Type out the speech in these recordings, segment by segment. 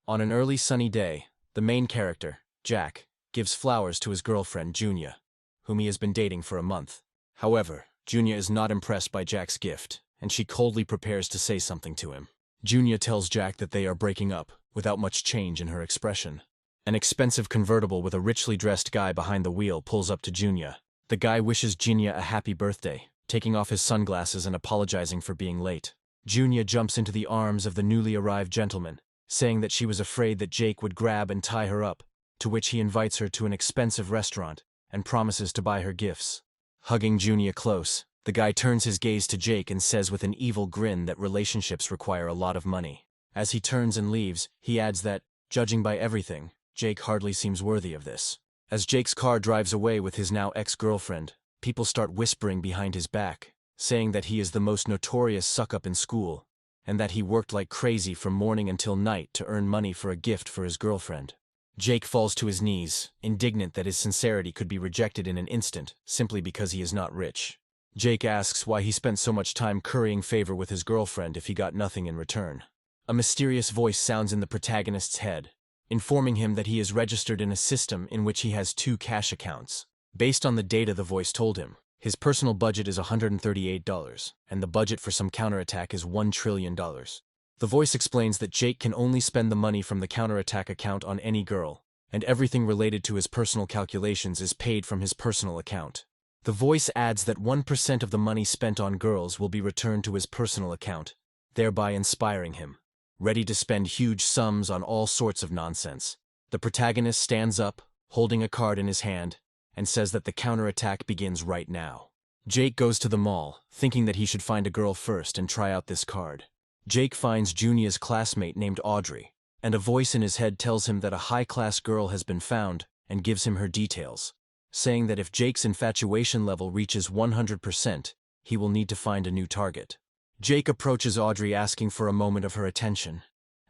On an early sunny day, the main character, Jack, gives flowers to his girlfriend, Junya, whom he has been dating for a month. However, Junya is not impressed by Jack's gift, and she coldly prepares to say something to him. Junya tells Jack that they are breaking up, without much change in her expression. An expensive convertible with a richly dressed guy behind the wheel pulls up to Junya. The guy wishes Junya a happy birthday, taking off his sunglasses and apologizing for being late. Junya jumps into the arms of the newly arrived gentleman, saying that she was afraid that Jake would grab and tie her up, to which he invites her to an expensive restaurant and promises to buy her gifts. Hugging Junya close, the guy turns his gaze to Jake and says with an evil grin that relationships require a lot of money. As he turns and leaves, he adds that, judging by everything, Jake hardly seems worthy of this. As Jake's car drives away with his now ex-girlfriend, people start whispering behind his back, saying that he is the most notorious suck-up in school, and that he worked like crazy from morning until night to earn money for a gift for his girlfriend. Jake falls to his knees, indignant that his sincerity could be rejected in an instant, simply because he is not rich. Jake asks why he spent so much time currying favor with his girlfriend if he got nothing in return. A mysterious voice sounds in the protagonist's head, informing him that he is registered in a system in which he has 2 cash accounts. Based on the data the voice told him, his personal budget is $138, and the budget for some counterattack is $1 trillion. The voice explains that Jake can only spend the money from the counterattack account on any girl, and everything related to his personal calculations is paid from his personal account. The voice adds that 1% of the money spent on girls will be returned to his personal account, thereby inspiring him, ready to spend huge sums on all sorts of nonsense. The protagonist stands up, holding a card in his hand, and says that the counterattack begins right now. Jake goes to the mall, thinking that he should find a girl first and try out this card. Jake finds Junia's classmate named Audrey, and a voice in his head tells him that a high-class girl has been found and gives him her details, saying that if Jake's infatuation level reaches 100%, he will need to find a new target. Jake approaches Audrey asking for a moment of her attention,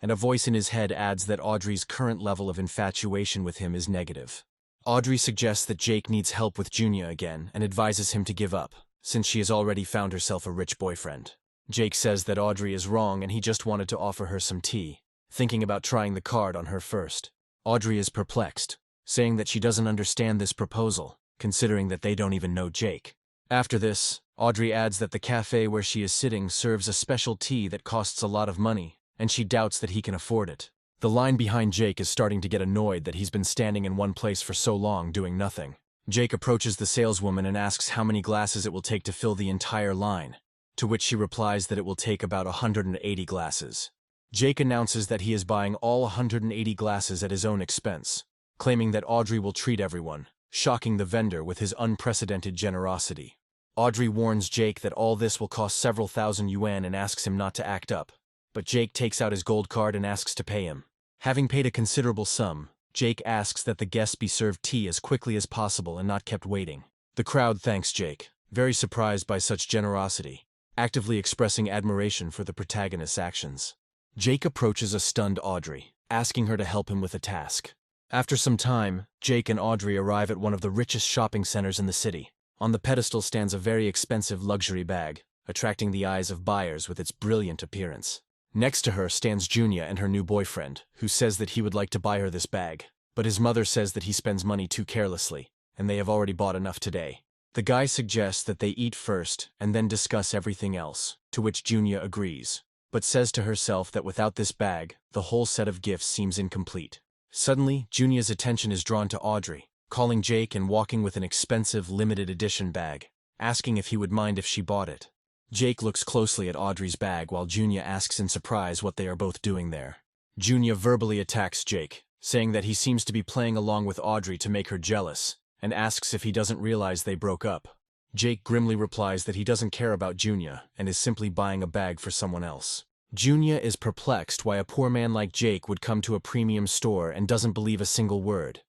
and a voice in his head adds that Audrey's current level of infatuation with him is negative. Audrey suggests that Jake needs help with Junya again and advises him to give up, since she has already found herself a rich boyfriend. Jake says that Audrey is wrong and he just wanted to offer her some tea, thinking about trying the card on her first. Audrey is perplexed, saying that she doesn't understand this proposal, considering that they don't even know Jake. After this, Audrey adds that the cafe where she is sitting serves a special tea that costs a lot of money, and she doubts that he can afford it. The line behind Jake is starting to get annoyed that he's been standing in one place for so long doing nothing. Jake approaches the saleswoman and asks how many glasses it will take to fill the entire line, to which she replies that it will take about 180 glasses. Jake announces that he is buying all 180 glasses at his own expense, claiming that Audrey will treat everyone, shocking the vendor with his unprecedented generosity. Audrey warns Jake that all this will cost several thousand yuan and asks him not to act up, but Jake takes out his gold card and asks to pay him. Having paid a considerable sum, Jake asks that the guests be served tea as quickly as possible and not kept waiting. The crowd thanks Jake, very surprised by such generosity, actively expressing admiration for the protagonist's actions. Jake approaches a stunned Audrey, asking her to help him with a task. After some time, Jake and Audrey arrive at one of the richest shopping centers in the city. On the pedestal stands a very expensive luxury bag, attracting the eyes of buyers with its brilliant appearance. Next to her stands Junya and her new boyfriend, who says that he would like to buy her this bag, but his mother says that he spends money too carelessly, and they have already bought enough today. The guy suggests that they eat first and then discuss everything else, to which Junya agrees, but says to herself that without this bag, the whole set of gifts seems incomplete. Suddenly, Junya's attention is drawn to Audrey, calling Jake and walking with an expensive limited edition bag, asking if he would mind if she bought it. Jake looks closely at Audrey's bag while Junya asks in surprise what they are both doing there. Junya verbally attacks Jake, saying that he seems to be playing along with Audrey to make her jealous, and asks if he doesn't realize they broke up. Jake grimly replies that he doesn't care about Junya and is simply buying a bag for someone else. Junya is perplexed why a poor man like Jake would come to a premium store and doesn't believe a single word,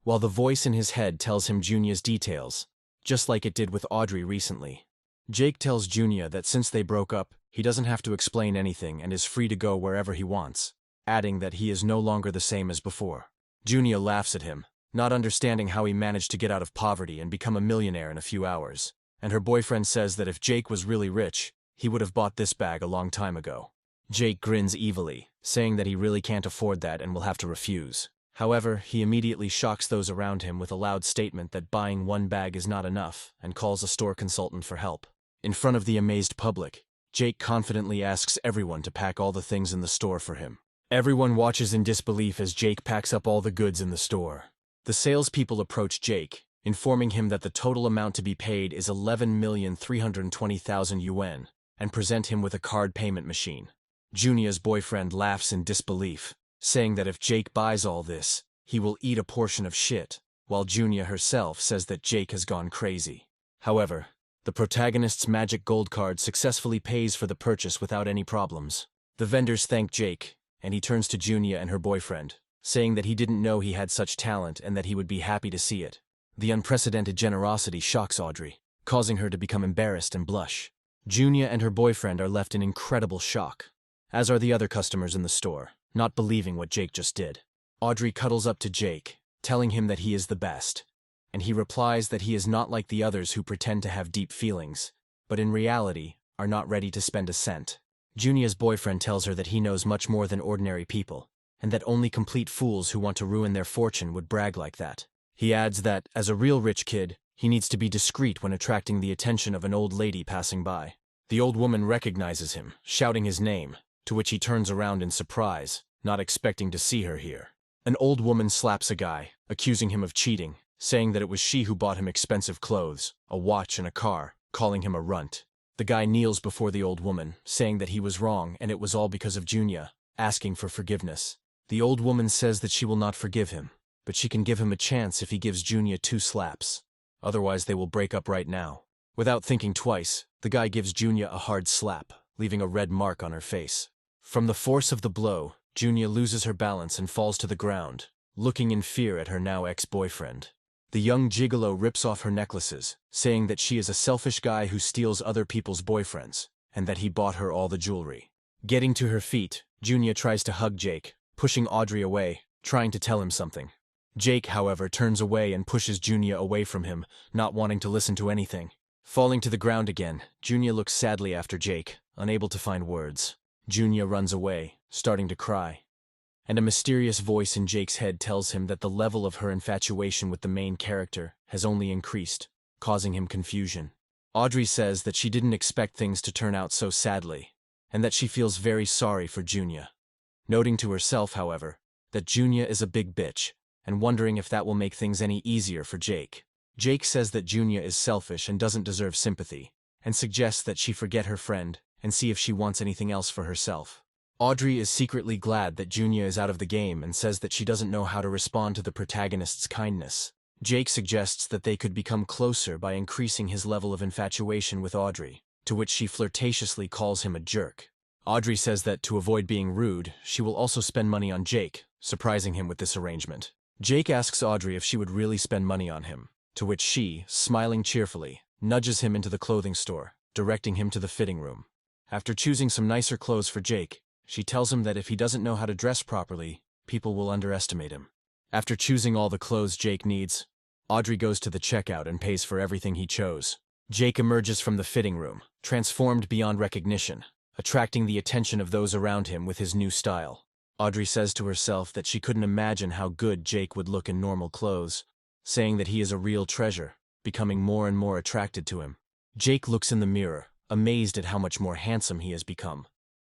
while the voice in his head tells him Junya's details, just like it did with Audrey recently. Jake tells Junya that since they broke up, he doesn't have to explain anything and is free to go wherever he wants, adding that he is no longer the same as before. Junya laughs at him, not understanding how he managed to get out of poverty and become a millionaire in a few hours, and her boyfriend says that if Jake was really rich, he would have bought this bag a long time ago. Jake grins evilly, saying that he really can't afford that and will have to refuse. However, he immediately shocks those around him with a loud statement that buying one bag is not enough and calls a store consultant for help. In front of the amazed public, Jake confidently asks everyone to pack all the things in the store for him. Everyone watches in disbelief as Jake packs up all the goods in the store. The salespeople approach Jake, informing him that the total amount to be paid is 11,320,000 yuan, and present him with a card payment machine. Junia's boyfriend laughs in disbelief, saying that if Jake buys all this, he will eat a portion of shit, while Junia herself says that Jake has gone crazy. However, the protagonist's magic gold card successfully pays for the purchase without any problems. The vendors thank Jake, and he turns to Junia and her boyfriend, saying that he didn't know he had such talent and that he would be happy to see it. The unprecedented generosity shocks Audrey, causing her to become embarrassed and blush. Junia and her boyfriend are left in incredible shock, as are the other customers in the store, not believing what Jake just did. Audrey cuddles up to Jake, telling him that he is the best, and he replies that he is not like the others who pretend to have deep feelings, but in reality are not ready to spend a cent. Junia's boyfriend tells her that he knows much more than ordinary people, and that only complete fools who want to ruin their fortune would brag like that. He adds that, as a real rich kid, he needs to be discreet when attracting the attention of an old lady passing by. The old woman recognizes him, shouting his name, to which he turns around in surprise, not expecting to see her here. An old woman slaps a guy, accusing him of cheating, saying that it was she who bought him expensive clothes, a watch and a car, calling him a runt. The guy kneels before the old woman, saying that he was wrong and it was all because of Junia, asking for forgiveness. The old woman says that she will not forgive him, but she can give him a chance if he gives Junia 2 slaps. Otherwise they will break up right now. Without thinking twice, the guy gives Junia a hard slap, leaving a red mark on her face. From the force of the blow, Junia loses her balance and falls to the ground, looking in fear at her now ex-boyfriend. The young gigolo rips off her necklaces, saying that she is a selfish guy who steals other people's boyfriends, and that he bought her all the jewelry. Getting to her feet, Junia tries to hug Jake, pushing Audrey away, trying to tell him something. Jake, however, turns away and pushes Junia away from him, not wanting to listen to anything. Falling to the ground again, Junia looks sadly after Jake, unable to find words. Junia runs away, starting to cry. And a mysterious voice in Jake's head tells him that the level of her infatuation with the main character has only increased, causing him confusion. Audrey says that she didn't expect things to turn out so sadly, and that she feels very sorry for Junia. Noting to herself, however, that Junia is a big bitch, and wondering if that will make things any easier for Jake. Jake says that Junia is selfish and doesn't deserve sympathy, and suggests that she forget her friend and see if she wants anything else for herself. Audrey is secretly glad that Junia is out of the game and says that she doesn't know how to respond to the protagonist's kindness. Jake suggests that they could become closer by increasing his level of infatuation with Audrey, to which she flirtatiously calls him a jerk. Audrey says that to avoid being rude, she will also spend money on Jake, surprising him with this arrangement. Jake asks Audrey if she would really spend money on him, to which she, smiling cheerfully, nudges him into the clothing store, directing him to the fitting room. After choosing some nicer clothes for Jake, she tells him that if he doesn't know how to dress properly, people will underestimate him. After choosing all the clothes Jake needs, Audrey goes to the checkout and pays for everything he chose. Jake emerges from the fitting room, transformed beyond recognition, attracting the attention of those around him with his new style. Audrey says to herself that she couldn't imagine how good Jake would look in normal clothes, saying that he is a real treasure, becoming more and more attracted to him. Jake looks in the mirror, amazed at how much more handsome he has become,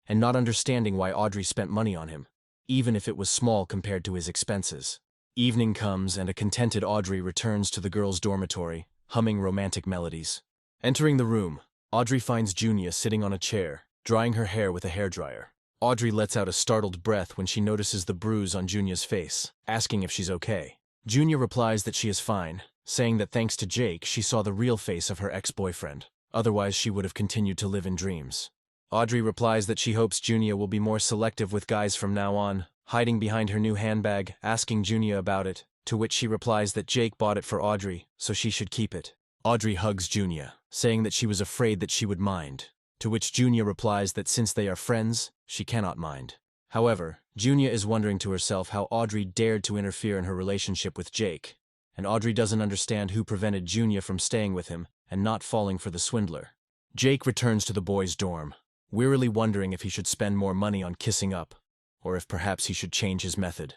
and not understanding why Audrey spent money on him, even if it was small compared to his expenses. Evening comes and a contented Audrey returns to the girls' dormitory, humming romantic melodies. Entering the room, Audrey finds Junia sitting on a chair, drying her hair with a hairdryer. Audrey lets out a startled breath when she notices the bruise on Junia's face, asking if she's okay. Junia replies that she is fine, saying that thanks to Jake she saw the real face of her ex-boyfriend, otherwise she would have continued to live in dreams. Audrey replies that she hopes Junia will be more selective with guys from now on, hiding behind her new handbag, asking Junia about it, to which she replies that Jake bought it for Audrey, so she should keep it. Audrey hugs Junia, saying that she was afraid that she would mind, to which Junia replies that since they are friends, she cannot mind. However, Junia is wondering to herself how Audrey dared to interfere in her relationship with Jake, and Audrey doesn't understand who prevented Junia from staying with him and not falling for the swindler. Jake returns to the boys' dorm, wearily wondering if he should spend more money on kissing up, or if perhaps he should change his method.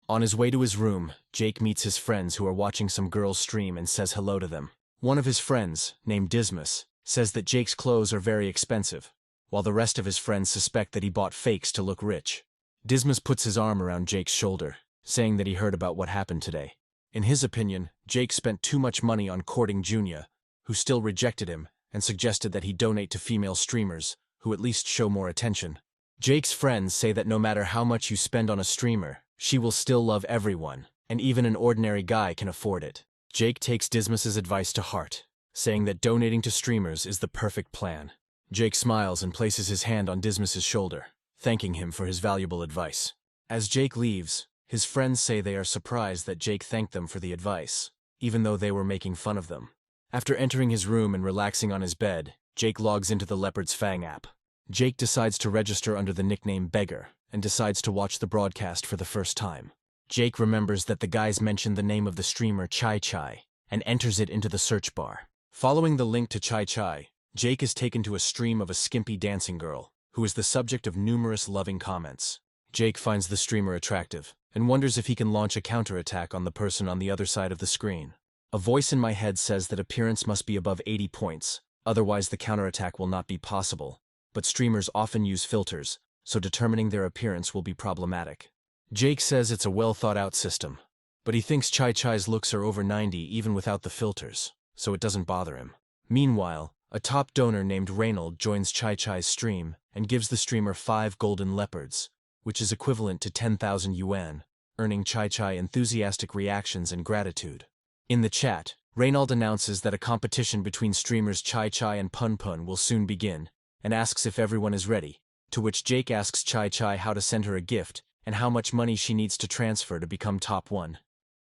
On his way to his room, Jake meets his friends who are watching some girls stream and says hello to them. One of his friends, named Dismas, says that Jake's clothes are very expensive, while the rest of his friends suspect that he bought fakes to look rich. Dismas puts his arm around Jake's shoulder, saying that he heard about what happened today. In his opinion, Jake spent too much money on courting Junya, who still rejected him and suggested that he donate to female streamers, who at least show more attention. Jake's friends say that no matter how much you spend on a streamer, she will still love everyone, and even an ordinary guy can afford it. Jake takes Dismas's advice to heart, saying that donating to streamers is the perfect plan. Jake smiles and places his hand on Dismas's shoulder, thanking him for his valuable advice. As Jake leaves, his friends say they are surprised that Jake thanked them for the advice, even though they were making fun of them. After entering his room and relaxing on his bed, Jake logs into the Leopard's Fang app. Jake decides to register under the nickname Beggar, and decides to watch the broadcast for the first time. Jake remembers that the guys mentioned the name of the streamer Chai Chai, and enters it into the search bar. Following the link to Chai Chai, Jake is taken to a stream of a skimpy dancing girl, who is the subject of numerous loving comments. Jake finds the streamer attractive, and wonders if he can launch a counterattack on the person on the other side of the screen. A voice in my head says that appearance must be above 80 points, otherwise the counterattack will not be possible, but streamers often use filters, so determining their appearance will be problematic. Jake says it's a well-thought-out system, but he thinks Chai Chai's looks are over 90 even without the filters, so it doesn't bother him. Meanwhile, a top donor named Reynold joins Chai Chai's stream and gives the streamer 5 golden leopards, which is equivalent to 10,000 yuan, earning Chai Chai enthusiastic reactions and gratitude. In the chat, Reynold announces that a competition between streamers Chai Chai and Pun Pun will soon begin, and asks if everyone is ready, to which Jake asks Chai Chai how to send her a gift and how much money she needs to transfer to become top 1.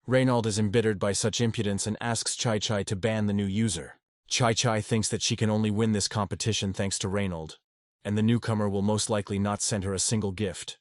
Reynold is embittered by such impudence and asks Chai Chai to ban the new user. Chai Chai thinks that she can only win this competition thanks to Reynold, and the newcomer will most likely not send her a single gift.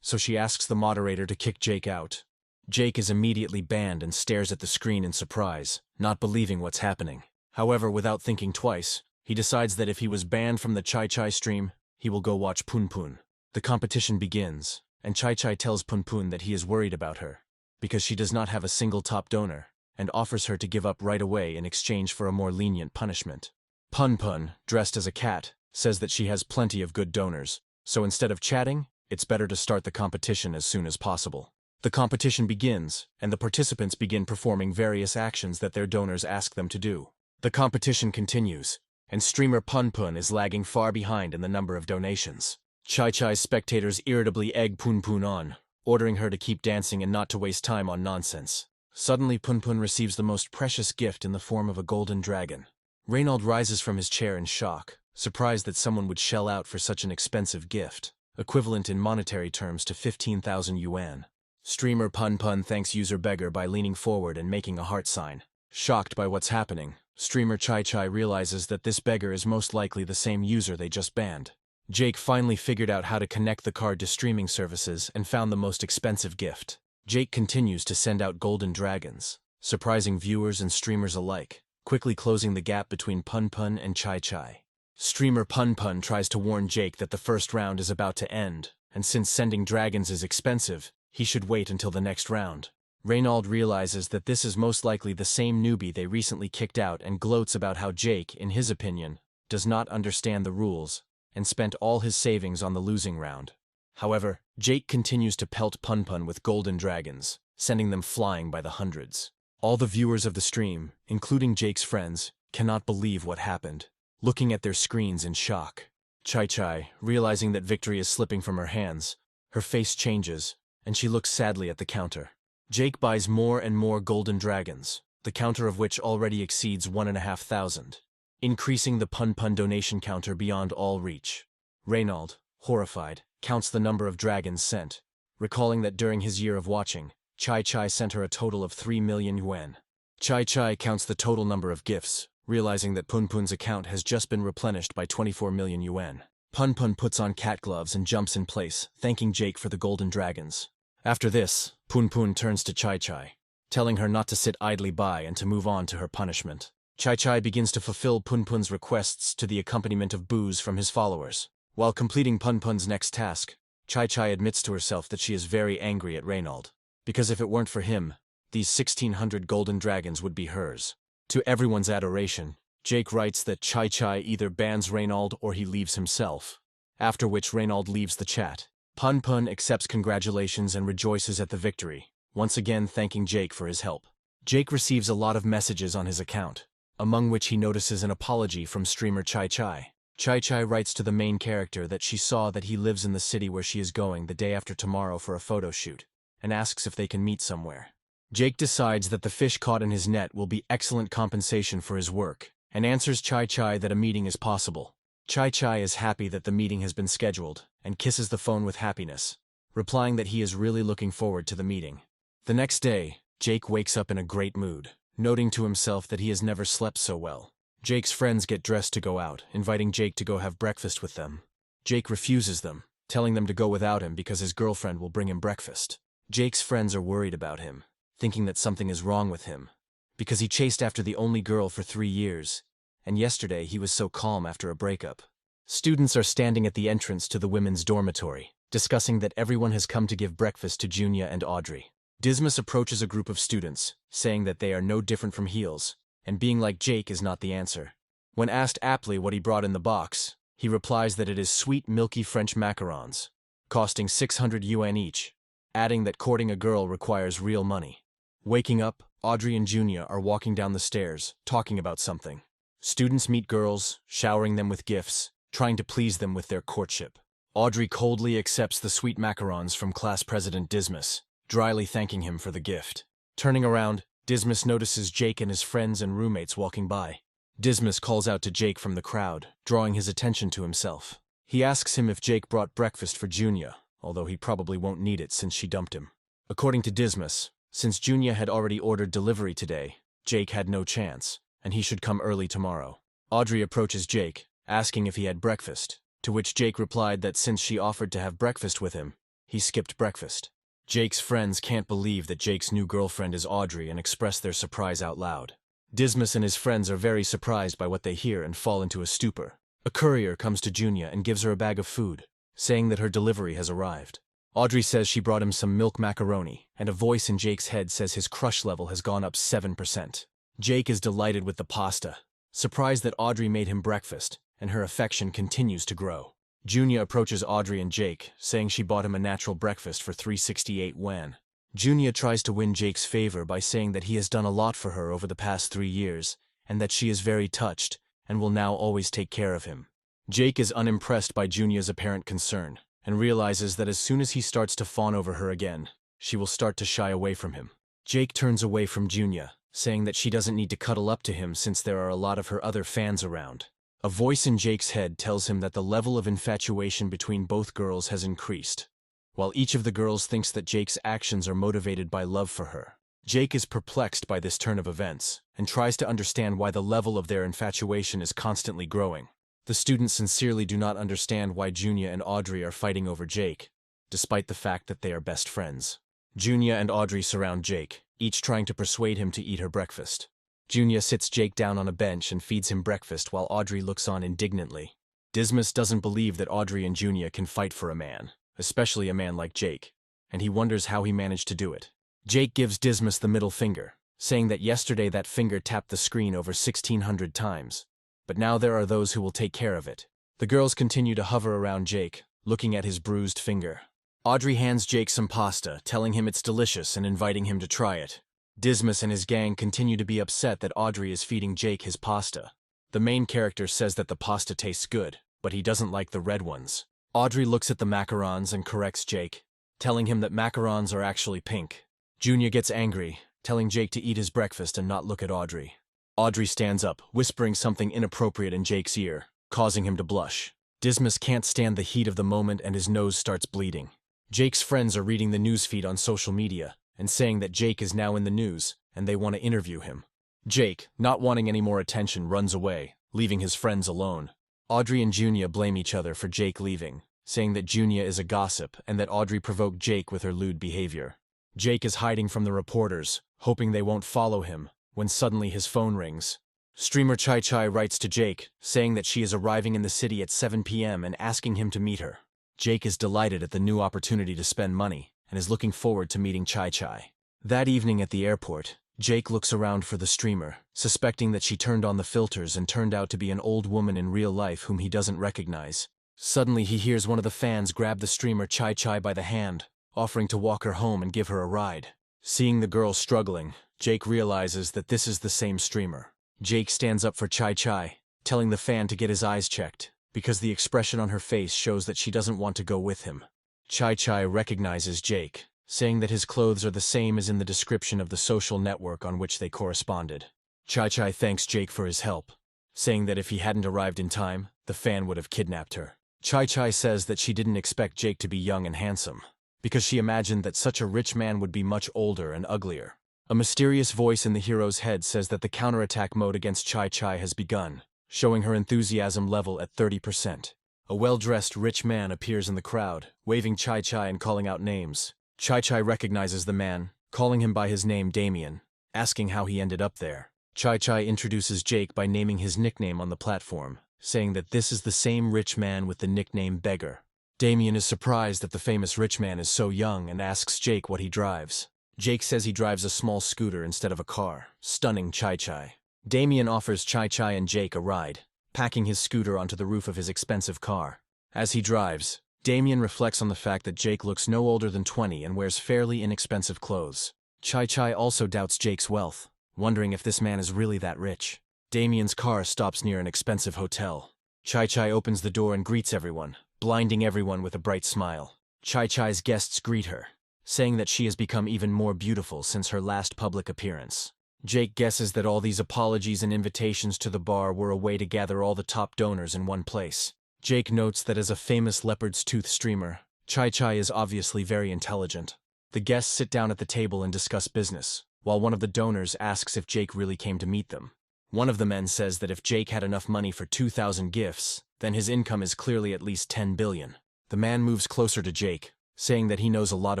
So she asks the moderator to kick Jake out. Jake is immediately banned and stares at the screen in surprise, not believing what's happening. However, without thinking twice, he decides that if he was banned from the Chai Chai stream, he will go watch Pun Pun. The competition begins, and Chai Chai tells Pun Pun that he is worried about her, because she does not have a single top donor, and offers her to give up right away in exchange for a more lenient punishment. Pun Pun, dressed as a cat, says that she has plenty of good donors, so instead of chatting, it's better to start the competition as soon as possible. The competition begins, and the participants begin performing various actions that their donors ask them to do. The competition continues, and streamer Pun Pun is lagging far behind in the number of donations. Chai Chai's spectators irritably egg Pun Pun on, ordering her to keep dancing and not to waste time on nonsense. Suddenly Pun Pun receives the most precious gift in the form of a golden dragon. Reynold rises from his chair in shock, surprised that someone would shell out for such an expensive gift, equivalent in monetary terms to 15,000 yuan. Streamer Pun Pun thanks user Beggar by leaning forward and making a heart sign. Shocked by what's happening, streamer Chai Chai realizes that this beggar is most likely the same user they just banned. Jake finally figured out how to connect the card to streaming services and found the most expensive gift. Jake continues to send out golden dragons, surprising viewers and streamers alike, quickly closing the gap between Pun Pun and Chai Chai. Streamer Pun Pun tries to warn Jake that the first round is about to end, and since sending dragons is expensive, he should wait until the next round. Reynold realizes that this is most likely the same newbie they recently kicked out and gloats about how Jake, in his opinion, does not understand the rules and spent all his savings on the losing round. However, Jake continues to pelt Pun Pun with golden dragons, sending them flying by the hundreds. All the viewers of the stream, including Jake's friends, cannot believe what happened, looking at their screens in shock. Chai Chai, realizing that victory is slipping from her hands, her face changes, and she looks sadly at the counter. Jake buys more and more golden dragons, the counter of which already exceeds 1,500, increasing the Pun Pun donation counter beyond all reach. Reynold, horrified, counts the number of dragons sent, recalling that during his year of watching, Chai Chai sent her a total of 3 million yuan. Chai Chai counts the total number of gifts, realizing that Pun Pun's account has just been replenished by 24 million yuan. Pun Pun puts on cat gloves and jumps in place, thanking Jake for the golden dragons. After this, Pun Pun turns to Chai Chai, telling her not to sit idly by and to move on to her punishment. Chai Chai begins to fulfill Pun Pun's requests to the accompaniment of boos from his followers. While completing Pun Pun's next task, Chai Chai admits to herself that she is very angry at Reynald, because if it weren't for him, these 1600 golden dragons would be hers. To everyone's adoration, Jake writes that Chai Chai either bans Reynald or he leaves himself, after which Reynald leaves the chat. Pun Pun accepts congratulations and rejoices at the victory, once again thanking Jake for his help. Jake receives a lot of messages on his account, among which he notices an apology from streamer Chai Chai. Chai Chai writes to the main character that she saw that he lives in the city where she is going the day after tomorrow for a photo shoot, and asks if they can meet somewhere. Jake decides that the fish caught in his net will be excellent compensation for his work, and answers Chai Chai that a meeting is possible. Chai Chai is happy that the meeting has been scheduled, and kisses the phone with happiness, replying that he is really looking forward to the meeting. The next day, Jake wakes up in a great mood, noting to himself that he has never slept so well. Jake's friends get dressed to go out, inviting Jake to go have breakfast with them. Jake refuses them, telling them to go without him because his girlfriend will bring him breakfast. Jake's friends are worried about him, thinking that something is wrong with him, because he chased after the only girl for 3 years, and yesterday he was so calm after a breakup. Students are standing at the entrance to the women's dormitory, discussing that everyone has come to give breakfast to Junya and Audrey. Dismas approaches a group of students, saying that they are no different from heels, and being like Jake is not the answer. When asked aptly what he brought in the box, he replies that it is sweet milky French macarons, costing 600 yuan each, adding that courting a girl requires real money. Waking up, Audrey and Junya are walking down the stairs, talking about something. Students meet girls, showering them with gifts, trying to please them with their courtship. Audrey coldly accepts the sweet macarons from class president Dismas, dryly thanking him for the gift. Turning around, Dismas notices Jake and his friends and roommates walking by. Dismas calls out to Jake from the crowd, drawing his attention to himself. He asks him if Jake brought breakfast for Junya, although he probably won't need it since she dumped him. According to Dismas, since Junya had already ordered delivery today, Jake had no chance, and he should come early tomorrow. Audrey approaches Jake, asking if he had breakfast, to which Jake replied that since she offered to have breakfast with him, he skipped breakfast. Jake's friends can't believe that Jake's new girlfriend is Audrey and express their surprise out loud. Dismas and his friends are very surprised by what they hear and fall into a stupor. A courier comes to Junya and gives her a bag of food, saying that her delivery has arrived. Audrey says she brought him some milk macaroni, and a voice in Jake's head says his crush level has gone up 7%. Jake is delighted with the pasta, surprised that Audrey made him breakfast, and her affection continues to grow. Junya approaches Audrey and Jake, saying she bought him a natural breakfast for 368 yuan. Junya tries to win Jake's favor by saying that he has done a lot for her over the past 3 years, and that she is very touched, and will now always take care of him. Jake is unimpressed by Junya's apparent concern, and realizes that as soon as he starts to fawn over her again, she will start to shy away from him. Jake turns away from Junya, saying that she doesn't need to cuddle up to him since there are a lot of her other fans around. A voice in Jake's head tells him that the level of infatuation between both girls has increased, while each of the girls thinks that Jake's actions are motivated by love for her. Jake is perplexed by this turn of events, and tries to understand why the level of their infatuation is constantly growing. The students sincerely do not understand why Junya and Audrey are fighting over Jake, despite the fact that they are best friends. Junya and Audrey surround Jake, each trying to persuade him to eat her breakfast. Junya sits Jake down on a bench and feeds him breakfast while Audrey looks on indignantly. Dismas doesn't believe that Audrey and Junya can fight for a man, especially a man like Jake, and he wonders how he managed to do it. Jake gives Dismas the middle finger, saying that yesterday that finger tapped the screen over 1600 times, but now there are those who will take care of it. The girls continue to hover around Jake, looking at his bruised finger. Audrey hands Jake some pasta, telling him it's delicious and inviting him to try it. Dismas and his gang continue to be upset that Audrey is feeding Jake his pasta. The main character says that the pasta tastes good, but he doesn't like the red ones. Audrey looks at the macarons and corrects Jake, telling him that macarons are actually pink. Junya gets angry, telling Jake to eat his breakfast and not look at Audrey. Audrey stands up, whispering something inappropriate in Jake's ear, causing him to blush. Dismas can't stand the heat of the moment and his nose starts bleeding. Jake's friends are reading the newsfeed on social media and saying that Jake is now in the news and they want to interview him. Jake, not wanting any more attention, runs away, leaving his friends alone. Audrey and Junya blame each other for Jake leaving, saying that Junya is a gossip and that Audrey provoked Jake with her lewd behavior. Jake is hiding from the reporters, hoping they won't follow him, when suddenly his phone rings. Streamer Chai Chai writes to Jake, saying that she is arriving in the city at 7 p.m. and asking him to meet her. Jake is delighted at the new opportunity to spend money and is looking forward to meeting Chai Chai. That evening at the airport, Jake looks around for the streamer, suspecting that she turned on the filters and turned out to be an old woman in real life whom he doesn't recognize. Suddenly he hears one of the fans grab the streamer Chai Chai by the hand, offering to walk her home and give her a ride. Seeing the girl struggling, Jake realizes that this is the same streamer. Jake stands up for Chai Chai, telling the fan to get his eyes checked, because the expression on her face shows that she doesn't want to go with him. Chai Chai recognizes Jake, saying that his clothes are the same as in the description of the social network on which they corresponded. Chai Chai thanks Jake for his help, saying that if he hadn't arrived in time, the fan would have kidnapped her. Chai Chai says that she didn't expect Jake to be young and handsome, because she imagined that such a rich man would be much older and uglier. A mysterious voice in the hero's head says that the counterattack mode against Chai Chai has begun, showing her enthusiasm level at 30%. A well-dressed rich man appears in the crowd, waving Chai Chai and calling out names. Chai Chai recognizes the man, calling him by his name Damien, asking how he ended up there. Chai Chai introduces Jake by naming his nickname on the platform, saying that this is the same rich man with the nickname Beggar. Damien is surprised that the famous rich man is so young and asks Jake what he drives. Jake says he drives a small scooter instead of a car, stunning Chai Chai. Damien offers Chai Chai and Jake a ride, packing his scooter onto the roof of his expensive car. As he drives, Damien reflects on the fact that Jake looks no older than 20 and wears fairly inexpensive clothes. Chai Chai also doubts Jake's wealth, wondering if this man is really that rich. Damien's car stops near an expensive hotel. Chai Chai opens the door and greets everyone, blinding everyone with a bright smile. Chai Chai's guests greet her, saying that she has become even more beautiful since her last public appearance. Jake guesses that all these apologies and invitations to the bar were a way to gather all the top donors in one place. Jake notes that as a famous leopard's tooth streamer, Chai Chai is obviously very intelligent. The guests sit down at the table and discuss business, while one of the donors asks if Jake really came to meet them. One of the men says that if Jake had enough money for 2,000 gifts, then his income is clearly at least 10 billion. The man moves closer to Jake, saying that he knows a lot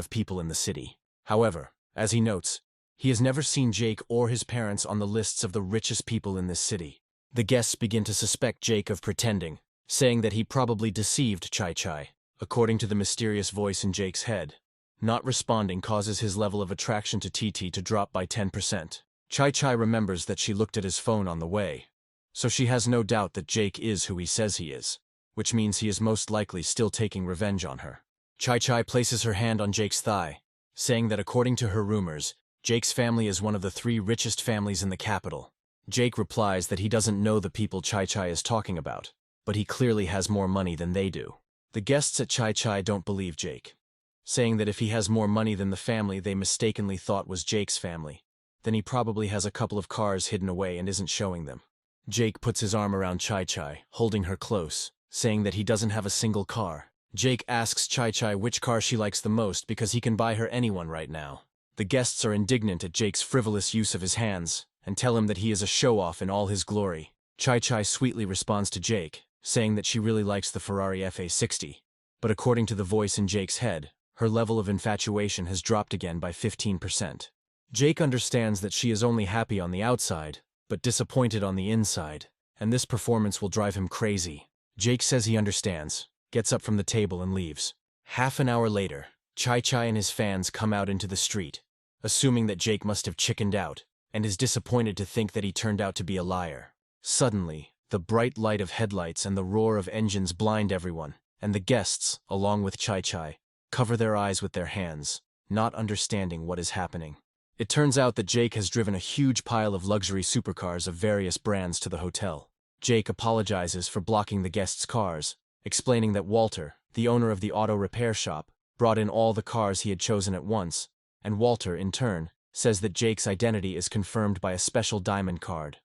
of people in the city. However, as he notes, he has never seen Jake or his parents on the lists of the richest people in this city. The guests begin to suspect Jake of pretending, saying that he probably deceived Chai Chai, according to the mysterious voice in Jake's head. Not responding causes his level of attraction to TT to drop by 10%. Chai Chai remembers that she looked at his phone on the way, so she has no doubt that Jake is who he says he is, which means he is most likely still taking revenge on her. Chai Chai places her hand on Jake's thigh, saying that according to her rumors, Jake's family is one of the 3 richest families in the capital. Jake replies that he doesn't know the people Chai Chai is talking about, but he clearly has more money than they do. The guests at Chai Chai don't believe Jake, saying that if he has more money than the family they mistakenly thought was Jake's family, then he probably has a couple of cars hidden away and isn't showing them. Jake puts his arm around Chai Chai, holding her close, saying that he doesn't have a single car. Jake asks Chai Chai which car she likes the most because he can buy her anyone right now. The guests are indignant at Jake's frivolous use of his hands and tell him that he is a show-off in all his glory. Chai Chai sweetly responds to Jake, saying that she really likes the Ferrari FA60. But according to the voice in Jake's head, her level of infatuation has dropped again by 15%. Jake understands that she is only happy on the outside, but disappointed on the inside, and this performance will drive him crazy. Jake says he understands, gets up from the table and leaves. Half an hour later, Chai Chai and his fans come out into the street, assuming that Jake must have chickened out, and is disappointed to think that he turned out to be a liar. Suddenly, the bright light of headlights and the roar of engines blind everyone, and the guests, along with Chai Chai, cover their eyes with their hands, not understanding what is happening. It turns out that Jake has driven a huge pile of luxury supercars of various brands to the hotel. Jake apologizes for blocking the guests' cars, explaining that Walter, the owner of the auto repair shop, brought in all the cars he had chosen at once, and Walter, in turn, says that Jake's identity is confirmed by a special diamond card.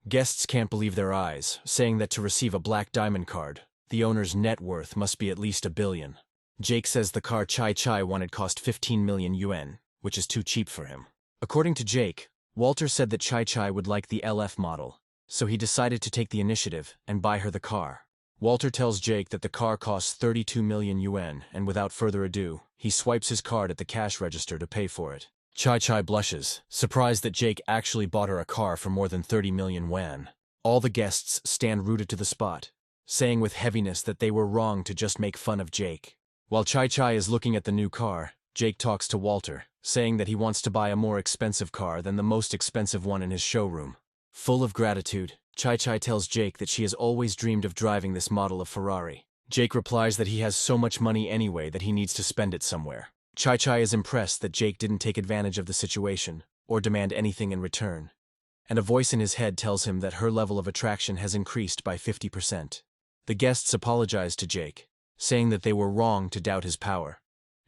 Guests can't believe their eyes, saying that to receive a black diamond card, the owner's net worth must be at least 1 billion. Jake says the car Chai Chai wanted cost 15 million yuan, which is too cheap for him. According to Jake, Walter said that Chai Chai would like the LF model, so he decided to take the initiative and buy her the car. Walter tells Jake that the car costs 32 million yuan, and without further ado, he swipes his card at the cash register to pay for it. Chai Chai blushes, surprised that Jake actually bought her a car for more than 30 million yuan. All the guests stand rooted to the spot, saying with heaviness that they were wrong to just make fun of Jake. While Chai Chai is looking at the new car, Jake talks to Walter, saying that he wants to buy a more expensive car than the most expensive one in his showroom. Full of gratitude, Chai Chai tells Jake that she has always dreamed of driving this model of Ferrari. Jake replies that he has so much money anyway that he needs to spend it somewhere. Chai Chai is impressed that Jake didn't take advantage of the situation, or demand anything in return. And a voice in his head tells him that her level of attraction has increased by 50%. The guests apologize to Jake, saying that they were wrong to doubt his power.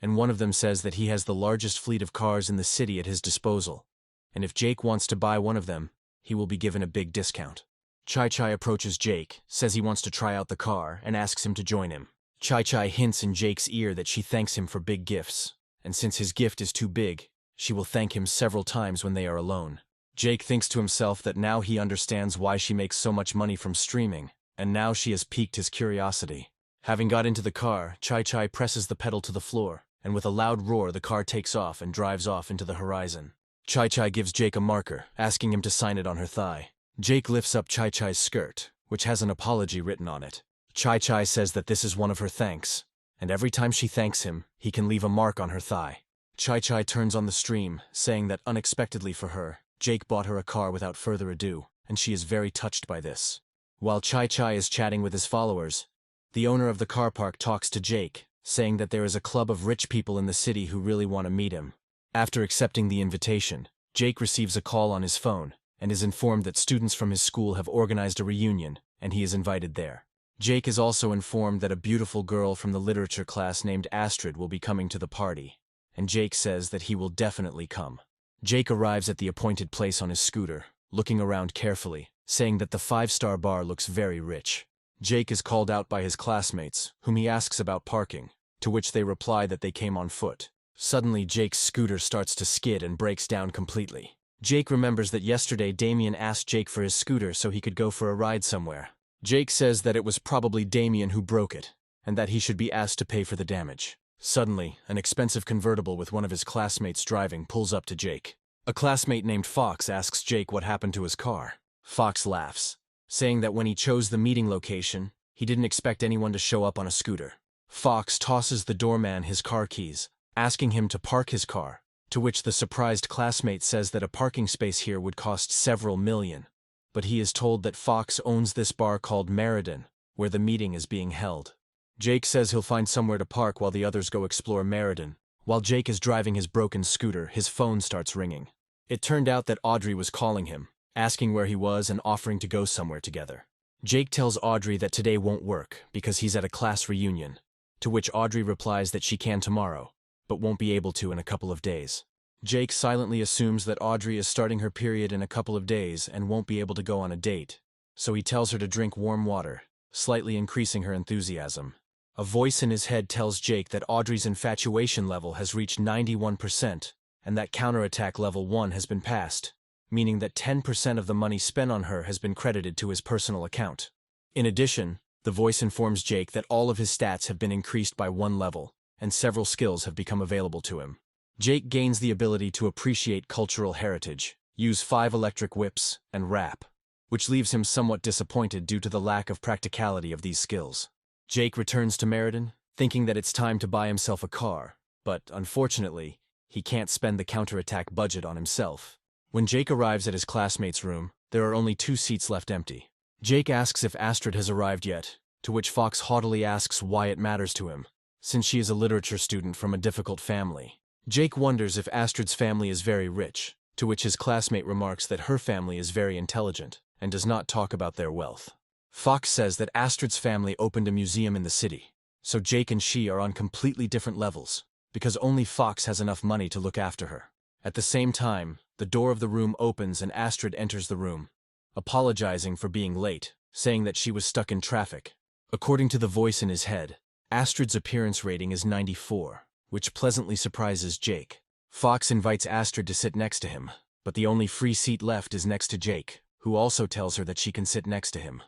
And one of them says that he has the largest fleet of cars in the city at his disposal, and if Jake wants to buy one of them, he will be given a big discount. Chai Chai approaches Jake, says he wants to try out the car, and asks him to join him. Chai Chai hints in Jake's ear that she thanks him for big gifts, and since his gift is too big, she will thank him several times when they are alone. Jake thinks to himself that now he understands why she makes so much money from streaming, and now she has piqued his curiosity. Having got into the car, Chai Chai presses the pedal to the floor, and with a loud roar the car takes off and drives off into the horizon. Chai Chai gives Jake a marker, asking him to sign it on her thigh. Jake lifts up Chai Chai's skirt, which has an apology written on it. Chai Chai says that this is one of her thanks, and every time she thanks him, he can leave a mark on her thigh. Chai Chai turns on the stream, saying that unexpectedly for her, Jake bought her a car without further ado, and she is very touched by this. While Chai Chai is chatting with his followers, the owner of the car park talks to Jake, saying that there is a club of rich people in the city who really want to meet him. After accepting the invitation, Jake receives a call on his phone, and is informed that students from his school have organized a reunion, and he is invited there. Jake is also informed that a beautiful girl from the literature class named Astrid will be coming to the party, and Jake says that he will definitely come. Jake arrives at the appointed place on his scooter, looking around carefully, saying that the 5-star bar looks very rich. Jake is called out by his classmates, whom he asks about parking, to which they reply that they came on foot. Suddenly, Jake's scooter starts to skid and breaks down completely. Jake remembers that yesterday Damien asked Jake for his scooter so he could go for a ride somewhere. Jake says that it was probably Damien who broke it, and that he should be asked to pay for the damage. Suddenly, an expensive convertible with one of his classmates driving pulls up to Jake. A classmate named Fox asks Jake what happened to his car. Fox laughs, saying that when he chose the meeting location, he didn't expect anyone to show up on a scooter. Fox tosses the doorman his car keys, asking him to park his car, to which the surprised classmate says that a parking space here would cost several million. But he is told that Fox owns this bar called Meriden, where the meeting is being held. Jake says he'll find somewhere to park while the others go explore Meriden. While Jake is driving his broken scooter, his phone starts ringing. It turned out that Audrey was calling him, asking where he was and offering to go somewhere together. Jake tells Audrey that today won't work because he's at a class reunion, to which Audrey replies that she can tomorrow, but won't be able to in a couple of days. Jake silently assumes that Audrey is starting her period in a couple of days and won't be able to go on a date, so he tells her to drink warm water, slightly increasing her enthusiasm. A voice in his head tells Jake that Audrey's infatuation level has reached 91%, and that counterattack level 1 has been passed, meaning that 10% of the money spent on her has been credited to his personal account. In addition, the voice informs Jake that all of his stats have been increased by 1 level, and several skills have become available to him. Jake gains the ability to appreciate cultural heritage, use 5 electric whips, and rap, which leaves him somewhat disappointed due to the lack of practicality of these skills. Jake returns to Meriden, thinking that it's time to buy himself a car, but unfortunately, he can't spend the counterattack budget on himself. When Jake arrives at his classmate's room, there are only 2 seats left empty. Jake asks if Astrid has arrived yet, to which Fox haughtily asks why it matters to him, since she is a literature student from a difficult family. Jake wonders if Astrid's family is very rich, to which his classmate remarks that her family is very intelligent and does not talk about their wealth. Fox says that Astrid's family opened a museum in the city, so Jake and she are on completely different levels, because only Fox has enough money to look after her. At the same time, the door of the room opens and Astrid enters the room, apologizing for being late, saying that she was stuck in traffic. According to the voice in his head, Astrid's appearance rating is 94, which pleasantly surprises Jake. Fox invites Astrid to sit next to him, but the only free seat left is next to Jake, who also tells her that she can sit next to him.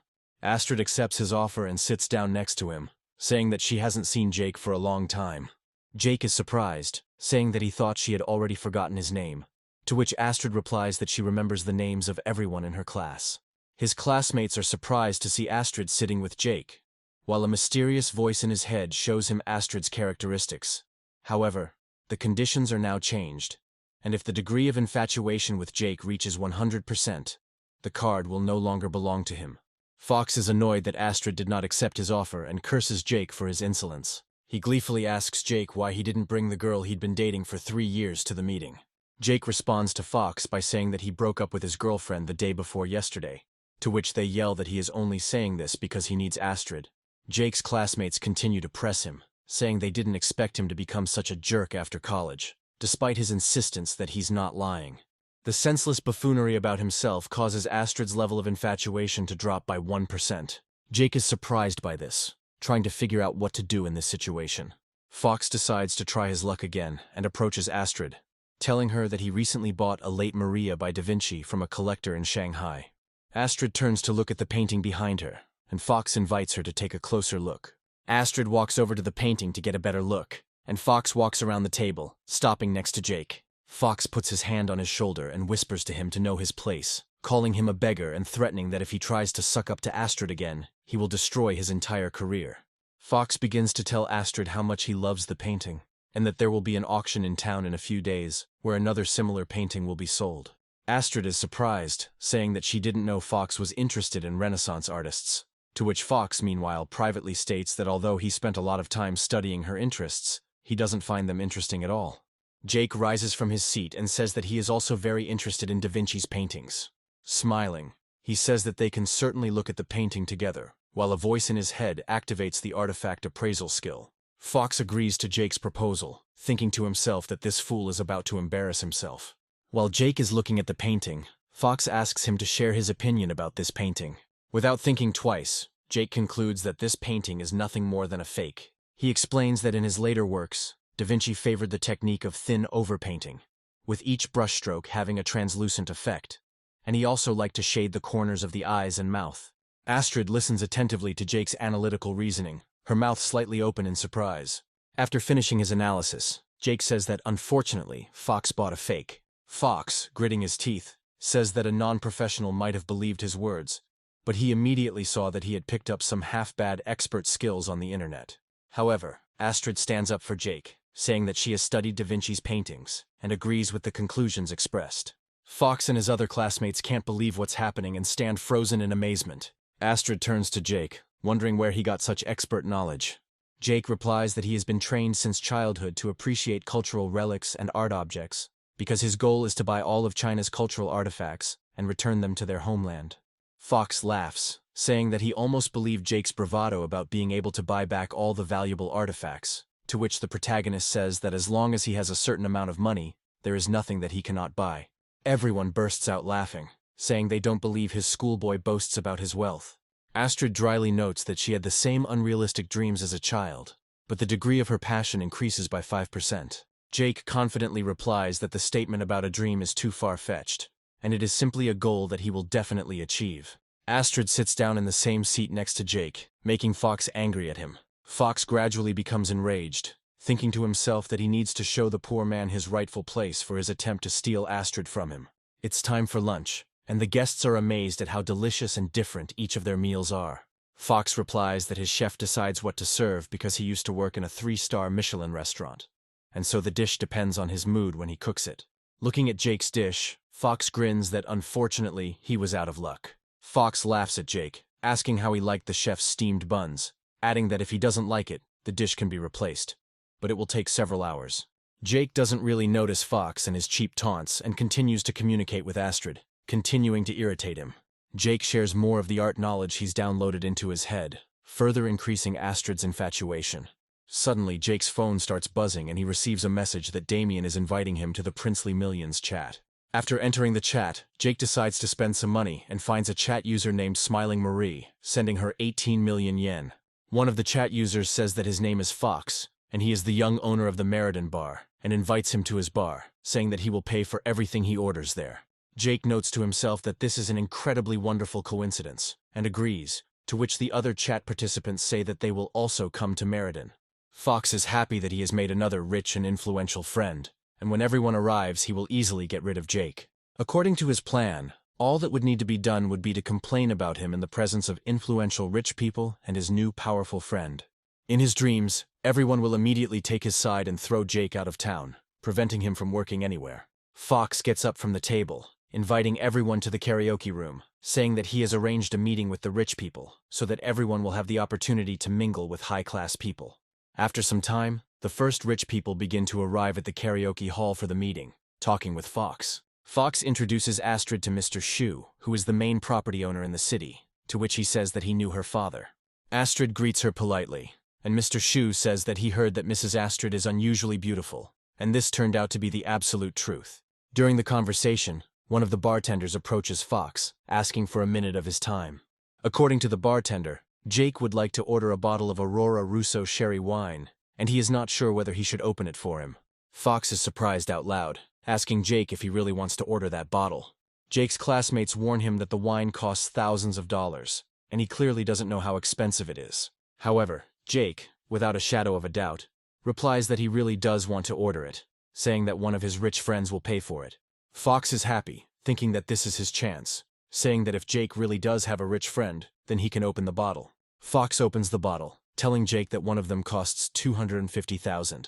Astrid accepts his offer and sits down next to him, saying that she hasn't seen Jake for a long time. Jake is surprised, saying that he thought she had already forgotten his name, to which Astrid replies that she remembers the names of everyone in her class. His classmates are surprised to see Astrid sitting with Jake, while a mysterious voice in his head shows him Astrid's characteristics. However, the conditions are now changed, and if the degree of infatuation with Jake reaches 100%, the card will no longer belong to him. Fox is annoyed that Astrid did not accept his offer and curses Jake for his insolence. He gleefully asks Jake why he didn't bring the girl he'd been dating for 3 years to the meeting. Jake responds to Fox by saying that he broke up with his girlfriend the day before yesterday, to which they yell that he is only saying this because he needs Astrid. Jake's classmates continue to press him, saying they didn't expect him to become such a jerk after college, despite his insistence that he's not lying. The senseless buffoonery about himself causes Astrid's level of infatuation to drop by 1%. Jake is surprised by this, trying to figure out what to do in this situation. Fox decides to try his luck again and approaches Astrid, telling her that he recently bought a late Maria by Da Vinci from a collector in Shanghai. Astrid turns to look at the painting behind her, and Fox invites her to take a closer look. Astrid walks over to the painting to get a better look, and Fox walks around the table, stopping next to Jake. Fox puts his hand on his shoulder and whispers to him to know his place, calling him a beggar and threatening that if he tries to suck up to Astrid again, he will destroy his entire career. Fox begins to tell Astrid how much he loves the painting, and that there will be an auction in town in a few days, where another similar painting will be sold. Astrid is surprised, saying that she didn't know Fox was interested in Renaissance artists, to which Fox meanwhile privately states that although he spent a lot of time studying her interests, he doesn't find them interesting at all. Jake rises from his seat and says that he is also very interested in Da Vinci's paintings. Smiling, he says that they can certainly look at the painting together, while a voice in his head activates the artifact appraisal skill. Fox agrees to Jake's proposal, thinking to himself that this fool is about to embarrass himself. While Jake is looking at the painting, Fox asks him to share his opinion about this painting. Without thinking twice, Jake concludes that this painting is nothing more than a fake. He explains that in his later works, Da Vinci favored the technique of thin overpainting, with each brushstroke having a translucent effect, and he also liked to shade the corners of the eyes and mouth. Astrid listens attentively to Jake's analytical reasoning, her mouth slightly open in surprise. After finishing his analysis, Jake says that unfortunately, Fox bought a fake. Fox, gritting his teeth, says that a non-professional might have believed his words, but he immediately saw that he had picked up some half-bad expert skills on the internet. However, Astrid stands up for Jake, saying that she has studied Da Vinci's paintings, and agrees with the conclusions expressed. Fox and his other classmates can't believe what's happening and stand frozen in amazement. Astrid turns to Jake, wondering where he got such expert knowledge. Jake replies that he has been trained since childhood to appreciate cultural relics and art objects, because his goal is to buy all of China's cultural artifacts and return them to their homeland. Fox laughs, saying that he almost believed Jake's bravado about being able to buy back all the valuable artifacts, to which the protagonist says that as long as he has a certain amount of money, there is nothing that he cannot buy. Everyone bursts out laughing, saying they don't believe his schoolboy boasts about his wealth. Astrid dryly notes that she had the same unrealistic dreams as a child, but the degree of her passion increases by 5%. Jake confidently replies that the statement about a dream is too far-fetched, and it is simply a goal that he will definitely achieve. Astrid sits down in the same seat next to Jake, making Fox angry at him. Fox gradually becomes enraged, thinking to himself that he needs to show the poor man his rightful place for his attempt to steal Astrid from him. It's time for lunch, and the guests are amazed at how delicious and different each of their meals are. Fox replies that his chef decides what to serve because he used to work in a 3-star Michelin restaurant, and so the dish depends on his mood when he cooks it. Looking at Jake's dish, Fox grins that unfortunately he was out of luck. Fox laughs at Jake, asking how he liked the chef's steamed buns, adding that if he doesn't like it, the dish can be replaced, but it will take several hours. Jake doesn't really notice Fox and his cheap taunts and continues to communicate with Astrid, continuing to irritate him. Jake shares more of the art knowledge he's downloaded into his head, further increasing Astrid's infatuation. Suddenly, Jake's phone starts buzzing and he receives a message that Damien is inviting him to the Princely Millions chat. After entering the chat, Jake decides to spend some money and finds a chat user named Smiling Marie, sending her 18 million yen. One of the chat users says that his name is Fox, and he is the young owner of the Meriden bar, and invites him to his bar, saying that he will pay for everything he orders there. Jake notes to himself that this is an incredibly wonderful coincidence, and agrees, to which the other chat participants say that they will also come to Meriden. Fox is happy that he has made another rich and influential friend, and when everyone arrives he will easily get rid of Jake. According to his plan, All that would need to be done would be to complain about him in the presence of influential rich people and his new powerful friend. In his dreams, everyone will immediately take his side and throw Jake out of town, preventing him from working anywhere. Fox gets up from the table, inviting everyone to the karaoke room, saying that he has arranged a meeting with the rich people so that everyone will have the opportunity to mingle with high-class people. After some time, the first rich people begin to arrive at the karaoke hall for the meeting, talking with Fox. Fox introduces Astrid to Mr. Shu, who is the main property owner in the city, to which he says that he knew her father. Astrid greets her politely, and Mr. Shu says that he heard that Mrs. Astrid is unusually beautiful, and this turned out to be the absolute truth. During the conversation, one of the bartenders approaches Fox, asking for a minute of his time. According to the bartender, Jake would like to order a bottle of Aurora Russo sherry wine, and he is not sure whether he should open it for him. Fox is surprised out loud, asking Jake if he really wants to order that bottle. Jake's classmates warn him that the wine costs thousands of dollars, and he clearly doesn't know how expensive it is. However, Jake, without a shadow of a doubt, replies that he really does want to order it, saying that one of his rich friends will pay for it. Fox is happy, thinking that this is his chance, saying that if Jake really does have a rich friend, then he can open the bottle. Fox opens the bottle, telling Jake that one of them costs $250,000,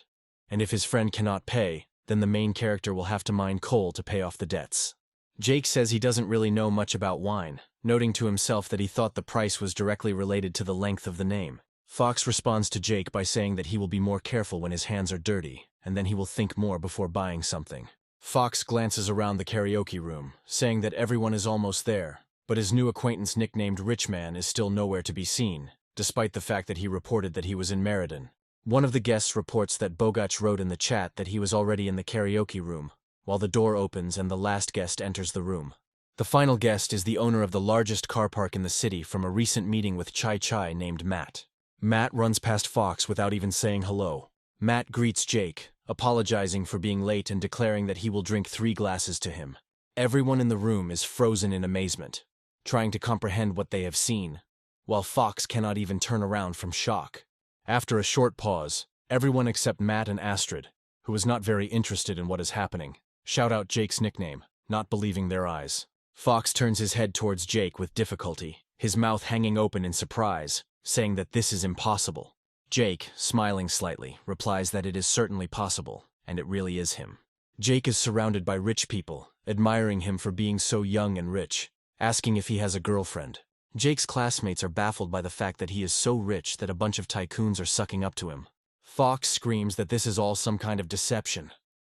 and if his friend cannot pay, then the main character will have to mine coal to pay off the debts. Jake says he doesn't really know much about wine, noting to himself that he thought the price was directly related to the length of the name. Fox responds to Jake by saying that he will be more careful when his hands are dirty, and then he will think more before buying something. Fox glances around the karaoke room, saying that everyone is almost there, but his new acquaintance nicknamed Rich Man is still nowhere to be seen, despite the fact that he reported that he was in Meriden. One of the guests reports that Bogach wrote in the chat that he was already in the karaoke room, while the door opens and the last guest enters the room. The final guest is the owner of the largest car park in the city from a recent meeting with Chai Chai named Matt. Matt runs past Fox without even saying hello. Matt greets Jake, apologizing for being late and declaring that he will drink 3 glasses to him. Everyone in the room is frozen in amazement, trying to comprehend what they have seen, while Fox cannot even turn around from shock. After a short pause, everyone except Matt and Astrid, who is not very interested in what is happening, shout out Jake's nickname, not believing their eyes. Fox turns his head towards Jake with difficulty, his mouth hanging open in surprise, saying that this is impossible. Jake, smiling slightly, replies that it is certainly possible, and it really is him. Jake is surrounded by rich people, admiring him for being so young and rich, asking if he has a girlfriend. Jake's classmates are baffled by the fact that he is so rich that a bunch of tycoons are sucking up to him. Fox screams that this is all some kind of deception,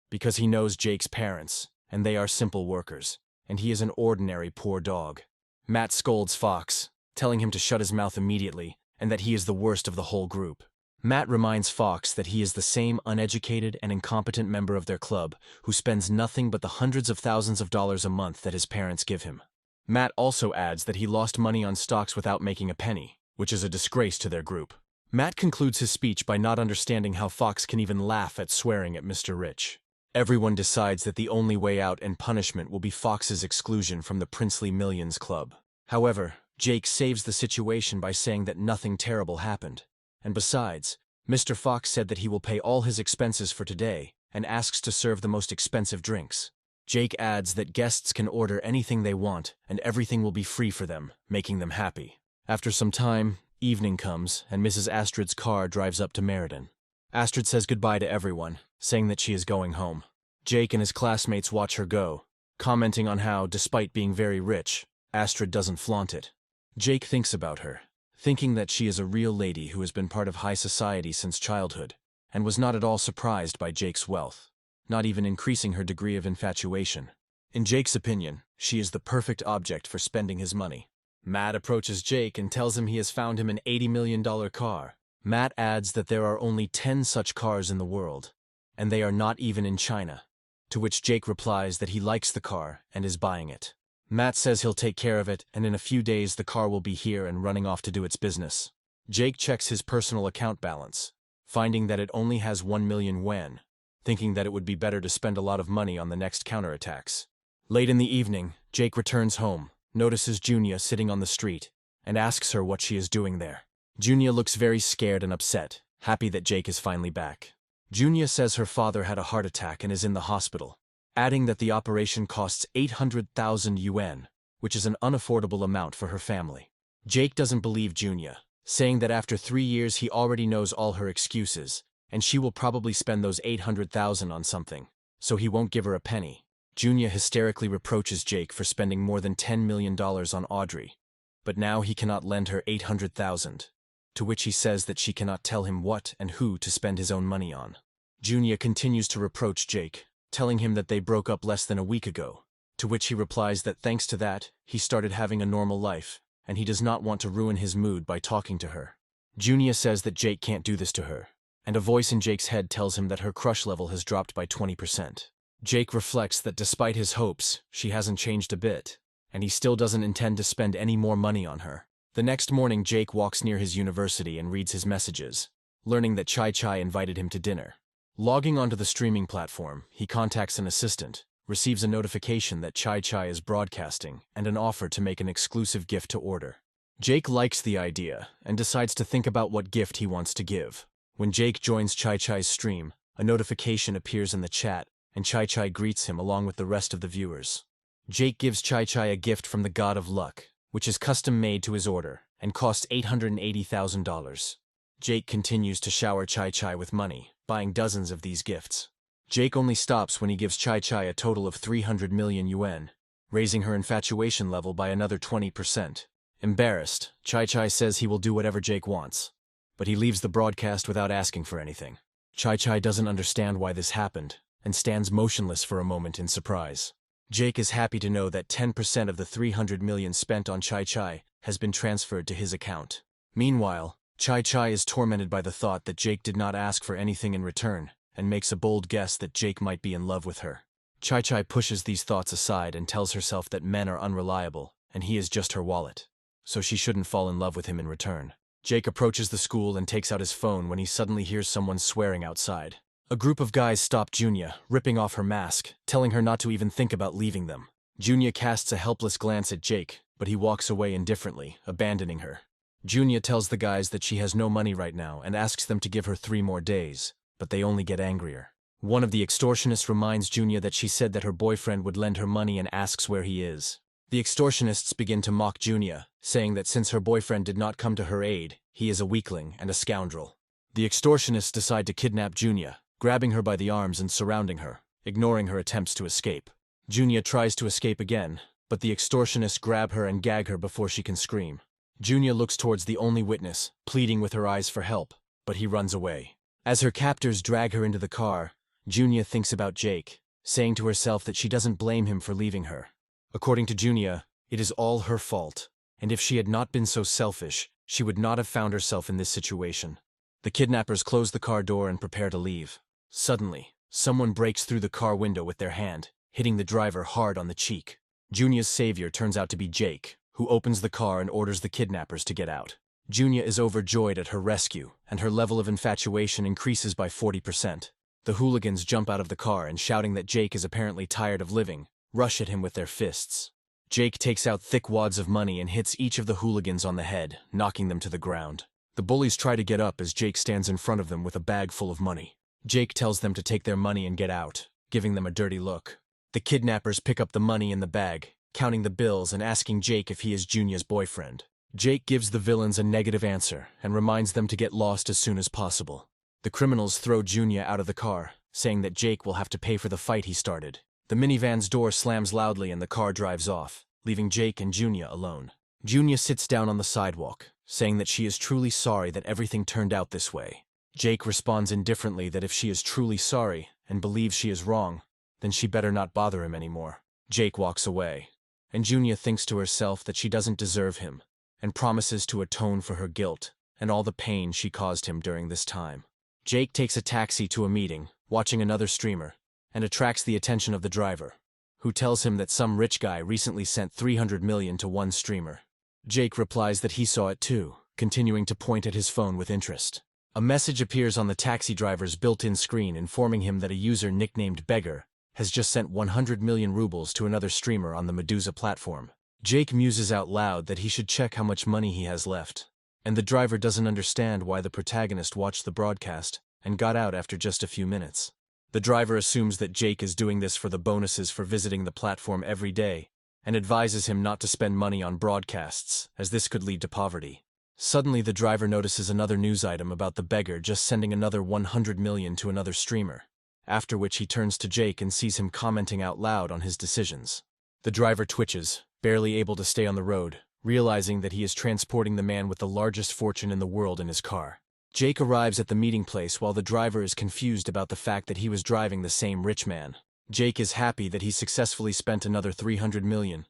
because he knows Jake's parents, and they are simple workers, and he is an ordinary poor dog. Matt scolds Fox, telling him to shut his mouth immediately, and that he is the worst of the whole group. Matt reminds Fox that he is the same uneducated and incompetent member of their club who spends nothing but the hundreds of thousands of dollars a month that his parents give him. Matt also adds that he lost money on stocks without making a penny, which is a disgrace to their group. Matt concludes his speech by not understanding how Fox can even laugh at swearing at Mr. Rich. Everyone decides that the only way out and punishment will be Fox's exclusion from the Princely Millions Club. However, Jake saves the situation by saying that nothing terrible happened. And besides, Mr. Fox said that he will pay all his expenses for today and asks to serve the most expensive drinks. Jake adds that guests can order anything they want and everything will be free for them, making them happy. After some time, evening comes and Mrs. Astrid's car drives up to Meriden. Astrid says goodbye to everyone, saying that she is going home. Jake and his classmates watch her go, commenting on how, despite being very rich, Astrid doesn't flaunt it. Jake thinks about her, thinking that she is a real lady who has been part of high society since childhood, and was not at all surprised by Jake's wealth, not even increasing her degree of infatuation. In Jake's opinion, she is the perfect object for spending his money. Matt approaches Jake and tells him he has found him an $80 million car. Matt adds that there are only 10 such cars in the world, and they are not even in China, to which Jake replies that he likes the car and is buying it. Matt says he'll take care of it, and in a few days the car will be here and running off to do its business. Jake checks his personal account balance, finding that it only has 1 million yuan, thinking that it would be better to spend a lot of money on the next counterattacks. Late in the evening, Jake returns home, notices Junia sitting on the street, and asks her what she is doing there. Junia looks very scared and upset, happy that Jake is finally back. Junia says her father had a heart attack and is in the hospital, adding that the operation costs 800,000 yuan, which is an unaffordable amount for her family. Jake doesn't believe Junya, saying that after 3 years he already knows all her excuses, and she will probably spend those $800,000 on something, so he won't give her a penny. Junya hysterically reproaches Jake for spending more than $10 million on Audrey, but now he cannot lend her $800,000, to which he says that she cannot tell him what and who to spend his own money on. Junya continues to reproach Jake, telling him that they broke up less than a week ago, to which he replies that thanks to that, he started having a normal life, and he does not want to ruin his mood by talking to her. Junya says that Jake can't do this to her, and a voice in Jake's head tells him that her crush level has dropped by 20%. Jake reflects that despite his hopes, she hasn't changed a bit, and he still doesn't intend to spend any more money on her. The next morning, Jake walks near his university and reads his messages, learning that Chai Chai invited him to dinner. Logging onto the streaming platform, he contacts an assistant, receives a notification that Chai Chai is broadcasting, and an offer to make an exclusive gift to order. Jake likes the idea and decides to think about what gift he wants to give. When Jake joins Chai Chai's stream, a notification appears in the chat, and Chai Chai greets him along with the rest of the viewers. Jake gives Chai Chai a gift from the God of Luck, which is custom-made to his order, and costs $880,000. Jake continues to shower Chai Chai with money, buying dozens of these gifts. Jake only stops when he gives Chai Chai a total of 300 million yuan, raising her infatuation level by another 20%. Embarrassed, Chai Chai says he will do whatever Jake wants, but he leaves the broadcast without asking for anything. Chai Chai doesn't understand why this happened, and stands motionless for a moment in surprise. Jake is happy to know that 10% of the 300 million spent on Chai Chai has been transferred to his account. Meanwhile, Chai Chai is tormented by the thought that Jake did not ask for anything in return, and makes a bold guess that Jake might be in love with her. Chai Chai pushes these thoughts aside and tells herself that men are unreliable, and he is just her wallet, so she shouldn't fall in love with him in return. Jake approaches the school and takes out his phone when he suddenly hears someone swearing outside. A group of guys stop Junya, ripping off her mask, telling her not to even think about leaving them. Junya casts a helpless glance at Jake, but he walks away indifferently, abandoning her. Junya tells the guys that she has no money right now and asks them to give her 3 more days, but they only get angrier. One of the extortionists reminds Junya that she said that her boyfriend would lend her money and asks where he is. The extortionists begin to mock Junya, saying that since her boyfriend did not come to her aid, he is a weakling and a scoundrel. The extortionists decide to kidnap Junya, grabbing her by the arms and surrounding her, ignoring her attempts to escape. Junya tries to escape again, but the extortionists grab her and gag her before she can scream. Junya looks towards the only witness, pleading with her eyes for help, but he runs away. As her captors drag her into the car, Junya thinks about Jake, saying to herself that she doesn't blame him for leaving her. According to Junya, it is all her fault, and if she had not been so selfish, she would not have found herself in this situation. The kidnappers close the car door and prepare to leave. Suddenly, someone breaks through the car window with their hand, hitting the driver hard on the cheek. Junya's savior turns out to be Jake, who opens the car and orders the kidnappers to get out. Junya is overjoyed at her rescue, and her level of infatuation increases by 40%. The hooligans jump out of the car and, shouting that Jake is apparently tired of living, rush at him with their fists. Jake takes out thick wads of money and hits each of the hooligans on the head, knocking them to the ground. The bullies try to get up as Jake stands in front of them with a bag full of money. Jake tells them to take their money and get out, giving them a dirty look. The kidnappers pick up the money in the bag, counting the bills and asking Jake if he is Junya's boyfriend. Jake gives the villains a negative answer and reminds them to get lost as soon as possible. The criminals throw Junya out of the car, saying that Jake will have to pay for the fight he started. The minivan's door slams loudly and the car drives off, leaving Jake and Junya alone. Junya sits down on the sidewalk, saying that she is truly sorry that everything turned out this way. Jake responds indifferently that if she is truly sorry and believes she is wrong, then she better not bother him anymore. Jake walks away, and Junya thinks to herself that she doesn't deserve him, and promises to atone for her guilt and all the pain she caused him during this time. Jake takes a taxi to a meeting, watching another streamer, and attracts the attention of the driver, who tells him that some rich guy recently sent 300 million to one streamer. Jake replies that he saw it too, continuing to point at his phone with interest. A message appears on the taxi driver's built-in screen informing him that a user nicknamed Beggar has just sent 100 million rubles to another streamer on the Medusa platform. Jake muses out loud that he should check how much money he has left, and the driver doesn't understand why the protagonist watched the broadcast and got out after just a few minutes. The driver assumes that Jake is doing this for the bonuses for visiting the platform every day, and advises him not to spend money on broadcasts, as this could lead to poverty. Suddenly, the driver notices another news item about the beggar just sending another 100 million to another streamer, after which he turns to Jake and sees him commenting out loud on his decisions. The driver twitches, barely able to stay on the road, realizing that he is transporting the man with the largest fortune in the world in his car. Jake arrives at the meeting place while the driver is confused about the fact that he was driving the same rich man. Jake is happy that he successfully spent another 300 million,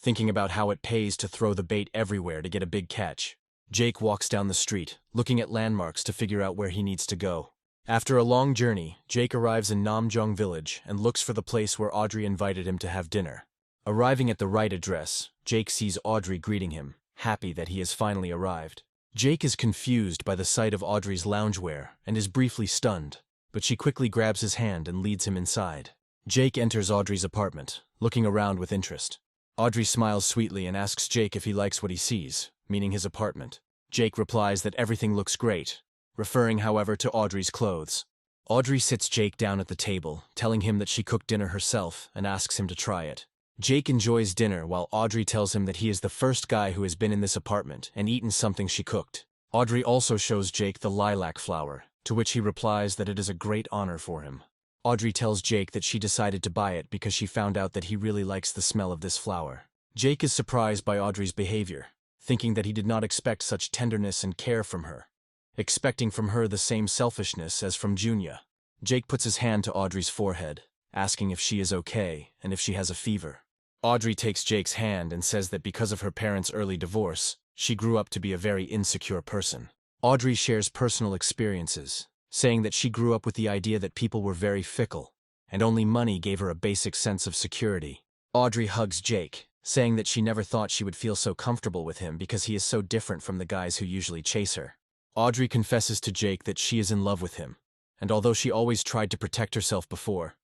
thinking about how it pays to throw the bait everywhere to get a big catch. Jake walks down the street, looking at landmarks to figure out where he needs to go. After a long journey, Jake arrives in Namjong village and looks for the place where Audrey invited him to have dinner. Arriving at the right address, Jake sees Audrey greeting him, happy that he has finally arrived. Jake is confused by the sight of Audrey's loungewear and is briefly stunned, but she quickly grabs his hand and leads him inside. Jake enters Audrey's apartment, looking around with interest. Audrey smiles sweetly and asks Jake if he likes what he sees, meaning his apartment. Jake replies that everything looks great, referring, however, to Audrey's clothes. Audrey sits Jake down at the table, telling him that she cooked dinner herself and asks him to try it. Jake enjoys dinner while Audrey tells him that he is the first guy who has been in this apartment and eaten something she cooked. Audrey also shows Jake the lilac flower, to which he replies that it is a great honor for him. Audrey tells Jake that she decided to buy it because she found out that he really likes the smell of this flower. Jake is surprised by Audrey's behavior, thinking that he did not expect such tenderness and care from her, expecting from her the same selfishness as from Junya. Jake puts his hand to Audrey's forehead, asking if she is okay and if she has a fever. Audrey takes Jake's hand and says that because of her parents' early divorce, she grew up to be a very insecure person. Audrey shares personal experiences, saying that she grew up with the idea that people were very fickle, and only money gave her a basic sense of security. Audrey hugs Jake, saying that she never thought she would feel so comfortable with him because he is so different from the guys who usually chase her. Audrey confesses to Jake that she is in love with him, and although she always tried to protect herself before,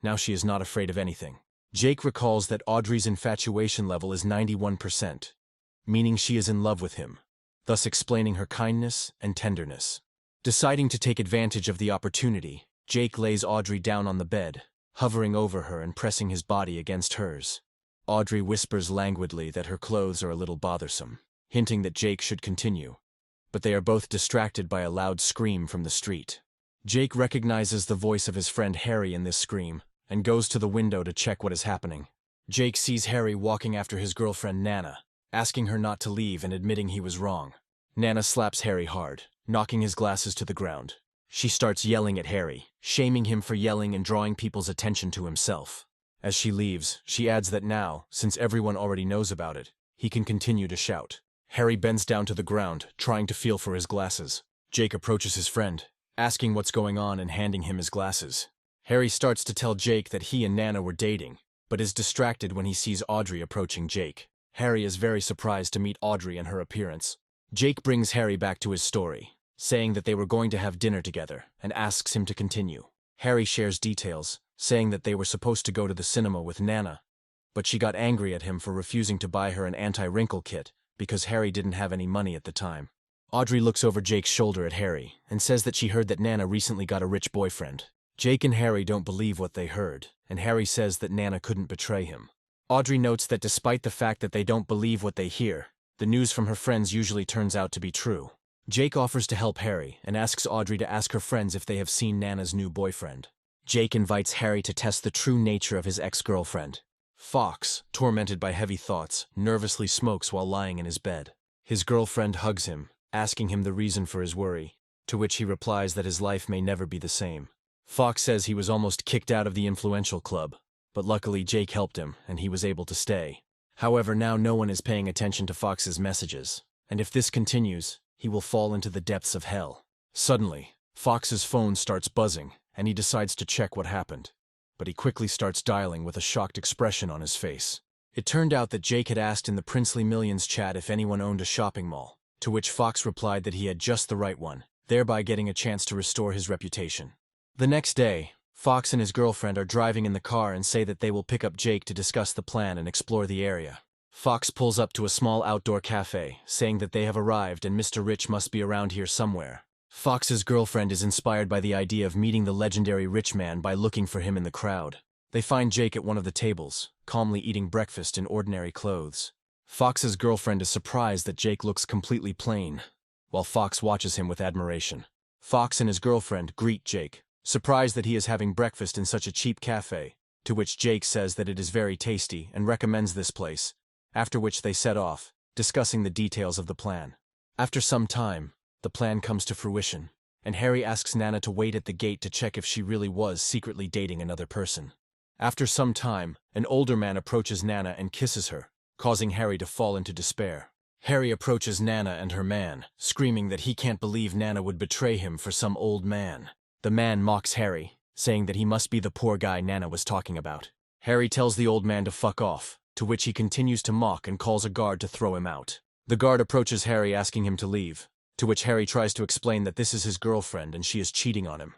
now she is not afraid of anything. Jake recalls that Audrey's infatuation level is 91%, meaning she is in love with him, thus explaining her kindness and tenderness. Deciding to take advantage of the opportunity, Jake lays Audrey down on the bed, hovering over her and pressing his body against hers. Audrey whispers languidly that her clothes are a little bothersome, hinting that Jake should continue, but they are both distracted by a loud scream from the street. Jake recognizes the voice of his friend Harry in this scream, and goes to the window to check what is happening. Jake sees Harry walking after his girlfriend Nana, asking her not to leave and admitting he was wrong. Nana slaps Harry hard, knocking his glasses to the ground. She starts yelling at Harry, shaming him for yelling and drawing people's attention to himself. As she leaves, she adds that now, since everyone already knows about it, he can continue to shout. Harry bends down to the ground, trying to feel for his glasses. Jake approaches his friend, asking what's going on and handing him his glasses. Harry starts to tell Jake that he and Nana were dating, but is distracted when he sees Audrey approaching Jake. Harry is very surprised to meet Audrey and her appearance. Jake brings Harry back to his story, saying that they were going to have dinner together, and asks him to continue. Harry shares details, saying that they were supposed to go to the cinema with Nana, but she got angry at him for refusing to buy her an anti-wrinkle kit because Harry didn't have any money at the time. Audrey looks over Jake's shoulder at Harry and says that she heard that Nana recently got a rich boyfriend. Jake and Harry don't believe what they heard, and Harry says that Nana couldn't betray him. Audrey notes that despite the fact that they don't believe what they hear, the news from her friends usually turns out to be true. Jake offers to help Harry and asks Audrey to ask her friends if they have seen Nana's new boyfriend. Jake invites Harry to test the true nature of his ex-girlfriend. Fox, tormented by heavy thoughts, nervously smokes while lying in his bed. His girlfriend hugs him, asking him the reason for his worry, to which he replies that his life may never be the same. Fox says he was almost kicked out of the influential club, but luckily Jake helped him and he was able to stay. However, now no one is paying attention to Fox's messages, and if this continues, he will fall into the depths of hell. Suddenly, Fox's phone starts buzzing, and he decides to check what happened, but he quickly starts dialing with a shocked expression on his face. It turned out that Jake had asked in the Princely Millions chat if anyone owned a shopping mall, to which Fox replied that he had just the right one, thereby getting a chance to restore his reputation. The next day, Fox and his girlfriend are driving in the car and say that they will pick up Jake to discuss the plan and explore the area. Fox pulls up to a small outdoor cafe, saying that they have arrived and Mr. Rich must be around here somewhere. Fox's girlfriend is inspired by the idea of meeting the legendary rich man by looking for him in the crowd. They find Jake at one of the tables, calmly eating breakfast in ordinary clothes. Fox's girlfriend is surprised that Jake looks completely plain, while Fox watches him with admiration. Fox and his girlfriend greet Jake, surprised that he is having breakfast in such a cheap cafe, to which Jake says that it is very tasty and recommends this place, after which they set off, discussing the details of the plan. After some time, the plan comes to fruition, and Harry asks Nana to wait at the gate to check if she really was secretly dating another person. After some time, an older man approaches Nana and kisses her, causing Harry to fall into despair. Harry approaches Nana and her man, screaming that he can't believe Nana would betray him for some old man. The man mocks Harry, saying that he must be the poor guy Nana was talking about. Harry tells the old man to fuck off, to which he continues to mock and calls a guard to throw him out. The guard approaches Harry asking him to leave, to which Harry tries to explain that this is his girlfriend and she is cheating on him.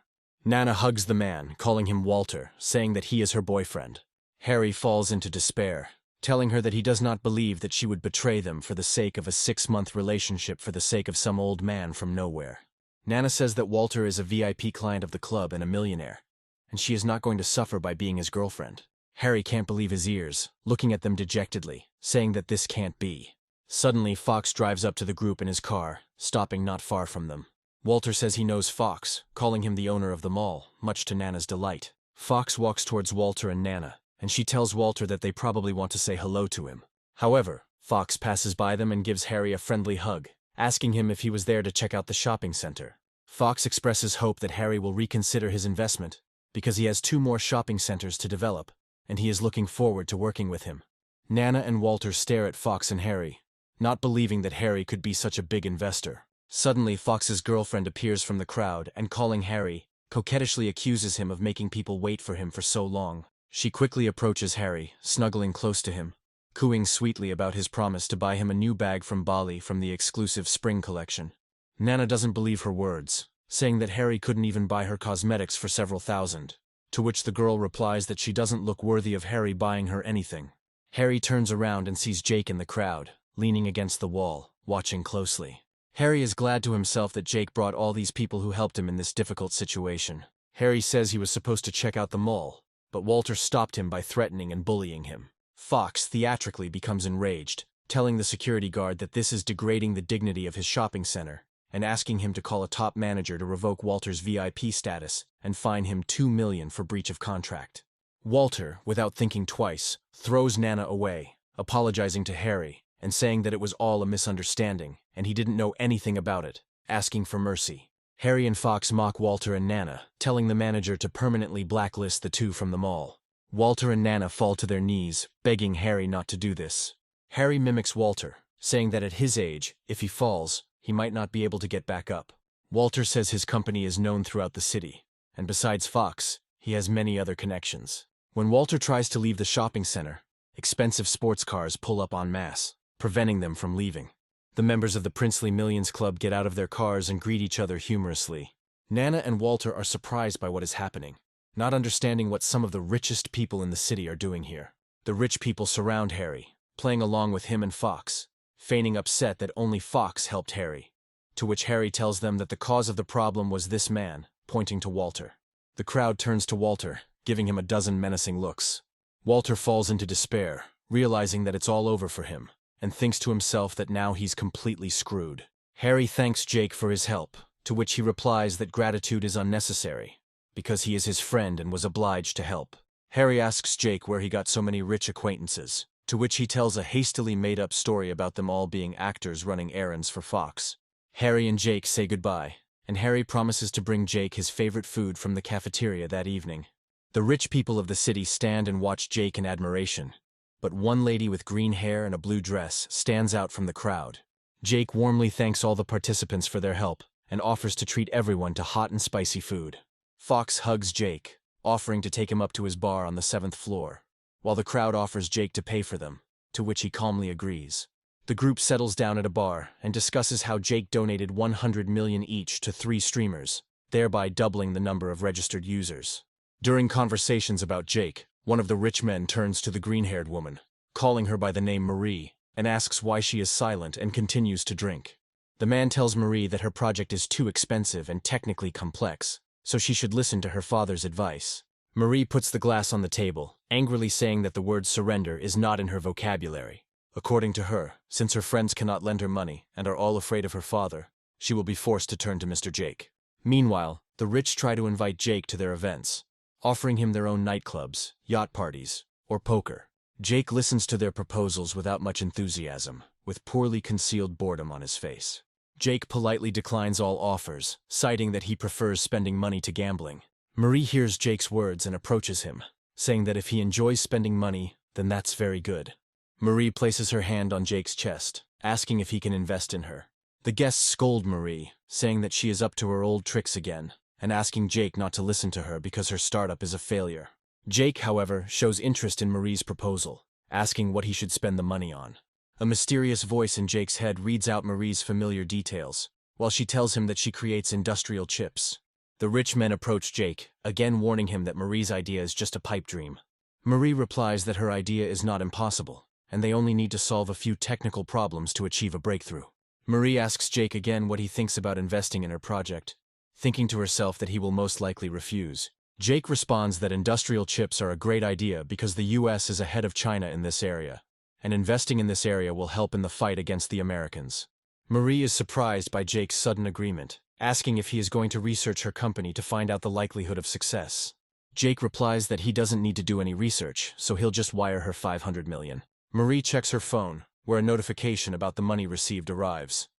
Nana hugs the man, calling him Walter, saying that he is her boyfriend. Harry falls into despair, telling her that he does not believe that she would betray them for the sake of a 6-month relationship for the sake of some old man from nowhere. Nana says that Walter is a VIP client of the club and a millionaire, and she is not going to suffer by being his girlfriend. Harry can't believe his ears, looking at them dejectedly, saying that this can't be. Suddenly, Fox drives up to the group in his car, stopping not far from them. Walter says he knows Fox, calling him the owner of the mall, much to Nana's delight. Fox walks towards Walter and Nana, and she tells Walter that they probably want to say hello to him. However, Fox passes by them and gives Harry a friendly hug, asking him if he was there to check out the shopping center. Fox expresses hope that Harry will reconsider his investment, because he has 2 more shopping centers to develop, and he is looking forward to working with him. Nana and Walter stare at Fox and Harry, not believing that Harry could be such a big investor. Suddenly, Fox's girlfriend appears from the crowd and, calling Harry, coquettishly accuses him of making people wait for him for so long. She quickly approaches Harry, snuggling close to him, cooing sweetly about his promise to buy him a new bag from Bali from the exclusive spring collection. Nana doesn't believe her words, saying that Harry couldn't even buy her cosmetics for several thousand, to which the girl replies that she doesn't look worthy of Harry buying her anything. Harry turns around and sees Jake in the crowd, leaning against the wall, watching closely. Harry is glad to himself that Jake brought all these people who helped him in this difficult situation. Harry says he was supposed to check out the mall, but Walter stopped him by threatening and bullying him. Fox theatrically becomes enraged, telling the security guard that this is degrading the dignity of his shopping center, and asking him to call a top manager to revoke Walter's VIP status and fine him $2 million for breach of contract. Walter, without thinking twice, throws Nana away, apologizing to Harry, and saying that it was all a misunderstanding, and he didn't know anything about it, asking for mercy. Harry and Fox mock Walter and Nana, telling the manager to permanently blacklist the 2 from the mall. Walter and Nana fall to their knees, begging Harry not to do this. Harry mimics Walter, saying that at his age, if he falls, he might not be able to get back up. Walter says his company is known throughout the city, and besides Fox, he has many other connections. When Walter tries to leave the shopping center, expensive sports cars pull up en masse, preventing them from leaving. The members of the Princely Millions Club get out of their cars and greet each other humorously. Nana and Walter are surprised by what is happening, not understanding what some of the richest people in the city are doing here. The rich people surround Harry, playing along with him and Fox, feigning upset that only Fox helped Harry, to which Harry tells them that the cause of the problem was this man, pointing to Walter. The crowd turns to Walter, giving him a dozen menacing looks. Walter falls into despair, realizing that it's all over for him, and thinks to himself that now he's completely screwed. Harry thanks Jake for his help, to which he replies that gratitude is unnecessary, because he is his friend and was obliged to help. Harry asks Jake where he got so many rich acquaintances, to which he tells a hastily made-up story about them all being actors running errands for Fox. Harry and Jake say goodbye, and Harry promises to bring Jake his favorite food from the cafeteria that evening. The rich people of the city stand and watch Jake in admiration, but one lady with green hair and a blue dress stands out from the crowd. Jake warmly thanks all the participants for their help and offers to treat everyone to hot and spicy food. Fox hugs Jake, offering to take him up to his bar on the 7th floor, while the crowd offers Jake to pay for them, to which he calmly agrees. The group settles down at a bar and discusses how Jake donated 100 million each to 3 streamers, thereby doubling the number of registered users. During conversations about Jake, one of the rich men turns to the green-haired woman, calling her by the name Marie, and asks why she is silent and continues to drink. The man tells Marie that her project is too expensive and technically complex, so she should listen to her father's advice. Marie puts the glass on the table, angrily saying that the word surrender is not in her vocabulary. According to her, since her friends cannot lend her money and are all afraid of her father, she will be forced to turn to Mr. Jake. Meanwhile, the rich try to invite Jake to their events, offering him their own nightclubs, yacht parties, or poker. Jake listens to their proposals without much enthusiasm, with poorly concealed boredom on his face. Jake politely declines all offers, citing that he prefers spending money to gambling. Marie hears Jake's words and approaches him, saying that if he enjoys spending money, then that's very good. Marie places her hand on Jake's chest, asking if he can invest in her. The guests scold Marie, saying that she is up to her old tricks again, and asking Jake not to listen to her because her startup is a failure. Jake, however, shows interest in Marie's proposal, asking what he should spend the money on. A mysterious voice in Jake's head reads out Marie's familiar details, while she tells him that she creates industrial chips. The rich men approach Jake, again warning him that Marie's idea is just a pipe dream. Marie replies that her idea is not impossible, and they only need to solve a few technical problems to achieve a breakthrough. Marie asks Jake again what he thinks about investing in her project, thinking to herself that he will most likely refuse. Jake responds that industrial chips are a great idea because the US is ahead of China in this area, and investing in this area will help in the fight against the Americans. Marie is surprised by Jake's sudden agreement, asking if he is going to research her company to find out the likelihood of success. Jake replies that he doesn't need to do any research, so he'll just wire her $500 million. Marie checks her phone, where a notification about the money received arrives.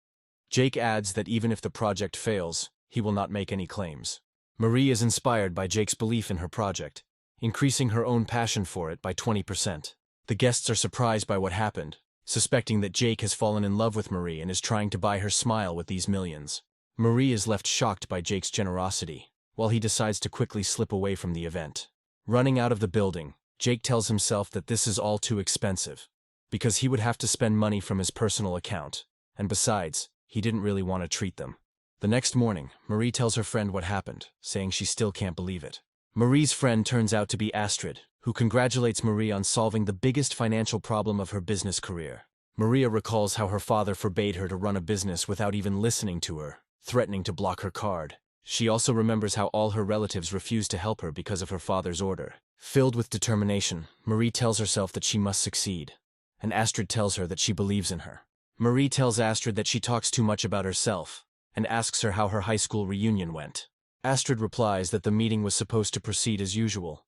Jake adds that even if the project fails, he will not make any claims. Marie is inspired by Jake's belief in her project, increasing her own passion for it by 20%. The guests are surprised by what happened, suspecting that Jake has fallen in love with Marie and is trying to buy her smile with these millions. Marie is left shocked by Jake's generosity, while he decides to quickly slip away from the event. Running out of the building, Jake tells himself that this is all too expensive, because he would have to spend money from his personal account, and besides, he didn't really want to treat them. The next morning, Marie tells her friend what happened, saying she still can't believe it. Marie's friend turns out to be Astrid, who congratulates Marie on solving the biggest financial problem of her business career. Maria recalls how her father forbade her to run a business without even listening to her, threatening to block her card. She also remembers how all her relatives refused to help her because of her father's order. Filled with determination, Marie tells herself that she must succeed, and Astrid tells her that she believes in her. Marie tells Astrid that she talks too much about herself, and asks her how her high school reunion went. Astrid replies that the meeting was supposed to proceed as usual,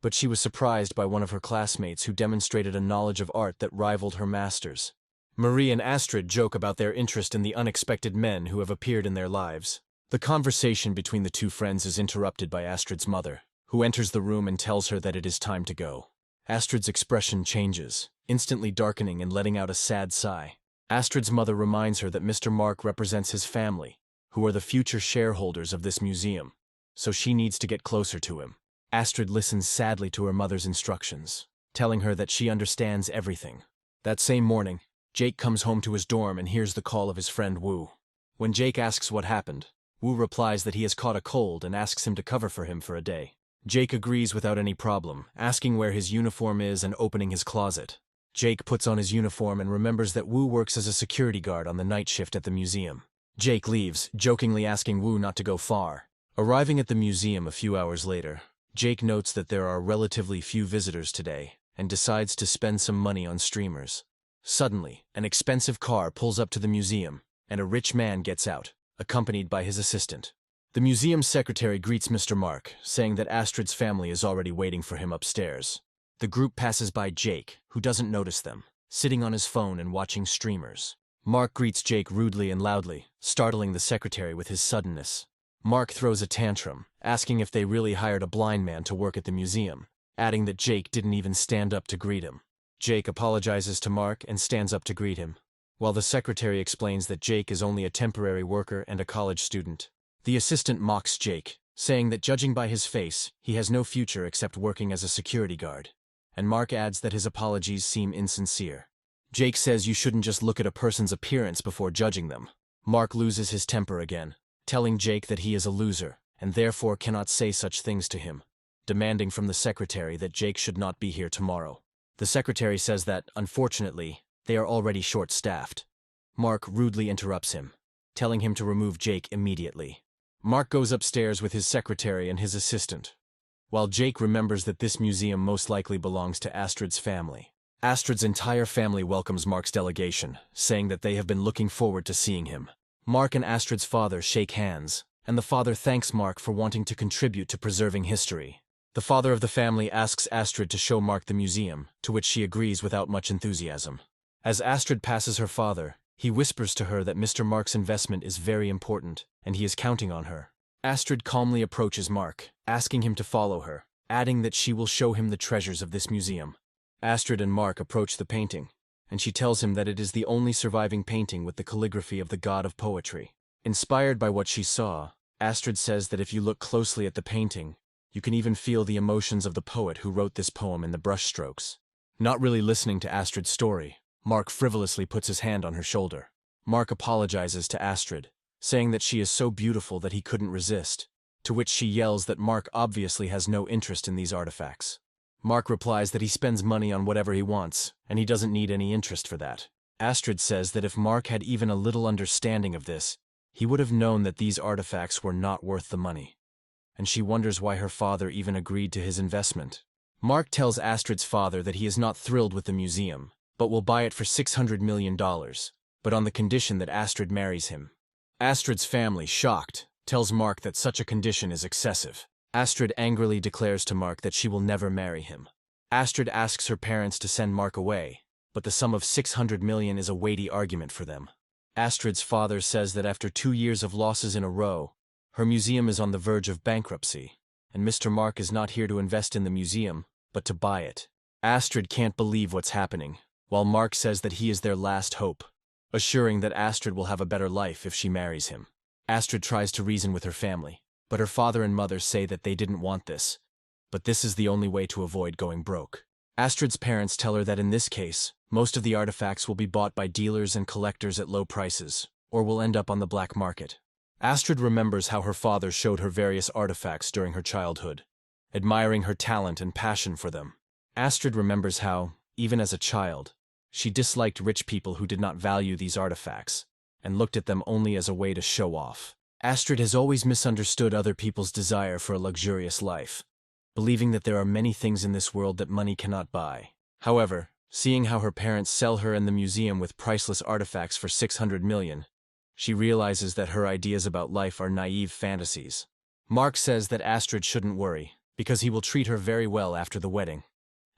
but she was surprised by one of her classmates who demonstrated a knowledge of art that rivaled her master's. Marie and Astrid joke about their interest in the unexpected men who have appeared in their lives. The conversation between the two friends is interrupted by Astrid's mother, who enters the room and tells her that it is time to go. Astrid's expression changes, instantly darkening and letting out a sad sigh. Astrid's mother reminds her that Mr. Mark represents his family, who are the future shareholders of this museum, so she needs to get closer to him. Astrid listens sadly to her mother's instructions, telling her that she understands everything. That same morning, Jake comes home to his dorm and hears the call of his friend Wu. When Jake asks what happened, Wu replies that he has caught a cold and asks him to cover for him for a day. Jake agrees without any problem, asking where his uniform is and opening his closet. Jake puts on his uniform and remembers that Wu works as a security guard on the night shift at the museum. Jake leaves, jokingly asking Wu not to go far. Arriving at the museum a few hours later, Jake notes that there are relatively few visitors today, and decides to spend some money on streamers. Suddenly, an expensive car pulls up to the museum, and a rich man gets out, accompanied by his assistant. The museum secretary greets Mr. Mark, saying that Astrid's family is already waiting for him upstairs. The group passes by Jake, who doesn't notice them, sitting on his phone and watching streamers. Mark greets Jake rudely and loudly, startling the secretary with his suddenness. Mark throws a tantrum, asking if they really hired a blind man to work at the museum, adding that Jake didn't even stand up to greet him. Jake apologizes to Mark and stands up to greet him, while the secretary explains that Jake is only a temporary worker and a college student. The assistant mocks Jake, saying that judging by his face, he has no future except working as a security guard, and Mark adds that his apologies seem insincere. Jake says you shouldn't just look at a person's appearance before judging them. Mark loses his temper again, telling Jake that he is a loser, and therefore cannot say such things to him, demanding from the secretary that Jake should not be here tomorrow. The secretary says that, unfortunately, they are already short-staffed. Mark rudely interrupts him, telling him to remove Jake immediately. Mark goes upstairs with his secretary and his assistant. while Jake remembers that this museum most likely belongs to Astrid's family. Astrid's entire family welcomes Mark's delegation, saying that they have been looking forward to seeing him. Mark and Astrid's father shake hands, and the father thanks Mark for wanting to contribute to preserving history. The father of the family asks Astrid to show Mark the museum, to which she agrees without much enthusiasm. As Astrid passes her father, he whispers to her that Mr. Mark's investment is very important, and he is counting on her. Astrid calmly approaches Mark, asking him to follow her, adding that she will show him the treasures of this museum. Astrid and Mark approach the painting, and she tells him that it is the only surviving painting with the calligraphy of the god of poetry. Inspired by what she saw, Astrid says that if you look closely at the painting, you can even feel the emotions of the poet who wrote this poem in the brushstrokes. Not really listening to Astrid's story, Mark frivolously puts his hand on her shoulder. Mark apologizes to Astrid, saying that she is so beautiful that he couldn't resist, to which she yells that Mark obviously has no interest in these artifacts. Mark replies that he spends money on whatever he wants, and he doesn't need any interest for that. Astrid says that if Mark had even a little understanding of this, he would have known that these artifacts were not worth the money. And she wonders why her father even agreed to his investment. Mark tells Astrid's father that he is not thrilled with the museum, but will buy it for $600 million, but on the condition that Astrid marries him. Astrid's family, shocked, tells Mark that such a condition is excessive. Astrid angrily declares to Mark that she will never marry him. Astrid asks her parents to send Mark away, but the sum of $600 million is a weighty argument for them. Astrid's father says that after 2 years of losses in a row, her museum is on the verge of bankruptcy, and Mr. Mark is not here to invest in the museum, but to buy it. Astrid can't believe what's happening, while Mark says that he is their last hope, assuring that Astrid will have a better life if she marries him. Astrid tries to reason with her family, but her father and mother say that they didn't want this, but this is the only way to avoid going broke. Astrid's parents tell her that in this case, most of the artifacts will be bought by dealers and collectors at low prices, or will end up on the black market. Astrid remembers how her father showed her various artifacts during her childhood, admiring her talent and passion for them. Astrid remembers how, even as a child, she disliked rich people who did not value these artifacts, and looked at them only as a way to show off. Astrid has always misunderstood other people's desire for a luxurious life, believing that there are many things in this world that money cannot buy. However, seeing how her parents sell her and the museum with priceless artifacts for $600 million, she realizes that her ideas about life are naive fantasies. Mark says that Astrid shouldn't worry, because he will treat her very well after the wedding,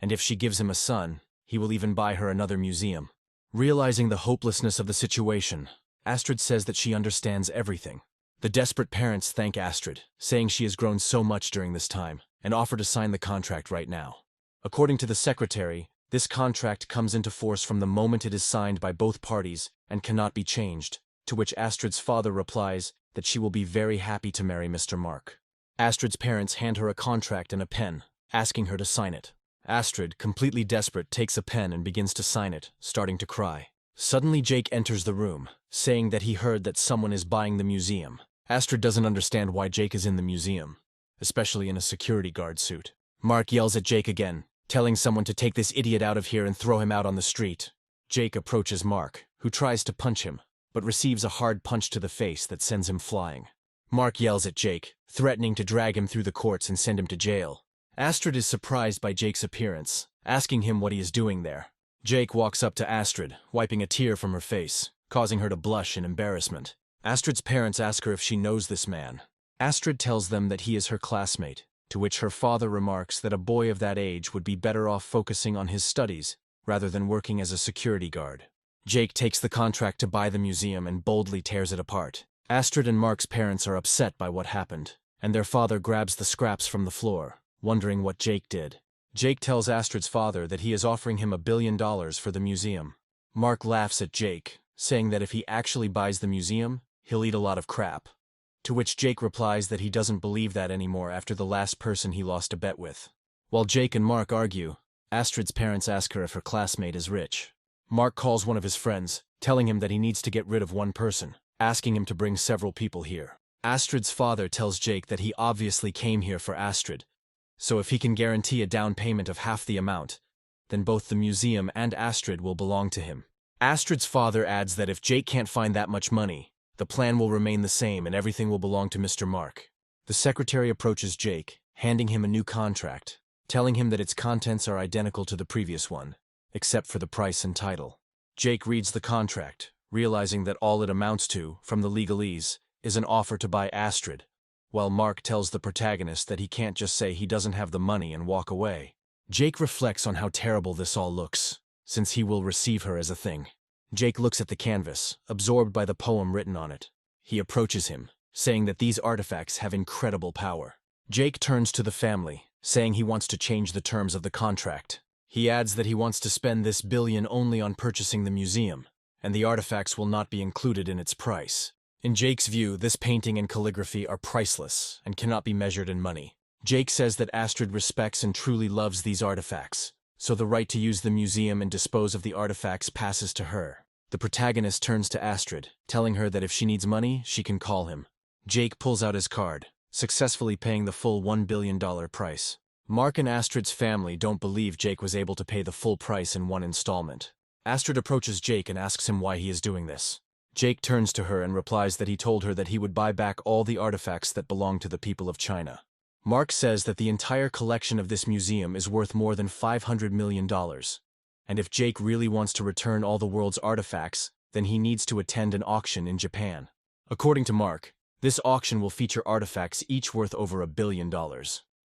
and if she gives him a son, he will even buy her another museum. Realizing the hopelessness of the situation, Astrid says that she understands everything. The desperate parents thank Astrid, saying she has grown so much during this time, and offer to sign the contract right now. According to the secretary, this contract comes into force from the moment it is signed by both parties and cannot be changed, to which Astrid's father replies that she will be very happy to marry Mr. Mark. Astrid's parents hand her a contract and a pen, asking her to sign it. Astrid, completely desperate, takes a pen and begins to sign it, starting to cry. Suddenly Jake enters the room, saying that he heard that someone is buying the museum. Astrid doesn't understand why Jake is in the museum, especially in a security guard suit. Mark yells at Jake again, telling someone to take this idiot out of here and throw him out on the street. Jake approaches Mark, who tries to punch him, but receives a hard punch to the face that sends him flying. Mark yells at Jake, threatening to drag him through the courts and send him to jail. Astrid is surprised by Jake's appearance, asking him what he is doing there. Jake walks up to Astrid, wiping a tear from her face, causing her to blush in embarrassment. Astrid's parents ask her if she knows this man. Astrid tells them that he is her classmate, to which her father remarks that a boy of that age would be better off focusing on his studies rather than working as a security guard. Jake takes the contract to buy the museum and boldly tears it apart. Astrid and Mark's parents are upset by what happened, and their father grabs the scraps from the floor, wondering what Jake did. Jake tells Astrid's father that he is offering him $1 billion for the museum. Mark laughs at Jake, saying that if he actually buys the museum, he'll eat a lot of crap. To which Jake replies that he doesn't believe that anymore after the last person he lost a bet with. While Jake and Mark argue, Astrid's parents ask her if her classmate is rich. Mark calls one of his friends, telling him that he needs to get rid of one person, asking him to bring several people here. Astrid's father tells Jake that he obviously came here for Astrid, so if he can guarantee a down payment of half the amount, then both the museum and Astrid will belong to him. Astrid's father adds that if Jake can't find that much money, the plan will remain the same and everything will belong to Mr. Mark. The secretary approaches Jake, handing him a new contract, telling him that its contents are identical to the previous one, except for the price and title. Jake reads the contract, realizing that all it amounts to, from the legalese, is an offer to buy Astrid, while Mark tells the protagonist that he can't just say he doesn't have the money and walk away. Jake reflects on how terrible this all looks, since he will receive her as a thing. Jake looks at the canvas, absorbed by the poem written on it. He approaches him, saying that these artifacts have incredible power. Jake turns to the family, saying he wants to change the terms of the contract. He adds that he wants to spend this billion only on purchasing the museum, and the artifacts will not be included in its price. In Jake's view, this painting and calligraphy are priceless and cannot be measured in money. Jake says that Astrid respects and truly loves these artifacts, so the right to use the museum and dispose of the artifacts passes to her. The protagonist turns to Astrid, telling her that if she needs money, she can call him. Jake pulls out his card, successfully paying the full $1 billion price. Mark and Astrid's family don't believe Jake was able to pay the full price in one installment. Astrid approaches Jake and asks him why he is doing this. Jake turns to her and replies that he told her that he would buy back all the artifacts that belong to the people of China. Mark says that the entire collection of this museum is worth more than $500 million, and if Jake really wants to return all the world's artifacts, then he needs to attend an auction in Japan. According to Mark, this auction will feature artifacts each worth over $1 billion.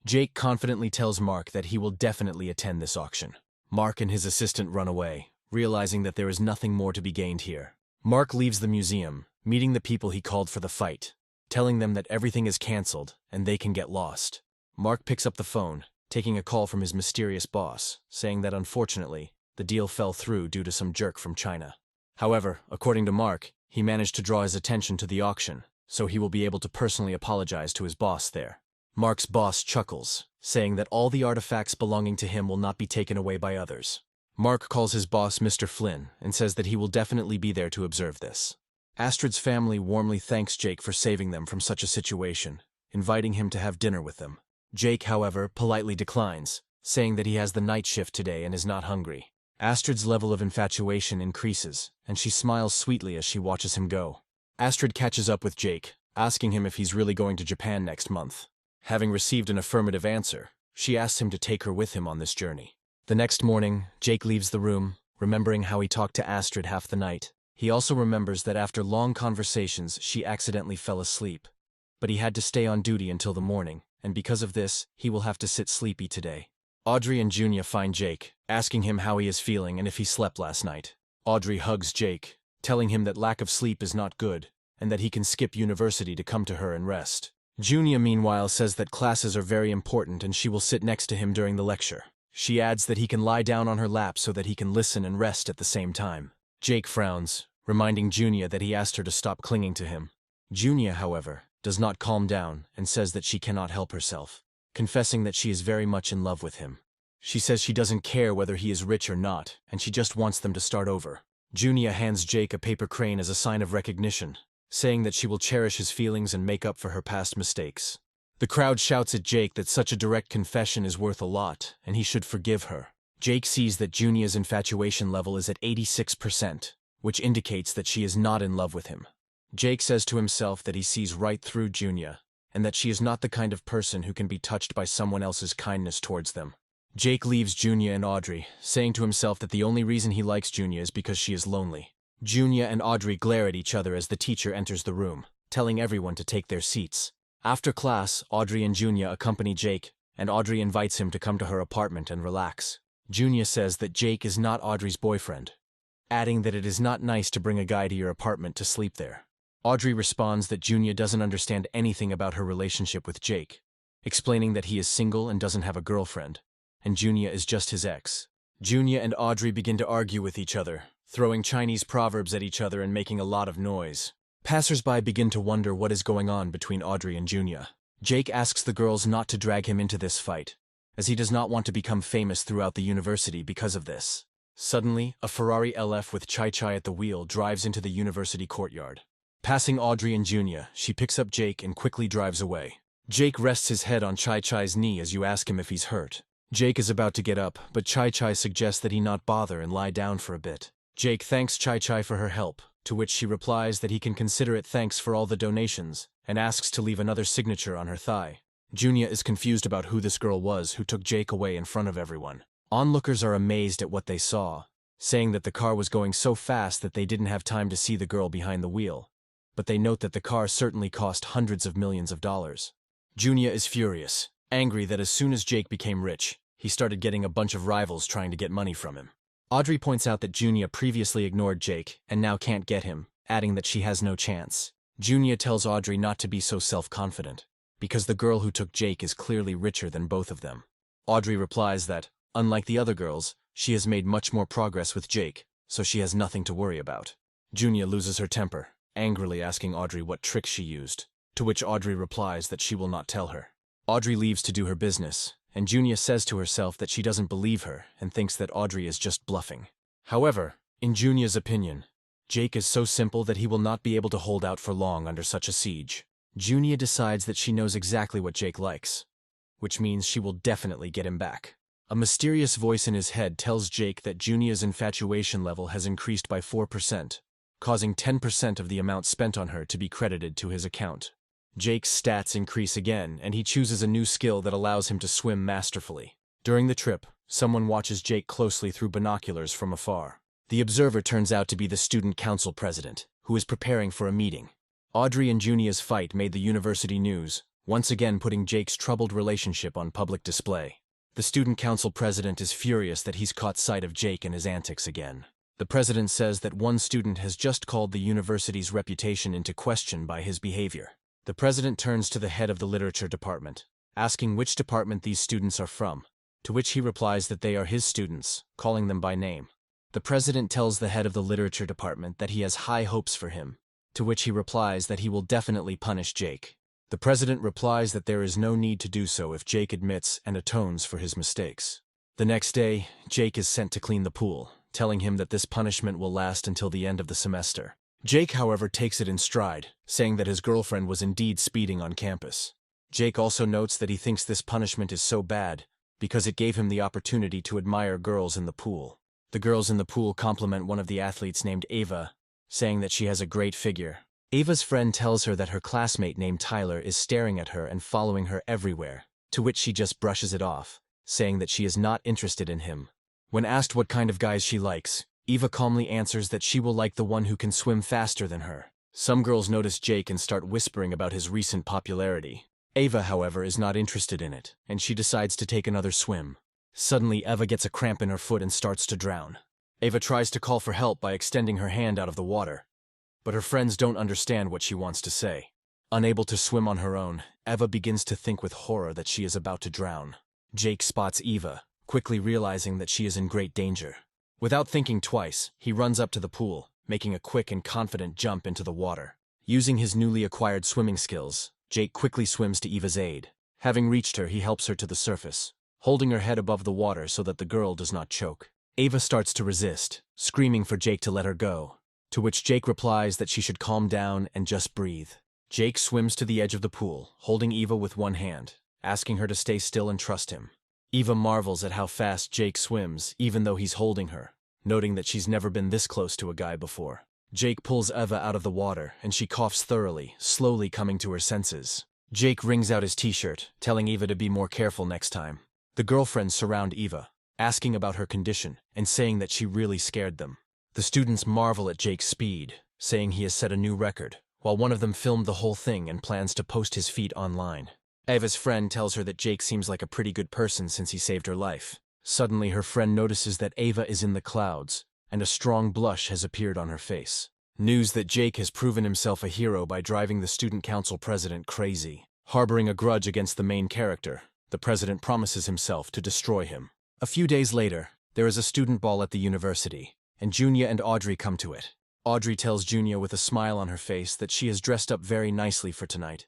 Jake confidently tells Mark that he will definitely attend this auction. Mark and his assistant run away, realizing that there is nothing more to be gained here. Mark leaves the museum, meeting the people he called for the fight, telling them that everything is cancelled and they can get lost. Mark picks up the phone, taking a call from his mysterious boss, saying that unfortunately, the deal fell through due to some jerk from China. However, according to Mark, he managed to draw his attention to the auction, so he will be able to personally apologize to his boss there. Mark's boss chuckles, saying that all the artifacts belonging to him will not be taken away by others. Mark calls his boss Mr. Flynn and says that he will definitely be there to observe this. Astrid's family warmly thanks Jake for saving them from such a situation, inviting him to have dinner with them. Jake, however, politely declines, saying that he has the night shift today and is not hungry. Astrid's level of infatuation increases, and she smiles sweetly as she watches him go. Astrid catches up with Jake, asking him if he's really going to Japan next month. Having received an affirmative answer, she asks him to take her with him on this journey. The next morning, Jake leaves the room, remembering how he talked to Astrid half the night. He also remembers that after long conversations, she accidentally fell asleep. But he had to stay on duty until the morning, and because of this, he will have to sit sleepy today. Audrey and Junia find Jake, asking him how he is feeling and if he slept last night. Audrey hugs Jake, telling him that lack of sleep is not good, and that he can skip university to come to her and rest. Junia, meanwhile, says that classes are very important and she will sit next to him during the lecture. She adds that he can lie down on her lap so that he can listen and rest at the same time. Jake frowns, reminding Junia that he asked her to stop clinging to him. Junia, however, does not calm down and says that she cannot help herself, confessing that she is very much in love with him. She says she doesn't care whether he is rich or not, and she just wants them to start over. Junia hands Jake a paper crane as a sign of recognition, saying that she will cherish his feelings and make up for her past mistakes. The crowd shouts at Jake that such a direct confession is worth a lot, and he should forgive her. Jake sees that Junia's infatuation level is at 86%, which indicates that she is not in love with him. Jake says to himself that he sees right through Junia, and that she is not the kind of person who can be touched by someone else's kindness towards them. Jake leaves Junia and Audrey, saying to himself that the only reason he likes Junia is because she is lonely. Junia and Audrey glare at each other as the teacher enters the room, telling everyone to take their seats. After class, Audrey and Junia accompany Jake, and Audrey invites him to come to her apartment and relax. Junia says that Jake is not Audrey's boyfriend, adding that it is not nice to bring a guy to your apartment to sleep there. Audrey responds that Junia doesn't understand anything about her relationship with Jake, explaining that he is single and doesn't have a girlfriend, and Junia is just his ex. Junia and Audrey begin to argue with each other, throwing Chinese proverbs at each other and making a lot of noise. Passers-by begin to wonder what is going on between Audrey and Junia. Jake asks the girls not to drag him into this fight, as he does not want to become famous throughout the university because of this. Suddenly, a Ferrari LF with Chai Chai at the wheel drives into the university courtyard. Passing Audrey and Junia, she picks up Jake and quickly drives away. Jake rests his head on Chai Chai's knee as you ask him if he's hurt. Jake is about to get up, but Chai Chai suggests that he not bother and lie down for a bit. Jake thanks Chai Chai for her help, to which she replies that he can consider it thanks for all the donations, and asks to leave another signature on her thigh. Junya is confused about who this girl was who took Jake away in front of everyone. Onlookers are amazed at what they saw, saying that the car was going so fast that they didn't have time to see the girl behind the wheel. But they note that the car certainly cost hundreds of millions of dollars. Junya is furious, angry that as soon as Jake became rich, he started getting a bunch of rivals trying to get money from him. Audrey points out that Junya previously ignored Jake and now can't get him, adding that she has no chance. Junya tells Audrey not to be so self-confident, because the girl who took Jake is clearly richer than both of them. Audrey replies that, unlike the other girls, she has made much more progress with Jake, so she has nothing to worry about. Junya loses her temper, angrily asking Audrey what tricks she used, to which Audrey replies that she will not tell her. Audrey leaves to do her business, and Junya says to herself that she doesn't believe her and thinks that Audrey is just bluffing. However, in Junya's opinion, Jake is so simple that he will not be able to hold out for long under such a siege. Junya decides that she knows exactly what Jake likes, which means she will definitely get him back. A mysterious voice in his head tells Jake that Junya's infatuation level has increased by 4%, causing 10% of the amount spent on her to be credited to his account. Jake's stats increase again, and he chooses a new skill that allows him to swim masterfully. During the trip, someone watches Jake closely through binoculars from afar. The observer turns out to be the student council president, who is preparing for a meeting. Audrey and Junya's fight made the university news, once again putting Jake's troubled relationship on public display. The student council president is furious that he's caught sight of Jake and his antics again. The president says that one student has just called the university's reputation into question by his behavior. The president turns to the head of the literature department, asking which department these students are from, to which he replies that they are his students, calling them by name. The president tells the head of the literature department that he has high hopes for him, to which he replies that he will definitely punish Jake. The president replies that there is no need to do so if Jake admits and atones for his mistakes. The next day, Jake is sent to clean the pool, telling him that this punishment will last until the end of the semester. Jake, however, takes it in stride, saying that his girlfriend was indeed speeding on campus. Jake also notes that he thinks this punishment is so bad because it gave him the opportunity to admire girls in the pool. The girls in the pool compliment one of the athletes named Ava, saying that she has a great figure. Ava's friend tells her that her classmate named Tyler is staring at her and following her everywhere, to which she just brushes it off, saying that she is not interested in him. When asked what kind of guys she likes, Eva calmly answers that she will like the one who can swim faster than her. Some girls notice Jake and start whispering about his recent popularity. Ava, however, is not interested in it, and she decides to take another swim. Suddenly, Eva gets a cramp in her foot and starts to drown. Ava tries to call for help by extending her hand out of the water, but her friends don't understand what she wants to say. Unable to swim on her own, Eva begins to think with horror that she is about to drown. Jake spots Eva, quickly realizing that she is in great danger. Without thinking twice, he runs up to the pool, making a quick and confident jump into the water. Using his newly acquired swimming skills, Jake quickly swims to Eva's aid. Having reached her, he helps her to the surface, holding her head above the water so that the girl does not choke. Ava starts to resist, screaming for Jake to let her go, to which Jake replies that she should calm down and just breathe. Jake swims to the edge of the pool, holding Eva with one hand, asking her to stay still and trust him. Eva marvels at how fast Jake swims, even though he's holding her, noting that she's never been this close to a guy before. Jake pulls Eva out of the water, and she coughs thoroughly, slowly coming to her senses. Jake wrings out his t-shirt, telling Eva to be more careful next time. The girlfriends surround Eva, asking about her condition, and saying that she really scared them. The students marvel at Jake's speed, saying he has set a new record, while one of them filmed the whole thing and plans to post his feat online. Eva's friend tells her that Jake seems like a pretty good person since he saved her life. Suddenly, her friend notices that Ava is in the clouds, and a strong blush has appeared on her face. News that Jake has proven himself a hero by driving the student council president crazy. Harboring a grudge against the main character, the president promises himself to destroy him. A few days later, there is a student ball at the university, and Junya and Audrey come to it. Audrey tells Junya with a smile on her face that she has dressed up very nicely for tonight,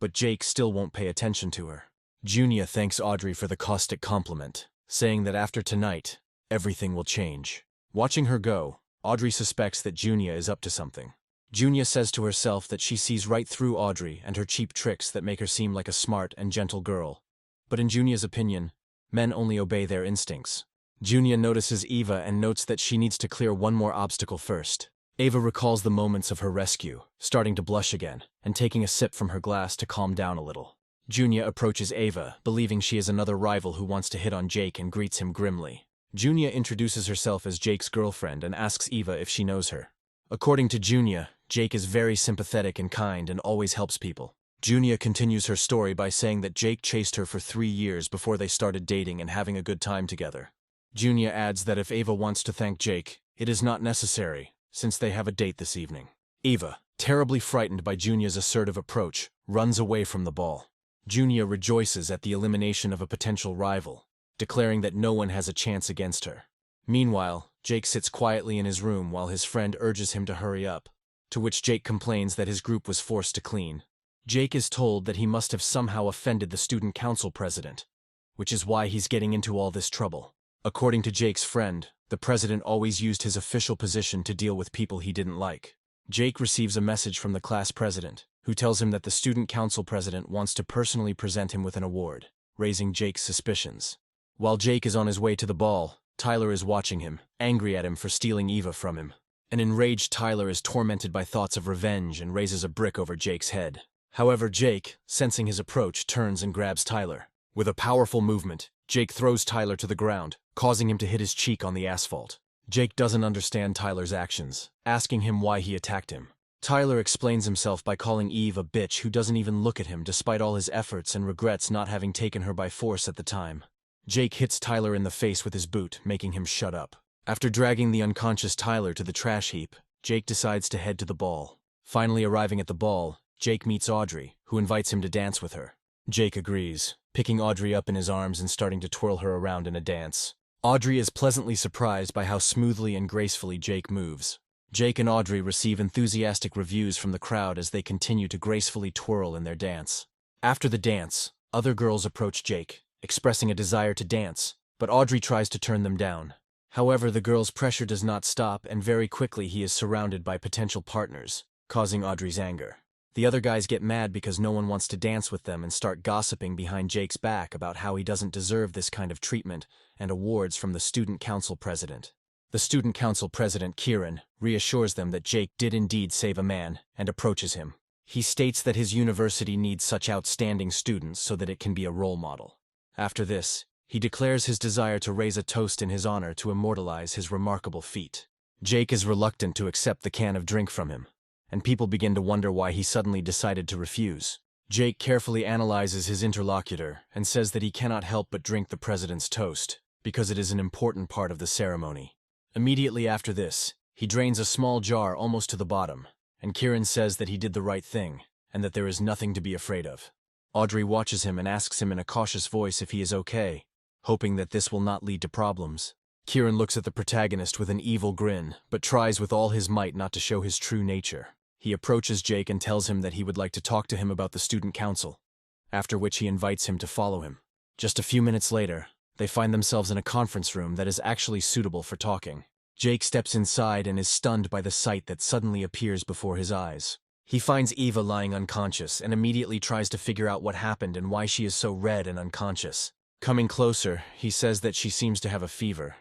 but Jake still won't pay attention to her. Junya thanks Audrey for the caustic compliment, saying that after tonight, everything will change. Watching her go, Audrey suspects that Junya is up to something. Junya says to herself that she sees right through Audrey and her cheap tricks that make her seem like a smart and gentle girl. But in Junya's opinion, men only obey their instincts. Junya notices Eva and notes that she needs to clear one more obstacle first. Ava recalls the moments of her rescue, starting to blush again, and taking a sip from her glass to calm down a little. Junya approaches Ava, believing she is another rival who wants to hit on Jake and greets him grimly. Junya introduces herself as Jake's girlfriend and asks Ava if she knows her. According to Junya, Jake is very sympathetic and kind and always helps people. Junya continues her story by saying that Jake chased her for 3 years before they started dating and having a good time together. Junya adds that if Ava wants to thank Jake, it is not necessary, since they have a date this evening. Ava, terribly frightened by Junya's assertive approach, runs away from the ball. Junya rejoices at the elimination of a potential rival, declaring that no one has a chance against her. Meanwhile, Jake sits quietly in his room while his friend urges him to hurry up, to which Jake complains that his group was forced to clean. Jake is told that he must have somehow offended the student council president, which is why he's getting into all this trouble. According to Jake's friend, the president always used his official position to deal with people he didn't like. Jake receives a message from the class president, who tells him that the student council president wants to personally present him with an award, raising Jake's suspicions. While Jake is on his way to the ball, Tyler is watching him, angry at him for stealing Eva from him. An enraged Tyler is tormented by thoughts of revenge and raises a brick over Jake's head. However, Jake, sensing his approach, turns and grabs Tyler. With a powerful movement, Jake throws Tyler to the ground, causing him to hit his cheek on the asphalt. Jake doesn't understand Tyler's actions, asking him why he attacked him. Tyler explains himself by calling Eve a bitch who doesn't even look at him despite all his efforts and regrets not having taken her by force at the time. Jake hits Tyler in the face with his boot, making him shut up. After dragging the unconscious Tyler to the trash heap, Jake decides to head to the ball. Finally arriving at the ball, Jake meets Audrey, who invites him to dance with her. Jake agrees, picking Audrey up in his arms and starting to twirl her around in a dance. Audrey is pleasantly surprised by how smoothly and gracefully Jake moves. Jake and Audrey receive enthusiastic reviews from the crowd as they continue to gracefully twirl in their dance. After the dance, other girls approach Jake, expressing a desire to dance, but Audrey tries to turn them down. However, the girl's pressure does not stop, and very quickly he is surrounded by potential partners, causing Audrey's anger. The other guys get mad because no one wants to dance with them and start gossiping behind Jake's back about how he doesn't deserve this kind of treatment and awards from the student council president. The student council president, Kieran, reassures them that Jake did indeed save a man and approaches him. He states that his university needs such outstanding students so that it can be a role model. After this, he declares his desire to raise a toast in his honor to immortalize his remarkable feat. Jake is reluctant to accept the can of drink from him, and people begin to wonder why he suddenly decided to refuse. Jake carefully analyzes his interlocutor and says that he cannot help but drink the president's toast, because it is an important part of the ceremony. Immediately after this, he drains a small jar almost to the bottom, and Kieran says that he did the right thing, and that there is nothing to be afraid of. Audrey watches him and asks him in a cautious voice if he is okay, hoping that this will not lead to problems. Kieran looks at the protagonist with an evil grin, but tries with all his might not to show his true nature. He approaches Jake and tells him that he would like to talk to him about the student council, after which he invites him to follow him. Just a few minutes later, they find themselves in a conference room that is actually suitable for talking. Jake steps inside and is stunned by the sight that suddenly appears before his eyes. He finds Eva lying unconscious and immediately tries to figure out what happened and why she is so red and unconscious. Coming closer, he says that she seems to have a fever,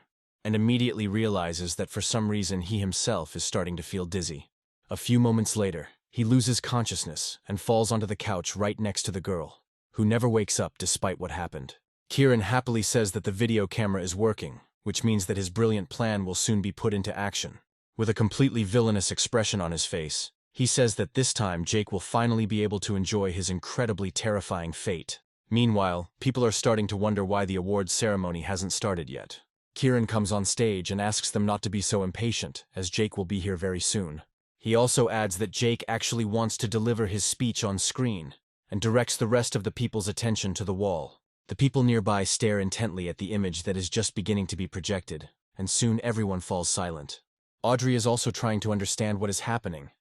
and immediately realizes that for some reason he himself is starting to feel dizzy. A few moments later, he loses consciousness and falls onto the couch right next to the girl, who never wakes up despite what happened. Kieran happily says that the video camera is working, which means that his brilliant plan will soon be put into action. With a completely villainous expression on his face, he says that this time Jake will finally be able to enjoy his incredibly terrifying fate. Meanwhile, people are starting to wonder why the awards ceremony hasn't started yet. Kieran comes on stage and asks them not to be so impatient, as Jake will be here very soon. He also adds that Jake actually wants to deliver his speech on screen, and directs the rest of the people's attention to the wall. The people nearby stare intently at the image that is just beginning to be projected, and soon everyone falls silent. Audrey is also trying to understand what is happening,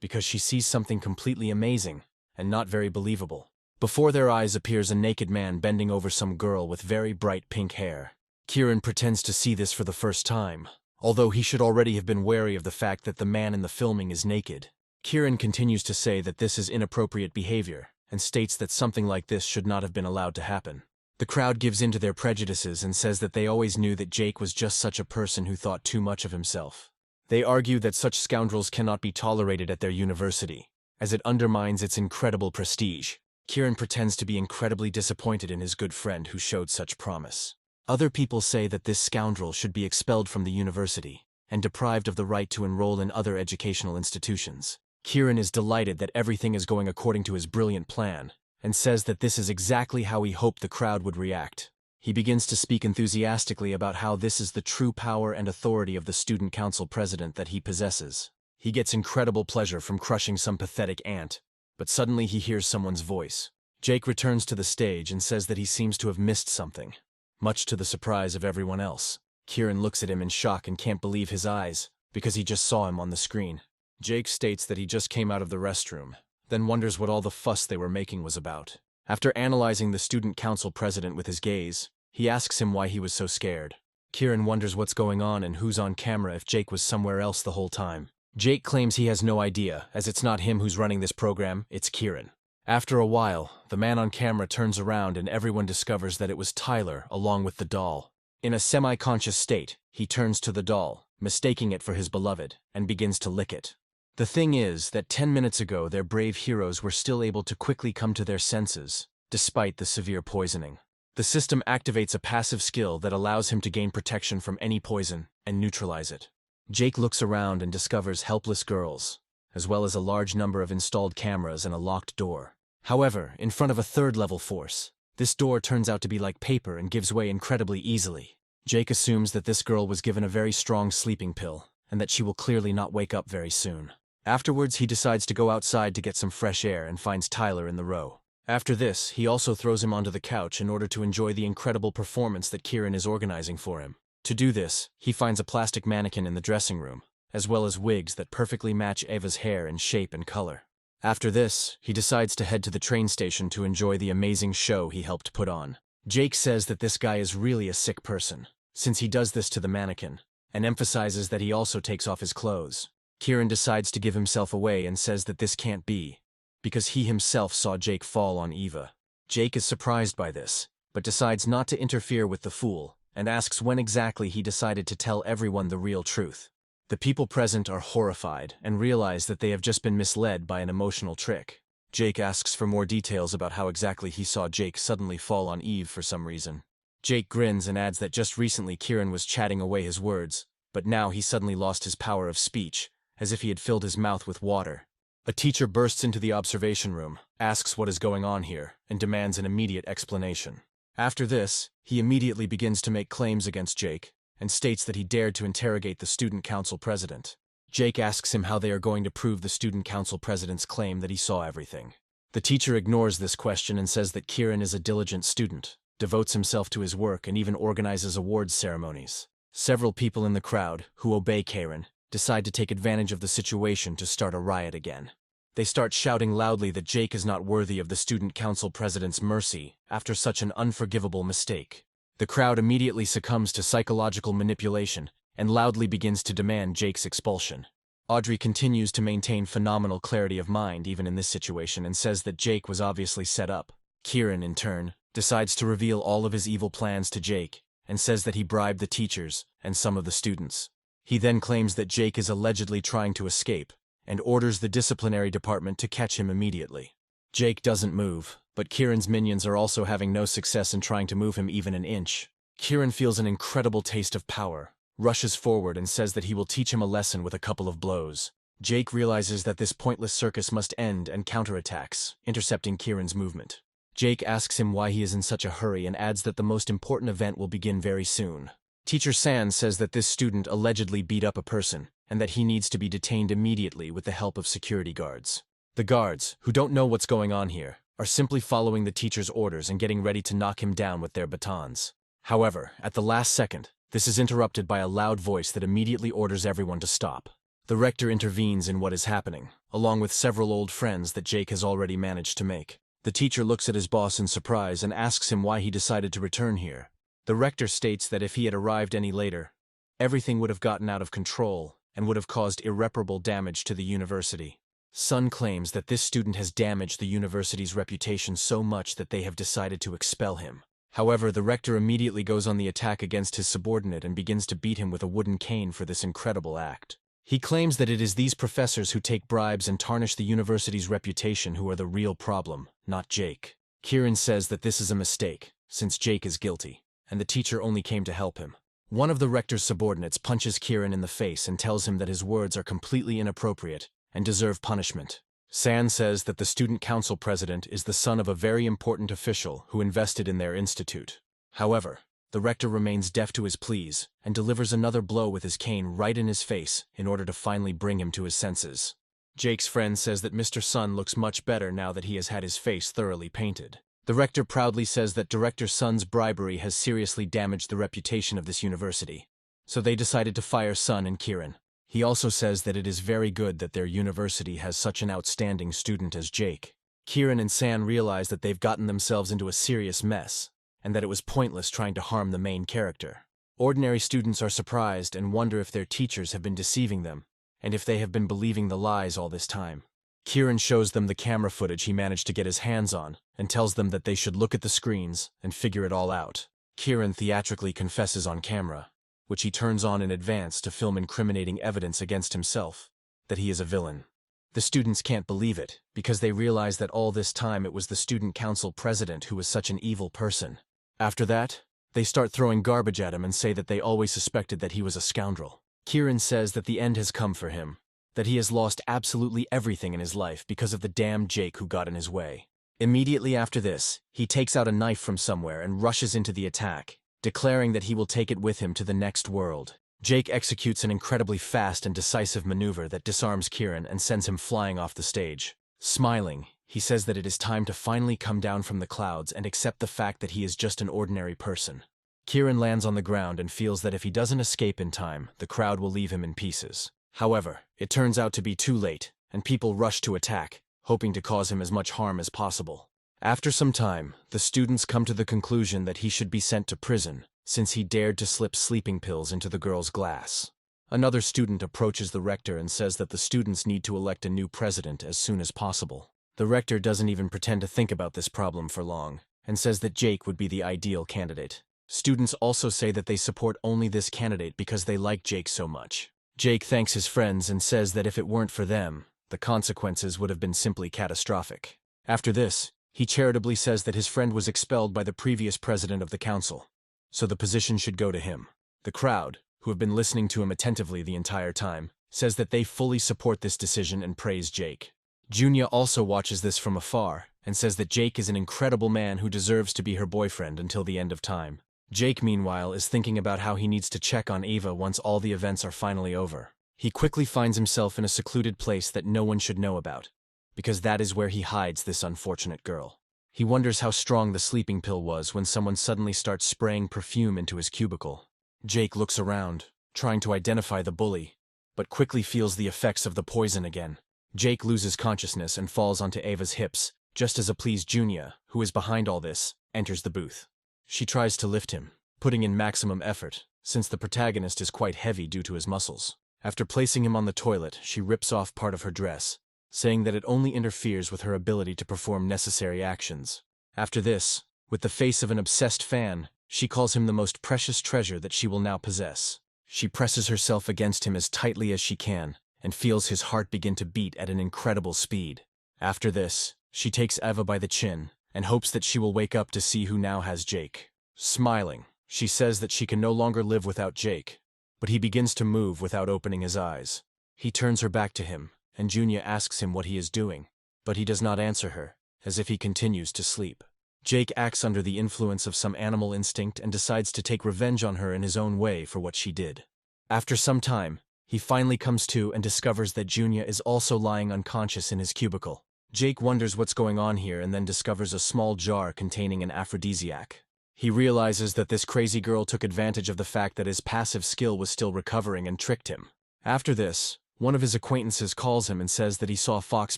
because she sees something completely amazing and not very believable. Before their eyes appears a naked man bending over some girl with very bright pink hair. Kieran pretends to see this for the first time, although he should already have been wary of the fact that the man in the filming is naked. Kieran continues to say that this is inappropriate behavior, and states that something like this should not have been allowed to happen. The crowd gives in to their prejudices and says that they always knew that Jake was just such a person who thought too much of himself. They argue that such scoundrels cannot be tolerated at their university, as it undermines its incredible prestige. Kieran pretends to be incredibly disappointed in his good friend who showed such promise. Other people say that this scoundrel should be expelled from the university and deprived of the right to enroll in other educational institutions. Kieran is delighted that everything is going according to his brilliant plan and says that this is exactly how he hoped the crowd would react. He begins to speak enthusiastically about how this is the true power and authority of the student council president that he possesses. He gets incredible pleasure from crushing some pathetic ant, but suddenly he hears someone's voice. Jake returns to the stage and says that he seems to have missed something, much to the surprise of everyone else. Kieran looks at him in shock and can't believe his eyes, because he just saw him on the screen. Jake states that he just came out of the restroom, then wonders what all the fuss they were making was about. After analyzing the student council president with his gaze, he asks him why he was so scared. Kieran wonders what's going on and who's on camera if Jake was somewhere else the whole time. Jake claims he has no idea, as it's not him who's running this program, it's Kieran. After a while, the man on camera turns around and everyone discovers that it was Tyler along with the doll. In a semi-conscious state, he turns to the doll, mistaking it for his beloved, and begins to lick it. The thing is that 10 minutes ago their brave heroes were still able to quickly come to their senses, despite the severe poisoning. The system activates a passive skill that allows him to gain protection from any poison and neutralize it. Jake looks around and discovers helpless girls, as well as a large number of installed cameras and a locked door. However, in front of a third-level force, this door turns out to be like paper and gives way incredibly easily. Jake assumes that this girl was given a very strong sleeping pill, and that she will clearly not wake up very soon. Afterwards, he decides to go outside to get some fresh air and finds Tyler in the row. After this, he also throws him onto the couch in order to enjoy the incredible performance that Kieran is organizing for him. To do this, he finds a plastic mannequin in the dressing room, as well as wigs that perfectly match Eva's hair in shape and color. After this, he decides to head to the train station to enjoy the amazing show he helped put on. Jake says that this guy is really a sick person, since he does this to the mannequin, and emphasizes that he also takes off his clothes. Kieran decides to give himself away and says that this can't be, because he himself saw Jake fall on Eva. Jake is surprised by this, but decides not to interfere with the fool, and asks when exactly he decided to tell everyone the real truth. The people present are horrified and realize that they have just been misled by an emotional trick. Jake asks for more details about how exactly he saw Jake suddenly fall on Eve for some reason. Jake grins and adds that just recently Kieran was chatting away his words, but now he suddenly lost his power of speech, as if he had filled his mouth with water. A teacher bursts into the observation room, asks what is going on here, and demands an immediate explanation. After this, he immediately begins to make claims against Jake, and states that he dared to interrogate the student council president. Jake asks him how they are going to prove the student council president's claim that he saw everything. The teacher ignores this question and says that Kieran is a diligent student, devotes himself to his work, and even organizes awards ceremonies. Several people in the crowd, who obey Kieran, decide to take advantage of the situation to start a riot again. They start shouting loudly that Jake is not worthy of the student council president's mercy after such an unforgivable mistake. The crowd immediately succumbs to psychological manipulation and loudly begins to demand Jake's expulsion. Audrey continues to maintain phenomenal clarity of mind even in this situation and says that Jake was obviously set up. Kieran, in turn, decides to reveal all of his evil plans to Jake and says that he bribed the teachers and some of the students. He then claims that Jake is allegedly trying to escape and orders the disciplinary department to catch him immediately. Jake doesn't move, but Kieran's minions are also having no success in trying to move him even an inch. Kieran feels an incredible taste of power, rushes forward and says that he will teach him a lesson with a couple of blows. Jake realizes that this pointless circus must end and counterattacks, intercepting Kieran's movement. Jake asks him why he is in such a hurry and adds that the most important event will begin very soon. Teacher San says that this student allegedly beat up a person and that he needs to be detained immediately with the help of security guards. The guards, who don't know what's going on here, are simply following the teacher's orders and getting ready to knock him down with their batons. However, at the last second, this is interrupted by a loud voice that immediately orders everyone to stop. The rector intervenes in what is happening, along with several old friends that Jake has already managed to make. The teacher looks at his boss in surprise and asks him why he decided to return here. The rector states that if he had arrived any later, everything would have gotten out of control and would have caused irreparable damage to the university. Sun claims that this student has damaged the university's reputation so much that they have decided to expel him. However, the rector immediately goes on the attack against his subordinate and begins to beat him with a wooden cane for this incredible act. He claims that it is these professors who take bribes and tarnish the university's reputation who are the real problem, not Jake. Kieran says that this is a mistake, since Jake is guilty, and the teacher only came to help him. One of the rector's subordinates punches Kieran in the face and tells him that his words are completely inappropriate and deserve punishment. San says that the student council president is the son of a very important official who invested in their institute. However, the rector remains deaf to his pleas and delivers another blow with his cane right in his face in order to finally bring him to his senses. Jake's friend says that Mr. Sun looks much better now that he has had his face thoroughly painted. The rector proudly says that Director Sun's bribery has seriously damaged the reputation of this university, so they decided to fire Sun and Kieran. He also says that it is very good that their university has such an outstanding student as Jake. Kieran and San realize that they've gotten themselves into a serious mess, and that it was pointless trying to harm the main character. Ordinary students are surprised and wonder if their teachers have been deceiving them, and if they have been believing the lies all this time. Kieran shows them the camera footage he managed to get his hands on, and tells them that they should look at the screens and figure it all out. Kieran theatrically confesses on camera, which he turns on in advance to film incriminating evidence against himself, that he is a villain. The students can't believe it, because they realize that all this time it was the student council president who was such an evil person. After that, they start throwing garbage at him and say that they always suspected that he was a scoundrel. Kieran says that the end has come for him, that he has lost absolutely everything in his life because of the damn Jake who got in his way. Immediately after this, he takes out a knife from somewhere and rushes into the attack, declaring that he will take it with him to the next world. Jake executes an incredibly fast and decisive maneuver that disarms Kieran and sends him flying off the stage. Smiling, he says that it is time to finally come down from the clouds and accept the fact that he is just an ordinary person. Kieran lands on the ground and feels that if he doesn't escape in time, the crowd will leave him in pieces. However, it turns out to be too late, and people rush to attack, hoping to cause him as much harm as possible. After some time, the students come to the conclusion that he should be sent to prison, since he dared to slip sleeping pills into the girl's glass. Another student approaches the rector and says that the students need to elect a new president as soon as possible. The rector doesn't even pretend to think about this problem for long, and says that Jake would be the ideal candidate. Students also say that they support only this candidate because they like Jake so much. Jake thanks his friends and says that if it weren't for them, the consequences would have been simply catastrophic. After this, he charitably says that his friend was expelled by the previous president of the council, so the position should go to him. The crowd, who have been listening to him attentively the entire time, says that they fully support this decision and praise Jake. Junya also watches this from afar and says that Jake is an incredible man who deserves to be her boyfriend until the end of time. Jake, meanwhile, is thinking about how he needs to check on Ava once all the events are finally over. He quickly finds himself in a secluded place that no one should know about, because that is where he hides this unfortunate girl. He wonders how strong the sleeping pill was when someone suddenly starts spraying perfume into his cubicle. Jake looks around, trying to identify the bully, but quickly feels the effects of the poison again. Jake loses consciousness and falls onto Ava's hips, just as a pleased Junya, who is behind all this, enters the booth. She tries to lift him, putting in maximum effort, since the protagonist is quite heavy due to his muscles. After placing him on the toilet, she rips off part of her dress, saying that it only interferes with her ability to perform necessary actions. After this, with the face of an obsessed fan, she calls him the most precious treasure that she will now possess. She presses herself against him as tightly as she can, and feels his heart begin to beat at an incredible speed. After this, she takes Eva by the chin, and hopes that she will wake up to see who now has Jake. Smiling, she says that she can no longer live without Jake, but he begins to move without opening his eyes. He turns her back to him, and Junya asks him what he is doing, but he does not answer her, as if he continues to sleep. Jake acts under the influence of some animal instinct and decides to take revenge on her in his own way for what she did. After some time, he finally comes to and discovers that Junya is also lying unconscious in his cubicle. Jake wonders what's going on here and then discovers a small jar containing an aphrodisiac. He realizes that this crazy girl took advantage of the fact that his passive skill was still recovering and tricked him. After this, one of his acquaintances calls him and says that he saw Fox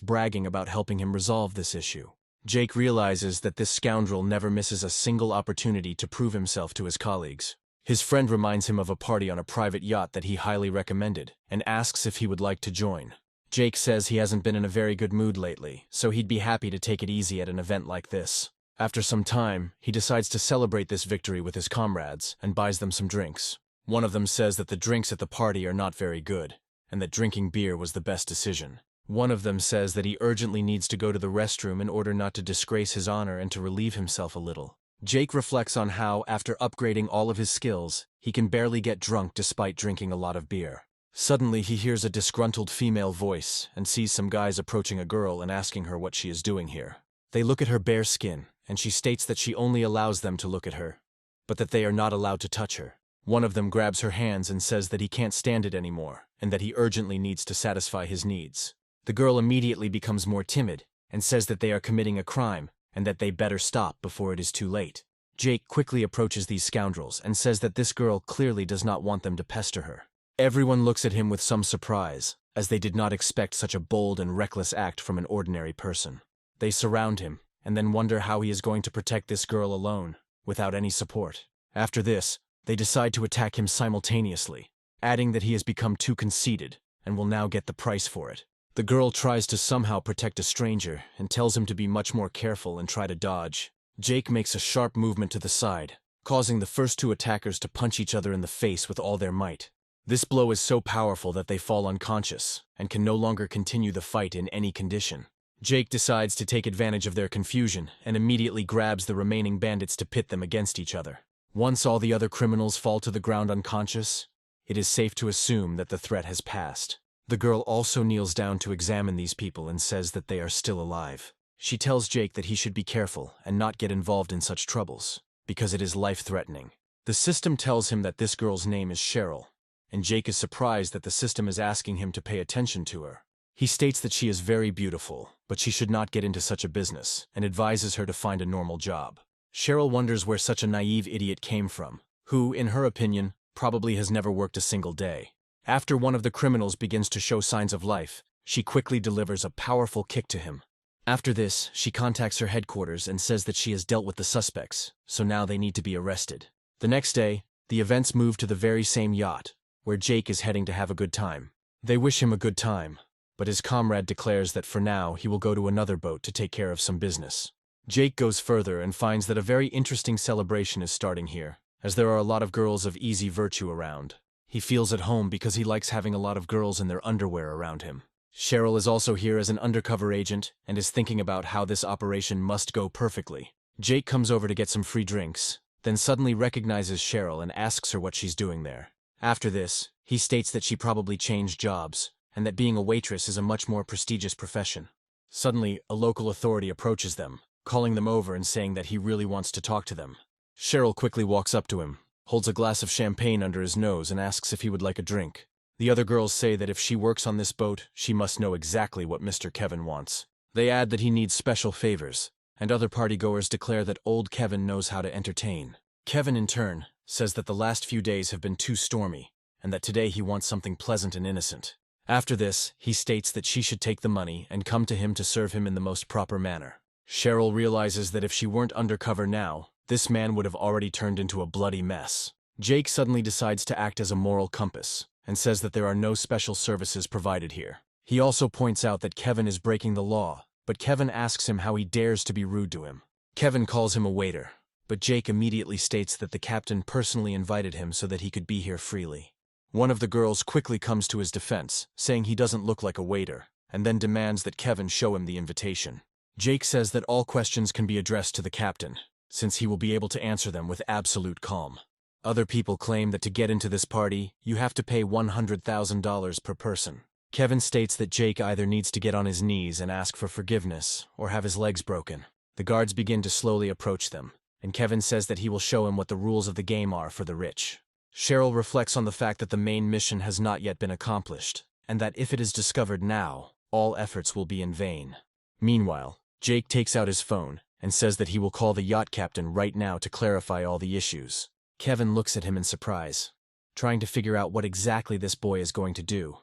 bragging about helping him resolve this issue. Jake realizes that this scoundrel never misses a single opportunity to prove himself to his colleagues. His friend reminds him of a party on a private yacht that he highly recommended, and asks if he would like to join. Jake says he hasn't been in a very good mood lately, so he'd be happy to take it easy at an event like this. After some time, he decides to celebrate this victory with his comrades and buys them some drinks. One of them says that the drinks at the party are not very good, and that drinking beer was the best decision. One of them says that he urgently needs to go to the restroom in order not to disgrace his honor and to relieve himself a little. Jake reflects on how, after upgrading all of his skills, he can barely get drunk despite drinking a lot of beer. Suddenly, he hears a disgruntled female voice and sees some guys approaching a girl and asking her what she is doing here. They look at her bare skin, and she states that she only allows them to look at her, but that they are not allowed to touch her. One of them grabs her hands and says that he can't stand it anymore, and that he urgently needs to satisfy his needs. The girl immediately becomes more timid and says that they are committing a crime and that they better stop before it is too late. Jake quickly approaches these scoundrels and says that this girl clearly does not want them to pester her. Everyone looks at him with some surprise, as they did not expect such a bold and reckless act from an ordinary person. They surround him, and then wonder how he is going to protect this girl alone, without any support. After this, they decide to attack him simultaneously, adding that he has become too conceited, and will now get the price for it. The girl tries to somehow protect a stranger, and tells him to be much more careful and try to dodge. Jake makes a sharp movement to the side, causing the first two attackers to punch each other in the face with all their might. This blow is so powerful that they fall unconscious, and can no longer continue the fight in any condition. Jake decides to take advantage of their confusion, and immediately grabs the remaining bandits to pit them against each other. Once all the other criminals fall to the ground unconscious, it is safe to assume that the threat has passed. The girl also kneels down to examine these people and says that they are still alive. She tells Jake that he should be careful and not get involved in such troubles, because it is life-threatening. The system tells him that this girl's name is Cheryl, and Jake is surprised that the system is asking him to pay attention to her. He states that she is very beautiful, but she should not get into such a business, and advises her to find a normal job. Cheryl wonders where such a naive idiot came from, who, in her opinion, probably has never worked a single day. After one of the criminals begins to show signs of life, she quickly delivers a powerful kick to him. After this, she contacts her headquarters and says that she has dealt with the suspects, so now they need to be arrested. The next day, the events move to the very same yacht, where Jake is heading to have a good time. They wish him a good time, but his comrade declares that for now he will go to another boat to take care of some business. Jake goes further and finds that a very interesting celebration is starting here, as there are a lot of girls of easy virtue around. He feels at home because he likes having a lot of girls in their underwear around him. Cheryl is also here as an undercover agent and is thinking about how this operation must go perfectly. Jake comes over to get some free drinks, then suddenly recognizes Cheryl and asks her what she's doing there. After this, he states that she probably changed jobs, and that being a waitress is a much more prestigious profession. Suddenly, a local authority approaches them, calling them over and saying that he really wants to talk to them. Cheryl quickly walks up to him, holds a glass of champagne under his nose and asks if he would like a drink. The other girls say that if she works on this boat, she must know exactly what Mr. Kevin wants. They add that he needs special favors, and other partygoers declare that old Kevin knows how to entertain. Kevin, in turn, says that the last few days have been too stormy, and that today he wants something pleasant and innocent. After this, he states that she should take the money and come to him to serve him in the most proper manner. Cheryl realizes that if she weren't undercover now, this man would have already turned into a bloody mess. Jake suddenly decides to act as a moral compass, and says that there are no special services provided here. He also points out that Kevin is breaking the law, but Kevin asks him how he dares to be rude to him. Kevin calls him a waiter, but Jake immediately states that the captain personally invited him so that he could be here freely. One of the girls quickly comes to his defense, saying he doesn't look like a waiter, and then demands that Kevin show him the invitation. Jake says that all questions can be addressed to the captain, since he will be able to answer them with absolute calm. Other people claim that to get into this party, you have to pay $100,000 per person. Kevin states that Jake either needs to get on his knees and ask for forgiveness, or have his legs broken. The guards begin to slowly approach them, and Kevin says that he will show him what the rules of the game are for the rich. Cheryl reflects on the fact that the main mission has not yet been accomplished, and that if it is discovered now, all efforts will be in vain. Meanwhile, Jake takes out his phone and says that he will call the yacht captain right now to clarify all the issues. Kevin looks at him in surprise, trying to figure out what exactly this boy is going to do,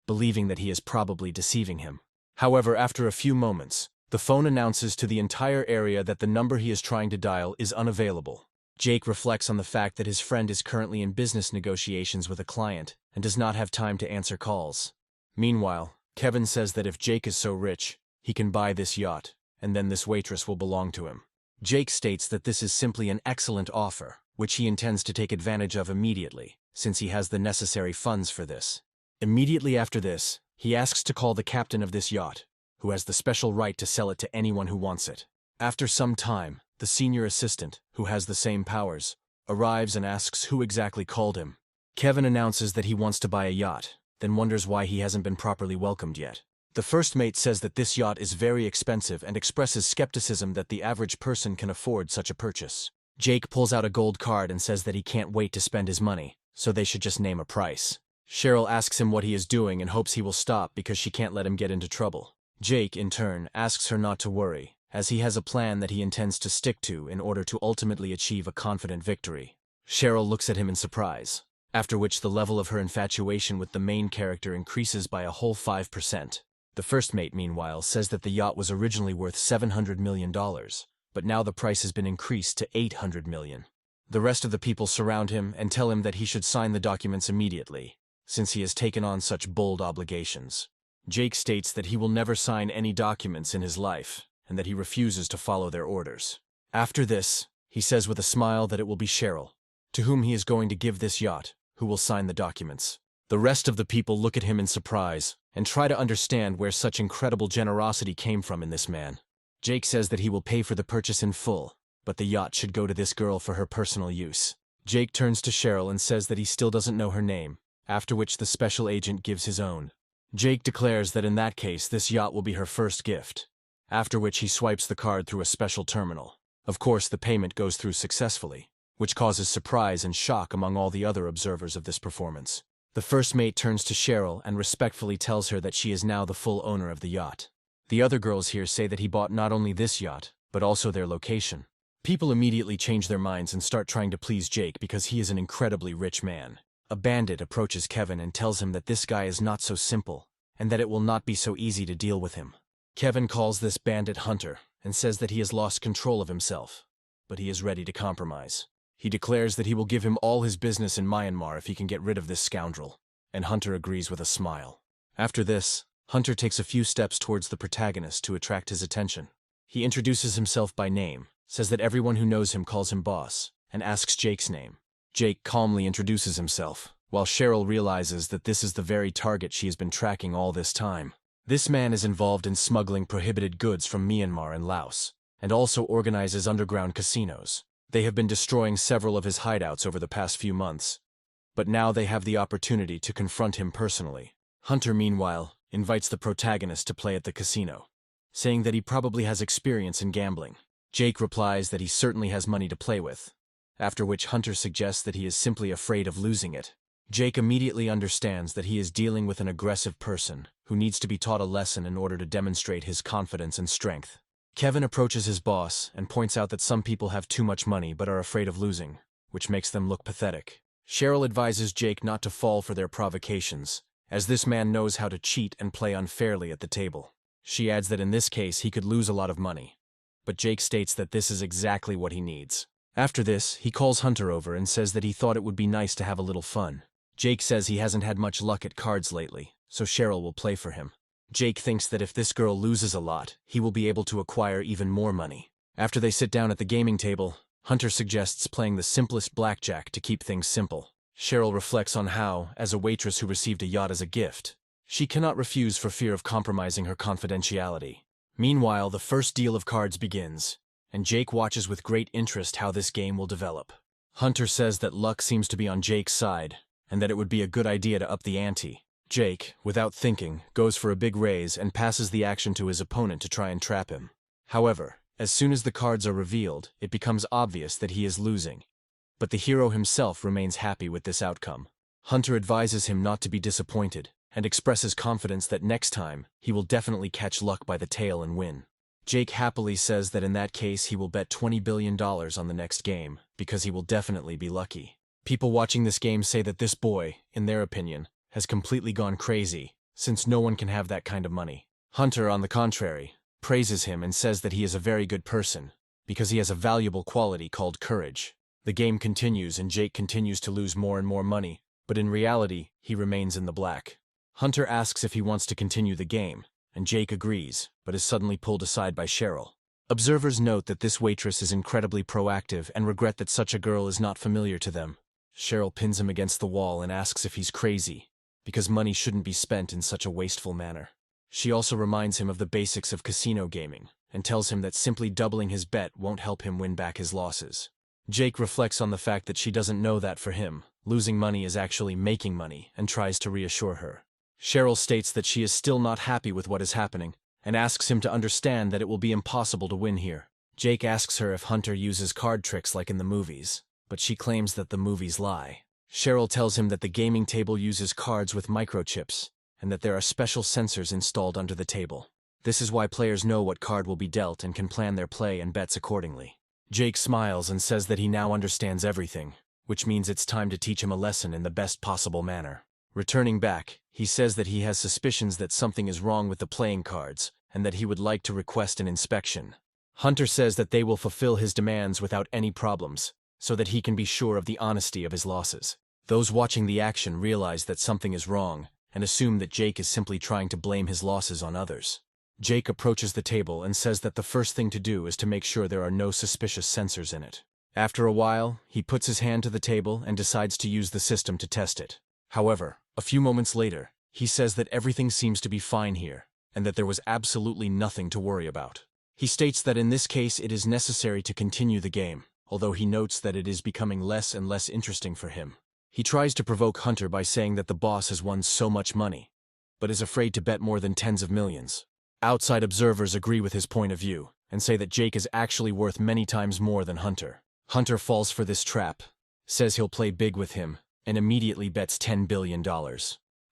believing that he is probably deceiving him. However, after a few moments, the phone announces to the entire area that the number he is trying to dial is unavailable. Jake reflects on the fact that his friend is currently in business negotiations with a client and does not have time to answer calls. Meanwhile, Kevin says that if Jake is so rich, he can buy this yacht, and then this waitress will belong to him. Jake states that this is simply an excellent offer, which he intends to take advantage of immediately, since he has the necessary funds for this. Immediately after this, He asks to call the captain of this yacht, who has the special right to sell it to anyone who wants it. After some time, the senior assistant, who has the same powers, arrives and asks who exactly called him. Kevin announces that he wants to buy a yacht, then wonders why he hasn't been properly welcomed yet. The first mate says that this yacht is very expensive and expresses skepticism that the average person can afford such a purchase. Jake pulls out a gold card and says that he can't wait to spend his money, so they should just name a price. Cheryl asks him what he is doing and hopes he will stop because she can't let him get into trouble. Jake, in turn, asks her not to worry, as he has a plan that he intends to stick to in order to ultimately achieve a confident victory. Cheryl looks at him in surprise, after which the level of her infatuation with the main character increases by a whole 5%. The first mate, meanwhile, says that the yacht was originally worth $700 million, but now the price has been increased to $800 million. The rest of the people surround him and tell him that he should sign the documents immediately, since he has taken on such bold obligations. Jake states that he will never sign any documents in his life, and that he refuses to follow their orders. After this, he says with a smile that it will be Cheryl, to whom he is going to give this yacht, who will sign the documents. The rest of the people look at him in surprise and try to understand where such incredible generosity came from in this man. Jake says that he will pay for the purchase in full, but the yacht should go to this girl for her personal use. Jake turns to Cheryl and says that he still doesn't know her name, after which the special agent gives his own. Jake declares that in that case this yacht will be her first gift, after which he swipes the card through a special terminal. Of course, the payment goes through successfully, which causes surprise and shock among all the other observers of this performance. The first mate turns to Cheryl and respectfully tells her that she is now the full owner of the yacht. The other girls here say that he bought not only this yacht, but also their location. People immediately change their minds and start trying to please Jake because he is an incredibly rich man. A bandit approaches Kevin and tells him that this guy is not so simple, and that it will not be so easy to deal with him. Kevin calls this bandit Hunter and says that he has lost control of himself, but he is ready to compromise. He declares that he will give him all his business in Myanmar if he can get rid of this scoundrel, and Hunter agrees with a smile. After this, Hunter takes a few steps towards the protagonist to attract his attention. He introduces himself by name, says that everyone who knows him calls him boss, and asks Jake's name. Jake calmly introduces himself, while Cheryl realizes that this is the very target she has been tracking all this time. This man is involved in smuggling prohibited goods from Myanmar and Laos, and also organizes underground casinos. They have been destroying several of his hideouts over the past few months, but now they have the opportunity to confront him personally. Hunter, meanwhile, invites the protagonist to play at the casino, saying that he probably has experience in gambling. Jake replies that he certainly has money to play with, after which Hunter suggests that he is simply afraid of losing it. Jake immediately understands that he is dealing with an aggressive person who needs to be taught a lesson in order to demonstrate his confidence and strength. Kevin approaches his boss and points out that some people have too much money but are afraid of losing, which makes them look pathetic. Cheryl advises Jake not to fall for their provocations, as this man knows how to cheat and play unfairly at the table. She adds that in this case he could lose a lot of money, but Jake states that this is exactly what he needs. After this, he calls Hunter over and says that he thought it would be nice to have a little fun. Jake says he hasn't had much luck at cards lately, so Cheryl will play for him. Jake thinks that if this girl loses a lot, he will be able to acquire even more money. After they sit down at the gaming table, Hunter suggests playing the simplest blackjack to keep things simple. Cheryl reflects on how, as a waitress who received a yacht as a gift, she cannot refuse for fear of compromising her confidentiality. Meanwhile, the first deal of cards begins, and Jake watches with great interest how this game will develop. Hunter says that luck seems to be on Jake's side, and that it would be a good idea to up the ante. Jake, without thinking, goes for a big raise and passes the action to his opponent to try and trap him. However, as soon as the cards are revealed, it becomes obvious that he is losing. But the hero himself remains happy with this outcome. Hunter advises him not to be disappointed, and expresses confidence that next time, he will definitely catch luck by the tail and win. Jake happily says that in that case he will bet $20 billion on the next game, because he will definitely be lucky. People watching this game say that this boy, in their opinion, has completely gone crazy, since no one can have that kind of money. Hunter, on the contrary, praises him and says that he is a very good person, because he has a valuable quality called courage. The game continues and Jake continues to lose more and more money, but in reality, he remains in the black. Hunter asks if he wants to continue the game, and Jake agrees, but is suddenly pulled aside by Cheryl. Observers note that this waitress is incredibly proactive and regret that such a girl is not familiar to them. Cheryl pins him against the wall and asks if he's crazy, because money shouldn't be spent in such a wasteful manner. She also reminds him of the basics of casino gaming, and tells him that simply doubling his bet won't help him win back his losses. Jake reflects on the fact that she doesn't know that for him, losing money is actually making money, and tries to reassure her. Cheryl states that she is still not happy with what is happening, and asks him to understand that it will be impossible to win here. Jake asks her if Hunter uses card tricks like in the movies, but she claims that the movies lie. Cheryl tells him that the gaming table uses cards with microchips, and that there are special sensors installed under the table. This is why players know what card will be dealt and can plan their play and bets accordingly. Jake smiles and says that he now understands everything, which means it's time to teach him a lesson in the best possible manner. Returning back, he says that he has suspicions that something is wrong with the playing cards, and that he would like to request an inspection. Hunter says that they will fulfill his demands without any problems, so that he can be sure of the honesty of his losses. Those watching the action realize that something is wrong, and assume that Jake is simply trying to blame his losses on others. Jake approaches the table and says that the first thing to do is to make sure there are no suspicious sensors in it. After a while, he puts his hand to the table and decides to use the system to test it. However, a few moments later, he says that everything seems to be fine here, and that there was absolutely nothing to worry about. He states that in this case it is necessary to continue the game, although he notes that it is becoming less and less interesting for him. He tries to provoke Hunter by saying that the boss has won so much money, but is afraid to bet more than tens of millions. Outside observers agree with his point of view, and say that Jake is actually worth many times more than Hunter. Hunter falls for this trap, says he'll play big with him, and immediately bets $10 billion.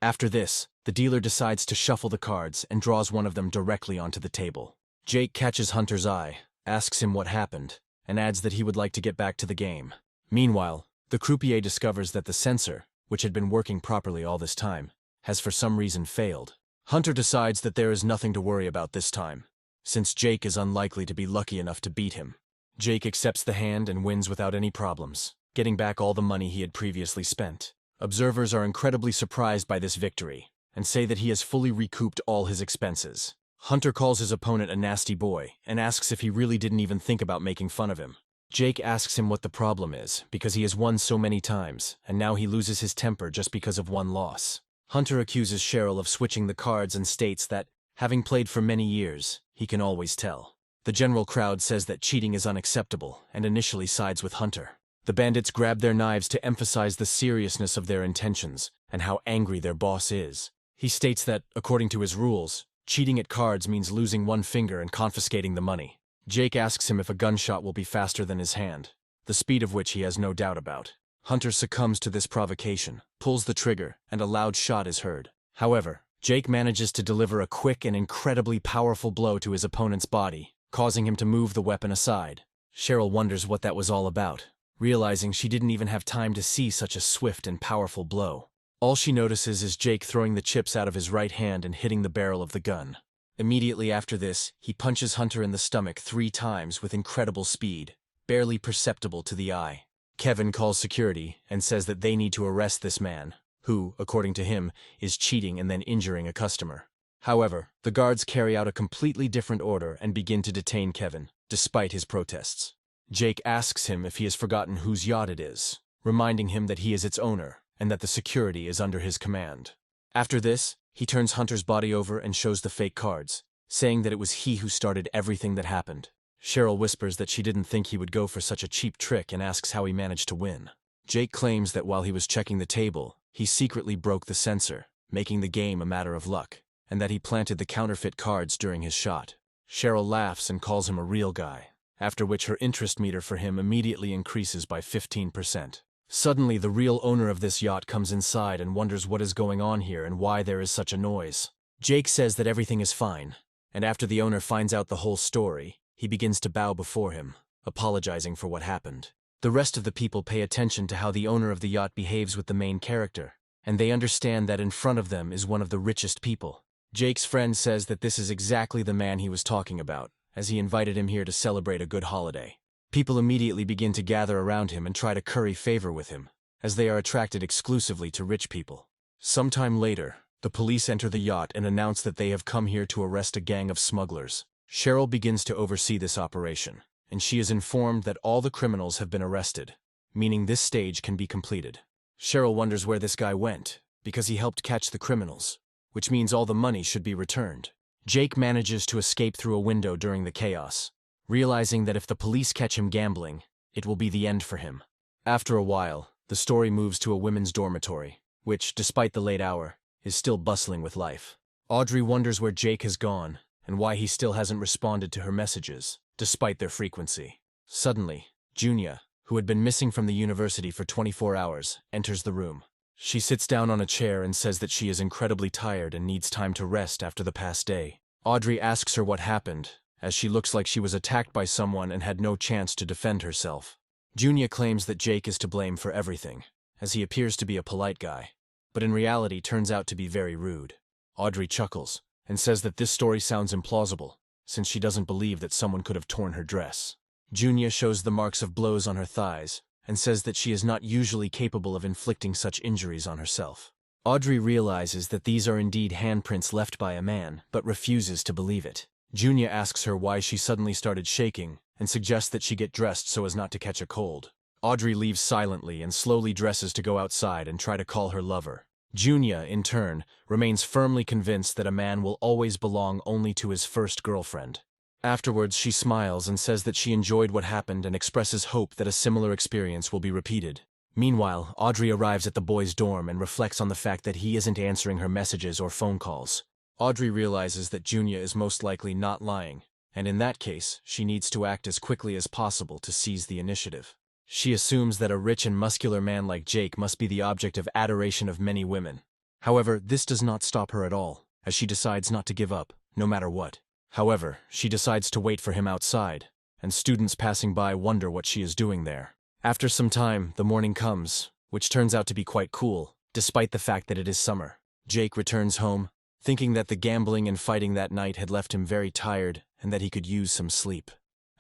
After this, the dealer decides to shuffle the cards and draws one of them directly onto the table. Jake catches Hunter's eye, asks him what happened, and adds that he would like to get back to the game. Meanwhile, the croupier discovers that the sensor, which had been working properly all this time, has for some reason failed. Hunter decides that there is nothing to worry about this time, since Jake is unlikely to be lucky enough to beat him. Jake accepts the hand and wins without any problems, getting back all the money he had previously spent. Observers are incredibly surprised by this victory, and say that he has fully recouped all his expenses. Hunter calls his opponent a nasty boy, and asks if he really didn't even think about making fun of him. Jake asks him what the problem is, because he has won so many times, and now he loses his temper just because of one loss. Hunter accuses Cheryl of switching the cards and states that, having played for many years, he can always tell. The general crowd says that cheating is unacceptable and initially sides with Hunter. The bandits grab their knives to emphasize the seriousness of their intentions and how angry their boss is. He states that, according to his rules, cheating at cards means losing one finger and confiscating the money. Jake asks him if a gunshot will be faster than his hand, the speed of which he has no doubt about. Hunter succumbs to this provocation, pulls the trigger, and a loud shot is heard. However, Jake manages to deliver a quick and incredibly powerful blow to his opponent's body, causing him to move the weapon aside. Cheryl wonders what that was all about, realizing she didn't even have time to see such a swift and powerful blow. All she notices is Jake throwing the chips out of his right hand and hitting the barrel of the gun. Immediately after this, he punches Hunter in the stomach 3 times with incredible speed, barely perceptible to the eye. Kevin calls security and says that they need to arrest this man, who, according to him, is cheating and then injuring a customer. However, the guards carry out a completely different order and begin to detain Kevin, despite his protests. Jake asks him if he has forgotten whose yacht it is, reminding him that he is its owner and that the security is under his command. After this, he turns Hunter's body over and shows the fake cards, saying that it was he who started everything that happened. Cheryl whispers that she didn't think he would go for such a cheap trick and asks how he managed to win. Jake claims that while he was checking the table, he secretly broke the sensor, making the game a matter of luck, and that he planted the counterfeit cards during his shot. Cheryl laughs and calls him a real guy, after which her interest meter for him immediately increases by 15%. Suddenly, the real owner of this yacht comes inside and wonders what is going on here and why there is such a noise. Jake says that everything is fine, and after the owner finds out the whole story, he begins to bow before him, apologizing for what happened. The rest of the people pay attention to how the owner of the yacht behaves with the main character, and they understand that in front of them is one of the richest people. Jake's friend says that this is exactly the man he was talking about, as he invited him here to celebrate a good holiday. People immediately begin to gather around him and try to curry favor with him, as they are attracted exclusively to rich people. Sometime later, the police enter the yacht and announce that they have come here to arrest a gang of smugglers. Cheryl begins to oversee this operation, and she is informed that all the criminals have been arrested, meaning this stage can be completed. Cheryl wonders where this guy went, because he helped catch the criminals, which means all the money should be returned. Jake manages to escape through a window during the chaos, realizing that if the police catch him gambling, it will be the end for him. After a while, the story moves to a women's dormitory, which, despite the late hour, is still bustling with life. Audrey wonders where Jake has gone and why he still hasn't responded to her messages, despite their frequency. Suddenly, Junya, who had been missing from the university for 24 hours, enters the room. She sits down on a chair and says that she is incredibly tired and needs time to rest after the past day. Audrey asks her what happened, as she looks like she was attacked by someone and had no chance to defend herself. Junya claims that Jake is to blame for everything, as he appears to be a polite guy, but in reality turns out to be very rude. Audrey chuckles and says that this story sounds implausible, since she doesn't believe that someone could have torn her dress. Junya shows the marks of blows on her thighs and says that she is not usually capable of inflicting such injuries on herself. Audrey realizes that these are indeed handprints left by a man, but refuses to believe it. Junya asks her why she suddenly started shaking and suggests that she get dressed so as not to catch a cold. Audrey leaves silently and slowly dresses to go outside and try to call her lover. Junya, in turn, remains firmly convinced that a man will always belong only to his first girlfriend. Afterwards, she smiles and says that she enjoyed what happened and expresses hope that a similar experience will be repeated. Meanwhile, Audrey arrives at the boys' dorm and reflects on the fact that he isn't answering her messages or phone calls. Audrey realizes that Junya is most likely not lying, and in that case, she needs to act as quickly as possible to seize the initiative. She assumes that a rich and muscular man like Jake must be the object of adoration of many women. However, this does not stop her at all, as she decides not to give up, no matter what. However, she decides to wait for him outside, and students passing by wonder what she is doing there. After some time, the morning comes, which turns out to be quite cool, despite the fact that it is summer. Jake returns home, thinking that the gambling and fighting that night had left him very tired and that he could use some sleep.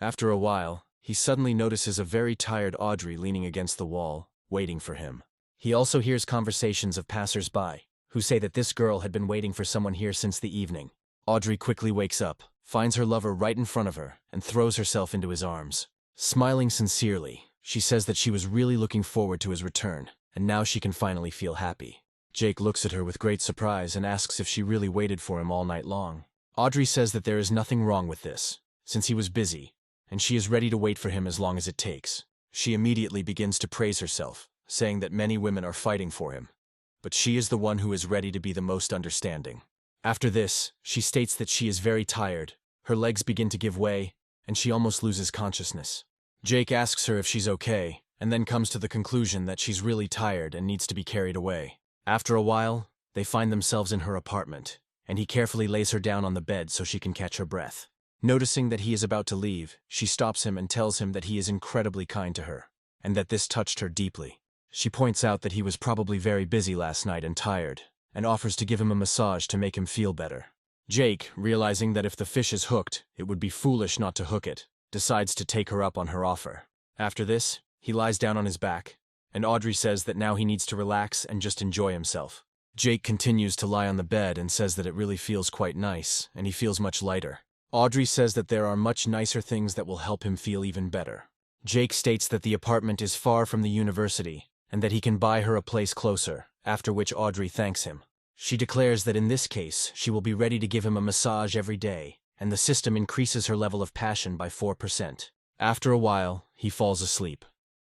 After a while, he suddenly notices a very tired Audrey leaning against the wall, waiting for him. He also hears conversations of passers-by, who say that this girl had been waiting for someone here since the evening. Audrey quickly wakes up, finds her lover right in front of her, and throws herself into his arms. Smiling sincerely, she says that she was really looking forward to his return, and now she can finally feel happy. Jake looks at her with great surprise and asks if she really waited for him all night long. Audrey says that there is nothing wrong with this, since he was busy, and she is ready to wait for him as long as it takes. She immediately begins to praise herself, saying that many women are fighting for him, but she is the one who is ready to be the most understanding. After this, she states that she is very tired, her legs begin to give way, and she almost loses consciousness. Jake asks her if she's okay, and then comes to the conclusion that she's really tired and needs to be carried away. After a while, they find themselves in her apartment, and he carefully lays her down on the bed so she can catch her breath. Noticing that he is about to leave, she stops him and tells him that he is incredibly kind to her, and that this touched her deeply. She points out that he was probably very busy last night and tired, and offers to give him a massage to make him feel better. Jake, realizing that if the fish is hooked, it would be foolish not to hook it, decides to take her up on her offer. After this, he lies down on his back, and Audrey says that now he needs to relax and just enjoy himself. Jake continues to lie on the bed and says that it really feels quite nice, and he feels much lighter. Audrey says that there are much nicer things that will help him feel even better. Jake states that the apartment is far from the university, and that he can buy her a place closer, after which Audrey thanks him. She declares that in this case, she will be ready to give him a massage every day, and the system increases her level of passion by 4%. After a while, he falls asleep,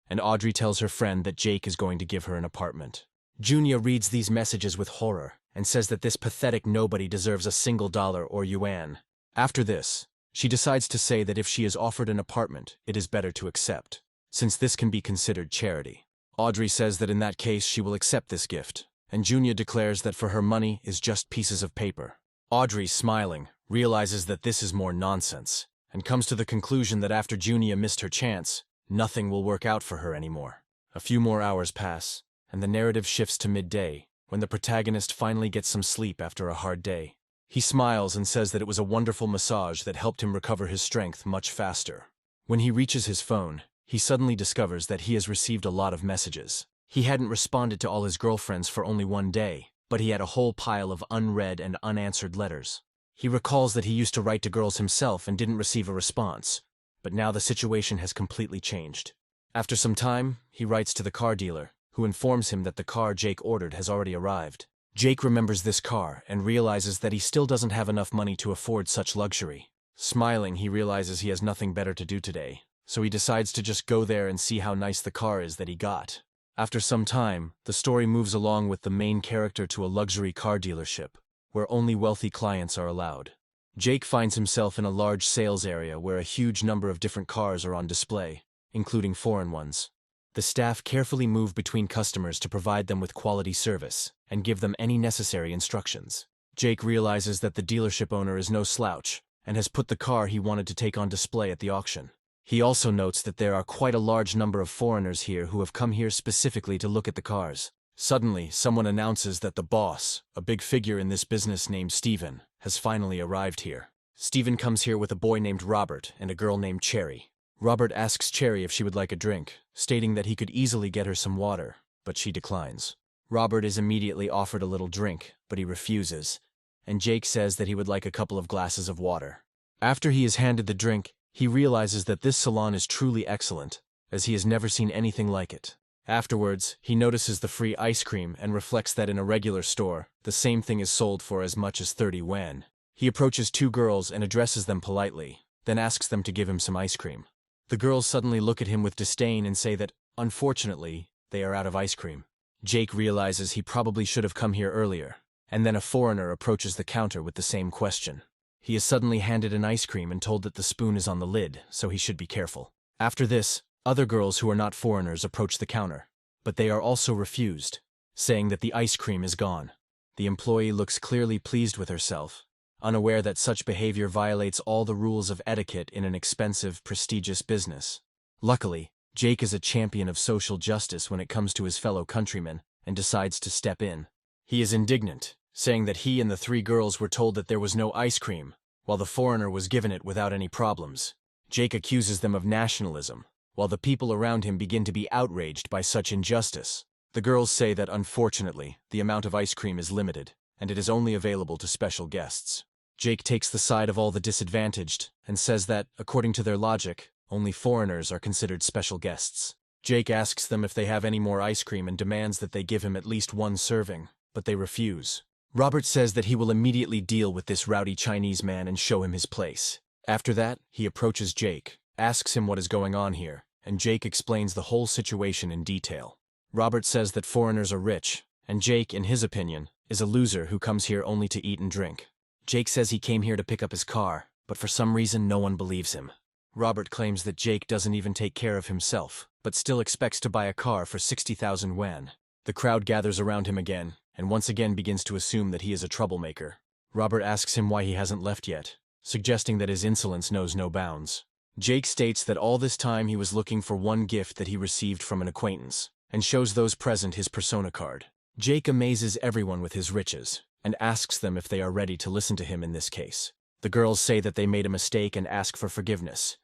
and Audrey tells her friend that Jake is going to give her an apartment. Junya reads these messages with horror, and says that this pathetic nobody deserves a single dollar or yuan. After this, she decides to say that if she is offered an apartment, it is better to accept, since this can be considered charity. Audrey says that in that case she will accept this gift, and Junya declares that for her money is just pieces of paper. Audrey, smiling, realizes that this is more nonsense, and comes to the conclusion that after Junya missed her chance, nothing will work out for her anymore. A few more hours pass, and the narrative shifts to midday, when the protagonist finally gets some sleep after a hard day. He smiles and says that it was a wonderful massage that helped him recover his strength much faster. When he reaches his phone, he suddenly discovers that he has received a lot of messages. He hadn't responded to all his girlfriends for only one day, but he had a whole pile of unread and unanswered letters. He recalls that he used to write to girls himself and didn't receive a response, but now the situation has completely changed. After some time, he writes to the car dealer, who informs him that the car Jake ordered has already arrived. Jake remembers this car and realizes that he still doesn't have enough money to afford such luxury. Smiling, he realizes he has nothing better to do today, so he decides to just go there and see how nice the car is that he got. After some time, the story moves along with the main character to a luxury car dealership, where only wealthy clients are allowed. Jake finds himself in a large sales area where a huge number of different cars are on display, including foreign ones. The staff carefully move between customers to provide them with quality service and give them any necessary instructions. Jake realizes that the dealership owner is no slouch and has put the car he wanted to take on display at the auction. He also notes that there are quite a large number of foreigners here who have come here specifically to look at the cars. Suddenly, someone announces that the boss, a big figure in this business named Steven, has finally arrived here. Steven comes here with a boy named Robert and a girl named Cherry. Robert asks Cherry if she would like a drink, stating that he could easily get her some water, but she declines. Robert is immediately offered a little drink, but he refuses, and Jake says that he would like a couple of glasses of water. After he is handed the drink, he realizes that this salon is truly excellent, as he has never seen anything like it. Afterwards, he notices the free ice cream and reflects that in a regular store, the same thing is sold for as much as 30 yuan. He approaches two girls and addresses them politely, then asks them to give him some ice cream. The girls suddenly look at him with disdain and say that, unfortunately, they are out of ice cream. Jake realizes he probably should have come here earlier, and then a foreigner approaches the counter with the same question. He is suddenly handed an ice cream and told that the spoon is on the lid, so he should be careful. After this, other girls who are not foreigners approach the counter, but they are also refused, saying that the ice cream is gone. The employee looks clearly pleased with herself, unaware that such behavior violates all the rules of etiquette in an expensive, prestigious business. Luckily, Jake is a champion of social justice when it comes to his fellow countrymen and decides to step in. He is indignant, saying that he and the three girls were told that there was no ice cream, while the foreigner was given it without any problems. Jake accuses them of nationalism, while the people around him begin to be outraged by such injustice. The girls say that unfortunately, the amount of ice cream is limited, and it is only available to special guests. Jake takes the side of all the disadvantaged and says that, according to their logic, only foreigners are considered special guests. Jake asks them if they have any more ice cream and demands that they give him at least one serving, but they refuse. Robert says that he will immediately deal with this rowdy Chinese man and show him his place. After that, he approaches Jake, asks him what is going on here, and Jake explains the whole situation in detail. Robert says that foreigners are rich, and Jake, in his opinion, is a loser who comes here only to eat and drink. Jake says he came here to pick up his car, but for some reason no one believes him. Robert claims that Jake doesn't even take care of himself, but still expects to buy a car for 60,000 yuan. The crowd gathers around him again, and once again begins to assume that he is a troublemaker. Robert asks him why he hasn't left yet, suggesting that his insolence knows no bounds. Jake states that all this time he was looking for one gift that he received from an acquaintance, and shows those present his persona card. Jake amazes everyone with his riches, and asks them if they are ready to listen to him in this case. The girls say that they made a mistake and ask for forgiveness,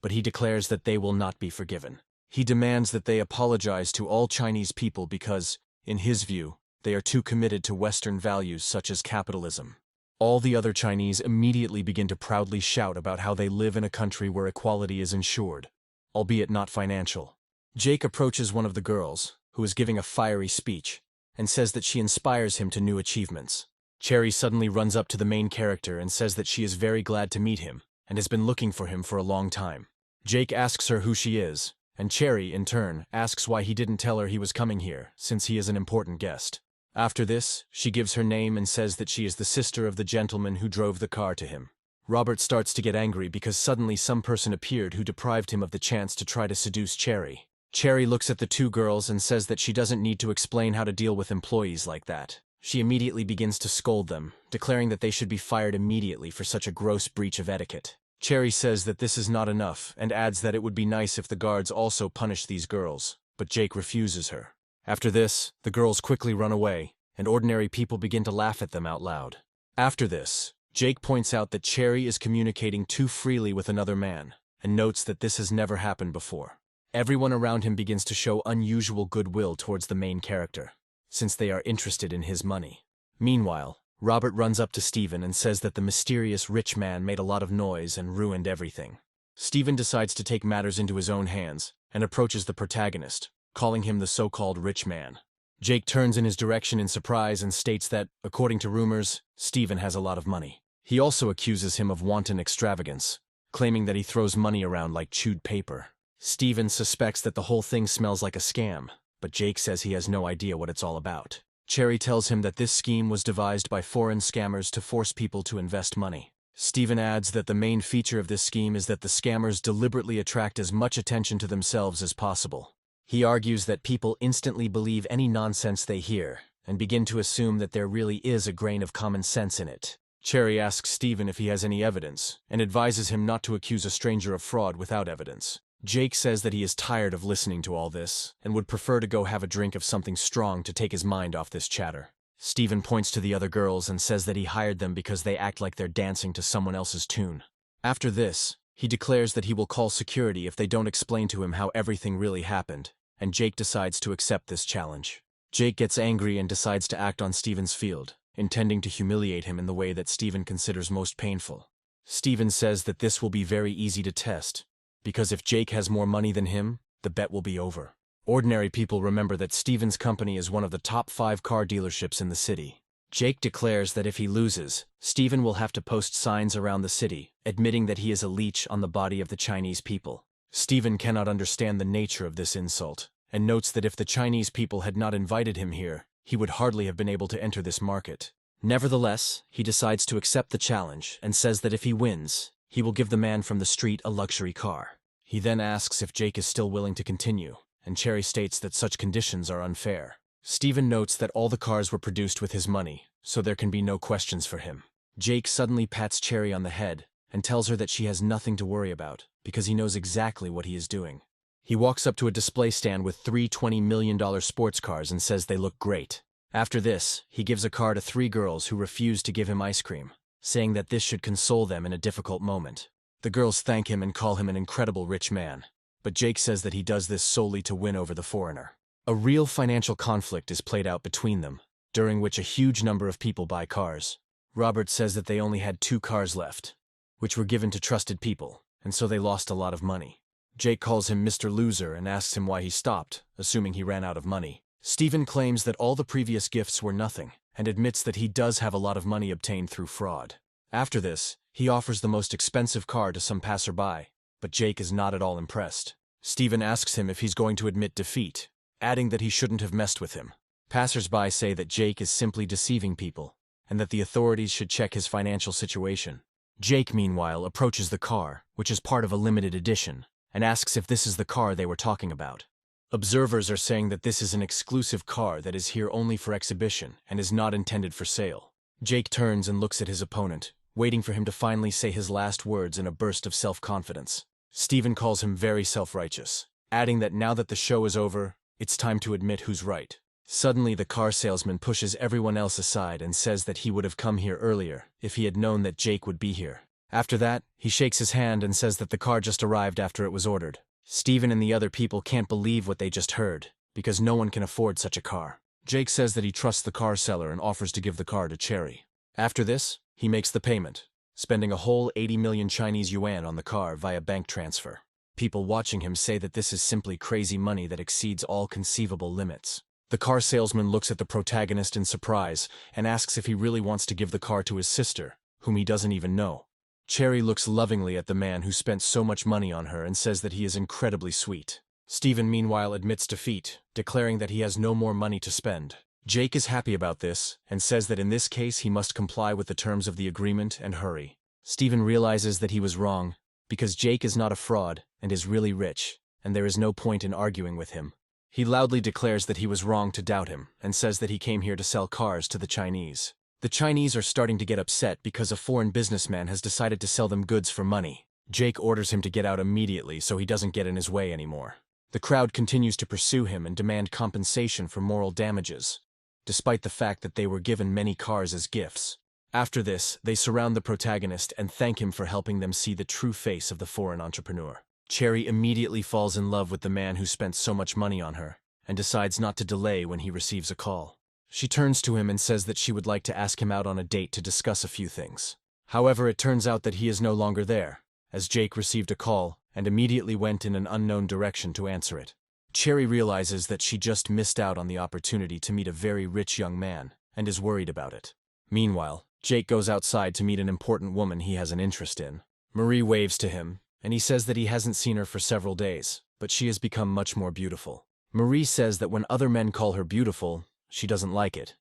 but he declares that they will not be forgiven. He demands that they apologize to all Chinese people because, in his view, they are too committed to Western values such as capitalism. All the other Chinese immediately begin to proudly shout about how they live in a country where equality is ensured, albeit not financial. Jake approaches one of the girls, who is giving a fiery speech, and says that she inspires him to new achievements. Cherry suddenly runs up to the main character and says that she is very glad to meet him, and has been looking for him for a long time. Jake asks her who she is, and Cherry, in turn, asks why he didn't tell her he was coming here, since he is an important guest. After this, she gives her name and says that she is the sister of the gentleman who drove the car to him. Robert starts to get angry because suddenly some person appeared who deprived him of the chance to try to seduce Cherry. Cherry looks at the two girls and says that she doesn't need to explain how to deal with employees like that. She immediately begins to scold them, declaring that they should be fired immediately for such a gross breach of etiquette. Cherry says that this is not enough and adds that it would be nice if the guards also punish these girls, but Jake refuses her. After this, the girls quickly run away, and ordinary people begin to laugh at them out loud. After this, Jake points out that Cherry is communicating too freely with another man, and notes that this has never happened before. Everyone around him begins to show unusual goodwill towards the main character, since they are interested in his money. Meanwhile, Robert runs up to Steven and says that the mysterious rich man made a lot of noise and ruined everything. Steven decides to take matters into his own hands, and approaches the protagonist, calling him the so-called rich man. Jake turns in his direction in surprise and states that, according to rumors, Steven has a lot of money. He also accuses him of wanton extravagance, claiming that he throws money around like chewed paper. Steven suspects that the whole thing smells like a scam, but Jake says he has no idea what it's all about. Cherry tells him that this scheme was devised by foreign scammers to force people to invest money. Steven adds that the main feature of this scheme is that the scammers deliberately attract as much attention to themselves as possible. He argues that people instantly believe any nonsense they hear, and begin to assume that there really is a grain of common sense in it. Cherry asks Steven if he has any evidence, and advises him not to accuse a stranger of fraud without evidence. Jake says that he is tired of listening to all this, and would prefer to go have a drink of something strong to take his mind off this chatter. Steven points to the other girls and says that he hired them because they act like they're dancing to someone else's tune. After this, he declares that he will call security if they don't explain to him how everything really happened, and Jake decides to accept this challenge. Jake gets angry and decides to act on Steven's field, intending to humiliate him in the way that Steven considers most painful. Steven says that this will be very easy to test, because if Jake has more money than him, the bet will be over. Ordinary people remember that Steven's company is one of the top 5 car dealerships in the city. Jake declares that if he loses, Steven will have to post signs around the city, admitting that he is a leech on the body of the Chinese people. Steven cannot understand the nature of this insult, and notes that if the Chinese people had not invited him here, he would hardly have been able to enter this market. Nevertheless, he decides to accept the challenge and says that if he wins, he will give the man from the street a luxury car. He then asks if Jake is still willing to continue, and Cherry states that such conditions are unfair. Steven notes that all the cars were produced with his money, so there can be no questions for him. Jake suddenly pats Cherry on the head and tells her that she has nothing to worry about, because he knows exactly what he is doing. He walks up to a display stand with 3 $20 million sports cars and says they look great. After this, he gives a car to 3 girls who refuse to give him ice cream, saying that this should console them in a difficult moment. The girls thank him and call him an incredible rich man, but Jake says that he does this solely to win over the foreigner. A real financial conflict is played out between them, during which a huge number of people buy cars. Robert says that they only had 2 cars left, which were given to trusted people, and so they lost a lot of money. Jake calls him Mr. Loser and asks him why he stopped, assuming he ran out of money. Steven claims that all the previous gifts were nothing, and admits that he does have a lot of money obtained through fraud. After this, he offers the most expensive car to some passerby, but Jake is not at all impressed. Steven asks him if he's going to admit defeat, adding that he shouldn't have messed with him. Passersby say that Jake is simply deceiving people, and that the authorities should check his financial situation. Jake, meanwhile, approaches the car, which is part of a limited edition, and asks if this is the car they were talking about. Observers are saying that this is an exclusive car that is here only for exhibition and is not intended for sale. Jake turns and looks at his opponent, waiting for him to finally say his last words in a burst of self-confidence. Steven calls him very self-righteous, adding that now that the show is over, it's time to admit who's right. Suddenly, the car salesman pushes everyone else aside and says that he would have come here earlier if he had known that Jake would be here. After that, he shakes his hand and says that the car just arrived after it was ordered. Steven and the other people can't believe what they just heard, because no one can afford such a car. Jake says that he trusts the car seller and offers to give the car to Cherry. After this, he makes the payment, spending a whole 80 million Chinese yuan on the car via bank transfer. People watching him say that this is simply crazy money that exceeds all conceivable limits. The car salesman looks at the protagonist in surprise and asks if he really wants to give the car to his sister, whom he doesn't even know. Cherry looks lovingly at the man who spent so much money on her and says that he is incredibly sweet. Steven meanwhile admits defeat, declaring that he has no more money to spend. Jake is happy about this and says that in this case he must comply with the terms of the agreement and hurry. Steven realizes that he was wrong, because Jake is not a fraud and is really rich, and there is no point in arguing with him. He loudly declares that he was wrong to doubt him and says that he came here to sell cars to the Chinese. The Chinese are starting to get upset because a foreign businessman has decided to sell them goods for money. Jake orders him to get out immediately so he doesn't get in his way anymore. The crowd continues to pursue him and demand compensation for moral damages, despite the fact that they were given many cars as gifts. After this, they surround the protagonist and thank him for helping them see the true face of the foreign entrepreneur. Cherry immediately falls in love with the man who spent so much money on her, and decides not to delay when he receives a call. She turns to him and says that she would like to ask him out on a date to discuss a few things. However, it turns out that he is no longer there, as Jake received a call and immediately went in an unknown direction to answer it. Cherry realizes that she just missed out on the opportunity to meet a very rich young man, and is worried about it. Meanwhile, Jake goes outside to meet an important woman he has an interest in. Marie waves to him, and he says that he hasn't seen her for several days, but she has become much more beautiful. Marie says that when other men call her beautiful, she doesn't like it.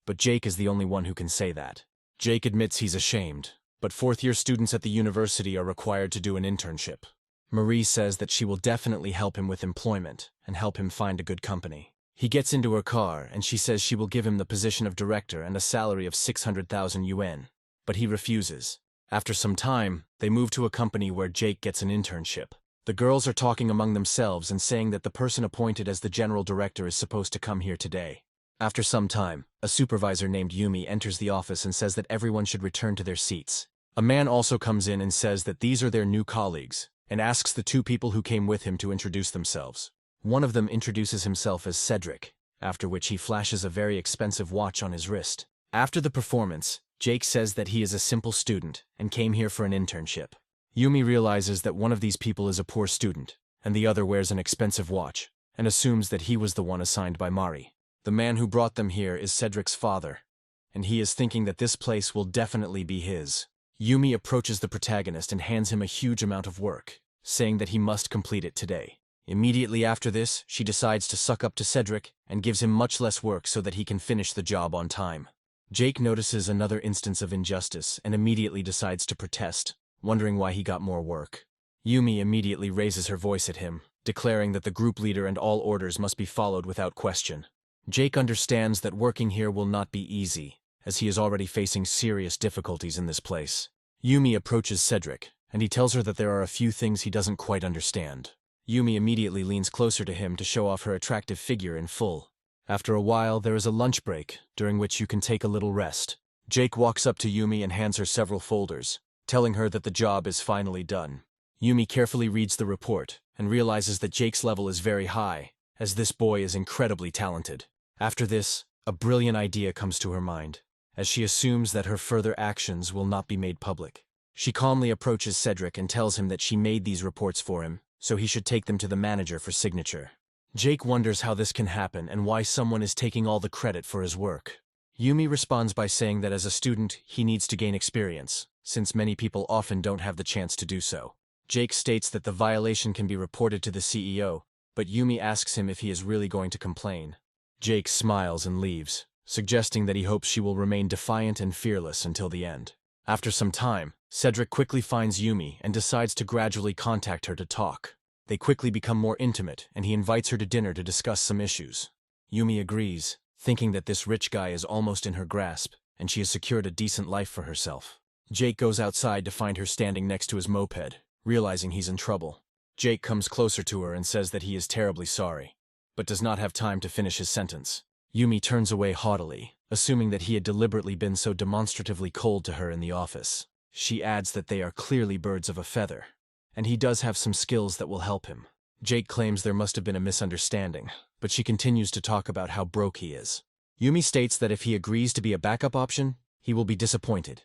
But Jake is the only one who can say that. Jake admits he's ashamed, but fourth-year students at the university are required to do an internship. Marie says that she will definitely help him with employment and help him find a good company. He gets into her car and she says she will give him the position of director and a salary of 600,000 yuan, but he refuses. After some time, they move to a company where Jake gets an internship. The girls are talking among themselves and saying that the person appointed as the general director is supposed to come here today. After some time, a supervisor named Yumi enters the office and says that everyone should return to their seats. A man also comes in and says that these are their new colleagues, and asks the two people who came with him to introduce themselves. One of them introduces himself as Cedric, after which he flashes a very expensive watch on his wrist. After the performance, Jake says that he is a simple student and came here for an internship. Yumi realizes that one of these people is a poor student, and the other wears an expensive watch, and assumes that he was the one assigned by Mari. The man who brought them here is Cedric's father, and he is thinking that this place will definitely be his. Yumi approaches the protagonist and hands him a huge amount of work, saying that he must complete it today. Immediately after this, she decides to suck up to Cedric and gives him much less work so that he can finish the job on time. Jake notices another instance of injustice and immediately decides to protest, wondering why he got more work. Yumi immediately raises her voice at him, declaring that the group leader and all orders must be followed without question. Jake understands that working here will not be easy, as he is already facing serious difficulties in this place. Yumi approaches Cedric, and he tells her that there are a few things he doesn't quite understand. Yumi immediately leans closer to him to show off her attractive figure in full. After a while, there is a lunch break, during which you can take a little rest. Jake walks up to Yumi and hands her several folders, telling her that the job is finally done. Yumi carefully reads the report, and realizes that Jake's level is very high, as this boy is incredibly talented. After this, a brilliant idea comes to her mind, as she assumes that her further actions will not be made public. She calmly approaches Cedric and tells him that she made these reports for him, so he should take them to the manager for signature. Jake wonders how this can happen and why someone is taking all the credit for his work. Yumi responds by saying that as a student, he needs to gain experience, since many people often don't have the chance to do so. Jake states that the violation can be reported to the CEO, but Yumi asks him if he is really going to complain. Jake smiles and leaves, suggesting that he hopes she will remain defiant and fearless until the end. After some time, Cedric quickly finds Yumi and decides to gradually contact her to talk. They quickly become more intimate, and he invites her to dinner to discuss some issues. Yumi agrees, thinking that this rich guy is almost in her grasp, and she has secured a decent life for herself. Jake goes outside to find her standing next to his moped, realizing he's in trouble. Jake comes closer to her and says that he is terribly sorry, but does not have time to finish his sentence. Yumi turns away haughtily, assuming that he had deliberately been so demonstratively cold to her in the office. She adds that they are clearly birds of a feather, and he does have some skills that will help him. Jake claims there must have been a misunderstanding, but she continues to talk about how broke he is. Yumi states that if he agrees to be a backup option, he will be disappointed,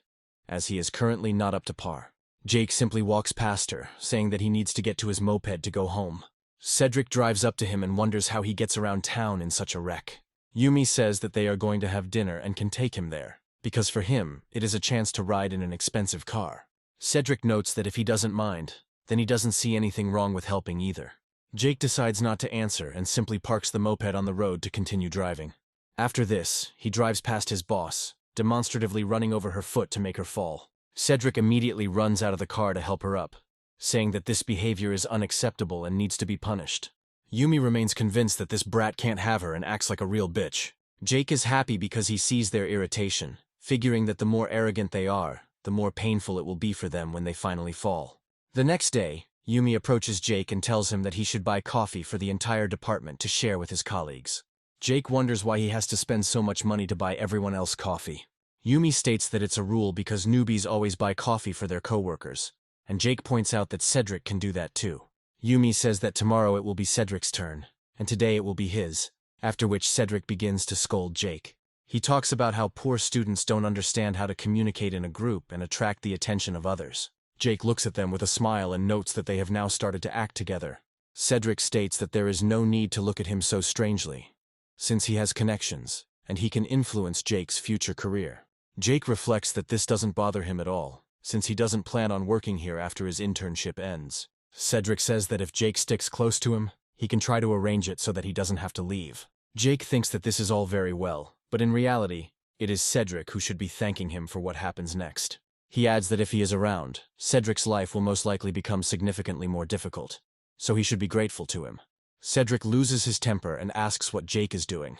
as he is currently not up to par. Jake simply walks past her, saying that he needs to get to his moped to go home. Cedric drives up to him and wonders how he gets around town in such a wreck. Yumi says that they are going to have dinner and can take him there, because for him, it is a chance to ride in an expensive car. Cedric notes that if he doesn't mind, then he doesn't see anything wrong with helping either. Jake decides not to answer and simply parks the moped on the road to continue driving. After this, he drives past his boss, demonstratively running over her foot to make her fall. Cedric immediately runs out of the car to help her up, saying that this behavior is unacceptable and needs to be punished. Yumi remains convinced that this brat can't have her and acts like a real bitch. Jake is happy because he sees their irritation, figuring that the more arrogant they are, the more painful it will be for them when they finally fall. The next day, Yumi approaches Jake and tells him that he should buy coffee for the entire department to share with his colleagues. Jake wonders why he has to spend so much money to buy everyone else coffee. Yumi states that it's a rule because newbies always buy coffee for their coworkers, and Jake points out that Cedric can do that too. Yumi says that tomorrow it will be Cedric's turn, and today it will be his, after which Cedric begins to scold Jake. He talks about how poor students don't understand how to communicate in a group and attract the attention of others. Jake looks at them with a smile and notes that they have now started to act together. Cedric states that there is no need to look at him so strangely, since he has connections, and he can influence Jake's future career. Jake reflects that this doesn't bother him at all, since he doesn't plan on working here after his internship ends. Cedric says that if Jake sticks close to him, he can try to arrange it so that he doesn't have to leave. Jake thinks that this is all very well, but in reality, it is Cedric who should be thanking him for what happens next. He adds that if he is around, Cedric's life will most likely become significantly more difficult, so he should be grateful to him. Cedric loses his temper and asks what Jake is doing,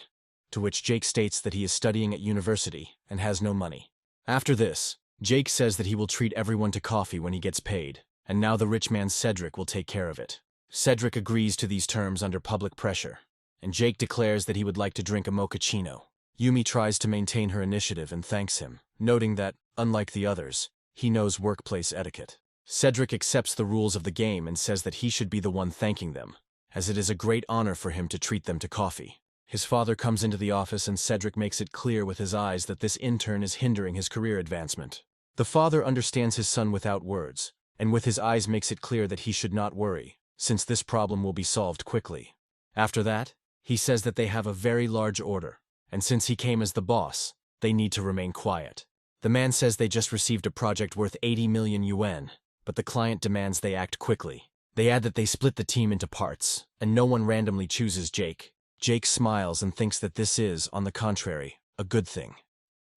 to which Jake states that he is studying at university and has no money. After this, Jake says that he will treat everyone to coffee when he gets paid, and now the rich man Cedric will take care of it. Cedric agrees to these terms under public pressure, and Jake declares that he would like to drink a mochaccino. Yumi tries to maintain her initiative and thanks him, noting that, unlike the others, he knows workplace etiquette. Cedric accepts the rules of the game and says that he should be the one thanking them, as it is a great honor for him to treat them to coffee. His father comes into the office and Cedric makes it clear with his eyes that this intern is hindering his career advancement. The father understands his son without words, and with his eyes makes it clear that he should not worry, since this problem will be solved quickly. After that, he says that they have a very large order, and since he came as the boss, they need to remain quiet. The man says they just received a project worth 80 million yuan, but the client demands they act quickly. They add that they split the team into parts, and no one randomly chooses Jake. Jake smiles and thinks that this is, on the contrary, a good thing,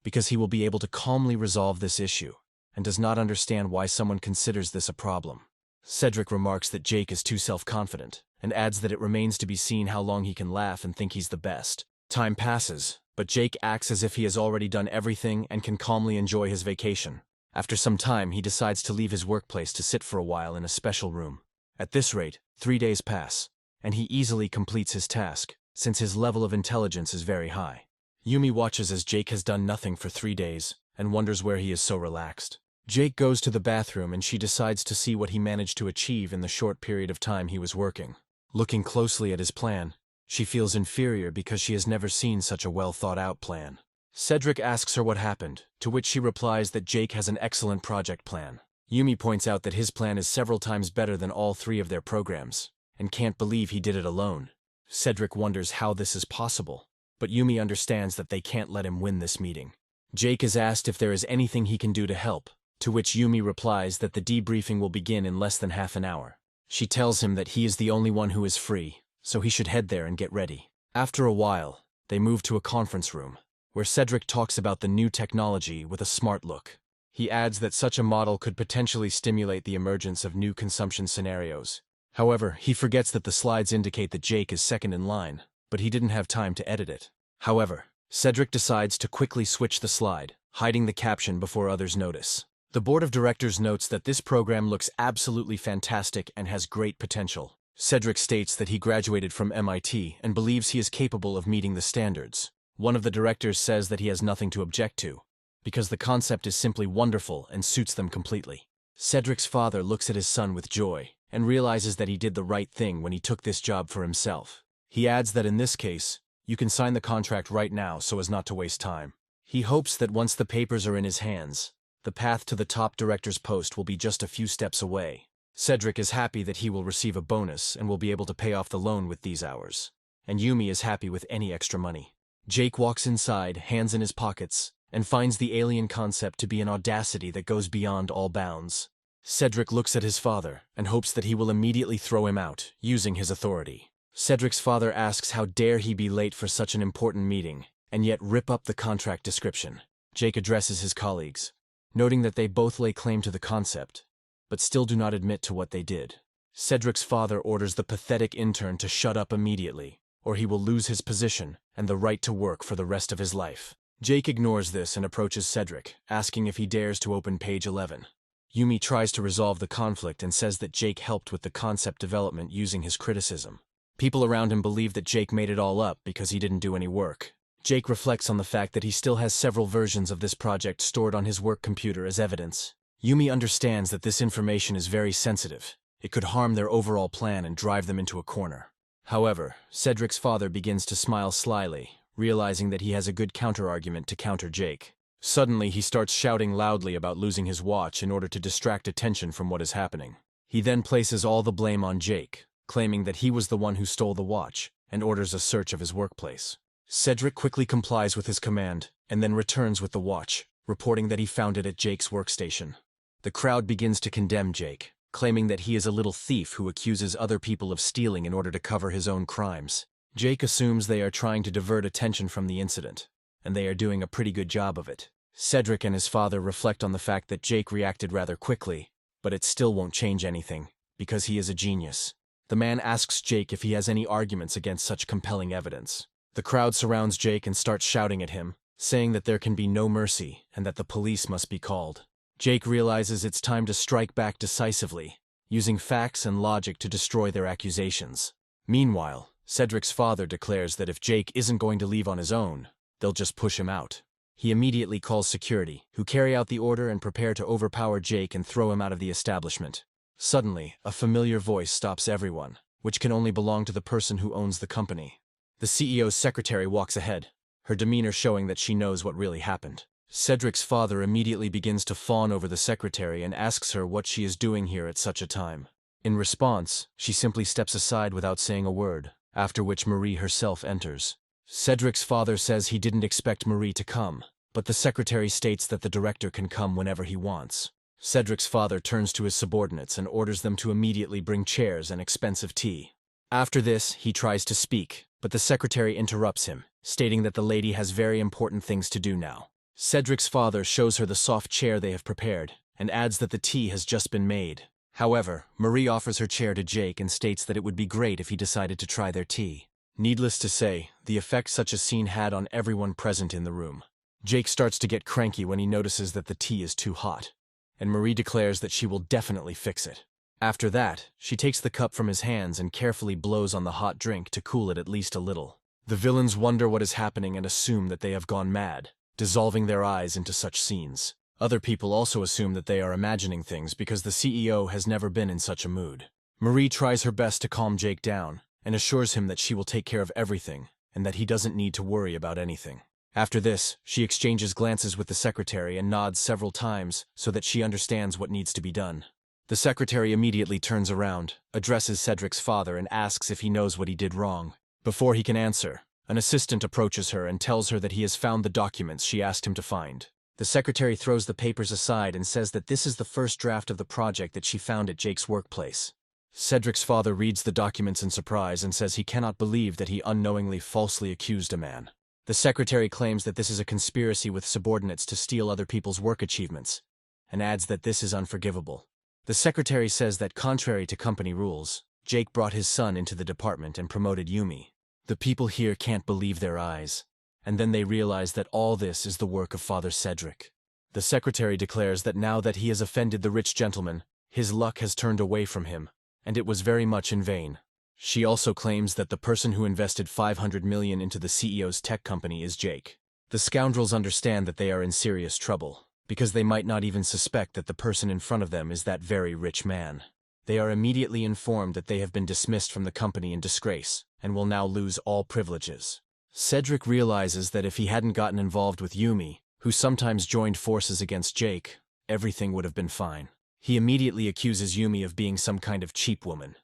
because he will be able to calmly resolve this issue, and does not understand why someone considers this a problem. Cedric remarks that Jake is too self-confident, and adds that it remains to be seen how long he can laugh and think he's the best. Time passes, but Jake acts as if he has already done everything and can calmly enjoy his vacation. After some time, he decides to leave his workplace to sit for a while in a special room. At this rate, 3 days pass, and he easily completes his task, since his level of intelligence is very high. Yumi watches as Jake has done nothing for 3 days, and wonders where he is so relaxed. Jake goes to the bathroom and she decides to see what he managed to achieve in the short period of time he was working. Looking closely at his plan, she feels inferior because she has never seen such a well-thought-out plan. Cedric asks her what happened, to which she replies that Jake has an excellent project plan. Yumi points out that his plan is several times better than all 3 of their programs, and can't believe he did it alone. Cedric wonders how this is possible, but Yumi understands that they can't let him win this meeting. Jake is asked if there is anything he can do to help, to which Yumi replies that the debriefing will begin in less than half an hour. She tells him that he is the only one who is free, so he should head there and get ready. After a while, they move to a conference room, where Cedric talks about the new technology with a smart look. He adds that such a model could potentially stimulate the emergence of new consumption scenarios. However, he forgets that the slides indicate that Jake is second in line, but he didn't have time to edit it. However, Cedric decides to quickly switch the slide, hiding the caption before others notice. The board of directors notes that this program looks absolutely fantastic and has great potential. Cedric states that he graduated from MIT and believes he is capable of meeting the standards. One of the directors says that he has nothing to object to, because the concept is simply wonderful and suits them completely. Cedric's father looks at his son with joy and realizes that he did the right thing when he took this job for himself. He adds that in this case, you can sign the contract right now so as not to waste time. He hopes that once the papers are in his hands, the path to the top director's post will be just a few steps away. Cedric is happy that he will receive a bonus and will be able to pay off the loan with these hours. And Yumi is happy with any extra money. Jake walks inside, hands in his pockets, and finds the alien concept to be an audacity that goes beyond all bounds. Cedric looks at his father and hopes that he will immediately throw him out, using his authority. Cedric's father asks how dare he be late for such an important meeting, and yet rip up the contract description. Jake addresses his colleagues, noting that they both lay claim to the concept, but still do not admit to what they did. Cedric's father orders the pathetic intern to shut up immediately, or he will lose his position and the right to work for the rest of his life. Jake ignores this and approaches Cedric, asking if he dares to open page 11. Yumi tries to resolve the conflict and says that Jake helped with the concept development using his criticism. People around him believe that Jake made it all up because he didn't do any work. Jake reflects on the fact that he still has several versions of this project stored on his work computer as evidence. Yumi understands that this information is very sensitive. It could harm their overall plan and drive them into a corner. However, Cedric's father begins to smile slyly, realizing that he has a good counter-argument to counter Jake. Suddenly, he starts shouting loudly about losing his watch in order to distract attention from what is happening. He then places all the blame on Jake, claiming that he was the one who stole the watch, and orders a search of his workplace. Cedric quickly complies with his command, and then returns with the watch, reporting that he found it at Jake's workstation. The crowd begins to condemn Jake, claiming that he is a little thief who accuses other people of stealing in order to cover his own crimes. Jake assumes they are trying to divert attention from the incident, and they are doing a pretty good job of it. Cedric and his father reflect on the fact that Jake reacted rather quickly, but it still won't change anything, because he is a genius. The man asks Jake if he has any arguments against such compelling evidence. The crowd surrounds Jake and starts shouting at him, saying that there can be no mercy and that the police must be called. Jake realizes it's time to strike back decisively, using facts and logic to destroy their accusations. Meanwhile, Cedric's father declares that if Jake isn't going to leave on his own, they'll just push him out. He immediately calls security, who carry out the order and prepare to overpower Jake and throw him out of the establishment. Suddenly, a familiar voice stops everyone, which can only belong to the person who owns the company. The CEO's secretary walks ahead, her demeanor showing that she knows what really happened. Cedric's father immediately begins to fawn over the secretary and asks her what she is doing here at such a time. In response, she simply steps aside without saying a word, after which Marie herself enters. Cedric's father says he didn't expect Marie to come, but the secretary states that the director can come whenever he wants. Cedric's father turns to his subordinates and orders them to immediately bring chairs and expensive tea. After this, he tries to speak, but the secretary interrupts him, stating that the lady has very important things to do now. Cedric's father shows her the soft chair they have prepared, and adds that the tea has just been made. However, Marie offers her chair to Jake and states that it would be great if he decided to try their tea. Needless to say, the effect such a scene had on everyone present in the room. Jake starts to get cranky when he notices that the tea is too hot, and Marie declares that she will definitely fix it. After that, she takes the cup from his hands and carefully blows on the hot drink to cool it at least a little. The villains wonder what is happening and assume that they have gone mad, dissolving their eyes into such scenes. Other people also assume that they are imagining things because the CEO has never been in such a mood. Marie tries her best to calm Jake down, and assures him that she will take care of everything, and that he doesn't need to worry about anything. After this, she exchanges glances with the secretary and nods several times so that she understands what needs to be done. The secretary immediately turns around, addresses Cedric's father and asks if he knows what he did wrong. Before he can answer, an assistant approaches her and tells her that he has found the documents she asked him to find. The secretary throws the papers aside and says that this is the first draft of the project that she found at Jake's workplace. Cedric's father reads the documents in surprise and says he cannot believe that he unknowingly falsely accused a man. The secretary claims that this is a conspiracy with subordinates to steal other people's work achievements, and adds that this is unforgivable. The secretary says that contrary to company rules, Jake brought his son into the department and promoted Yumi. The people here can't believe their eyes, and then they realize that all this is the work of Father Cedric. The secretary declares that now that he has offended the rich gentleman, his luck has turned away from him, and it was very much in vain. She also claims that the person who invested $500 million into the CEO's tech company is Jake. The scoundrels understand that they are in serious trouble, because they might not even suspect that the person in front of them is that very rich man. They are immediately informed that they have been dismissed from the company in disgrace, and will now lose all privileges. Cedric realizes that if he hadn't gotten involved with Yumi, who sometimes joined forces against Jake, everything would have been fine. He immediately accuses Yumi of being some kind of cheap woman,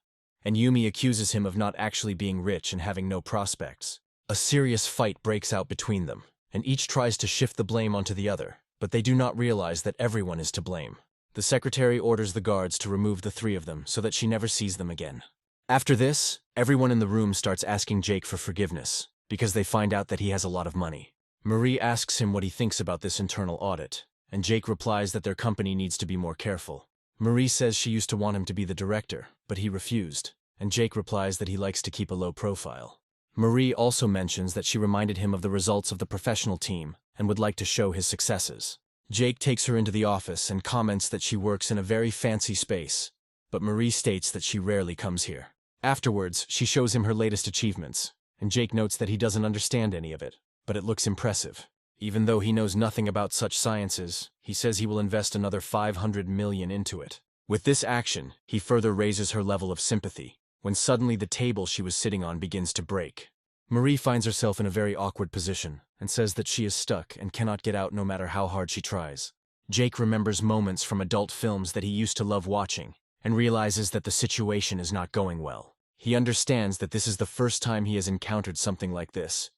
and Yumi accuses him of not actually being rich and having no prospects. A serious fight breaks out between them, and each tries to shift the blame onto the other, but they do not realize that everyone is to blame. The secretary orders the guards to remove the three of them so that she never sees them again. After this, everyone in the room starts asking Jake for forgiveness, because they find out that he has a lot of money. Marie asks him what he thinks about this internal audit, and Jake replies that their company needs to be more careful. Marie says she used to want him to be the director, but he refused, and Jake replies that he likes to keep a low profile. Marie also mentions that she reminded him of the results of the professional team and would like to show his successes. Jake takes her into the office and comments that she works in a very fancy space, but Marie states that she rarely comes here. Afterwards, she shows him her latest achievements, and Jake notes that he doesn't understand any of it, but it looks impressive. Even though he knows nothing about such sciences, he says he will invest another $500 million into it. With this action, he further raises her level of sympathy, when suddenly the table she was sitting on begins to break. Marie finds herself in a very awkward position, and says that she is stuck and cannot get out no matter how hard she tries. Jake remembers moments from adult films that he used to love watching, and realizes that the situation is not going well. He understands that this is the first time he has encountered something like this,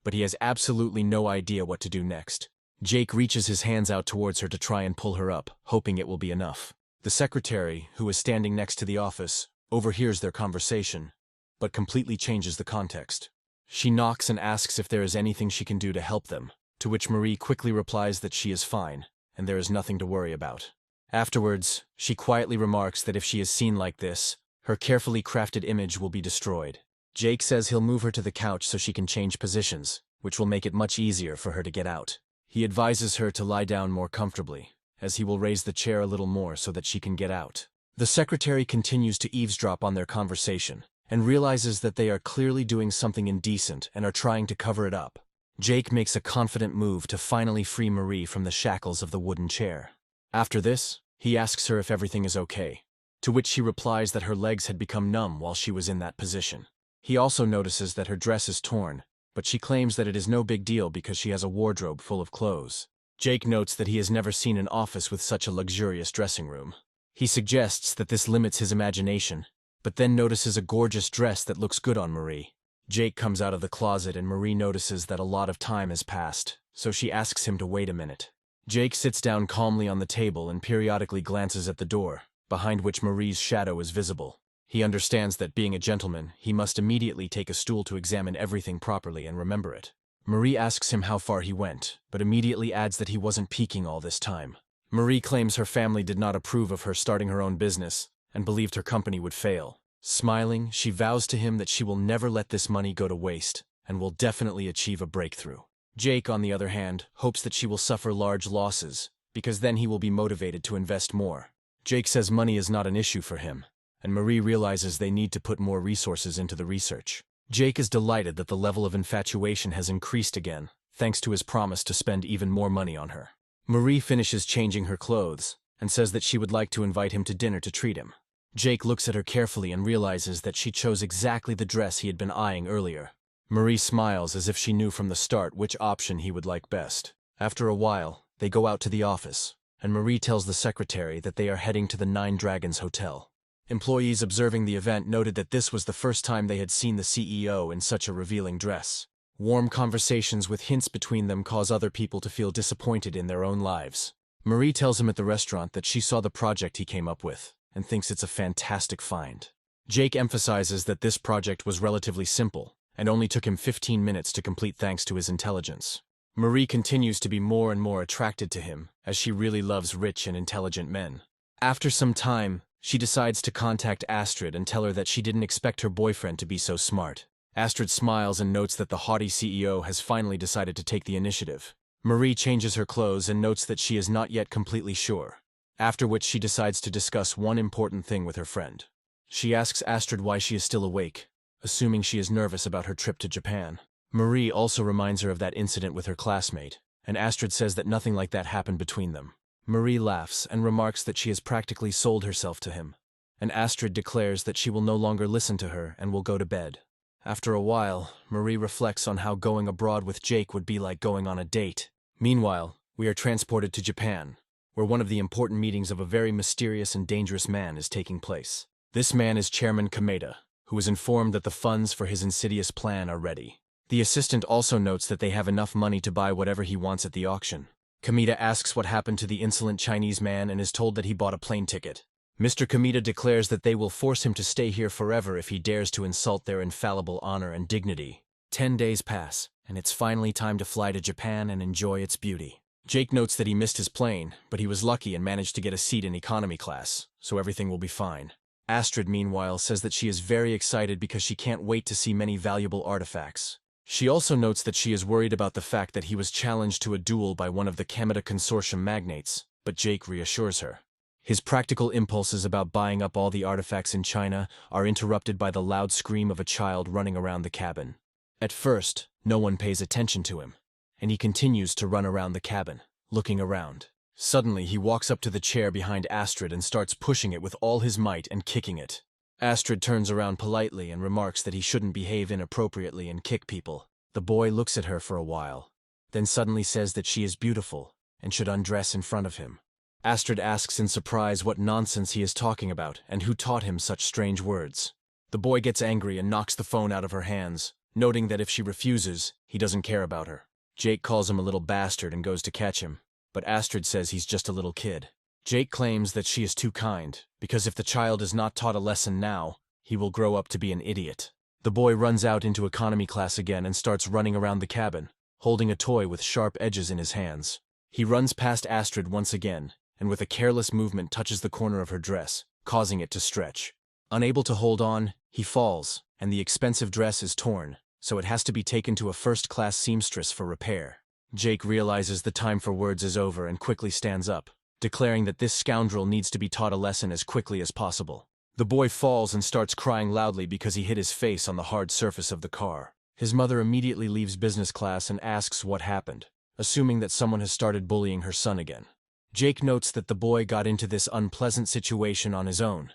but he has absolutely no idea what to do next. Jake reaches his hands out towards her to try and pull her up, hoping it will be enough. The secretary, who is standing next to the office, overhears their conversation, but completely changes the context. She knocks and asks if there is anything she can do to help them, to which Marie quickly replies that she is fine, and there is nothing to worry about. Afterwards, she quietly remarks that if she is seen like this, her carefully crafted image will be destroyed. Jake says he'll move her to the couch so she can change positions, which will make it much easier for her to get out. He advises her to lie down more comfortably, as he will raise the chair a little more so that she can get out. The secretary continues to eavesdrop on their conversation, and realizes that they are clearly doing something indecent and are trying to cover it up. Jake makes a confident move to finally free Marie from the shackles of the wooden chair. After this, he asks her if everything is okay, to which she replies that her legs had become numb while she was in that position. He also notices that her dress is torn, but she claims that it is no big deal because she has a wardrobe full of clothes. Jake notes that he has never seen an office with such a luxurious dressing room. He suggests that this limits his imagination, but then notices a gorgeous dress that looks good on Marie. Jake comes out of the closet and Marie notices that a lot of time has passed, so she asks him to wait a minute. Jake sits down calmly on the table and periodically glances at the door, behind which Marie's shadow is visible. He understands that being a gentleman, he must immediately take a stool to examine everything properly and remember it. Marie asks him how far he went, but immediately adds that he wasn't peeking all this time. Marie claims her family did not approve of her starting her own business and believed her company would fail. Smiling, she vows to him that she will never let this money go to waste and will definitely achieve a breakthrough. Jake, on the other hand, hopes that she will suffer large losses, because then he will be motivated to invest more. Jake says money is not an issue for him, and Marie realizes they need to put more resources into the research. Jake is delighted that the level of infatuation has increased again, thanks to his promise to spend even more money on her. Marie finishes changing her clothes, and says that she would like to invite him to dinner to treat him. Jake looks at her carefully and realizes that she chose exactly the dress he had been eyeing earlier. Marie smiles as if she knew from the start which option he would like best. After a while, they go out to the office, and Marie tells the secretary that they are heading to the Nine Dragons Hotel. Employees observing the event noted that this was the first time they had seen the CEO in such a revealing dress. Warm conversations with hints between them cause other people to feel disappointed in their own lives. Marie tells him at the restaurant that she saw the project he came up with, and thinks it's a fantastic find. Jake emphasizes that this project was relatively simple, and only took him 15 minutes to complete thanks to his intelligence. Marie continues to be more and more attracted to him, as she really loves rich and intelligent men. After some time, she decides to contact Astrid and tell her that she didn't expect her boyfriend to be so smart. Astrid smiles and notes that the haughty CEO has finally decided to take the initiative. Marie changes her clothes and notes that she is not yet completely sure, after which she decides to discuss one important thing with her friend. She asks Astrid why she is still awake, assuming she is nervous about her trip to Japan. Marie also reminds her of that incident with her classmate, and Astrid says that nothing like that happened between them. Marie laughs and remarks that she has practically sold herself to him, and Astrid declares that she will no longer listen to her and will go to bed. After a while, Marie reflects on how going abroad with Jake would be like going on a date. Meanwhile, we are transported to Japan, where one of the important meetings of a very mysterious and dangerous man is taking place. This man is Chairman Kameda, who is informed that the funds for his insidious plan are ready. The assistant also notes that they have enough money to buy whatever he wants at the auction. Kameda asks what happened to the insolent Chinese man and is told that he bought a plane ticket. Mr. Kameda declares that they will force him to stay here forever if he dares to insult their infallible honor and dignity. 10 days pass, and it's finally time to fly to Japan and enjoy its beauty. Jake notes that he missed his plane, but he was lucky and managed to get a seat in economy class, so everything will be fine. Astrid, meanwhile, says that she is very excited because she can't wait to see many valuable artifacts. She also notes that she is worried about the fact that he was challenged to a duel by one of the Kameda Consortium magnates, but Jake reassures her. His practical impulses about buying up all the artifacts in China are interrupted by the loud scream of a child running around the cabin. At first, no one pays attention to him, and he continues to run around the cabin, looking around. Suddenly, he walks up to the chair behind Astrid and starts pushing it with all his might and kicking it. Astrid turns around politely and remarks that he shouldn't behave inappropriately and kick people. The boy looks at her for a while, then suddenly says that she is beautiful and should undress in front of him. Astrid asks in surprise what nonsense he is talking about and who taught him such strange words. The boy gets angry and knocks the phone out of her hands, noting that if she refuses, he doesn't care about her. Jake calls him a little bastard and goes to catch him, but Astrid says he's just a little kid. Jake claims that she is too kind, because if the child is not taught a lesson now, he will grow up to be an idiot. The boy runs out into economy class again and starts running around the cabin, holding a toy with sharp edges in his hands. He runs past Astrid once again, and with a careless movement touches the corner of her dress, causing it to stretch. Unable to hold on, he falls, and the expensive dress is torn, so it has to be taken to a first-class seamstress for repair. Jake realizes the time for words is over and quickly stands up, declaring that this scoundrel needs to be taught a lesson as quickly as possible. The boy falls and starts crying loudly because he hit his face on the hard surface of the car. His mother immediately leaves business class and asks what happened, assuming that someone has started bullying her son again. Jake notes that the boy got into this unpleasant situation on his own,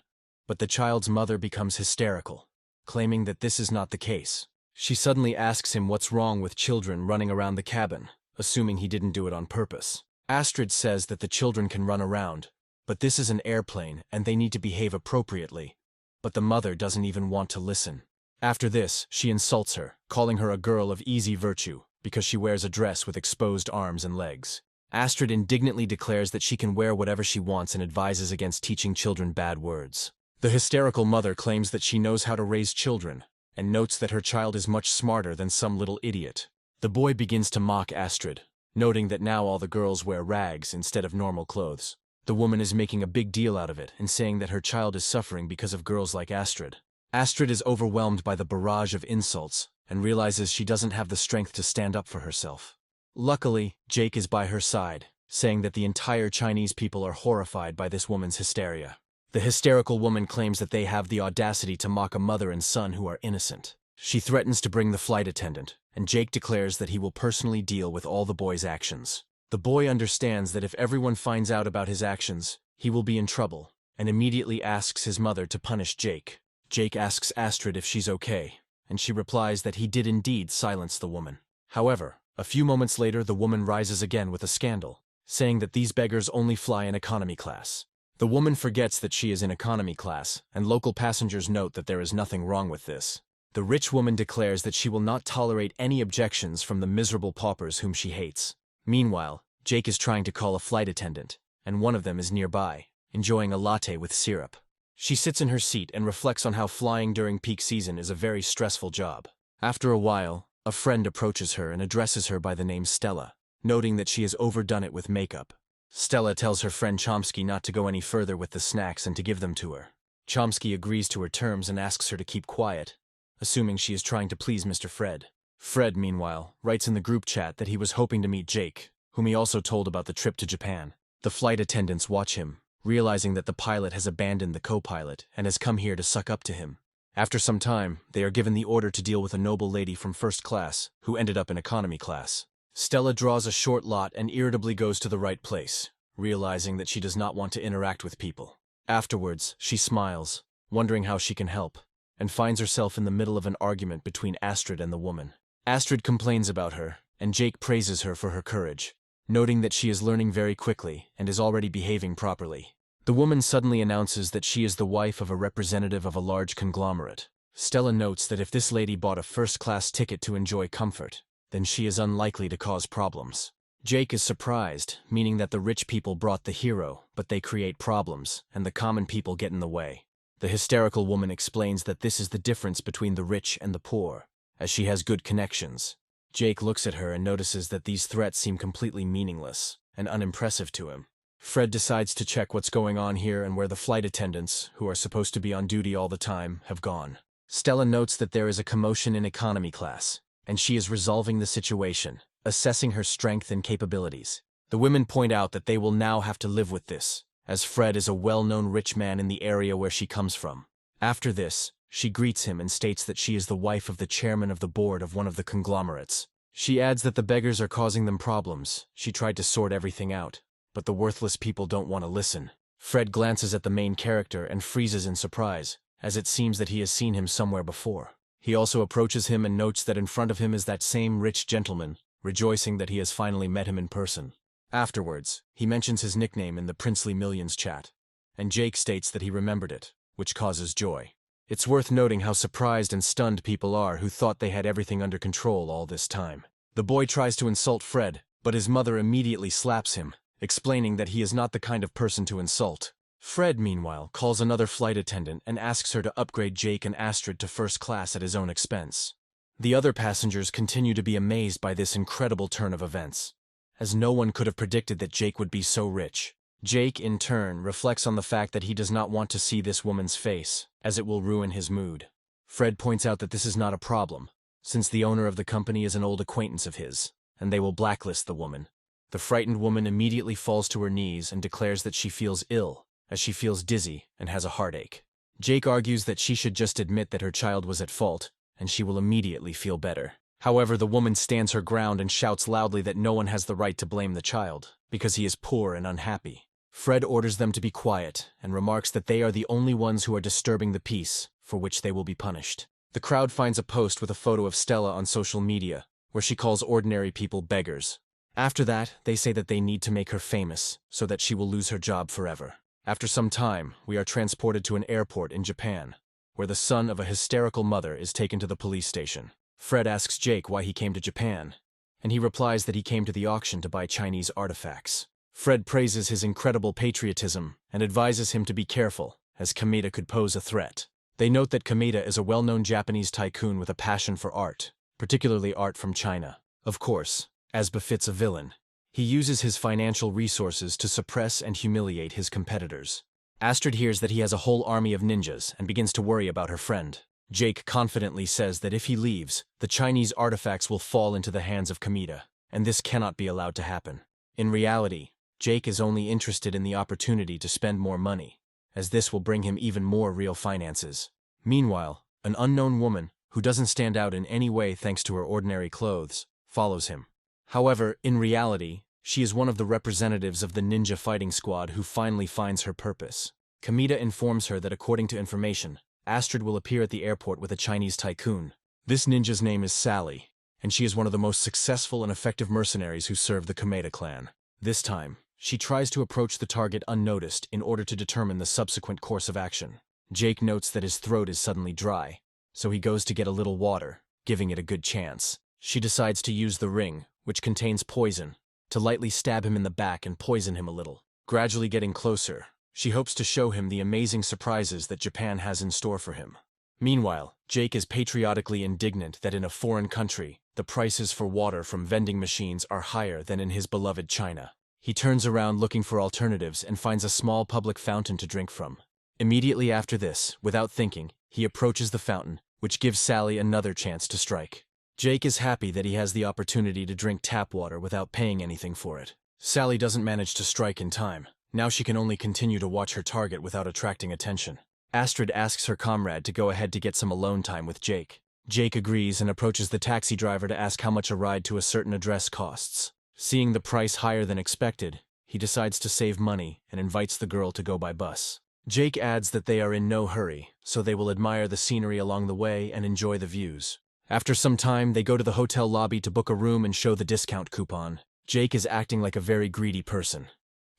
but the child's mother becomes hysterical, claiming that this is not the case. She suddenly asks him what's wrong with children running around the cabin, assuming he didn't do it on purpose. Astrid says that the children can run around, but this is an airplane and they need to behave appropriately, but the mother doesn't even want to listen. After this, she insults her, calling her a girl of easy virtue because she wears a dress with exposed arms and legs. Astrid indignantly declares that she can wear whatever she wants and advises against teaching children bad words. The hysterical mother claims that she knows how to raise children, and notes that her child is much smarter than some little idiot. The boy begins to mock Astrid, noting that now all the girls wear rags instead of normal clothes. The woman is making a big deal out of it and saying that her child is suffering because of girls like Astrid. Astrid is overwhelmed by the barrage of insults and realizes she doesn't have the strength to stand up for herself. Luckily, Jake is by her side, saying that the entire Chinese people are horrified by this woman's hysteria. The hysterical woman claims that they have the audacity to mock a mother and son who are innocent. She threatens to bring the flight attendant, and Jake declares that he will personally deal with all the boy's actions. The boy understands that if everyone finds out about his actions, he will be in trouble, and immediately asks his mother to punish Jake. Jake asks Astrid if she's okay, and she replies that he did indeed silence the woman. However, a few moments later the woman rises again with a scandal, saying that these beggars only fly in economy class. The woman forgets that she is in economy class, and local passengers note that there is nothing wrong with this. The rich woman declares that she will not tolerate any objections from the miserable paupers whom she hates. Meanwhile, Jake is trying to call a flight attendant, and one of them is nearby, enjoying a latte with syrup. She sits in her seat and reflects on how flying during peak season is a very stressful job. After a while, a friend approaches her and addresses her by the name Stella, noting that she has overdone it with makeup. Stella tells her friend Chomsky not to go any further with the snacks and to give them to her. Chomsky agrees to her terms and asks her to keep quiet, assuming she is trying to please Mr. Fred. Fred, meanwhile, writes in the group chat that he was hoping to meet Jake, whom he also told about the trip to Japan. The flight attendants watch him, realizing that the pilot has abandoned the co-pilot and has come here to suck up to him. After some time, they are given the order to deal with a noble lady from first class, who ended up in economy class. Stella draws a short lot and irritably goes to the right place, realizing that she does not want to interact with people. Afterwards, she smiles, wondering how she can help, and finds herself in the middle of an argument between Astrid and the woman. Astrid complains about her, and Jake praises her for her courage, noting that she is learning very quickly and is already behaving properly. The woman suddenly announces that she is the wife of a representative of a large conglomerate. Stella notes that if this lady bought a first-class ticket to enjoy comfort, then she is unlikely to cause problems. Jake is surprised, meaning that the rich people brought the hero, but they create problems, and the common people get in the way. The hysterical woman explains that this is the difference between the rich and the poor, as she has good connections. Jake looks at her and notices that these threats seem completely meaningless and unimpressive to him. Fred decides to check what's going on here and where the flight attendants, who are supposed to be on duty all the time, have gone. Stella notes that there is a commotion in economy class, and she is resolving the situation, assessing her strength and capabilities. The women point out that they will now have to live with this, as Fred is a well-known rich man in the area where she comes from. After this, she greets him and states that she is the wife of the chairman of the board of one of the conglomerates. She adds that the beggars are causing them problems. She tried to sort everything out, but the worthless people don't want to listen. Fred glances at the main character and freezes in surprise, as it seems that he has seen him somewhere before. He also approaches him and notes that in front of him is that same rich gentleman, rejoicing that he has finally met him in person. Afterwards, he mentions his nickname in the Princely Millions chat, and Jake states that he remembered it, which causes joy. It's worth noting how surprised and stunned people are who thought they had everything under control all this time. The boy tries to insult Fred, but his mother immediately slaps him, explaining that he is not the kind of person to insult. Fred, meanwhile, calls another flight attendant and asks her to upgrade Jake and Astrid to first class at his own expense. The other passengers continue to be amazed by this incredible turn of events, as no one could have predicted that Jake would be so rich. Jake, in turn, reflects on the fact that he does not want to see this woman's face, as it will ruin his mood. Fred points out that this is not a problem, since the owner of the company is an old acquaintance of his, and they will blacklist the woman. The frightened woman immediately falls to her knees and declares that she feels ill, as she feels dizzy and has a heartache. Jake argues that she should just admit that her child was at fault, and she will immediately feel better. However, the woman stands her ground and shouts loudly that no one has the right to blame the child, because he is poor and unhappy. Fred orders them to be quiet and remarks that they are the only ones who are disturbing the peace, for which they will be punished. The crowd finds a post with a photo of Stella on social media, where she calls ordinary people beggars. After that, they say that they need to make her famous, so that she will lose her job forever. After some time, we are transported to an airport in Japan, where the son of a hysterical mother is taken to the police station. Fred asks Jake why he came to Japan, and he replies that he came to the auction to buy Chinese artifacts. Fred praises his incredible patriotism and advises him to be careful, as Kameda could pose a threat. They note that Kameda is a well-known Japanese tycoon with a passion for art, particularly art from China. Of course, as befits a villain, he uses his financial resources to suppress and humiliate his competitors. Astrid hears that he has a whole army of ninjas and begins to worry about her friend. Jake confidently says that if he leaves, the Chinese artifacts will fall into the hands of Kameda, and this cannot be allowed to happen. In reality, Jake is only interested in the opportunity to spend more money, as this will bring him even more real finances. Meanwhile, an unknown woman, who doesn't stand out in any way thanks to her ordinary clothes, follows him. However, in reality, she is one of the representatives of the ninja fighting squad who finally finds her purpose. Kameda informs her that according to information, Astrid will appear at the airport with a Chinese tycoon. This ninja's name is Sally, and she is one of the most successful and effective mercenaries who serve the Kameda clan. This time, she tries to approach the target unnoticed in order to determine the subsequent course of action. Jake notes that his throat is suddenly dry, so he goes to get a little water, giving it a good chance. She decides to use the ring, which contains poison, to lightly stab him in the back and poison him a little. Gradually getting closer, she hopes to show him the amazing surprises that Japan has in store for him. Meanwhile, Jake is patriotically indignant that in a foreign country, the prices for water from vending machines are higher than in his beloved China. He turns around looking for alternatives and finds a small public fountain to drink from. Immediately after this, without thinking, he approaches the fountain, which gives Sally another chance to strike. Jake is happy that he has the opportunity to drink tap water without paying anything for it. Sally doesn't manage to strike in time. Now she can only continue to watch her target without attracting attention. Astrid asks her comrade to go ahead to get some alone time with Jake. Jake agrees and approaches the taxi driver to ask how much a ride to a certain address costs. Seeing the price higher than expected, he decides to save money and invites the girl to go by bus. Jake adds that they are in no hurry, so they will admire the scenery along the way and enjoy the views. After some time, they go to the hotel lobby to book a room and show the discount coupon. Jake is acting like a very greedy person,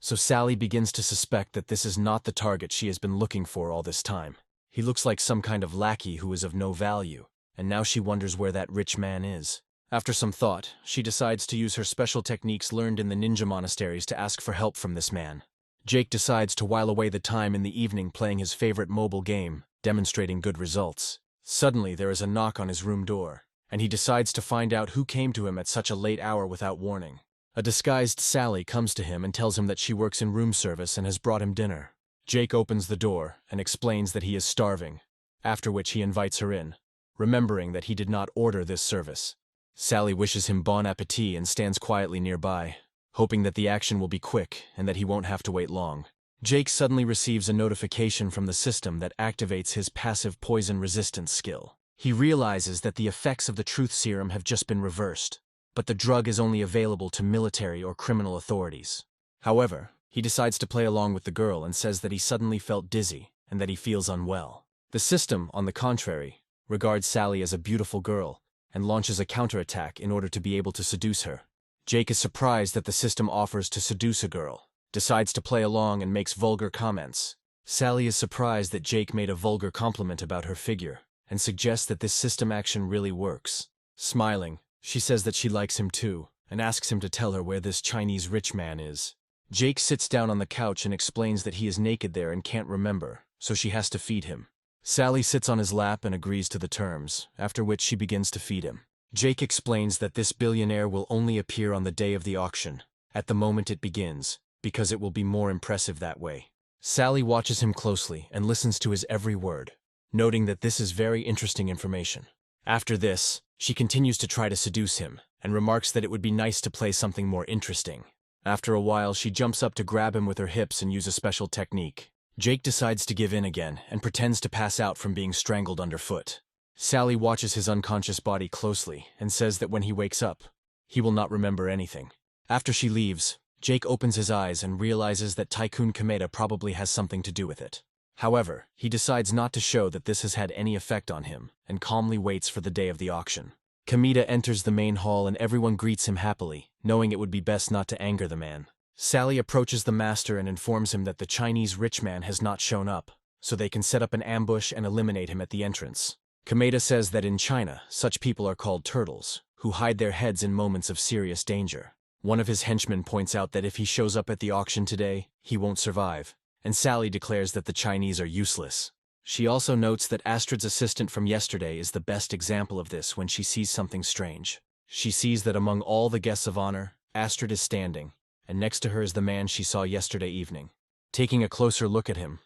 so Sally begins to suspect that this is not the target she has been looking for all this time. He looks like some kind of lackey who is of no value, and now she wonders where that rich man is. After some thought, she decides to use her special techniques learned in the ninja monasteries to ask for help from this man. Jake decides to while away the time in the evening playing his favorite mobile game, demonstrating good results. Suddenly, there is a knock on his room door, and he decides to find out who came to him at such a late hour without warning. A disguised Sally comes to him and tells him that she works in room service and has brought him dinner. Jake opens the door and explains that he is starving, after which he invites her in, remembering that he did not order this service. Sally wishes him bon appetit and stands quietly nearby, hoping that the action will be quick and that he won't have to wait long. Jake suddenly receives a notification from the system that activates his passive poison resistance skill. He realizes that the effects of the truth serum have just been reversed, but the drug is only available to military or criminal authorities. However, he decides to play along with the girl and says that he suddenly felt dizzy and that he feels unwell. The system, on the contrary, regards Sally as a beautiful girl and launches a counterattack in order to be able to seduce her. Jake is surprised that the system offers to seduce a girl, decides to play along and makes vulgar comments, Sally is surprised that Jake made a vulgar compliment about her figure, and suggests that this system action really works. Smiling, she says that she likes him too, and asks him to tell her where this Chinese rich man is. Jake sits down on the couch and explains that he is naked there and can't remember, so she has to feed him. Sally sits on his lap and agrees to the terms, after which she begins to feed him. Jake explains that this billionaire will only appear on the day of the auction, at the moment it begins, because it will be more impressive that way. Sally watches him closely and listens to his every word, noting that this is very interesting information. After this, she continues to try to seduce him, and remarks that it would be nice to play something more interesting. After a while, she jumps up to grab him with her hips and use a special technique. Jake decides to give in again and pretends to pass out from being strangled underfoot. Sally watches his unconscious body closely and says that when he wakes up, he will not remember anything. After she leaves, Jake opens his eyes and realizes that Tycoon Kameda probably has something to do with it. However, he decides not to show that this has had any effect on him and calmly waits for the day of the auction. Kameda enters the main hall and everyone greets him happily, knowing it would be best not to anger the man. Sally approaches the master and informs him that the Chinese rich man has not shown up, so they can set up an ambush and eliminate him at the entrance. Kameda says that in China, such people are called turtles, who hide their heads in moments of serious danger. One of his henchmen points out that if he shows up at the auction today, he won't survive, and Sally declares that the Chinese are useless. She also notes that Astrid's assistant from yesterday is the best example of this when she sees something strange. She sees that among all the guests of honor, Astrid is standing, and next to her is the man she saw yesterday evening. Taking a closer look at him,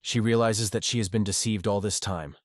she realizes that she has been deceived all this time,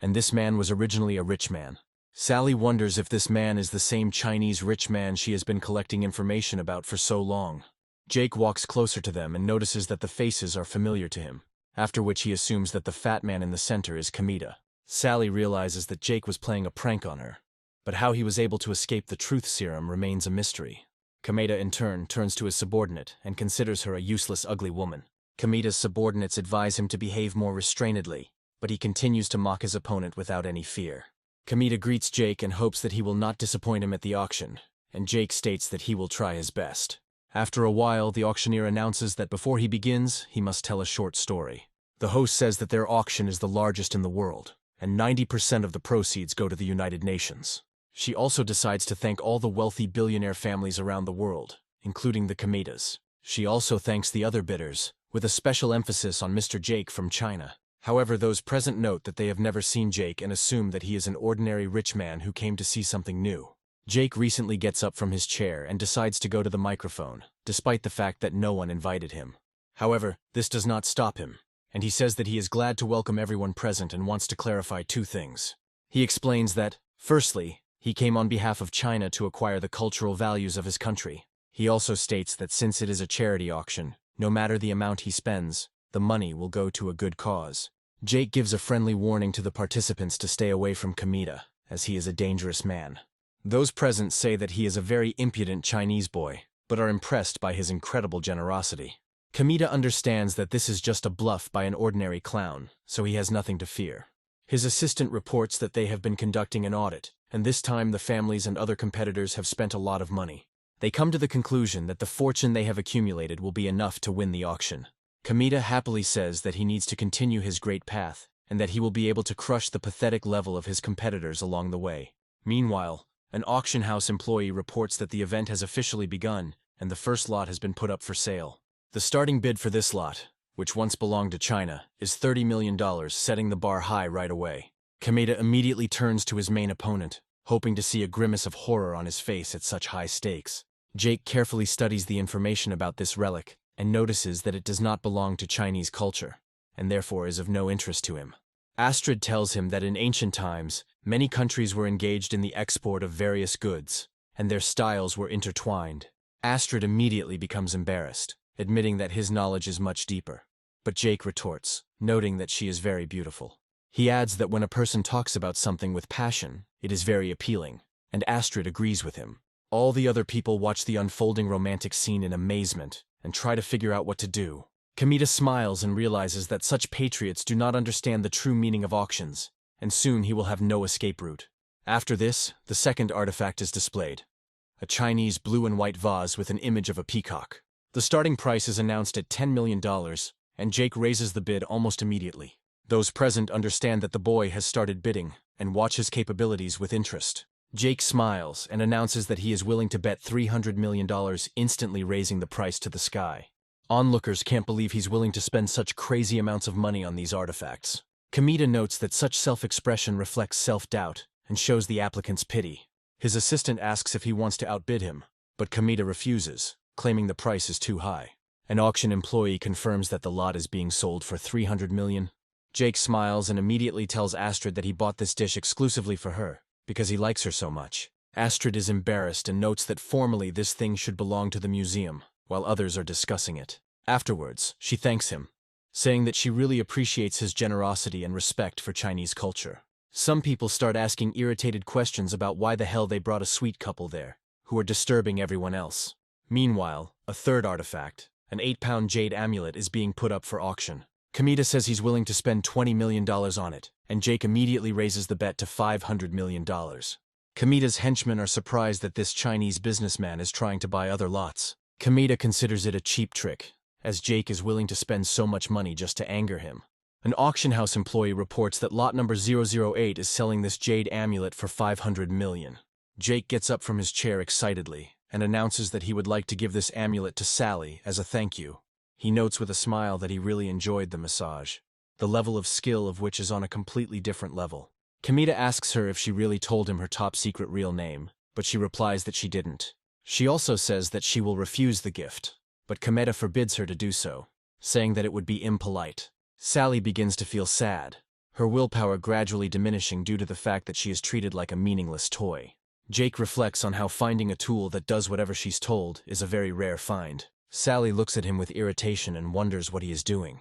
and this man was originally a rich man. Sally wonders if this man is the same Chinese rich man she has been collecting information about for so long. Jake walks closer to them and notices that the faces are familiar to him, after which he assumes that the fat man in the center is Kameda. Sally realizes that Jake was playing a prank on her, but how he was able to escape the truth serum remains a mystery. Kameda in turn turns to his subordinate and considers her a useless ugly woman. Kameda's subordinates advise him to behave more restrainedly, but he continues to mock his opponent without any fear. Kameda greets Jake and hopes that he will not disappoint him at the auction, and Jake states that he will try his best. After a while, the auctioneer announces that before he begins, he must tell a short story. The host says that their auction is the largest in the world, and 90% of the proceeds go to the United Nations. She also decides to thank all the wealthy billionaire families around the world, including the Kamedas. She also thanks the other bidders, with a special emphasis on Mr. Jake from China. However, those present note that they have never seen Jake and assume that he is an ordinary rich man who came to see something new. Jake recently gets up from his chair and decides to go to the microphone, despite the fact that no one invited him. However, this does not stop him, and he says that he is glad to welcome everyone present and wants to clarify two things. He explains that, firstly, he came on behalf of China to acquire the cultural values of his country. He also states that since it is a charity auction, no matter the amount he spends, the money will go to a good cause. Jake gives a friendly warning to the participants to stay away from Kameda, as he is a dangerous man. Those present say that he is a very impudent Chinese boy, but are impressed by his incredible generosity. Kameda understands that this is just a bluff by an ordinary clown, so he has nothing to fear. His assistant reports that they have been conducting an audit, and this time the families and other competitors have spent a lot of money. They come to the conclusion that the fortune they have accumulated will be enough to win the auction. Kameda happily says that he needs to continue his great path, and that he will be able to crush the pathetic level of his competitors along the way. Meanwhile, an auction house employee reports that the event has officially begun, and the first lot has been put up for sale. The starting bid for this lot, which once belonged to China, is $30 million, setting the bar high right away. Kameda immediately turns to his main opponent, hoping to see a grimace of horror on his face at such high stakes. Jake carefully studies the information about this relic and notices that it does not belong to Chinese culture, and therefore is of no interest to him. Astrid tells him that in ancient times, many countries were engaged in the export of various goods, and their styles were intertwined. Astrid immediately becomes embarrassed, admitting that his knowledge is much deeper. But Jake retorts, noting that she is very beautiful. He adds that when a person talks about something with passion, it is very appealing, and Astrid agrees with him. All the other people watch the unfolding romantic scene in amazement and try to figure out what to do. Kameda smiles and realizes that such patriots do not understand the true meaning of auctions, and soon he will have no escape route. After this, the second artifact is displayed: a Chinese blue and white vase with an image of a peacock. The starting price is announced at $10 million, and Jake raises the bid almost immediately. Those present understand that the boy has started bidding and watch his capabilities with interest. Jake smiles and announces that he is willing to bet $300 million, instantly raising the price to the sky. Onlookers can't believe he's willing to spend such crazy amounts of money on these artifacts. Kamita notes that such self-expression reflects self-doubt and shows the applicant's pity. His assistant asks if he wants to outbid him, but Kamita refuses, claiming the price is too high. An auction employee confirms that the lot is being sold for $300 million. Jake smiles and immediately tells Astrid that he bought this dish exclusively for her, because he likes her so much. Astrid is embarrassed and notes that formally this thing should belong to the museum, while others are discussing it. Afterwards, she thanks him, saying that she really appreciates his generosity and respect for Chinese culture. Some people start asking irritated questions about why the hell they brought a sweet couple there, who are disturbing everyone else. Meanwhile, a third artifact, an 8-pound jade amulet, is being put up for auction. Kamita says he's willing to spend $20 million on it, and Jake immediately raises the bet to $500 million. Kamita's henchmen are surprised that this Chinese businessman is trying to buy other lots. Kamita considers it a cheap trick, as Jake is willing to spend so much money just to anger him. An auction house employee reports that lot number 008 is selling this jade amulet for $500 million. Jake gets up from his chair excitedly and announces that he would like to give this amulet to Sally as a thank you. He notes with a smile that he really enjoyed the massage, the level of skill of which is on a completely different level. Kamita asks her if she really told him her top-secret real name, but she replies that she didn't. She also says that she will refuse the gift, but Kamita forbids her to do so, saying that it would be impolite. Sally begins to feel sad, her willpower gradually diminishing due to the fact that she is treated like a meaningless toy. Jake reflects on how finding a tool that does whatever she's told is a very rare find. Sally looks at him with irritation and wonders what he is doing.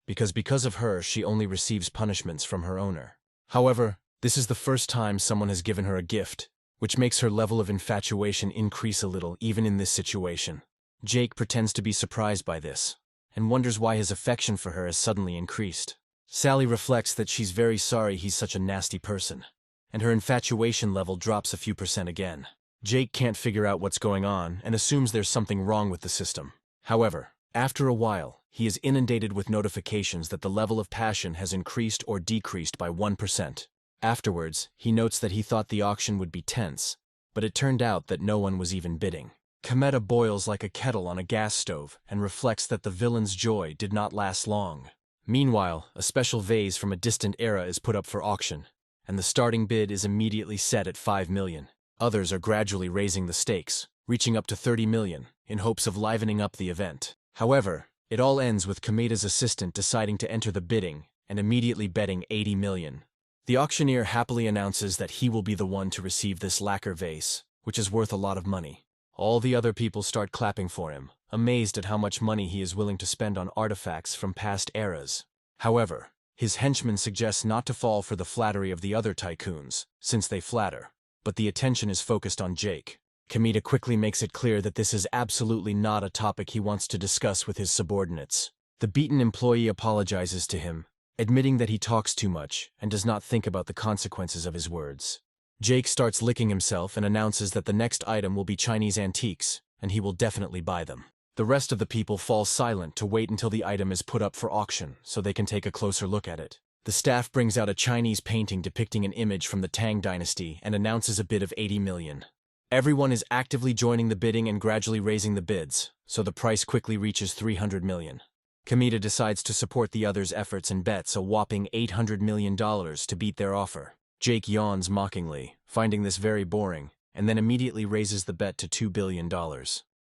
Because of her, she only receives punishments from her owner. However, this is the first time someone has given her a gift, which makes her level of infatuation increase a little even in this situation. Jake pretends to be surprised by this, and wonders why his affection for her has suddenly increased. Sally reflects that she's very sorry he's such a nasty person, and her infatuation level drops a few percent again. Jake can't figure out what's going on and assumes there's something wrong with the system. However, after a while, he is inundated with notifications that the level of passion has increased or decreased by 1%. Afterwards, he notes that he thought the auction would be tense, but it turned out that no one was even bidding. Kamita boils like a kettle on a gas stove and reflects that the villain's joy did not last long. Meanwhile, a special vase from a distant era is put up for auction, and the starting bid is immediately set at $5 million. Others are gradually raising the stakes, reaching up to $30 million, in hopes of livening up the event. However, it all ends with Kamita's assistant deciding to enter the bidding and immediately betting $80 million. The auctioneer happily announces that he will be the one to receive this lacquer vase, which is worth a lot of money. All the other people start clapping for him, amazed at how much money he is willing to spend on artifacts from past eras. However, his henchmen suggest not to fall for the flattery of the other tycoons, since they flatter. But the attention is focused on Jake. Kamita quickly makes it clear that this is absolutely not a topic he wants to discuss with his subordinates. The beaten employee apologizes to him, admitting that he talks too much and does not think about the consequences of his words. Jake starts licking himself and announces that the next item will be Chinese antiques, and he will definitely buy them. The rest of the people fall silent to wait until the item is put up for auction so they can take a closer look at it. The staff brings out a Chinese painting depicting an image from the Tang dynasty and announces a bid of $80 million. Everyone is actively joining the bidding and gradually raising the bids, so the price quickly reaches $300 million. Kamita decides to support the others' efforts and bets a whopping $800 million to beat their offer. Jake yawns mockingly, finding this very boring, and then immediately raises the bet to $2 billion.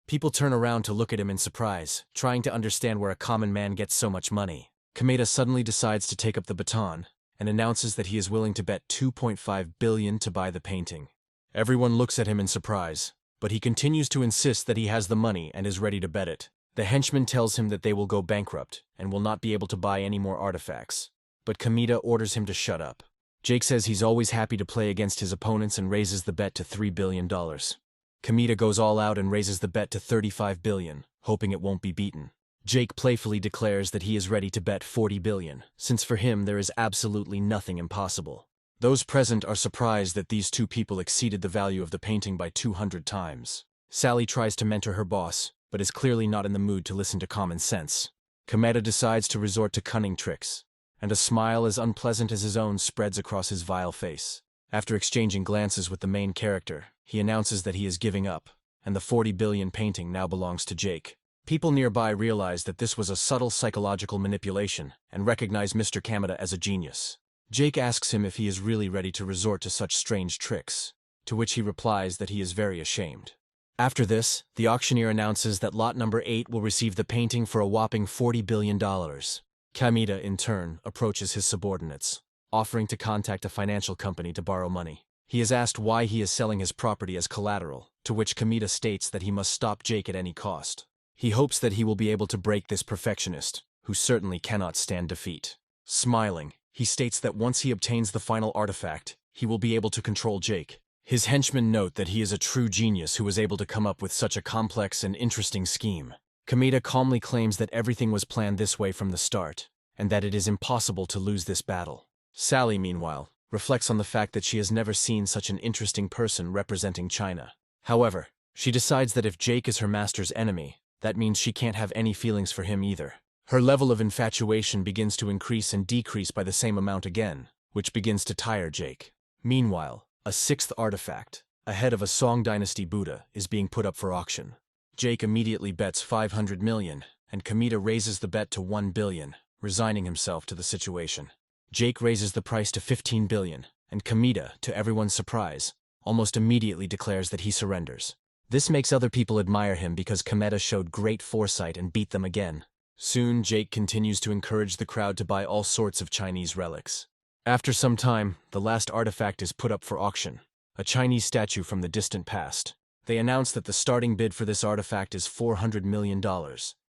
People turn around to look at him in surprise, trying to understand where a common man gets so much money. Kamita suddenly decides to take up the baton and announces that he is willing to bet $2.5 billion to buy the painting. Everyone looks at him in surprise, but he continues to insist that he has the money and is ready to bet it. The henchman tells him that they will go bankrupt and will not be able to buy any more artifacts, but Kamita orders him to shut up. Jake says he's always happy to play against his opponents and raises the bet to $3 billion. Kamita goes all out and raises the bet to $35 billion, hoping it won't be beaten. Jake playfully declares that he is ready to bet $40 billion, since for him there is absolutely nothing impossible. Those present are surprised that these two people exceeded the value of the painting by 200 times. Sally tries to mentor her boss, but is clearly not in the mood to listen to common sense. Kameda decides to resort to cunning tricks, and a smile as unpleasant as his own spreads across his vile face. After exchanging glances with the main character, he announces that he is giving up, and the 40 billion painting now belongs to Jake. People nearby realize that this was a subtle psychological manipulation and recognize Mr. Kameda as a genius. Jake asks him if he is really ready to resort to such strange tricks, to which he replies that he is very ashamed. After this, the auctioneer announces that lot number 8 will receive the painting for a whopping $40 billion. Kameda, in turn, approaches his subordinates, offering to contact a financial company to borrow money. He is asked why he is selling his property as collateral, to which Kameda states that he must stop Jake at any cost. He hopes that he will be able to break this perfectionist, who certainly cannot stand defeat. Smiling, he states that once he obtains the final artifact, he will be able to control Jake. His henchmen note that he is a true genius who was able to come up with such a complex and interesting scheme. Kameda calmly claims that everything was planned this way from the start, and that it is impossible to lose this battle. Sally, meanwhile, reflects on the fact that she has never seen such an interesting person representing China. However, she decides that if Jake is her master's enemy, that means she can't have any feelings for him either. Her level of infatuation begins to increase and decrease by the same amount again, which begins to tire Jake. Meanwhile, a 6th artifact, a head of a Song Dynasty Buddha, is being put up for auction. Jake immediately bets 500 million, and Kameda raises the bet to 1 billion, resigning himself to the situation. Jake raises the price to 15 billion, and Kameda, to everyone's surprise, almost immediately declares that he surrenders. This makes other people admire him because Kameda showed great foresight and beat them again. Soon, Jake continues to encourage the crowd to buy all sorts of Chinese relics. After some time, the last artifact is put up for auction, a Chinese statue from the distant past. They announce that the starting bid for this artifact is $400 million,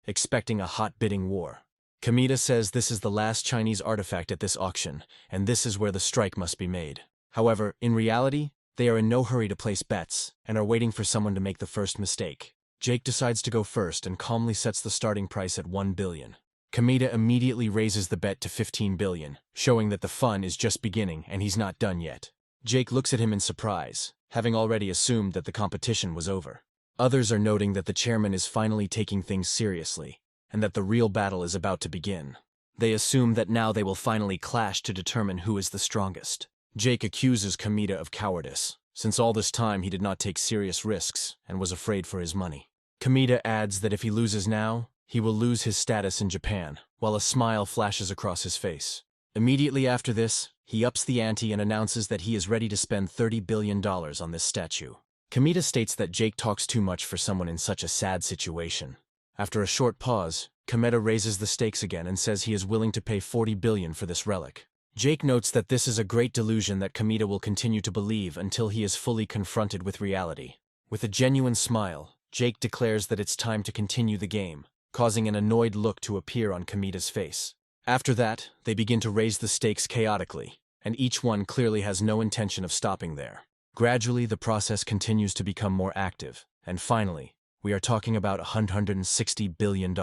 expecting a hot bidding war. Kameda says this is the last Chinese artifact at this auction, and this is where the strike must be made. However, in reality, they are in no hurry to place bets, and are waiting for someone to make the first mistake. Jake decides to go first and calmly sets the starting price at 1 billion. Kameda immediately raises the bet to 15 billion, showing that the fun is just beginning and he's not done yet. Jake looks at him in surprise, having already assumed that the competition was over. Others are noting that the chairman is finally taking things seriously, and that the real battle is about to begin. They assume that now they will finally clash to determine who is the strongest. Jake accuses Kameda of cowardice, since all this time he did not take serious risks and was afraid for his money. Kameda adds that if he loses now, he will lose his status in Japan, while a smile flashes across his face. Immediately after this, he ups the ante and announces that he is ready to spend $30 billion on this statue. Kameda states that Jake talks too much for someone in such a sad situation. After a short pause, Kameda raises the stakes again and says he is willing to pay 40 billion for this relic. Jake notes that this is a great delusion that Kameda will continue to believe until he is fully confronted with reality. With a genuine smile, Jake declares that it's time to continue the game, causing an annoyed look to appear on Kameda's face. After that, they begin to raise the stakes chaotically, and each one clearly has no intention of stopping there. Gradually, the process continues to become more active, and finally, we are talking about $160 billion.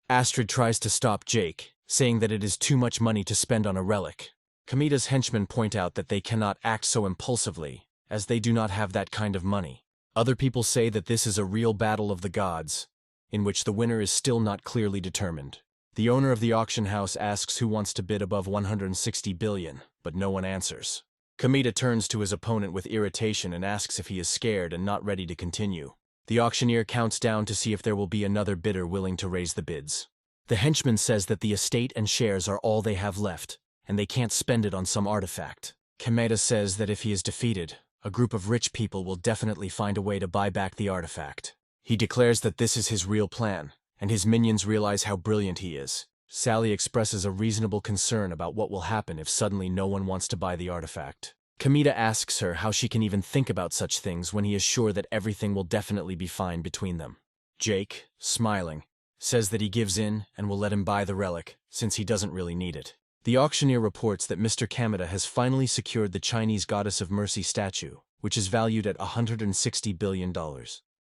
Astrid tries to stop Jake, saying that it is too much money to spend on a relic. Kameda's henchmen point out that they cannot act so impulsively, as they do not have that kind of money. Other people say that this is a real battle of the gods, in which the winner is still not clearly determined. The owner of the auction house asks who wants to bid above 160 billion, but no one answers. Kameda turns to his opponent with irritation and asks if he is scared and not ready to continue. The auctioneer counts down to see if there will be another bidder willing to raise the bids. The henchman says that the estate and shares are all they have left, and they can't spend it on some artifact. Kameda says that if he is defeated, a group of rich people will definitely find a way to buy back the artifact. He declares that this is his real plan, and his minions realize how brilliant he is. Sally expresses a reasonable concern about what will happen if suddenly no one wants to buy the artifact. Kameda asks her how she can even think about such things when he is sure that everything will definitely be fine between them. Jake, smiling, says that he gives in and will let him buy the relic, since he doesn't really need it. The auctioneer reports that Mr. Kameda has finally secured the Chinese Goddess of Mercy statue, which is valued at $160 billion.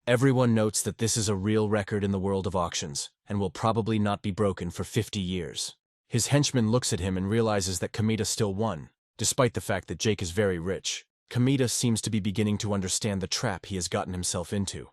Everyone notes that this is a real record in the world of auctions, and will probably not be broken for 50 years. His henchman looks at him and realizes that Kameda still won, despite the fact that Jake is very rich. Kameda seems to be beginning to understand the trap he has gotten himself into,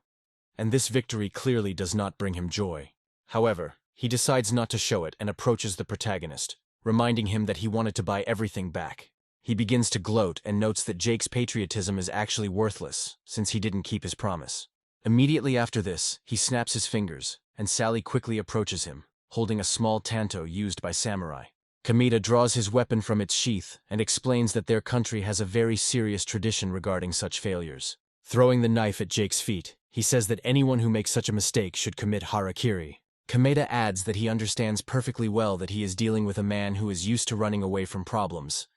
and this victory clearly does not bring him joy. However, He decides not to show it and approaches the protagonist, reminding him that he wanted to buy everything back. He begins to gloat and notes that Jake's patriotism is actually worthless, since he didn't keep his promise. Immediately after this, he snaps his fingers, and Sally quickly approaches him, holding a small tanto used by samurai. Kamita draws his weapon from its sheath and explains that their country has a very serious tradition regarding such failures. Throwing the knife at Jake's feet, he says that anyone who makes such a mistake should commit harakiri. Kamita adds that he understands perfectly well that he is dealing with a man who is used to running away from problems,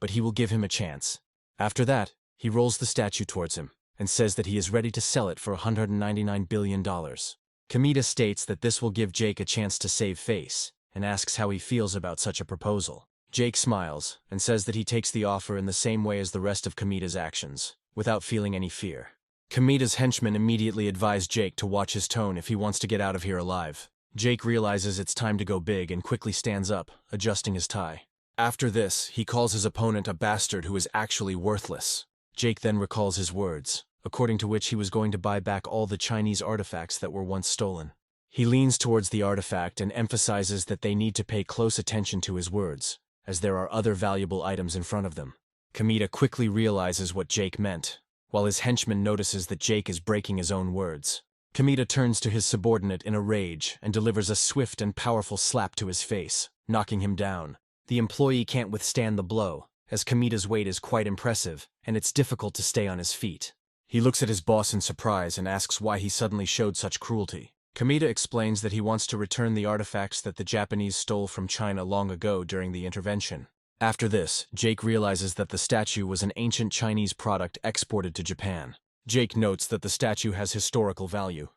but he will give him a chance. After that, he rolls the statue towards him and says that he is ready to sell it for $199 billion. Kamita states that this will give Jake a chance to save face and asks how he feels about such a proposal. Jake smiles and says that he takes the offer in the same way as the rest of Kamita's actions, without feeling any fear. Kamita's henchmen immediately advise Jake to watch his tone if he wants to get out of here alive. Jake realizes it's time to go big and quickly stands up, adjusting his tie. After this, he calls his opponent a bastard who is actually worthless. Jake then recalls his words, according to which he was going to buy back all the Chinese artifacts that were once stolen. He leans towards the artifact and emphasizes that they need to pay close attention to his words, as there are other valuable items in front of them. Kamita quickly realizes what Jake meant, while his henchman notices that Jake is breaking his own words. Kamita turns to his subordinate in a rage and delivers a swift and powerful slap to his face, knocking him down. The employee can't withstand the blow, as Kamita's weight is quite impressive, and it's difficult to stay on his feet. He looks at his boss in surprise and asks why he suddenly showed such cruelty. Kamita explains that he wants to return the artifacts that the Japanese stole from China long ago during the intervention. After this, Jake realizes that the statue was an ancient Chinese product exported to Japan. Jake notes that the statue has historical value,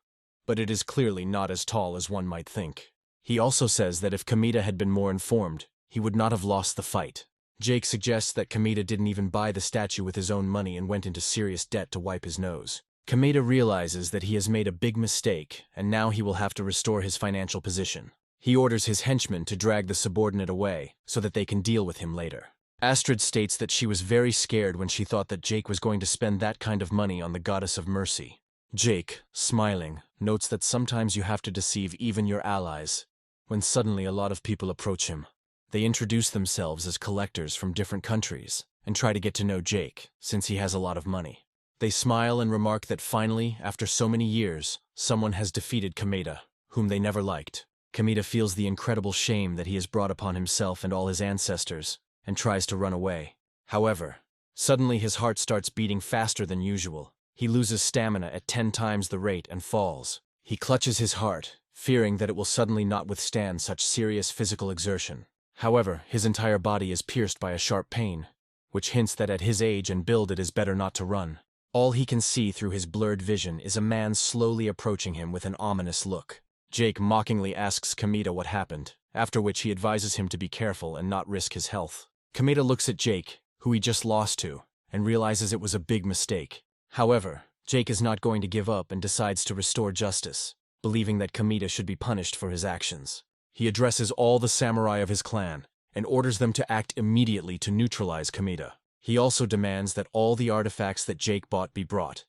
but it is clearly not as tall as one might think. He also says that if Kamita had been more informed, he would not have lost the fight. Jake suggests that Kamita didn't even buy the statue with his own money and went into serious debt to wipe his nose. Kamita realizes that he has made a big mistake, and now he will have to restore his financial position. He orders his henchmen to drag the subordinate away so that they can deal with him later. Astrid states that she was very scared when she thought that Jake was going to spend that kind of money on the goddess of mercy. Jake, smiling, notes that sometimes you have to deceive even your allies, when suddenly a lot of people approach him. They introduce themselves as collectors from different countries and try to get to know Jake, since he has a lot of money. They smile and remark that finally, after so many years, someone has defeated Kamita, whom they never liked. Kamita feels the incredible shame that he has brought upon himself and all his ancestors, and tries to run away. However, suddenly his heart starts beating faster than usual. He loses stamina at 10 times the rate and falls. He clutches his heart, fearing that it will suddenly not withstand such serious physical exertion. However, his entire body is pierced by a sharp pain, which hints that at his age and build it is better not to run. All he can see through his blurred vision is a man slowly approaching him with an ominous look. Jake mockingly asks Kamita what happened, after which he advises him to be careful and not risk his health. Kamita looks at Jake, who he just lost to, and realizes it was a big mistake. However, Jake is not going to give up and decides to restore justice, believing that Kamita should be punished for his actions. He addresses all the samurai of his clan and orders them to act immediately to neutralize Kamita. He also demands that all the artifacts that Jake bought be brought,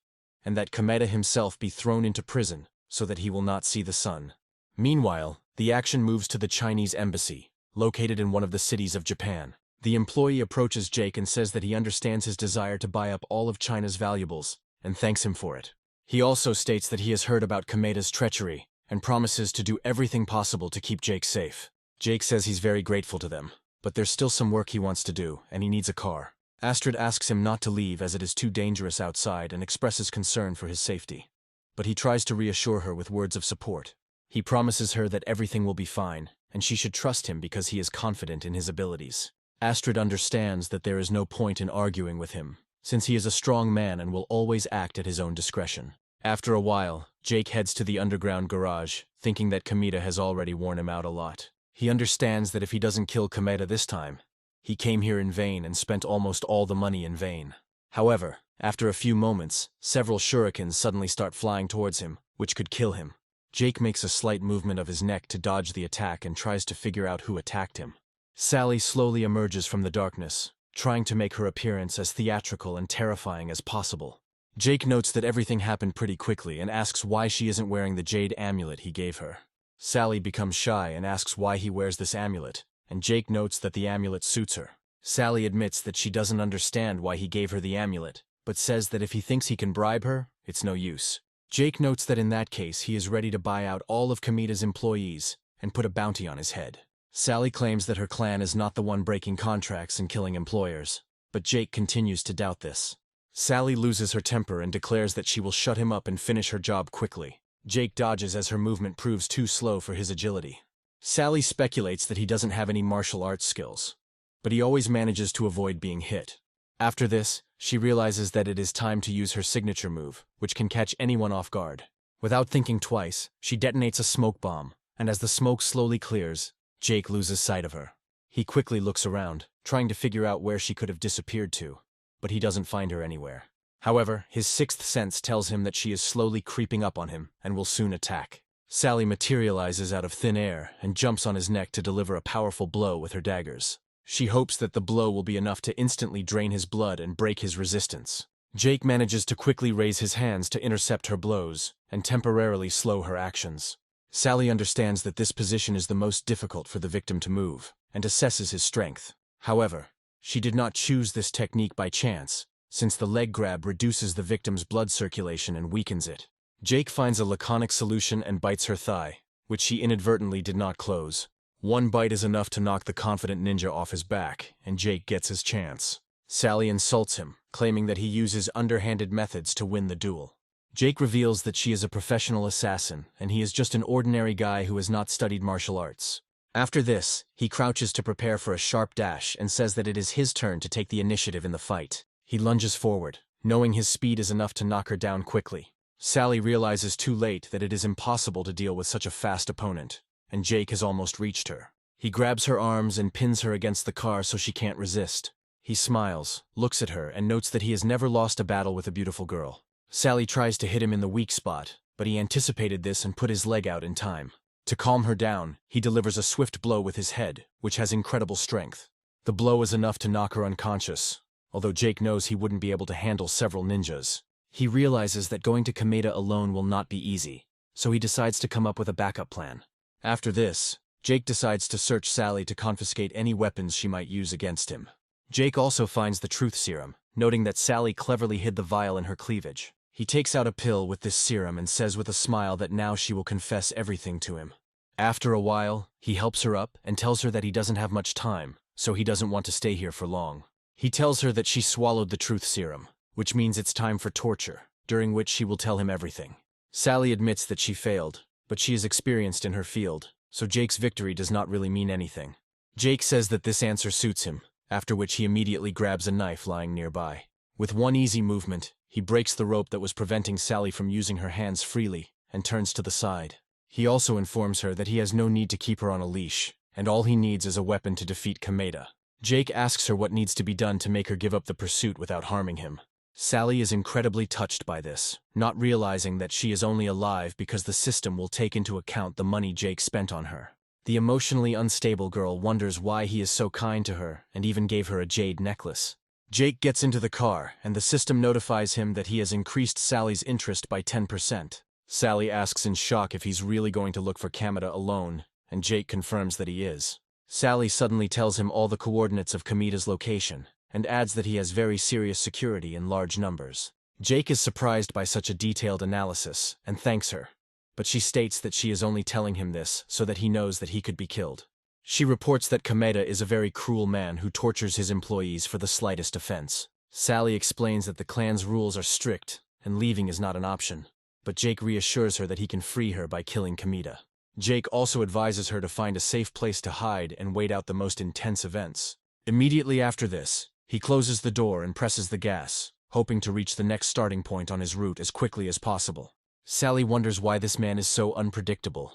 and that Kamita himself be thrown into prison so that he will not see the sun. Meanwhile, the action moves to the Chinese embassy, located in one of the cities of Japan. The employee approaches Jake and says that he understands his desire to buy up all of China's valuables, and thanks him for it. He also states that he has heard about Kamita's treachery, and promises to do everything possible to keep Jake safe. Jake says he's very grateful to them, but there's still some work he wants to do, and he needs a car. Astrid asks him not to leave as it is too dangerous outside and expresses concern for his safety. But he tries to reassure her with words of support. He promises her that everything will be fine, and she should trust him because he is confident in his abilities. Astrid understands that there is no point in arguing with him, since he is a strong man and will always act at his own discretion. After a while, Jake heads to the underground garage, thinking that Kamita has already worn him out a lot. He understands that if he doesn't kill Kamita this time, he came here in vain and spent almost all the money in vain. However, after a few moments, several shurikens suddenly start flying towards him, which could kill him. Jake makes a slight movement of his neck to dodge the attack and tries to figure out who attacked him. Sally slowly emerges from the darkness, trying to make her appearance as theatrical and terrifying as possible. Jake notes that everything happened pretty quickly and asks why she isn't wearing the jade amulet he gave her. Sally becomes shy and asks why he wears this amulet, and Jake notes that the amulet suits her. Sally admits that she doesn't understand why he gave her the amulet, but says that if he thinks he can bribe her, it's no use. Jake notes that in that case he is ready to buy out all of Kamida's employees and put a bounty on his head. Sally claims that her clan is not the one breaking contracts and killing employers, but Jake continues to doubt this. Sally loses her temper and declares that she will shut him up and finish her job quickly. Jake dodges as her movement proves too slow for his agility. Sally speculates that he doesn't have any martial arts skills, but he always manages to avoid being hit. After this, she realizes that it is time to use her signature move, which can catch anyone off guard. Without thinking twice, she detonates a smoke bomb, and as the smoke slowly clears, Jake loses sight of her. He quickly looks around, trying to figure out where she could have disappeared to, but he doesn't find her anywhere. However, his sixth sense tells him that she is slowly creeping up on him and will soon attack. Sally materializes out of thin air and jumps on his neck to deliver a powerful blow with her daggers. She hopes that the blow will be enough to instantly drain his blood and break his resistance. Jake manages to quickly raise his hands to intercept her blows and temporarily slow her actions. Sally understands that this position is the most difficult for the victim to move, and assesses his strength. However, she did not choose this technique by chance, since the leg grab reduces the victim's blood circulation and weakens it. Jake finds a laconic solution and bites her thigh, which she inadvertently did not close. One bite is enough to knock the confident ninja off his back, and Jake gets his chance. Sally insults him, claiming that he uses underhanded methods to win the duel. Jake reveals that she is a professional assassin, and he is just an ordinary guy who has not studied martial arts. After this, he crouches to prepare for a sharp dash and says that it is his turn to take the initiative in the fight. He lunges forward, knowing his speed is enough to knock her down quickly. Sally realizes too late that it is impossible to deal with such a fast opponent, and Jake has almost reached her. He grabs her arms and pins her against the car so she can't resist. He smiles, looks at her, and notes that he has never lost a battle with a beautiful girl. Sally tries to hit him in the weak spot, but he anticipated this and put his leg out in time. To calm her down, he delivers a swift blow with his head, which has incredible strength. The blow is enough to knock her unconscious, although Jake knows he wouldn't be able to handle several ninjas. He realizes that going to Kameda alone will not be easy, so he decides to come up with a backup plan. After this, Jake decides to search Sally to confiscate any weapons she might use against him. Jake also finds the truth serum, noting that Sally cleverly hid the vial in her cleavage. He takes out a pill with this serum and says with a smile that now she will confess everything to him. After a while, he helps her up and tells her that he doesn't have much time, so he doesn't want to stay here for long. He tells her that she swallowed the truth serum, which means it's time for torture, during which she will tell him everything. Sally admits that she failed, but she is experienced in her field, so Jake's victory does not really mean anything. Jake says that this answer suits him, after which he immediately grabs a knife lying nearby. With one easy movement, he breaks the rope that was preventing Sally from using her hands freely and turns to the side. He also informs her that he has no need to keep her on a leash, and all he needs is a weapon to defeat Kameda. Jake asks her what needs to be done to make her give up the pursuit without harming him. Sally is incredibly touched by this, not realizing that she is only alive because the system will take into account the money Jake spent on her. The emotionally unstable girl wonders why he is so kind to her and even gave her a jade necklace. Jake gets into the car, and the system notifies him that he has increased Sally's interest by 10%. Sally asks in shock if he's really going to look for Kameda alone, and Jake confirms that he is. Sally suddenly tells him all the coordinates of Kameda's location, and adds that he has very serious security in large numbers. Jake is surprised by such a detailed analysis, and thanks her, but she states that she is only telling him this so that he knows that he could be killed. She reports that Kameda is a very cruel man who tortures his employees for the slightest offense. Sally explains that the clan's rules are strict, and leaving is not an option, but Jake reassures her that he can free her by killing Kameda. Jake also advises her to find a safe place to hide and wait out the most intense events. Immediately after this, he closes the door and presses the gas, hoping to reach the next starting point on his route as quickly as possible. Sally wonders why this man is so unpredictable,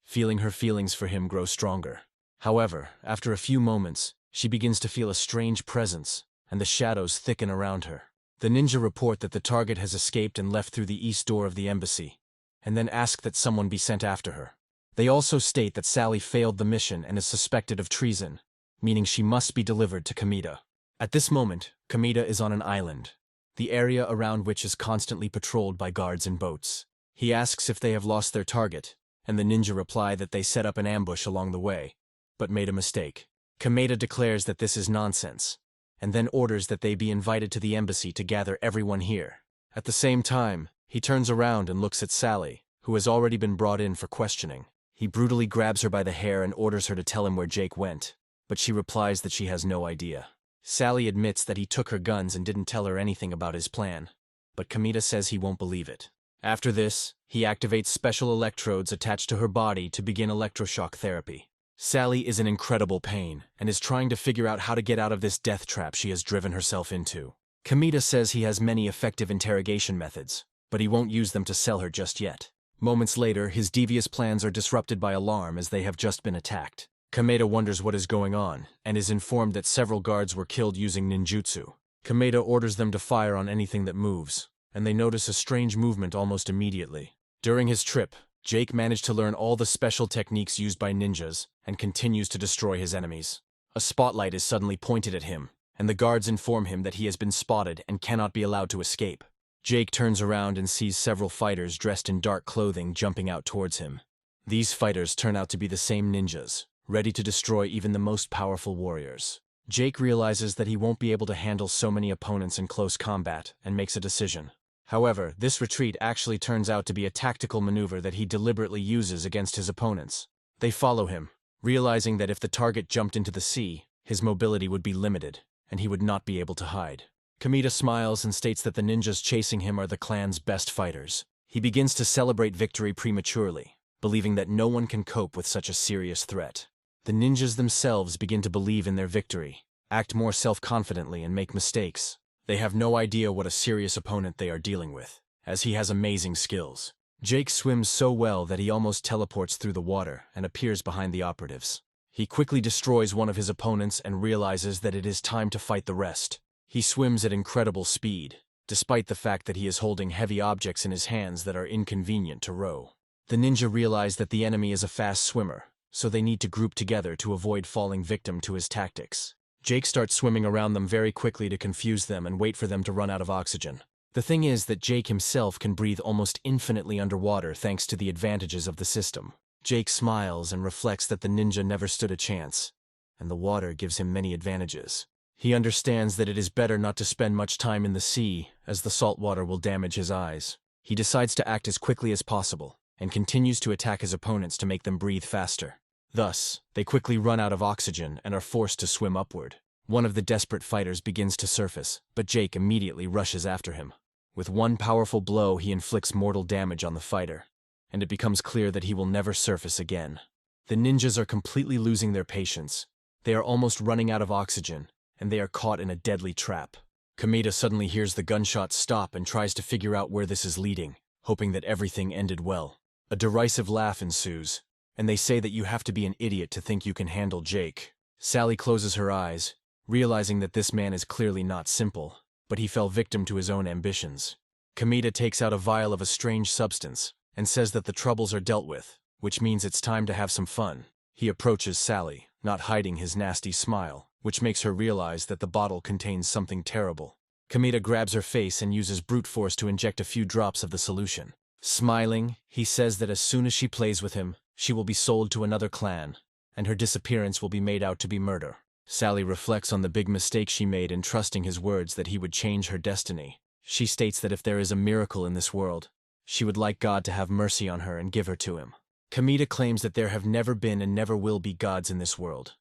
feeling her feelings for him grow stronger. However, after a few moments, she begins to feel a strange presence, and the shadows thicken around her. The ninja report that the target has escaped and left through the east door of the embassy, and then ask that someone be sent after her. They also state that Sally failed the mission and is suspected of treason, meaning she must be delivered to Kameda. At this moment, Kameda is on an island, the area around which is constantly patrolled by guards and boats. He asks if they have lost their target, and the ninja reply that they set up an ambush along the way, but made a mistake. Kameda declares that this is nonsense, and then orders that they be invited to the embassy to gather everyone here. At the same time, he turns around and looks at Sally, who has already been brought in for questioning. He brutally grabs her by the hair and orders her to tell him where Jake went, but she replies that she has no idea. Sally admits that he took her guns and didn't tell her anything about his plan, but Kameda says he won't believe it. After this, he activates special electrodes attached to her body to begin electroshock therapy. Sally is in incredible pain and is trying to figure out how to get out of this death trap she has driven herself into. Kameda says he has many effective interrogation methods, but he won't use them to sell her just yet. Moments later, his devious plans are disrupted by alarm as they have just been attacked. Kameda wonders what is going on, and is informed that several guards were killed using ninjutsu. Kameda orders them to fire on anything that moves, and they notice a strange movement almost immediately. During his trip, Jake managed to learn all the special techniques used by ninjas, and continues to destroy his enemies. A spotlight is suddenly pointed at him, and the guards inform him that he has been spotted and cannot be allowed to escape. Jake turns around and sees several fighters dressed in dark clothing jumping out towards him. These fighters turn out to be the same ninjas, ready to destroy even the most powerful warriors. Jake realizes that he won't be able to handle so many opponents in close combat and makes a decision. However, this retreat actually turns out to be a tactical maneuver that he deliberately uses against his opponents. They follow him, realizing that if the target jumped into the sea, his mobility would be limited, and he would not be able to hide. Kameda smiles and states that the ninjas chasing him are the clan's best fighters. He begins to celebrate victory prematurely, believing that no one can cope with such a serious threat. The ninjas themselves begin to believe in their victory, act more self-confidently, and make mistakes. They have no idea what a serious opponent they are dealing with, as he has amazing skills. Jake swims so well that he almost teleports through the water and appears behind the operatives. He quickly destroys one of his opponents and realizes that it is time to fight the rest. He swims at incredible speed, despite the fact that he is holding heavy objects in his hands that are inconvenient to row. The ninja realize that the enemy is a fast swimmer, so they need to group together to avoid falling victim to his tactics. Jake starts swimming around them very quickly to confuse them and wait for them to run out of oxygen. The thing is that Jake himself can breathe almost infinitely underwater thanks to the advantages of the system. Jake smiles and reflects that the ninja never stood a chance, and the water gives him many advantages. He understands that it is better not to spend much time in the sea, as the salt water will damage his eyes. He decides to act as quickly as possible, and continues to attack his opponents to make them breathe faster. Thus, they quickly run out of oxygen and are forced to swim upward. One of the desperate fighters begins to surface, but Jake immediately rushes after him. With one powerful blow, he inflicts mortal damage on the fighter, and it becomes clear that he will never surface again. The ninjas are completely losing their patience. They are almost running out of oxygen, and they are caught in a deadly trap. Kameda suddenly hears the gunshots stop and tries to figure out where this is leading, hoping that everything ended well. A derisive laugh ensues, and they say that you have to be an idiot to think you can handle Jake. Sally closes her eyes, realizing that this man is clearly not simple, but he fell victim to his own ambitions. Kameda takes out a vial of a strange substance and says that the troubles are dealt with, which means it's time to have some fun. He approaches Sally, not hiding his nasty smile, which makes her realize that the bottle contains something terrible. Kameda grabs her face and uses brute force to inject a few drops of the solution. Smiling, he says that as soon as she plays with him, she will be sold to another clan, and her disappearance will be made out to be murder. Sally reflects on the big mistake she made in trusting his words that he would change her destiny. She states that if there is a miracle in this world, she would like God to have mercy on her and give her to him. Kameda claims that there have never been and never will be gods in this world,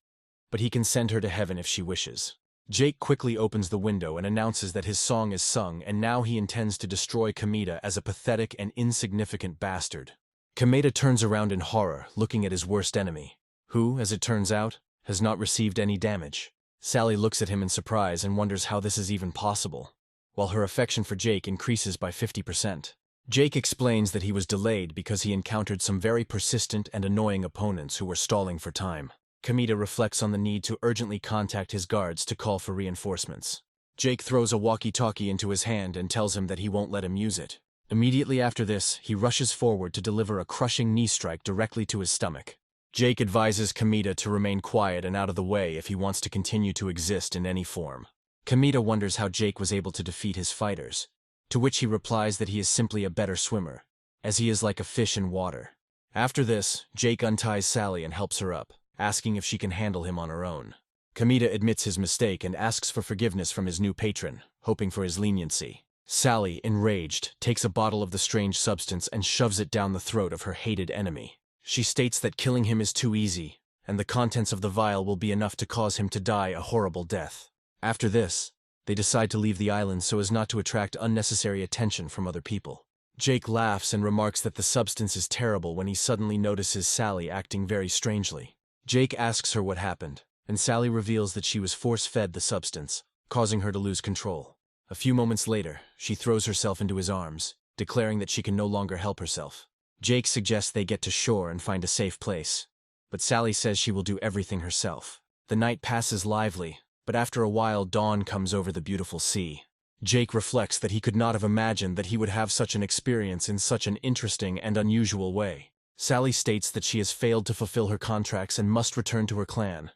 but he can send her to heaven if she wishes. Jake quickly opens the window and announces that his song is sung, and now he intends to destroy Kameda as a pathetic and insignificant bastard. Kameda turns around in horror, looking at his worst enemy, who, as it turns out, has not received any damage. Sally looks at him in surprise and wonders how this is even possible, while her affection for Jake increases by 50%. Jake explains that he was delayed because he encountered some very persistent and annoying opponents who were stalling for time. Kameda reflects on the need to urgently contact his guards to call for reinforcements. Jake throws a walkie-talkie into his hand and tells him that he won't let him use it. Immediately after this, he rushes forward to deliver a crushing knee strike directly to his stomach. Jake advises Kameda to remain quiet and out of the way if he wants to continue to exist in any form. Kameda wonders how Jake was able to defeat his fighters, to which he replies that he is simply a better swimmer, as he is like a fish in water. After this, Jake unties Sally and helps her up, asking if she can handle him on her own. Kamita admits his mistake and asks for forgiveness from his new patron, hoping for his leniency. Sally, enraged, takes a bottle of the strange substance and shoves it down the throat of her hated enemy. She states that killing him is too easy, and the contents of the vial will be enough to cause him to die a horrible death. After this, they decide to leave the island so as not to attract unnecessary attention from other people. Jake laughs and remarks that the substance is terrible when he suddenly notices Sally acting very strangely. Jake asks her what happened, and Sally reveals that she was force-fed the substance, causing her to lose control. A few moments later, she throws herself into his arms, declaring that she can no longer help herself. Jake suggests they get to shore and find a safe place, but Sally says she will do everything herself. The night passes lively, but after a while dawn comes over the beautiful sea. Jake reflects that he could not have imagined that he would have such an experience in such an interesting and unusual way. Sally states that she has failed to fulfill her contracts and must return to her clan,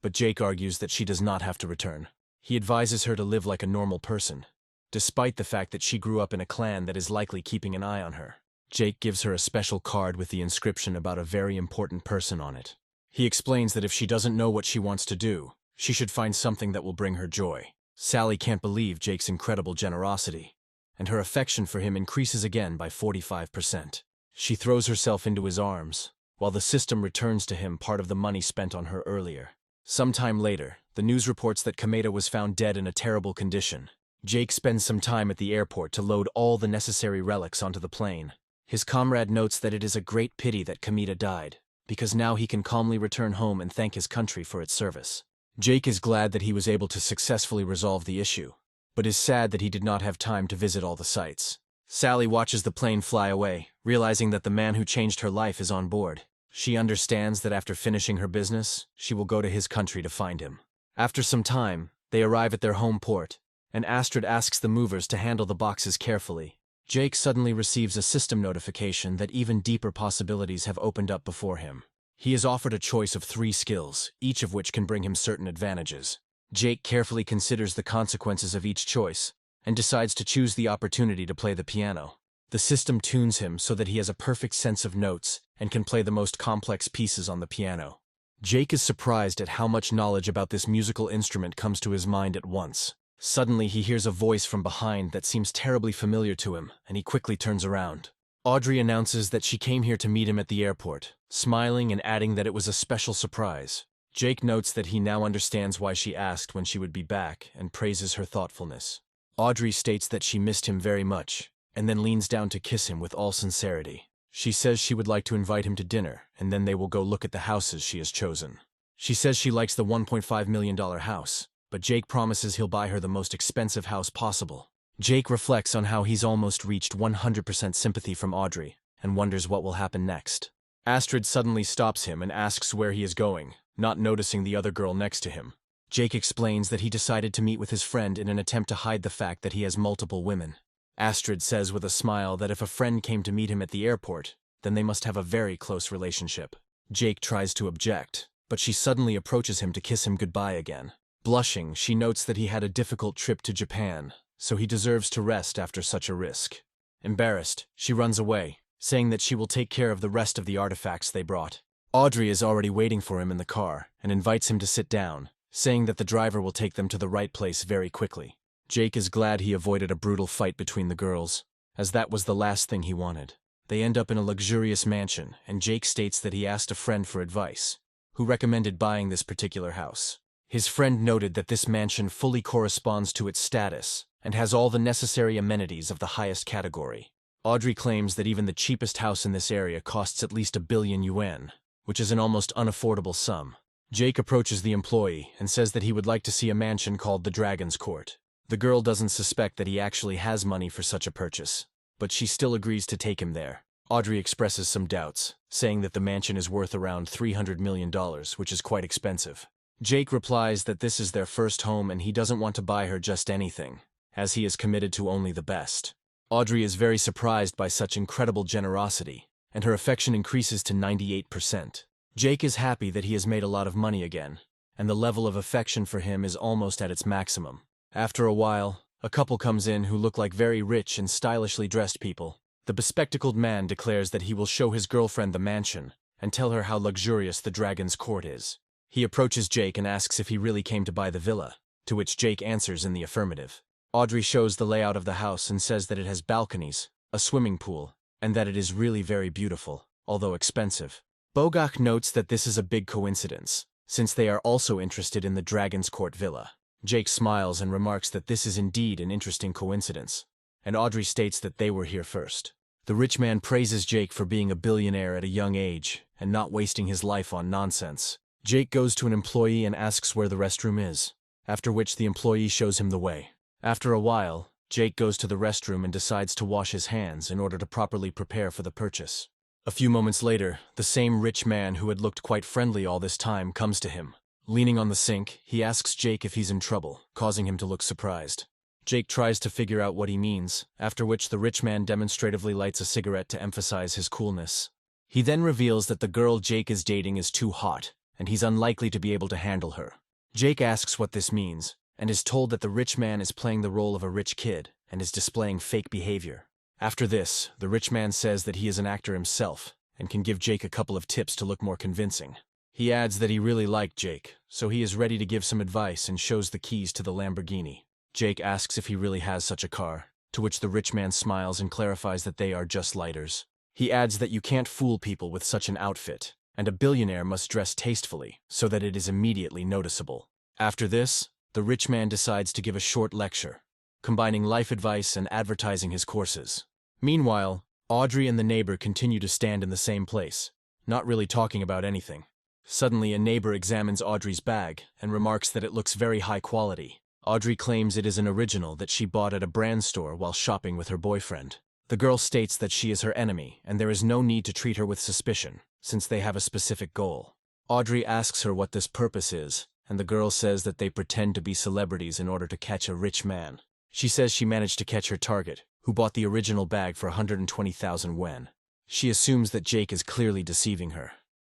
but Jake argues that she does not have to return. He advises her to live like a normal person, despite the fact that she grew up in a clan that is likely keeping an eye on her. Jake gives her a special card with the inscription about a very important person on it. He explains that if she doesn't know what she wants to do, she should find something that will bring her joy. Sally can't believe Jake's incredible generosity, and her affection for him increases again by 45%. She throws herself into his arms, while the system returns to him part of the money spent on her earlier. Sometime later, the news reports that Kamita was found dead in a terrible condition. Jake spends some time at the airport to load all the necessary relics onto the plane. His comrade notes that it is a great pity that Kamita died, because now he can calmly return home and thank his country for its service. Jake is glad that he was able to successfully resolve the issue, but is sad that he did not have time to visit all the sites. Sally watches the plane fly away, realizing that the man who changed her life is on board. She understands that after finishing her business, she will go to his country to find him. After some time, they arrive at their home port, and Astrid asks the movers to handle the boxes carefully. Jake suddenly receives a system notification that even deeper possibilities have opened up before him. He is offered a choice of 3 skills, each of which can bring him certain advantages. Jake carefully considers the consequences of each choice, and decides to choose the opportunity to play the piano. The system tunes him so that he has a perfect sense of notes and can play the most complex pieces on the piano. Jake is surprised at how much knowledge about this musical instrument comes to his mind at once. Suddenly he hears a voice from behind that seems terribly familiar to him, and he quickly turns around. Audrey announces that she came here to meet him at the airport, smiling and adding that it was a special surprise. Jake notes that he now understands why she asked when she would be back and praises her thoughtfulness. Audrey states that she missed him very much, and then leans down to kiss him with all sincerity. She says she would like to invite him to dinner, and then they will go look at the houses she has chosen. She says she likes the $1.5 million house, but Jake promises he'll buy her the most expensive house possible. Jake reflects on how he's almost reached 100% sympathy from Audrey, and wonders what will happen next. Astrid suddenly stops him and asks where he is going, not noticing the other girl next to him. Jake explains that he decided to meet with his friend in an attempt to hide the fact that he has multiple women. Astrid says with a smile that if a friend came to meet him at the airport, then they must have a very close relationship. Jake tries to object, but she suddenly approaches him to kiss him goodbye again. Blushing, she notes that he had a difficult trip to Japan, so he deserves to rest after such a risk. Embarrassed, she runs away, saying that she will take care of the rest of the artifacts they brought. Audrey is already waiting for him in the car and invites him to sit down, saying that the driver will take them to the right place very quickly. Jake is glad he avoided a brutal fight between the girls, as that was the last thing he wanted. They end up in a luxurious mansion, and Jake states that he asked a friend for advice, who recommended buying this particular house. His friend noted that this mansion fully corresponds to its status and has all the necessary amenities of the highest category. Audrey claims that even the cheapest house in this area costs at least 1 billion yuan, which is an almost unaffordable sum. Jake approaches the employee and says that he would like to see a mansion called the Dragon's Court. The girl doesn't suspect that he actually has money for such a purchase, but she still agrees to take him there. Audrey expresses some doubts, saying that the mansion is worth around $300 million, which is quite expensive. Jake replies that this is their first home and he doesn't want to buy her just anything, as he is committed to only the best. Audrey is very surprised by such incredible generosity, and her affection increases to 98%. Jake is happy that he has made a lot of money again, and the level of affection for him is almost at its maximum. After a while, a couple comes in who look like very rich and stylishly dressed people. The bespectacled man declares that he will show his girlfriend the mansion and tell her how luxurious the dragon's court is. He approaches Jake and asks if he really came to buy the villa, to which Jake answers in the affirmative. Audrey shows the layout of the house and says that it has balconies, a swimming pool, and that it is really very beautiful, although expensive. Bogach notes that this is a big coincidence, since they are also interested in the Dragon's Court villa. Jake smiles and remarks that this is indeed an interesting coincidence, and Audrey states that they were here first. The rich man praises Jake for being a billionaire at a young age and not wasting his life on nonsense. Jake goes to an employee and asks where the restroom is, after which the employee shows him the way. After a while, Jake goes to the restroom and decides to wash his hands in order to properly prepare for the purchase. A few moments later, the same rich man who had looked quite friendly all this time comes to him. Leaning on the sink, he asks Jake if he's in trouble, causing him to look surprised. Jake tries to figure out what he means, after which the rich man demonstratively lights a cigarette to emphasize his coolness. He then reveals that the girl Jake is dating is too hot, and he's unlikely to be able to handle her. Jake asks what this means, and is told that the rich man is playing the role of a rich kid and is displaying fake behavior. After this, the rich man says that he is an actor himself and can give Jake a couple of tips to look more convincing. He adds that he really liked Jake, so he is ready to give some advice and shows the keys to the Lamborghini. Jake asks if he really has such a car, to which the rich man smiles and clarifies that they are just lighters. He adds that you can't fool people with such an outfit, and a billionaire must dress tastefully so that it is immediately noticeable. After this, the rich man decides to give a short lecture, combining life advice and advertising his courses. Meanwhile, Audrey and the neighbor continue to stand in the same place, not really talking about anything. Suddenly, a neighbor examines Audrey's bag and remarks that it looks very high quality. Audrey claims it is an original that she bought at a brand store while shopping with her boyfriend. The girl states that she is her enemy and there is no need to treat her with suspicion, since they have a specific goal. Audrey asks her what this purpose is, and the girl says that they pretend to be celebrities in order to catch a rich man. She says she managed to catch her target, who bought the original bag for 120,000 yen. She assumes that Jake is clearly deceiving her,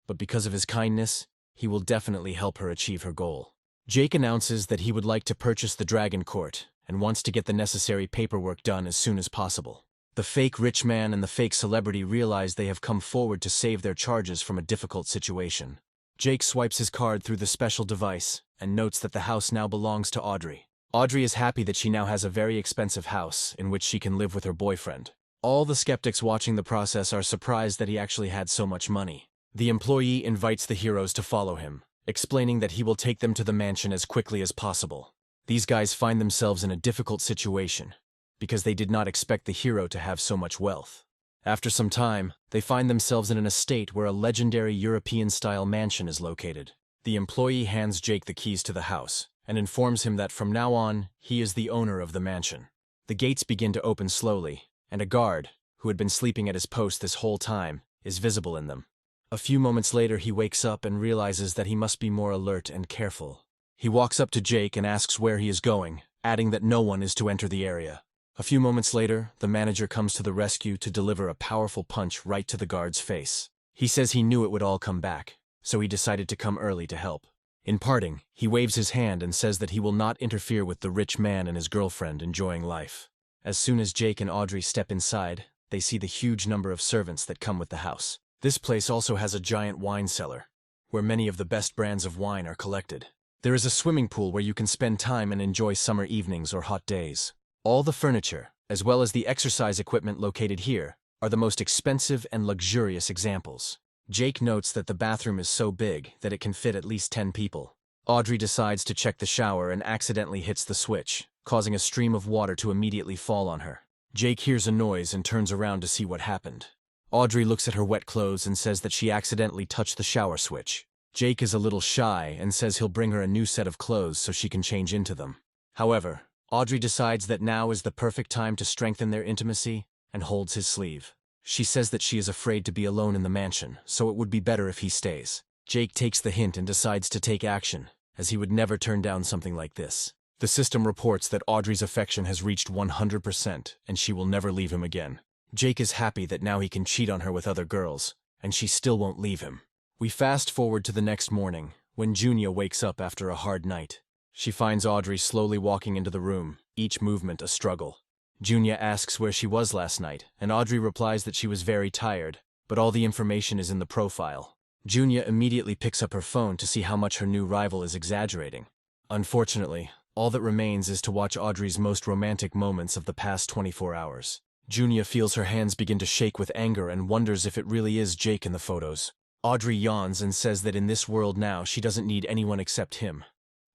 but because of his kindness, he will definitely help her achieve her goal. Jake announces that he would like to purchase the Dragon Court and wants to get the necessary paperwork done as soon as possible. The fake rich man and the fake celebrity realize they have come forward to save their charges from a difficult situation. Jake swipes his card through the special device and notes that the house now belongs to Audrey. Audrey is happy that she now has a very expensive house in which she can live with her boyfriend. All the skeptics watching the process are surprised that he actually had so much money. The employee invites the heroes to follow him, explaining that he will take them to the mansion as quickly as possible. These guys find themselves in a difficult situation, because they did not expect the hero to have so much wealth. After some time, they find themselves in an estate where a legendary European-style mansion is located. The employee hands Jake the keys to the house, and informs him that from now on, he is the owner of the mansion. The gates begin to open slowly, and a guard, who had been sleeping at his post this whole time, is visible in them. A few moments later, he wakes up and realizes that he must be more alert and careful. He walks up to Jake and asks where he is going, adding that no one is to enter the area. A few moments later, the manager comes to the rescue to deliver a powerful punch right to the guard's face. He says he knew it would all come back, so he decided to come early to help. In parting, he waves his hand and says that he will not interfere with the rich man and his girlfriend enjoying life. As soon as Jake and Audrey step inside, they see the huge number of servants that come with the house. This place also has a giant wine cellar, where many of the best brands of wine are collected. There is a swimming pool where you can spend time and enjoy summer evenings or hot days. All the furniture, as well as the exercise equipment located here, are the most expensive and luxurious examples. Jake notes that the bathroom is so big that it can fit at least 10 people. Audrey decides to check the shower and accidentally hits the switch, causing a stream of water to immediately fall on her. Jake hears a noise and turns around to see what happened. Audrey looks at her wet clothes and says that she accidentally touched the shower switch. Jake is a little shy and says he'll bring her a new set of clothes so she can change into them. However, Audrey decides that now is the perfect time to strengthen their intimacy and holds his sleeve. She says that she is afraid to be alone in the mansion, so it would be better if he stays. Jake takes the hint and decides to take action, as he would never turn down something like this. The system reports that Audrey's affection has reached 100% and she will never leave him again. Jake is happy that now he can cheat on her with other girls, and she still won't leave him. We fast forward to the next morning, when Junya wakes up after a hard night. She finds Audrey slowly walking into the room, each movement a struggle. Junya asks where she was last night, and Audrey replies that she was very tired, but all the information is in the profile. Junya immediately picks up her phone to see how much her new rival is exaggerating. Unfortunately, all that remains is to watch Audrey's most romantic moments of the past 24 hours. Junya feels her hands begin to shake with anger and wonders if it really is Jake in the photos. Audrey yawns and says that in this world now she doesn't need anyone except him,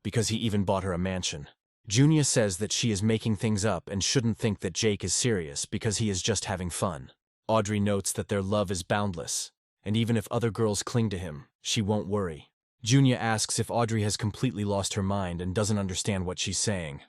because he even bought her a mansion. Junya says that she is making things up and shouldn't think that Jake is serious because he is just having fun. Audrey notes that their love is boundless, and even if other girls cling to him, she won't worry. Junya asks if Audrey has completely lost her mind and doesn't understand what she's saying.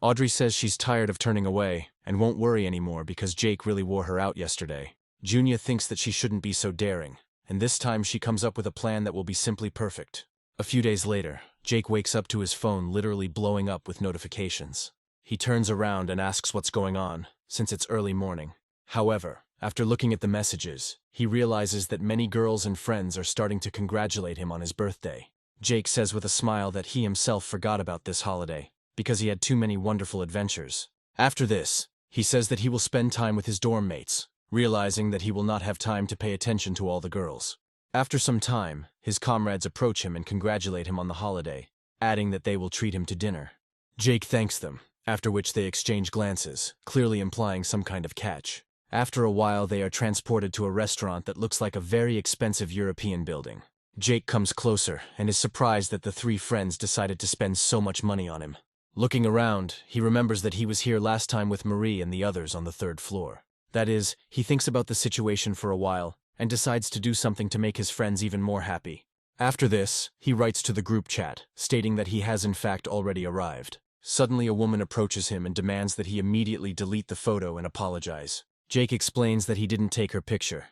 Audrey says she's tired of turning away and won't worry anymore because Jake really wore her out yesterday. Junya thinks that she shouldn't be so daring, and this time she comes up with a plan that will be simply perfect. A few days later, Jake wakes up to his phone literally blowing up with notifications. He turns around and asks what's going on, since it's early morning. However, after looking at the messages, he realizes that many girls and friends are starting to congratulate him on his birthday. Jake says with a smile that he himself forgot about this holiday, because he had too many wonderful adventures. After this, he says that he will spend time with his dorm mates, realizing that he will not have time to pay attention to all the girls. After some time, his comrades approach him and congratulate him on the holiday, adding that they will treat him to dinner. Jake thanks them, after which they exchange glances, clearly implying some kind of catch. After a while, they are transported to a restaurant that looks like a very expensive European building. Jake comes closer and is surprised that the three friends decided to spend so much money on him. Looking around, he remembers that he was here last time with Marie and the others on the third floor. That is, he thinks about the situation for a while and decides to do something to make his friends even more happy. After this, he writes to the group chat, stating that he has in fact already arrived. Suddenly a woman approaches him and demands that he immediately delete the photo and apologize. Jake explains that he didn't take her picture,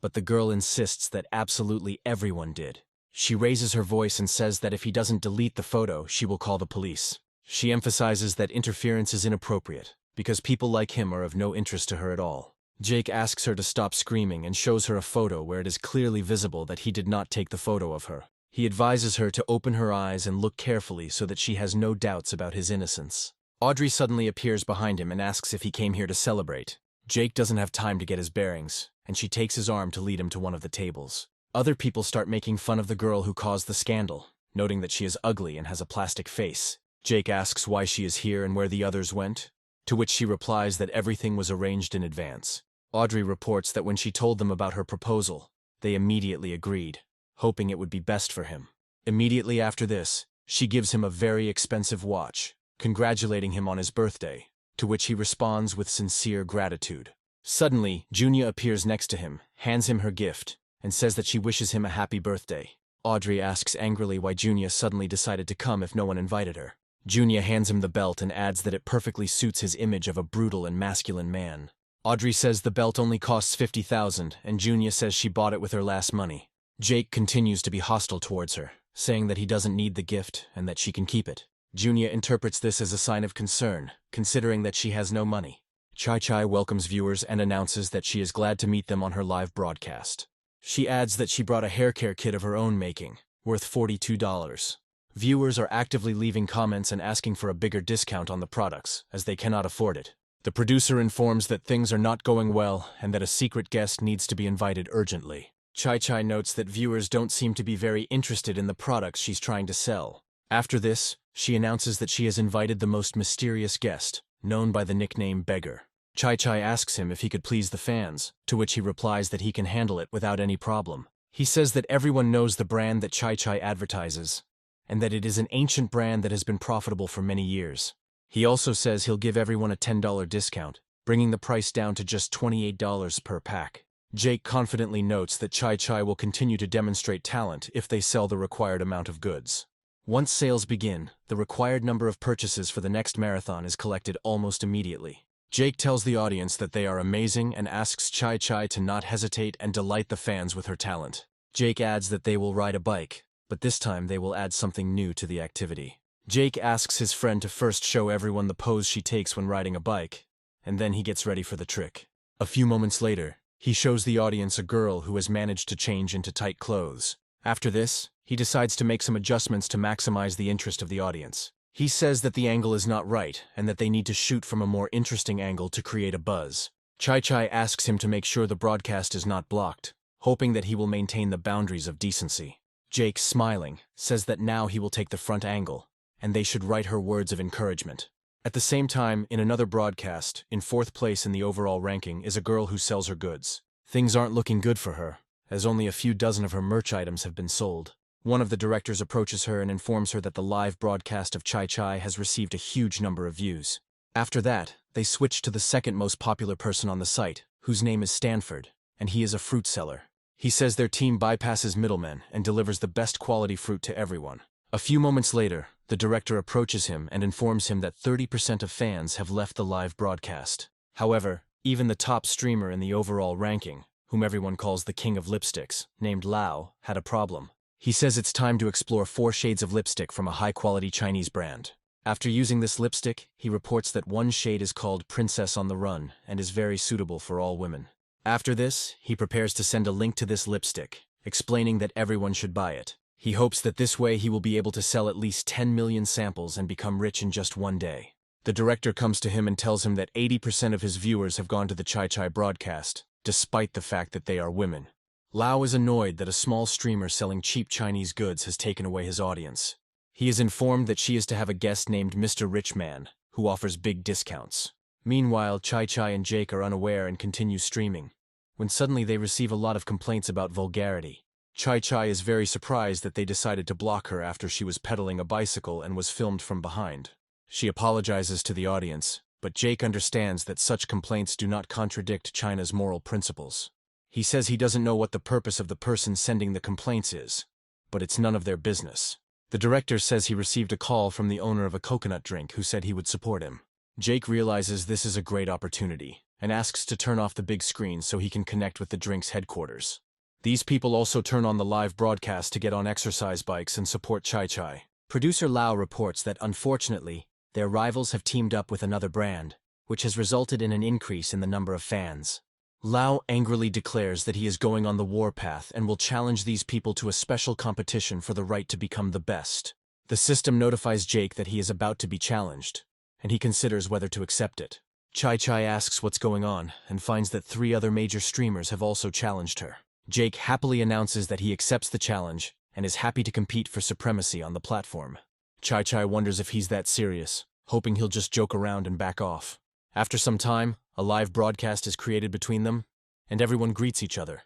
but the girl insists that absolutely everyone did. She raises her voice and says that if he doesn't delete the photo, she will call the police. She emphasizes that interference is inappropriate, because people like him are of no interest to her at all. Jake asks her to stop screaming and shows her a photo where it is clearly visible that he did not take the photo of her. He advises her to open her eyes and look carefully so that she has no doubts about his innocence. Audrey suddenly appears behind him and asks if he came here to celebrate. Jake doesn't have time to get his bearings, and she takes his arm to lead him to one of the tables. Other people start making fun of the girl who caused the scandal, noting that she is ugly and has a plastic face. Jake asks why she is here and where the others went, to which she replies that everything was arranged in advance. Audrey reports that when she told them about her proposal, they immediately agreed, hoping it would be best for him. Immediately after this, she gives him a very expensive watch, congratulating him on his birthday, to which he responds with sincere gratitude. Suddenly, Junya appears next to him, hands him her gift, and says that she wishes him a happy birthday. Audrey asks angrily why Junya suddenly decided to come if no one invited her. Junya hands him the belt and adds that it perfectly suits his image of a brutal and masculine man. Audrey says the belt only costs 50,000, and Junya says she bought it with her last money. Jake continues to be hostile towards her, saying that he doesn't need the gift and that she can keep it. Junya interprets this as a sign of concern, considering that she has no money. Chai welcomes viewers and announces that she is glad to meet them on her live broadcast. She adds that she brought a hair care kit of her own making, worth $42. Viewers are actively leaving comments and asking for a bigger discount on the products, as they cannot afford it. The producer informs that things are not going well and that a secret guest needs to be invited urgently. Chai notes that viewers don't seem to be very interested in the products she's trying to sell. After this, she announces that she has invited the most mysterious guest, known by the nickname Beggar. Chai asks him if he could please the fans, to which he replies that he can handle it without any problem. He says that everyone knows the brand that Chai advertises, and that it is an ancient brand that has been profitable for many years. He also says he'll give everyone a $10 discount, bringing the price down to just $28 per pack. Jake confidently notes that Chai will continue to demonstrate talent if they sell the required amount of goods. Once sales begin, the required number of purchases for the next marathon is collected almost immediately. Jake tells the audience that they are amazing and asks Chai to not hesitate and delight the fans with her talent. Jake adds that they will ride a bike, but this time they will add something new to the activity. Jake asks his friend to first show everyone the pose she takes when riding a bike, and then he gets ready for the trick. A few moments later, he shows the audience a girl who has managed to change into tight clothes. After this, he decides to make some adjustments to maximize the interest of the audience. He says that the angle is not right and that they need to shoot from a more interesting angle to create a buzz. Chai asks him to make sure the broadcast is not blocked, hoping that he will maintain the boundaries of decency. Jake, smiling, says that now he will take the front angle, and they should write her words of encouragement. At the same time, in another broadcast, in 4th place in the overall ranking is a girl who sells her goods. Things aren't looking good for her, as only a few dozen of her merch items have been sold. One of the directors approaches her and informs her that the live broadcast of Chai has received a huge number of views. After that, they switch to the second most popular person on the site, whose name is Stanford, and he is a fruit seller. He says their team bypasses middlemen and delivers the best quality fruit to everyone. A few moments later, the director approaches him and informs him that 30% of fans have left the live broadcast. However, even the top streamer in the overall ranking, whom everyone calls the king of lipsticks, named Lao, had a problem. He says it's time to explore 4 shades of lipstick from a high-quality Chinese brand. After using this lipstick, he reports that one shade is called Princess on the Run and is very suitable for all women. After this, he prepares to send a link to this lipstick, explaining that everyone should buy it. He hopes that this way he will be able to sell at least 10 million samples and become rich in just one day. The director comes to him and tells him that 80% of his viewers have gone to the Chai broadcast, despite the fact that they are women. Lao is annoyed that a small streamer selling cheap Chinese goods has taken away his audience. He is informed that she is to have a guest named Mr. Richman, who offers big discounts. Meanwhile, Chai and Jake are unaware and continue streaming, when suddenly they receive a lot of complaints about vulgarity. Chai is very surprised that they decided to block her after she was pedaling a bicycle and was filmed from behind. She apologizes to the audience, but Jake understands that such complaints do not contradict China's moral principles. He says he doesn't know what the purpose of the person sending the complaints is, but it's none of their business. The director says he received a call from the owner of a coconut drink who said he would support him. Jake realizes this is a great opportunity and asks to turn off the big screen so he can connect with the drink's headquarters. These people also turn on the live broadcast to get on exercise bikes and support Chai. Producer Lao reports that unfortunately, their rivals have teamed up with another brand, which has resulted in an increase in the number of fans. Lao angrily declares that he is going on the warpath and will challenge these people to a special competition for the right to become the best. The system notifies Jake that he is about to be challenged, and he considers whether to accept it. Chai asks what's going on and finds that 3 other major streamers have also challenged her. Jake happily announces that he accepts the challenge and is happy to compete for supremacy on the platform. Chai wonders if he's that serious, hoping he'll just joke around and back off. After some time, a live broadcast is created between them, and everyone greets each other.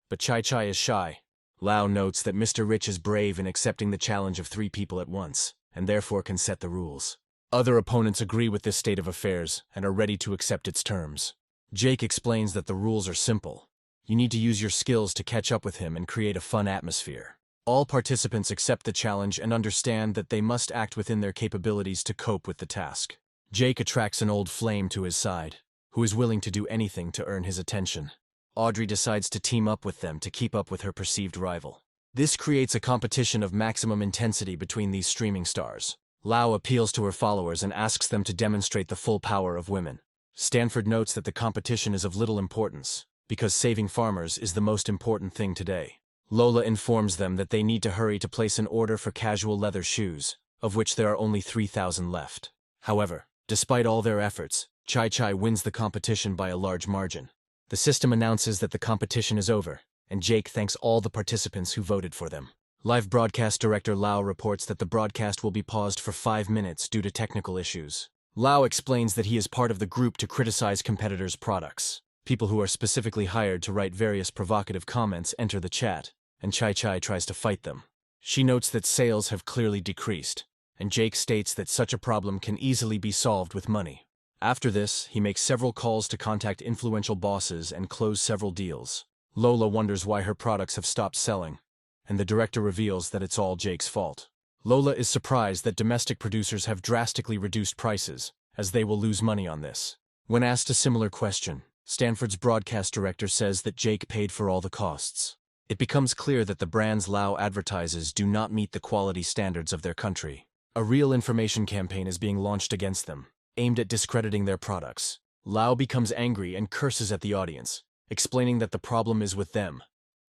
But Chai is shy. Lao notes that Mr. Rich is brave in accepting the challenge of 3 people at once, and therefore can set the rules. Other opponents agree with this state of affairs and are ready to accept its terms. Jake explains that the rules are simple. You need to use your skills to catch up with him and create a fun atmosphere. All participants accept the challenge and understand that they must act within their capabilities to cope with the task. Jake attracts an old flame to his side, who is willing to do anything to earn his attention. Audrey decides to team up with them to keep up with her perceived rival. This creates a competition of maximum intensity between these streaming stars. Lao appeals to her followers and asks them to demonstrate the full power of women. Stanford notes that the competition is of little importance, because saving farmers is the most important thing today. Lola informs them that they need to hurry to place an order for casual leather shoes, of which there are only 3,000 left. However, despite all their efforts, Chai wins the competition by a large margin. The system announces that the competition is over, and Jake thanks all the participants who voted for them. Live broadcast director Lao reports that the broadcast will be paused for 5 minutes due to technical issues. Lao explains that he is part of the group to criticize competitors' products. People who are specifically hired to write various provocative comments enter the chat, and Chai tries to fight them. She notes that sales have clearly decreased, and Jake states that such a problem can easily be solved with money. After this, he makes several calls to contact influential bosses and close several deals. Lola wonders why her products have stopped selling, and the director reveals that it's all Jake's fault. Lola is surprised that domestic producers have drastically reduced prices, as they will lose money on this. When asked a similar question, Stanford's broadcast director says that Jake paid for all the costs. It becomes clear that the brands Lao advertises do not meet the quality standards of their country. A real information campaign is being launched against them, aimed at discrediting their products. Lao becomes angry and curses at the audience, explaining that the problem is with them,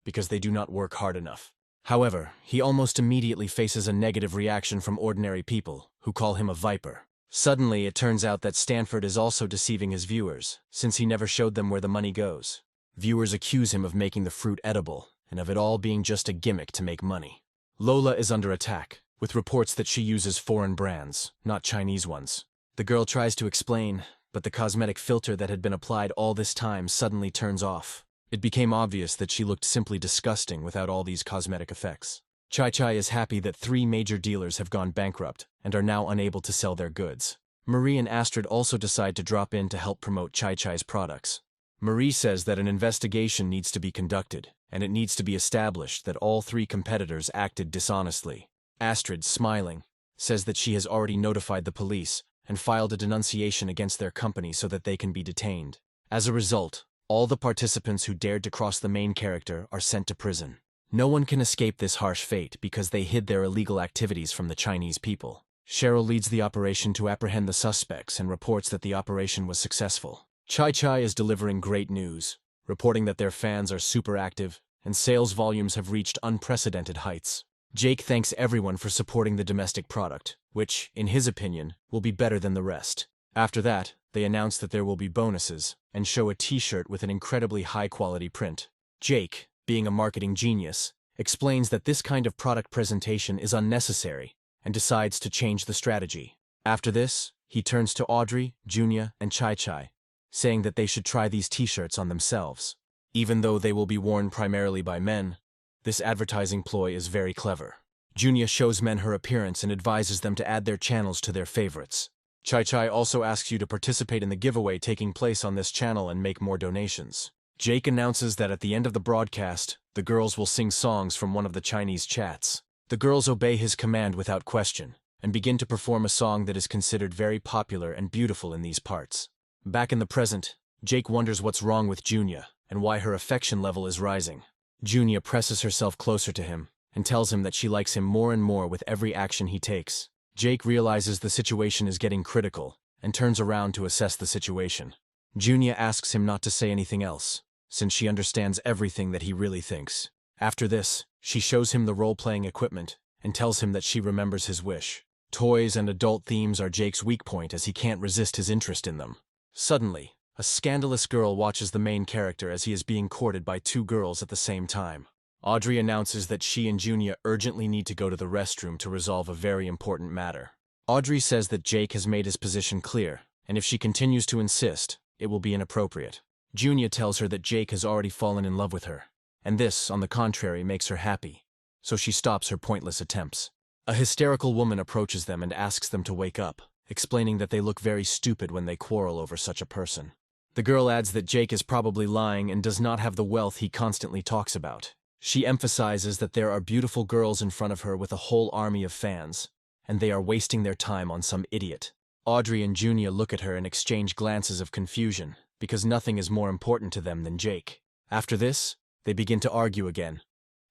because they do not work hard enough. However, he almost immediately faces a negative reaction from ordinary people, who call him a viper. Suddenly, it turns out that Stanford is also deceiving his viewers, since he never showed them where the money goes. Viewers accuse him of making the fruit edible, and of it all being just a gimmick to make money. Lola is under attack, with reports that she uses foreign brands, not Chinese ones. The girl tries to explain, but the cosmetic filter that had been applied all this time suddenly turns off. It became obvious that she looked simply disgusting without all these cosmetic effects. Chai is happy that 3 major dealers have gone bankrupt and are now unable to sell their goods. Marie and Astrid also decide to drop in to help promote Chai's products. Marie says that an investigation needs to be conducted, and it needs to be established that all 3 competitors acted dishonestly. Astrid, smiling, says that she has already notified the police and filed a denunciation against their company so that they can be detained. As a result, all the participants who dared to cross the main character are sent to prison. No one can escape this harsh fate because they hid their illegal activities from the Chinese people. Cheryl leads the operation to apprehend the suspects and reports that the operation was successful. Chai is delivering great news, reporting that their fans are super active and sales volumes have reached unprecedented heights. Jake thanks everyone for supporting the domestic product, which, in his opinion, will be better than the rest. After that, they announce that there will be bonuses and show a t-shirt with an incredibly high-quality print. Jake, being a marketing genius, explains that this kind of product presentation is unnecessary and decides to change the strategy. After this, he turns to Audrey, Junya, and Chai, saying that they should try these t-shirts on themselves. Even though they will be worn primarily by men, this advertising ploy is very clever. Junya shows men her appearance and advises them to add their channels to their favorites. Chai also asks you to participate in the giveaway taking place on this channel and make more donations. Jake announces that at the end of the broadcast, the girls will sing songs from one of the Chinese chats. The girls obey his command without question, and begin to perform a song that is considered very popular and beautiful in these parts. Back in the present, Jake wonders what's wrong with Junya, and why her affection level is rising. Junya presses herself closer to him, and tells him that she likes him more and more with every action he takes. Jake realizes the situation is getting critical, and turns around to assess the situation. Junya asks him not to say anything else, since she understands everything that he really thinks. After this, she shows him the role-playing equipment, and tells him that she remembers his wish. Toys and adult themes are Jake's weak point as he can't resist his interest in them. Suddenly, a scandalous girl watches the main character as he is being courted by 2 girls at the same time. Audrey announces that she and Junya urgently need to go to the restroom to resolve a very important matter. Audrey says that Jake has made his position clear, and if she continues to insist, it will be inappropriate. Junya tells her that Jake has already fallen in love with her, and this, on the contrary, makes her happy, so she stops her pointless attempts. A hysterical woman approaches them and asks them to wake up, explaining that they look very stupid when they quarrel over such a person. The girl adds that Jake is probably lying and does not have the wealth he constantly talks about. She emphasizes that there are beautiful girls in front of her with a whole army of fans, and they are wasting their time on some idiot. Audrey and Junya look at her and exchange glances of confusion, because nothing is more important to them than Jake. After this, they begin to argue again,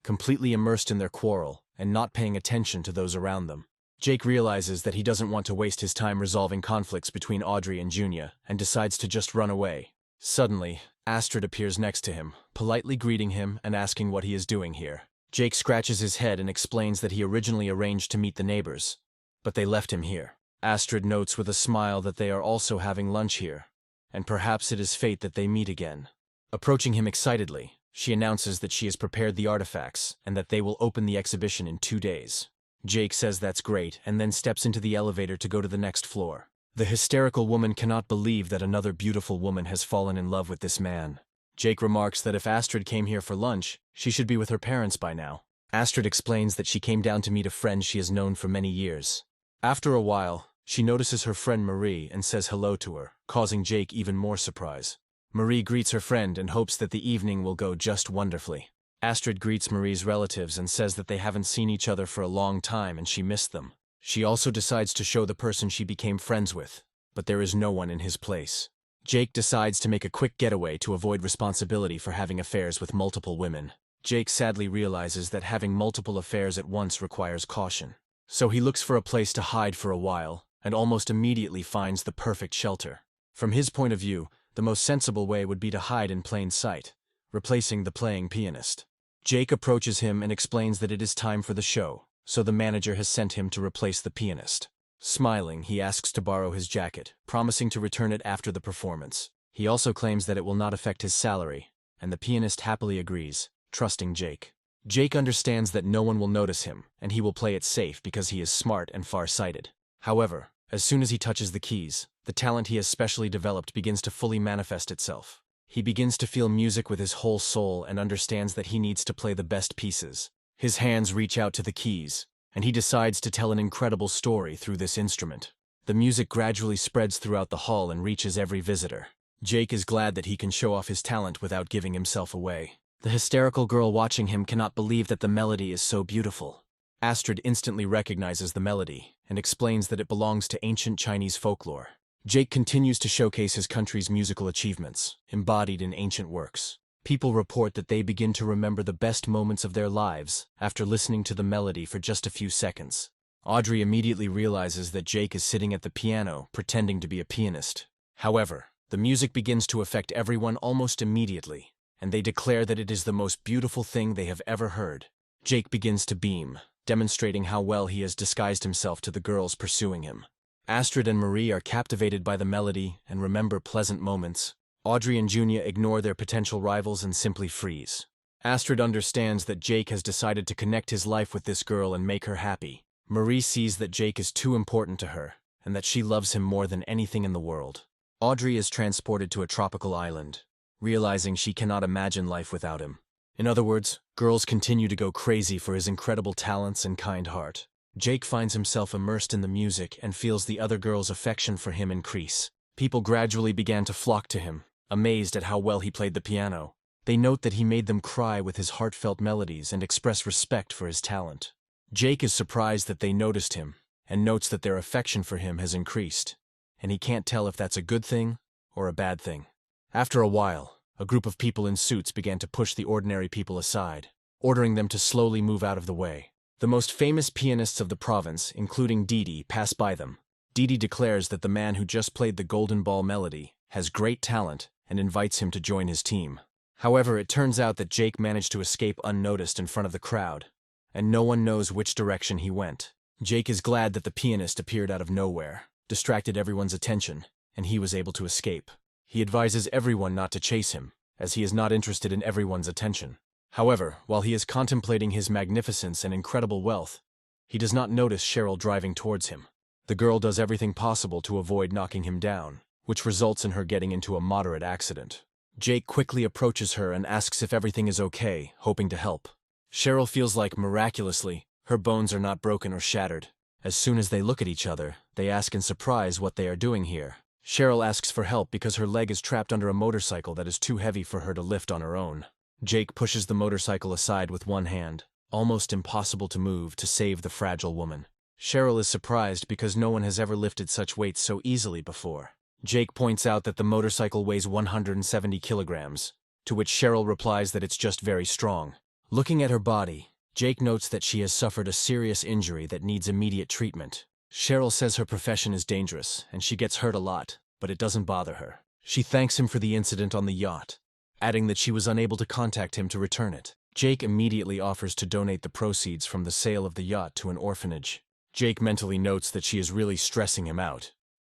completely immersed in their quarrel and not paying attention to those around them. Jake realizes that he doesn't want to waste his time resolving conflicts between Audrey and Junya and decides to just run away. Suddenly, Astrid appears next to him, politely greeting him and asking what he is doing here. Jake scratches his head and explains that he originally arranged to meet the neighbors, but they left him here. Astrid notes with a smile that they are also having lunch here, and perhaps it is fate that they meet again. Approaching him excitedly, she announces that she has prepared the artifacts and that they will open the exhibition in 2 days. Jake says that's great and then steps into the elevator to go to the next floor. The hysterical woman cannot believe that another beautiful woman has fallen in love with this man. Jake remarks that if Astrid came here for lunch, she should be with her parents by now. Astrid explains that she came down to meet a friend she has known for many years. After a while, she notices her friend Marie and says hello to her, causing Jake even more surprise. Marie greets her friend and hopes that the evening will go just wonderfully. Astrid greets Marie's relatives and says that they haven't seen each other for a long time and she missed them. She also decides to show the person she became friends with, but there is no one in his place. Jake decides to make a quick getaway to avoid responsibility for having affairs with multiple women. Jake sadly realizes that having multiple affairs at once requires caution. So he looks for a place to hide for a while, and almost immediately finds the perfect shelter. From his point of view, the most sensible way would be to hide in plain sight, replacing the playing pianist. Jake approaches him and explains that it is time for the show, so the manager has sent him to replace the pianist. Smiling, he asks to borrow his jacket, promising to return it after the performance. He also claims that it will not affect his salary, and the pianist happily agrees, trusting Jake. Jake understands that no one will notice him, and he will play it safe because he is smart and far-sighted. However, as soon as he touches the keys, the talent he has specially developed begins to fully manifest itself. He begins to feel music with his whole soul and understands that he needs to play the best pieces. His hands reach out to the keys, and he decides to tell an incredible story through this instrument. The music gradually spreads throughout the hall and reaches every visitor. Jake is glad that he can show off his talent without giving himself away. The hysterical girl watching him cannot believe that the melody is so beautiful. Astrid instantly recognizes the melody and explains that it belongs to ancient Chinese folklore. Jake continues to showcase his country's musical achievements, embodied in ancient works. People report that they begin to remember the best moments of their lives after listening to the melody for just a few seconds. Audrey immediately realizes that Jake is sitting at the piano, pretending to be a pianist. However, the music begins to affect everyone almost immediately, and they declare that it is the most beautiful thing they have ever heard. Jake begins to beam, demonstrating how well he has disguised himself to the girls pursuing him. Astrid and Marie are captivated by the melody and remember pleasant moments. Audrey and Junia ignore their potential rivals and simply freeze. Astrid understands that Jake has decided to connect his life with this girl and make her happy. Marie sees that Jake is too important to her, and that she loves him more than anything in the world. Audrey is transported to a tropical island, realizing she cannot imagine life without him. In other words, girls continue to go crazy for his incredible talents and kind heart. Jake finds himself immersed in the music and feels the other girls' affection for him increase. People gradually began to flock to him, amazed at how well he played the piano. They note that he made them cry with his heartfelt melodies and express respect for his talent. Jake is surprised that they noticed him, and notes that their affection for him has increased, and he can't tell if that's a good thing or a bad thing. After a while, a group of people in suits began to push the ordinary people aside, ordering them to slowly move out of the way. The most famous pianists of the province, including Didi, pass by them. Didi declares that the man who just played the Golden Ball melody has great talent and invites him to join his team. However, it turns out that Jake managed to escape unnoticed in front of the crowd, and no one knows which direction he went. Jake is glad that the pianist appeared out of nowhere, distracted everyone's attention, and he was able to escape. He advises everyone not to chase him, as he is not interested in everyone's attention. However, while he is contemplating his magnificence and incredible wealth, he does not notice Cheryl driving towards him. The girl does everything possible to avoid knocking him down, which results in her getting into a moderate accident. Jake quickly approaches her and asks if everything is okay, hoping to help. Cheryl feels like, miraculously, her bones are not broken or shattered. As soon as they look at each other, they ask in surprise what they are doing here. Cheryl asks for help because her leg is trapped under a motorcycle that is too heavy for her to lift on her own. Jake pushes the motorcycle aside with one hand, almost impossible to move, to save the fragile woman. Cheryl is surprised because no one has ever lifted such weights so easily before. Jake points out that the motorcycle weighs 170 kilograms, to which Cheryl replies that it's just very strong. Looking at her body, Jake notes that she has suffered a serious injury that needs immediate treatment. Cheryl says her profession is dangerous, and she gets hurt a lot, but it doesn't bother her. She thanks him for the incident on the yacht, adding that she was unable to contact him to return it. Jake immediately offers to donate the proceeds from the sale of the yacht to an orphanage. Jake mentally notes that she is really stressing him out,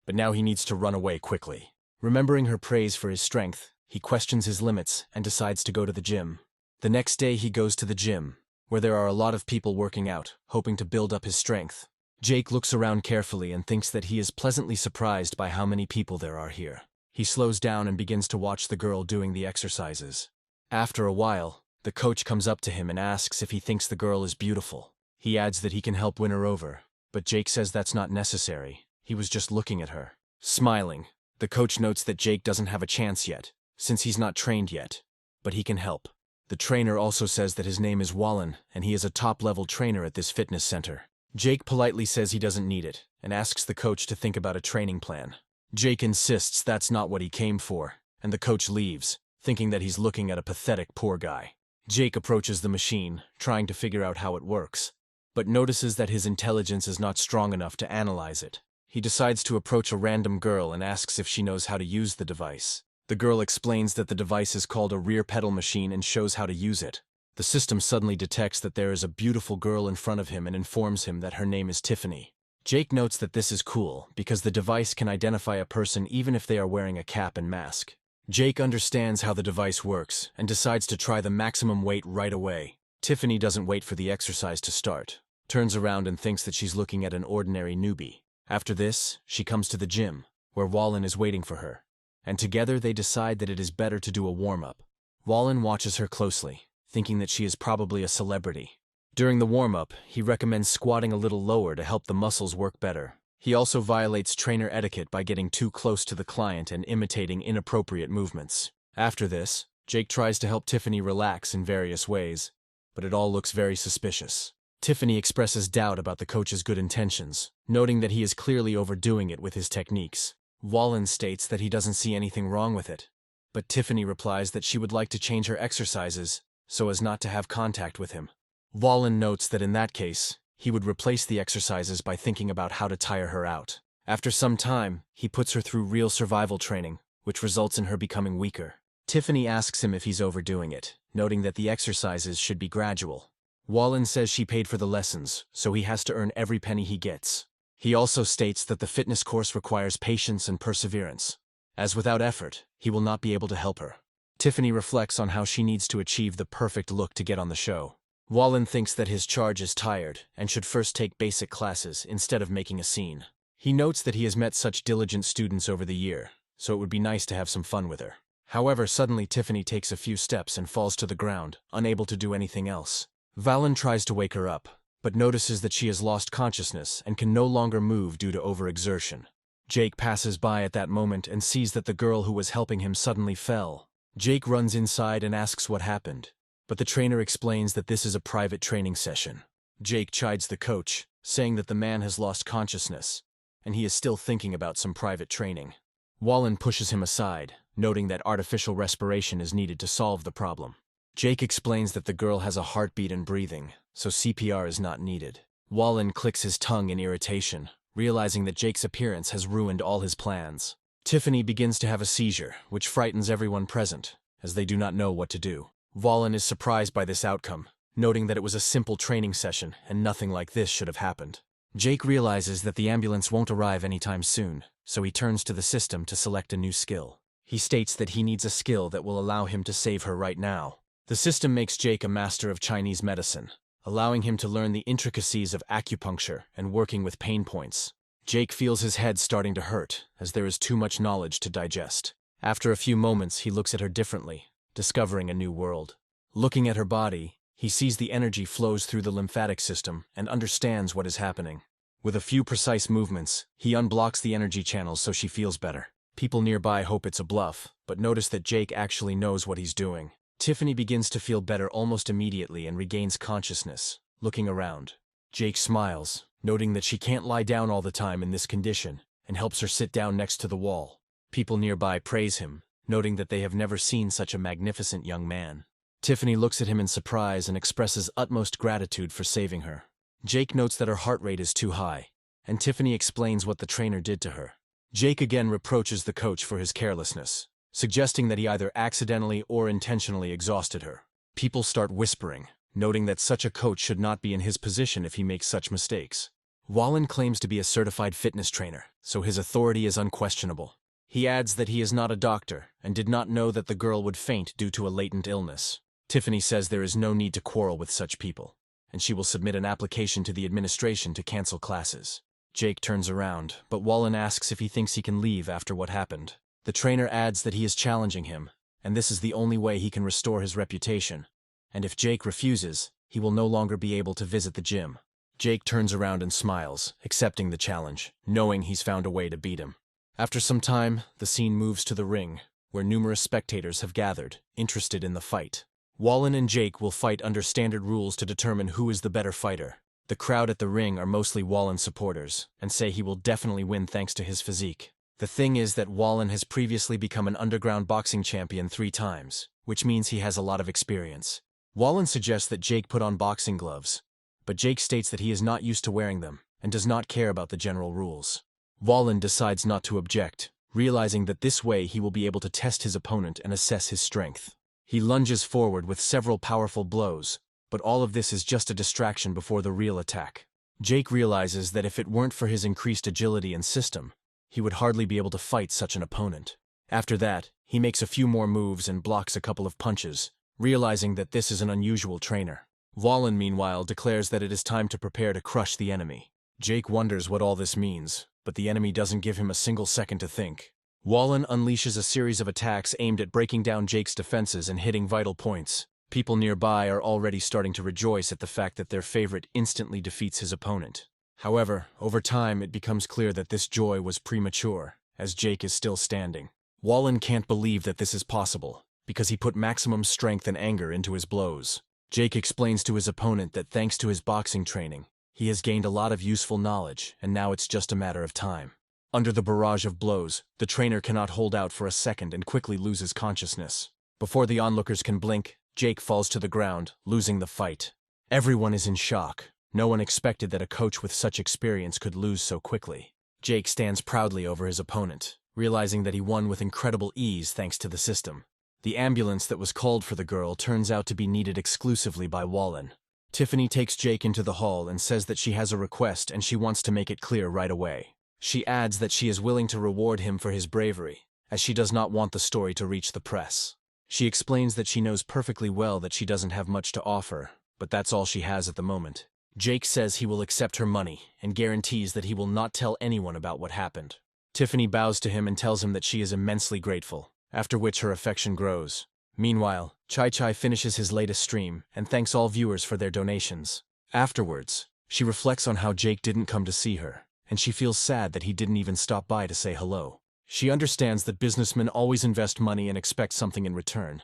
but now he needs to run away quickly. Remembering her praise for his strength, he questions his limits and decides to go to the gym. The next day he goes to the gym, where there are a lot of people working out, hoping to build up his strength. Jake looks around carefully and thinks that he is pleasantly surprised by how many people there are here. He slows down and begins to watch the girl doing the exercises. After a while, the coach comes up to him and asks if he thinks the girl is beautiful. He adds that he can help win her over, but Jake says that's not necessary. He was just looking at her. Smiling, the coach notes that Jake doesn't have a chance yet, since he's not trained yet, but he can help. The trainer also says that his name is Wallen, and he is a top-level trainer at this fitness center. Jake politely says he doesn't need it, and asks the coach to think about a training plan. Jake insists that's not what he came for, and the coach leaves, thinking that he's looking at a pathetic poor guy. Jake approaches the machine, trying to figure out how it works, but notices that his intelligence is not strong enough to analyze it. He decides to approach a random girl and asks if she knows how to use the device. The girl explains that the device is called a rear pedal machine and shows how to use it. The system suddenly detects that there is a beautiful girl in front of him and informs him that her name is Tiffany. Jake notes that this is cool because the device can identify a person even if they are wearing a cap and mask. Jake understands how the device works and decides to try the maximum weight right away. Tiffany doesn't wait for the exercise to start, turns around and thinks that she's looking at an ordinary newbie. After this, she comes to the gym, where Wallen is waiting for her, and together they decide that it is better to do a warm-up. Wallen watches her closely, thinking that she is probably a celebrity. During the warm-up, he recommends squatting a little lower to help the muscles work better. He also violates trainer etiquette by getting too close to the client and imitating inappropriate movements. After this, Jake tries to help Tiffany relax in various ways, but it all looks very suspicious. Tiffany expresses doubt about the coach's good intentions, noting that he is clearly overdoing it with his techniques. Wallen states that he doesn't see anything wrong with it, but Tiffany replies that she would like to change her exercises so as not to have contact with him. Wallen notes that in that case, he would replace the exercises by thinking about how to tire her out. After some time, he puts her through real survival training, which results in her becoming weaker. Tiffany asks him if he's overdoing it, noting that the exercises should be gradual. Wallen says she paid for the lessons, so he has to earn every penny he gets. He also states that the fitness course requires patience and perseverance, as without effort, he will not be able to help her. Tiffany reflects on how she needs to achieve the perfect look to get on the show. Wallen thinks that his charge is tired and should first take basic classes instead of making a scene. He notes that he has met such diligent students over the year, so it would be nice to have some fun with her. However, suddenly Tiffany takes a few steps and falls to the ground, unable to do anything else. Wallen tries to wake her up, but notices that she has lost consciousness and can no longer move due to overexertion. Jake passes by at that moment and sees that the girl who was helping him suddenly fell. Jake runs inside and asks what happened, but the trainer explains that this is a private training session. Jake chides the coach, saying that the man has lost consciousness, and he is still thinking about some private training. Wallen pushes him aside, noting that artificial respiration is needed to solve the problem. Jake explains that the girl has a heartbeat and breathing, so CPR is not needed. Wallen clicks his tongue in irritation, realizing that Jake's appearance has ruined all his plans. Tiffany begins to have a seizure, which frightens everyone present, as they do not know what to do. Wallen is surprised by this outcome, noting that it was a simple training session and nothing like this should have happened. Jake realizes that the ambulance won't arrive anytime soon, so he turns to the system to select a new skill. He states that he needs a skill that will allow him to save her right now. The system makes Jake a master of Chinese medicine, allowing him to learn the intricacies of acupuncture and working with pain points. Jake feels his head starting to hurt, as there is too much knowledge to digest. After a few moments, he looks at her differently, discovering a new world. Looking at her body, he sees the energy flows through the lymphatic system and understands what is happening. With a few precise movements, he unblocks the energy channels so she feels better. People nearby hope it's a bluff, but notice that Jake actually knows what he's doing. Tiffany begins to feel better almost immediately and regains consciousness, looking around. Jake smiles, noting that she can't lie down all the time in this condition, and helps her sit down next to the wall. People nearby praise him, noting that they have never seen such a magnificent young man. Tiffany looks at him in surprise and expresses utmost gratitude for saving her. Jake notes that her heart rate is too high, and Tiffany explains what the trainer did to her. Jake again reproaches the coach for his carelessness, suggesting that he either accidentally or intentionally exhausted her. People start whispering, noting that such a coach should not be in his position if he makes such mistakes. Wallen claims to be a certified fitness trainer, so his authority is unquestionable. He adds that he is not a doctor and did not know that the girl would faint due to a latent illness. Tiffany says there is no need to quarrel with such people, and she will submit an application to the administration to cancel classes. Jake turns around, but Wallen asks if he thinks he can leave after what happened. The trainer adds that he is challenging him, and this is the only way he can restore his reputation, and if Jake refuses, he will no longer be able to visit the gym. Jake turns around and smiles, accepting the challenge, knowing he's found a way to beat him. After some time, the scene moves to the ring, where numerous spectators have gathered, interested in the fight. Wallen and Jake will fight under standard rules to determine who is the better fighter. The crowd at the ring are mostly Wallen supporters, and say he will definitely win thanks to his physique. The thing is that Wallen has previously become an underground boxing champion 3 times, which means he has a lot of experience. Wallen suggests that Jake put on boxing gloves, but Jake states that he is not used to wearing them, and does not care about the general rules. Wallen decides not to object, realizing that this way he will be able to test his opponent and assess his strength. He lunges forward with several powerful blows, but all of this is just a distraction before the real attack. Jake realizes that if it weren't for his increased agility and system, he would hardly be able to fight such an opponent. After that, he makes a few more moves and blocks a couple of punches, realizing that this is an unusual trainer. Wallen, meanwhile, declares that it is time to prepare to crush the enemy. Jake wonders what all this means, but the enemy doesn't give him a single second to think. Wallen unleashes a series of attacks aimed at breaking down Jake's defenses and hitting vital points. People nearby are already starting to rejoice at the fact that their favorite instantly defeats his opponent. However, over time it becomes clear that this joy was premature, as Jake is still standing. Wallen can't believe that this is possible, because he put maximum strength and anger into his blows. Jake explains to his opponent that thanks to his boxing training, he has gained a lot of useful knowledge, and now it's just a matter of time. Under the barrage of blows, the trainer cannot hold out for a second and quickly loses consciousness. Before the onlookers can blink, Jake falls to the ground, losing the fight. Everyone is in shock. No one expected that a coach with such experience could lose so quickly. Jake stands proudly over his opponent, realizing that he won with incredible ease thanks to the system. The ambulance that was called for the girl turns out to be needed exclusively by Wallen. Tiffany takes Jake into the hall and says that she has a request and she wants to make it clear right away. She adds that she is willing to reward him for his bravery, as she does not want the story to reach the press. She explains that she knows perfectly well that she doesn't have much to offer, but that's all she has at the moment. Jake says he will accept her money and guarantees that he will not tell anyone about what happened. Tiffany bows to him and tells him that she is immensely grateful, after which her affection grows. Meanwhile, Chai Chai finishes his latest stream and thanks all viewers for their donations. Afterwards, she reflects on how Jake didn't come to see her, and she feels sad that he didn't even stop by to say hello. She understands that businessmen always invest money and expect something in return,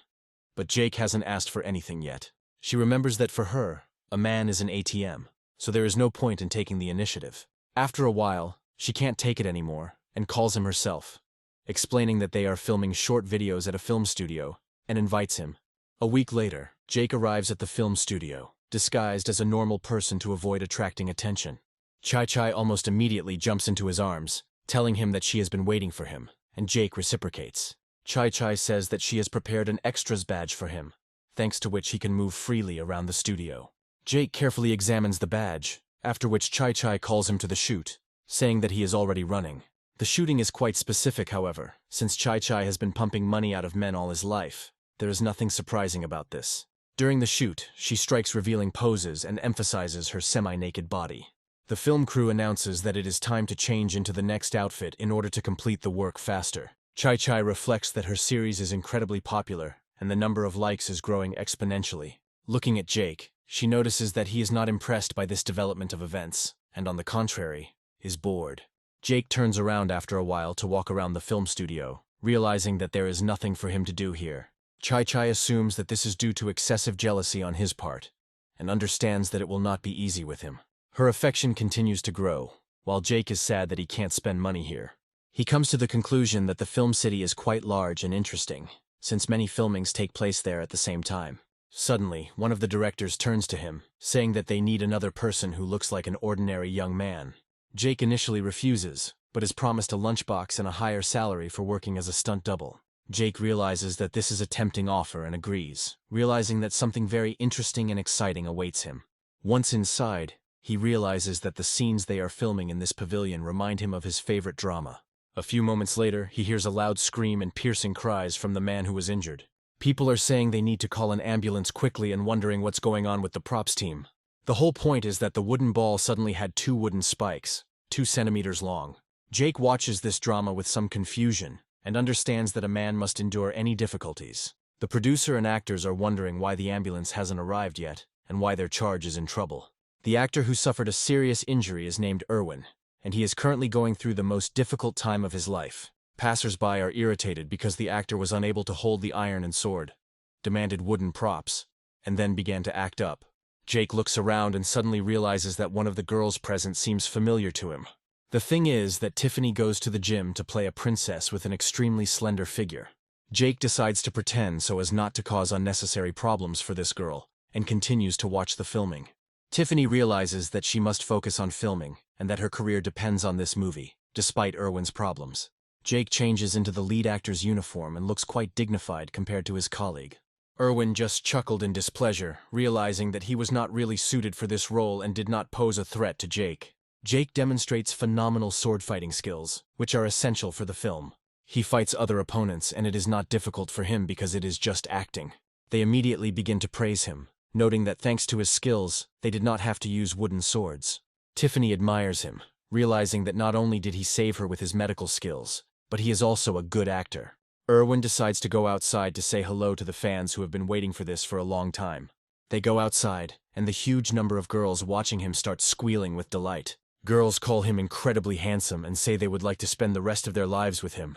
but Jake hasn't asked for anything yet. She remembers that for her, a man is an ATM, so there is no point in taking the initiative. After a while, she can't take it anymore and calls him herself, explaining that they are filming short videos at a film studio, and invites him. A week later, Jake arrives at the film studio, disguised as a normal person to avoid attracting attention. Chai Chai almost immediately jumps into his arms, telling him that she has been waiting for him, and Jake reciprocates. Chai Chai says that she has prepared an extras badge for him, thanks to which he can move freely around the studio. Jake carefully examines the badge, after which Chai Chai calls him to the shoot, saying that he is already running. The shooting is quite specific, however, since Chai Chai has been pumping money out of men all his life. There is nothing surprising about this. During the shoot, she strikes revealing poses and emphasizes her semi-naked body. The film crew announces that it is time to change into the next outfit in order to complete the work faster. Chai Chai reflects that her series is incredibly popular, and the number of likes is growing exponentially. Looking at Jake, she notices that he is not impressed by this development of events, and on the contrary, is bored. Jake turns around after a while to walk around the film studio, realizing that there is nothing for him to do here. Chai Chai assumes that this is due to excessive jealousy on his part, and understands that it will not be easy with him. Her affection continues to grow, while Jake is sad that he can't spend money here. He comes to the conclusion that the film city is quite large and interesting, since many filmings take place there at the same time. Suddenly, one of the directors turns to him, saying that they need another person who looks like an ordinary young man. Jake initially refuses, but is promised a lunchbox and a higher salary for working as a stunt double. Jake realizes that this is a tempting offer and agrees, realizing that something very interesting and exciting awaits him. Once inside, he realizes that the scenes they are filming in this pavilion remind him of his favorite drama. A few moments later, he hears a loud scream and piercing cries from the man who was injured. People are saying they need to call an ambulance quickly and wondering what's going on with the props team. The whole point is that the wooden ball suddenly had 2 wooden spikes, 2 centimeters long. Jake watches this drama with some confusion and understands that a man must endure any difficulties. The producer and actors are wondering why the ambulance hasn't arrived yet and why their charge is in trouble. The actor who suffered a serious injury is named Erwin, and he is currently going through the most difficult time of his life. Passers-by are irritated because the actor was unable to hold the iron and sword, demanded wooden props, and then began to act up. Jake looks around and suddenly realizes that one of the girls present seems familiar to him. The thing is that Tiffany goes to the gym to play a princess with an extremely slender figure. Jake decides to pretend so as not to cause unnecessary problems for this girl, and continues to watch the filming. Tiffany realizes that she must focus on filming, and that her career depends on this movie, despite Erwin's problems. Jake changes into the lead actor's uniform and looks quite dignified compared to his colleague. Erwin just chuckled in displeasure, realizing that he was not really suited for this role and did not pose a threat to Jake. Jake demonstrates phenomenal sword-fighting skills, which are essential for the film. He fights other opponents, and it is not difficult for him because it is just acting. They immediately begin to praise him, noting that thanks to his skills, they did not have to use wooden swords. Tiffany admires him, realizing that not only did he save her with his medical skills, but he is also a good actor. Erwin decides to go outside to say hello to the fans who have been waiting for this for a long time. They go outside, and the huge number of girls watching him start squealing with delight. Girls call him incredibly handsome and say they would like to spend the rest of their lives with him.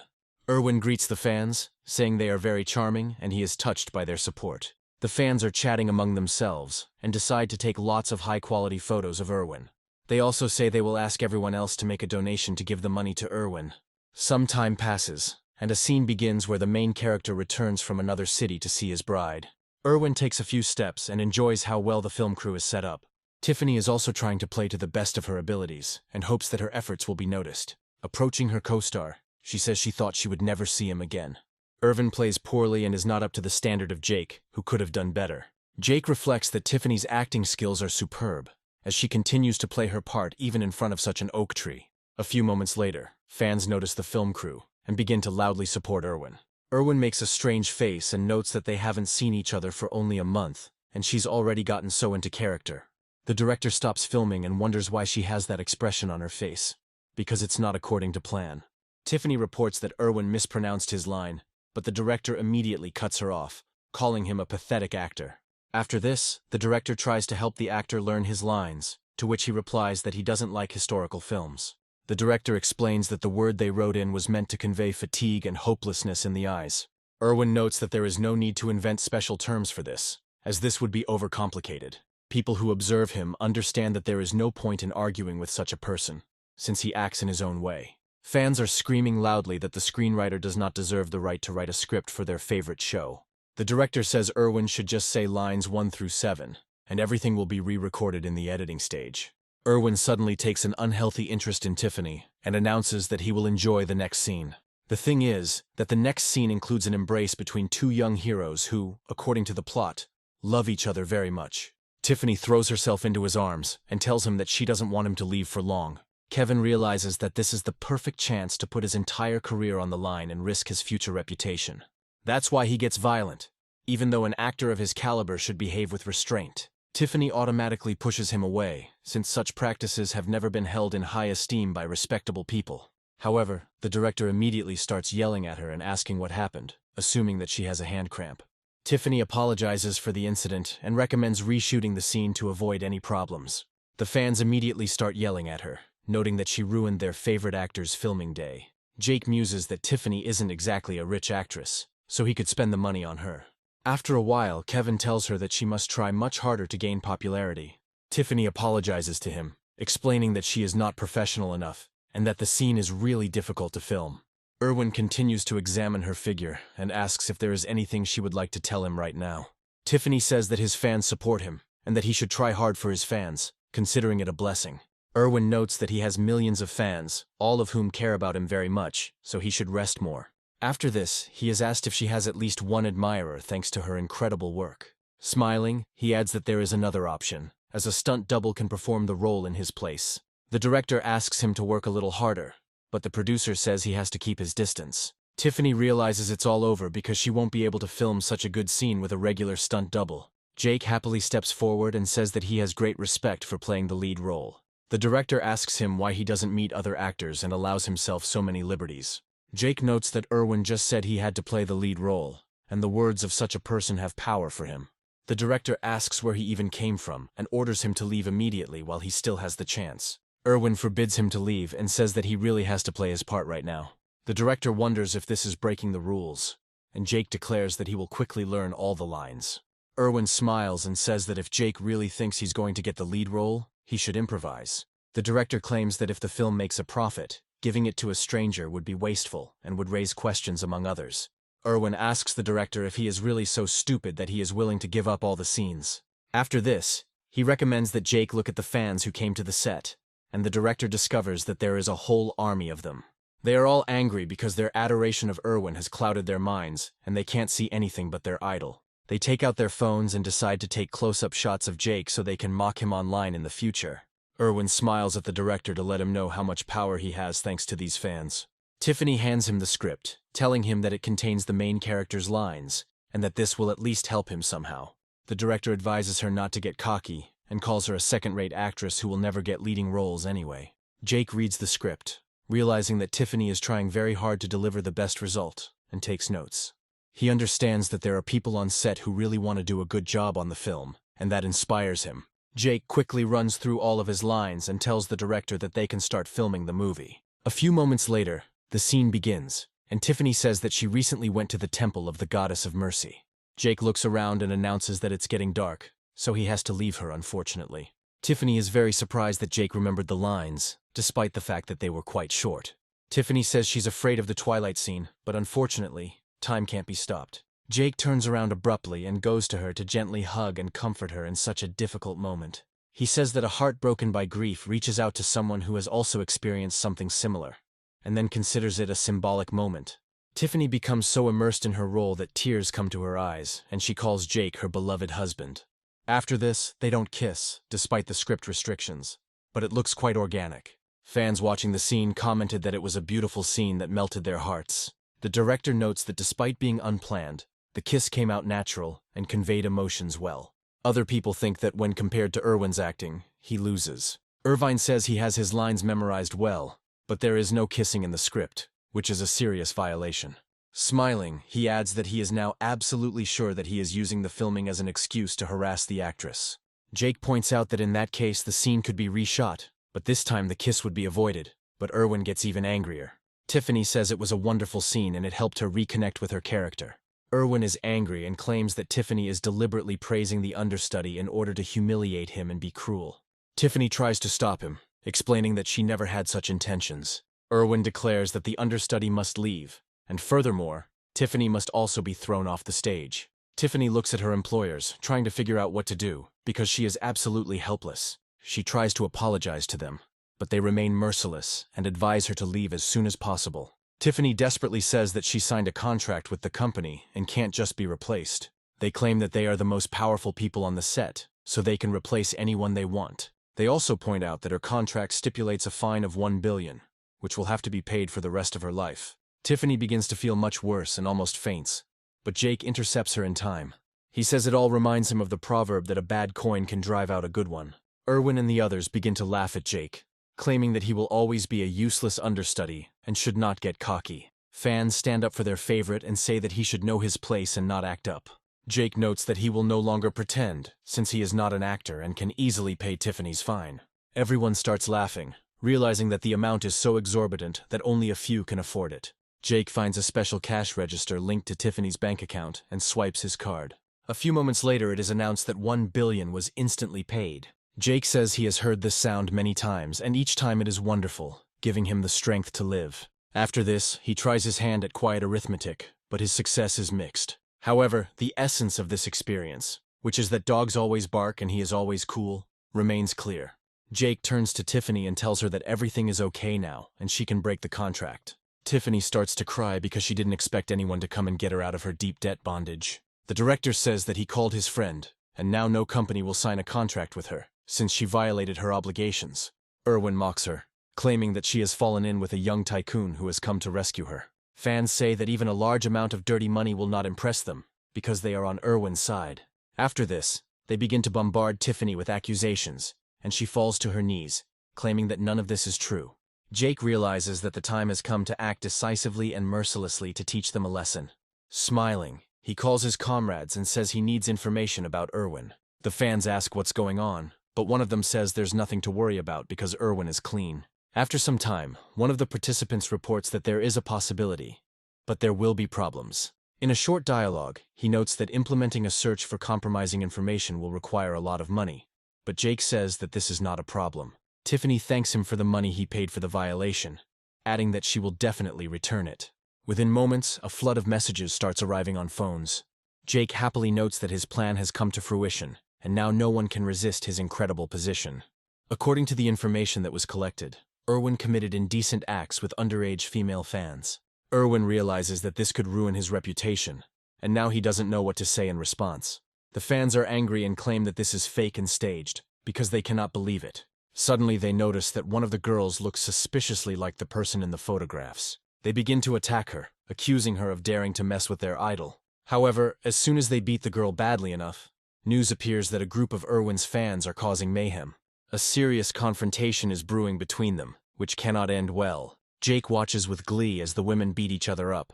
Erwin greets the fans, saying they are very charming and he is touched by their support. The fans are chatting among themselves and decide to take lots of high-quality photos of Erwin. They also say they will ask everyone else to make a donation to give the money to Erwin. Some time passes, and a scene begins where the main character returns from another city to see his bride. Erwin takes a few steps and enjoys how well the film crew is set up. Tiffany is also trying to play to the best of her abilities and hopes that her efforts will be noticed. Approaching her co-star, she says she thought she would never see him again. Erwin plays poorly and is not up to the standard of Jake, who could have done better. Jake reflects that Tiffany's acting skills are superb, as she continues to play her part even in front of such an oak tree. A few moments later, fans notice the film crew and begin to loudly support Erwin. Erwin makes a strange face and notes that they haven't seen each other for only a month, and she's already gotten so into character. The director stops filming and wonders why she has that expression on her face. Because it's not according to plan. Tiffany reports that Erwin mispronounced his line, but the director immediately cuts her off, calling him a pathetic actor. After this, the director tries to help the actor learn his lines, to which he replies that he doesn't like historical films. The director explains that the word they wrote in was meant to convey fatigue and hopelessness in the eyes. Erwin notes that there is no need to invent special terms for this, as this would be overcomplicated. People who observe him understand that there is no point in arguing with such a person, since he acts in his own way. Fans are screaming loudly that the screenwriter does not deserve the right to write a script for their favorite show. The director says Erwin should just say lines 1 through 7, and everything will be re-recorded in the editing stage. Erwin suddenly takes an unhealthy interest in Tiffany and announces that he will enjoy the next scene. The thing is that the next scene includes an embrace between two young heroes who, according to the plot, love each other very much. Tiffany throws herself into his arms and tells him that she doesn't want him to leave for long. Kevin realizes that this is the perfect chance to put his entire career on the line and risk his future reputation. That's why he gets violent, even though an actor of his caliber should behave with restraint. Tiffany automatically pushes him away, since such practices have never been held in high esteem by respectable people. However, the director immediately starts yelling at her and asking what happened, assuming that she has a hand cramp. Tiffany apologizes for the incident and recommends reshooting the scene to avoid any problems. The fans immediately start yelling at her, noting that she ruined their favorite actor's filming day. Jake muses that Tiffany isn't exactly a rich actress, so he could spend the money on her. After a while, Kevin tells her that she must try much harder to gain popularity. Tiffany apologizes to him, explaining that she is not professional enough, and that the scene is really difficult to film. Erwin continues to examine her figure and asks if there is anything she would like to tell him right now. Tiffany says that his fans support him, and that he should try hard for his fans, considering it a blessing. Erwin notes that he has millions of fans, all of whom care about him very much, so he should rest more. After this, he is asked if she has at least one admirer thanks to her incredible work. Smiling, he adds that there is another option, as a stunt double can perform the role in his place. The director asks him to work a little harder, but the producer says he has to keep his distance. Tiffany realizes it's all over because she won't be able to film such a good scene with a regular stunt double. Jake happily steps forward and says that he has great respect for playing the lead role. The director asks him why he doesn't meet other actors and allows himself so many liberties. Jake notes that Erwin just said he had to play the lead role, and the words of such a person have power for him. The director asks where he even came from and orders him to leave immediately while he still has the chance. Erwin forbids him to leave and says that he really has to play his part right now. The director wonders if this is breaking the rules, and Jake declares that he will quickly learn all the lines. Erwin smiles and says that if Jake really thinks he's going to get the lead role, he should improvise. The director claims that if the film makes a profit, giving it to a stranger would be wasteful and would raise questions among others. Erwin asks the director if he is really so stupid that he is willing to give up all the scenes. After this, he recommends that Jake look at the fans who came to the set, and the director discovers that there is a whole army of them. They are all angry because their adoration of Erwin has clouded their minds, and they can't see anything but their idol. They take out their phones and decide to take close-up shots of Jake so they can mock him online in the future. Erwin smiles at the director to let him know how much power he has thanks to these fans. Tiffany hands him the script, telling him that it contains the main character's lines, and that this will at least help him somehow. The director advises her not to get cocky, and calls her a second-rate actress who will never get leading roles anyway. Jake reads the script, realizing that Tiffany is trying very hard to deliver the best result, and takes notes. He understands that there are people on set who really want to do a good job on the film, and that inspires him. Jake quickly runs through all of his lines and tells the director that they can start filming the movie. A few moments later, the scene begins, and Tiffany says that she recently went to the temple of the Goddess of Mercy. Jake looks around and announces that it's getting dark, so he has to leave her, unfortunately. Tiffany is very surprised that Jake remembered the lines, despite the fact that they were quite short. Tiffany says she's afraid of the Twilight scene, but unfortunately, time can't be stopped. Jake turns around abruptly and goes to her to gently hug and comfort her in such a difficult moment. He says that a heart broken by grief reaches out to someone who has also experienced something similar, and then considers it a symbolic moment. Tiffany becomes so immersed in her role that tears come to her eyes, and she calls Jake her beloved husband. After this, they don't kiss, despite the script restrictions, but it looks quite organic. Fans watching the scene commented that it was a beautiful scene that melted their hearts. The director notes that despite being unplanned, the kiss came out natural and conveyed emotions well. Other people think that when compared to Erwin's acting, he loses. Irvine says he has his lines memorized well, but there is no kissing in the script, which is a serious violation. Smiling, he adds that he is now absolutely sure that he is using the filming as an excuse to harass the actress. Jake points out that in that case the scene could be reshot, but this time the kiss would be avoided, but Erwin gets even angrier. Tiffany says it was a wonderful scene and it helped her reconnect with her character. Erwin is angry and claims that Tiffany is deliberately praising the understudy in order to humiliate him and be cruel. Tiffany tries to stop him, explaining that she never had such intentions. Erwin declares that the understudy must leave, and furthermore, Tiffany must also be thrown off the stage. Tiffany looks at her employers, trying to figure out what to do, because she is absolutely helpless. She tries to apologize to them, but they remain merciless and advise her to leave as soon as possible. Tiffany desperately says that she signed a contract with the company and can't just be replaced. They claim that they are the most powerful people on the set, so they can replace anyone they want. They also point out that her contract stipulates a fine of $1 billion, which will have to be paid for the rest of her life. Tiffany begins to feel much worse and almost faints, but Jake intercepts her in time. He says it all reminds him of the proverb that a bad coin can drive out a good one. Erwin and the others begin to laugh at Jake, claiming that he will always be a useless understudy and should not get cocky. Fans stand up for their favorite and say that he should know his place and not act up. Jake notes that he will no longer pretend, since he is not an actor and can easily pay Tiffany's fine. Everyone starts laughing, realizing that the amount is so exorbitant that only a few can afford it. Jake finds a special cash register linked to Tiffany's bank account and swipes his card. A few moments later, it is announced that $1 billion was instantly paid. Jake says he has heard this sound many times, and each time it is wonderful, giving him the strength to live. After this, he tries his hand at quiet arithmetic, but his success is mixed. However, the essence of this experience, which is that dogs always bark and he is always cool, remains clear. Jake turns to Tiffany and tells her that everything is okay now, and she can break the contract. Tiffany starts to cry because she didn't expect anyone to come and get her out of her deep debt bondage. The director says that he called his friend, and now no company will sign a contract with her, since she violated her obligations. Erwin mocks her, claiming that she has fallen in with a young tycoon who has come to rescue her. Fans say that even a large amount of dirty money will not impress them, because they are on Erwin's side. After this, they begin to bombard Tiffany with accusations, and she falls to her knees, claiming that none of this is true. Jake realizes that the time has come to act decisively and mercilessly to teach them a lesson. Smiling, he calls his comrades and says he needs information about Erwin. The fans ask what's going on, but one of them says there's nothing to worry about because Erwin is clean. After some time, one of the participants reports that there is a possibility, but there will be problems. In a short dialogue, he notes that implementing a search for compromising information will require a lot of money, but Jake says that this is not a problem. Tiffany thanks him for the money he paid for the violation, adding that she will definitely return it. Within moments, a flood of messages starts arriving on phones. Jake happily notes that his plan has come to fruition, and now no one can resist his incredible position. According to the information that was collected, Erwin committed indecent acts with underage female fans. Erwin realizes that this could ruin his reputation, and now he doesn't know what to say in response. The fans are angry and claim that this is fake and staged, because they cannot believe it. Suddenly they notice that one of the girls looks suspiciously like the person in the photographs. They begin to attack her, accusing her of daring to mess with their idol. However, as soon as they beat the girl badly enough, news appears that a group of Erwin's fans are causing mayhem. A serious confrontation is brewing between them, which cannot end well. Jake watches with glee as the women beat each other up,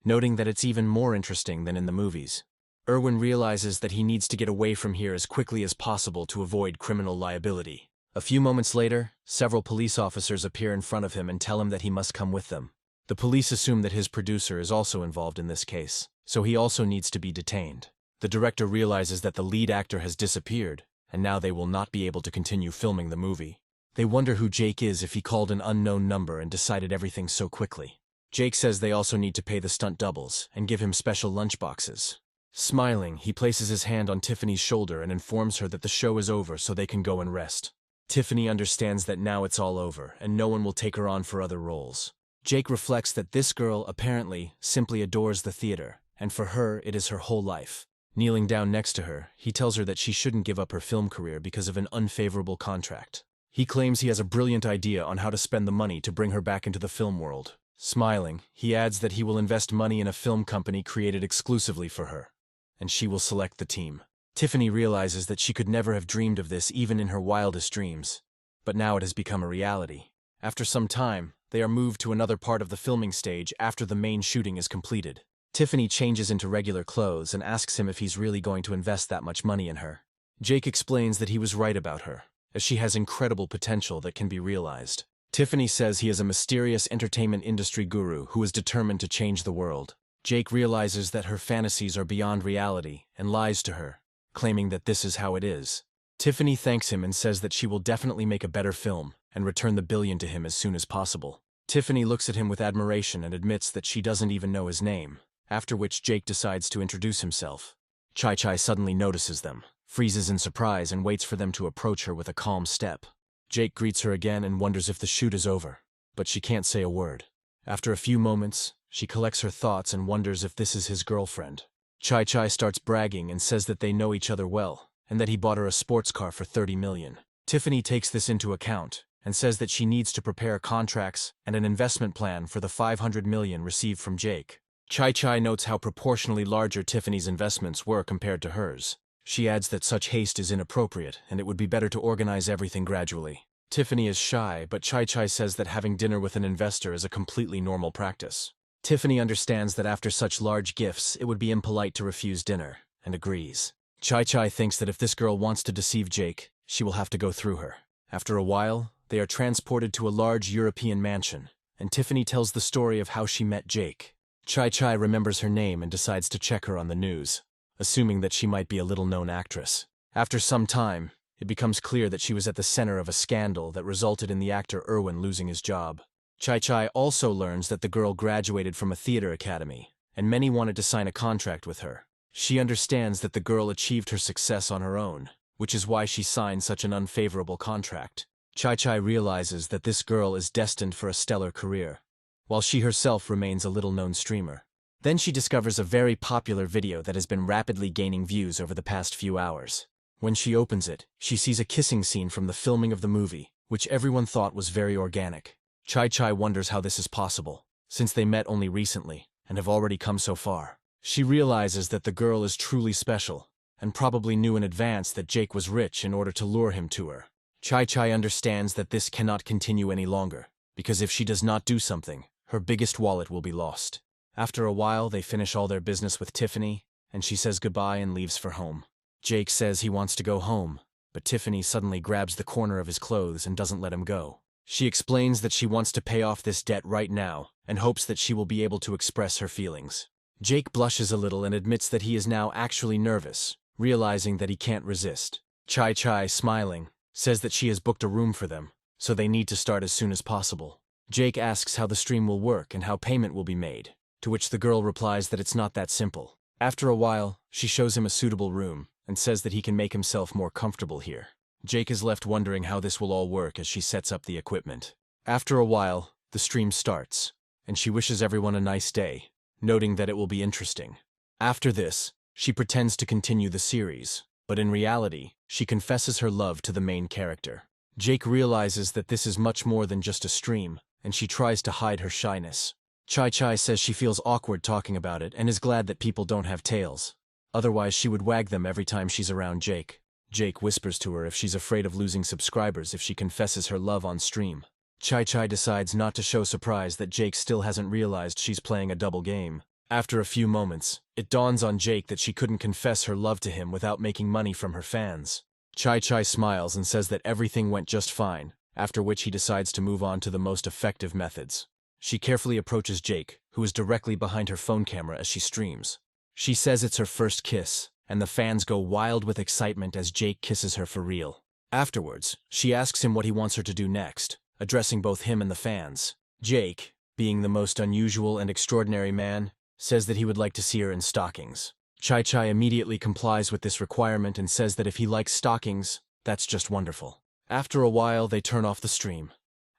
noting that it's even more interesting than in the movies. Erwin realizes that he needs to get away from here as quickly as possible to avoid criminal liability. A few moments later, several police officers appear in front of him and tell him that he must come with them. The police assume that his producer is also involved in this case, so he also needs to be detained. The director realizes that the lead actor has disappeared, and now they will not be able to continue filming the movie. They wonder who Jake is if he called an unknown number and decided everything so quickly. Jake says they also need to pay the stunt doubles and give him special lunchboxes. Smiling, he places his hand on Tiffany's shoulder and informs her that the show is over so they can go and rest. Tiffany understands that now it's all over and no one will take her on for other roles. Jake reflects that this girl, apparently, simply adores the theater, and for her, it is her whole life. Kneeling down next to her, he tells her that she shouldn't give up her film career because of an unfavorable contract. He claims he has a brilliant idea on how to spend the money to bring her back into the film world. Smiling, he adds that he will invest money in a film company created exclusively for her, and she will select the team. Tiffany realizes that she could never have dreamed of this even in her wildest dreams, but now it has become a reality. After some time, they are moved to another part of the filming stage after the main shooting is completed. Tiffany changes into regular clothes and asks him if he's really going to invest that much money in her. Jake explains that he was right about her, as she has incredible potential that can be realized. Tiffany says he is a mysterious entertainment industry guru who is determined to change the world. Jake realizes that her fantasies are beyond reality and lies to her, claiming that this is how it is. Tiffany thanks him and says that she will definitely make a better film and return the billion to him as soon as possible. Tiffany looks at him with admiration and admits that she doesn't even know his name, after which Jake decides to introduce himself. Chai suddenly notices them, freezes in surprise and waits for them to approach her with a calm step. Jake greets her again and wonders if the shoot is over, but she can't say a word. After a few moments, she collects her thoughts and wonders if this is his girlfriend. Chai starts bragging and says that they know each other well, and that he bought her a sports car for $30 million. Tiffany takes this into account and says that she needs to prepare contracts and an investment plan for the $500 million received from Jake. Chai notes how proportionally larger Tiffany's investments were compared to hers. She adds that such haste is inappropriate and it would be better to organize everything gradually. Tiffany is shy, but Chai says that having dinner with an investor is a completely normal practice. Tiffany understands that after such large gifts, it would be impolite to refuse dinner, and agrees. Chai thinks that if this girl wants to deceive Jake, she will have to go through her. After a while, they are transported to a large European mansion, and Tiffany tells the story of how she met Jake. Chai remembers her name and decides to check her on the news, assuming that she might be a little-known actress. After some time, it becomes clear that she was at the center of a scandal that resulted in the actor Erwin losing his job. Chai also learns that the girl graduated from a theater academy, and many wanted to sign a contract with her. She understands that the girl achieved her success on her own, which is why she signed such an unfavorable contract. Chai realizes that this girl is destined for a stellar career, while she herself remains a little-known streamer. Then she discovers a very popular video that has been rapidly gaining views over the past few hours. When she opens it, she sees a kissing scene from the filming of the movie, which everyone thought was very organic. Chai wonders how this is possible, since they met only recently and have already come so far. She realizes that the girl is truly special, and probably knew in advance that Jake was rich in order to lure him to her. Chai understands that this cannot continue any longer, because if she does not do something, her biggest wallet will be lost. After a while, they finish all their business with Tiffany, and she says goodbye and leaves for home. Jake says he wants to go home, but Tiffany suddenly grabs the corner of his clothes and doesn't let him go. She explains that she wants to pay off this debt right now and hopes that she will be able to express her feelings. Jake blushes a little and admits that he is now actually nervous, realizing that he can't resist. Chai, smiling, says that she has booked a room for them, so they need to start as soon as possible. Jake asks how the stream will work and how payment will be made, to which the girl replies that it's not that simple. After a while, she shows him a suitable room and says that he can make himself more comfortable here. Jake is left wondering how this will all work as she sets up the equipment. After a while, the stream starts, and she wishes everyone a nice day, noting that it will be interesting. After this, she pretends to continue the series, but in reality, she confesses her love to the main character. Jake realizes that this is much more than just a stream, and she tries to hide her shyness. Chai says she feels awkward talking about it and is glad that people don't have tails. Otherwise, she would wag them every time she's around Jake. Jake whispers to her if she's afraid of losing subscribers if she confesses her love on stream. Chai decides not to show surprise that Jake still hasn't realized she's playing a double game. After a few moments, it dawns on Jake that she couldn't confess her love to him without making money from her fans. Chai smiles and says that everything went just fine, after which he decides to move on to the most effective methods. She carefully approaches Jake, who is directly behind her phone camera as she streams. She says it's her first kiss, and the fans go wild with excitement as Jake kisses her for real. Afterwards, she asks him what he wants her to do next, addressing both him and the fans. Jake, being the most unusual and extraordinary man, says that he would like to see her in stockings. Chai immediately complies with this requirement and says that if he likes stockings, that's just wonderful. After a while, they turn off the stream,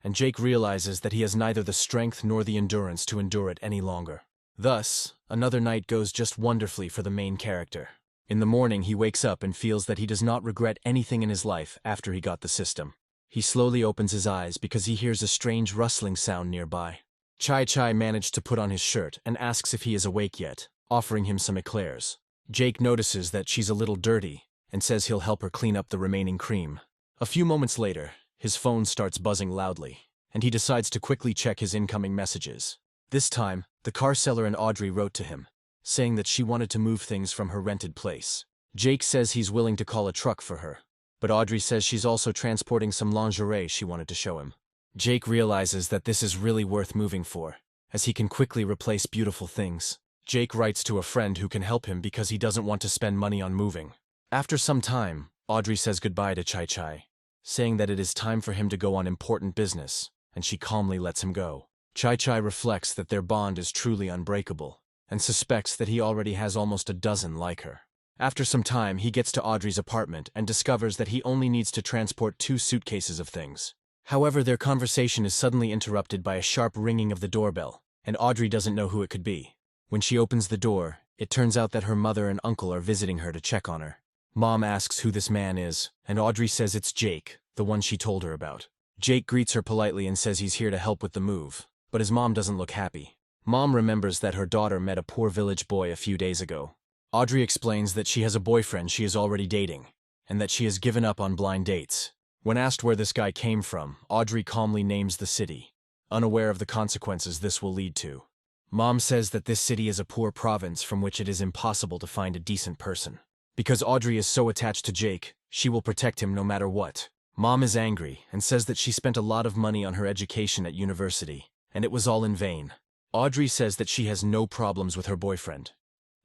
and Jake realizes that he has neither the strength nor the endurance to endure it any longer. Thus, another night goes just wonderfully for the main character. In the morning, he wakes up and feels that he does not regret anything in his life after he got the system. He slowly opens his eyes because he hears a strange rustling sound nearby. Chai managed to put on his shirt and asks if he is awake yet, offering him some eclairs. Jake notices that she's a little dirty and says he'll help her clean up the remaining cream. A few moments later, his phone starts buzzing loudly, and he decides to quickly check his incoming messages. This time, the car seller and Audrey wrote to him, saying that she wanted to move things from her rented place. Jake says he's willing to call a truck for her, but Audrey says she's also transporting some lingerie she wanted to show him. Jake realizes that this is really worth moving for, as he can quickly replace beautiful things. Jake writes to a friend who can help him because he doesn't want to spend money on moving. After some time, Audrey says goodbye to Chai, saying that it is time for him to go on important business, and she calmly lets him go. Chai reflects that their bond is truly unbreakable, and suspects that he already has almost a dozen like her. After some time, he gets to Audrey's apartment and discovers that he only needs to transport 2 suitcases of things. However, their conversation is suddenly interrupted by a sharp ringing of the doorbell, and Audrey doesn't know who it could be. When she opens the door, it turns out that her mother and uncle are visiting her to check on her. Mom asks who this man is, and Audrey says it's Jake, the one she told her about. Jake greets her politely and says he's here to help with the move, but his mom doesn't look happy. Mom remembers that her daughter met a poor village boy a few days ago. Audrey explains that she has a boyfriend she is already dating, and that she has given up on blind dates. When asked where this guy came from, Audrey calmly names the city, unaware of the consequences this will lead to. Mom says that this city is a poor province from which it is impossible to find a decent person. Because Audrey is so attached to Jake, she will protect him no matter what. Mom is angry and says that she spent a lot of money on her education at university, and it was all in vain. Audrey says that she has no problems with her boyfriend,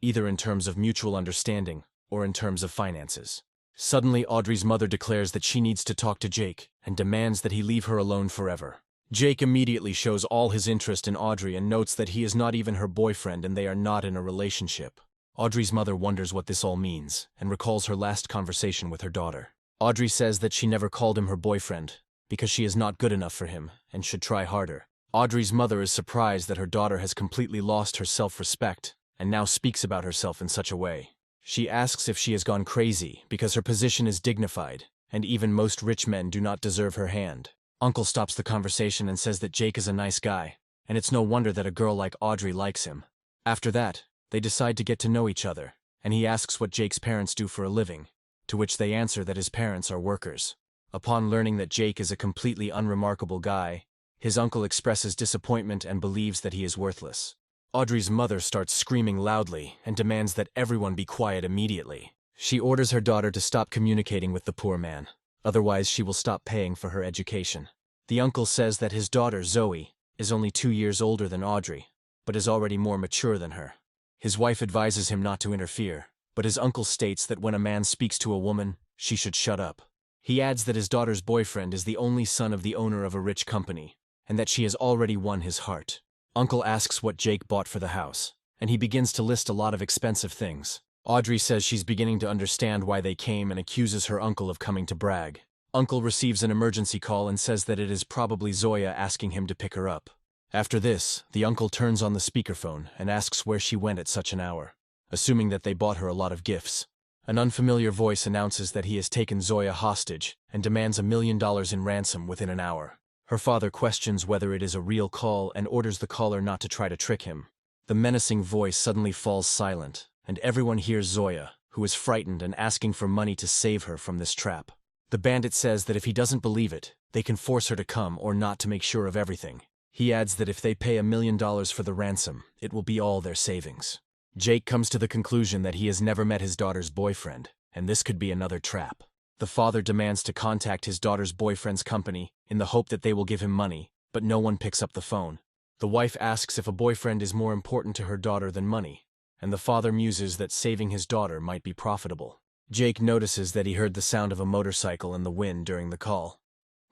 either in terms of mutual understanding or in terms of finances. Suddenly, Audrey's mother declares that she needs to talk to Jake and demands that he leave her alone forever. Jake immediately shows all his interest in Audrey and notes that he is not even her boyfriend and they are not in a relationship. Audrey's mother wonders what this all means and recalls her last conversation with her daughter. Audrey says that she never called him her boyfriend because she is not good enough for him and should try harder. Audrey's mother is surprised that her daughter has completely lost her self-respect and now speaks about herself in such a way. She asks if she has gone crazy because her position is dignified, and even most rich men do not deserve her hand. Uncle stops the conversation and says that Jake is a nice guy, and it's no wonder that a girl like Audrey likes him. After that, they decide to get to know each other, and he asks what Jake's parents do for a living, to which they answer that his parents are workers. Upon learning that Jake is a completely unremarkable guy, his uncle expresses disappointment and believes that he is worthless. Audrey's mother starts screaming loudly and demands that everyone be quiet immediately. She orders her daughter to stop communicating with the poor man, otherwise she will stop paying for her education. The uncle says that his daughter, Zoe, is only 2 years older than Audrey, but is already more mature than her. His wife advises him not to interfere, but his uncle states that when a man speaks to a woman, she should shut up. He adds that his daughter's boyfriend is the only son of the owner of a rich company, and that she has already won his heart. Uncle asks what Jake bought for the house, and he begins to list a lot of expensive things. Audrey says she's beginning to understand why they came and accuses her uncle of coming to brag. Uncle receives an emergency call and says that it is probably Zoya asking him to pick her up. After this, the uncle turns on the speakerphone and asks where she went at such an hour. assuming that they bought her a lot of gifts. An unfamiliar voice announces that he has taken Zoya hostage and demands $1 million in ransom within an hour. Her father questions whether it is a real call and orders the caller not to try to trick him. The menacing voice suddenly falls silent, and everyone hears Zoya, who is frightened and asking for money to save her from this trap. The bandit says that if he doesn't believe it, they can force her to come or not to make sure of everything. He adds that if they pay $1 million for the ransom, it will be all their savings. Jake comes to the conclusion that he has never met his daughter's boyfriend, and this could be another trap. The father demands to contact his daughter's boyfriend's company in the hope that they will give him money, but no one picks up the phone. The wife asks if a boyfriend is more important to her daughter than money, and the father muses that saving his daughter might be profitable. Jake notices that he heard the sound of a motorcycle in the wind during the call,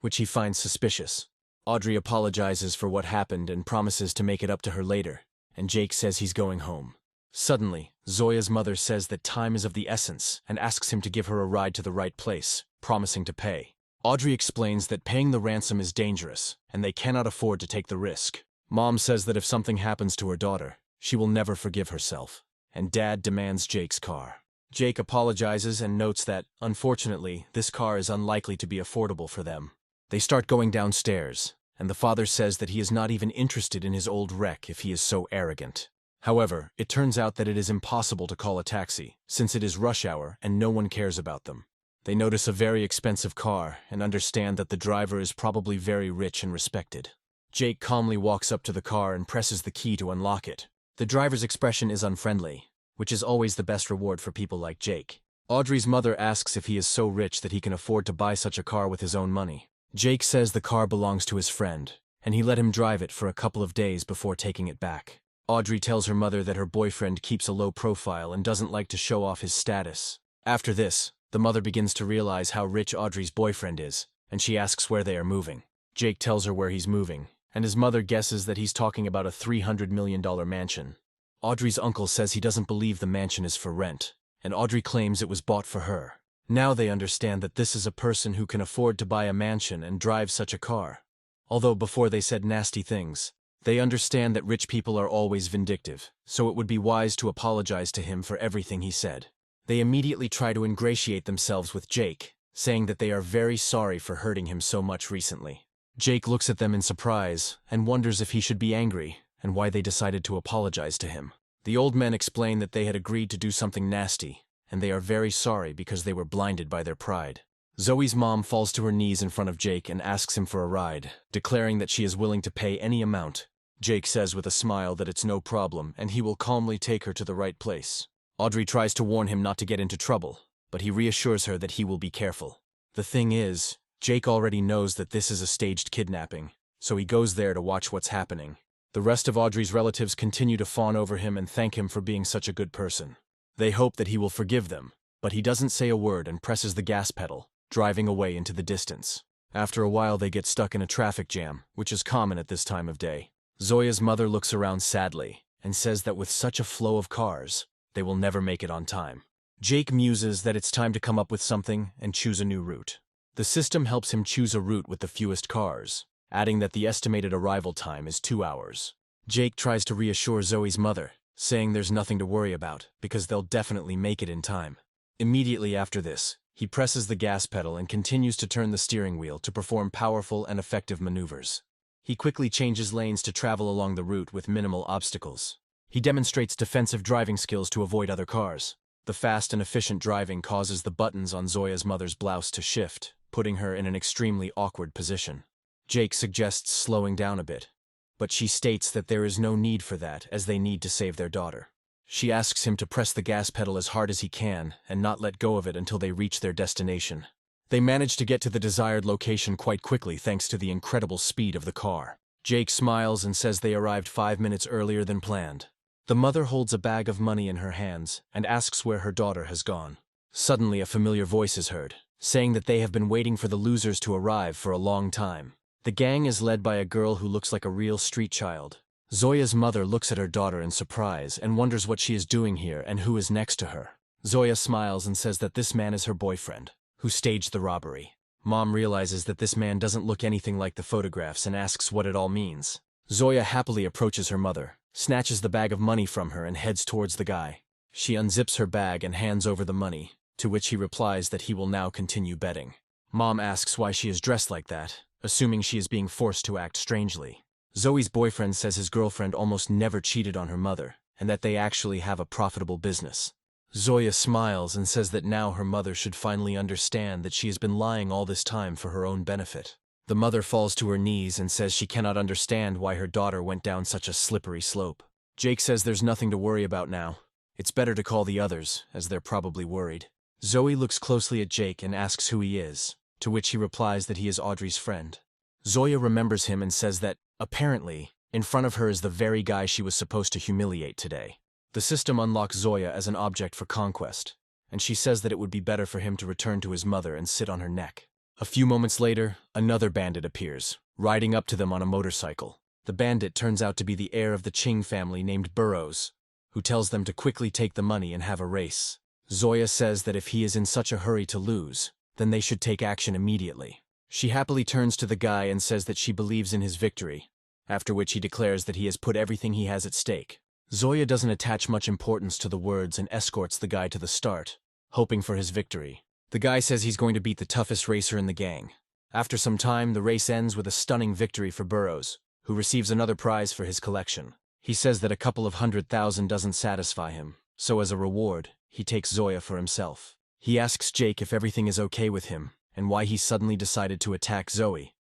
which he finds suspicious. Audrey apologizes for what happened and promises to make it up to her later, and Jake says he's going home. Suddenly, Zoya's mother says that time is of the essence and asks him to give her a ride to the right place, promising to pay. Audrey explains that paying the ransom is dangerous, and they cannot afford to take the risk. Mom says that if something happens to her daughter, she will never forgive herself, and Dad demands Jake's car. Jake apologizes and notes that, unfortunately, this car is unlikely to be affordable for them. They start going downstairs, and the father says that he is not even interested in his old wreck if he is so arrogant. However, it turns out that it is impossible to call a taxi, since it is rush hour and no one cares about them. They notice a very expensive car and understand that the driver is probably very rich and respected. Jake calmly walks up to the car and presses the key to unlock it. The driver's expression is unfriendly, which is always the best reward for people like Jake. Audrey's mother asks if he is so rich that he can afford to buy such a car with his own money. Jake says the car belongs to his friend, and he let him drive it for a couple of days before taking it back. Audrey tells her mother that her boyfriend keeps a low profile and doesn't like to show off his status. After this, the mother begins to realize how rich Audrey's boyfriend is, and she asks where they are moving. Jake tells her where he's moving, and his mother guesses that he's talking about a $300 million mansion. Audrey's uncle says he doesn't believe the mansion is for rent, and Audrey claims it was bought for her. Now they understand that this is a person who can afford to buy a mansion and drive such a car. Although before they said nasty things, they understand that rich people are always vindictive, so it would be wise to apologize to him for everything he said. They immediately try to ingratiate themselves with Jake, saying that they are very sorry for hurting him so much recently. Jake looks at them in surprise and wonders if he should be angry and why they decided to apologize to him. The old men explain that they had agreed to do something nasty, and they are very sorry because they were blinded by their pride. Zoe's mom falls to her knees in front of Jake and asks him for a ride, declaring that she is willing to pay any amount. Jake says with a smile that it's no problem and he will calmly take her to the right place. Audrey tries to warn him not to get into trouble, but he reassures her that he will be careful. The thing is, Jake already knows that this is a staged kidnapping, so he goes there to watch what's happening. The rest of Audrey's relatives continue to fawn over him and thank him for being such a good person. They hope that he will forgive them, but he doesn't say a word and presses the gas pedal, driving away into the distance. After a while they get stuck in a traffic jam, which is common at this time of day. Zoya's mother looks around sadly and says that with such a flow of cars, they will never make it on time. Jake muses that it's time to come up with something and choose a new route. The system helps him choose a route with the fewest cars, adding that the estimated arrival time is 2 hours. Jake tries to reassure Zoe's mother, saying there's nothing to worry about because they'll definitely make it in time. Immediately after this, he presses the gas pedal and continues to turn the steering wheel to perform powerful and effective maneuvers. He quickly changes lanes to travel along the route with minimal obstacles. He demonstrates defensive driving skills to avoid other cars. The fast and efficient driving causes the buttons on Zoya's mother's blouse to shift, putting her in an extremely awkward position. Jake suggests slowing down a bit, but she states that there is no need for that as they need to save their daughter. She asks him to press the gas pedal as hard as he can and not let go of it until they reach their destination. They manage to get to the desired location quite quickly thanks to the incredible speed of the car. Jake smiles and says they arrived 5 minutes earlier than planned. The mother holds a bag of money in her hands and asks where her daughter has gone. Suddenly a familiar voice is heard, saying that they have been waiting for the losers to arrive for a long time. The gang is led by a girl who looks like a real street child. Zoya's mother looks at her daughter in surprise and wonders what she is doing here and who is next to her. Zoya smiles and says that this man is her boyfriend, who staged the robbery. Mom realizes that this man doesn't look anything like the photographs and asks what it all means. Zoya happily approaches her mother, snatches the bag of money from her and heads towards the guy. She unzips her bag and hands over the money, to which he replies that he will now continue betting. Mom asks why she is dressed like that, assuming she is being forced to act strangely. Zoe's boyfriend says his girlfriend almost never cheated on her mother, and that they actually have a profitable business. Zoya smiles and says that now her mother should finally understand that she has been lying all this time for her own benefit. The mother falls to her knees and says she cannot understand why her daughter went down such a slippery slope. Jake says there's nothing to worry about now. It's better to call the others, as they're probably worried. Zoe looks closely at Jake and asks who he is, to which he replies that he is Audrey's friend. Zoya remembers him and says that, apparently, in front of her is the very guy she was supposed to humiliate today. The system unlocks Zoya as an object for conquest, and she says that it would be better for him to return to his mother and sit on her neck. A few moments later, another bandit appears, riding up to them on a motorcycle. The bandit turns out to be the heir of the Ching family named Burrows, who tells them to quickly take the money and have a race. Zoya says that if he is in such a hurry to lose, then they should take action immediately. She happily turns to the guy and says that she believes in his victory, after which he declares that he has put everything he has at stake. Zoya doesn't attach much importance to the words and escorts the guy to the start, hoping for his victory. The guy says he's going to beat the toughest racer in the gang. After some time, the race ends with a stunning victory for Burrows, who receives another prize for his collection. He says that a couple of 100,000 doesn't satisfy him, so as a reward, he takes Zoya for himself. He asks Jake if everything is okay with him, and why he suddenly decided to attack Zoe,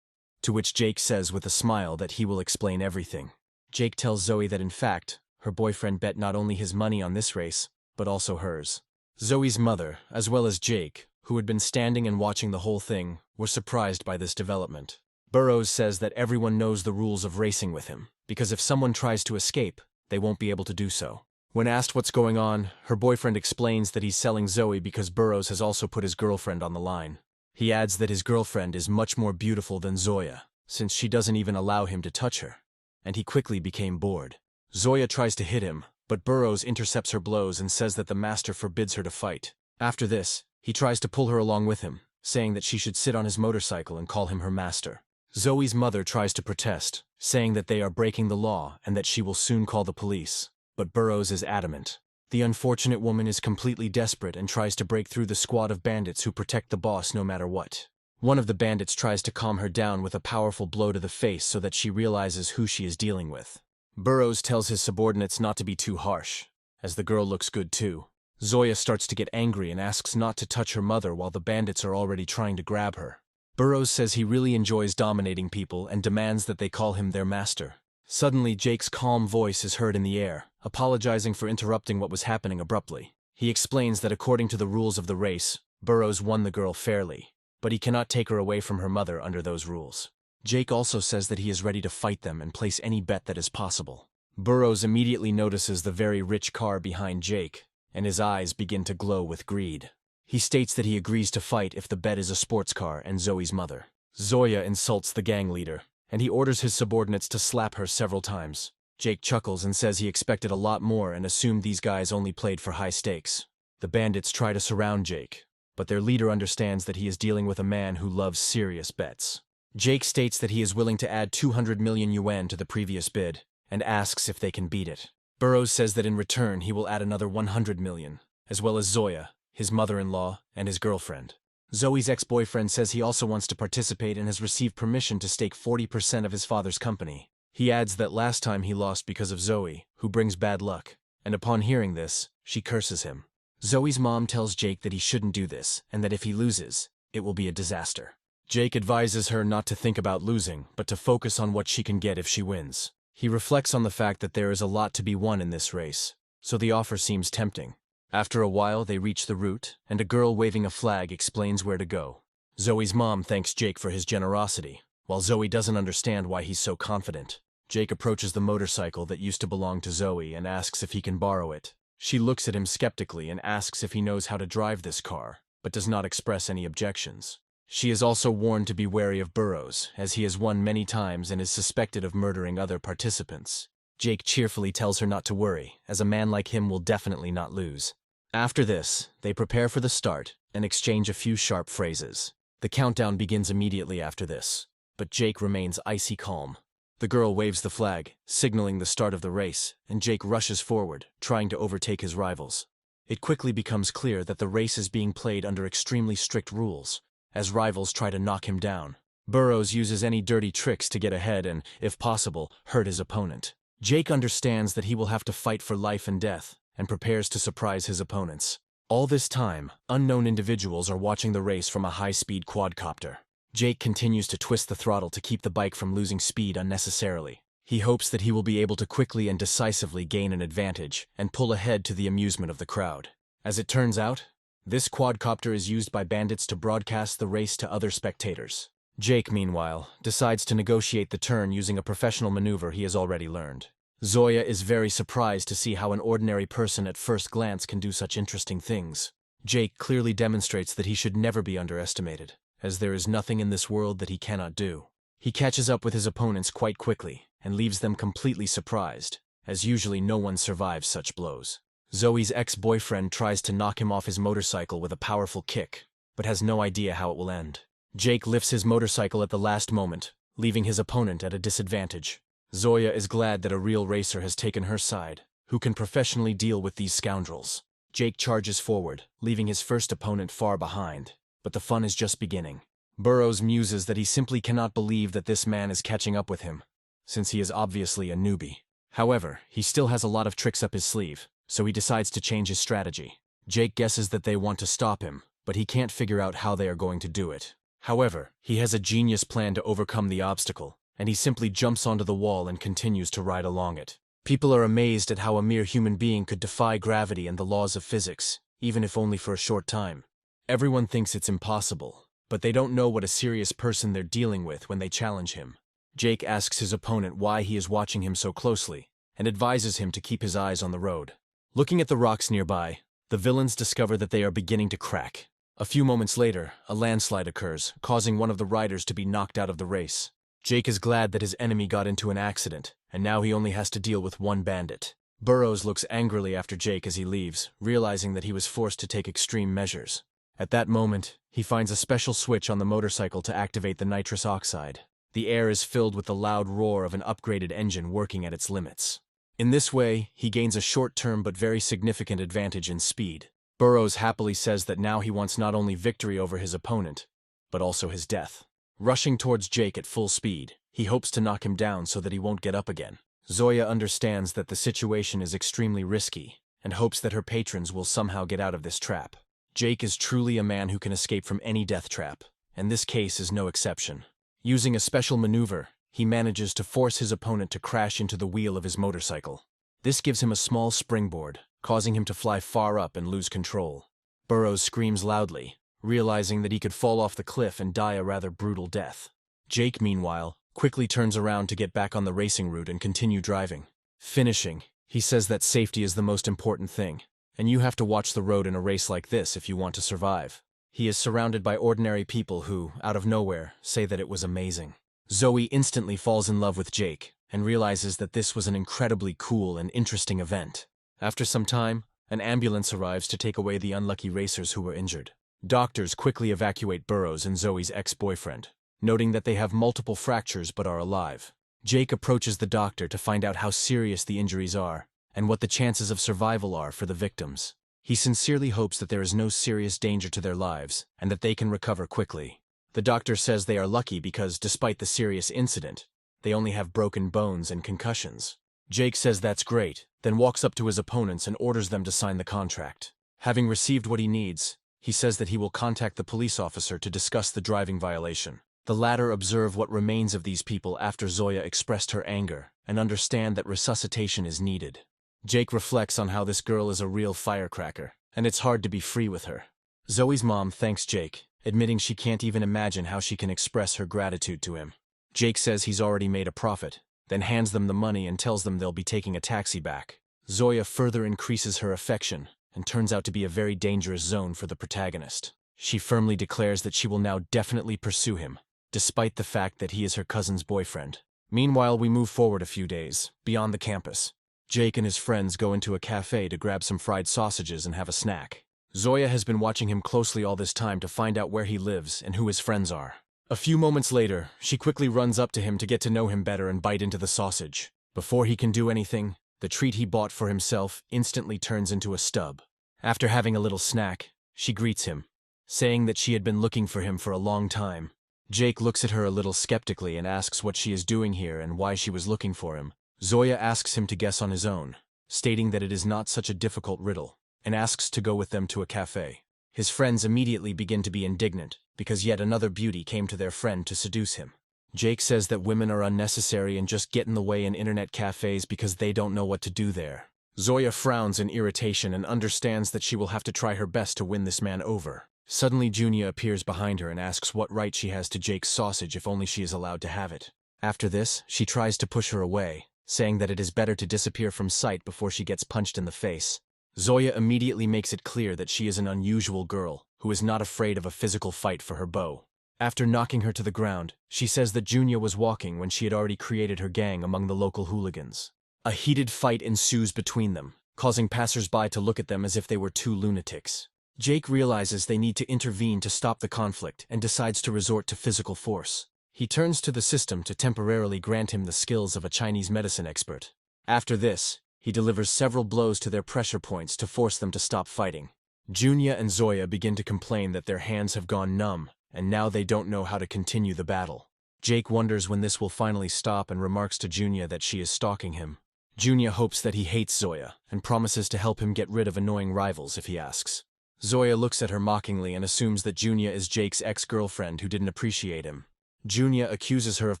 to which Jake says with a smile that he will explain everything. Jake tells Zoe that in fact, her boyfriend bet not only his money on this race, but also hers. Zoe's mother, as well as Jake, who had been standing and watching the whole thing, were surprised by this development. Burrows says that everyone knows the rules of racing with him, because if someone tries to escape, they won't be able to do so. When asked what's going on, her boyfriend explains that he's selling Zoe because Burrows has also put his girlfriend on the line. He adds that his girlfriend is much more beautiful than Zoya, since she doesn't even allow him to touch her, and he quickly became bored. Zoya tries to hit him, but Burrows intercepts her blows and says that the master forbids her to fight. After this, he tries to pull her along with him, saying that she should sit on his motorcycle and call him her master. Zoe's mother tries to protest, saying that they are breaking the law and that she will soon call the police, but Burrows is adamant. The unfortunate woman is completely desperate and tries to break through the squad of bandits who protect the boss no matter what. One of the bandits tries to calm her down with a powerful blow to the face so that she realizes who she is dealing with. Burrows tells his subordinates not to be too harsh, as the girl looks good too. Zoya starts to get angry and asks not to touch her mother while the bandits are already trying to grab her. Burrows says he really enjoys dominating people and demands that they call him their master. Suddenly, Jake's calm voice is heard in the air, apologizing for interrupting what was happening abruptly. He explains that according to the rules of the race, Burrows won the girl fairly, but he cannot take her away from her mother under those rules. Jake also says that he is ready to fight them and place any bet that is possible. Burrows immediately notices the very rich car behind Jake, and his eyes begin to glow with greed. He states that he agrees to fight if the bet is a sports car and Zoe's mother. Zoya insults the gang leader, and he orders his subordinates to slap her several times. Jake chuckles and says he expected a lot more and assumed these guys only played for high stakes. The bandits try to surround Jake, but their leader understands that he is dealing with a man who loves serious bets. Jake states that he is willing to add 200 million yuan to the previous bid, and asks if they can beat it. Burrows says that in return he will add another 100 million, as well as Zoya, his mother-in-law, and his girlfriend. Zoe's ex-boyfriend says he also wants to participate and has received permission to stake 40% of his father's company. He adds that last time he lost because of Zoe, who brings bad luck, and upon hearing this, she curses him. Zoe's mom tells Jake that he shouldn't do this, and that if he loses, it will be a disaster. Jake advises her not to think about losing, but to focus on what she can get if she wins. He reflects on the fact that there is a lot to be won in this race, so the offer seems tempting. After a while, they reach the route, and a girl waving a flag explains where to go. Zoe's mom thanks Jake for his generosity, while Zoe doesn't understand why he's so confident. Jake approaches the motorcycle that used to belong to Zoe and asks if he can borrow it. She looks at him skeptically and asks if he knows how to drive this car, but does not express any objections. She is also warned to be wary of Burrows, as he has won many times and is suspected of murdering other participants. Jake cheerfully tells her not to worry, as a man like him will definitely not lose. After this, they prepare for the start and exchange a few sharp phrases. The countdown begins immediately after this, but Jake remains icy calm. The girl waves the flag, signaling the start of the race, and Jake rushes forward, trying to overtake his rivals. It quickly becomes clear that the race is being played under extremely strict rules, as rivals try to knock him down. Burrows uses any dirty tricks to get ahead and, if possible, hurt his opponent. Jake understands that he will have to fight for life and death, and prepares to surprise his opponents. All this time, unknown individuals are watching the race from a high-speed quadcopter. Jake continues to twist the throttle to keep the bike from losing speed unnecessarily. He hopes that he will be able to quickly and decisively gain an advantage and pull ahead to the amusement of the crowd. As it turns out, this quadcopter is used by bandits to broadcast the race to other spectators. Jake, meanwhile, decides to negotiate the turn using a professional maneuver he has already learned. Zoya is very surprised to see how an ordinary person at first glance can do such interesting things. Jake clearly demonstrates that he should never be underestimated, as there is nothing in this world that he cannot do. He catches up with his opponents quite quickly and leaves them completely surprised, as usually no one survives such blows. Zoe's ex-boyfriend tries to knock him off his motorcycle with a powerful kick, but has no idea how it will end. Jake lifts his motorcycle at the last moment, leaving his opponent at a disadvantage. Zoya is glad that a real racer has taken her side, who can professionally deal with these scoundrels. Jake charges forward, leaving his first opponent far behind, but the fun is just beginning. Burrows muses that he simply cannot believe that this man is catching up with him, since he is obviously a newbie. However, he still has a lot of tricks up his sleeve, so he decides to change his strategy. Jake guesses that they want to stop him, but he can't figure out how they are going to do it. However, he has a genius plan to overcome the obstacle, and he simply jumps onto the wall and continues to ride along it. People are amazed at how a mere human being could defy gravity and the laws of physics, even if only for a short time. Everyone thinks it's impossible, but they don't know what a serious person they're dealing with when they challenge him. Jake asks his opponent why he is watching him so closely, and advises him to keep his eyes on the road. Looking at the rocks nearby, the villains discover that they are beginning to crack. A few moments later, a landslide occurs, causing one of the riders to be knocked out of the race. Jake is glad that his enemy got into an accident, and now he only has to deal with one bandit. Burrows looks angrily after Jake as he leaves, realizing that he was forced to take extreme measures. At that moment, he finds a special switch on the motorcycle to activate the nitrous oxide. The air is filled with the loud roar of an upgraded engine working at its limits. In this way, he gains a short-term but very significant advantage in speed. Burrows happily says that now he wants not only victory over his opponent, but also his death. Rushing towards Jake at full speed, he hopes to knock him down so that he won't get up again. Zoya understands that the situation is extremely risky, and hopes that her patrons will somehow get out of this trap. Jake is truly a man who can escape from any death trap, and this case is no exception. Using a special maneuver, he manages to force his opponent to crash into the wheel of his motorcycle. This gives him a small springboard, causing him to fly far up and lose control. Burrows screams loudly, realizing that he could fall off the cliff and die a rather brutal death. Jake, meanwhile, quickly turns around to get back on the racing route and continue driving. Finishing, he says that safety is the most important thing, and you have to watch the road in a race like this if you want to survive. He is surrounded by ordinary people who, out of nowhere, say that it was amazing. Zoe instantly falls in love with Jake and realizes that this was an incredibly cool and interesting event. After some time, an ambulance arrives to take away the unlucky racers who were injured. Doctors quickly evacuate Burrows and Zoe's ex-boyfriend, noting that they have multiple fractures but are alive. Jake approaches the doctor to find out how serious the injuries are and what the chances of survival are for the victims. He sincerely hopes that there is no serious danger to their lives and that they can recover quickly. The doctor says they are lucky because, despite the serious incident, they only have broken bones and concussions. Jake says that's great, then walks up to his opponents and orders them to sign the contract. Having received what he needs, he says that he will contact the police officer to discuss the driving violation. The latter observe what remains of these people after Zoya expressed her anger and understand that resuscitation is needed. Jake reflects on how this girl is a real firecracker, and it's hard to be free with her. Zoe's mom thanks Jake, admitting she can't even imagine how she can express her gratitude to him. Jake says he's already made a profit, then hands them the money and tells them they'll be taking a taxi back. Zoya further increases her affection and turns out to be a very dangerous zone for the protagonist. She firmly declares that she will now definitely pursue him, despite the fact that he is her cousin's boyfriend. Meanwhile, we move forward a few days, beyond the campus. Jake and his friends go into a cafe to grab some fried sausages and have a snack. Zoya has been watching him closely all this time to find out where he lives and who his friends are. A few moments later, she quickly runs up to him to get to know him better and bite into the sausage. Before he can do anything, the treat he bought for himself instantly turns into a stub. After having a little snack, she greets him, saying that she had been looking for him for a long time. Jake looks at her a little skeptically and asks what she is doing here and why she was looking for him. Zoya asks him to guess on his own, stating that it is not such a difficult riddle, and asks to go with them to a cafe. His friends immediately begin to be indignant, because yet another beauty came to their friend to seduce him. Jake says that women are unnecessary and just get in the way in internet cafes because they don't know what to do there. Zoya frowns in irritation and understands that she will have to try her best to win this man over. Suddenly Junia appears behind her and asks what right she has to Jake's sausage if only she is allowed to have it. After this, she tries to push her away, saying that it is better to disappear from sight before she gets punched in the face. Zoya immediately makes it clear that she is an unusual girl, who is not afraid of a physical fight for her beau. After knocking her to the ground, she says that Junia was walking when she had already created her gang among the local hooligans. A heated fight ensues between them, causing passers-by to look at them as if they were two lunatics. Jake realizes they need to intervene to stop the conflict and decides to resort to physical force. He turns to the system to temporarily grant him the skills of a Chinese medicine expert. After this, he delivers several blows to their pressure points to force them to stop fighting. Junia and Zoya begin to complain that their hands have gone numb, and now they don't know how to continue the battle. Jake wonders when this will finally stop and remarks to Junia that she is stalking him. Junia hopes that he hates Zoya and promises to help him get rid of annoying rivals if he asks. Zoya looks at her mockingly and assumes that Junia is Jake's ex-girlfriend who didn't appreciate him. Junia accuses her of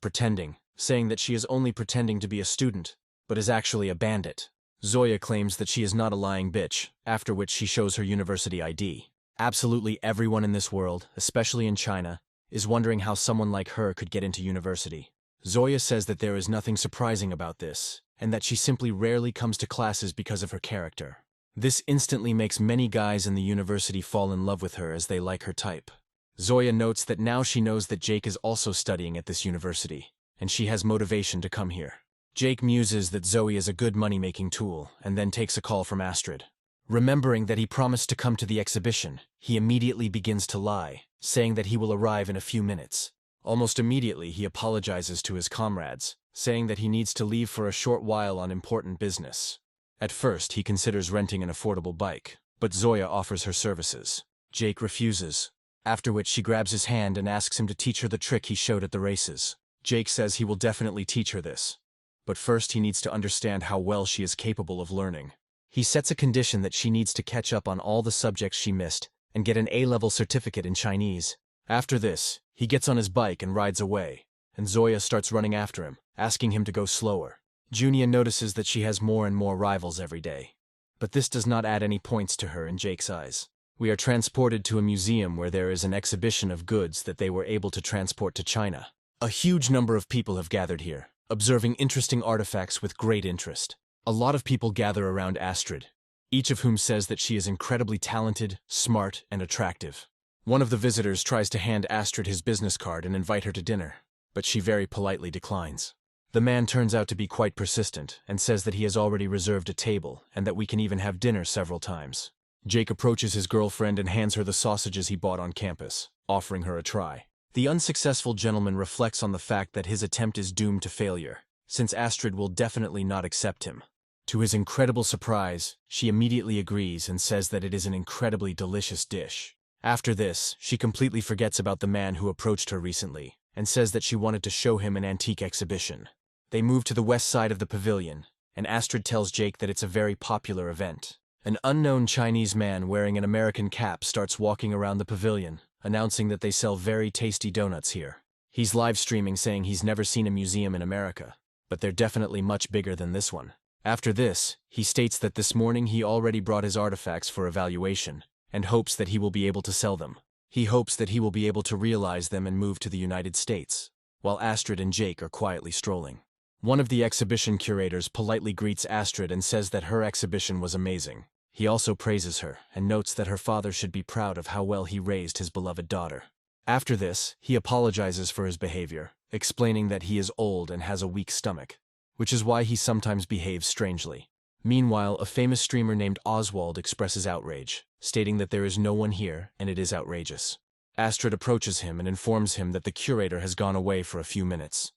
pretending, saying that she is only pretending to be a student, but is actually a bandit. Zoya claims that she is not a lying bitch, after which she shows her university ID. Absolutely everyone in this world, especially in China, is wondering how someone like her could get into university. Zoya says that there is nothing surprising about this, and that she simply rarely comes to classes because of her character. This instantly makes many guys in the university fall in love with her as they like her type. Zoya notes that now she knows that Jake is also studying at this university, and she has motivation to come here. Jake muses that Zoe is a good money-making tool, and then takes a call from Astrid. Remembering that he promised to come to the exhibition, he immediately begins to lie, saying that he will arrive in a few minutes. Almost immediately, he apologizes to his comrades, saying that he needs to leave for a short while on important business. At first, he considers renting an affordable bike, but Zoya offers her services. Jake refuses, after which she grabs his hand and asks him to teach her the trick he showed at the races. Jake says he will definitely teach her this, but first he needs to understand how well she is capable of learning. He sets a condition that she needs to catch up on all the subjects she missed and get an A-level certificate in Chinese. After this, he gets on his bike and rides away, and Zoya starts running after him, asking him to go slower. Junia notices that she has more and more rivals every day, but this does not add any points to her in Jake's eyes. We are transported to a museum where there is an exhibition of goods that they were able to transport to China. A huge number of people have gathered here, observing interesting artifacts with great interest. A lot of people gather around Astrid, each of whom says that she is incredibly talented, smart, and attractive. One of the visitors tries to hand Astrid his business card and invite her to dinner, but she very politely declines. The man turns out to be quite persistent and says that he has already reserved a table and that we can even have dinner several times. Jake approaches his girlfriend and hands her the sausages he bought on campus, offering her a try. The unsuccessful gentleman reflects on the fact that his attempt is doomed to failure, since Astrid will definitely not accept him. To his incredible surprise, she immediately agrees and says that it is an incredibly delicious dish. After this, she completely forgets about the man who approached her recently and says that she wanted to show him an antique exhibition. They move to the west side of the pavilion, and Astrid tells Jake that it's a very popular event. An unknown Chinese man wearing an American cap starts walking around the pavilion, announcing that they sell very tasty donuts here. He's live streaming saying he's never seen a museum in America, but they're definitely much bigger than this one. After this, he states that this morning he already brought his artifacts for evaluation, and hopes that he will be able to sell them. He hopes that he will be able to realize them and move to the United States, while Astrid and Jake are quietly strolling. One of the exhibition curators politely greets Astrid and says that her exhibition was amazing. He also praises her and notes that her father should be proud of how well he raised his beloved daughter. After this, he apologizes for his behavior, explaining that he is old and has a weak stomach, which is why he sometimes behaves strangely. Meanwhile, a famous streamer named Oswald expresses outrage, stating that there is no one here and it is outrageous. Astrid approaches him and informs him that the curator has gone away for a few minutes,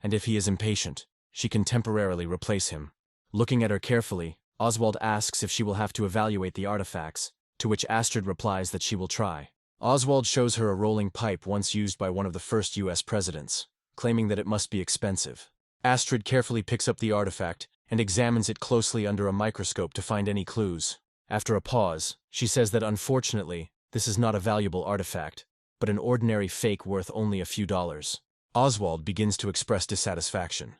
and if he is impatient, she can temporarily replace him. Looking at her carefully, Oswald asks if she will have to evaluate the artifacts, to which Astrid replies that she will try. Oswald shows her a rolling pipe once used by one of the first US presidents, claiming that it must be expensive. Astrid carefully picks up the artifact and examines it closely under a microscope to find any clues. After a pause, she says that unfortunately, this is not a valuable artifact, but an ordinary fake worth only a few dollars. Oswald begins to express dissatisfaction,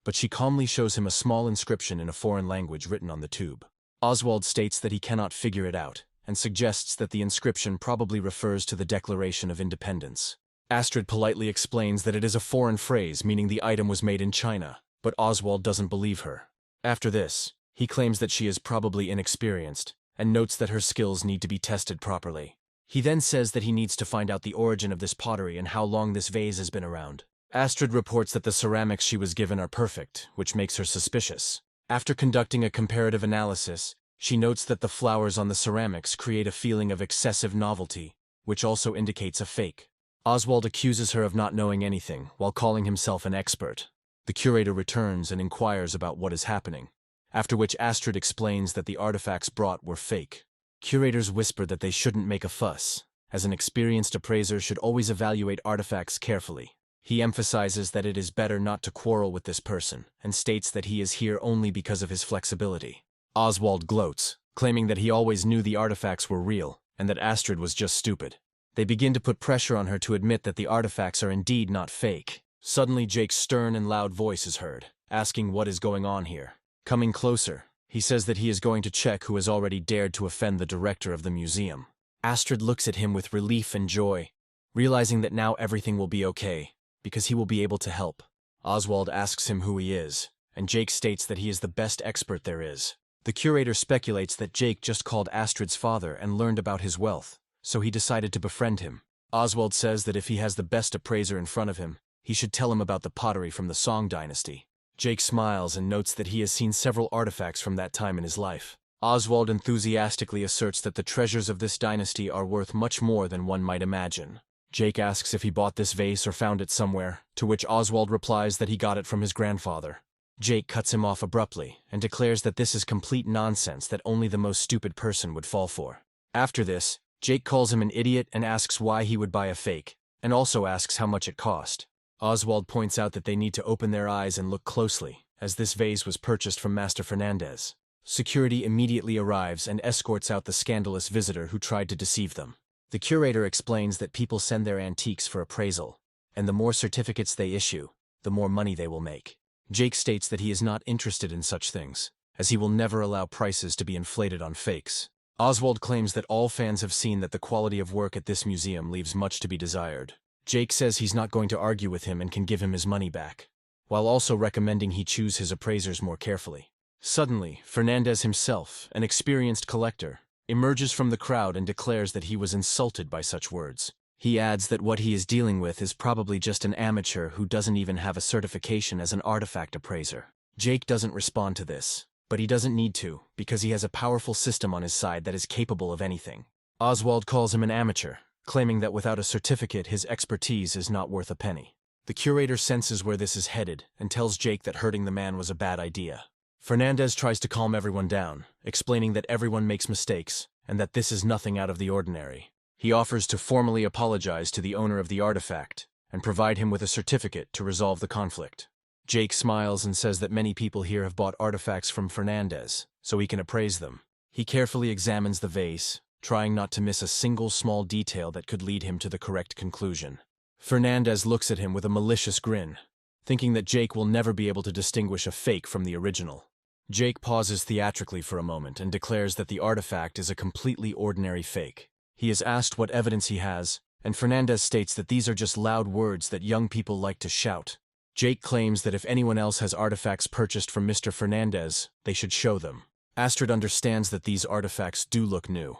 but she calmly shows him a small inscription in a foreign language written on the tube. Oswald states that he cannot figure it out, and suggests that the inscription probably refers to the Declaration of Independence. Astrid politely explains that it is a foreign phrase meaning the item was made in China, but Oswald doesn't believe her. After this, he claims that she is probably inexperienced, and notes that her skills need to be tested properly. He then says that he needs to find out the origin of this pottery and how long this vase has been around. Astrid reports that the ceramics she was given are perfect, which makes her suspicious. After conducting a comparative analysis, she notes that the flowers on the ceramics create a feeling of excessive novelty, which also indicates a fake. Oswald accuses her of not knowing anything, while calling himself an expert. The curator returns and inquires about what is happening, after which Astrid explains that the artifacts brought were fake. Curators whisper that they shouldn't make a fuss, as an experienced appraiser should always evaluate artifacts carefully. He emphasizes that it is better not to quarrel with this person, and states that he is here only because of his flexibility. Oswald gloats, claiming that he always knew the artifacts were real, and that Astrid was just stupid. They begin to put pressure on her to admit that the artifacts are indeed not fake. Suddenly Jake's stern and loud voice is heard, asking what is going on here. Coming closer, he says that he is going to check who has already dared to offend the director of the museum. Astrid looks at him with relief and joy, realizing that now everything will be okay, because he will be able to help. Oswald asks him who he is, and Jake states that he is the best expert there is. The curator speculates that Jake just called Astrid's father and learned about his wealth, so he decided to befriend him. Oswald says that if he has the best appraiser in front of him, he should tell him about the pottery from the Song dynasty. Jake smiles and notes that he has seen several artifacts from that time in his life. Oswald enthusiastically asserts that the treasures of this dynasty are worth much more than one might imagine. Jake asks if he bought this vase or found it somewhere, to which Oswald replies that he got it from his grandfather. Jake cuts him off abruptly and declares that this is complete nonsense that only the most stupid person would fall for. After this, Jake calls him an idiot and asks why he would buy a fake, and also asks how much it cost. Oswald points out that they need to open their eyes and look closely, as this vase was purchased from Master Fernandez. Security immediately arrives and escorts out the scandalous visitor who tried to deceive them. The curator explains that people send their antiques for appraisal, and the more certificates they issue, the more money they will make. Jake states that he is not interested in such things, as he will never allow prices to be inflated on fakes. Oswald claims that all fans have seen that the quality of work at this museum leaves much to be desired. Jake says he's not going to argue with him and can give him his money back, while also recommending he choose his appraisers more carefully. Suddenly, Fernandez himself, an experienced collector, emerges from the crowd and declares that he was insulted by such words. He adds that what he is dealing with is probably just an amateur who doesn't even have a certification as an artifact appraiser. Jake doesn't respond to this, but he doesn't need to, because he has a powerful system on his side that is capable of anything. Oswald calls him an amateur, claiming that without a certificate his expertise is not worth a penny. The curator senses where this is headed and tells Jake that hurting the man was a bad idea. Fernandez tries to calm everyone down, explaining that everyone makes mistakes and that this is nothing out of the ordinary. He offers to formally apologize to the owner of the artifact and provide him with a certificate to resolve the conflict. Jake smiles and says that many people here have bought artifacts from Fernandez, so he can appraise them. He carefully examines the vase, trying not to miss a single small detail that could lead him to the correct conclusion. Fernandez looks at him with a malicious grin, thinking that Jake will never be able to distinguish a fake from the original. Jake pauses theatrically for a moment and declares that the artifact is a completely ordinary fake. He is asked what evidence he has, and Fernandez states that these are just loud words that young people like to shout. Jake claims that if anyone else has artifacts purchased from Mr. Fernandez, they should show them. Astrid understands that these artifacts do look new,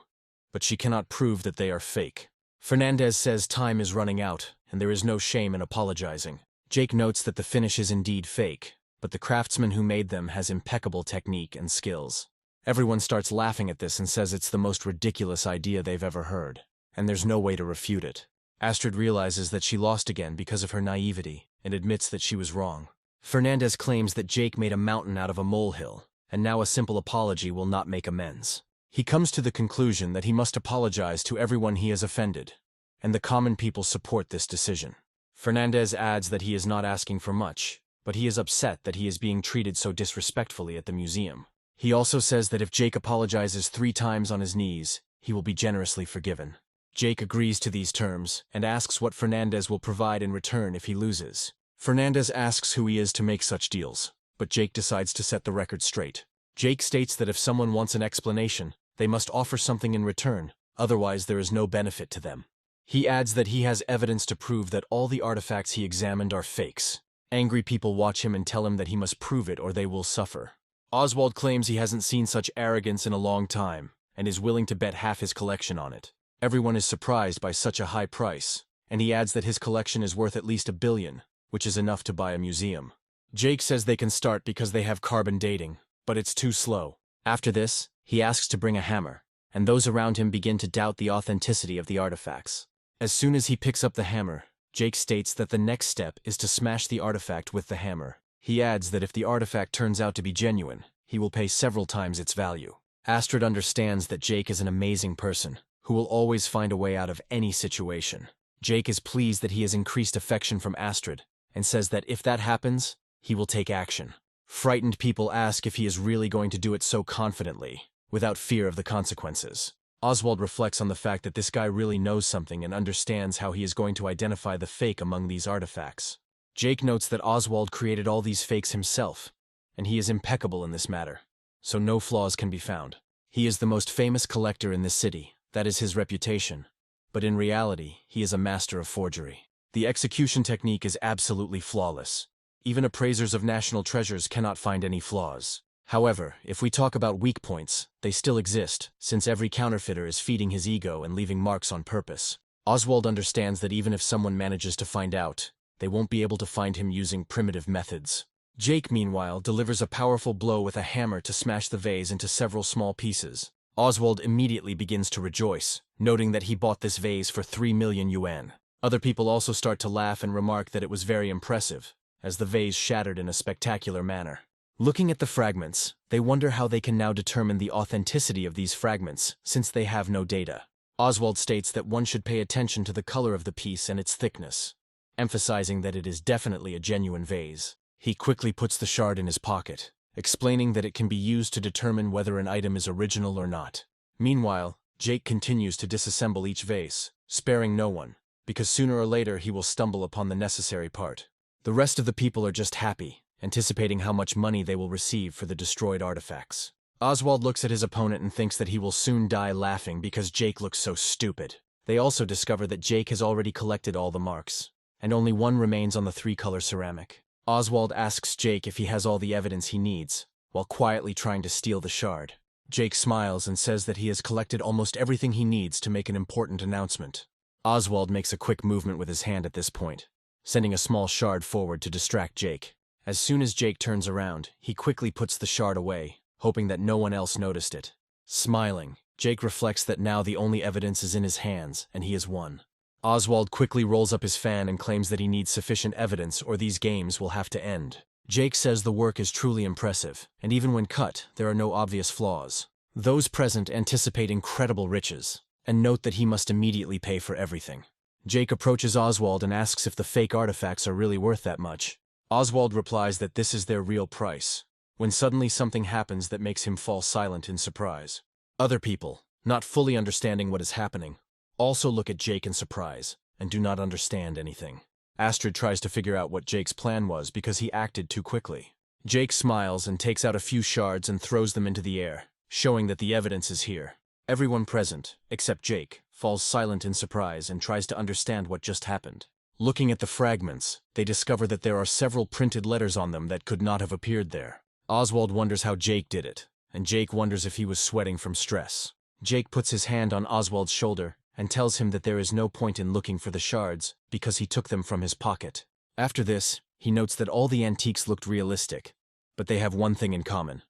but she cannot prove that they are fake. Fernandez says time is running out, and there is no shame in apologizing. Jake notes that the finish is indeed fake, but the craftsman who made them has impeccable technique and skills. Everyone starts laughing at this and says it's the most ridiculous idea they've ever heard, and there's no way to refute it. Astrid realizes that she lost again because of her naivety and admits that she was wrong. Fernandez claims that Jake made a mountain out of a molehill, and now a simple apology will not make amends. He comes to the conclusion that he must apologize to everyone he has offended, and the common people support this decision. Fernandez adds that he is not asking for much, but he is upset that he is being treated so disrespectfully at the museum. He also says that if Jake apologizes 3 times on his knees, he will be generously forgiven. Jake agrees to these terms and asks what Fernandez will provide in return if he loses. Fernandez asks who he is to make such deals, but Jake decides to set the record straight. Jake states that if someone wants an explanation, they must offer something in return, otherwise there is no benefit to them. He adds that he has evidence to prove that all the artifacts he examined are fakes. Angry people watch him and tell him that he must prove it or they will suffer. Oswald claims he hasn't seen such arrogance in a long time, and is willing to bet half his collection on it. Everyone is surprised by such a high price, and he adds that his collection is worth at least $1 billion, which is enough to buy a museum. Jake says they can start because they have carbon dating, but it's too slow. After this, he asks to bring a hammer, and those around him begin to doubt the authenticity of the artifacts. As soon as he picks up the hammer, Jake states that the next step is to smash the artifact with the hammer. He adds that if the artifact turns out to be genuine, he will pay several times its value. Astrid understands that Jake is an amazing person, who will always find a way out of any situation. Jake is pleased that he has increased affection from Astrid, and says that if that happens, he will take action. Frightened people ask if he is really going to do it so confidently, without fear of the consequences. Oswald reflects on the fact that this guy really knows something and understands how he is going to identify the fake among these artifacts. Jake notes that Oswald created all these fakes himself, and he is impeccable in this matter, so no flaws can be found. He is the most famous collector in this city, that is his reputation, but in reality, he is a master of forgery. The execution technique is absolutely flawless. Even appraisers of national treasures cannot find any flaws. However, if we talk about weak points, they still exist, since every counterfeiter is feeding his ego and leaving marks on purpose. Oswald understands that even if someone manages to find out, they won't be able to find him using primitive methods. Jake, meanwhile, delivers a powerful blow with a hammer to smash the vase into several small pieces. Oswald immediately begins to rejoice, noting that he bought this vase for 3 million yuan. Other people also start to laugh and remark that it was very impressive, as the vase shattered in a spectacular manner. Looking at the fragments, they wonder how they can now determine the authenticity of these fragments, since they have no data. Oswald states that one should pay attention to the color of the piece and its thickness, emphasizing that it is definitely a genuine vase. He quickly puts the shard in his pocket, explaining that it can be used to determine whether an item is original or not. Meanwhile, Jake continues to disassemble each vase, sparing no one, because sooner or later he will stumble upon the necessary part. The rest of the people are just happy, anticipating how much money they will receive for the destroyed artifacts. Oswald looks at his opponent and thinks that he will soon die laughing because Jake looks so stupid. They also discover that Jake has already collected all the marks, and only one remains on the 3-color ceramic. Oswald asks Jake if he has all the evidence he needs, while quietly trying to steal the shard. Jake smiles and says that he has collected almost everything he needs to make an important announcement. Oswald makes a quick movement with his hand at this point, sending a small shard forward to distract Jake. As soon as Jake turns around, he quickly puts the shard away, hoping that no one else noticed it. Smiling, Jake reflects that now the only evidence is in his hands, and he has won. Oswald quickly rolls up his fan and claims that he needs sufficient evidence or these games will have to end. Jake says the work is truly impressive, and even when cut, there are no obvious flaws. Those present anticipate incredible riches, and note that he must immediately pay for everything. Jake approaches Oswald and asks if the fake artifacts are really worth that much. Oswald replies that this is their real price, when suddenly something happens that makes him fall silent in surprise. Other people, not fully understanding what is happening, also look at Jake in surprise and do not understand anything. Astrid tries to figure out what Jake's plan was because he acted too quickly. Jake smiles and takes out a few shards and throws them into the air, showing that the evidence is here. Everyone present, except Jake, falls silent in surprise and tries to understand what just happened. Looking at the fragments, they discover that there are several printed letters on them that could not have appeared there. Oswald wonders how Jake did it, and Jake wonders if he was sweating from stress. Jake puts his hand on Oswald's shoulder and tells him that there is no point in looking for the shards because he took them from his pocket. After this, he notes that all the antiques looked realistic, but they have one thing in common: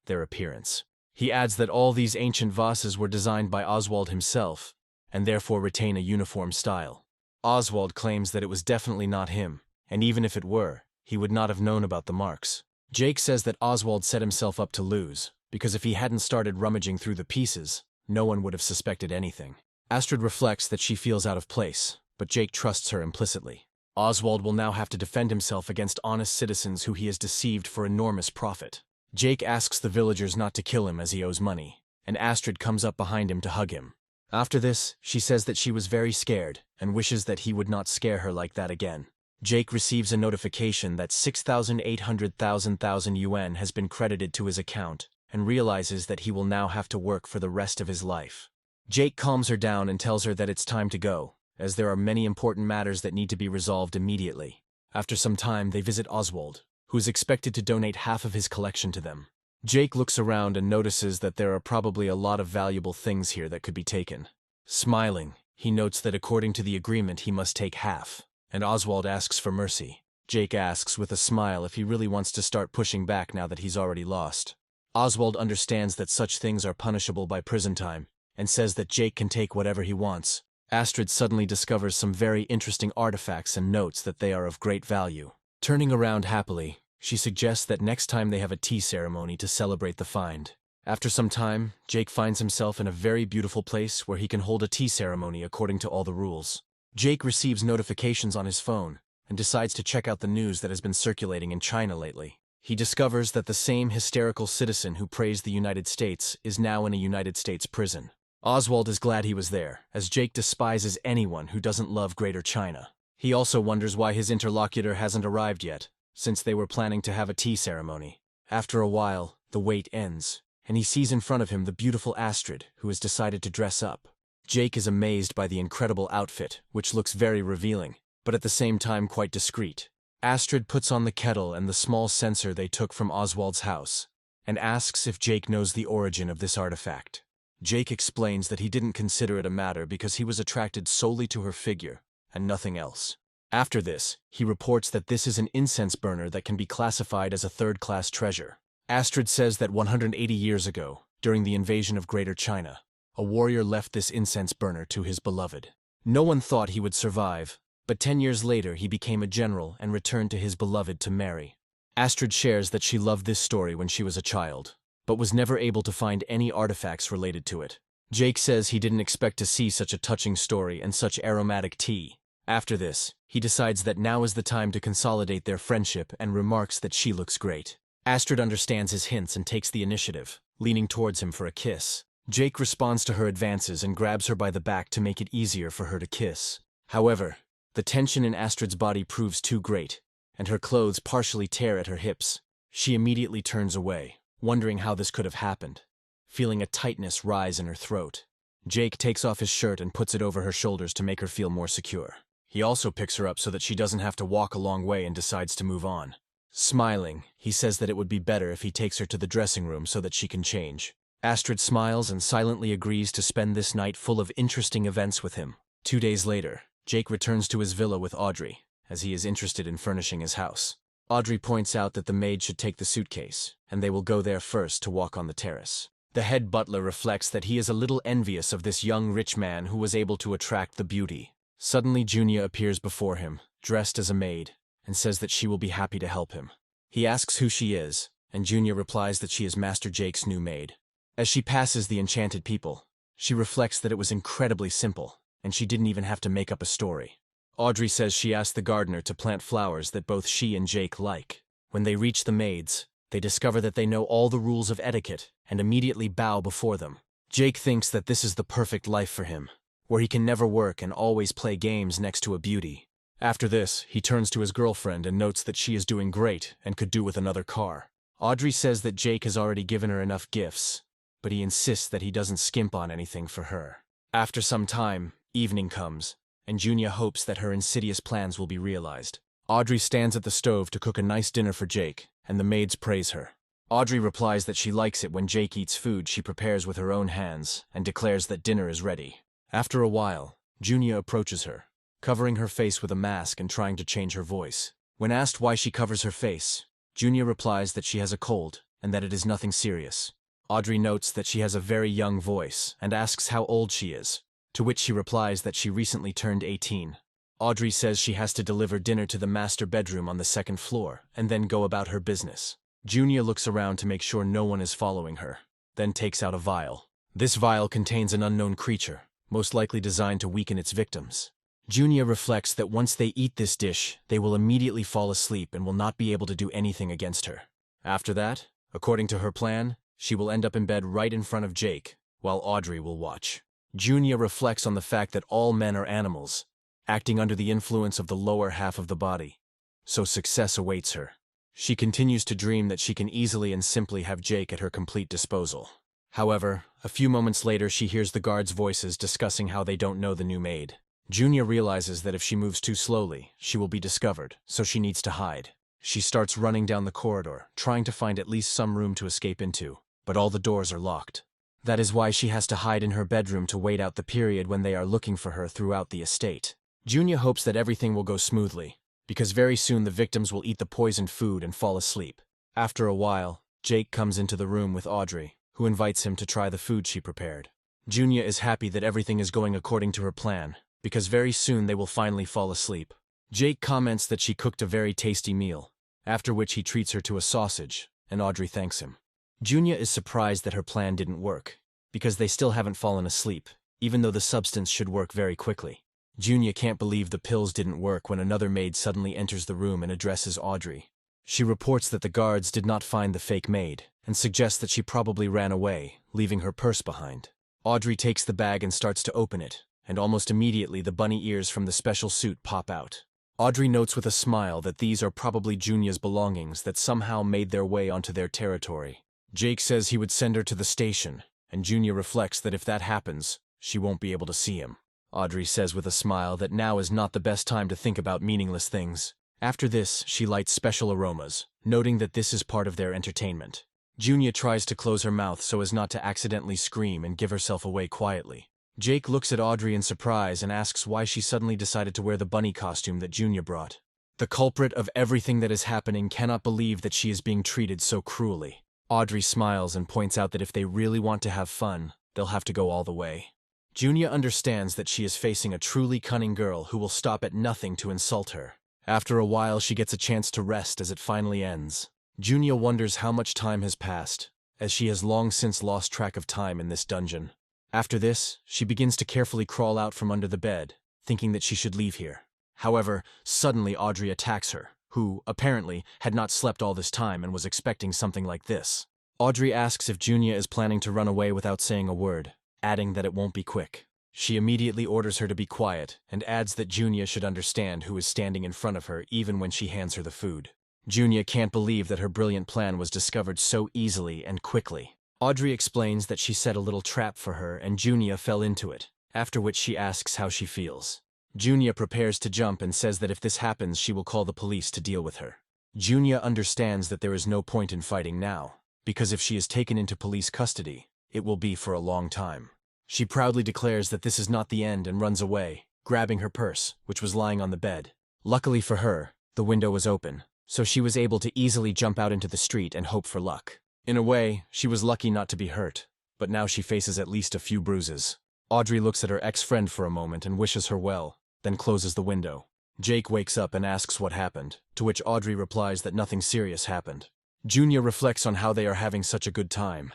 their appearance. He adds that all these ancient vases were designed by Oswald himself, and therefore retain a uniform style. Oswald claims that it was definitely not him, and even if it were, he would not have known about the marks. Jake says that Oswald set himself up to lose, because if he hadn't started rummaging through the pieces, no one would have suspected anything. Astrid reflects that she feels out of place, but Jake trusts her implicitly. Oswald will now have to defend himself against honest citizens who he has deceived for enormous profit. Jake asks the villagers not to kill him as he owes money, and Astrid comes up behind him to hug him. After this, she says that she was very scared and wishes that he would not scare her like that again. Jake receives a notification that 6,800,000 yuan has been credited to his account and realizes that he will now have to work for the rest of his life. Jake calms her down and tells her that it's time to go, as there are many important matters that need to be resolved immediately. After some time, they visit Oswald, who is expected to donate half of his collection to them. Jake looks around and notices that there are probably a lot of valuable things here that could be taken. Smiling, he notes that according to the agreement he must take half, and Oswald asks for mercy. Jake asks with a smile if he really wants to start pushing back now that he's already lost. Oswald understands that such things are punishable by prison time, and says that Jake can take whatever he wants. Astrid suddenly discovers some very interesting artifacts and notes that they are of great value. Turning around happily, she suggests that next time they have a tea ceremony to celebrate the find. After some time, Jake finds himself in a very beautiful place where he can hold a tea ceremony according to all the rules. Jake receives notifications on his phone and decides to check out the news that has been circulating in China lately. He discovers that the same hysterical citizen who praised the United States is now in a United States prison. Oswald is glad he was there, as Jake despises anyone who doesn't love Greater China. He also wonders why his interlocutor hasn't arrived yet, since they were planning to have a tea ceremony. After a while, the wait ends, and he sees in front of him the beautiful Astrid, who has decided to dress up. Jake is amazed by the incredible outfit, which looks very revealing, but at the same time quite discreet. Astrid puts on the kettle and the small censer they took from Oswald's house, and asks if Jake knows the origin of this artifact. Jake explains that he didn't consider it a matter because he was attracted solely to her figure, and nothing else. After this, he reports that this is an incense burner that can be classified as a third-class treasure. Astrid says that 180 years ago, during the invasion of Greater China, a warrior left this incense burner to his beloved. No one thought he would survive, but 10 years later he became a general and returned to his beloved to marry. Astrid shares that she loved this story when she was a child, but was never able to find any artifacts related to it. Jake says he didn't expect to see such a touching story and such aromatic tea. After this, he decides that now is the time to consolidate their friendship and remarks that she looks great. Astrid understands his hints and takes the initiative, leaning towards him for a kiss. Jake responds to her advances and grabs her by the back to make it easier for her to kiss. However, the tension in Astrid's body proves too great, and her clothes partially tear at her hips. She immediately turns away, wondering how this could have happened, feeling a tightness rise in her throat. Jake takes off his shirt and puts it over her shoulders to make her feel more secure. He also picks her up so that she doesn't have to walk a long way and decides to move on. Smiling, he says that it would be better if he takes her to the dressing room so that she can change. Astrid smiles and silently agrees to spend this night full of interesting events with him. 2 days later, Jake returns to his villa with Audrey, as he is interested in furnishing his house. Audrey points out that the maid should take the suitcase, and they will go there first to walk on the terrace. The head butler reflects that he is a little envious of this young rich man who was able to attract the beauty. Suddenly Junia appears before him, dressed as a maid, and says that she will be happy to help him. He asks who she is, and Junia replies that she is Master Jake's new maid. As she passes the enchanted people, she reflects that it was incredibly simple, and she didn't even have to make up a story. Audrey says she asked the gardener to plant flowers that both she and Jake like. When they reach the maids, they discover that they know all the rules of etiquette and immediately bow before them. Jake thinks that this is the perfect life for him, where he can never work and always play games next to a beauty. After this, he turns to his girlfriend and notes that she is doing great and could do with another car. Audrey says that Jake has already given her enough gifts, but he insists that he doesn't skimp on anything for her. After some time, evening comes, and Junia hopes that her insidious plans will be realized. Audrey stands at the stove to cook a nice dinner for Jake, and the maids praise her. Audrey replies that she likes it when Jake eats food she prepares with her own hands, and declares that dinner is ready. After a while, Junia approaches her, covering her face with a mask and trying to change her voice. When asked why she covers her face, Junia replies that she has a cold, and that it is nothing serious. Audrey notes that she has a very young voice, and asks how old she is, to which she replies that she recently turned 18. Audrey says she has to deliver dinner to the master bedroom on the second floor, and then go about her business. Junia looks around to make sure no one is following her, then takes out a vial. This vial contains an unknown creature, most likely designed to weaken its victims. Junia reflects that once they eat this dish, they will immediately fall asleep and will not be able to do anything against her. After that, according to her plan, she will end up in bed right in front of Jake, while Audrey will watch. Junia reflects on the fact that all men are animals, acting under the influence of the lower half of the body, so success awaits her. She continues to dream that she can easily and simply have Jake at her complete disposal. However, a few moments later she hears the guards' voices discussing how they don't know the new maid. Junia realizes that if she moves too slowly, she will be discovered, so she needs to hide. She starts running down the corridor, trying to find at least some room to escape into, but all the doors are locked. That is why she has to hide in her bedroom to wait out the period when they are looking for her throughout the estate. Junia hopes that everything will go smoothly, because very soon the victims will eat the poisoned food and fall asleep. After a while, Jake comes into the room with Audrey, who invites him to try the food she prepared. Junia is happy that everything is going according to her plan, because very soon they will finally fall asleep. Jake comments that she cooked a very tasty meal, after which he treats her to a sausage, and Audrey thanks him. Junia is surprised that her plan didn't work, because they still haven't fallen asleep, even though the substance should work very quickly. Junia can't believe the pills didn't work when another maid suddenly enters the room and addresses Audrey. She reports that the guards did not find the fake maid, and suggests that she probably ran away, leaving her purse behind. Audrey takes the bag and starts to open it, and almost immediately the bunny ears from the special suit pop out. Audrey notes with a smile that these are probably Junia's belongings that somehow made their way onto their territory. Jake says he would send her to the station, and Junia reflects that if that happens, she won't be able to see him. Audrey says with a smile that now is not the best time to think about meaningless things. After this, she lights special aromas, noting that this is part of their entertainment. Junia tries to close her mouth so as not to accidentally scream and give herself away quietly. Jake looks at Audrey in surprise and asks why she suddenly decided to wear the bunny costume that Junia brought. The culprit of everything that is happening cannot believe that she is being treated so cruelly. Audrey smiles and points out that if they really want to have fun, they'll have to go all the way. Junia understands that she is facing a truly cunning girl who will stop at nothing to insult her. After a while, she gets a chance to rest as it finally ends. Junia wonders how much time has passed, as she has long since lost track of time in this dungeon. After this, she begins to carefully crawl out from under the bed, thinking that she should leave here. However, suddenly Audrey attacks her, who, apparently, had not slept all this time and was expecting something like this. Audrey asks if Junia is planning to run away without saying a word, adding that it won't be quick. She immediately orders her to be quiet and adds that Junia should understand who is standing in front of her even when she hands her the food. Junia can't believe that her brilliant plan was discovered so easily and quickly. Audrey explains that she set a little trap for her and Junia fell into it, after which she asks how she feels. Junia prepares to jump and says that if this happens she will call the police to deal with her. Junia understands that there is no point in fighting now, because if she is taken into police custody, it will be for a long time. She proudly declares that this is not the end and runs away, grabbing her purse, which was lying on the bed. Luckily for her, the window was open, so she was able to easily jump out into the street and hope for luck. In a way, she was lucky not to be hurt, but now she faces at least a few bruises. Audrey looks at her ex-friend for a moment and wishes her well, then closes the window. Jake wakes up and asks what happened, to which Audrey replies that nothing serious happened. Junia reflects on how they are having such a good time,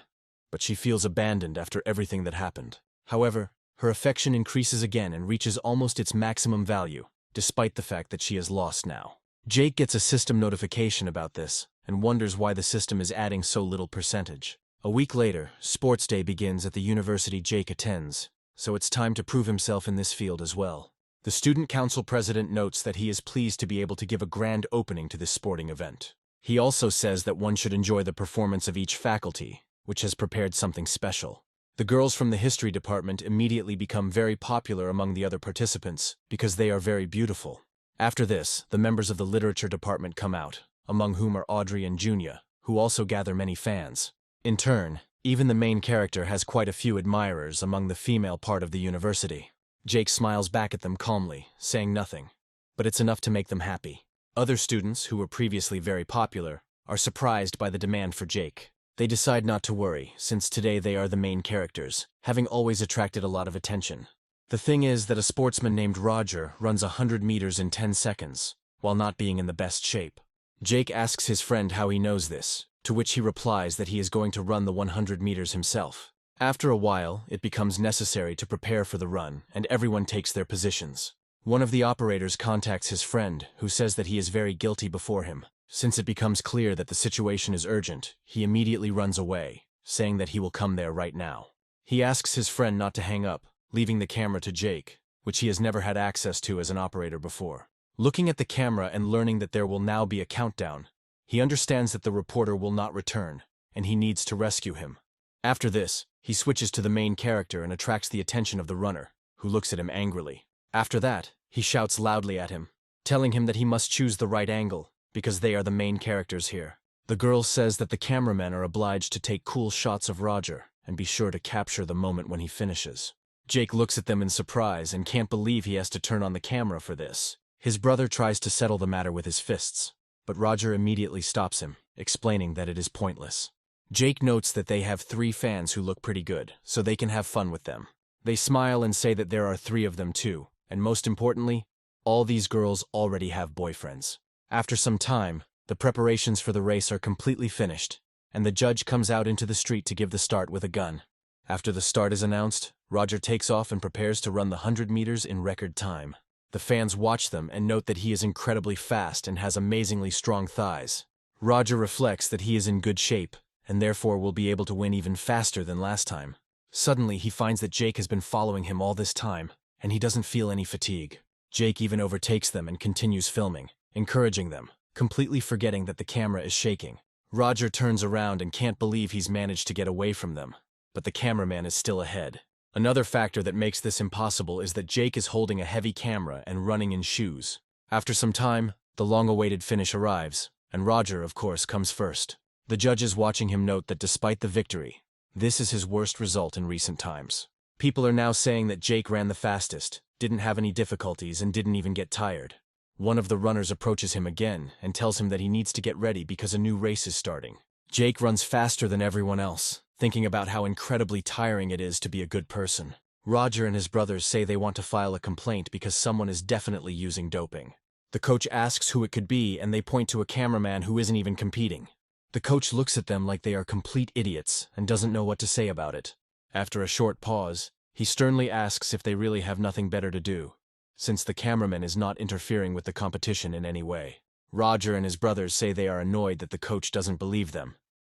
but she feels abandoned after everything that happened. However, her affection increases again and reaches almost its maximum value, despite the fact that she is lost now. Jake gets a system notification about this, and wonders why the system is adding so little percentage. A week later, sports day begins at the university Jake attends, so it's time to prove himself in this field as well. The student council president notes that he is pleased to be able to give a grand opening to this sporting event. He also says that one should enjoy the performance of each faculty, which has prepared something special. The girls from the history department immediately become very popular among the other participants because they are very beautiful. After this, the members of the literature department come out, among whom are Audrey and Junia, who also gather many fans. In turn, even the main character has quite a few admirers among the female part of the university. Jake smiles back at them calmly, saying nothing, but it's enough to make them happy. Other students, who were previously very popular, are surprised by the demand for Jake. They decide not to worry, since today they are the main characters, having always attracted a lot of attention. The thing is that a sportsman named Roger runs 100 meters in 10 seconds, while not being in the best shape. Jake asks his friend how he knows this, to which he replies that he is going to run the 100 meters himself. After a while, it becomes necessary to prepare for the run, and everyone takes their positions. One of the operators contacts his friend, who says that he is very guilty before him. Since it becomes clear that the situation is urgent, he immediately runs away, saying that he will come there right now. He asks his friend not to hang up, leaving the camera to Jake, which he has never had access to as an operator before. Looking at the camera and learning that there will now be a countdown, he understands that the reporter will not return, and he needs to rescue him. After this, he switches to the main character and attracts the attention of the runner, who looks at him angrily. After that, he shouts loudly at him, telling him that he must choose the right angle, because they are the main characters here. The girl says that the cameramen are obliged to take cool shots of Roger, and be sure to capture the moment when he finishes. Jake looks at them in surprise and can't believe he has to turn on the camera for this. His brother tries to settle the matter with his fists, but Roger immediately stops him, explaining that it is pointless. Jake notes that they have 3 fans who look pretty good, so they can have fun with them. They smile and say that there are 3 of them too, and most importantly, all these girls already have boyfriends. After some time, the preparations for the race are completely finished, and the judge comes out into the street to give the start with a gun. After the start is announced, Roger takes off and prepares to run the 100 meters in record time. The fans watch them and note that he is incredibly fast and has amazingly strong thighs. Roger reflects that he is in good shape, and therefore will be able to win even faster than last time. Suddenly, he finds that Jake has been following him all this time, and he doesn't feel any fatigue. Jake even overtakes them and continues filming, encouraging them, completely forgetting that the camera is shaking. Roger turns around and can't believe he's managed to get away from them, but the cameraman is still ahead. Another factor that makes this impossible is that Jake is holding a heavy camera and running in shoes. After some time, the long-awaited finish arrives, and Roger, of course, comes first. The judges watching him note that despite the victory, this is his worst result in recent times. People are now saying that Jake ran the fastest, didn't have any difficulties, and didn't even get tired. One of the runners approaches him again and tells him that he needs to get ready because a new race is starting. Jake runs faster than everyone else, thinking about how incredibly tiring it is to be a good person. Roger and his brothers say they want to file a complaint because someone is definitely using doping. The coach asks who it could be, and they point to a cameraman who isn't even competing. The coach looks at them like they are complete idiots and doesn't know what to say about it. After a short pause, he sternly asks if they really have nothing better to do, since the cameraman is not interfering with the competition in any way. Roger and his brothers say they are annoyed that the coach doesn't believe them,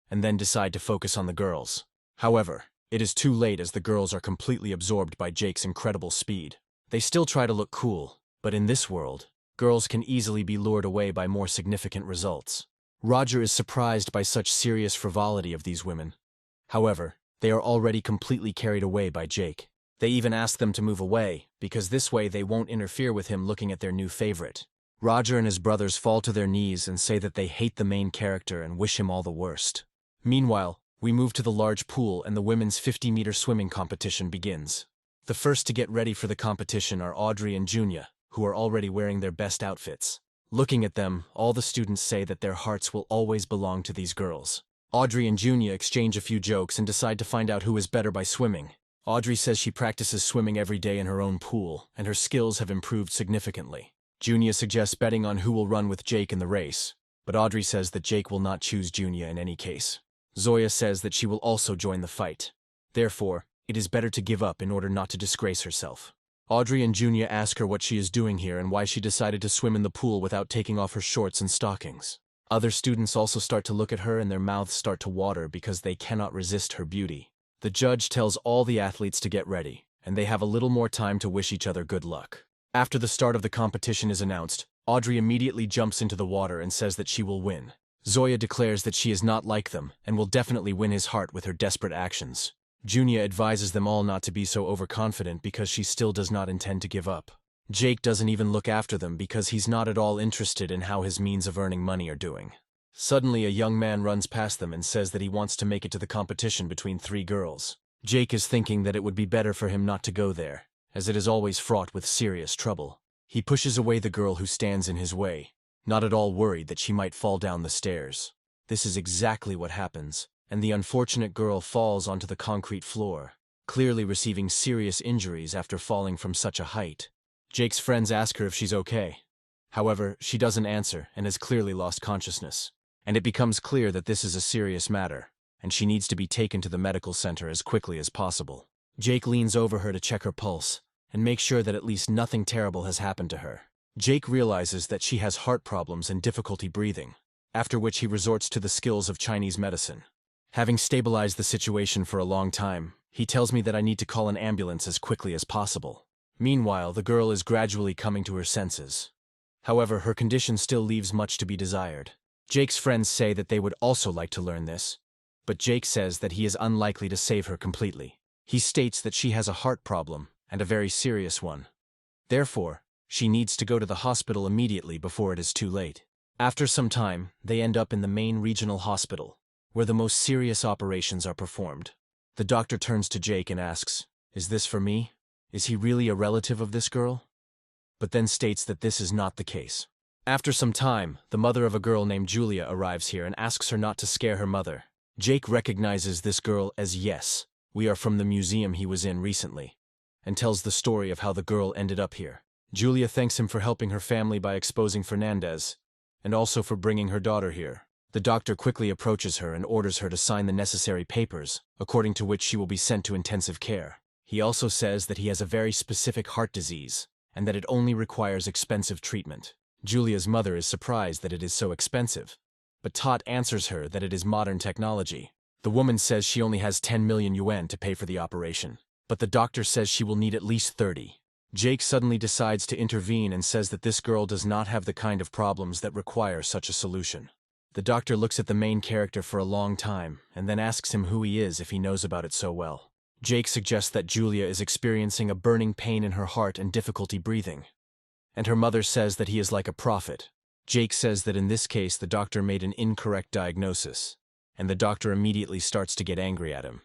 and then decide to focus on the girls. However, it is too late as the girls are completely absorbed by Jake's incredible speed. They still try to look cool, but in this world, girls can easily be lured away by more significant results. Roger is surprised by such serious frivolity of these women. However, they are already completely carried away by Jake. They even ask them to move away, because this way they won't interfere with him looking at their new favorite. Roger and his brothers fall to their knees and say that they hate the main character and wish him all the worst. Meanwhile, we move to the large pool and the women's 50-meter swimming competition begins. The first to get ready for the competition are Audrey and Junya, who are already wearing their best outfits. Looking at them, all the students say that their hearts will always belong to these girls. Audrey and Junya exchange a few jokes and decide to find out who is better by swimming. Audrey says she practices swimming every day in her own pool, and her skills have improved significantly. Junya suggests betting on who will run with Jake in the race, but Audrey says that Jake will not choose Junya in any case. Zoya says that she will also join the fight. Therefore, it is better to give up in order not to disgrace herself. Audrey and Junya ask her what she is doing here and why she decided to swim in the pool without taking off her shorts and stockings. Other students also start to look at her and their mouths start to water because they cannot resist her beauty. The judge tells all the athletes to get ready, and they have a little more time to wish each other good luck. After the start of the competition is announced, Audrey immediately jumps into the water and says that she will win. Zoya declares that she is not like them and will definitely win his heart with her desperate actions. Junya advises them all not to be so overconfident because she still does not intend to give up. Jake doesn't even look after them because he's not at all interested in how his means of earning money are doing. Suddenly, a young man runs past them and says that he wants to make it to the competition between 3 girls. Jake is thinking that it would be better for him not to go there, as it is always fraught with serious trouble. He pushes away the girl who stands in his way, not at all worried that she might fall down the stairs. This is exactly what happens, and the unfortunate girl falls onto the concrete floor, clearly receiving serious injuries after falling from such a height. Jake's friends ask her if she's okay. However, she doesn't answer and has clearly lost consciousness. and it becomes clear that this is a serious matter, and she needs to be taken to the medical center as quickly as possible. Jake leans over her to check her pulse and make sure that at least nothing terrible has happened to her. Jake realizes that she has heart problems and difficulty breathing, after which he resorts to the skills of Chinese medicine. Having stabilized the situation for a long time, he tells me that I need to call an ambulance as quickly as possible. Meanwhile, the girl is gradually coming to her senses. However, her condition still leaves much to be desired. Jake's friends say that they would also like to learn this, but Jake says that he is unlikely to save her completely. He states that she has a heart problem, and a very serious one. Therefore, she needs to go to the hospital immediately before it is too late. After some time, they end up in the main regional hospital, where the most serious operations are performed. The doctor turns to Jake and asks, "Is this for me? Is he really a relative of this girl?" But then states that this is not the case. After some time, the mother of a girl named Julia arrives here and asks her not to scare her mother. Jake recognizes this girl as Yes, we are from the museum he was in recently, and tells the story of how the girl ended up here. Julia thanks him for helping her family by exposing Fernandez, and also for bringing her daughter here. The doctor quickly approaches her and orders her to sign the necessary papers, according to which she will be sent to intensive care. He also says that he has a very specific heart disease, and that it only requires expensive treatment. Julia's mother is surprised that it is so expensive, but Tot answers her that it is modern technology. The woman says she only has 10 million yuan to pay for the operation, but the doctor says she will need at least 30. Jake suddenly decides to intervene and says that this girl does not have the kind of problems that require such a solution. The doctor looks at the main character for a long time and then asks him who he is if he knows about it so well. Jake suggests that Julia is experiencing a burning pain in her heart and difficulty breathing, and her mother says that he is like a prophet. Jake says that in this case the doctor made an incorrect diagnosis, and the doctor immediately starts to get angry at him.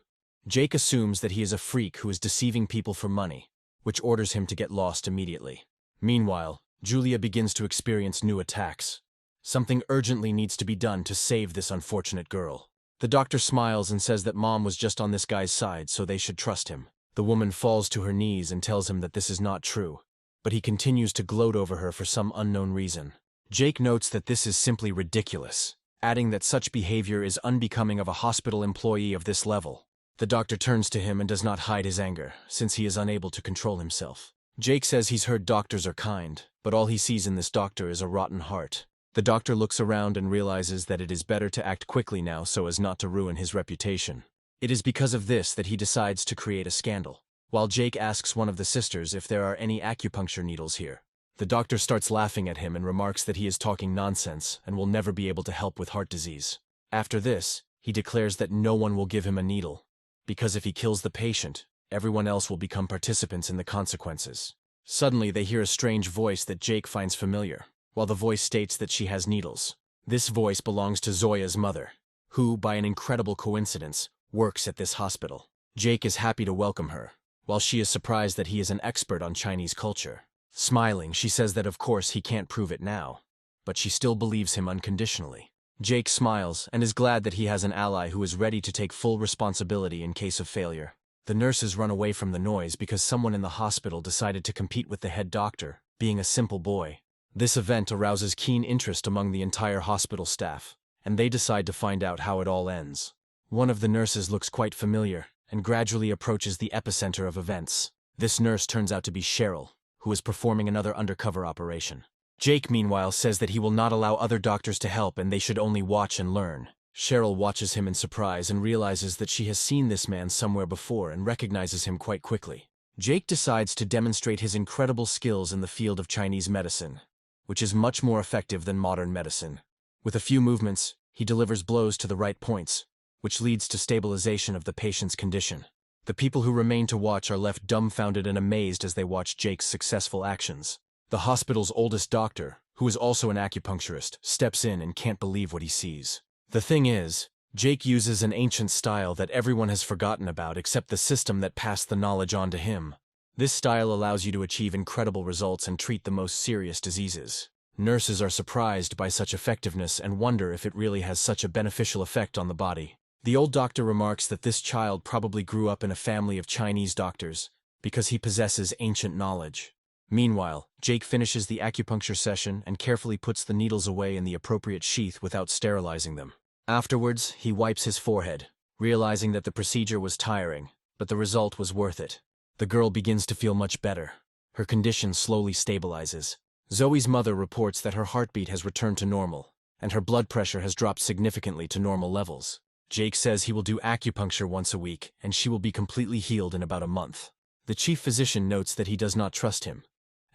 Jake assumes that he is a freak who is deceiving people for money, which orders him to get lost immediately. Meanwhile, Julia begins to experience new attacks. Something urgently needs to be done to save this unfortunate girl. The doctor smiles and says that Mom was just on this guy's side, so they should trust him. The woman falls to her knees and tells him that this is not true, but he continues to gloat over her for some unknown reason. Jake notes that this is simply ridiculous, adding that such behavior is unbecoming of a hospital employee of this level. The doctor turns to him and does not hide his anger, since he is unable to control himself. Jake says he's heard doctors are kind, but all he sees in this doctor is a rotten heart. The doctor looks around and realizes that it is better to act quickly now so as not to ruin his reputation. It is because of this that he decides to create a scandal. While Jake asks one of the sisters if there are any acupuncture needles here, the doctor starts laughing at him and remarks that he is talking nonsense and will never be able to help with heart disease. After this, he declares that no one will give him a needle, because if he kills the patient, everyone else will become participants in the consequences. Suddenly, they hear a strange voice that Jake finds familiar, while the voice states that she has needles. This voice belongs to Zoya's mother, who, by an incredible coincidence, works at this hospital. Jake is happy to welcome her, while she is surprised that he is an expert on Chinese culture. Smiling, she says that of course he can't prove it now, but she still believes him unconditionally. Jake smiles and is glad that he has an ally who is ready to take full responsibility in case of failure. The nurses run away from the noise because someone in the hospital decided to compete with the head doctor, being a simple boy. This event arouses keen interest among the entire hospital staff, and they decide to find out how it all ends. One of the nurses looks quite familiar and gradually approaches the epicenter of events. This nurse turns out to be Cheryl, who is performing another undercover operation. Jake, meanwhile, says that he will not allow other doctors to help and they should only watch and learn. Cheryl watches him in surprise and realizes that she has seen this man somewhere before and recognizes him quite quickly. Jake decides to demonstrate his incredible skills in the field of Chinese medicine, which is much more effective than modern medicine. With a few movements, he delivers blows to the right points, which leads to stabilization of the patient's condition. The people who remain to watch are left dumbfounded and amazed as they watch Jake's successful actions. The hospital's oldest doctor, who is also an acupuncturist, steps in and can't believe what he sees. The thing is, Jake uses an ancient style that everyone has forgotten about except the system that passed the knowledge on to him. This style allows you to achieve incredible results and treat the most serious diseases. Nurses are surprised by such effectiveness and wonder if it really has such a beneficial effect on the body. The old doctor remarks that this child probably grew up in a family of Chinese doctors because he possesses ancient knowledge. Meanwhile, Jake finishes the acupuncture session and carefully puts the needles away in the appropriate sheath without sterilizing them. Afterwards, he wipes his forehead, realizing that the procedure was tiring, but the result was worth it. The girl begins to feel much better. Her condition slowly stabilizes. Zoe's mother reports that her heartbeat has returned to normal, and her blood pressure has dropped significantly to normal levels. Jake says he will do acupuncture once a week, and she will be completely healed in about a month. The chief physician notes that he does not trust him,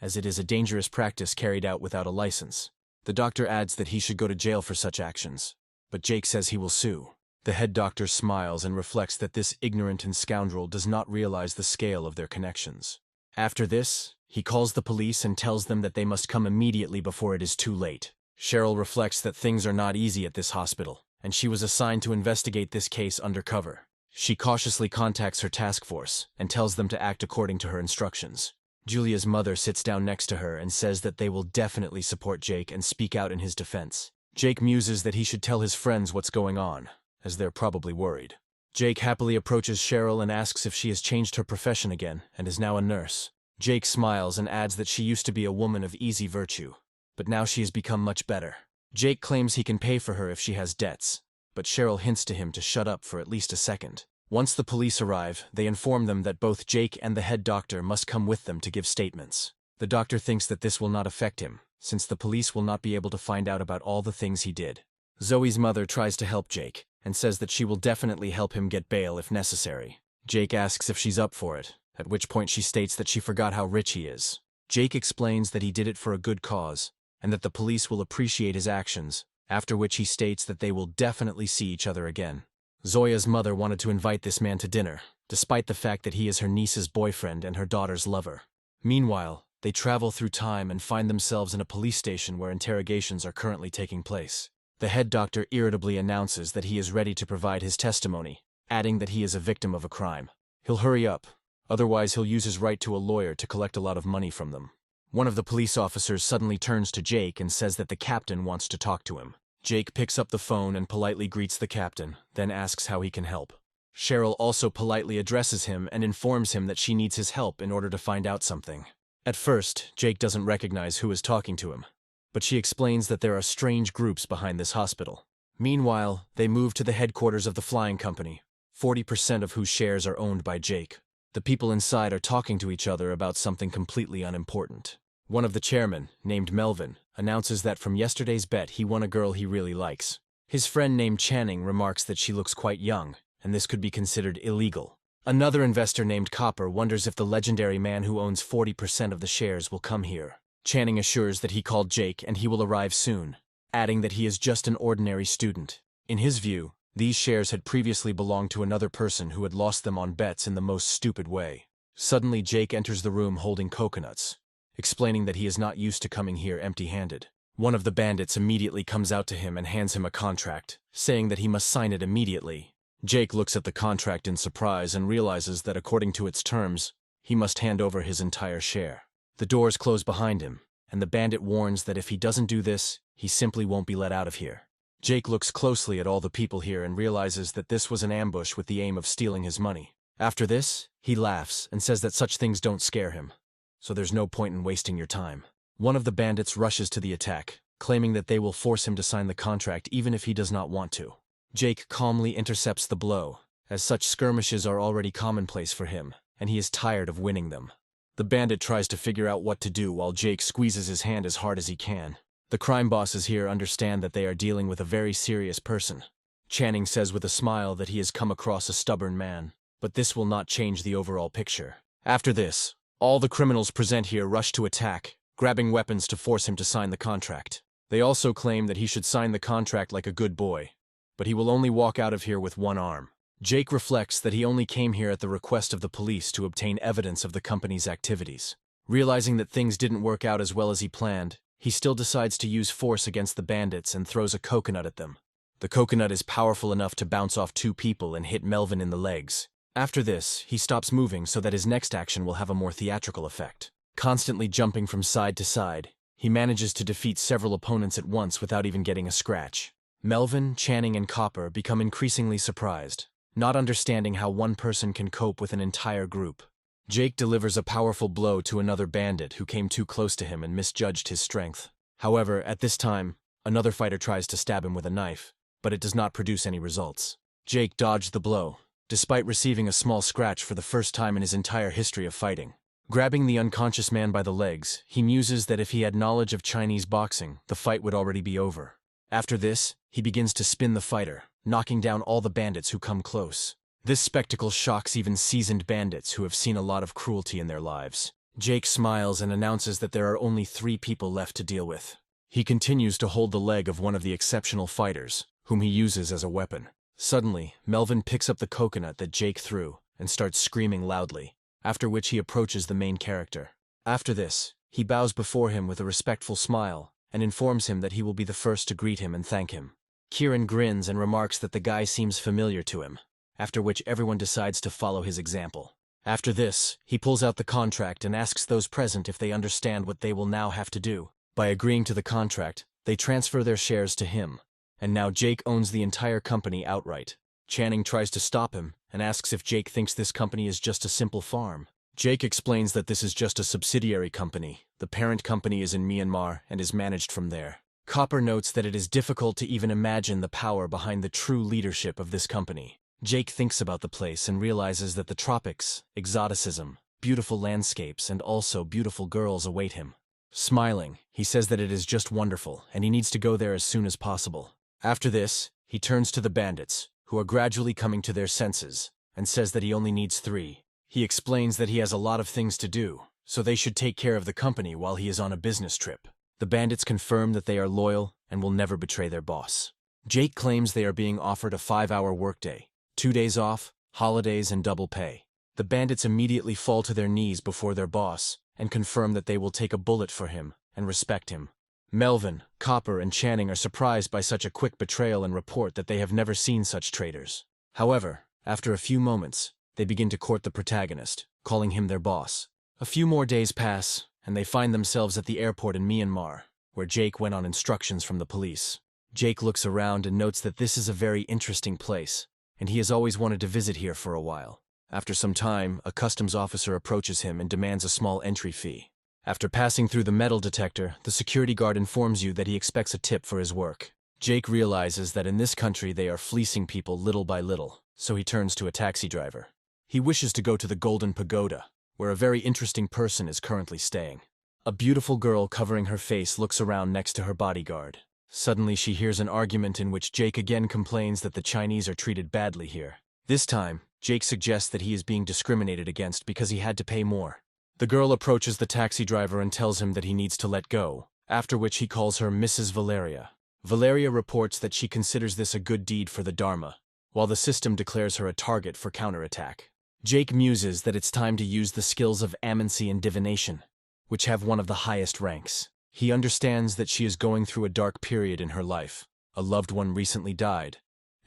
as it is a dangerous practice carried out without a license. The doctor adds that he should go to jail for such actions, but Jake says he will sue. The head doctor smiles and reflects that this ignorant and scoundrel does not realize the scale of their connections. After this, he calls the police and tells them that they must come immediately before it is too late. Cheryl reflects that things are not easy at this hospital, and she was assigned to investigate this case undercover. She cautiously contacts her task force and tells them to act according to her instructions. Julia's mother sits down next to her and says that they will definitely support Jake and speak out in his defense. Jake muses that he should tell his friends what's going on, as they're probably worried. Jake happily approaches Cheryl and asks if she has changed her profession again and is now a nurse. Jake smiles and adds that she used to be a woman of easy virtue, but now she has become much better. Jake claims he can pay for her if she has debts, but Cheryl hints to him to shut up for at least a second. Once the police arrive, they inform them that both Jake and the head doctor must come with them to give statements. The doctor thinks that this will not affect him, since the police will not be able to find out about all the things he did. Zoe's mother tries to help Jake, and says that she will definitely help him get bail if necessary. Jake asks if she's up for it, at which point she states that she forgot how rich he is. Jake explains that he did it for a good cause, and that the police will appreciate his actions, after which he states that they will definitely see each other again. Zoya's mother wanted to invite this man to dinner, despite the fact that he is her niece's boyfriend and her daughter's lover. Meanwhile, they travel through time and find themselves in a police station where interrogations are currently taking place. The head doctor irritably announces that he is ready to provide his testimony, adding that he is a victim of a crime. He'll hurry up, otherwise he'll use his right to a lawyer to collect a lot of money from them. One of the police officers suddenly turns to Jake and says that the captain wants to talk to him. Jake picks up the phone and politely greets the captain, then asks how he can help. Cheryl also politely addresses him and informs him that she needs his help in order to find out something. At first, Jake doesn't recognize who is talking to him, but she explains that there are strange groups behind this hospital. Meanwhile, they move to the headquarters of the flying company, 40% of whose shares are owned by Jake. The people inside are talking to each other about something completely unimportant. One of the chairmen, named Melvin, announces that from yesterday's bet he won a girl he really likes. His friend named Channing remarks that she looks quite young, and this could be considered illegal. Another investor named Copper wonders if the legendary man who owns 40% of the shares will come here. Channing assures that he called Jake and he will arrive soon, adding that he is just an ordinary student. In his view, these shares had previously belonged to another person who had lost them on bets in the most stupid way. Suddenly Jake enters the room holding coconuts, explaining that he is not used to coming here empty-handed. One of the bandits immediately comes out to him and hands him a contract, saying that he must sign it immediately. Jake looks at the contract in surprise and realizes that according to its terms, he must hand over his entire share. The doors close behind him, and the bandit warns that if he doesn't do this, he simply won't be let out of here. Jake looks closely at all the people here and realizes that this was an ambush with the aim of stealing his money. After this, he laughs and says that such things don't scare him, so there's no point in wasting your time. One of the bandits rushes to the attack, claiming that they will force him to sign the contract even if he does not want to. Jake calmly intercepts the blow, as such skirmishes are already commonplace for him, and he is tired of winning them. The bandit tries to figure out what to do while Jake squeezes his hand as hard as he can. The crime bosses here understand that they are dealing with a very serious person. Channing says with a smile that he has come across a stubborn man, but this will not change the overall picture. After this, all the criminals present here rush to attack, grabbing weapons to force him to sign the contract. They also claim that he should sign the contract like a good boy, but he will only walk out of here with one arm. Jake reflects that he only came here at the request of the police to obtain evidence of the company's activities. Realizing that things didn't work out as well as he planned, he still decides to use force against the bandits and throws a coconut at them. The coconut is powerful enough to bounce off two people and hit Melvin in the legs. After this, he stops moving so that his next action will have a more theatrical effect. Constantly jumping from side to side, he manages to defeat several opponents at once without even getting a scratch. Melvin, Channing, and Copper become increasingly surprised, not understanding how one person can cope with an entire group. Jake delivers a powerful blow to another bandit who came too close to him and misjudged his strength. However, at this time, another fighter tries to stab him with a knife, but it does not produce any results. Jake dodged the blow, despite receiving a small scratch for the first time in his entire history of fighting. Grabbing the unconscious man by the legs, he muses that if he had knowledge of Chinese boxing, the fight would already be over. After this, he begins to spin the fighter, knocking down all the bandits who come close. This spectacle shocks even seasoned bandits who have seen a lot of cruelty in their lives. Jake smiles and announces that there are only 3 people left to deal with. He continues to hold the leg of one of the exceptional fighters, whom he uses as a weapon. Suddenly, Melvin picks up the coconut that Jake threw and starts screaming loudly, after which he approaches the main character. After this, he bows before him with a respectful smile and informs him that he will be the first to greet him and thank him. Kieran grins and remarks that the guy seems familiar to him, after which everyone decides to follow his example. After this, he pulls out the contract and asks those present if they understand what they will now have to do. By agreeing to the contract, they transfer their shares to him, and now Jake owns the entire company outright. Channing tries to stop him and asks if Jake thinks this company is just a simple farm. Jake explains that this is just a subsidiary company. The parent company is in Myanmar and is managed from there. Copper notes that it is difficult to even imagine the power behind the true leadership of this company. Jake thinks about the place and realizes that the tropics, exoticism, beautiful landscapes, and also beautiful girls await him. Smiling, he says that it is just wonderful and he needs to go there as soon as possible. After this, he turns to the bandits, who are gradually coming to their senses, and says that he only needs 3. He explains that he has a lot of things to do, so they should take care of the company while he is on a business trip. The bandits confirm that they are loyal and will never betray their boss. Jake claims they are being offered a 5-hour workday, 2 days off, holidays, and double pay. The bandits immediately fall to their knees before their boss and confirm that they will take a bullet for him and respect him. Melvin, Copper, and Channing are surprised by such a quick betrayal and report that they have never seen such traitors. However, after a few moments, they begin to court the protagonist, calling him their boss. A few more days pass, and they find themselves at the airport in Myanmar, where Jake went on instructions from the police. Jake looks around and notes that this is a very interesting place, and he has always wanted to visit here for a while. After some time, a customs officer approaches him and demands a small entry fee. After passing through the metal detector, the security guard informs you that he expects a tip for his work. Jake realizes that in this country they are fleecing people little by little, so he turns to a taxi driver. He wishes to go to the Golden Pagoda, where a very interesting person is currently staying. A beautiful girl covering her face looks around next to her bodyguard. Suddenly she hears an argument in which Jake again complains that the Chinese are treated badly here. This time, Jake suggests that he is being discriminated against because he had to pay more. The girl approaches the taxi driver and tells him that he needs to let go, after which he calls her Mrs. Valeria. Valeria reports that she considers this a good deed for the Dharma, while the system declares her a target for counterattack. Jake muses that it's time to use the skills of amancy and divination, which have one of the highest ranks. He understands that she is going through a dark period in her life. A loved one recently died,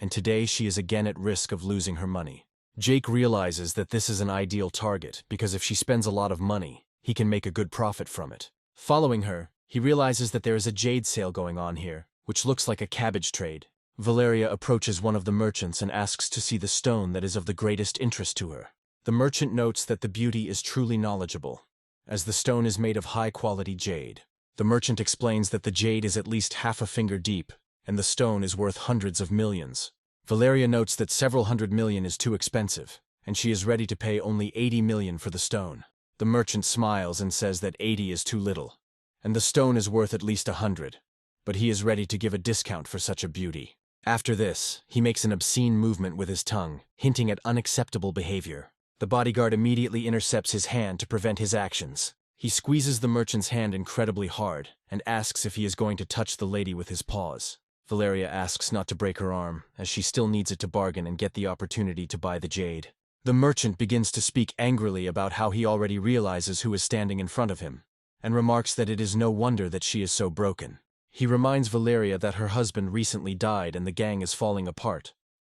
and today she is again at risk of losing her money. Jake realizes that this is an ideal target because if she spends a lot of money, he can make a good profit from it. Following her, he realizes that there is a jade sale going on here, which looks like a cabbage trade. Valeria approaches one of the merchants and asks to see the stone that is of the greatest interest to her. The merchant notes that the beauty is truly knowledgeable, as the stone is made of high-quality jade. The merchant explains that the jade is at least half a finger deep, and the stone is worth hundreds of millions. Valeria notes that several hundred million is too expensive, and she is ready to pay only 80 million for the stone. The merchant smiles and says that 80 is too little, and the stone is worth at least 100, but he is ready to give a discount for such a beauty. After this, he makes an obscene movement with his tongue, hinting at unacceptable behavior. The bodyguard immediately intercepts his hand to prevent his actions. He squeezes the merchant's hand incredibly hard and asks if he is going to touch the lady with his paws. Valeria asks not to break her arm, as she still needs it to bargain and get the opportunity to buy the jade. The merchant begins to speak angrily about how he already realizes who is standing in front of him, and remarks that it is no wonder that she is so broken. He reminds Valeria that her husband recently died and the gang is falling apart,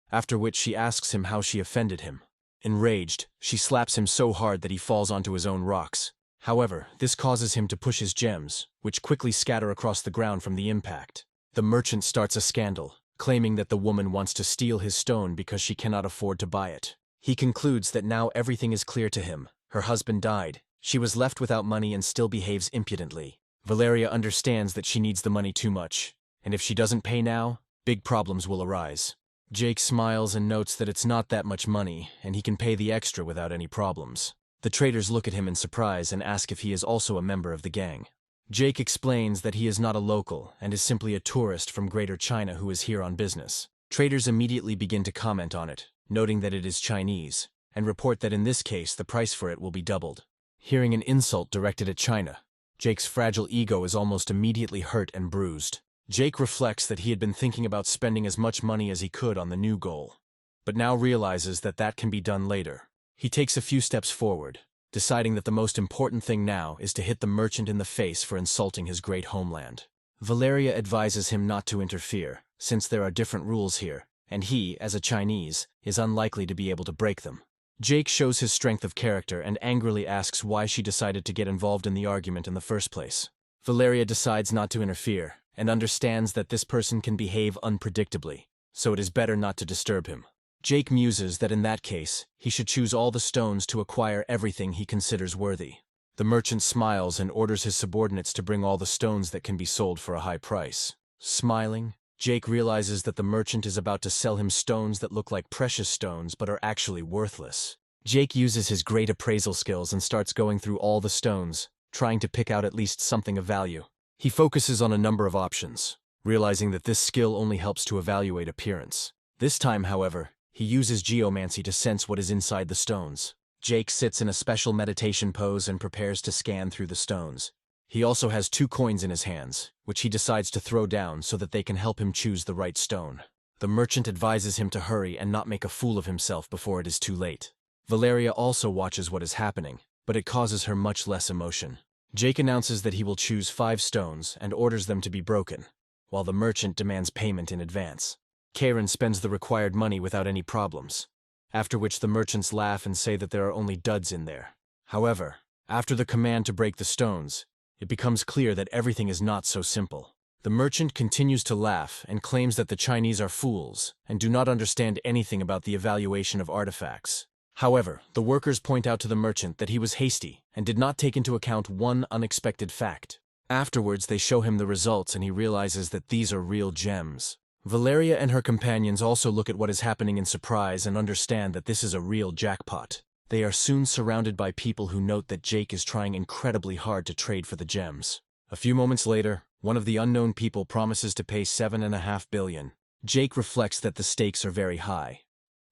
after which she asks him how she offended him. Enraged, she slaps him so hard that he falls onto his own rocks. However, this causes him to push his gems, which quickly scatter across the ground from the impact. The merchant starts a scandal, claiming that the woman wants to steal his stone because she cannot afford to buy it. He concludes that now everything is clear to him, Her husband died. She was left without money and still behaves impudently. Valeria understands that she needs the money too much, and if she doesn't pay now, big problems will arise. Jake smiles and notes that it's not that much money, and he can pay the extra without any problems. The traders look at him in surprise and ask if he is also a member of the gang. Jake explains that he is not a local and is simply a tourist from Greater China who is here on business. Traders immediately begin to comment on it, noting that it is Chinese, and report that in this case the price for it will be doubled. Hearing an insult directed at China, Jake's fragile ego is almost immediately hurt and bruised. Jake reflects that he had been thinking about spending as much money as he could on the new goal, but now realizes that that can be done later. He takes a few steps forward, deciding that the most important thing now is to hit the merchant in the face for insulting his great homeland. Valeria advises him not to interfere, since there are different rules here, and he, as a Chinese, is unlikely to be able to break them. Jake shows his strength of character and angrily asks why she decided to get involved in the argument in the first place. Valeria decides not to interfere, and understands that this person can behave unpredictably, so it is better not to disturb him. Jake muses that in that case, he should choose all the stones to acquire everything he considers worthy. The merchant smiles and orders his subordinates to bring all the stones that can be sold for a high price. Smiling, Jake realizes that the merchant is about to sell him stones that look like precious stones but are actually worthless. Jake uses his great appraisal skills and starts going through all the stones, trying to pick out at least something of value. He focuses on a number of options, realizing that this skill only helps to evaluate appearance. This time, however, he uses geomancy to sense what is inside the stones. Jake sits in a special meditation pose and prepares to scan through the stones. He also has 2 coins in his hands, which he decides to throw down so that they can help him choose the right stone. The merchant advises him to hurry and not make a fool of himself before it is too late. Valeria also watches what is happening, but it causes her much less emotion. Jake announces that he will choose 5 stones and orders them to be broken, while the merchant demands payment in advance. Karen spends the required money without any problems, after which the merchants laugh and say that there are only duds in there. However, after the command to break the stones, it becomes clear that everything is not so simple. The merchant continues to laugh and claims that the Chinese are fools and do not understand anything about the evaluation of artifacts. However, the workers point out to the merchant that he was hasty and did not take into account one unexpected fact. Afterwards, they show him the results and he realizes that these are real gems. Valeria and her companions also look at what is happening in surprise and understand that this is a real jackpot. They are soon surrounded by people who note that Jake is trying incredibly hard to trade for the gems. A few moments later, one of the unknown people promises to pay $7.5 billion. Jake reflects that the stakes are very high,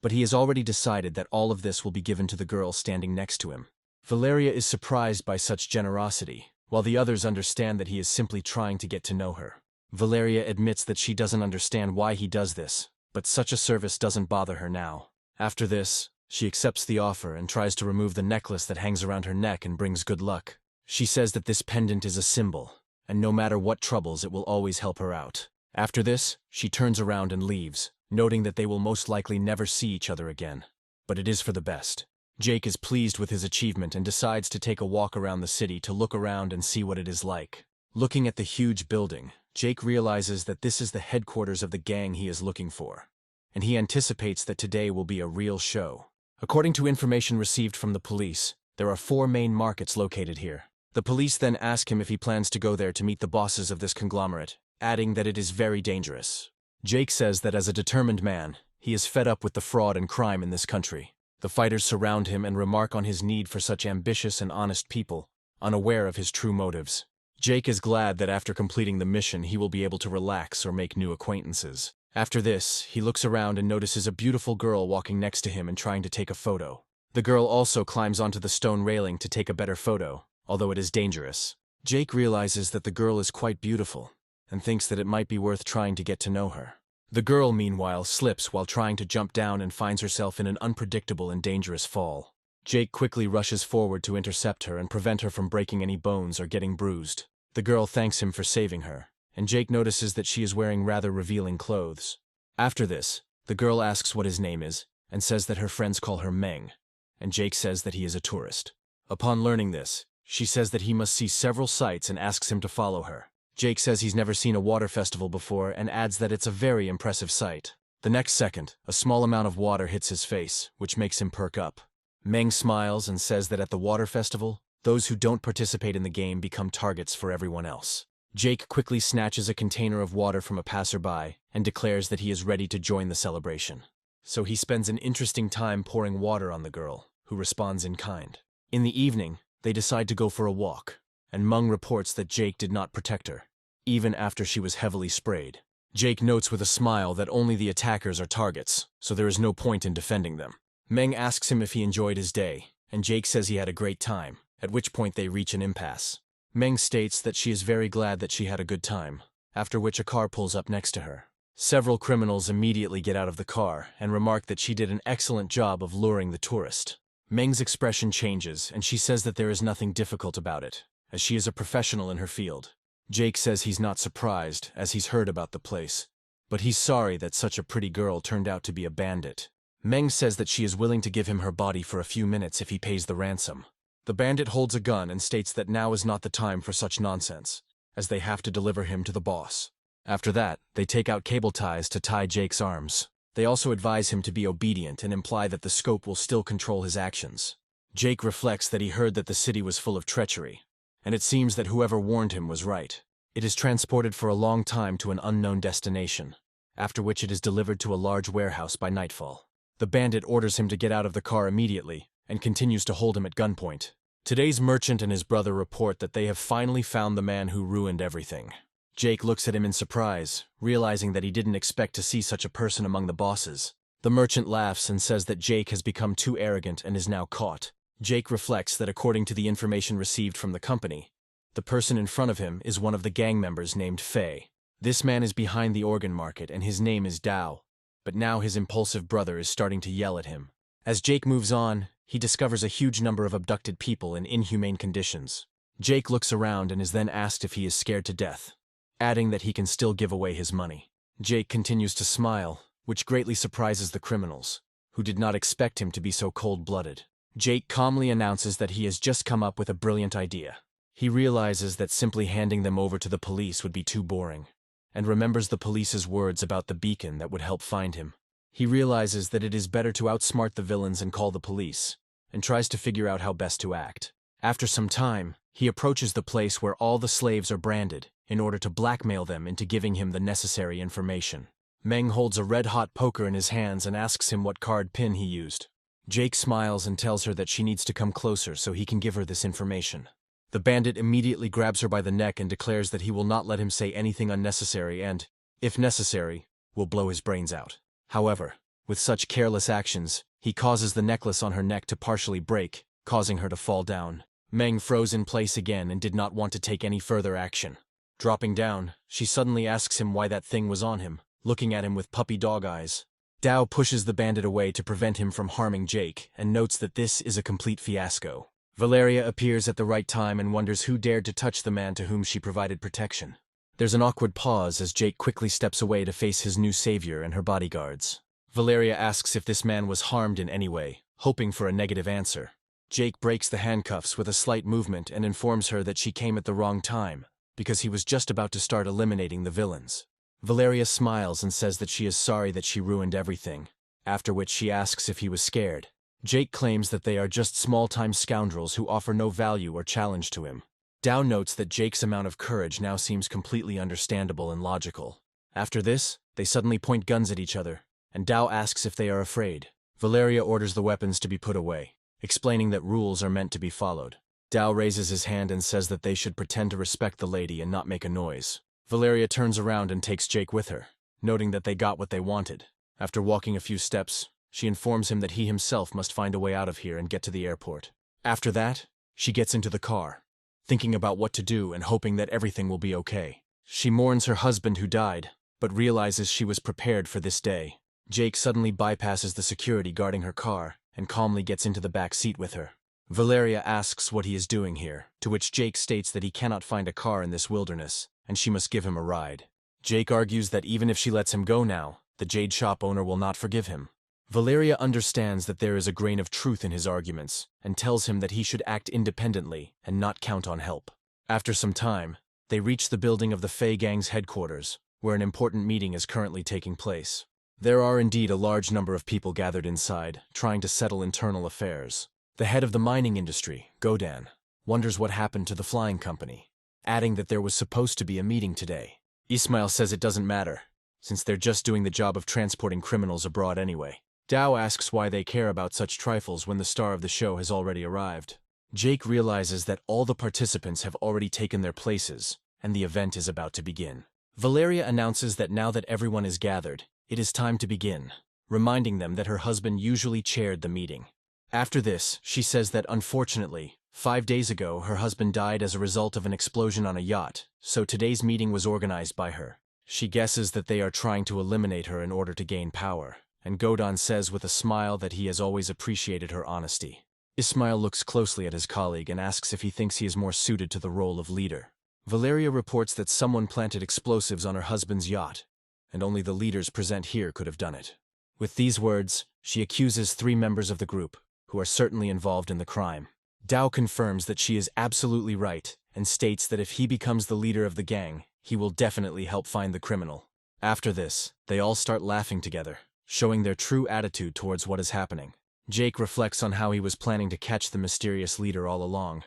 but he has already decided that all of this will be given to the girl standing next to him. Valeria is surprised by such generosity, while the others understand that he is simply trying to get to know her. Valeria admits that she doesn't understand why he does this, but such a service doesn't bother her now. After this, she accepts the offer and tries to remove the necklace that hangs around her neck and brings good luck. She says that this pendant is a symbol, and no matter what troubles, it will always help her out. After this, she turns around and leaves, noting that they will most likely never see each other again. But it is for the best. Jake is pleased with his achievement and decides to take a walk around the city to look around and see what it is like. Looking at the huge building, Jake realizes that this is the headquarters of the gang he is looking for, and he anticipates that today will be a real show. According to information received from the police, there are 4 main markets located here. The police then ask him if he plans to go there to meet the bosses of this conglomerate, adding that it is very dangerous. Jake says that as a determined man, he is fed up with the fraud and crime in this country. The fighters surround him and remark on his need for such ambitious and honest people, unaware of his true motives. Jake is glad that after completing the mission he will be able to relax or make new acquaintances. After this, he looks around and notices a beautiful girl walking next to him and trying to take a photo. The girl also climbs onto the stone railing to take a better photo, although it is dangerous. Jake realizes that the girl is quite beautiful, and thinks that it might be worth trying to get to know her. The girl, meanwhile, slips while trying to jump down and finds herself in an unpredictable and dangerous fall. Jake quickly rushes forward to intercept her and prevent her from breaking any bones or getting bruised. The girl thanks him for saving her, and Jake notices that she is wearing rather revealing clothes. After this, the girl asks what his name is, and says that her friends call her Meng, and Jake says that he is a tourist. Upon learning this, she says that he must see several sights and asks him to follow her. Jake says he's never seen a water festival before and adds that it's a very impressive sight. The next second, a small amount of water hits his face, which makes him perk up. Meng smiles and says that at the water festival, those who don't participate in the game become targets for everyone else. Jake quickly snatches a container of water from a passerby and declares that he is ready to join the celebration. So he spends an interesting time pouring water on the girl, who responds in kind. In the evening, they decide to go for a walk, and Meng reports that Jake did not protect her, even after she was heavily sprayed. Jake notes with a smile that only the attackers are targets, so there is no point in defending them. Meng asks him if he enjoyed his day, and Jake says he had a great time, at which point they reach an impasse. Meng states that she is very glad that she had a good time, after which a car pulls up next to her. Several criminals immediately get out of the car and remark that she did an excellent job of luring the tourist. Meng's expression changes, and she says that there is nothing difficult about it, as she is a professional in her field. Jake says he's not surprised, as he's heard about the place, but he's sorry that such a pretty girl turned out to be a bandit. Meng says that she is willing to give him her body for a few minutes if he pays the ransom. The bandit holds a gun and states that now is not the time for such nonsense, as they have to deliver him to the boss. After that, they take out cable ties to tie Jake's arms. They also advise him to be obedient and imply that the scope will still control his actions. Jake reflects that he heard that the city was full of treachery, and it seems that whoever warned him was right. It is transported for a long time to an unknown destination, after which it is delivered to a large warehouse by nightfall. The bandit orders him to get out of the car immediately and continues to hold him at gunpoint. Today's merchant and his brother report that they have finally found the man who ruined everything. Jake looks at him in surprise, realizing that he didn't expect to see such a person among the bosses. The merchant laughs and says that Jake has become too arrogant and is now caught. Jake reflects that according to the information received from the company, the person in front of him is one of the gang members named Faye. This man is behind the organ market and his name is Dao, but now his impulsive brother is starting to yell at him. As Jake moves on, he discovers a huge number of abducted people in inhumane conditions. Jake looks around and is then asked if he is scared to death, adding that he can still give away his money. Jake continues to smile, which greatly surprises the criminals, who did not expect him to be so cold-blooded. Jake calmly announces that he has just come up with a brilliant idea. He realizes that simply handing them over to the police would be too boring, and remembers the police's words about the beacon that would help find him. He realizes that it is better to outsmart the villains and call the police, and tries to figure out how best to act. After some time, he approaches the place where all the slaves are branded in order to blackmail them into giving him the necessary information. Meng holds a red-hot poker in his hands and asks him what card pin he used. Jake smiles and tells her that she needs to come closer so he can give her this information. The bandit immediately grabs her by the neck and declares that he will not let him say anything unnecessary and, if necessary, will blow his brains out. However, with such careless actions, he causes the necklace on her neck to partially break, causing her to fall down. Meng froze in place again and did not want to take any further action. Dropping down, she suddenly asks him why that thing was on him, looking at him with puppy dog eyes. Dao pushes the bandit away to prevent him from harming Jake and notes that this is a complete fiasco. Valeria appears at the right time and wonders who dared to touch the man to whom she provided protection. There's an awkward pause as Jake quickly steps away to face his new savior and her bodyguards. Valeria asks if this man was harmed in any way, hoping for a negative answer. Jake breaks the handcuffs with a slight movement and informs her that she came at the wrong time, because he was just about to start eliminating the villains. Valeria smiles and says that she is sorry that she ruined everything, after which she asks if he was scared. Jake claims that they are just small-time scoundrels who offer no value or challenge to him. Dao notes that Jake's amount of courage now seems completely understandable and logical. After this, they suddenly point guns at each other, and Dao asks if they are afraid. Valeria orders the weapons to be put away, explaining that rules are meant to be followed. Dao raises his hand and says that they should pretend to respect the lady and not make a noise. Valeria turns around and takes Jake with her, noting that they got what they wanted. After walking a few steps, she informs him that he himself must find a way out of here and get to the airport. After that, she gets into the car, thinking about what to do and hoping that everything will be okay. She mourns her husband who died, but realizes she was prepared for this day. Jake suddenly bypasses the security guarding her car and calmly gets into the back seat with her. Valeria asks what he is doing here, to which Jake states that he cannot find a car in this wilderness, and she must give him a ride. Jake argues that even if she lets him go now, the jade shop owner will not forgive him. Valeria understands that there is a grain of truth in his arguments, and tells him that he should act independently and not count on help. After some time, they reach the building of the Fey Gang's headquarters, where an important meeting is currently taking place. There are indeed a large number of people gathered inside, trying to settle internal affairs. The head of the mining industry, Godan, wonders what happened to the flying company, adding that there was supposed to be a meeting today. Ismail says it doesn't matter, since they're just doing the job of transporting criminals abroad anyway. Dao asks why they care about such trifles when the star of the show has already arrived. Jake realizes that all the participants have already taken their places, and the event is about to begin. Valeria announces that now that everyone is gathered, it is time to begin, reminding them that her husband usually chaired the meeting. After this, she says that unfortunately, 5 days ago her husband died as a result of an explosion on a yacht, so today's meeting was organized by her. She guesses that they are trying to eliminate her in order to gain power, and Godan says with a smile that he has always appreciated her honesty. Ismail looks closely at his colleague and asks if he thinks he is more suited to the role of leader. Valeria reports that someone planted explosives on her husband's yacht, and only the leaders present here could have done it. With these words, she accuses 3 members of the group, who are certainly involved in the crime. Dao confirms that she is absolutely right, and states that if he becomes the leader of the gang, he will definitely help find the criminal. After this, they all start laughing together, showing their true attitude towards what is happening. Jake reflects on how he was planning to catch the mysterious leader all along,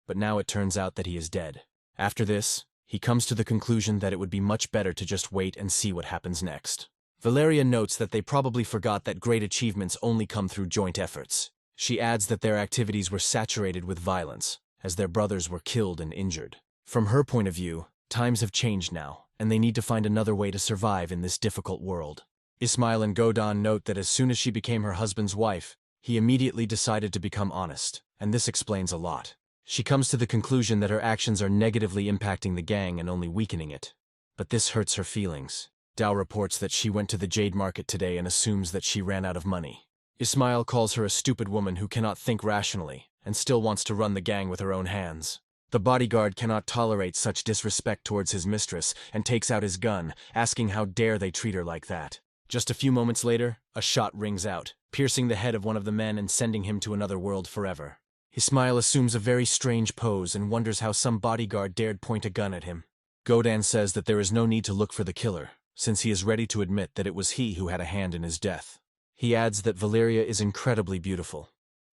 but now it turns out that he is dead. After this, he comes to the conclusion that it would be much better to just wait and see what happens next. Valeria notes that they probably forgot that great achievements only come through joint efforts. She adds that their activities were saturated with violence, as their brothers were killed and injured. From her point of view, times have changed now, and they need to find another way to survive in this difficult world. Ismail and Godan note that as soon as she became her husband's wife, he immediately decided to become honest, and this explains a lot. She comes to the conclusion that her actions are negatively impacting the gang and only weakening it. But this hurts her feelings. Dao reports that she went to the jade market today and assumes that she ran out of money. Ismail calls her a stupid woman who cannot think rationally, and still wants to run the gang with her own hands. The bodyguard cannot tolerate such disrespect towards his mistress and takes out his gun, asking how dare they treat her like that. Just a few moments later, a shot rings out, piercing the head of one of the men and sending him to another world forever. Ismail assumes a very strange pose and wonders how some bodyguard dared point a gun at him. Godan says that there is no need to look for the killer, since he is ready to admit that it was he who had a hand in his death. He adds that Valeria is incredibly beautiful,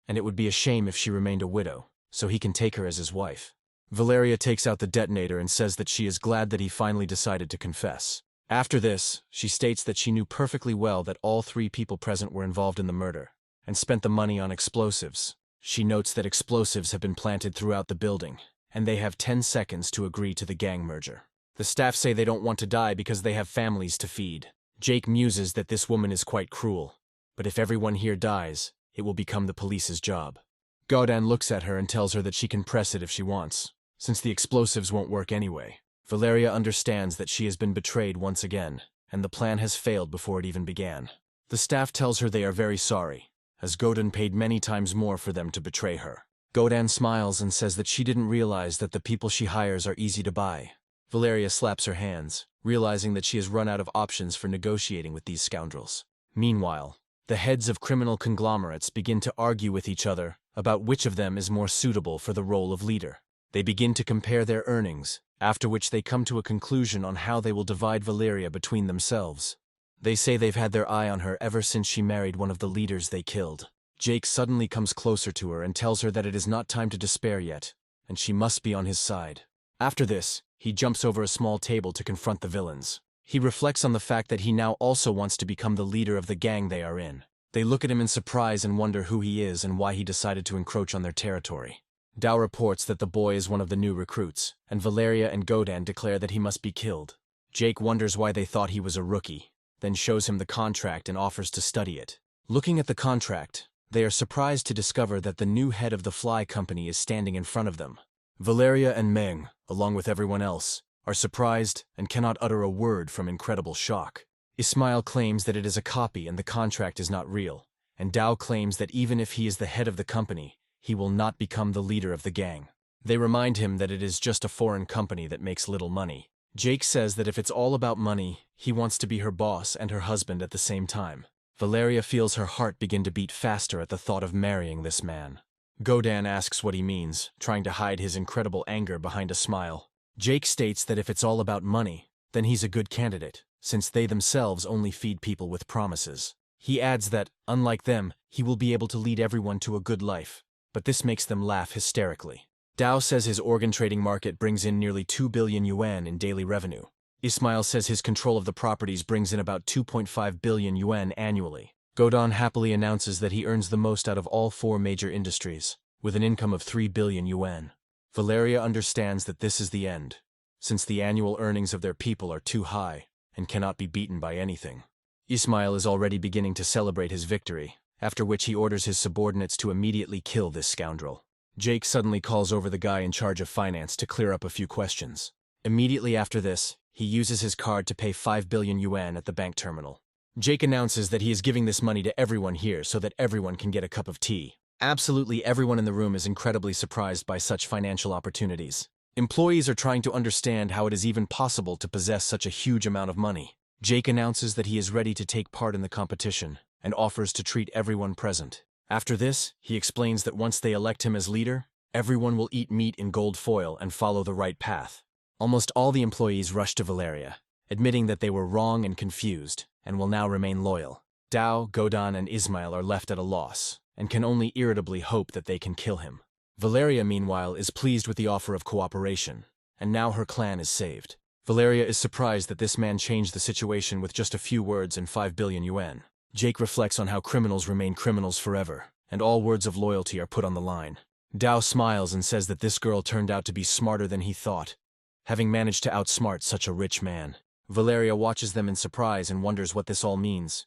and it would be a shame if she remained a widow, so he can take her as his wife. Valeria takes out the detonator and says that she is glad that he finally decided to confess. After this, she states that she knew perfectly well that all 3 people present were involved in the murder, and spent the money on explosives. She notes that explosives have been planted throughout the building, and they have 10 seconds to agree to the gang merger. The staff say they don't want to die because they have families to feed. Jake muses that this woman is quite cruel, but if everyone here dies, it will become the police's job. Godan looks at her and tells her that she can press it if she wants, since the explosives won't work anyway. Valeria understands that she has been betrayed once again, and the plan has failed before it even began. The staff tells her they are very sorry, as Godan paid many times more for them to betray her. Godan smiles and says that she didn't realize that the people she hires are easy to buy. Valeria slaps her hands, realizing that she has run out of options for negotiating with these scoundrels. Meanwhile, the heads of criminal conglomerates begin to argue with each other about which of them is more suitable for the role of leader. They begin to compare their earnings, after which they come to a conclusion on how they will divide Valeria between themselves. They say they've had their eye on her ever since she married one of the leaders they killed. Jake suddenly comes closer to her and tells her that it is not time to despair yet, and she must be on his side. After this, he jumps over a small table to confront the villains. He reflects on the fact that he now also wants to become the leader of the gang they are in. They look at him in surprise and wonder who he is and why he decided to encroach on their territory. Dao reports that the boy is one of the new recruits, and Valeria and Godan declare that he must be killed. Jake wonders why they thought he was a rookie, then shows him the contract and offers to study it. Looking at the contract, they are surprised to discover that the new head of the fly company is standing in front of them. Valeria and Meng, along with everyone else, are surprised and cannot utter a word from incredible shock. Ismail claims that it is a copy and the contract is not real, and Dao claims that even if he is the head of the company, he will not become the leader of the gang. They remind him that it is just a foreign company that makes little money. Jake says that if it's all about money, he wants to be her boss and her husband at the same time. Valeria feels her heart begin to beat faster at the thought of marrying this man. Godan asks what he means, trying to hide his incredible anger behind a smile. Jake states that if it's all about money, then he's a good candidate, since they themselves only feed people with promises. He adds that, unlike them, he will be able to lead everyone to a good life, but this makes them laugh hysterically. Dao says his organ trading market brings in nearly 2 billion yuan in daily revenue. Ismail says his control of the properties brings in about 2.5 billion yuan annually. Godon happily announces that he earns the most out of all 4 major industries, with an income of 3 billion yuan. Valeria understands that this is the end, since the annual earnings of their people are too high and cannot be beaten by anything. Ismail is already beginning to celebrate his victory, after which he orders his subordinates to immediately kill this scoundrel. Jake suddenly calls over the guy in charge of finance to clear up a few questions. Immediately after this, he uses his card to pay 5 billion yuan at the bank terminal. Jake announces that he is giving this money to everyone here so that everyone can get a cup of tea. Absolutely everyone in the room is incredibly surprised by such financial opportunities. Employees are trying to understand how it is even possible to possess such a huge amount of money. Jake announces that he is ready to take part in the competition and offers to treat everyone present. After this, he explains that once they elect him as leader, everyone will eat meat in gold foil and follow the right path. Almost all the employees rush to Valeria, admitting that they were wrong and confused, and will now remain loyal. Dao, Godon, and Ismail are left at a loss, and can only irritably hope that they can kill him. Valeria, meanwhile, is pleased with the offer of cooperation, and now her clan is saved. Valeria is surprised that this man changed the situation with just a few words and 5 billion yuan. Jake reflects on how criminals remain criminals forever, and all words of loyalty are put on the line. Dao smiles and says that this girl turned out to be smarter than he thought, having managed to outsmart such a rich man. Valeria watches them in surprise and wonders what this all means,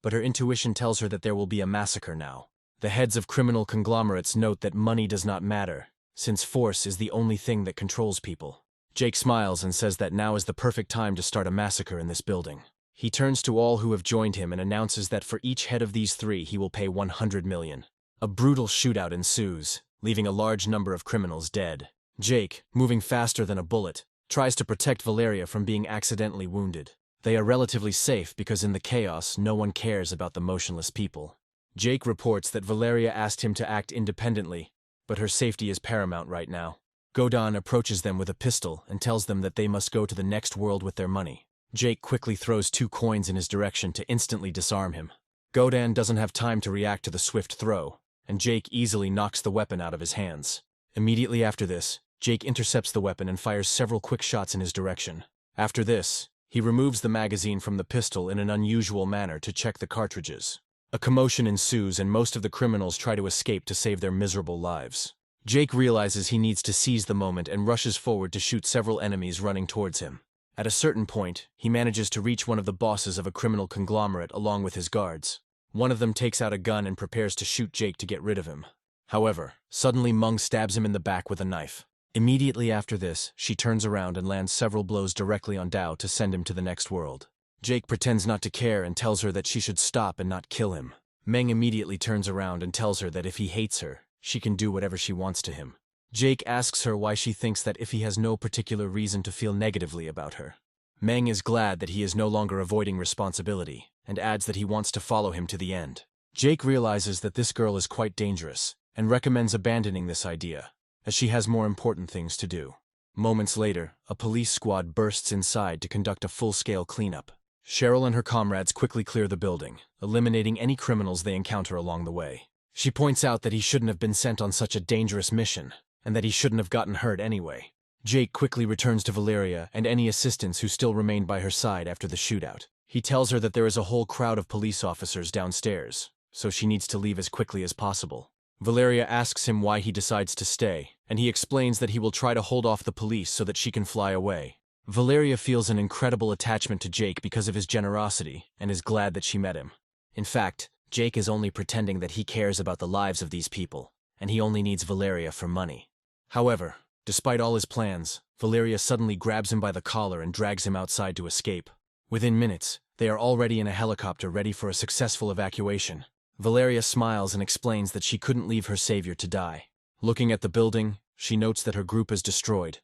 but her intuition tells her that there will be a massacre now. The heads of criminal conglomerates note that money does not matter, since force is the only thing that controls people. Jake smiles and says that now is the perfect time to start a massacre in this building. He turns to all who have joined him and announces that for each head of these 3 he will pay 100 million. A brutal shootout ensues, leaving a large number of criminals dead. Jake, moving faster than a bullet, tries to protect Valeria from being accidentally wounded. They are relatively safe because in the chaos no one cares about the motionless people. Jake reports that Valeria asked him to act independently, but her safety is paramount right now. Godon approaches them with a pistol and tells them that they must go to the next world with their money. Jake quickly throws 2 coins in his direction to instantly disarm him. Godon doesn't have time to react to the swift throw, and Jake easily knocks the weapon out of his hands. Immediately after this, Jake intercepts the weapon and fires several quick shots in his direction. After this, he removes the magazine from the pistol in an unusual manner to check the cartridges. A commotion ensues and most of the criminals try to escape to save their miserable lives. Jake realizes he needs to seize the moment and rushes forward to shoot several enemies running towards him. At a certain point, he manages to reach one of the bosses of a criminal conglomerate along with his guards. One of them takes out a gun and prepares to shoot Jake to get rid of him. However, suddenly Meng stabs him in the back with a knife. Immediately after this, she turns around and lands several blows directly on Dao to send him to the next world. Jake pretends not to care and tells her that she should stop and not kill him. Meng immediately turns around and tells her that if he hates her, she can do whatever she wants to him. Jake asks her why she thinks that if he has no particular reason to feel negatively about her. Meng is glad that he is no longer avoiding responsibility, and adds that he wants to follow him to the end. Jake realizes that this girl is quite dangerous, and recommends abandoning this idea, as she has more important things to do. Moments later, a police squad bursts inside to conduct a full-scale cleanup. Cheryl and her comrades quickly clear the building, eliminating any criminals they encounter along the way. She points out that he shouldn't have been sent on such a dangerous mission, and that he shouldn't have gotten hurt anyway. Jake quickly returns to Valeria and any assistants who still remained by her side after the shootout. He tells her that there is a whole crowd of police officers downstairs, so she needs to leave as quickly as possible. Valeria asks him why he decides to stay, and he explains that he will try to hold off the police so that she can fly away. Valeria feels an incredible attachment to Jake because of his generosity and is glad that she met him. In fact, Jake is only pretending that he cares about the lives of these people, and he only needs Valeria for money. However, despite all his plans, Valeria suddenly grabs him by the collar and drags him outside to escape. Within minutes, they are already in a helicopter ready for a successful evacuation. Valeria smiles and explains that she couldn't leave her savior to die. Looking at the building, she notes that her group is destroyed,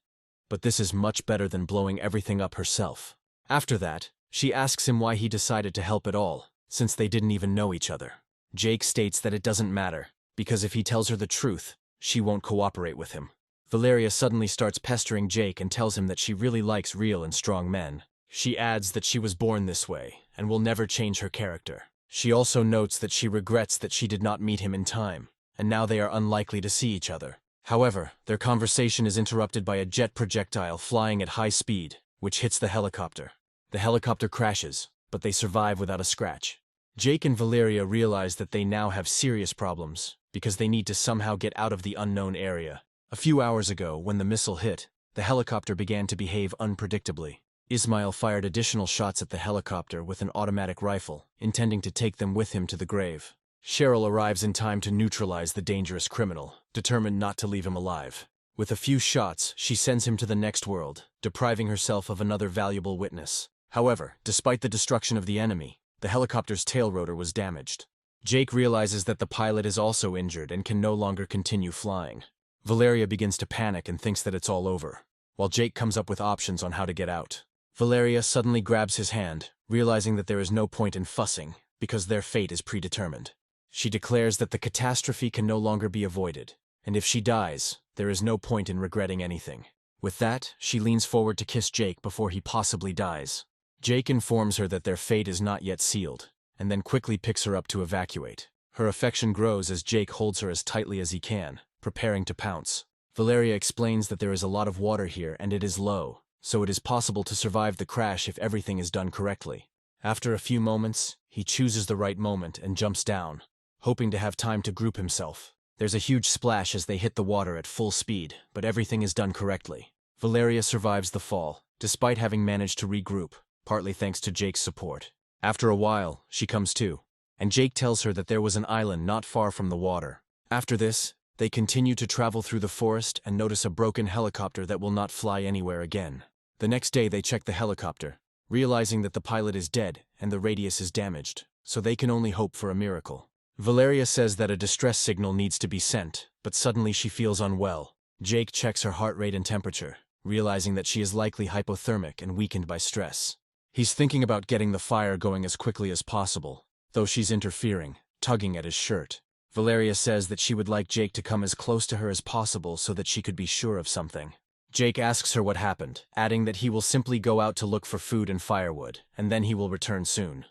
but this is much better than blowing everything up herself. After that, she asks him why he decided to help at all, since they didn't even know each other. Jake states that it doesn't matter, because if he tells her the truth, she won't cooperate with him. Valeria suddenly starts pestering Jake and tells him that she really likes real and strong men, She adds that she was born this way and will never change her character. She also notes that she regrets that she did not meet him in time, and now they are unlikely to see each other. However, their conversation is interrupted by a jet projectile flying at high speed, which hits the helicopter. The helicopter crashes, but they survive without a scratch. Jake and Valeria realize that they now have serious problems, because they need to somehow get out of the unknown area. A few hours ago, when the missile hit, the helicopter began to behave unpredictably. Ismail fired additional shots at the helicopter with an automatic rifle, intending to take them with him to the grave. Cheryl arrives in time to neutralize the dangerous criminal, determined not to leave him alive. With a few shots, she sends him to the next world, depriving herself of another valuable witness. However, despite the destruction of the enemy, the helicopter's tail rotor was damaged. Jake realizes that the pilot is also injured and can no longer continue flying. Valeria begins to panic and thinks that it's all over, while Jake comes up with options on how to get out. Valeria suddenly grabs his hand, realizing that there is no point in fussing, because their fate is predetermined. She declares that the catastrophe can no longer be avoided, and if she dies, there is no point in regretting anything. With that, she leans forward to kiss Jake before he possibly dies. Jake informs her that their fate is not yet sealed, and then quickly picks her up to evacuate. Her affection grows as Jake holds her as tightly as he can, preparing to pounce. Valeria explains that there is a lot of water here and it is low, so it is possible to survive the crash if everything is done correctly. After a few moments, he chooses the right moment and jumps down, hoping to have time to group himself. There's a huge splash as they hit the water at full speed, but everything is done correctly. Valeria survives the fall, despite having managed to regroup, partly thanks to Jake's support. After a while, she comes to, and Jake tells her that there was an island not far from the water. After this, they continue to travel through the forest and notice a broken helicopter that will not fly anywhere again. The next day they check the helicopter, realizing that the pilot is dead and the radius is damaged, so they can only hope for a miracle. Valeria says that a distress signal needs to be sent, but suddenly she feels unwell. Jake checks her heart rate and temperature, realizing that she is likely hypothermic and weakened by stress. He's thinking about getting the fire going as quickly as possible, though she's interfering, tugging at his shirt. Valeria says that she would like Jake to come as close to her as possible so that she could be sure of something. Jake asks her what happened, adding that he will simply go out to look for food and firewood, and then he will return soon.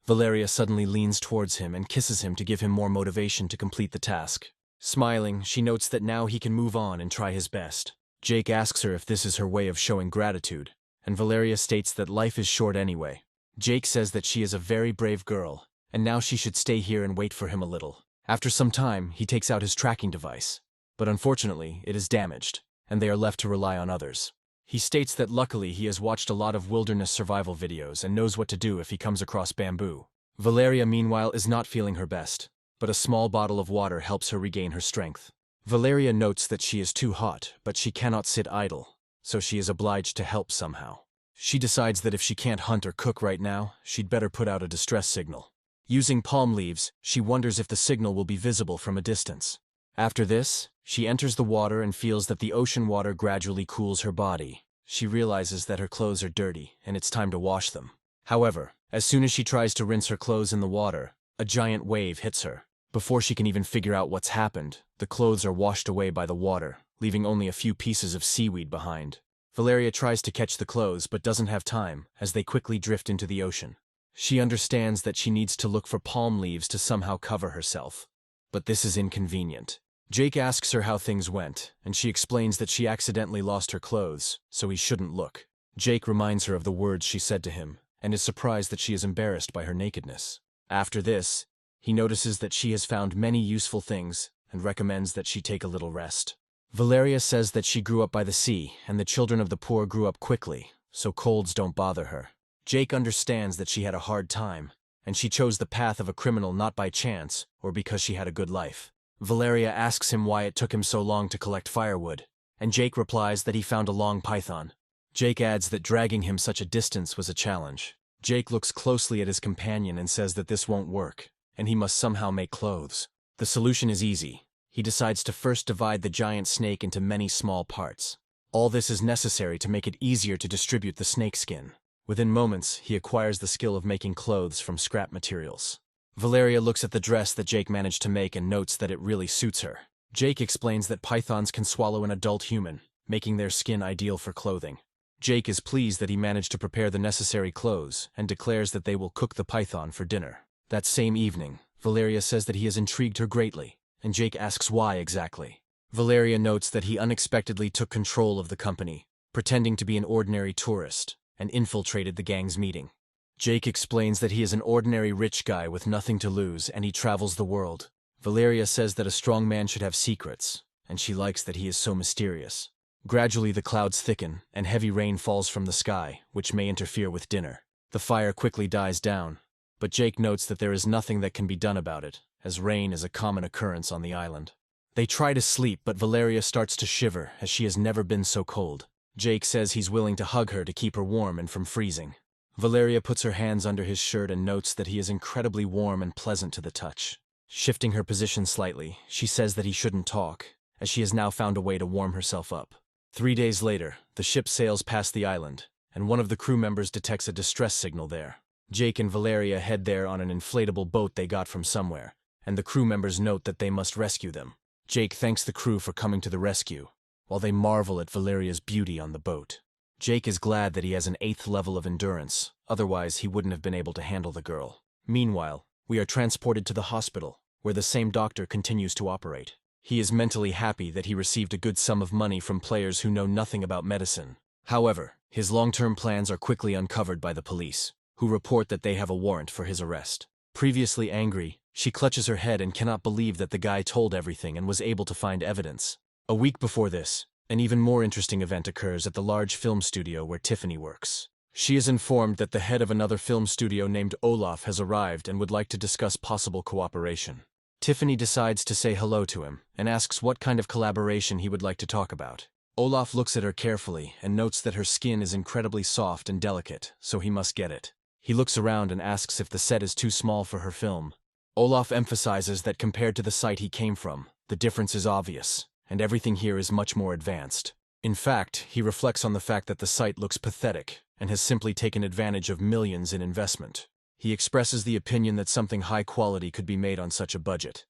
Valeria suddenly leans towards him and kisses him to give him more motivation to complete the task. Smiling, she notes that now he can move on and try his best. Jake asks her if this is her way of showing gratitude, and Valeria states that life is short anyway. Jake says that she is a very brave girl, and now she should stay here and wait for him a little. After some time, he takes out his tracking device, but unfortunately, it is damaged, and they are left to rely on others. He states that luckily he has watched a lot of wilderness survival videos and knows what to do if he comes across bamboo. Valeria, meanwhile, is not feeling her best, but a small bottle of water helps her regain her strength. Valeria notes that she is too hot, but she cannot sit idle, so she is obliged to help somehow. She decides that if she can't hunt or cook right now, she'd better put out a distress signal. Using palm leaves, she wonders if the signal will be visible from a distance. After this, she enters the water and feels that the ocean water gradually cools her body. She realizes that her clothes are dirty, and it's time to wash them. However, as soon as she tries to rinse her clothes in the water, a giant wave hits her. Before she can even figure out what's happened, the clothes are washed away by the water, leaving only a few pieces of seaweed behind. Valeria tries to catch the clothes but doesn't have time, as they quickly drift into the ocean. She understands that she needs to look for palm leaves to somehow cover herself. But this is inconvenient. Jake asks her how things went, and she explains that she accidentally lost her clothes, so he shouldn't look. Jake reminds her of the words she said to him, and is surprised that she is embarrassed by her nakedness. After this, he notices that she has found many useful things and recommends that she take a little rest. Valeria says that she grew up by the sea, and the children of the poor grew up quickly, so colds don't bother her. Jake understands that she had a hard time, and she chose the path of a criminal not by chance or because she had a good life. Valeria asks him why it took him so long to collect firewood, and Jake replies that he found a long python. Jake adds that dragging him such a distance was a challenge. Jake looks closely at his companion and says that this won't work, and he must somehow make clothes. The solution is easy. He decides to first divide the giant snake into many small parts. All this is necessary to make it easier to distribute the snake skin. Within moments, he acquires the skill of making clothes from scrap materials. Valeria looks at the dress that Jake managed to make and notes that it really suits her. Jake explains that pythons can swallow an adult human, making their skin ideal for clothing. Jake is pleased that he managed to prepare the necessary clothes and declares that they will cook the python for dinner. That same evening, Valeria says that he has intrigued her greatly, and Jake asks why exactly. Valeria notes that he unexpectedly took control of the company, pretending to be an ordinary tourist, and infiltrated the gang's meeting. Jake explains that he is an ordinary rich guy with nothing to lose and he travels the world. Valeria says that a strong man should have secrets, and she likes that he is so mysterious. Gradually the clouds thicken, and heavy rain falls from the sky, which may interfere with dinner. The fire quickly dies down, but Jake notes that there is nothing that can be done about it, as rain is a common occurrence on the island. They try to sleep, but Valeria starts to shiver, as she has never been so cold. Jake says he's willing to hug her to keep her warm and from freezing. Valeria puts her hands under his shirt and notes that he is incredibly warm and pleasant to the touch. Shifting her position slightly, she says that he shouldn't talk, as she has now found a way to warm herself up. 3 days later, the ship sails past the island, and one of the crew members detects a distress signal there. Jake and Valeria head there on an inflatable boat they got from somewhere, and the crew members note that they must rescue them. Jake thanks the crew for coming to the rescue, while they marvel at Valeria's beauty on the boat. Jake is glad that he has an 8th level of endurance, otherwise he wouldn't have been able to handle the girl. Meanwhile, we are transported to the hospital, where the same doctor continues to operate. He is mentally happy that he received a good sum of money from players who know nothing about medicine. However, his long-term plans are quickly uncovered by the police, who report that they have a warrant for his arrest. Previously angry, she clutches her head and cannot believe that the guy told everything and was able to find evidence. A week before this, an even more interesting event occurs at the large film studio where Tiffany works. She is informed that the head of another film studio named Olaf has arrived and would like to discuss possible cooperation. Tiffany decides to say hello to him and asks what kind of collaboration he would like to talk about. Olaf looks at her carefully and notes that her skin is incredibly soft and delicate, so he must get it. He looks around and asks if the set is too small for her film. Olaf emphasizes that compared to the site he came from, the difference is obvious, and everything here is much more advanced. In fact, he reflects on the fact that the site looks pathetic and has simply taken advantage of millions in investment. He expresses the opinion that something high quality could be made on such a budget,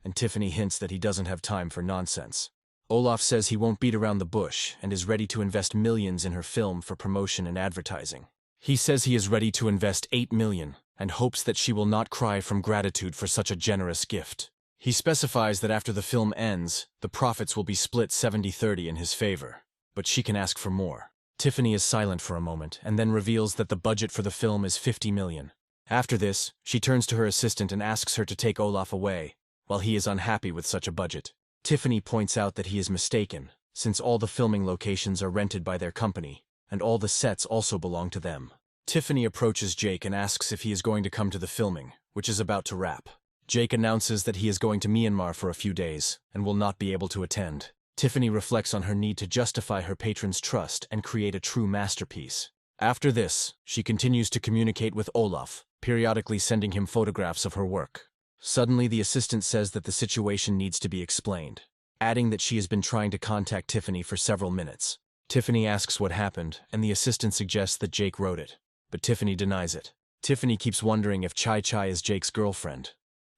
and Tiffany hints that he doesn't have time for nonsense. Olaf says he won't beat around the bush and is ready to invest millions in her film for promotion and advertising. He says he is ready to invest 8 million and hopes that she will not cry from gratitude for such a generous gift. He specifies that after the film ends, the profits will be split 70-30 in his favor, but she can ask for more. Tiffany is silent for a moment and then reveals that the budget for the film is 50 million. After this, she turns to her assistant and asks her to take Olaf away, while he is unhappy with such a budget. Tiffany points out that he is mistaken, since all the filming locations are rented by their company, and all the sets also belong to them. Tiffany approaches Jake and asks if he is going to come to the filming, which is about to wrap. Jake announces that he is going to Myanmar for a few days, and will not be able to attend. Tiffany reflects on her need to justify her patron's trust and create a true masterpiece. After this, she continues to communicate with Olaf, periodically sending him photographs of her work. Suddenly, the assistant says that the situation needs to be explained, adding that she has been trying to contact Tiffany for several minutes. Tiffany asks what happened, and the assistant suggests that Jake wrote it, but Tiffany denies it. Tiffany keeps wondering if Chai Chai is Jake's girlfriend,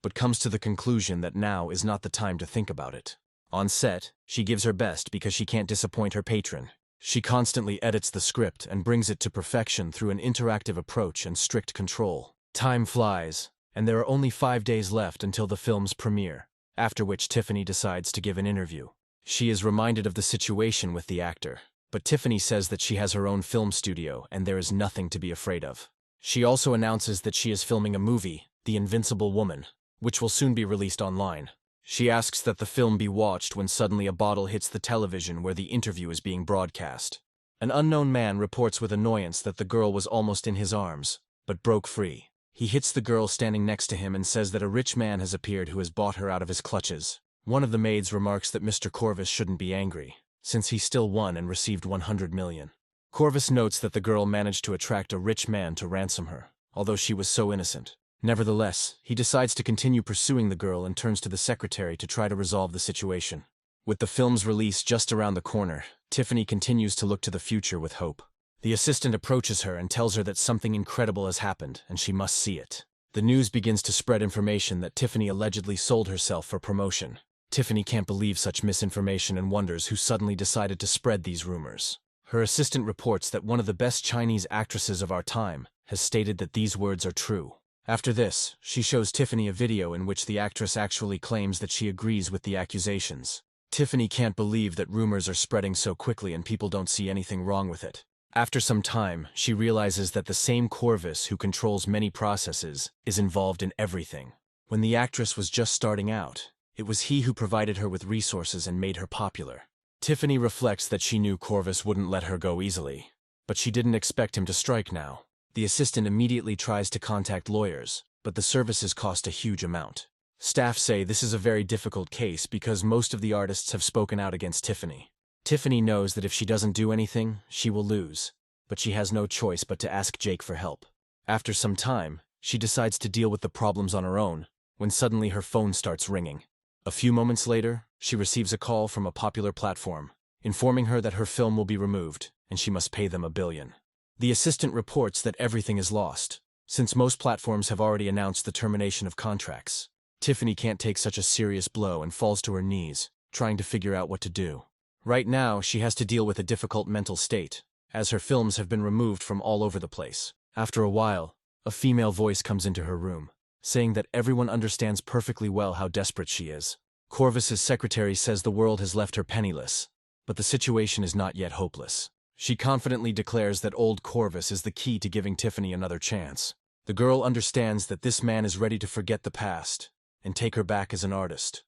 but comes to the conclusion that now is not the time to think about it. On set, she gives her best because she can't disappoint her patron. She constantly edits the script and brings it to perfection through an interactive approach and strict control. Time flies, and there are only 5 days left until the film's premiere, after which Tiffany decides to give an interview. She is reminded of the situation with the actor, but Tiffany says that she has her own film studio and there is nothing to be afraid of. She also announces that she is filming a movie, The Invincible Woman, which will soon be released online. She asks that the film be watched when suddenly a bottle hits the television where the interview is being broadcast. An unknown man reports with annoyance that the girl was almost in his arms, but broke free. He hits the girl standing next to him and says that a rich man has appeared who has bought her out of his clutches. One of the maids remarks that Mr. Corvus shouldn't be angry, since he still won and received 100 million. Corvus notes that the girl managed to attract a rich man to ransom her, although she was so innocent. Nevertheless, he decides to continue pursuing the girl and turns to the secretary to try to resolve the situation. With the film's release just around the corner, Tiffany continues to look to the future with hope. The assistant approaches her and tells her that something incredible has happened and she must see it. The news begins to spread information that Tiffany allegedly sold herself for promotion. Tiffany can't believe such misinformation and wonders who suddenly decided to spread these rumors. Her assistant reports that one of the best Chinese actresses of our time has stated that these words are true. After this, she shows Tiffany a video in which the actress actually claims that she agrees with the accusations. Tiffany can't believe that rumors are spreading so quickly and people don't see anything wrong with it. After some time, she realizes that the same Corvus who controls many processes is involved in everything. When the actress was just starting out, it was he who provided her with resources and made her popular. Tiffany reflects that she knew Corvus wouldn't let her go easily, but she didn't expect him to strike now. The assistant immediately tries to contact lawyers, but the services cost a huge amount. Staff say this is a very difficult case because most of the artists have spoken out against Tiffany. Tiffany knows that if she doesn't do anything, she will lose, but she has no choice but to ask Jake for help. After some time, she decides to deal with the problems on her own, when suddenly her phone starts ringing. A few moments later, she receives a call from a popular platform, informing her that her film will be removed, and she must pay them $1 billion. The assistant reports that everything is lost, since most platforms have already announced the termination of contracts. Tiffany can't take such a serious blow and falls to her knees, trying to figure out what to do. Right now, she has to deal with a difficult mental state, as her films have been removed from all over the place. After a while, a female voice comes into her room, saying that everyone understands perfectly well how desperate she is. Corvus's secretary says the world has left her penniless, but the situation is not yet hopeless. She confidently declares that old Corvus is the key to giving Tiffany another chance. The girl understands that this man is ready to forget the past and take her back as an artist,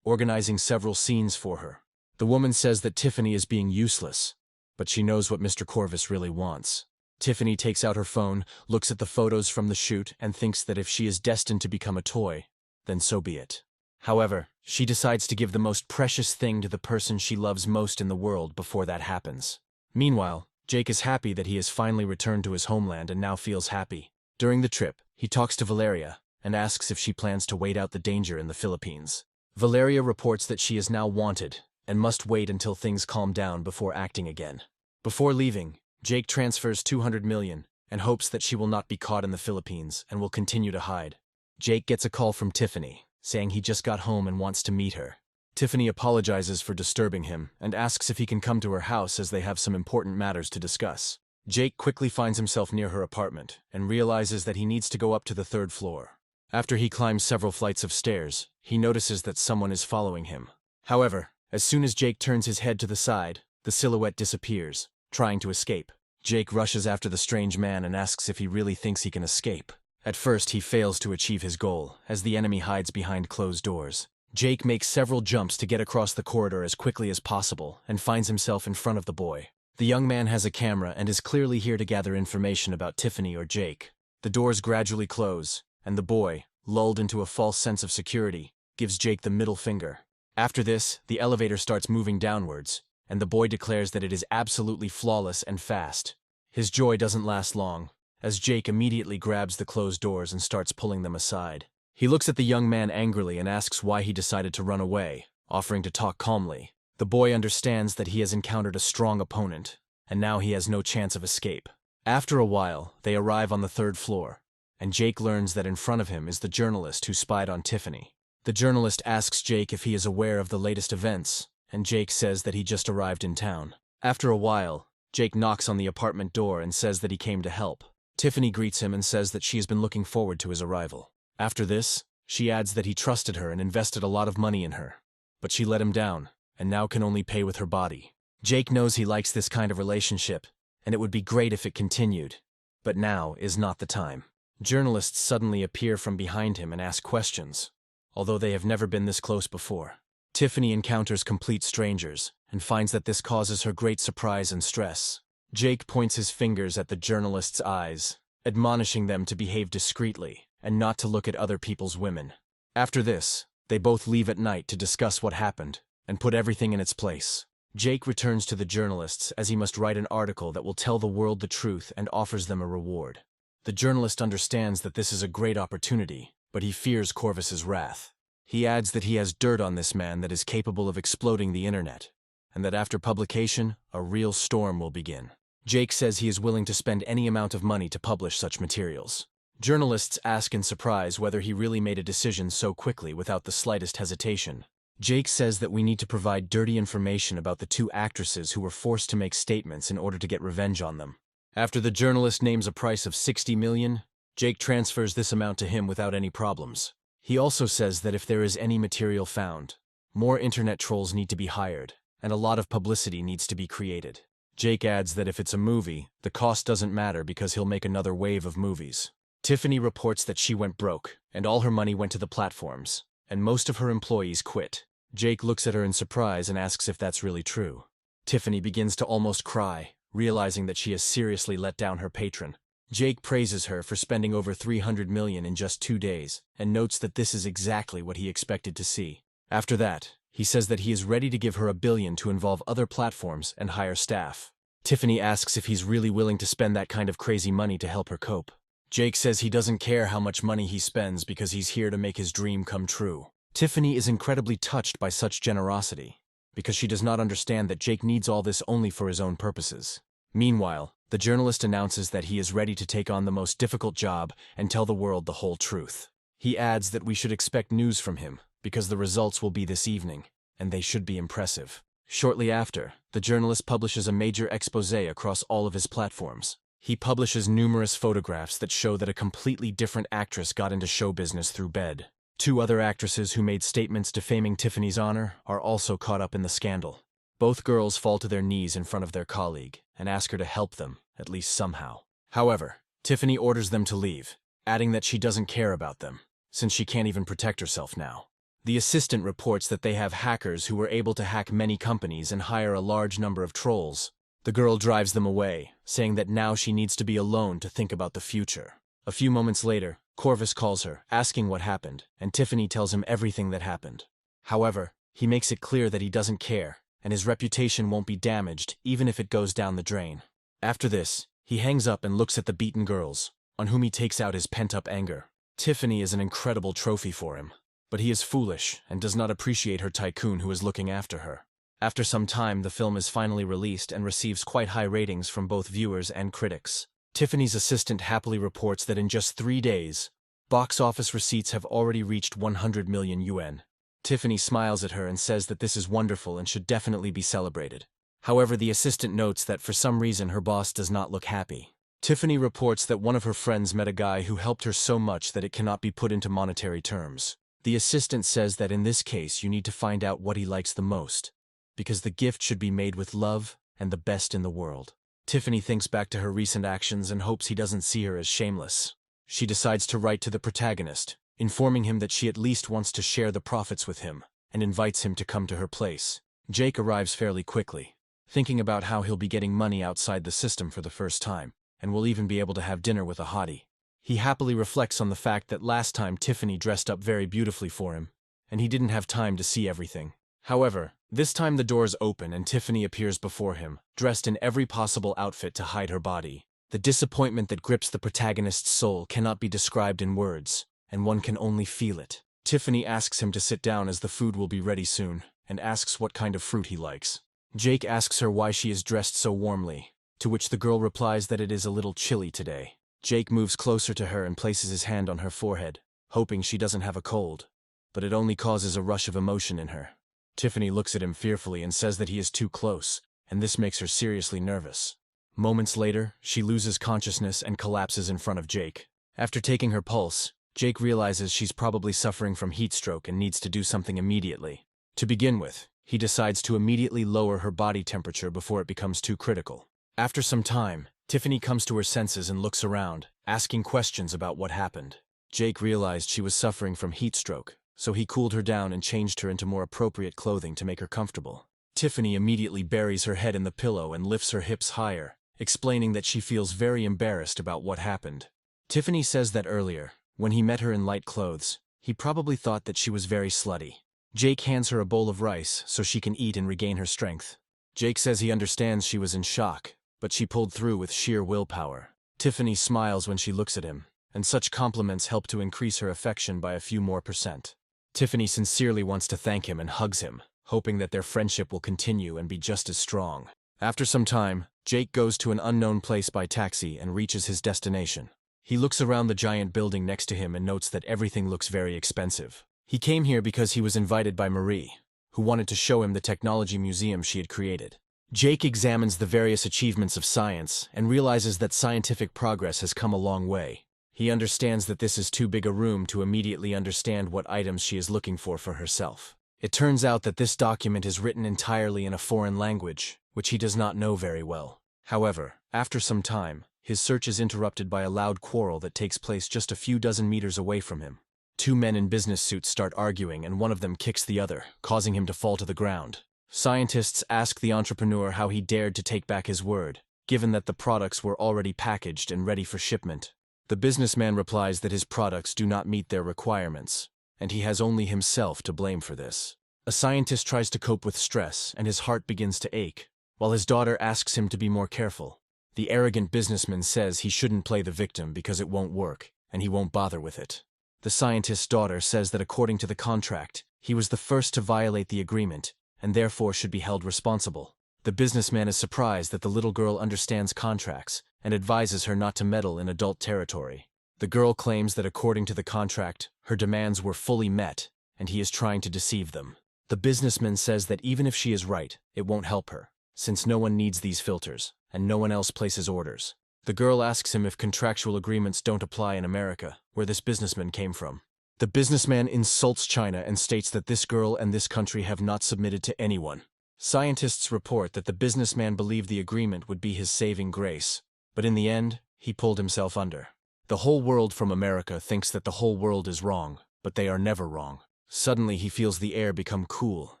organizing several scenes for her. The woman says that Tiffany is being useless, but she knows what Mr. Corvus really wants. Tiffany takes out her phone, looks at the photos from the shoot, and thinks that if she is destined to become a toy, then so be it. However, she decides to give the most precious thing to the person she loves most in the world before that happens. Meanwhile, Jake is happy that he has finally returned to his homeland and now feels happy. During the trip, he talks to Valeria and asks if she plans to wait out the danger in the Philippines. Valeria reports that she is now wanted and must wait until things calm down before acting again. Before leaving, Jake transfers $200 million and hopes that she will not be caught in the Philippines and will continue to hide. Jake gets a call from Tiffany, saying he just got home and wants to meet her. Tiffany apologizes for disturbing him and asks if he can come to her house as they have some important matters to discuss. Jake quickly finds himself near her apartment and realizes that he needs to go up to the 3rd floor. After he climbs several flights of stairs, he notices that someone is following him. However, as soon as Jake turns his head to the side, the silhouette disappears, trying to escape. Jake rushes after the strange man and asks if he really thinks he can escape. At first, he fails to achieve his goal, as the enemy hides behind closed doors. Jake makes several jumps to get across the corridor as quickly as possible and finds himself in front of the boy. The young man has a camera and is clearly here to gather information about Tiffany or Jake. The doors gradually close, and the boy, lulled into a false sense of security, gives Jake the middle finger. After this, the elevator starts moving downwards, and the boy declares that it is absolutely flawless and fast. His joy doesn't last long, as Jake immediately grabs the closed doors and starts pulling them aside. He looks at the young man angrily and asks why he decided to run away, offering to talk calmly. The boy understands that he has encountered a strong opponent, and now he has no chance of escape. After a while, they arrive on the 3rd floor, and Jake learns that in front of him is the journalist who spied on Tiffany. The journalist asks Jake if he is aware of the latest events, and Jake says that he just arrived in town. After a while, Jake knocks on the apartment door and says that he came to help. Tiffany greets him and says that she has been looking forward to his arrival. After this, she adds that he trusted her and invested a lot of money in her, but she let him down, and now can only pay with her body. Jake knows he likes this kind of relationship, and it would be great if it continued, but now is not the time. Journalists suddenly appear from behind him and ask questions, although they have never been this close before. Tiffany encounters complete strangers and finds that this causes her great surprise and stress. Jake points his fingers at the journalists' eyes, admonishing them to behave discreetly and not to look at other people's women. After this, they both leave at night to discuss what happened and put everything in its place. Jake returns to the journalists as he must write an article that will tell the world the truth and offers them a reward. The journalist understands that this is a great opportunity, but he fears Corvus's wrath. He adds that he has dirt on this man that is capable of exploding the internet, and that after publication, a real storm will begin. Jake says he is willing to spend any amount of money to publish such materials. Journalists ask in surprise whether he really made a decision so quickly without the slightest hesitation. Jake says that we need to provide dirty information about the two actresses who were forced to make statements in order to get revenge on them. After the journalist names a price of 60 million, Jake transfers this amount to him without any problems. He also says that if there is any material found, more internet trolls need to be hired, and a lot of publicity needs to be created. Jake adds that if it's a movie, the cost doesn't matter because he'll make another wave of movies. Tiffany reports that she went broke, and all her money went to the platforms, and most of her employees quit. Jake looks at her in surprise and asks if that's really true. Tiffany begins to almost cry, realizing that she has seriously let down her patron. Jake praises her for spending over 300 million in just 2 days, and notes that this is exactly what he expected to see. After that, he says that he is ready to give her $1 billion to involve other platforms and hire staff. Tiffany asks if he's really willing to spend that kind of crazy money to help her cope. Jake says he doesn't care how much money he spends because he's here to make his dream come true. Tiffany is incredibly touched by such generosity, because she does not understand that Jake needs all this only for his own purposes. Meanwhile, the journalist announces that he is ready to take on the most difficult job and tell the world the whole truth. He adds that we should expect news from him, because the results will be this evening, and they should be impressive. Shortly after, the journalist publishes a major expose across all of his platforms. He publishes numerous photographs that show that a completely different actress got into show business through bed. 2 other actresses who made statements defaming Tiffany's honor are also caught up in the scandal. Both girls fall to their knees in front of their colleague and ask her to help them, at least somehow. However, Tiffany orders them to leave, adding that she doesn't care about them, since she can't even protect herself now. The assistant reports that they have hackers who were able to hack many companies and hire a large number of trolls. The girl drives them away, saying that now she needs to be alone to think about the future. A few moments later, Corvus calls her, asking what happened, and Tiffany tells him everything that happened. However, he makes it clear that he doesn't care, and his reputation won't be damaged even if it goes down the drain. After this, he hangs up and looks at the beaten girls, on whom he takes out his pent-up anger. Tiffany is an incredible trophy for him, but he is foolish and does not appreciate her tycoon who is looking after her. After some time, the film is finally released and receives quite high ratings from both viewers and critics. Tiffany's assistant happily reports that in just 3 days, box office receipts have already reached 100 million yuan. Tiffany smiles at her and says that this is wonderful and should definitely be celebrated. However, the assistant notes that for some reason her boss does not look happy. Tiffany reports that one of her friends met a guy who helped her so much that it cannot be put into monetary terms. The assistant says that in this case you need to find out what he likes the most, because the gift should be made with love and the best in the world. Tiffany thinks back to her recent actions and hopes he doesn't see her as shameless. She decides to write to the protagonist, informing him that she at least wants to share the profits with him, and invites him to come to her place. Jake arrives fairly quickly, thinking about how he'll be getting money outside the system for the first time, and will even be able to have dinner with a hottie. He happily reflects on the fact that last time Tiffany dressed up very beautifully for him, and he didn't have time to see everything. However, this time the doors open and Tiffany appears before him, dressed in every possible outfit to hide her body. The disappointment that grips the protagonist's soul cannot be described in words, and one can only feel it. Tiffany asks him to sit down as the food will be ready soon, and asks what kind of fruit he likes. Jake asks her why she is dressed so warmly, to which the girl replies that it is a little chilly today. Jake moves closer to her and places his hand on her forehead, hoping she doesn't have a cold, but it only causes a rush of emotion in her. Tiffany looks at him fearfully and says that he is too close, and this makes her seriously nervous. Moments later, she loses consciousness and collapses in front of Jake. After taking her pulse, Jake realizes she's probably suffering from heat stroke and needs to do something immediately. To begin with, he decides to immediately lower her body temperature before it becomes too critical. After some time, Tiffany comes to her senses and looks around, asking questions about what happened. Jake realized she was suffering from heat stroke, so he cooled her down and changed her into more appropriate clothing to make her comfortable. Tiffany immediately buries her head in the pillow and lifts her hips higher, explaining that she feels very embarrassed about what happened. Tiffany says that earlier, when he met her in light clothes, he probably thought that she was very slutty. Jake hands her a bowl of rice so she can eat and regain her strength. Jake says he understands she was in shock, but she pulled through with sheer willpower. Tiffany smiles when she looks at him, and such compliments help to increase her affection by a few more %. Tiffany sincerely wants to thank him and hugs him, hoping that their friendship will continue and be just as strong. After some time, Jake goes to an unknown place by taxi and reaches his destination. He looks around the giant building next to him and notes that everything looks very expensive. He came here because he was invited by Marie, who wanted to show him the technology museum she had created. Jake examines the various achievements of science and realizes that scientific progress has come a long way. He understands that this is too big a room to immediately understand what items she is looking for herself. It turns out that this document is written entirely in a foreign language, which he does not know very well. However, after some time, his search is interrupted by a loud quarrel that takes place just a few dozen meters away from him. Two men in business suits start arguing and one of them kicks the other, causing him to fall to the ground. Scientists ask the entrepreneur how he dared to take back his word, given that the products were already packaged and ready for shipment. The businessman replies that his products do not meet their requirements, and he has only himself to blame for this. A scientist tries to cope with stress, and his heart begins to ache, while his daughter asks him to be more careful. The arrogant businessman says he shouldn't play the victim because it won't work, and he won't bother with it. The scientist's daughter says that according to the contract, he was the first to violate the agreement, and therefore should be held responsible. The businessman is surprised that the little girl understands contracts, and advises her not to meddle in adult territory. The girl claims that according to the contract, her demands were fully met, and he is trying to deceive them. The businessman says that even if she is right, it won't help her, since no one needs these filters, and no one else places orders. The girl asks him if contractual agreements don't apply in America, where this businessman came from. The businessman insults China and states that this girl and this country have not submitted to anyone. Scientists report that the businessman believed the agreement would be his saving grace, but in the end, he pulled himself under. The whole world from America thinks that the whole world is wrong, but they are never wrong. Suddenly he feels the air become cool,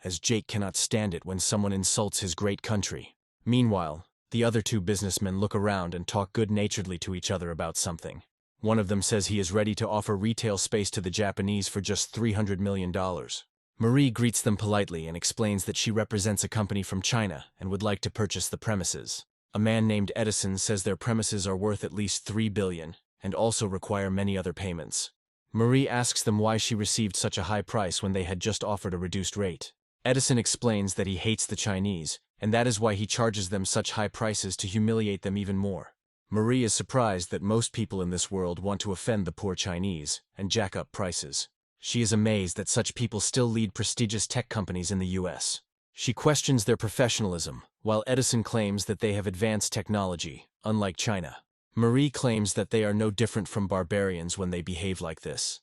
as Jake cannot stand it when someone insults his great country. Meanwhile, the other two businessmen look around and talk good-naturedly to each other about something. One of them says he is ready to offer retail space to the Japanese for just $300 million. Marie greets them politely and explains that she represents a company from China and would like to purchase the premises. A man named Edison says their premises are worth at least $3 billion and also require many other payments. Marie asks them why she received such a high price when they had just offered a reduced rate. Edison explains that he hates the Chinese, and that is why he charges them such high prices to humiliate them even more. Marie is surprised that most people in this world want to offend the poor Chinese and jack up prices. She is amazed that such people still lead prestigious tech companies in the US. She questions their professionalism, while Edison claims that they have advanced technology, unlike China. Marie claims that they are no different from barbarians when they behave like this.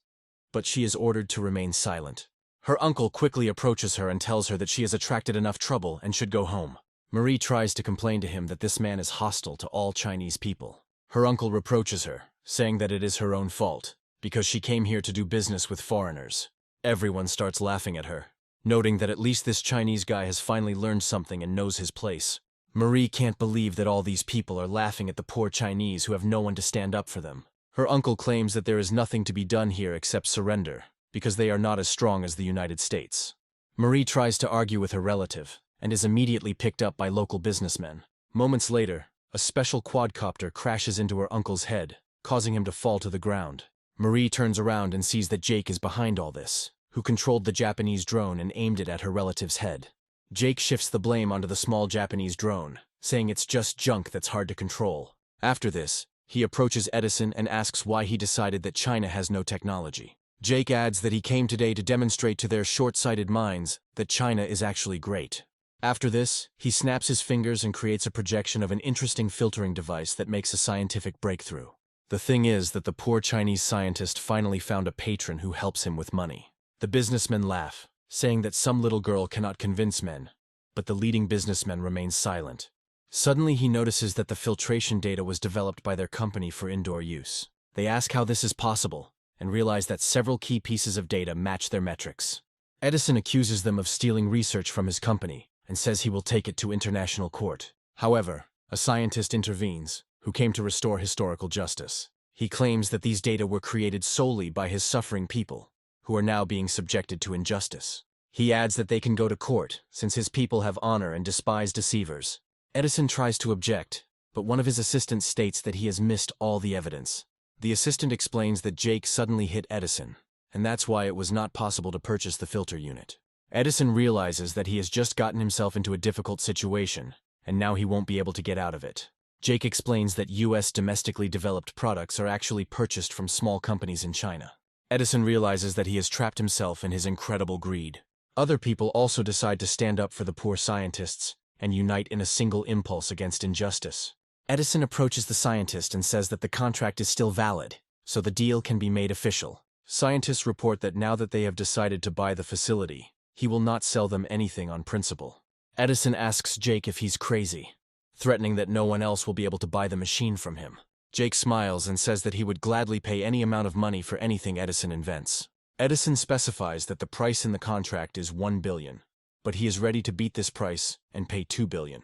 But she is ordered to remain silent. Her uncle quickly approaches her and tells her that she has attracted enough trouble and should go home. Marie tries to complain to him that this man is hostile to all Chinese people. Her uncle reproaches her, saying that it is her own fault, because she came here to do business with foreigners. Everyone starts laughing at her, noting that at least this Chinese guy has finally learned something and knows his place. Marie can't believe that all these people are laughing at the poor Chinese who have no one to stand up for them. Her uncle claims that there is nothing to be done here except surrender, because they are not as strong as the United States. Marie tries to argue with her relative, and is immediately picked up by local businessmen. Moments later, a special quadcopter crashes into her uncle's head, causing him to fall to the ground. Marie turns around and sees that Jake is behind all this, who controlled the Japanese drone and aimed it at her relative's head. Jake shifts the blame onto the small Japanese drone, saying it's just junk that's hard to control. After this, he approaches Edison and asks why he decided that China has no technology. Jake adds that he came today to demonstrate to their short-sighted minds that China is actually great. After this, he snaps his fingers and creates a projection of an interesting filtering device that makes a scientific breakthrough. The thing is that the poor Chinese scientist finally found a patron who helps him with money. The businessmen laugh, saying that some little girl cannot convince men, but the leading businessman remains silent. Suddenly he notices that the filtration data was developed by their company for indoor use. They ask how this is possible, and realize that several key pieces of data match their metrics. Edison accuses them of stealing research from his company, and says he will take it to international court. However, a scientist intervenes, who came to restore historical justice. He claims that these data were created solely by his suffering people, who are now being subjected to injustice. He adds that they can go to court, since his people have honor and despise deceivers. Edison tries to object, but one of his assistants states that he has missed all the evidence. The assistant explains that Jake suddenly hit Edison, and that's why it was not possible to purchase the filter unit. Edison realizes that he has just gotten himself into a difficult situation, and now he won't be able to get out of it. Jake explains that US domestically developed products are actually purchased from small companies in China. Edison realizes that he has trapped himself in his incredible greed. Other people also decide to stand up for the poor scientists and unite in a single impulse against injustice. Edison approaches the scientist and says that the contract is still valid, so the deal can be made official. Scientists report that now that they have decided to buy the facility, he will not sell them anything on principle. Edison asks Jake if he's crazy, threatening that no one else will be able to buy the machine from him. Jake smiles and says that he would gladly pay any amount of money for anything Edison invents. Edison specifies that the price in the contract is $1 billion, but he is ready to beat this price and pay $2 billion.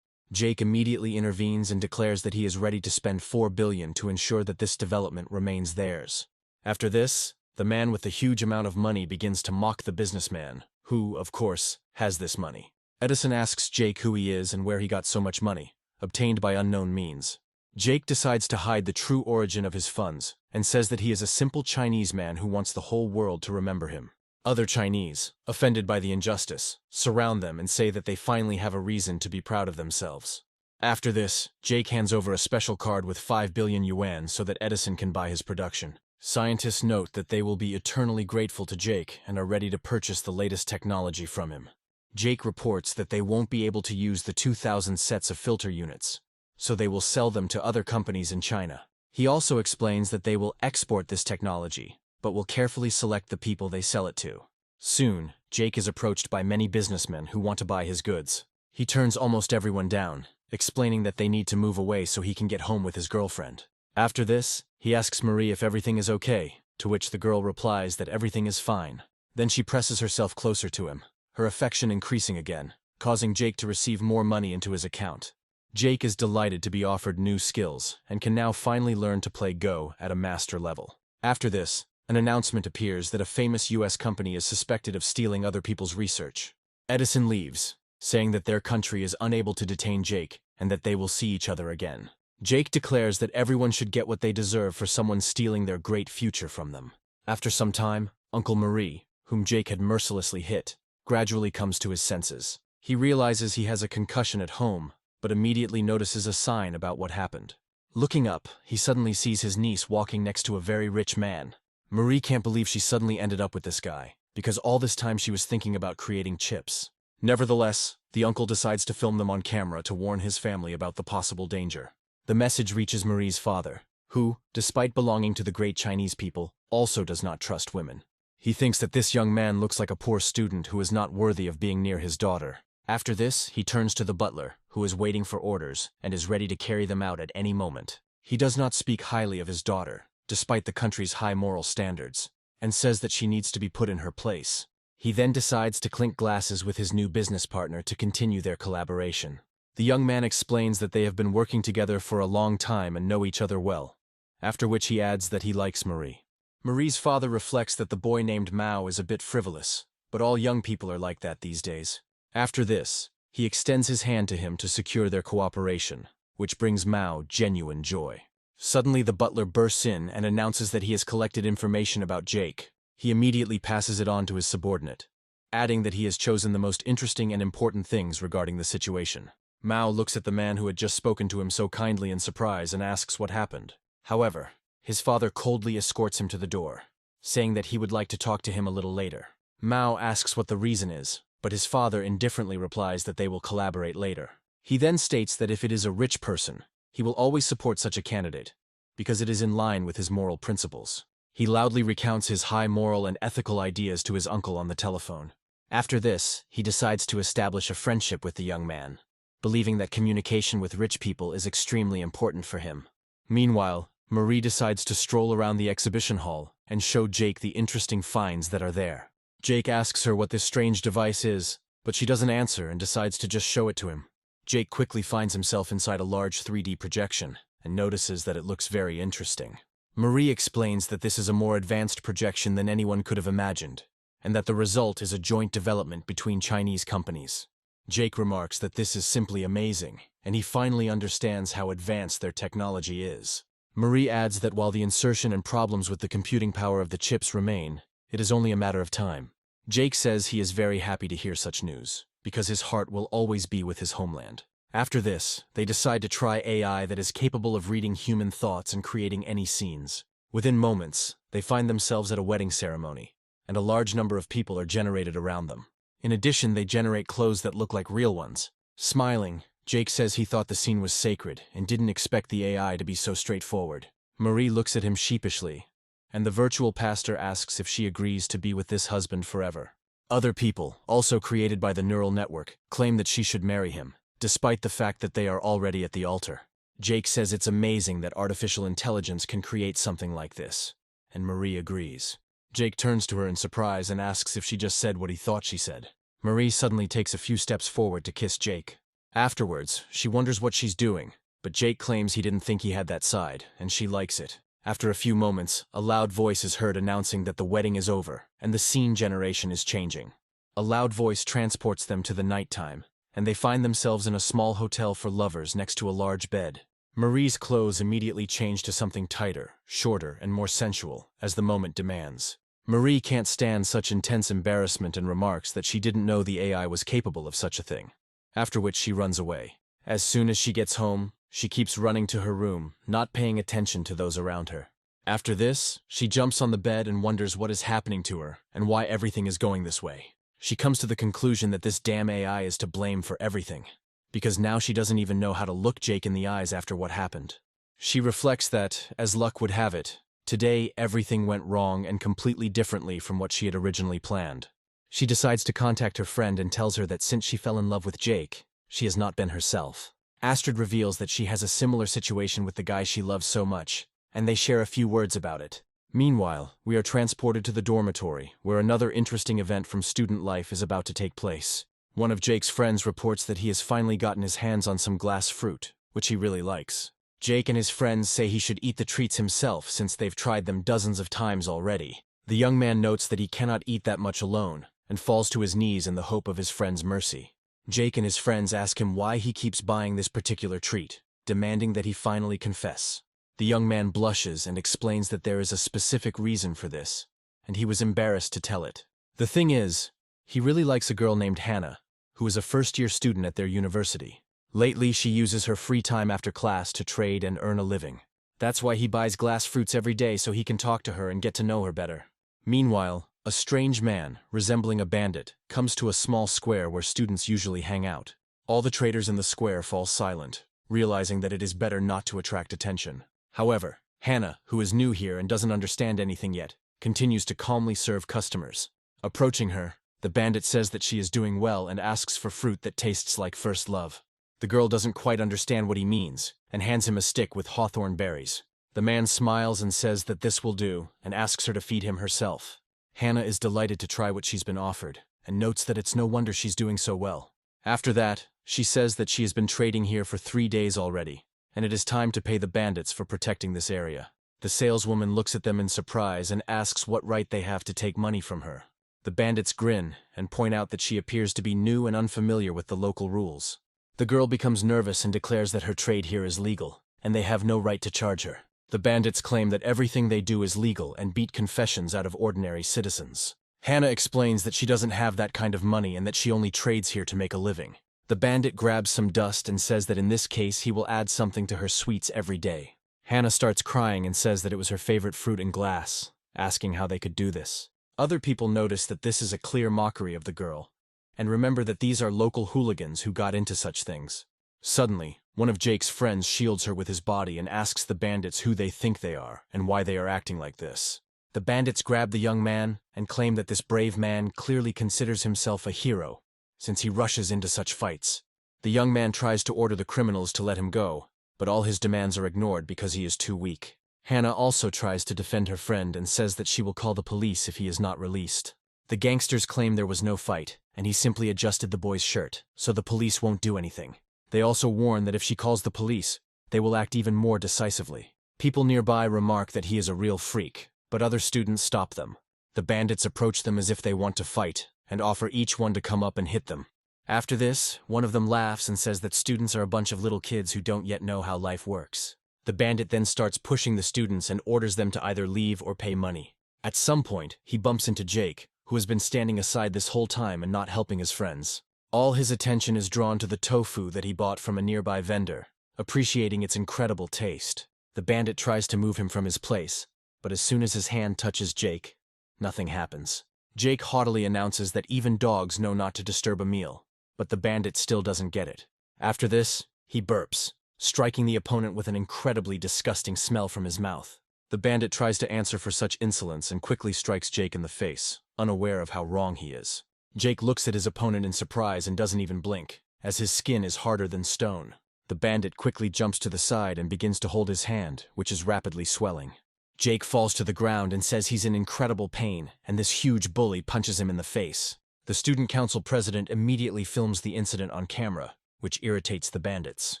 Jake immediately intervenes and declares that he is ready to spend $4 billion to ensure that this development remains theirs. After this, the man with the huge amount of money begins to mock the businessman, who, of course, has this money. Edison asks Jake who he is and where he got so much money, obtained by unknown means. Jake decides to hide the true origin of his funds and says that he is a simple Chinese man who wants the whole world to remember him. Other Chinese, offended by the injustice, surround them and say that they finally have a reason to be proud of themselves. After this, Jake hands over a special card with 5 billion yuan so that Edison can buy his production. Scientists note that they will be eternally grateful to Jake and are ready to purchase the latest technology from him. Jake reports that they won't be able to use the 2,000 sets of filter units, so they will sell them to other companies in China. He also explains that they will export this technology, but will carefully select the people they sell it to. Soon, Jake is approached by many businessmen who want to buy his goods. He turns almost everyone down, explaining that they need to move away so he can get home with his girlfriend. After this, he asks Marie if everything is okay, to which the girl replies that everything is fine. Then she presses herself closer to him, her affection increasing again, causing Jake to receive more money into his account. Jake is delighted to be offered new skills and can now finally learn to play Go at a master level. After this, an announcement appears that a famous US company is suspected of stealing other people's research. Edison leaves, saying that their country is unable to detain Jake and that they will see each other again. Jake declares that everyone should get what they deserve for someone stealing their great future from them. After some time, Uncle Marie, whom Jake had mercilessly hit, gradually comes to his senses. He realizes he has a concussion at home, but immediately notices a sign about what happened. Looking up, he suddenly sees his niece walking next to a very rich man. Marie can't believe she suddenly ended up with this guy, because all this time she was thinking about creating chips. Nevertheless, the uncle decides to film them on camera to warn his family about the possible danger. The message reaches Marie's father, who, despite belonging to the great Chinese people, also does not trust women. He thinks that this young man looks like a poor student who is not worthy of being near his daughter. After this, he turns to the butler, who is waiting for orders and is ready to carry them out at any moment. He does not speak highly of his daughter, despite the country's high moral standards, and says that she needs to be put in her place. He then decides to clink glasses with his new business partner to continue their collaboration. The young man explains that they have been working together for a long time and know each other well, after which he adds that he likes Marie. Marie's father reflects that the boy named Mao is a bit frivolous, but all young people are like that these days. After this, he extends his hand to him to secure their cooperation, which brings Mao genuine joy. Suddenly the butler bursts in and announces that he has collected information about Jake. He immediately passes it on to his subordinate, adding that he has chosen the most interesting and important things regarding the situation. Mao looks at the man who had just spoken to him so kindly in surprise and asks what happened. However, his father coldly escorts him to the door, saying that he would like to talk to him a little later. Mao asks what the reason is, but his father indifferently replies that they will collaborate later. He then states that if it is a rich person, he will always support such a candidate, because it is in line with his moral principles. He loudly recounts his high moral and ethical ideas to his uncle on the telephone. After this, he decides to establish a friendship with the young man, believing that communication with rich people is extremely important for him. Meanwhile, Marie decides to stroll around the exhibition hall and show Jake the interesting finds that are there. Jake asks her what this strange device is, but she doesn't answer and decides to just show it to him. Jake quickly finds himself inside a large 3D projection and notices that it looks very interesting. Marie explains that this is a more advanced projection than anyone could have imagined, and that the result is a joint development between Chinese companies. Jake remarks that this is simply amazing, and he finally understands how advanced their technology is. Marie adds that while the insertion and problems with the computing power of the chips remain, it is only a matter of time. Jake says he is very happy to hear such news, because his heart will always be with his homeland. After this, they decide to try AI that is capable of reading human thoughts and creating any scenes. Within moments, they find themselves at a wedding ceremony, and a large number of people are generated around them. In addition, they generate clothes that look like real ones. Smiling, Jake says he thought the scene was sacred and didn't expect the AI to be so straightforward. Marie looks at him sheepishly, and the virtual pastor asks if she agrees to be with this husband forever. Other people, also created by the neural network, claim that she should marry him, despite the fact that they are already at the altar. Jake says it's amazing that artificial intelligence can create something like this, and Marie agrees. Jake turns to her in surprise and asks if she just said what he thought she said. Marie suddenly takes a few steps forward to kiss Jake. Afterwards, she wonders what she's doing, but Jake claims he didn't think he had that side, and she likes it. After a few moments, a loud voice is heard announcing that the wedding is over, and the scene generation is changing. A loud voice transports them to the nighttime, and they find themselves in a small hotel for lovers next to a large bed. Marie's clothes immediately change to something tighter, shorter, and more sensual, as the moment demands. Marie can't stand such intense embarrassment and remarks that she didn't know the AI was capable of such a thing. After which she runs away. As soon as she gets home, she keeps running to her room, not paying attention to those around her. After this, she jumps on the bed and wonders what is happening to her and why everything is going this way. She comes to the conclusion that this damn AI is to blame for everything, because now she doesn't even know how to look Jake in the eyes after what happened. She reflects that, as luck would have it, today everything went wrong and completely differently from what she had originally planned. She decides to contact her friend and tells her that since she fell in love with Jake, she has not been herself. Astrid reveals that she has a similar situation with the guy she loves so much, and they share a few words about it. Meanwhile, we are transported to the dormitory, where another interesting event from student life is about to take place. One of Jake's friends reports that he has finally gotten his hands on some glass fruit, which he really likes. Jake and his friends say he should eat the treats himself since they've tried them dozens of times already. The young man notes that he cannot eat that much alone, and falls to his knees in the hope of his friend's mercy. Jake and his friends ask him why he keeps buying this particular treat, demanding that he finally confess. The young man blushes and explains that there is a specific reason for this, and he was embarrassed to tell it. The thing is, he really likes a girl named Hannah, who is a first-year student at their university. Lately, she uses her free time after class to trade and earn a living. That's why he buys glass fruits every day so he can talk to her and get to know her better. Meanwhile, a strange man, resembling a bandit, comes to a small square where students usually hang out. All the traders in the square fall silent, realizing that it is better not to attract attention. However, Hannah, who is new here and doesn't understand anything yet, continues to calmly serve customers. Approaching her, the bandit says that she is doing well and asks for fruit that tastes like first love. The girl doesn't quite understand what he means, and hands him a stick with hawthorn berries. The man smiles and says that this will do, and asks her to feed him herself. Hannah is delighted to try what she's been offered, and notes that it's no wonder she's doing so well. After that, she says that she has been trading here for 3 days already, and it is time to pay the bandits for protecting this area. The saleswoman looks at them in surprise and asks what right they have to take money from her. The bandits grin and point out that she appears to be new and unfamiliar with the local rules. The girl becomes nervous and declares that her trade here is legal, and they have no right to charge her. The bandits claim that everything they do is legal and beat confessions out of ordinary citizens. Hannah explains that she doesn't have that kind of money and that she only trades here to make a living. The bandit grabs some dust and says that in this case he will add something to her sweets every day. Hannah starts crying and says that it was her favorite fruit in glass, asking how they could do this. Other people notice that this is a clear mockery of the girl, and remember that these are local hooligans who got into such things. Suddenly, one of Jake's friends shields her with his body and asks the bandits who they think they are and why they are acting like this. The bandits grab the young man and claim that this brave man clearly considers himself a hero, since he rushes into such fights. The young man tries to order the criminals to let him go, but all his demands are ignored because he is too weak. Hannah also tries to defend her friend and says that she will call the police if he is not released. The gangsters claim there was no fight, and he simply adjusted the boy's shirt, so the police won't do anything. They also warn that if she calls the police, they will act even more decisively. People nearby remark that he is a real freak, but other students stop them. The bandits approach them as if they want to fight, and offer each one to come up and hit them. After this, one of them laughs and says that students are a bunch of little kids who don't yet know how life works. The bandit then starts pushing the students and orders them to either leave or pay money. At some point, he bumps into Jake, who has been standing aside this whole time and not helping his friends. All his attention is drawn to the tofu that he bought from a nearby vendor, appreciating its incredible taste. The bandit tries to move him from his place, but as soon as his hand touches Jake, nothing happens. Jake haughtily announces that even dogs know not to disturb a meal, but the bandit still doesn't get it. After this, he burps, striking the opponent with an incredibly disgusting smell from his mouth. The bandit tries to answer for such insolence and quickly strikes Jake in the face, unaware of how wrong he is. Jake looks at his opponent in surprise and doesn't even blink, as his skin is harder than stone. The bandit quickly jumps to the side and begins to hold his hand, which is rapidly swelling. Jake falls to the ground and says he's in incredible pain, and this huge bully punches him in the face. The student council president immediately films the incident on camera, which irritates the bandits.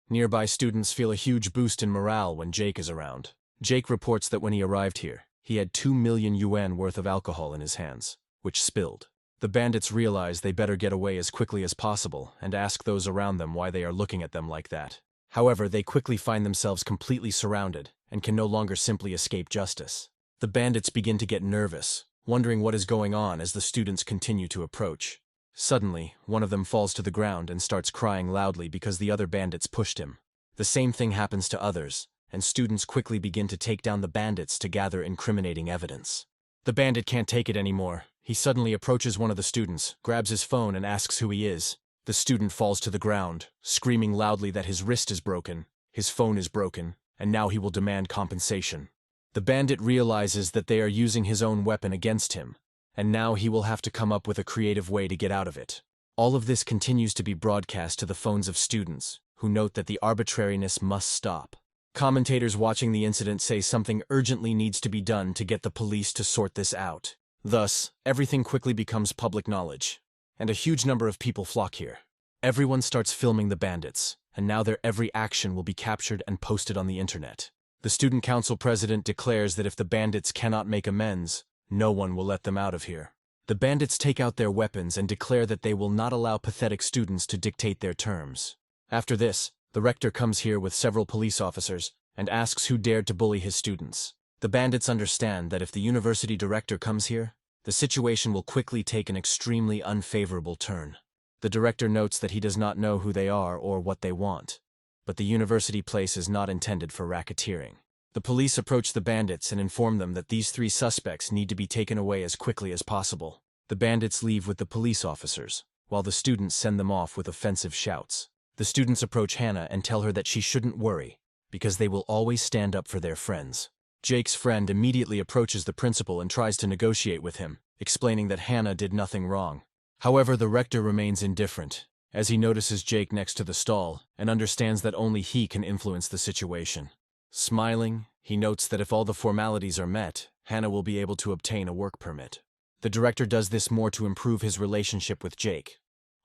Nearby students feel a huge boost in morale when Jake is around. Jake reports that when he arrived here, he had 2 million yuan worth of alcohol in his hands, which spilled. The bandits realize they better get away as quickly as possible and ask those around them why they are looking at them like that. However, they quickly find themselves completely surrounded and can no longer simply escape justice. The bandits begin to get nervous, wondering what is going on as the students continue to approach. Suddenly, one of them falls to the ground and starts crying loudly because the other bandits pushed him. The same thing happens to others, and students quickly begin to take down the bandits to gather incriminating evidence. The bandit can't take it anymore. He suddenly approaches one of the students, grabs his phone and asks who he is. The student falls to the ground, screaming loudly that his wrist is broken, his phone is broken, and now he will demand compensation. The bandit realizes that they are using his own weapon against him, and now he will have to come up with a creative way to get out of it. All of this continues to be broadcast to the phones of students, who note that the arbitrariness must stop. Commentators watching the incident say something urgently needs to be done to get the police to sort this out. Thus, everything quickly becomes public knowledge, and a huge number of people flock here. Everyone starts filming the bandits, and now their every action will be captured and posted on the internet. The student council president declares that if the bandits cannot make amends, no one will let them out of here. The bandits take out their weapons and declare that they will not allow pathetic students to dictate their terms. After this, the rector comes here with several police officers and asks who dared to bully his students. The bandits understand that if the university director comes here, the situation will quickly take an extremely unfavorable turn. The director notes that he does not know who they are or what they want, but the university place is not intended for racketeering. The police approach the bandits and inform them that these 3 suspects need to be taken away as quickly as possible. The bandits leave with the police officers, while the students send them off with offensive shouts. The students approach Hannah and tell her that she shouldn't worry, because they will always stand up for their friends. Jake's friend immediately approaches the principal and tries to negotiate with him, explaining that Hannah did nothing wrong. However, the rector remains indifferent, as he notices Jake next to the stall and understands that only he can influence the situation. Smiling, he notes that if all the formalities are met, Hannah will be able to obtain a work permit. The director does this more to improve his relationship with Jake,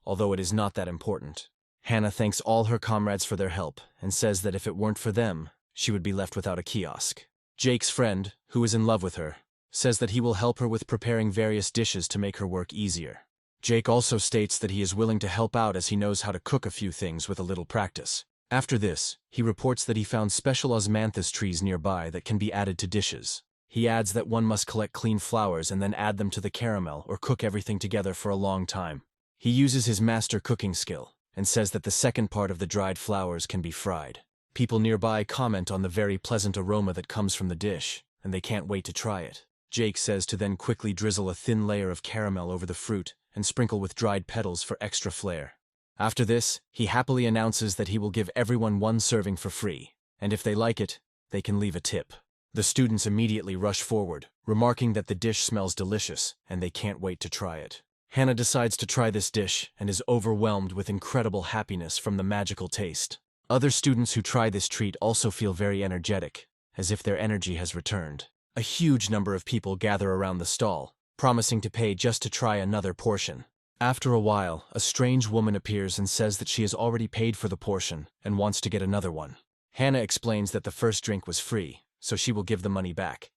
although it is not that important. Hannah thanks all her comrades for their help and says that if it weren't for them, she would be left without a kiosk. Jake's friend, who is in love with her, says that he will help her with preparing various dishes to make her work easier. Jake also states that he is willing to help out as he knows how to cook a few things with a little practice. After this, he reports that he found special osmanthus trees nearby that can be added to dishes. He adds that one must collect clean flowers and then add them to the caramel or cook everything together for a long time. He uses his master cooking skill and says that the second part of the dried flowers can be fried. People nearby comment on the very pleasant aroma that comes from the dish, and they can't wait to try it. Jake says to then quickly drizzle a thin layer of caramel over the fruit and sprinkle with dried petals for extra flair. After this, he happily announces that he will give everyone 1 serving for free, and if they like it, they can leave a tip. The students immediately rush forward, remarking that the dish smells delicious and they can't wait to try it. Hannah decides to try this dish and is overwhelmed with incredible happiness from the magical taste. Other students who try this treat also feel very energetic, as if their energy has returned. A huge number of people gather around the stall, promising to pay just to try another portion. After a while, a strange woman appears and says that she has already paid for the portion and wants to get another one. Hannah explains that the first drink was free, so she will give the money back.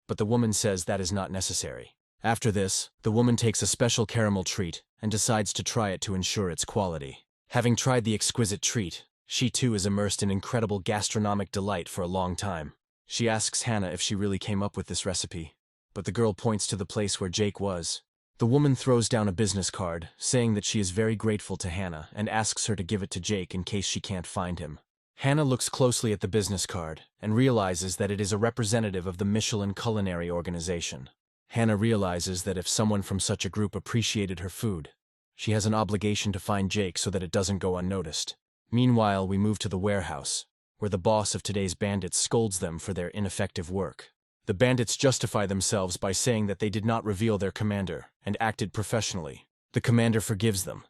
But the woman says that is not necessary. After this, the woman takes a special caramel treat and decides to try it to ensure its quality. Having tried the exquisite treat, she too is immersed in incredible gastronomic delight for a long time. She asks Hannah if she really came up with this recipe, but the girl points to the place where Jake was. The woman throws down a business card, saying that she is very grateful to Hannah and asks her to give it to Jake in case she can't find him. Hannah looks closely at the business card and realizes that it is a representative of the Michelin Culinary Organization. Hannah realizes that if someone from such a group appreciated her food, she has an obligation to find Jake so that it doesn't go unnoticed. Meanwhile, we move to the warehouse, where the boss of today's bandits scolds them for their ineffective work. The bandits justify themselves by saying that they did not reveal their commander and acted professionally. The commander forgives them,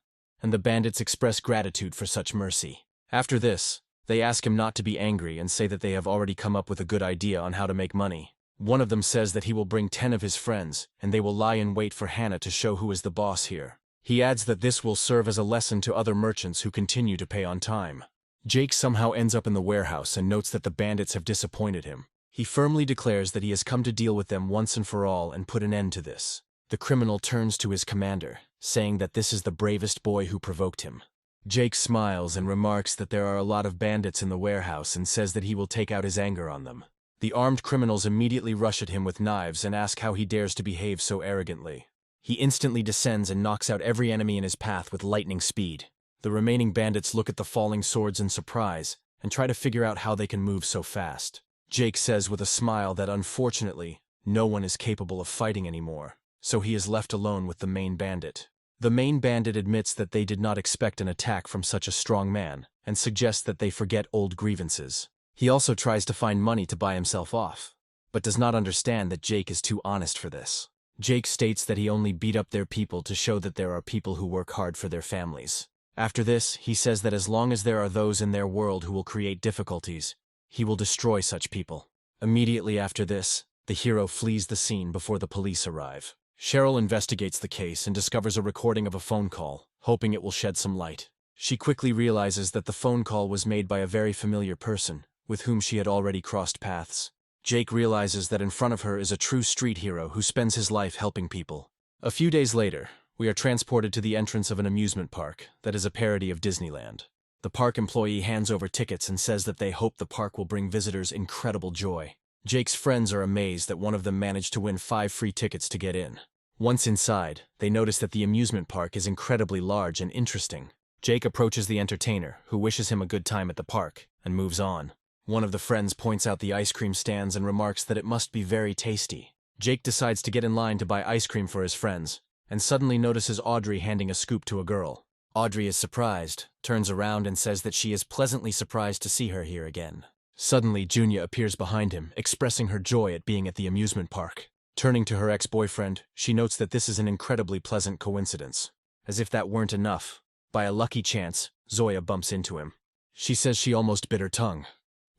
and the bandits express gratitude for such mercy. After this, they ask him not to be angry and say that they have already come up with a good idea on how to make money. One of them says that he will bring 10 of his friends, and they will lie in wait for Hannah to show who is the boss here. He adds that this will serve as a lesson to other merchants who continue to pay on time. Jake somehow ends up in the warehouse and notes that the bandits have disappointed him. He firmly declares that he has come to deal with them once and for all and put an end to this. The criminal turns to his commander, saying that this is the bravest boy who provoked him. Jake smiles and remarks that there are a lot of bandits in the warehouse and says that he will take out his anger on them. The armed criminals immediately rush at him with knives and ask how he dares to behave so arrogantly. He instantly descends and knocks out every enemy in his path with lightning speed. The remaining bandits look at the falling swords in surprise and try to figure out how they can move so fast. Jake says with a smile that unfortunately, no one is capable of fighting anymore, so he is left alone with the main bandit. The main bandit admits that they did not expect an attack from such a strong man and suggests that they forget old grievances. He also tries to find money to buy himself off, but does not understand that Jake is too honest for this. Jake states that he only beat up their people to show that there are people who work hard for their families. After this, he says that as long as there are those in their world who will create difficulties, he will destroy such people. Immediately after this, the hero flees the scene before the police arrive. Cheryl investigates the case and discovers a recording of a phone call, hoping it will shed some light. She quickly realizes that the phone call was made by a very familiar person, with whom she had already crossed paths. Jake realizes that in front of her is a true street hero who spends his life helping people. A few days later, we are transported to the entrance of an amusement park that is a parody of Disneyland. The park employee hands over tickets and says that they hope the park will bring visitors incredible joy. Jake's friends are amazed that one of them managed to win 5 free tickets to get in. Once inside, they notice that the amusement park is incredibly large and interesting. Jake approaches the entertainer, who wishes him a good time at the park, and moves on. One of the friends points out the ice cream stands and remarks that it must be very tasty. Jake decides to get in line to buy ice cream for his friends, and suddenly notices Audrey handing a scoop to a girl. Audrey is surprised, turns around and says that she is pleasantly surprised to see her here again. Suddenly, Junya appears behind him, expressing her joy at being at the amusement park. Turning to her ex-boyfriend, she notes that this is an incredibly pleasant coincidence. As if that weren't enough, by a lucky chance, Zoya bumps into him. She says she almost bit her tongue,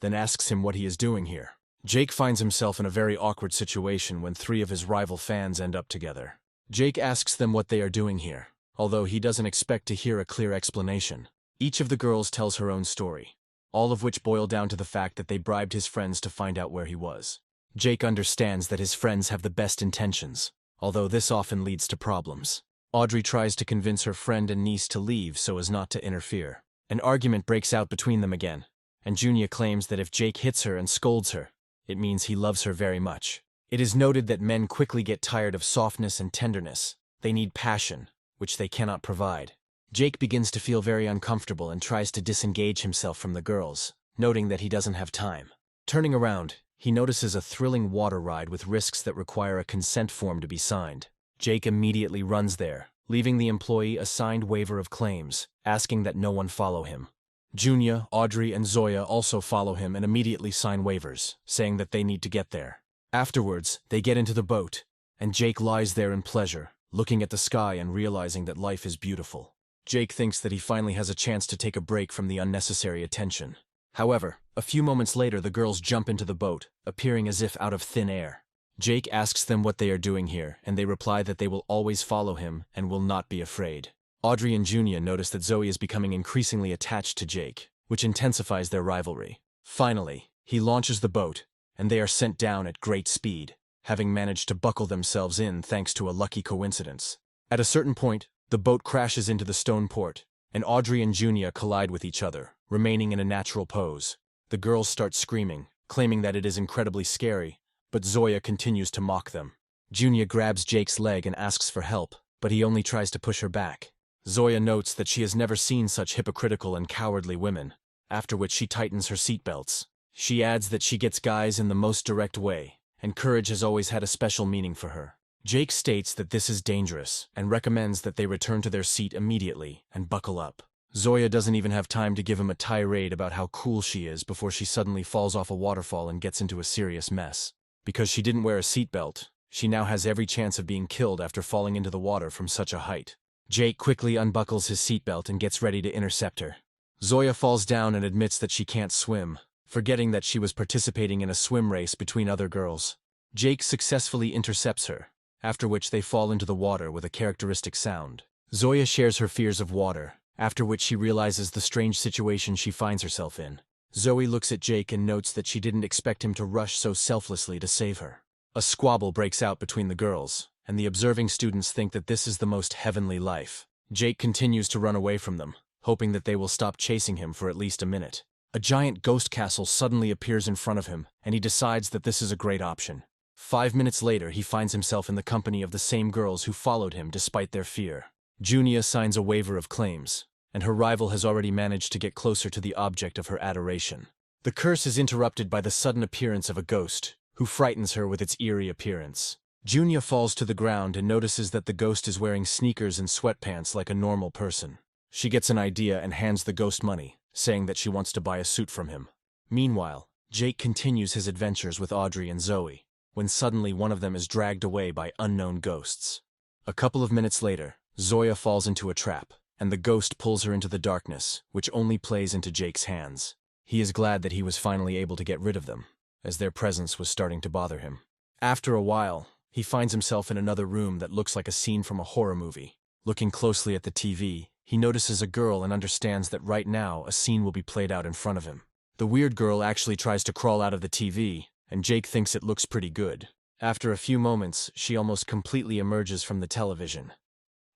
then asks him what he is doing here. Jake finds himself in a very awkward situation when 3 of his rival fans end up together. Jake asks them what they are doing here, although he doesn't expect to hear a clear explanation. Each of the girls tells her own story, all of which boil down to the fact that they bribed his friends to find out where he was. Jake understands that his friends have the best intentions, although this often leads to problems. Audrey tries to convince her friend and niece to leave so as not to interfere. An argument breaks out between them again, and Junya claims that if Jake hits her and scolds her, it means he loves her very much. It is noted that men quickly get tired of softness and tenderness. They need passion, which they cannot provide. Jake begins to feel very uncomfortable and tries to disengage himself from the girls, noting that he doesn't have time. Turning around, he notices a thrilling water ride with risks that require a consent form to be signed. Jake immediately runs there, leaving the employee a signed waiver of claims, asking that no one follow him. Junya, Audrey, and Zoya also follow him and immediately sign waivers, saying that they need to get there. Afterwards, they get into the boat, and Jake lies there in pleasure, looking at the sky and realizing that life is beautiful. Jake thinks that he finally has a chance to take a break from the unnecessary attention. However, a few moments later the girls jump into the boat, appearing as if out of thin air. Jake asks them what they are doing here, and they reply that they will always follow him and will not be afraid. Audrey and Junya notice that Zoe is becoming increasingly attached to Jake, which intensifies their rivalry. Finally, he launches the boat, and they are sent down at great speed, having managed to buckle themselves in thanks to a lucky coincidence. At a certain point, the boat crashes into the stone port, and Audrey and Junya collide with each other, remaining in a natural pose. The girls start screaming, claiming that it is incredibly scary, but Zoya continues to mock them. Junya grabs Jake's leg and asks for help, but he only tries to push her back. Zoya notes that she has never seen such hypocritical and cowardly women, after which she tightens her seatbelts. She adds that she gets guys in the most direct way, and courage has always had a special meaning for her. Jake states that this is dangerous and recommends that they return to their seat immediately and buckle up. Zoya doesn't even have time to give him a tirade about how cool she is before she suddenly falls off a waterfall and gets into a serious mess. Because she didn't wear a seatbelt, she now has every chance of being killed after falling into the water from such a height. Jake quickly unbuckles his seatbelt and gets ready to intercept her. Zoya falls down and admits that she can't swim, forgetting that she was participating in a swim race between other girls. Jake successfully intercepts her, after which they fall into the water with a characteristic sound. Zoya shares her fears of water, after which she realizes the strange situation she finds herself in. Zoe looks at Jake and notes that she didn't expect him to rush so selflessly to save her. A squabble breaks out between the girls, and the observing students think that this is the most heavenly life. Jake continues to run away from them, hoping that they will stop chasing him for at least a minute. A giant ghost castle suddenly appears in front of him, and he decides that this is a great option. 5 minutes later, he finds himself in the company of the same girls who followed him despite their fear. Junia signs a waiver of claims, and her rival has already managed to get closer to the object of her adoration. The curse is interrupted by the sudden appearance of a ghost, who frightens her with its eerie appearance. Junia falls to the ground and notices that the ghost is wearing sneakers and sweatpants like a normal person. She gets an idea and hands the ghost money, saying that she wants to buy a suit from him. Meanwhile, Jake continues his adventures with Audrey and Zoe, when suddenly one of them is dragged away by unknown ghosts. A couple of minutes later, Zoya falls into a trap, and the ghost pulls her into the darkness, which only plays into Jake's hands. He is glad that he was finally able to get rid of them, as their presence was starting to bother him. After a while, he finds himself in another room that looks like a scene from a horror movie. Looking closely at the TV, he notices a girl and understands that right now a scene will be played out in front of him. The weird girl actually tries to crawl out of the TV, and Jake thinks it looks pretty good. After a few moments, she almost completely emerges from the television.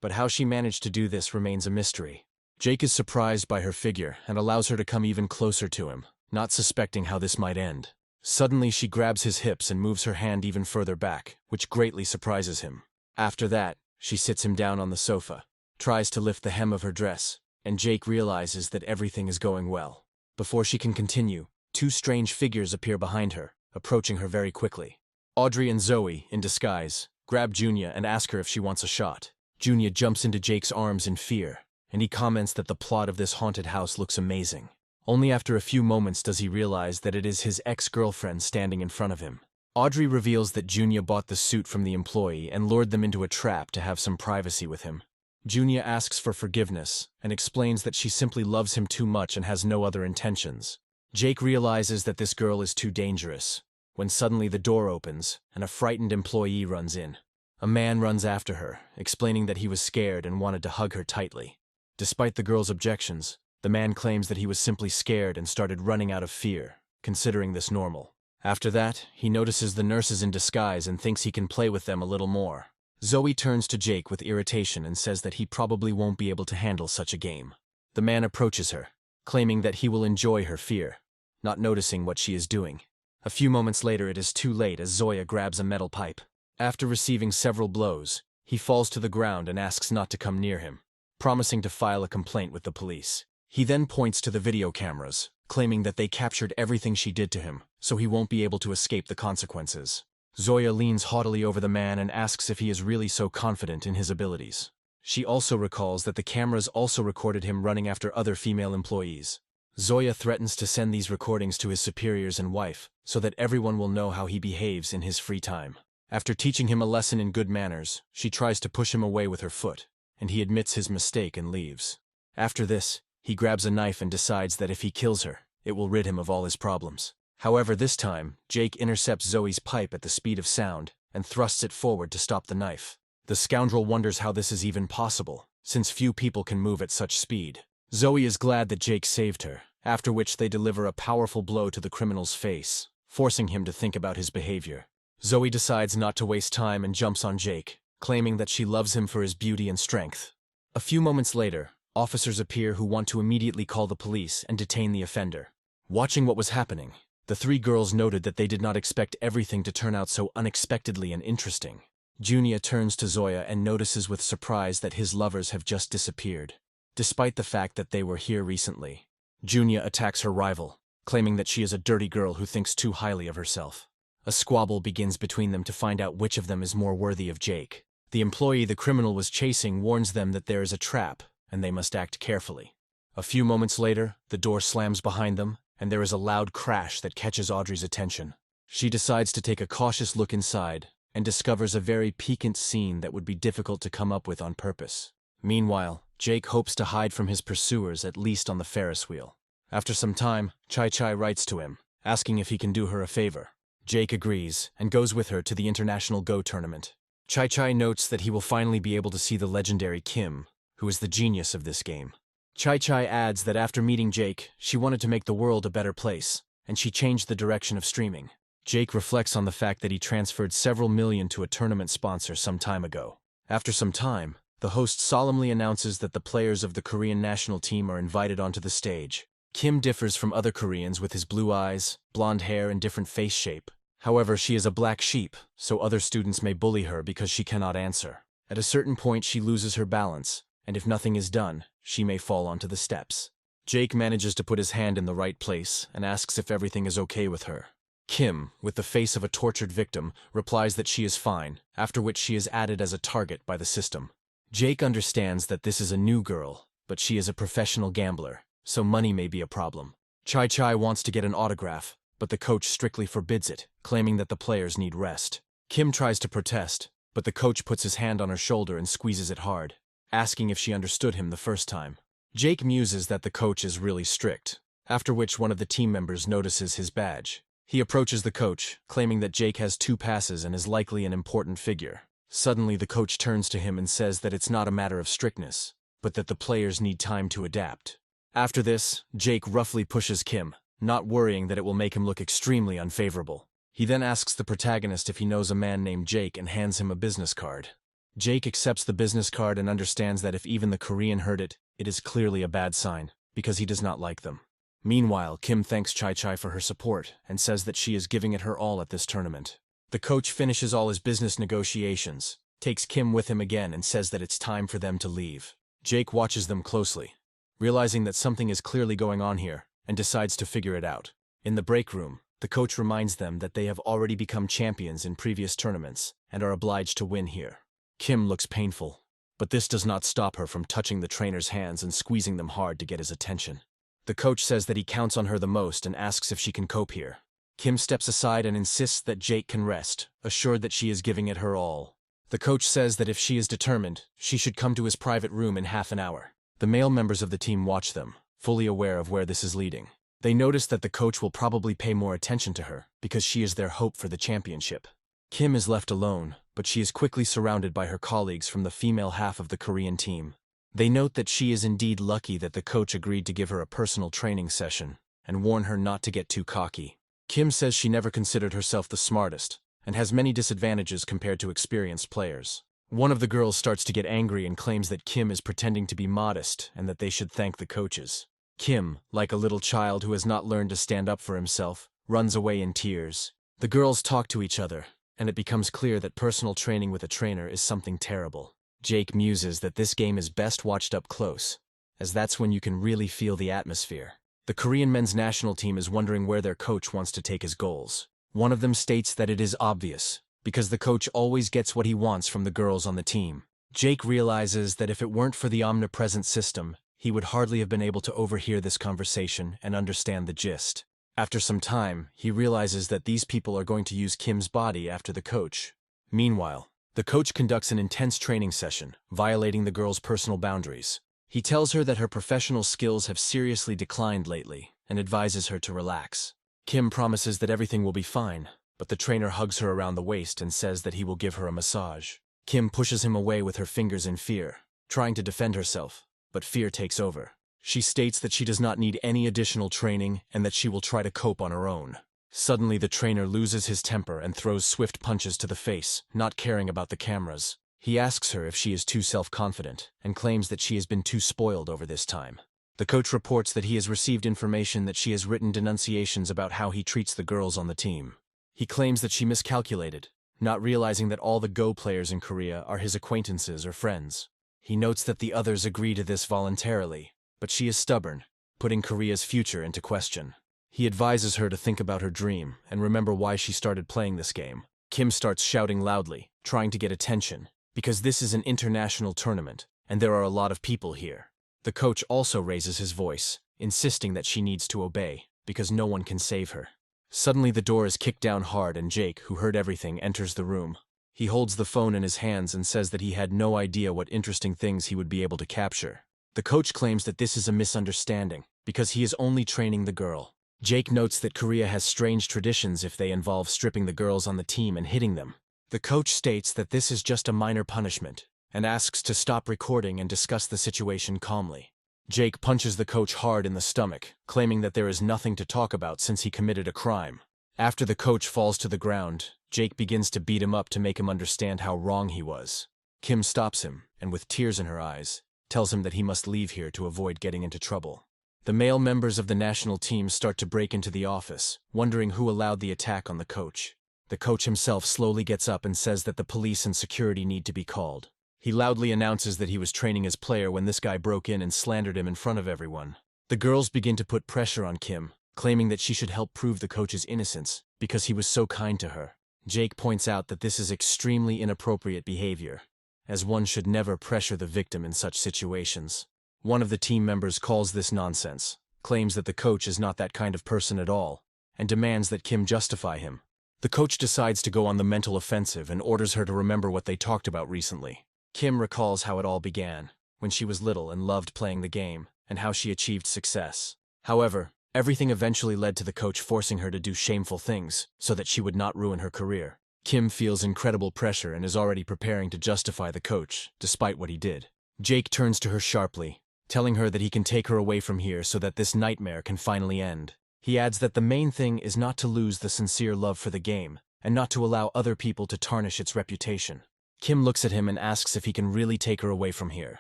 But how she managed to do this remains a mystery. Jake is surprised by her figure and allows her to come even closer to him, not suspecting how this might end. Suddenly she grabs his hips and moves her hand even further back, which greatly surprises him. After that, she sits him down on the sofa, tries to lift the hem of her dress, and Jake realizes that everything is going well. Before she can continue, two strange figures appear behind her, approaching her very quickly. Audrey and Zoe, in disguise, grab Junia and ask her if she wants a shot. Junia jumps into Jake's arms in fear, and he comments that the plot of this haunted house looks amazing. Only after a few moments does he realize that it is his ex-girlfriend standing in front of him. Audrey reveals that Junia bought the suit from the employee and lured them into a trap to have some privacy with him. Junia asks for forgiveness and explains that she simply loves him too much and has no other intentions. Jake realizes that this girl is too dangerous, when suddenly the door opens and a frightened employee runs in. A man runs after her, explaining that he was scared and wanted to hug her tightly. Despite the girl's objections, the man claims that he was simply scared and started running out of fear, considering this normal. After that, he notices the nurses in disguise and thinks he can play with them a little more. Zoe turns to Jake with irritation and says that he probably won't be able to handle such a game. The man approaches her, claiming that he will enjoy her fear, not noticing what she is doing. A few moments later, it is too late as Zoya grabs a metal pipe. After receiving several blows, he falls to the ground and asks not to come near him, promising to file a complaint with the police. He then points to the video cameras, claiming that they captured everything she did to him, so he won't be able to escape the consequences. Zoya leans haughtily over the man and asks if he is really so confident in his abilities. She also recalls that the cameras also recorded him running after other female employees. Zoya threatens to send these recordings to his superiors and wife, so that everyone will know how he behaves in his free time. After teaching him a lesson in good manners, she tries to push him away with her foot, and he admits his mistake and leaves. After this, he grabs a knife and decides that if he kills her, it will rid him of all his problems. However, this time, Jake intercepts Zoe's pipe at the speed of sound and thrusts it forward to stop the knife. The scoundrel wonders how this is even possible, since few people can move at such speed. Zoe is glad that Jake saved her, after which they deliver a powerful blow to the criminal's face, forcing him to think about his behavior. Zoe decides not to waste time and jumps on Jake, claiming that she loves him for his beauty and strength. A few moments later, officers appear who want to immediately call the police and detain the offender. Watching what was happening, the three girls noted that they did not expect everything to turn out so unexpectedly and interesting. Junia turns to Zoya and notices with surprise that his lovers have just disappeared, despite the fact that they were here recently. Junia attacks her rival, claiming that she is a dirty girl who thinks too highly of herself. A squabble begins between them to find out which of them is more worthy of Jake. The employee the criminal was chasing warns them that there is a trap, and they must act carefully. A few moments later, the door slams behind them, and there is a loud crash that catches Audrey's attention. She decides to take a cautious look inside, and discovers a very piquant scene that would be difficult to come up with on purpose. Meanwhile, Jake hopes to hide from his pursuers, at least on the Ferris wheel. After some time, Chai writes to him, asking if he can do her a favor. Jake agrees, and goes with her to the International Go tournament. Chai notes that he will finally be able to see the legendary Kim, who is the genius of this game. Chai adds that after meeting Jake, she wanted to make the world a better place, and she changed the direction of streaming. Jake reflects on the fact that he transferred several million to a tournament sponsor some time ago. After some time, the host solemnly announces that the players of the Korean national team are invited onto the stage. Kim differs from other Koreans with his blue eyes, blonde hair, and different face shape. However, she is a black sheep, so other students may bully her because she cannot answer. At a certain point, she loses her balance, and if nothing is done, she may fall onto the steps. Jake manages to put his hand in the right place and asks if everything is okay with her. Kim, with the face of a tortured victim, replies that she is fine, after which she is added as a target by the system. Jake understands that this is a new girl, but she is a professional gambler, so money may be a problem. Chai wants to get an autograph, but the coach strictly forbids it, claiming that the players need rest. Kim tries to protest, but the coach puts his hand on her shoulder and squeezes it hard, asking if she understood him the first time. Jake muses that the coach is really strict, after which one of the team members notices his badge. He approaches the coach, claiming that Jake has 2 passes and is likely an important figure. Suddenly, the coach turns to him and says that it's not a matter of strictness, but that the players need time to adapt. After this, Jake roughly pushes Kim, not worrying that it will make him look extremely unfavorable. He then asks the protagonist if he knows a man named Jake and hands him a business card. Jake accepts the business card and understands that if even the Korean heard it, it is clearly a bad sign, because he does not like them. Meanwhile, Kim thanks Chai for her support and says that she is giving it her all at this tournament. The coach finishes all his business negotiations, takes Kim with him again and says that it's time for them to leave. Jake watches them closely, realizing that something is clearly going on here, and decides to figure it out. In the break room, the coach reminds them that they have already become champions in previous tournaments and are obliged to win here. Kim looks painful, but this does not stop her from touching the trainer's hands and squeezing them hard to get his attention. The coach says that he counts on her the most and asks if she can cope here. Kim steps aside and insists that Jake can rest, assured that she is giving it her all. The coach says that if she is determined, she should come to his private room in half an hour. The male members of the team watch them, fully aware of where this is leading. They notice that the coach will probably pay more attention to her, because she is their hope for the championship. Kim is left alone, but she is quickly surrounded by her colleagues from the female half of the Korean team. They note that she is indeed lucky that the coach agreed to give her a personal training session, and warn her not to get too cocky. Kim says she never considered herself the smartest, and has many disadvantages compared to experienced players. One of the girls starts to get angry and claims that Kim is pretending to be modest and that they should thank the coaches. Kim, like a little child who has not learned to stand up for himself, runs away in tears. The girls talk to each other, and it becomes clear that personal training with a trainer is something terrible. Jake muses that this game is best watched up close, as that's when you can really feel the atmosphere. The Korean men's national team is wondering where their coach wants to take his goals. One of them states that it is obvious, because the coach always gets what he wants from the girls on the team. Jake realizes that if it weren't for the omnipresent system, he would hardly have been able to overhear this conversation and understand the gist. After some time, he realizes that these people are going to use Kim's body after the coach. Meanwhile, the coach conducts an intense training session, violating the girl's personal boundaries. He tells her that her professional skills have seriously declined lately, and advises her to relax. Kim promises that everything will be fine, but the trainer hugs her around the waist and says that he will give her a massage. Kim pushes him away with her fingers in fear, trying to defend herself, but fear takes over. She states that she does not need any additional training and that she will try to cope on her own. Suddenly, the trainer loses his temper and throws swift punches to the face, not caring about the cameras. He asks her if she is too self-confident, and claims that she has been too spoiled over this time. The coach reports that he has received information that she has written denunciations about how he treats the girls on the team. He claims that she miscalculated, not realizing that all the Go players in Korea are his acquaintances or friends. He notes that the others agree to this voluntarily, but she is stubborn, putting Korea's future into question. He advises her to think about her dream and remember why she started playing this game. Kim starts shouting loudly, trying to get attention, because this is an international tournament, and there are a lot of people here. The coach also raises his voice, insisting that she needs to obey, because no one can save her. Suddenly the door is kicked down hard and Jake, who heard everything, enters the room. He holds the phone in his hands and says that he had no idea what interesting things he would be able to capture. The coach claims that this is a misunderstanding, because he is only training the girl. Jake notes that Korea has strange traditions if they involve stripping the girls on the team and hitting them. The coach states that this is just a minor punishment, and asks to stop recording and discuss the situation calmly. Jake punches the coach hard in the stomach, claiming that there is nothing to talk about since he committed a crime. After the coach falls to the ground, Jake begins to beat him up to make him understand how wrong he was. Kim stops him, and with tears in her eyes, tells him that he must leave here to avoid getting into trouble. The male members of the national team start to break into the office, wondering who allowed the attack on the coach. The coach himself slowly gets up and says that the police and security need to be called. He loudly announces that he was training his player when this guy broke in and slandered him in front of everyone. The girls begin to put pressure on Kim, claiming that she should help prove the coach's innocence because he was so kind to her. Jake points out that this is extremely inappropriate behavior, as one should never pressure the victim in such situations. One of the team members calls this nonsense, claims that the coach is not that kind of person at all, and demands that Kim justify him. The coach decides to go on the mental offensive and orders her to remember what they talked about recently. Kim recalls how it all began, when she was little and loved playing the game, and how she achieved success. However, everything eventually led to the coach forcing her to do shameful things so that she would not ruin her career. Kim feels incredible pressure and is already preparing to justify the coach, despite what he did. Jake turns to her sharply, telling her that he can take her away from here so that this nightmare can finally end. He adds that the main thing is not to lose the sincere love for the game, and not to allow other people to tarnish its reputation. Kim looks at him and asks if he can really take her away from here.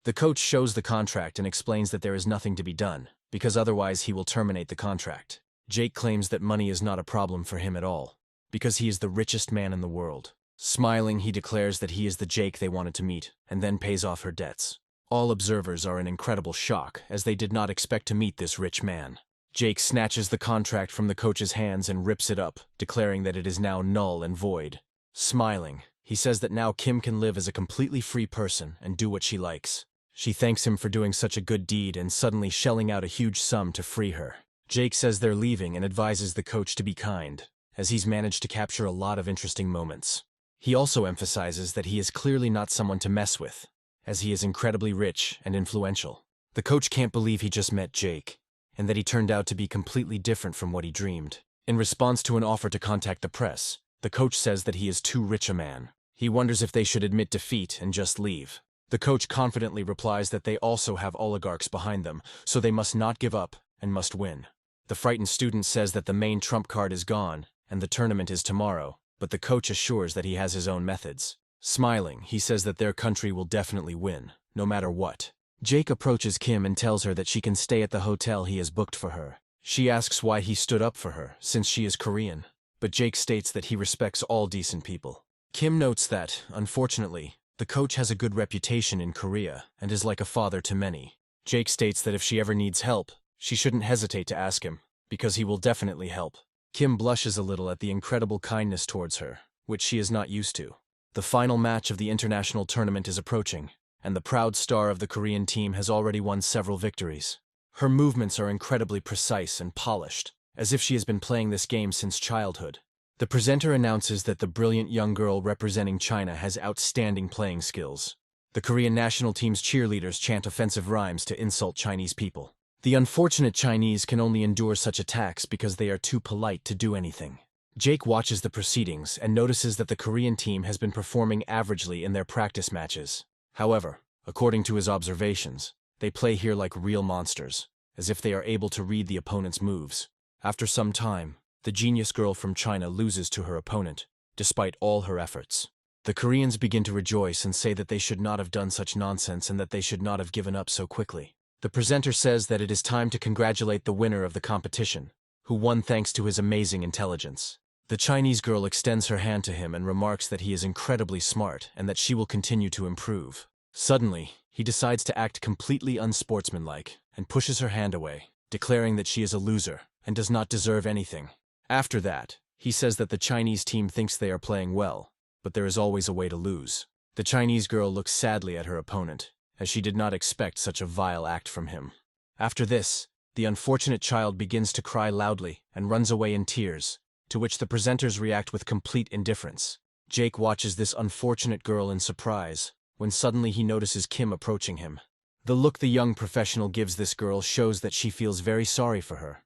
The coach shows the contract and explains that there is nothing to be done, because otherwise he will terminate the contract. Jake claims that money is not a problem for him at all, because he is the richest man in the world. Smiling, he declares that he is the Jake they wanted to meet, and then pays off her debts. All observers are in incredible shock, as they did not expect to meet this rich man. Jake snatches the contract from the coach's hands and rips it up, declaring that it is now null and void. Smiling, he says that now Kim can live as a completely free person and do what she likes. She thanks him for doing such a good deed and suddenly shelling out a huge sum to free her. Jake says they're leaving and advises the coach to be kind, as he's managed to capture a lot of interesting moments. He also emphasizes that he is clearly not someone to mess with, as he is incredibly rich and influential. The coach can't believe he just met Jake, and that he turned out to be completely different from what he dreamed. In response to an offer to contact the press, the coach says that he is too rich a man. He wonders if they should admit defeat and just leave. The coach confidently replies that they also have oligarchs behind them, so they must not give up and must win. The frightened student says that the main trump card is gone and the tournament is tomorrow, but the coach assures that he has his own methods. Smiling, he says that their country will definitely win, no matter what. Jake approaches Kim and tells her that she can stay at the hotel he has booked for her. She asks why he stood up for her, since she is Korean, but Jake states that he respects all decent people. Kim notes that, unfortunately, the coach has a good reputation in Korea and is like a father to many. Jake states that if she ever needs help, she shouldn't hesitate to ask him, because he will definitely help. Kim blushes a little at the incredible kindness towards her, which she is not used to. The final match of the international tournament is approaching, and the proud star of the Korean team has already won several victories. Her movements are incredibly precise and polished, as if she has been playing this game since childhood. The presenter announces that the brilliant young girl representing China has outstanding playing skills. The Korean national team's cheerleaders chant offensive rhymes to insult Chinese people. The unfortunate Chinese can only endure such attacks because they are too polite to do anything. Jake watches the proceedings and notices that the Korean team has been performing averagely in their practice matches. However, according to his observations, they play here like real monsters, as if they are able to read the opponent's moves. After some time, the genius girl from China loses to her opponent, despite all her efforts. The Koreans begin to rejoice and say that they should not have done such nonsense and that they should not have given up so quickly. The presenter says that it is time to congratulate the winner of the competition, who won thanks to his amazing intelligence. The Chinese girl extends her hand to him and remarks that he is incredibly smart and that she will continue to improve. Suddenly, he decides to act completely unsportsmanlike and pushes her hand away, declaring that she is a loser and does not deserve anything. After that, he says that the Chinese team thinks they are playing well, but there is always a way to lose. The Chinese girl looks sadly at her opponent, as she did not expect such a vile act from him. After this, the unfortunate child begins to cry loudly and runs away in tears, to which the presenters react with complete indifference. Jake watches this unfortunate girl in surprise, when suddenly he notices Kim approaching him. The look the young professional gives this girl shows that she feels very sorry for her,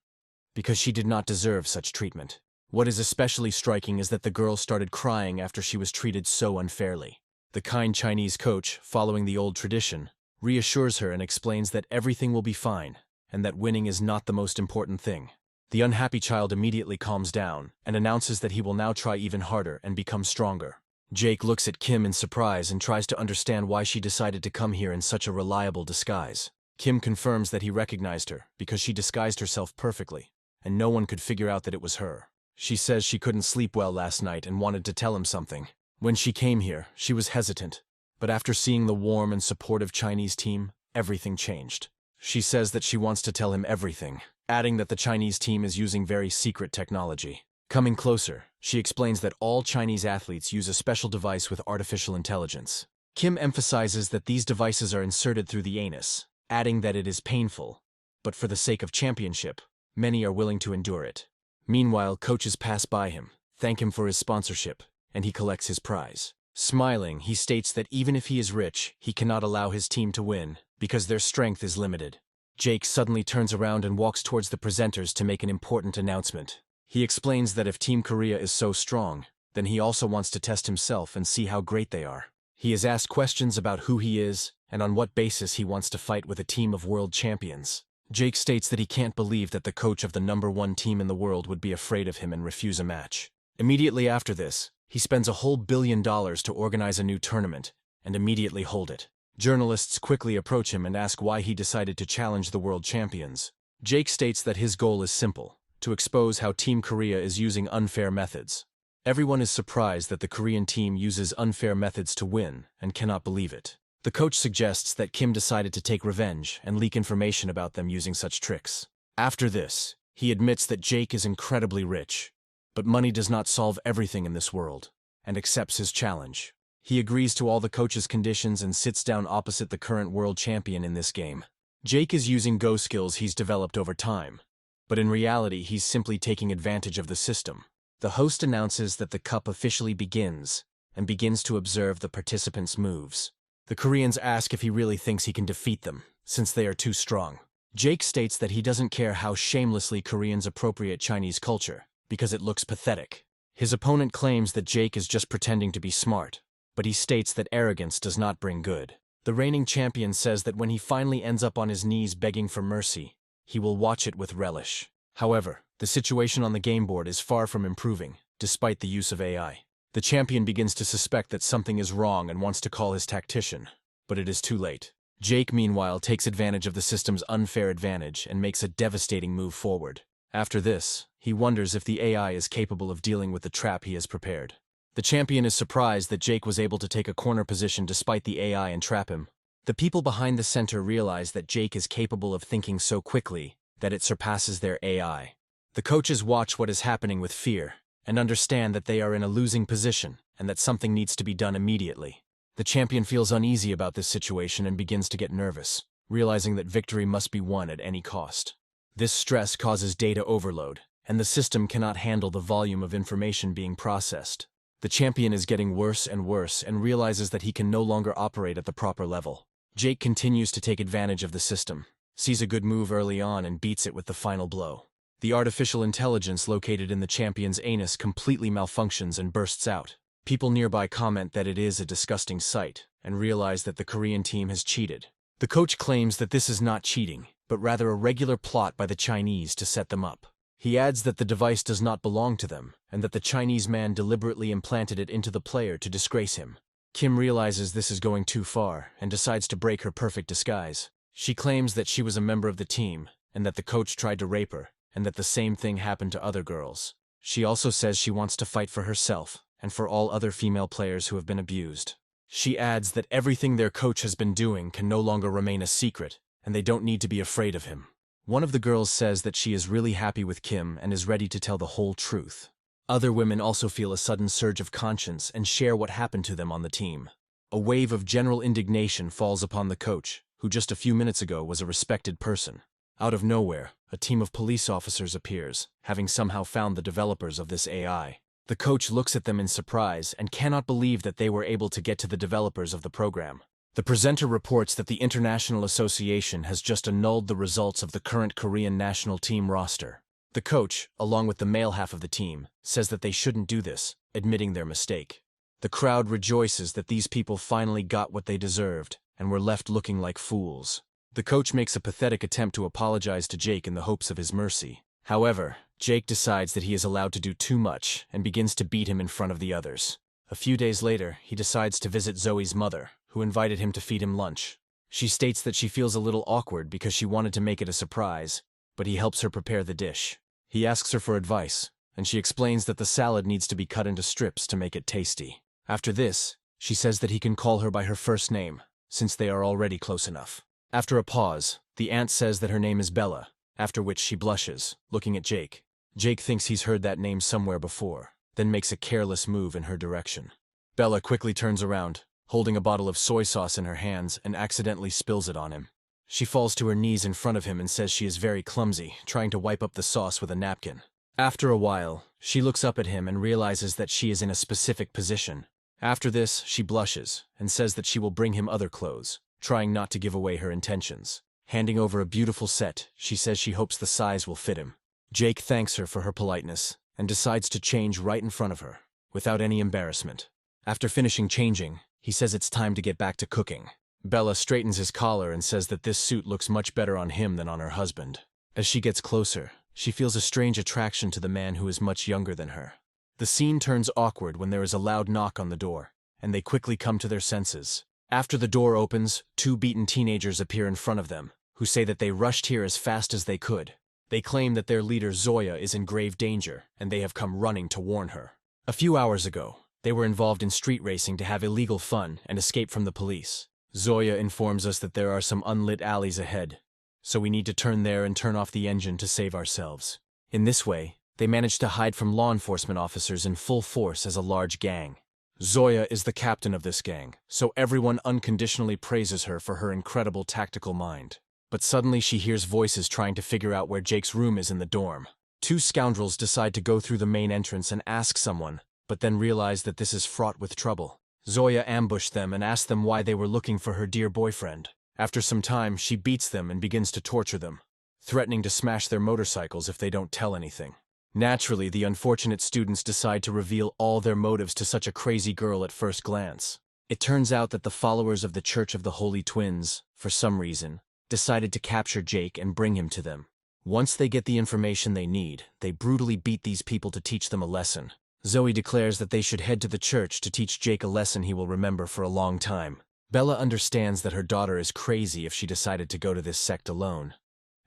because she did not deserve such treatment. What is especially striking is that the girl started crying after she was treated so unfairly. The kind Chinese coach, following the old tradition, reassures her and explains that everything will be fine, and that winning is not the most important thing. The unhappy child immediately calms down and announces that he will now try even harder and become stronger. Jake looks at Kim in surprise and tries to understand why she decided to come here in such a reliable disguise. Kim confirms that he recognized her because she disguised herself perfectly, and no one could figure out that it was her. She says she couldn't sleep well last night and wanted to tell him something. When she came here, she was hesitant, but after seeing the warm and supportive Chinese team, everything changed. She says that she wants to tell him everything, adding that the Chinese team is using very secret technology. Coming closer, she explains that all Chinese athletes use a special device with artificial intelligence. Kim emphasizes that these devices are inserted through the anus, adding that it is painful, but for the sake of championship, many are willing to endure it. Meanwhile, coaches pass by him, thank him for his sponsorship, and he collects his prize. Smiling, he states that even if he is rich, he cannot allow his team to win, because their strength is limited. Jake suddenly turns around and walks towards the presenters to make an important announcement. He explains that if Team Korea is so strong, then he also wants to test himself and see how great they are. He is asked questions about who he is and on what basis he wants to fight with a team of world champions. Jake states that he can't believe that the coach of the #1 team in the world would be afraid of him and refuse a match. Immediately after this, he spends a whole $1 billion to organize a new tournament and immediately hold it. Journalists quickly approach him and ask why he decided to challenge the world champions. Jake states that his goal is simple: to expose how Team Korea is using unfair methods. Everyone is surprised that the Korean team uses unfair methods to win and cannot believe it. The coach suggests that Kim decided to take revenge and leak information about them using such tricks. After this, he admits that Jake is incredibly rich, but money does not solve everything in this world, and accepts his challenge. He agrees to all the coach's conditions and sits down opposite the current world champion in this game. Jake is using Go skills he's developed over time, but in reality he's simply taking advantage of the system. The host announces that the cup officially begins, and begins to observe the participants' moves. The Koreans ask if he really thinks he can defeat them, since they are too strong. Jake states that he doesn't care how shamelessly Koreans appropriate Chinese culture, because it looks pathetic. His opponent claims that Jake is just pretending to be smart, but he states that arrogance does not bring good. The reigning champion says that when he finally ends up on his knees begging for mercy, he will watch it with relish. However, the situation on the game board is far from improving, despite the use of AI. The champion begins to suspect that something is wrong and wants to call his tactician, but it is too late. Jake, meanwhile, takes advantage of the system's unfair advantage and makes a devastating move forward. After this, he wonders if the AI is capable of dealing with the trap he has prepared. The champion is surprised that Jake was able to take a corner position despite the AI and trap him. The people behind the center realize that Jake is capable of thinking so quickly that it surpasses their AI. The coaches watch what is happening with fear and understand that they are in a losing position and that something needs to be done immediately. The champion feels uneasy about this situation and begins to get nervous, realizing that victory must be won at any cost. This stress causes data overload, and the system cannot handle the volume of information being processed. The champion is getting worse and realizes that he can no longer operate at the proper level. Jake continues to take advantage of the system, sees a good move early on and beats it with the final blow. The artificial intelligence located in the champion's anus completely malfunctions and bursts out. People nearby comment that it is a disgusting sight and realize that the Korean team has cheated. The coach claims that this is not cheating, but rather a regular plot by the Chinese to set them up. He adds that the device does not belong to them, and that the Chinese man deliberately implanted it into the player to disgrace him. Kim realizes this is going too far, and decides to break her perfect disguise. She claims that she was a member of the team, and that the coach tried to rape her, and that the same thing happened to other girls. She also says she wants to fight for herself, and for all other female players who have been abused. She adds that everything their coach has been doing can no longer remain a secret, and they don't need to be afraid of him. One of the girls says that she is really happy with Kim and is ready to tell the whole truth. Other women also feel a sudden surge of conscience and share what happened to them on the team. A wave of general indignation falls upon the coach, who just a few minutes ago was a respected person. Out of nowhere, a team of police officers appears, having somehow found the developers of this AI. The coach looks at them in surprise and cannot believe that they were able to get to the developers of the program. The presenter reports that the International Association has just annulled the results of the current Korean national team roster. The coach, along with the male half of the team, says that they shouldn't do this, admitting their mistake. The crowd rejoices that these people finally got what they deserved and were left looking like fools. The coach makes a pathetic attempt to apologize to Jake in the hopes of his mercy. However, Jake decides that he is allowed to do too much and begins to beat him in front of the others. A few days later, he decides to visit Zoe's mother, who invited him to feed him lunch. She states that she feels a little awkward because she wanted to make it a surprise, but he helps her prepare the dish. He asks her for advice, and she explains that the salad needs to be cut into strips to make it tasty. After this, she says that he can call her by her first name, since they are already close enough. After a pause, the aunt says that her name is Bella, after which she blushes, looking at Jake. Jake thinks he's heard that name somewhere before, then makes a careless move in her direction. Bella quickly turns around, holding a bottle of soy sauce in her hands, and accidentally spills it on him. She falls to her knees in front of him and says she is very clumsy, trying to wipe up the sauce with a napkin. After a while, she looks up at him and realizes that she is in a specific position. After this, she blushes and says that she will bring him other clothes, trying not to give away her intentions. Handing over a beautiful set, she says she hopes the size will fit him. Jake thanks her for her politeness and decides to change right in front of her, without any embarrassment. After finishing changing, he says it's time to get back to cooking. Bella straightens his collar and says that this suit looks much better on him than on her husband. As she gets closer, she feels a strange attraction to the man who is much younger than her. The scene turns awkward when there is a loud knock on the door, and they quickly come to their senses. After the door opens, two beaten teenagers appear in front of them, who say that they rushed here as fast as they could. They claim that their leader Zoya is in grave danger, and they have come running to warn her. A few hours ago, they were involved in street racing to have illegal fun and escape from the police. Zoya informs us that there are some unlit alleys ahead, so we need to turn there and turn off the engine to save ourselves. In this way, they manage to hide from law enforcement officers in full force as a large gang. Zoya is the captain of this gang, so everyone unconditionally praises her for her incredible tactical mind. But suddenly she hears voices trying to figure out where Jake's room is in the dorm. Two scoundrels decide to go through the main entrance and ask someone, but then realize that this is fraught with trouble. Zoya ambushed them and asked them why they were looking for her dear boyfriend. After some time, she beats them and begins to torture them, threatening to smash their motorcycles if they don't tell anything. Naturally, the unfortunate students decide to reveal all their motives to such a crazy girl at first glance. It turns out that the followers of the Church of the Holy Twins, for some reason, decided to capture Jake and bring him to them. Once they get the information they need, they brutally beat these people to teach them a lesson. Zoe declares that they should head to the church to teach Jake a lesson he will remember for a long time. Bella understands that her daughter is crazy if she decided to go to this sect alone,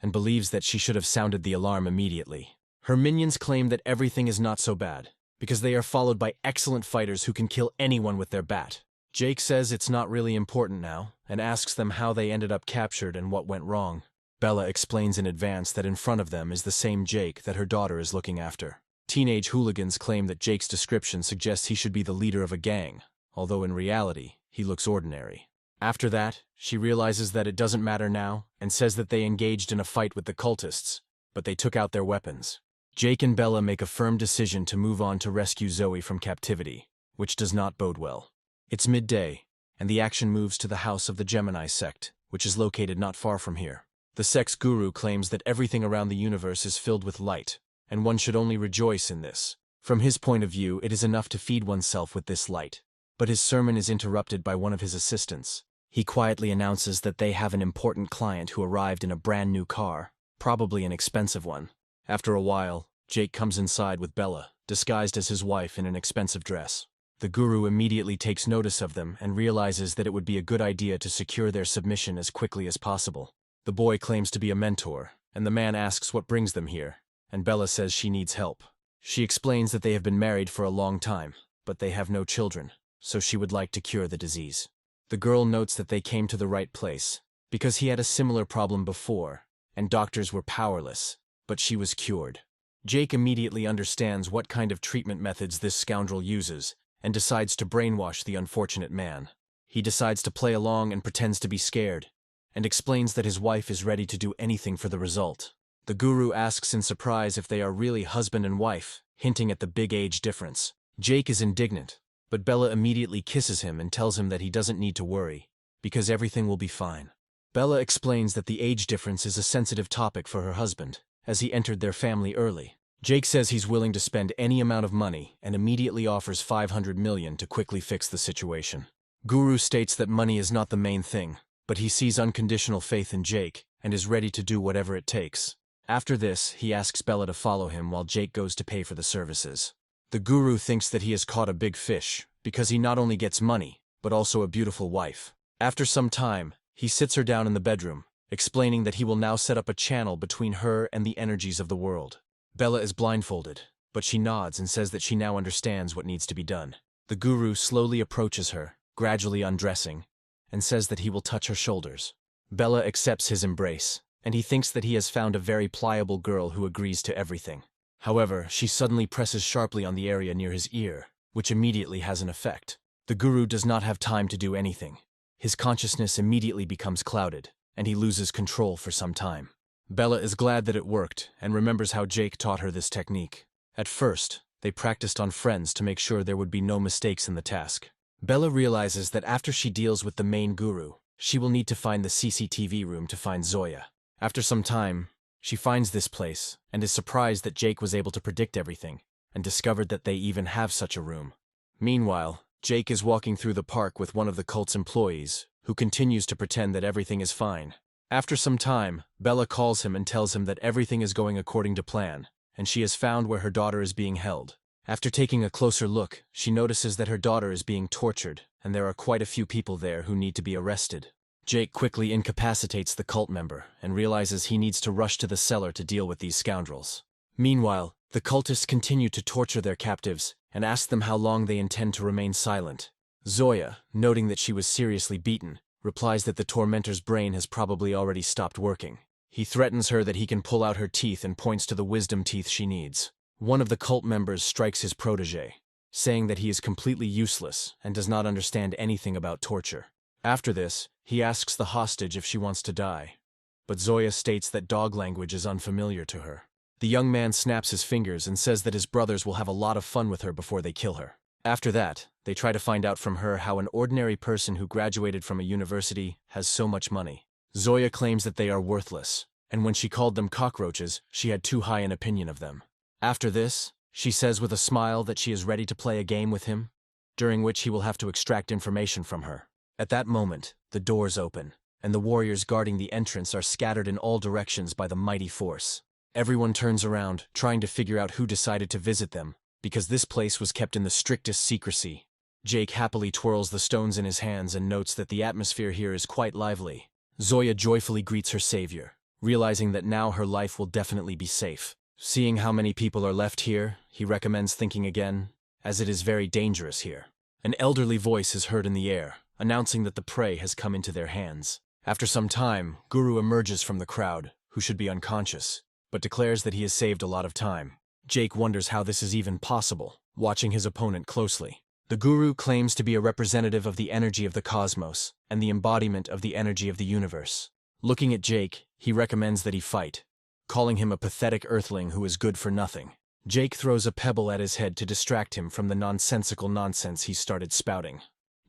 and believes that she should have sounded the alarm immediately. Her minions claim that everything is not so bad, because they are followed by excellent fighters who can kill anyone with their bat. Jake says it's not really important now, and asks them how they ended up captured and what went wrong. Bella explains in advance that in front of them is the same Jake that her daughter is looking after. Teenage hooligans claim that Jake's description suggests he should be the leader of a gang, although in reality, he looks ordinary. After that, she realizes that it doesn't matter now, and says that they engaged in a fight with the cultists, but they took out their weapons. Jake and Bella make a firm decision to move on to rescue Zoe from captivity, which does not bode well. It's midday, and the action moves to the house of the Gemini sect, which is located not far from here. The sect's guru claims that everything around the universe is filled with light, and one should only rejoice in this. From his point of view, it is enough to feed oneself with this light. But his sermon is interrupted by one of his assistants. He quietly announces that they have an important client who arrived in a brand new car, probably an expensive one. After a while, Jake comes inside with Bella, disguised as his wife in an expensive dress. The guru immediately takes notice of them and realizes that it would be a good idea to secure their submission as quickly as possible. The boy claims to be a mentor, and the man asks what brings them here, and Bella says she needs help. She explains that they have been married for a long time, but they have no children, so she would like to cure the disease. The girl notes that they came to the right place, because he had a similar problem before, and doctors were powerless, but she was cured. Jake immediately understands what kind of treatment methods this scoundrel uses and decides to brainwash the unfortunate man. He decides to play along and pretends to be scared, and explains that his wife is ready to do anything for the result. The guru asks in surprise if they are really husband and wife, hinting at the big age difference. Jake is indignant, but Bella immediately kisses him and tells him that he doesn't need to worry, because everything will be fine. Bella explains that the age difference is a sensitive topic for her husband, as he entered their family early. Jake says he's willing to spend any amount of money and immediately offers $500 million to quickly fix the situation. Guru states that money is not the main thing, but he sees unconditional faith in Jake and is ready to do whatever it takes. After this, he asks Bella to follow him while Jake goes to pay for the services. The guru thinks that he has caught a big fish, because he not only gets money, but also a beautiful wife. After some time, he sits her down in the bedroom, explaining that he will now set up a channel between her and the energies of the world. Bella is blindfolded, but she nods and says that she now understands what needs to be done. The guru slowly approaches her, gradually undressing, and says that he will touch her shoulders. Bella accepts his embrace, and he thinks that he has found a very pliable girl who agrees to everything. However, she suddenly presses sharply on the area near his ear, which immediately has an effect. The guru does not have time to do anything. His consciousness immediately becomes clouded, and he loses control for some time. Bella is glad that it worked and remembers how Jake taught her this technique. At first, they practiced on friends to make sure there would be no mistakes in the task. Bella realizes that after she deals with the main guru, she will need to find the CCTV room to find Zoya. After some time, she finds this place and is surprised that Jake was able to predict everything and discovered that they even have such a room. Meanwhile, Jake is walking through the park with one of the cult's employees, who continues to pretend that everything is fine. After some time, Bella calls him and tells him that everything is going according to plan, and she has found where her daughter is being held. After taking a closer look, she notices that her daughter is being tortured, and there are quite a few people there who need to be arrested. Jake quickly incapacitates the cult member and realizes he needs to rush to the cellar to deal with these scoundrels. Meanwhile, the cultists continue to torture their captives and ask them how long they intend to remain silent. Zoya, noting that she was seriously beaten, replies that the tormentor's brain has probably already stopped working. He threatens her that he can pull out her teeth and points to the wisdom teeth she needs. One of the cult members strikes his protege, saying that he is completely useless and does not understand anything about torture. After this, he asks the hostage if she wants to die, but Zoya states that dog language is unfamiliar to her. The young man snaps his fingers and says that his brothers will have a lot of fun with her before they kill her. After that, they try to find out from her how an ordinary person who graduated from a university has so much money. Zoya claims that they are worthless, and when she called them cockroaches, she had too high an opinion of them. After this, she says with a smile that she is ready to play a game with him, during which he will have to extract information from her. At that moment, the doors open, and the warriors guarding the entrance are scattered in all directions by the mighty force. Everyone turns around, trying to figure out who decided to visit them, because this place was kept in the strictest secrecy. Jake happily twirls the stones in his hands and notes that the atmosphere here is quite lively. Zoya joyfully greets her savior, realizing that now her life will definitely be safe. Seeing how many people are left here, he recommends thinking again, as it is very dangerous here. An elderly voice is heard in the air, announcing that the prey has come into their hands. After some time, Guru emerges from the crowd, who should be unconscious, but declares that he has saved a lot of time. Jake wonders how this is even possible, watching his opponent closely. The Guru claims to be a representative of the energy of the cosmos and the embodiment of the energy of the universe. Looking at Jake, he recommends that he fight, calling him a pathetic earthling who is good for nothing. Jake throws a pebble at his head to distract him from the nonsensical nonsense he started spouting.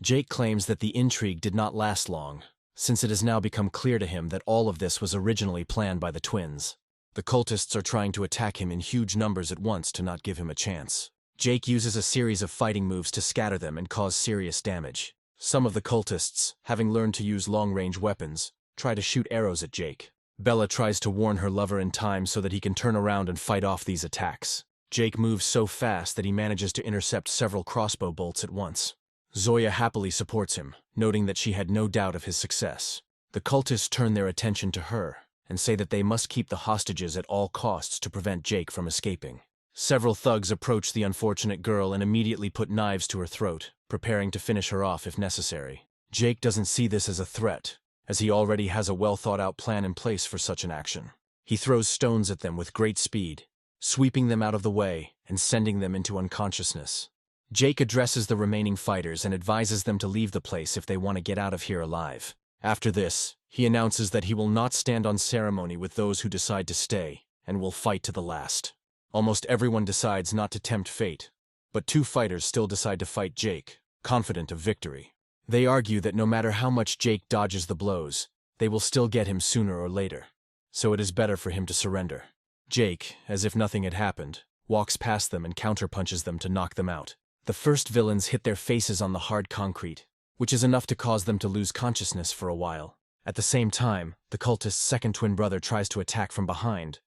Jake claims that the intrigue did not last long, since it has now become clear to him that all of this was originally planned by the twins. The cultists are trying to attack him in huge numbers at once to not give him a chance. Jake uses a series of fighting moves to scatter them and cause serious damage. Some of the cultists, having learned to use long-range weapons, try to shoot arrows at Jake. Bella tries to warn her lover in time so that he can turn around and fight off these attacks. Jake moves so fast that he manages to intercept several crossbow bolts at once. Zoya happily supports him, noting that she had no doubt of his success. The cultists turn their attention to her and say that they must keep the hostages at all costs to prevent Jake from escaping. Several thugs approach the unfortunate girl and immediately put knives to her throat, preparing to finish her off if necessary. Jake doesn't see this as a threat, as he already has a well-thought-out plan in place for such an action. He throws stones at them with great speed, sweeping them out of the way and sending them into unconsciousness. Jake addresses the remaining fighters and advises them to leave the place if they want to get out of here alive. After this, he announces that he will not stand on ceremony with those who decide to stay, and will fight to the last. Almost everyone decides not to tempt fate, but 2 fighters still decide to fight Jake, confident of victory. They argue that no matter how much Jake dodges the blows, they will still get him sooner or later, so it is better for him to surrender. Jake, as if nothing had happened, walks past them and counterpunches them to knock them out. The first villains hit their faces on the hard concrete, which is enough to cause them to lose consciousness for a while. At the same time, the cultist's second twin brother tries to attack from behind,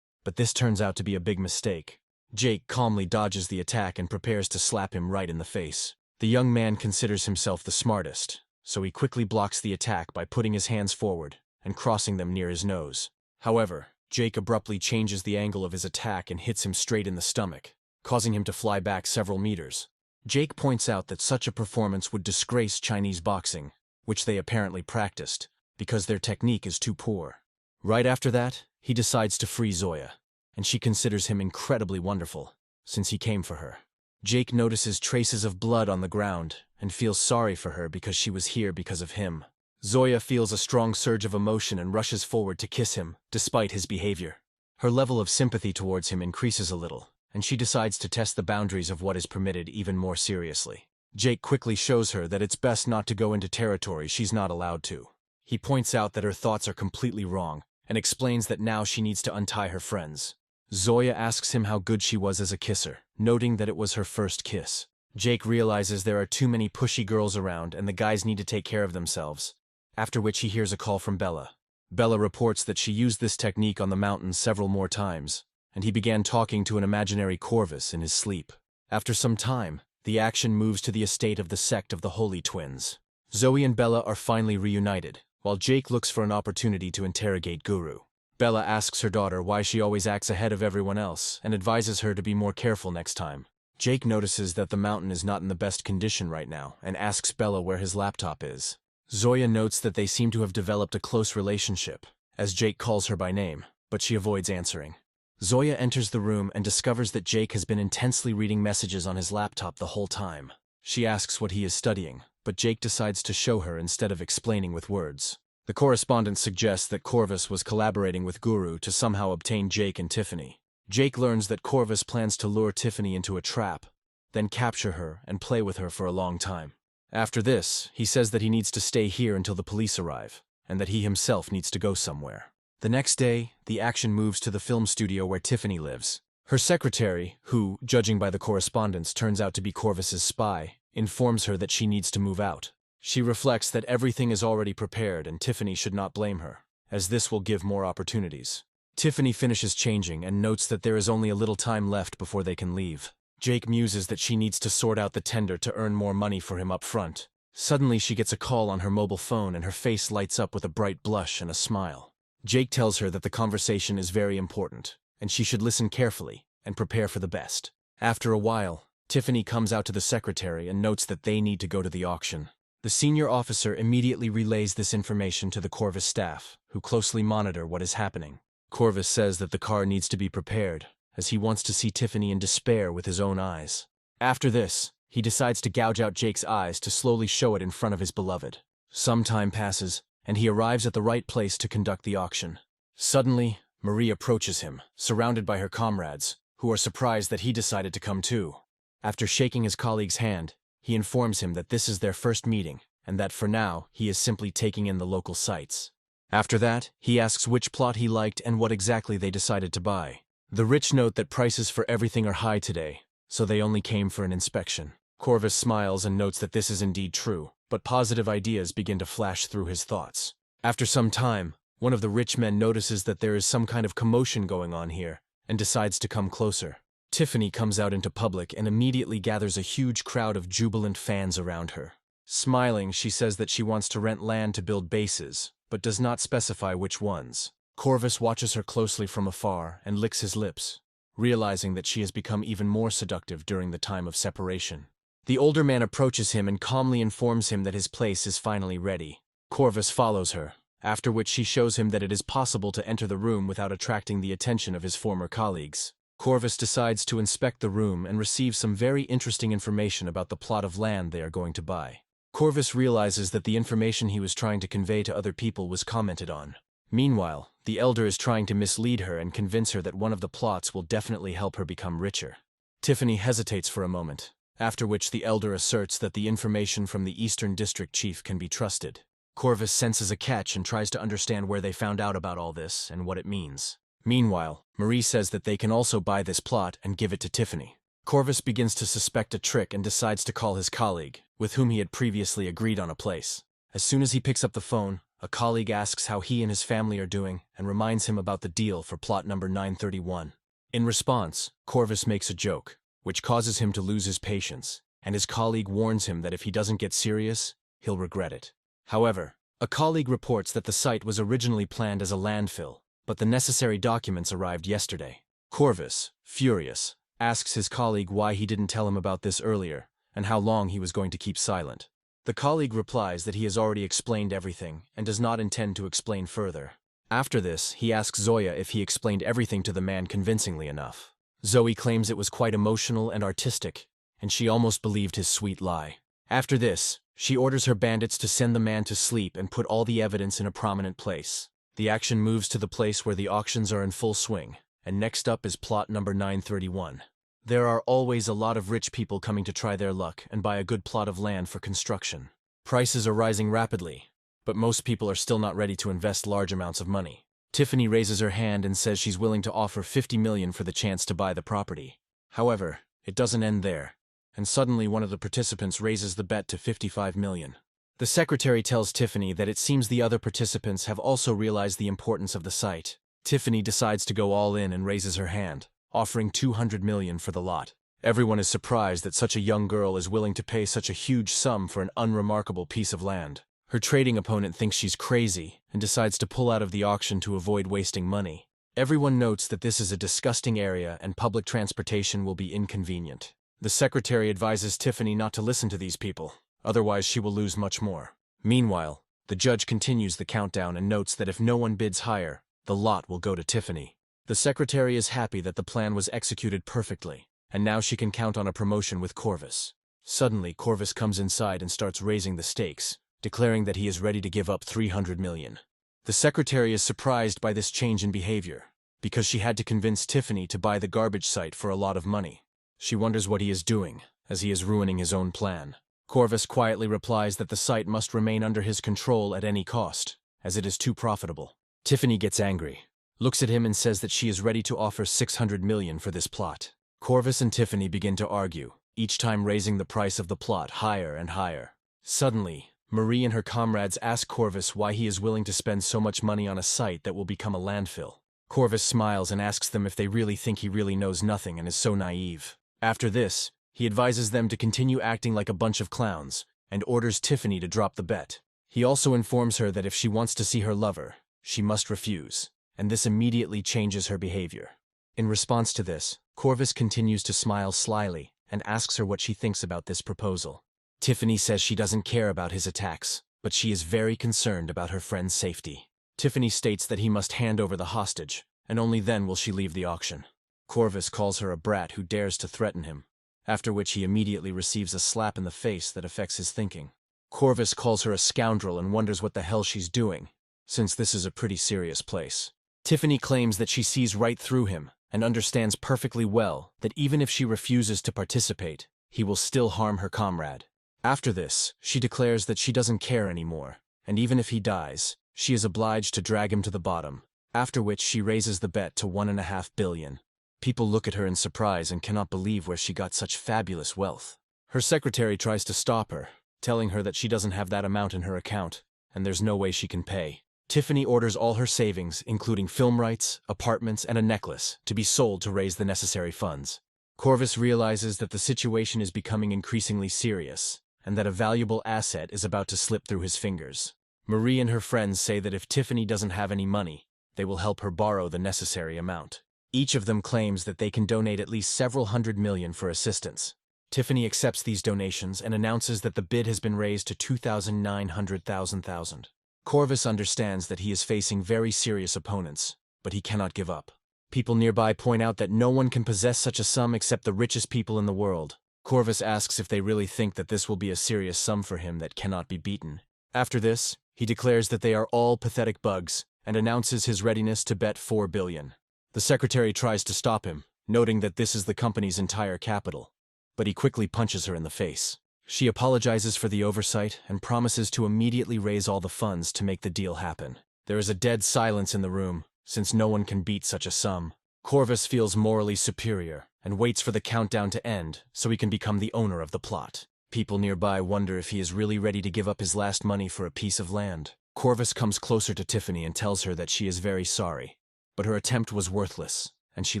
but this turns out to be a big mistake. Jake calmly dodges the attack and prepares to slap him right in the face. The young man considers himself the smartest, so he quickly blocks the attack by putting his hands forward and crossing them near his nose. However, Jake abruptly changes the angle of his attack and hits him straight in the stomach, causing him to fly back several meters. Jake points out that such a performance would disgrace Chinese boxing, which they apparently practiced, because their technique is too poor. Right after that, he decides to free Zoya, and she considers him incredibly wonderful, since he came for her. Jake notices traces of blood on the ground and feels sorry for her because she was here because of him. Zoya feels a strong surge of emotion and rushes forward to kiss him, despite his behavior. Her level of sympathy towards him increases a little, and she decides to test the boundaries of what is permitted even more seriously. Jake quickly shows her that it's best not to go into territory she's not allowed to. He points out that her thoughts are completely wrong, and explains that now she needs to untie her friends. Zoya asks him how good she was as a kisser, noting that it was her first kiss. Jake realizes there are too many pushy girls around and the guys need to take care of themselves, after which he hears a call from Bella. Bella reports that she used this technique on the mountain several more times, and he began talking to an imaginary Corvus in his sleep. After some time, the action moves to the estate of the sect of the Holy Twins. Zoe and Bella are finally reunited, while Jake looks for an opportunity to interrogate Guru. Bella asks her daughter why she always acts ahead of everyone else and advises her to be more careful next time. Jake notices that the mountain is not in the best condition right now and asks Bella where his laptop is. Zoya notes that they seem to have developed a close relationship, as Jake calls her by name, but she avoids answering. Zoya enters the room and discovers that Jake has been intensely reading messages on his laptop the whole time. She asks what he is studying, but Jake decides to show her instead of explaining with words. The correspondence suggests that Corvus was collaborating with Guru to somehow obtain Jake and Tiffany. Jake learns that Corvus plans to lure Tiffany into a trap, then capture her and play with her for a long time. After this, he says that he needs to stay here until the police arrive, and that he himself needs to go somewhere. The next day, the action moves to the film studio where Tiffany lives. Her secretary, who, judging by the correspondence, turns out to be Corvus's spy, informs her that she needs to move out. She reflects that everything is already prepared and Tiffany should not blame her, as this will give more opportunities. Tiffany finishes changing and notes that there is only a little time left before they can leave. Jake muses that she needs to sort out the tender to earn more money for him up front. Suddenly she gets a call on her mobile phone and her face lights up with a bright blush and a smile. Jake tells her that the conversation is very important, and she should listen carefully and prepare for the best. After a while, Tiffany comes out to the secretary and notes that they need to go to the auction. The senior officer immediately relays this information to the Corvus staff, who closely monitor what is happening. Corvus says that the car needs to be prepared, as he wants to see Tiffany in despair with his own eyes. After this, he decides to gouge out Jake's eyes to slowly show it in front of his beloved. Some time passes, and he arrives at the right place to conduct the auction. Suddenly, Marie approaches him, surrounded by her comrades, who are surprised that he decided to come too. After shaking his colleague's hand, he informs him that this is their first meeting, and that for now, he is simply taking in the local sights. After that, he asks which plot he liked and what exactly they decided to buy. The rich note that prices for everything are high today, so they only came for an inspection. Corvus smiles and notes that this is indeed true, but positive ideas begin to flash through his thoughts. After some time, one of the rich men notices that there is some kind of commotion going on here, and decides to come closer. Tiffany comes out into public and immediately gathers a huge crowd of jubilant fans around her. Smiling, she says that she wants to rent land to build bases, but does not specify which ones. Corvus watches her closely from afar and licks his lips, realizing that she has become even more seductive during the time of separation. The older man approaches him and calmly informs him that his place is finally ready. Corvus follows her, after which she shows him that it is possible to enter the room without attracting the attention of his former colleagues. Corvus decides to inspect the room and receive some very interesting information about the plot of land they are going to buy. Corvus realizes that the information he was trying to convey to other people was commented on. Meanwhile, the elder is trying to mislead her and convince her that one of the plots will definitely help her become richer. Tiffany hesitates for a moment, after which the elder asserts that the information from the Eastern District Chief can be trusted. Corvus senses a catch and tries to understand where they found out about all this and what it means. Meanwhile, Marie says that they can also buy this plot and give it to Tiffany. Corvus begins to suspect a trick and decides to call his colleague, with whom he had previously agreed on a place. As soon as he picks up the phone, a colleague asks how he and his family are doing and reminds him about the deal for plot number 931. In response, Corvus makes a joke, which causes him to lose his patience, and his colleague warns him that if he doesn't get serious, he'll regret it. However, a colleague reports that the site was originally planned as a landfill, but the necessary documents arrived yesterday. Corvus, furious, asks his colleague why he didn't tell him about this earlier, and how long he was going to keep silent. The colleague replies that he has already explained everything and does not intend to explain further. After this, he asks Zoya if he explained everything to the man convincingly enough. Zoe claims it was quite emotional and artistic, and she almost believed his sweet lie. After this, she orders her bandits to send the man to sleep and put all the evidence in a prominent place. The action moves to the place where the auctions are in full swing, and next up is plot number 931. There are always a lot of rich people coming to try their luck and buy a good plot of land for construction. Prices are rising rapidly, but most people are still not ready to invest large amounts of money. Tiffany raises her hand and says she's willing to offer $50 million for the chance to buy the property. However, it doesn't end there, and suddenly one of the participants raises the bet to $55 million. The secretary tells Tiffany that it seems the other participants have also realized the importance of the site. Tiffany decides to go all in and raises her hand, offering $200 million for the lot. Everyone is surprised that such a young girl is willing to pay such a huge sum for an unremarkable piece of land. Her trading opponent thinks she's crazy and decides to pull out of the auction to avoid wasting money. Everyone notes that this is a disgusting area and public transportation will be inconvenient. The secretary advises Tiffany not to listen to these people, otherwise she will lose much more. Meanwhile, the judge continues the countdown and notes that if no one bids higher, the lot will go to Tiffany. The secretary is happy that the plan was executed perfectly, and now she can count on a promotion with Corvus. Suddenly, Corvus comes inside and starts raising the stakes, declaring that he is ready to give up $300 million. The secretary is surprised by this change in behavior, because she had to convince Tiffany to buy the garbage site for a lot of money. She wonders what he is doing, as he is ruining his own plan. Corvus quietly replies that the site must remain under his control at any cost, as it is too profitable. Tiffany gets angry, looks at him and says that she is ready to offer $600 million for this plot. Corvus and Tiffany begin to argue, each time raising the price of the plot higher and higher. Suddenly, Marie and her comrades ask Corvus why he is willing to spend so much money on a site that will become a landfill. Corvus smiles and asks them if they really think he really knows nothing and is so naive. After this, he advises them to continue acting like a bunch of clowns, and orders Tiffany to drop the bet. He also informs her that if she wants to see her lover, she must refuse, and this immediately changes her behavior. In response to this, Corvus continues to smile slyly and asks her what she thinks about this proposal. Tiffany says she doesn't care about his attacks, but she is very concerned about her friend's safety. Tiffany states that he must hand over the hostage, and only then will she leave the auction. Corvus calls her a brat who dares to threaten him, after which he immediately receives a slap in the face that affects his thinking. Corvus calls her a scoundrel and wonders what the hell she's doing, since this is a pretty serious place. Tiffany claims that she sees right through him and understands perfectly well that even if she refuses to participate, he will still harm her comrade. After this, she declares that she doesn't care anymore, and even if he dies, she is obliged to drag him to the bottom, after which she raises the bet to $1.5 billion. People look at her in surprise and cannot believe where she got such fabulous wealth. Her secretary tries to stop her, telling her that she doesn't have that amount in her account, and there's no way she can pay. Tiffany orders all her savings, including film rights, apartments, and a necklace, to be sold to raise the necessary funds. Corvus realizes that the situation is becoming increasingly serious, and that a valuable asset is about to slip through his fingers. Marie and her friends say that if Tiffany doesn't have any money, they will help her borrow the necessary amount. Each of them claims that they can donate at least several $100 million for assistance. Tiffany accepts these donations and announces that the bid has been raised to $2,900,000. Corvus understands that he is facing very serious opponents, but he cannot give up. People nearby point out that no one can possess such a sum except the richest people in the world. Corvus asks if they really think that this will be a serious sum for him that cannot be beaten. After this, he declares that they are all pathetic bugs and announces his readiness to bet 4 billion. The secretary tries to stop him, noting that this is the company's entire capital, but he quickly punches her in the face. She apologizes for the oversight and promises to immediately raise all the funds to make the deal happen. There is a dead silence in the room, since no one can beat such a sum. Corvus feels morally superior and waits for the countdown to end so he can become the owner of the plot. People nearby wonder if he is really ready to give up his last money for a piece of land. Corvus comes closer to Tiffany and tells her that she is very sorry, but her attempt was worthless, and she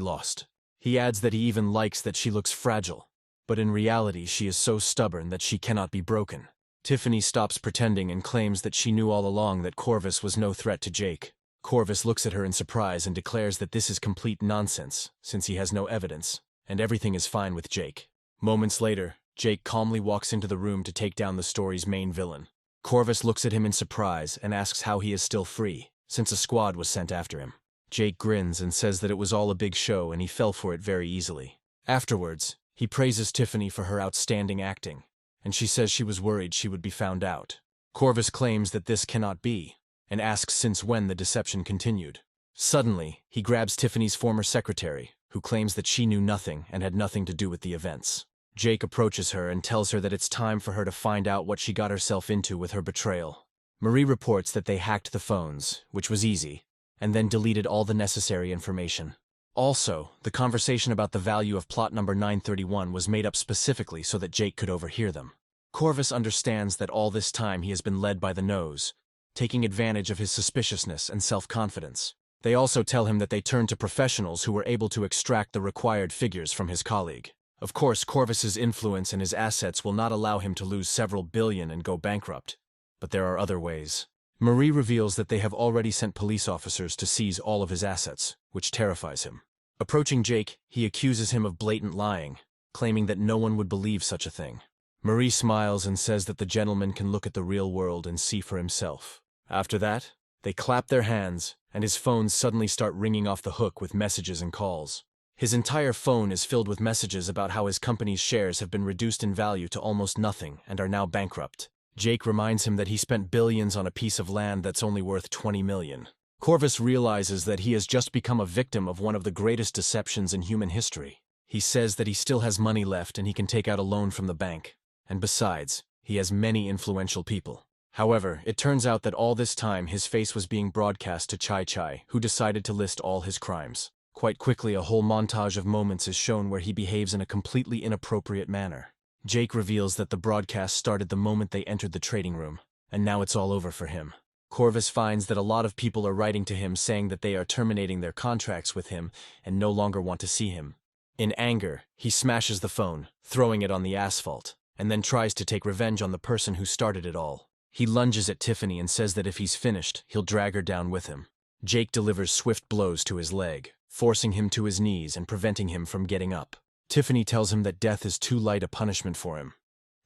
lost. He adds that he even likes that she looks fragile, but in reality she is so stubborn that she cannot be broken. Tiffany stops pretending and claims that she knew all along that Corvus was no threat to Jake. Corvus looks at her in surprise and declares that this is complete nonsense, since he has no evidence, and everything is fine with Jake. Moments later, Jake calmly walks into the room to take down the story's main villain. Corvus looks at him in surprise and asks how he is still free, since a squad was sent after him. Jake grins and says that it was all a big show and he fell for it very easily. Afterwards, he praises Tiffany for her outstanding acting, and she says she was worried she would be found out. Corvus claims that this cannot be, and asks since when the deception continued. Suddenly, he grabs Tiffany's former secretary, who claims that she knew nothing and had nothing to do with the events. Jake approaches her and tells her that it's time for her to find out what she got herself into with her betrayal. Marie reports that they hacked the phones, which was easy, and then deleted all the necessary information. Also, the conversation about the value of plot number 931 was made up specifically so that Jake could overhear them. Corvus understands that all this time he has been led by the nose, taking advantage of his suspiciousness and self-confidence. They also tell him that they turned to professionals who were able to extract the required figures from his colleague. Of course, Corvus's influence and his assets will not allow him to lose several billion and go bankrupt, but there are other ways. Marie reveals that they have already sent police officers to seize all of his assets, which terrifies him. Approaching Jake, he accuses him of blatant lying, claiming that no one would believe such a thing. Marie smiles and says that the gentleman can look at the real world and see for himself. After that, they clap their hands, and his phones suddenly start ringing off the hook with messages and calls. His entire phone is filled with messages about how his company's shares have been reduced in value to almost nothing and are now bankrupt. Jake reminds him that he spent billions on a piece of land that's only worth 20 million. Corvus realizes that he has just become a victim of one of the greatest deceptions in human history. He says that he still has money left and he can take out a loan from the bank. And besides, he has many influential people. However, it turns out that all this time his face was being broadcast to Chai Chai, who decided to list all his crimes. Quite quickly, a whole montage of moments is shown where he behaves in a completely inappropriate manner. Jake reveals that the broadcast started the moment they entered the trading room, and now it's all over for him. Corvus finds that a lot of people are writing to him saying that they are terminating their contracts with him and no longer want to see him. In anger, he smashes the phone, throwing it on the asphalt, and then tries to take revenge on the person who started it all. He lunges at Tiffany and says that if he's finished, he'll drag her down with him. Jake delivers swift blows to his leg, forcing him to his knees and preventing him from getting up. Tiffany tells him that death is too light a punishment for him,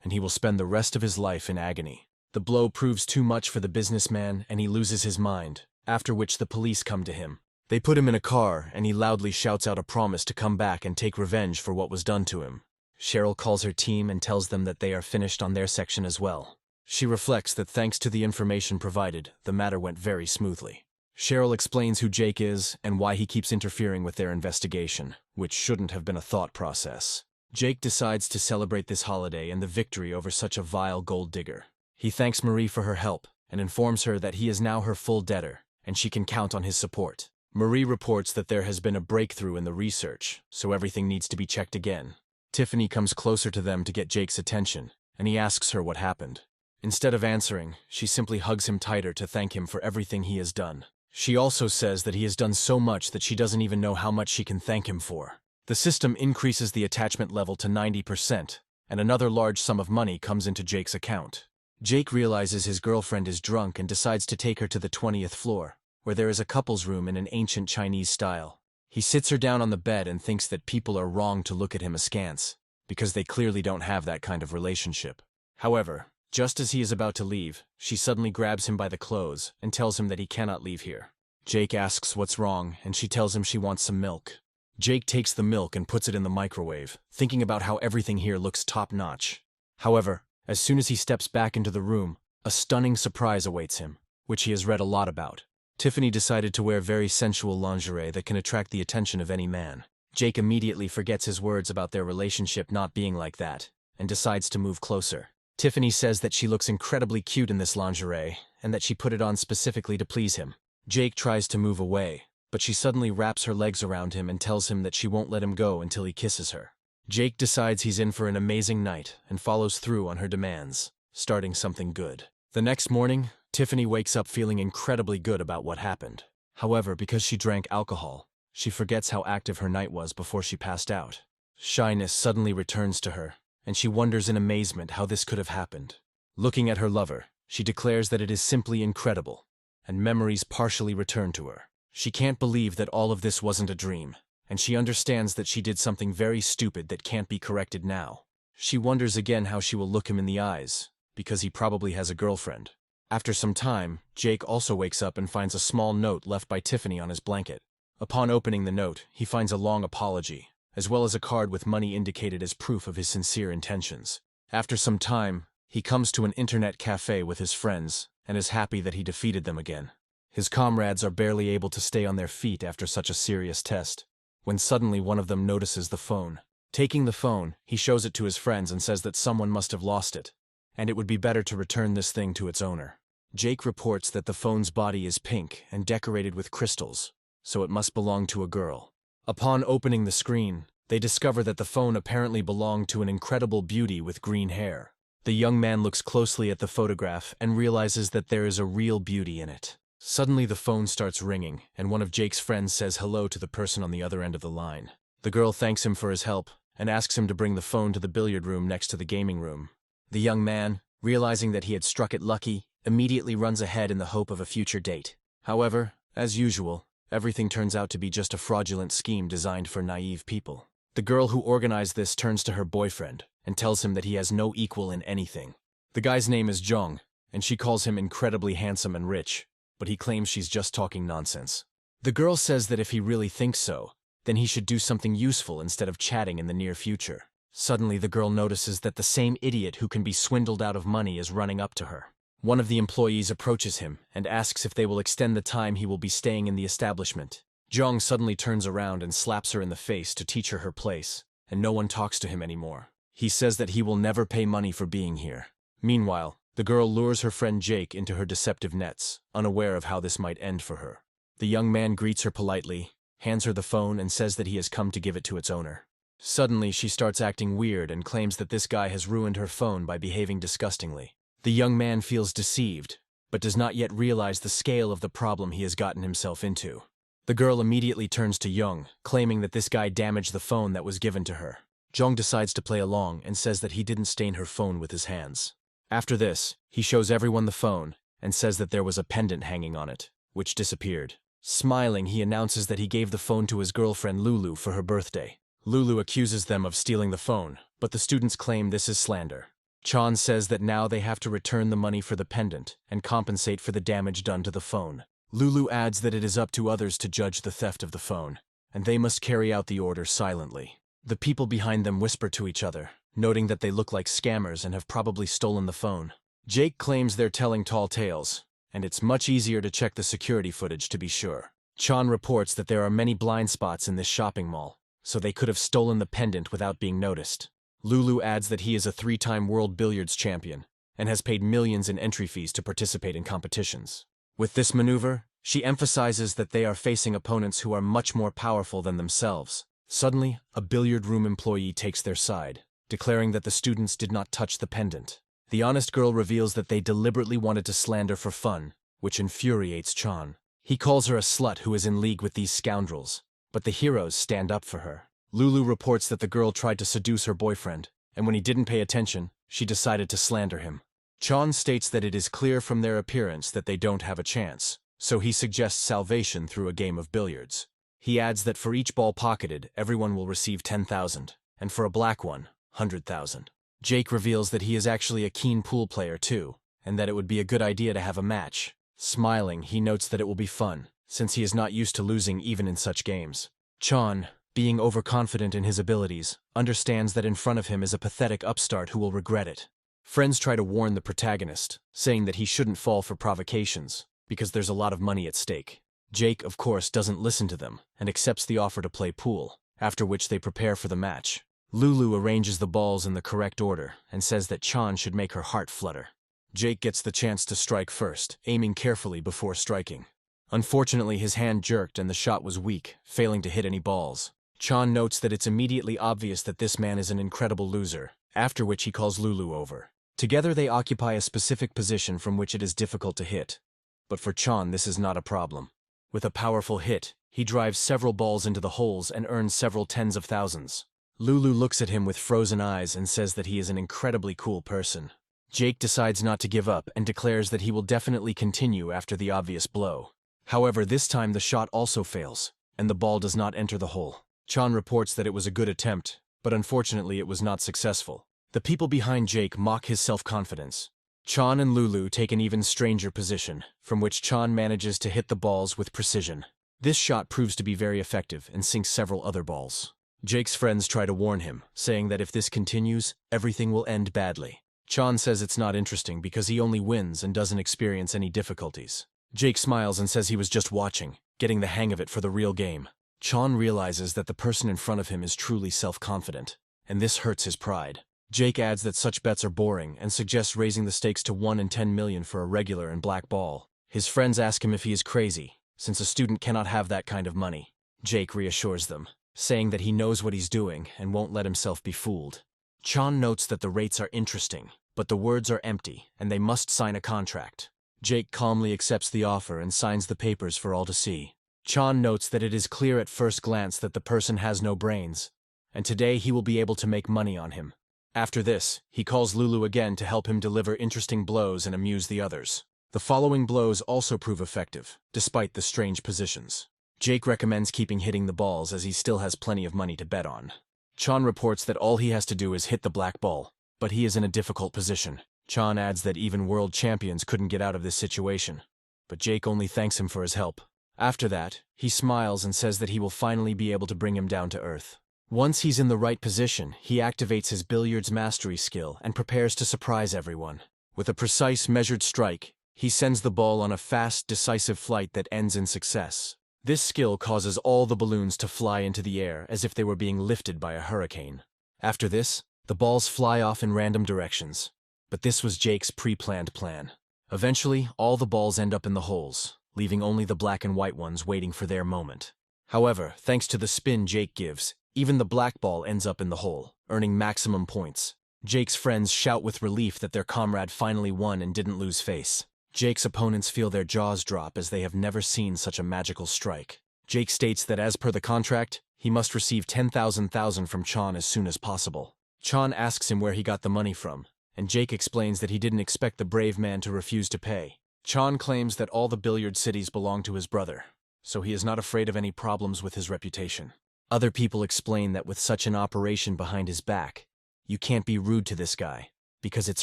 and he will spend the rest of his life in agony. The blow proves too much for the businessman, and he loses his mind, after which the police come to him. They put him in a car, and he loudly shouts out a promise to come back and take revenge for what was done to him. Cheryl calls her team and tells them that they are finished on their section as well. She reflects that thanks to the information provided, the matter went very smoothly. Cheryl explains who Jake is and why he keeps interfering with their investigation, which shouldn't have been a thought process. Jake decides to celebrate this holiday and the victory over such a vile gold digger. He thanks Marie for her help and informs her that he is now her full debtor and she can count on his support. Marie reports that there has been a breakthrough in the research, so everything needs to be checked again. Tiffany comes closer to them to get Jake's attention, and he asks her what happened. Instead of answering, she simply hugs him tighter to thank him for everything he has done. She also says that he has done so much that she doesn't even know how much she can thank him for. The system increases the attachment level to 90%, and another large sum of money comes into Jake's account. Jake realizes his girlfriend is drunk and decides to take her to the 20th floor, where there is a couple's room in an ancient Chinese style. He sits her down on the bed and thinks that people are wrong to look at him askance, because they clearly don't have that kind of relationship. However, Just as he is about to leave, she suddenly grabs him by the clothes and tells him that he cannot leave here. Jake asks what's wrong, and she tells him she wants some milk. Jake takes the milk and puts it in the microwave, thinking about how everything here looks top-notch. However, as soon as he steps back into the room, a stunning surprise awaits him, which he has read a lot about. Tiffany decided to wear very sensual lingerie that can attract the attention of any man. Jake immediately forgets his words about their relationship not being like that, and decides to move closer. Tiffany says that she looks incredibly cute in this lingerie, and that she put it on specifically to please him. Jake tries to move away, but she suddenly wraps her legs around him and tells him that she won't let him go until he kisses her. Jake decides he's in for an amazing night and follows through on her demands, starting something good. The next morning, Tiffany wakes up feeling incredibly good about what happened. However, because she drank alcohol, she forgets how active her night was before she passed out. Shyness suddenly returns to her, and she wonders in amazement how this could have happened. Looking at her lover, she declares that it is simply incredible, and memories partially return to her. She can't believe that all of this wasn't a dream, and she understands that she did something very stupid that can't be corrected now. She wonders again how she will look him in the eyes, because he probably has a girlfriend. After some time, Jake also wakes up and finds a small note left by Tiffany on his blanket. Upon opening the note, he finds a long apology, as well as a card with money indicated as proof of his sincere intentions. After some time, he comes to an internet cafe with his friends and is happy that he defeated them again. His comrades are barely able to stay on their feet after such a serious test, when suddenly one of them notices the phone. Taking the phone, he shows it to his friends and says that someone must have lost it, and it would be better to return this thing to its owner. Jake reports that the phone's body is pink and decorated with crystals, so it must belong to a girl. Upon opening the screen, they discover that the phone apparently belonged to an incredible beauty with green hair. The young man looks closely at the photograph and realizes that there is a real beauty in it. Suddenly the phone starts ringing, and one of Jake's friends says hello to the person on the other end of the line. The girl thanks him for his help and asks him to bring the phone to the billiard room next to the gaming room. The young man, realizing that he had struck it lucky, immediately runs ahead in the hope of a future date. However, as usual, everything turns out to be just a fraudulent scheme designed for naive people. The girl who organized this turns to her boyfriend and tells him that he has no equal in anything. The guy's name is Jong, and she calls him incredibly handsome and rich, but he claims she's just talking nonsense. The girl says that if he really thinks so, then he should do something useful instead of chatting in the near future. Suddenly the girl notices that the same idiot who can be swindled out of money is running up to her. One of the employees approaches him and asks if they will extend the time he will be staying in the establishment. Jong suddenly turns around and slaps her in the face to teach her her place, and no one talks to him anymore. He says that he will never pay money for being here. Meanwhile, the girl lures her friend Jake into her deceptive nets, unaware of how this might end for her. The young man greets her politely, hands her the phone, and says that he has come to give it to its owner. Suddenly, she starts acting weird and claims that this guy has ruined her phone by behaving disgustingly. The young man feels deceived, but does not yet realize the scale of the problem he has gotten himself into. The girl immediately turns to Young, claiming that this guy damaged the phone that was given to her. Jong decides to play along and says that he didn't stain her phone with his hands. After this, he shows everyone the phone and says that there was a pendant hanging on it, which disappeared. Smiling, he announces that he gave the phone to his girlfriend Lulu for her birthday. Lulu accuses them of stealing the phone, but the students claim this is slander. Chan says that now they have to return the money for the pendant and compensate for the damage done to the phone. Lulu adds that it is up to others to judge the theft of the phone, and they must carry out the order silently. The people behind them whisper to each other, noting that they look like scammers and have probably stolen the phone. Jake claims they're telling tall tales, and it's much easier to check the security footage to be sure. Chan reports that there are many blind spots in this shopping mall, so they could have stolen the pendant without being noticed. Lulu adds that he is a 3-time world billiards champion and has paid millions in entry fees to participate in competitions. With this maneuver, she emphasizes that they are facing opponents who are much more powerful than themselves. Suddenly, a billiard room employee takes their side, declaring that the students did not touch the pendant. The honest girl reveals that they deliberately wanted to slander for fun, which infuriates Chan. He calls her a slut who is in league with these scoundrels, but the heroes stand up for her. Lulu reports that the girl tried to seduce her boyfriend, and when he didn't pay attention, she decided to slander him. Chan states that it is clear from their appearance that they don't have a chance, so he suggests salvation through a game of billiards. He adds that for each ball pocketed, everyone will receive 10,000, and for a black one, 100,000. Jake reveals that he is actually a keen pool player too, and that it would be a good idea to have a match. Smiling, he notes that it will be fun, since he is not used to losing even in such games. Chan, being overconfident in his abilities, understands that in front of him is a pathetic upstart who will regret it. Friends try to warn the protagonist, saying that he shouldn't fall for provocations, because there's a lot of money at stake. Jake, of course, doesn't listen to them, and accepts the offer to play pool, after which they prepare for the match. Lulu arranges the balls in the correct order, and says that Chan should make her heart flutter. Jake gets the chance to strike first, aiming carefully before striking. Unfortunately, his hand jerked and the shot was weak, failing to hit any balls. Chan notes that it's immediately obvious that this man is an incredible loser, after which he calls Lulu over. Together they occupy a specific position from which it is difficult to hit. But for Chan, this is not a problem. With a powerful hit, he drives several balls into the holes and earns several tens of thousands. Lulu looks at him with frozen eyes and says that he is an incredibly cool person. Jake decides not to give up and declares that he will definitely continue after the obvious blow. However, this time the shot also fails, and the ball does not enter the hole. Chan reports that it was a good attempt, but unfortunately it was not successful. The people behind Jake mock his self-confidence. Chan and Lulu take an even stranger position, from which Chan manages to hit the balls with precision. This shot proves to be very effective and sinks several other balls. Jake's friends try to warn him, saying that if this continues, everything will end badly. Chan says it's not interesting because he only wins and doesn't experience any difficulties. Jake smiles and says he was just watching, getting the hang of it for the real game. Chan realizes that the person in front of him is truly self-confident, and this hurts his pride. Jake adds that such bets are boring and suggests raising the stakes to 1 in 10 million for a regular and black ball. His friends ask him if he is crazy, since a student cannot have that kind of money. Jake reassures them, saying that he knows what he's doing and won't let himself be fooled. Chan notes that the rates are interesting, but the words are empty, and they must sign a contract. Jake calmly accepts the offer and signs the papers for all to see. Chan notes that it is clear at first glance that the person has no brains, and today he will be able to make money on him. After this, he calls Lulu again to help him deliver interesting blows and amuse the others. The following blows also prove effective, despite the strange positions. Jake recommends keeping hitting the balls as he still has plenty of money to bet on. Chan reports that all he has to do is hit the black ball, but he is in a difficult position. Chan adds that even world champions couldn't get out of this situation, but Jake only thanks him for his help. After that, he smiles and says that he will finally be able to bring him down to earth. Once he's in the right position, he activates his billiards mastery skill and prepares to surprise everyone. With a precise, measured strike, he sends the ball on a fast, decisive flight that ends in success. This skill causes all the balloons to fly into the air as if they were being lifted by a hurricane. After this, the balls fly off in random directions. But this was Jake's pre-planned plan. Eventually, all the balls end up in the holes, leaving only the black and white ones waiting for their moment. However, thanks to the spin Jake gives, even the black ball ends up in the hole, earning maximum points. Jake's friends shout with relief that their comrade finally won and didn't lose face. Jake's opponents feel their jaws drop as they have never seen such a magical strike. Jake states that as per the contract, he must receive 10,000 from Chan as soon as possible. Chan asks him where he got the money from, and Jake explains that he didn't expect the brave man to refuse to pay. Chan claims that all the billiard cities belong to his brother, so he is not afraid of any problems with his reputation. Other people explain that with such an operation behind his back, you can't be rude to this guy, because it's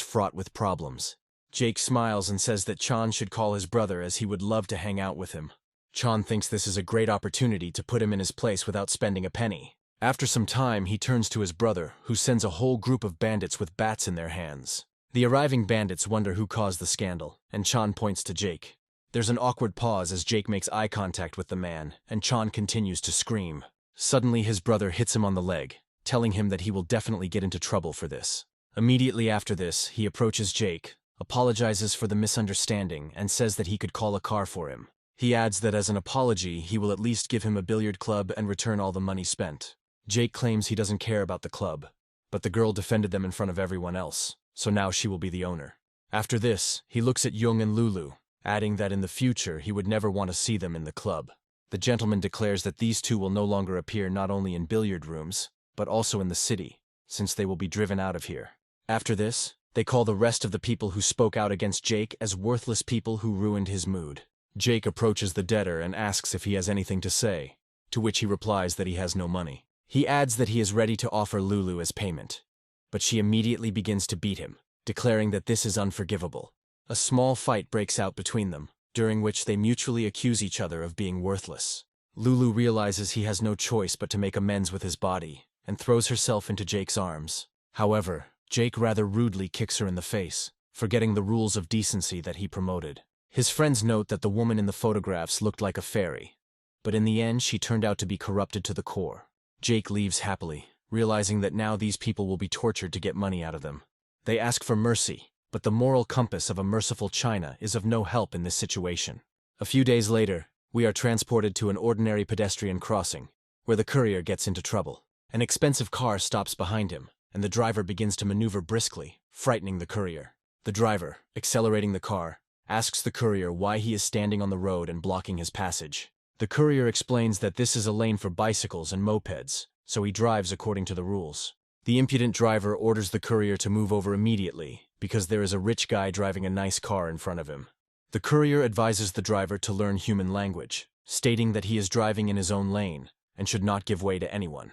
fraught with problems. Jake smiles and says that Chan should call his brother as he would love to hang out with him. Chan thinks this is a great opportunity to put him in his place without spending a penny. After some time, he turns to his brother, who sends a whole group of bandits with bats in their hands. The arriving bandits wonder who caused the scandal, and Chan points to Jake. There's an awkward pause as Jake makes eye contact with the man, and Chan continues to scream. Suddenly, his brother hits him on the leg, telling him that he will definitely get into trouble for this. Immediately after this, he approaches Jake, apologizes for the misunderstanding, and says that he could call a car for him. He adds that as an apology, he will at least give him a billiard club and return all the money spent. Jake claims he doesn't care about the club, but the girl defended them in front of everyone else, so now she will be the owner. After this, he looks at Young and Lulu, adding that in the future he would never want to see them in the club. The gentleman declares that these two will no longer appear not only in billiard rooms, but also in the city, since they will be driven out of here. After this, they call the rest of the people who spoke out against Jake as worthless people who ruined his mood. Jake approaches the debtor and asks if he has anything to say, to which he replies that he has no money. He adds that he is ready to offer Lulu as payment, but she immediately begins to beat him, declaring that this is unforgivable. A small fight breaks out between them, during which they mutually accuse each other of being worthless. Lulu realizes he has no choice but to make amends with his body, and throws herself into Jake's arms. However, Jake rather rudely kicks her in the face, forgetting the rules of decency that he promoted. His friends note that the woman in the photographs looked like a fairy, but in the end she turned out to be corrupted to the core. Jake leaves happily, realizing that now these people will be tortured to get money out of them. They ask for mercy, but the moral compass of a merciful China is of no help in this situation. A few days later, we are transported to an ordinary pedestrian crossing, where the courier gets into trouble. An expensive car stops behind him, and the driver begins to maneuver briskly, frightening the courier. The driver, accelerating the car, asks the courier why he is standing on the road and blocking his passage. The courier explains that this is a lane for bicycles and mopeds, so he drives according to the rules. The impudent driver orders the courier to move over immediately, because there is a rich guy driving a nice car in front of him. The courier advises the driver to learn human language, stating that he is driving in his own lane and should not give way to anyone.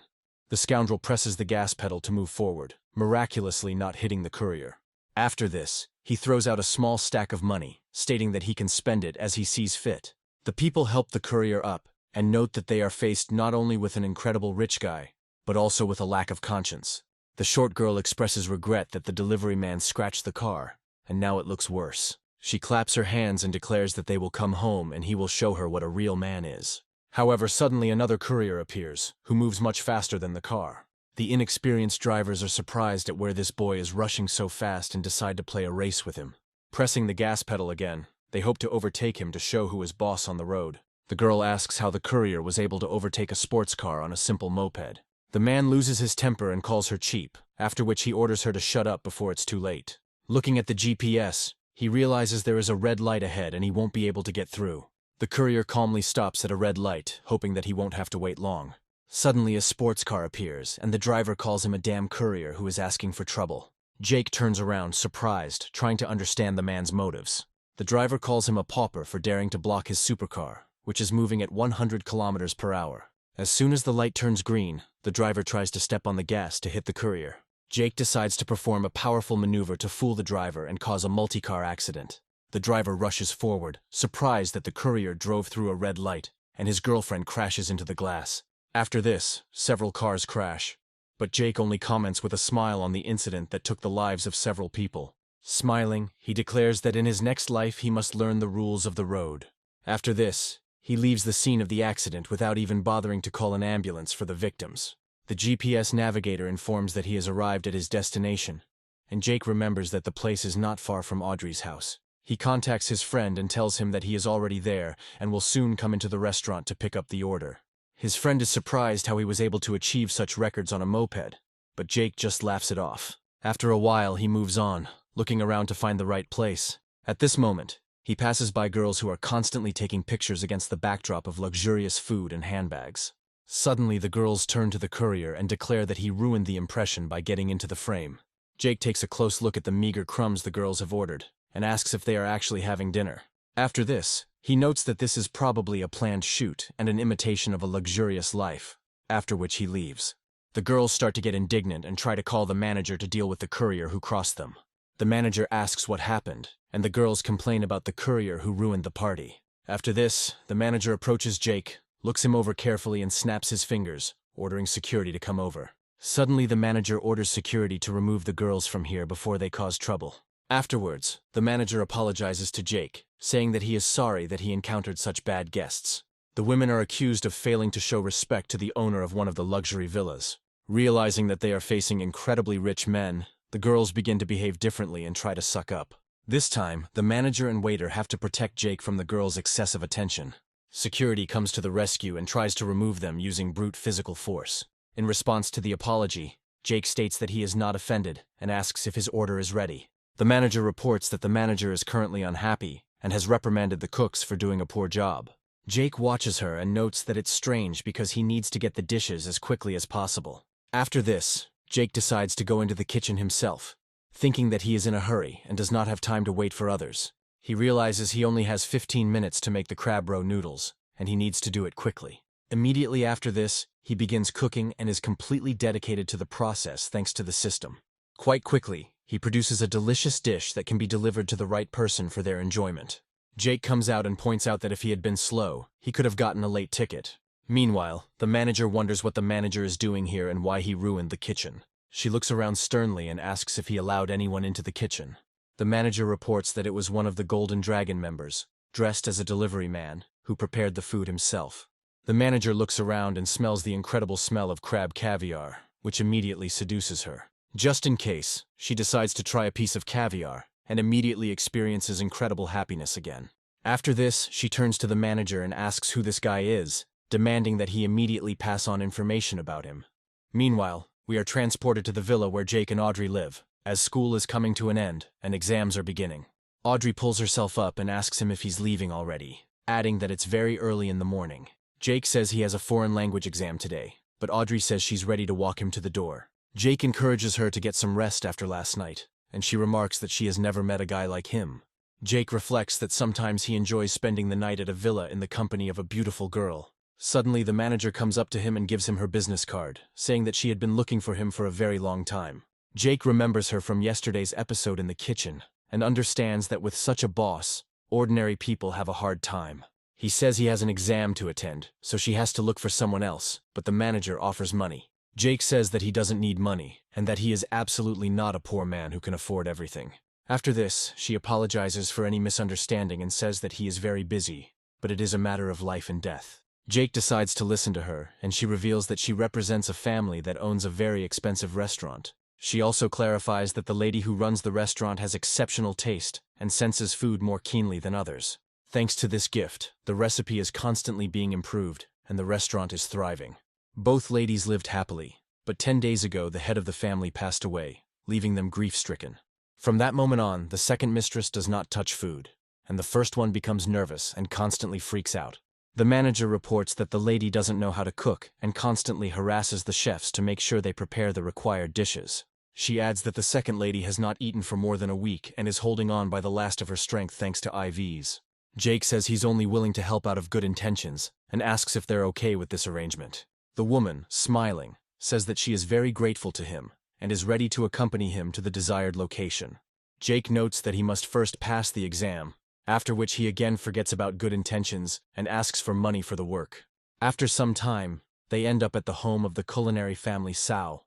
The scoundrel presses the gas pedal to move forward, miraculously not hitting the courier. After this, he throws out a small stack of money, stating that he can spend it as he sees fit. The people help the courier up and note that they are faced not only with an incredible rich guy, but also with a lack of conscience. The short girl expresses regret that the delivery man scratched the car, and now it looks worse. She claps her hands and declares that they will come home and he will show her what a real man is. However, suddenly another courier appears, who moves much faster than the car. The inexperienced drivers are surprised at where this boy is rushing so fast and decide to play a race with him. Pressing the gas pedal again, they hope to overtake him to show who is boss on the road. The girl asks how the courier was able to overtake a sports car on a simple moped. The man loses his temper and calls her cheap, after which he orders her to shut up before it's too late. Looking at the GPS, he realizes there is a red light ahead and he won't be able to get through. The courier calmly stops at a red light, hoping that he won't have to wait long. Suddenly a sports car appears, and the driver calls him a damn courier who is asking for trouble. Jake turns around, surprised, trying to understand the man's motives. The driver calls him a pauper for daring to block his supercar, which is moving at 100 kilometers per hour. As soon as the light turns green, the driver tries to step on the gas to hit the courier. Jake decides to perform a powerful maneuver to fool the driver and cause a multi-car accident. The driver rushes forward, surprised that the courier drove through a red light, and his girlfriend crashes into the glass. After this, several cars crash, but Jake only comments with a smile on the incident that took the lives of several people. Smiling, he declares that in his next life he must learn the rules of the road. After this, he leaves the scene of the accident without even bothering to call an ambulance for the victims. The GPS navigator informs that he has arrived at his destination, and Jake remembers that the place is not far from Audrey's house. He contacts his friend and tells him that he is already there and will soon come into the restaurant to pick up the order. His friend is surprised how he was able to achieve such records on a moped, but Jake just laughs it off. After a while, he moves on, looking around to find the right place. At this moment, he passes by girls who are constantly taking pictures against the backdrop of luxurious food and handbags. Suddenly, the girls turn to the courier and declare that he ruined the impression by getting into the frame. Jake takes a close look at the meager crumbs the girls have ordered and asks if they are actually having dinner. After this, he notes that this is probably a planned shoot and an imitation of a luxurious life, after which he leaves. The girls start to get indignant and try to call the manager to deal with the courier who crossed them. The manager asks what happened, and the girls complain about the courier who ruined the party. After this, the manager approaches Jake, looks him over carefully and snaps his fingers, ordering security to come over. Suddenly, the manager orders security to remove the girls from here before they cause trouble. Afterwards, the manager apologizes to Jake, saying that he is sorry that he encountered such bad guests. The women are accused of failing to show respect to the owner of one of the luxury villas. Realizing that they are facing incredibly rich men, the girls begin to behave differently and try to suck up. This time, the manager and waiter have to protect Jake from the girls' excessive attention. Security comes to the rescue and tries to remove them using brute physical force. In response to the apology, Jake states that he is not offended and asks if his order is ready. The manager reports that the manager is currently unhappy and has reprimanded the cooks for doing a poor job. Jake watches her and notes that it's strange because he needs to get the dishes as quickly as possible. After this, Jake decides to go into the kitchen himself, thinking that he is in a hurry and does not have time to wait for others. He realizes he only has 15 minutes to make the crab roe noodles, and he needs to do it quickly. Immediately after this, he begins cooking and is completely dedicated to the process thanks to the system. Quite quickly, he produces a delicious dish that can be delivered to the right person for their enjoyment. Jake comes out and points out that if he had been slow, he could have gotten a late ticket. Meanwhile, the manager wonders what the manager is doing here and why he ruined the kitchen. She looks around sternly and asks if he allowed anyone into the kitchen. The manager reports that it was one of the Golden Dragon members, dressed as a delivery man, who prepared the food himself. The manager looks around and smells the incredible smell of crab caviar, which immediately seduces her. Just in case, she decides to try a piece of caviar, and immediately experiences incredible happiness again. After this, she turns to the manager and asks who this guy is, demanding that he immediately pass on information about him. Meanwhile, we are transported to the villa where Jake and Audrey live, as school is coming to an end and exams are beginning. Audrey pulls herself up and asks him if he's leaving already, adding that it's very early in the morning. Jake says he has a foreign language exam today, but Audrey says she's ready to walk him to the door. Jake encourages her to get some rest after last night, and she remarks that she has never met a guy like him. Jake reflects that sometimes he enjoys spending the night at a villa in the company of a beautiful girl. Suddenly, the manager comes up to him and gives him her business card, saying that she had been looking for him for a very long time. Jake remembers her from yesterday's episode in the kitchen, and understands that with such a boss, ordinary people have a hard time. He says he has an exam to attend, so she has to look for someone else, but the manager offers money. Jake says that he doesn't need money, and that he is absolutely not a poor man who can afford everything. After this, she apologizes for any misunderstanding and says that he is very busy, but it is a matter of life and death. Jake decides to listen to her, and she reveals that she represents a family that owns a very expensive restaurant. She also clarifies that the lady who runs the restaurant has exceptional taste and senses food more keenly than others. Thanks to this gift, the recipe is constantly being improved, and the restaurant is thriving. Both ladies lived happily, but 10 days ago the head of the family passed away, leaving them grief-stricken. From that moment on, the second mistress does not touch food, and the first one becomes nervous and constantly freaks out. The manager reports that the lady doesn't know how to cook and constantly harasses the chefs to make sure they prepare the required dishes. She adds that the second lady has not eaten for more than a week and is holding on by the last of her strength thanks to IVs. Jake says he's only willing to help out of good intentions and asks if they're okay with this arrangement. The woman, smiling, says that she is very grateful to him and is ready to accompany him to the desired location. Jake notes that he must first pass the exam, after which he again forgets about good intentions and asks for money for the work. After some time, they end up at the home of the culinary family Sao,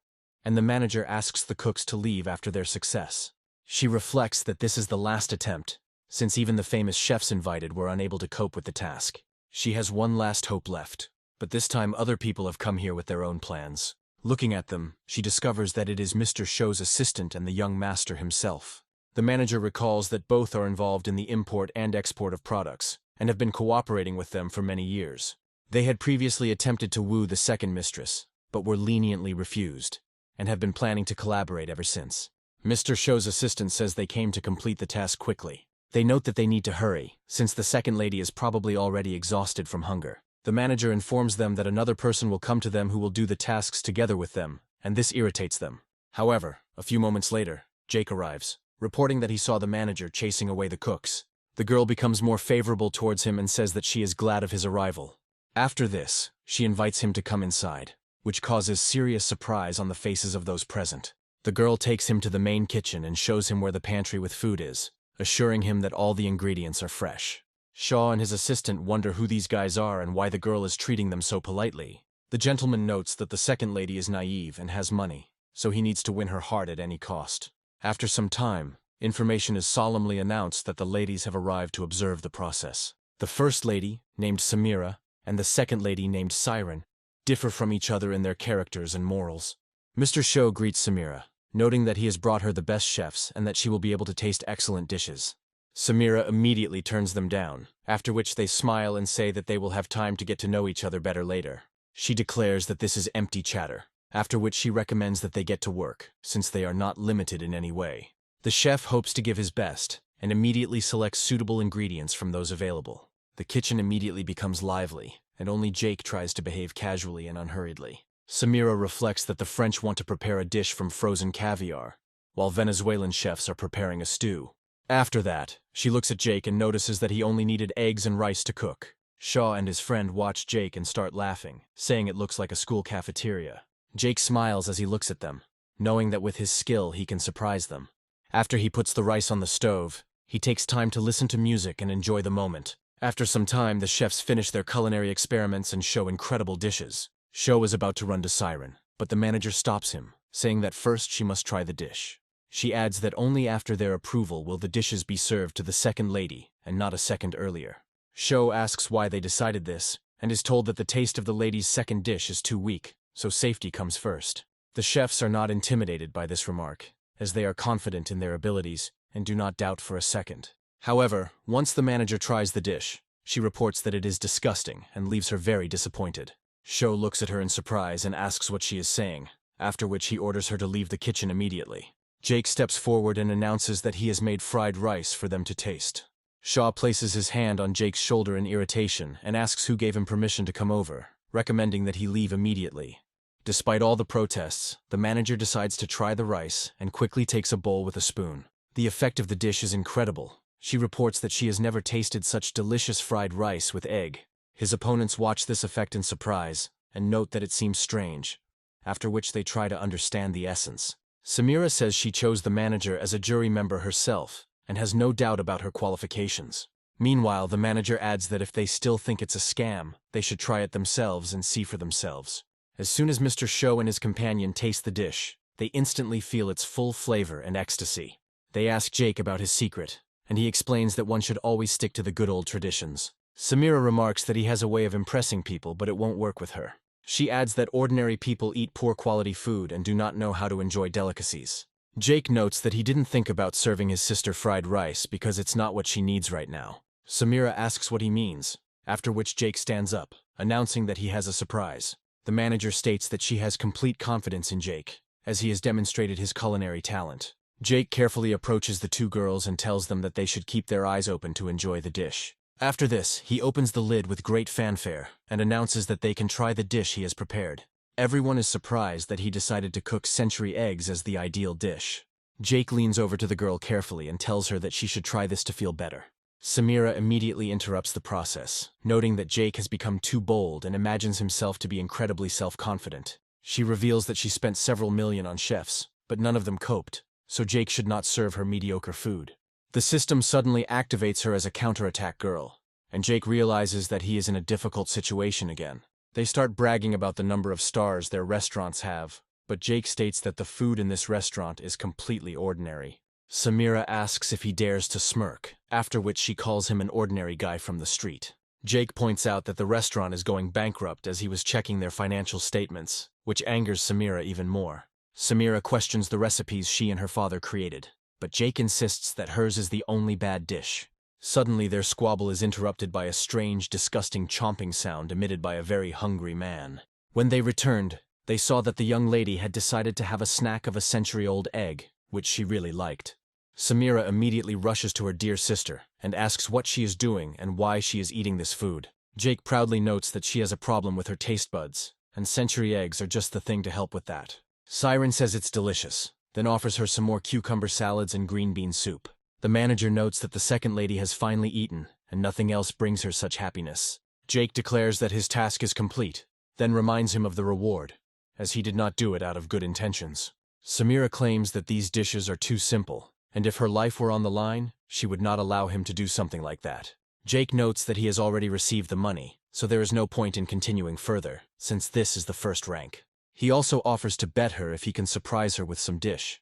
and the manager asks the cooks to leave after their success. She reflects that this is the last attempt, since even the famous chefs invited were unable to cope with the task. She has one last hope left. But this time other people have come here with their own plans. Looking at them, she discovers that it is Mr. Show's assistant and the young master himself. The manager recalls that both are involved in the import and export of products, and have been cooperating with them for many years. They had previously attempted to woo the second mistress, but were leniently refused, and have been planning to collaborate ever since. Mr. Show's assistant says they came to complete the task quickly. They note that they need to hurry, since the second lady is probably already exhausted from hunger. The manager informs them that another person will come to them who will do the tasks together with them, and this irritates them. However, a few moments later, Jake arrives, reporting that he saw the manager chasing away the cooks. The girl becomes more favorable towards him and says that she is glad of his arrival. After this, she invites him to come inside, which causes serious surprise on the faces of those present. The girl takes him to the main kitchen and shows him where the pantry with food is, assuring him that all the ingredients are fresh. Shaw and his assistant wonder who these guys are and why the girl is treating them so politely. The gentleman notes that the second lady is naive and has money, so he needs to win her heart at any cost. After some time, information is solemnly announced that the ladies have arrived to observe the process. The first lady, named Samira, and the second lady, named Siren, differ from each other in their characters and morals. Mr. Shaw greets Samira, noting that he has brought her the best chefs and that she will be able to taste excellent dishes. Samira immediately turns them down, after which they smile and say that they will have time to get to know each other better later. She declares that this is empty chatter, after which she recommends that they get to work, since they are not limited in any way. The chef hopes to give his best, and immediately selects suitable ingredients from those available. The kitchen immediately becomes lively, and only Jake tries to behave casually and unhurriedly. Samira reflects that the French want to prepare a dish from frozen caviar, while Venezuelan chefs are preparing a stew. After that, she looks at Jake and notices that he only needed eggs and rice to cook. Shaw and his friend watch Jake and start laughing, saying it looks like a school cafeteria. Jake smiles as he looks at them, knowing that with his skill he can surprise them. After he puts the rice on the stove, he takes time to listen to music and enjoy the moment. After some time, the chefs finish their culinary experiments and show incredible dishes. Sho is about to run to Siren, but the manager stops him, saying that first she must try the dish. She adds that only after their approval will the dishes be served to the second lady, and not a second earlier. Sho asks why they decided this, and is told that the taste of the lady's second dish is too weak, so safety comes first. The chefs are not intimidated by this remark, as they are confident in their abilities and do not doubt for a second. However, once the manager tries the dish, she reports that it is disgusting and leaves her very disappointed. Sho looks at her in surprise and asks what she is saying, after which he orders her to leave the kitchen immediately. Jake steps forward and announces that he has made fried rice for them to taste. Shaw places his hand on Jake's shoulder in irritation and asks who gave him permission to come over, recommending that he leave immediately. Despite all the protests, the manager decides to try the rice and quickly takes a bowl with a spoon. The effect of the dish is incredible. She reports that she has never tasted such delicious fried rice with egg. His opponents watch this effect in surprise and note that it seems strange, after which they try to understand the essence. Samira says she chose the manager as a jury member herself and has no doubt about her qualifications. Meanwhile, the manager adds that if they still think it's a scam, they should try it themselves and see for themselves. As soon as Mr. Sho and his companion taste the dish, they instantly feel its full flavor and ecstasy. They ask Jake about his secret, and he explains that one should always stick to the good old traditions. Samira remarks that he has a way of impressing people, but it won't work with her. She adds that ordinary people eat poor quality food and do not know how to enjoy delicacies. Jake notes that he didn't think about serving his sister fried rice because it's not what she needs right now. Samira asks what he means, after which Jake stands up, announcing that he has a surprise. The manager states that she has complete confidence in Jake, as he has demonstrated his culinary talent. Jake carefully approaches the two girls and tells them that they should keep their eyes open to enjoy the dish. After this, he opens the lid with great fanfare and announces that they can try the dish he has prepared. Everyone is surprised that he decided to cook century eggs as the ideal dish. Jake leans over to the girl carefully and tells her that she should try this to feel better. Samira immediately interrupts the process, noting that Jake has become too bold and imagines himself to be incredibly self-confident. She reveals that she spent several million on chefs, but none of them coped, so Jake should not serve her mediocre food. The system suddenly activates her as a counterattack girl, and Jake realizes that he is in a difficult situation again. They start bragging about the number of stars their restaurants have, but Jake states that the food in this restaurant is completely ordinary. Samira asks if he dares to smirk, after which she calls him an ordinary guy from the street. Jake points out that the restaurant is going bankrupt as he was checking their financial statements, which angers Samira even more. Samira questions the recipes she and her father created, but Jake insists that hers is the only bad dish. Suddenly, their squabble is interrupted by a strange, disgusting chomping sound emitted by a very hungry man. When they returned, they saw that the young lady had decided to have a snack of a century-old egg, which she really liked. Samira immediately rushes to her dear sister and asks what she is doing and why she is eating this food. Jake proudly notes that she has a problem with her taste buds, and century eggs are just the thing to help with that. Siren says it's delicious, then offers her some more cucumber salads and green bean soup. The manager notes that the second lady has finally eaten, and nothing else brings her such happiness. Jake declares that his task is complete, then reminds him of the reward, as he did not do it out of good intentions. Samira claims that these dishes are too simple, and if her life were on the line, she would not allow him to do something like that. Jake notes that he has already received the money, so there is no point in continuing further, since this is the first rank. He also offers to bet her if he can surprise her with some dish,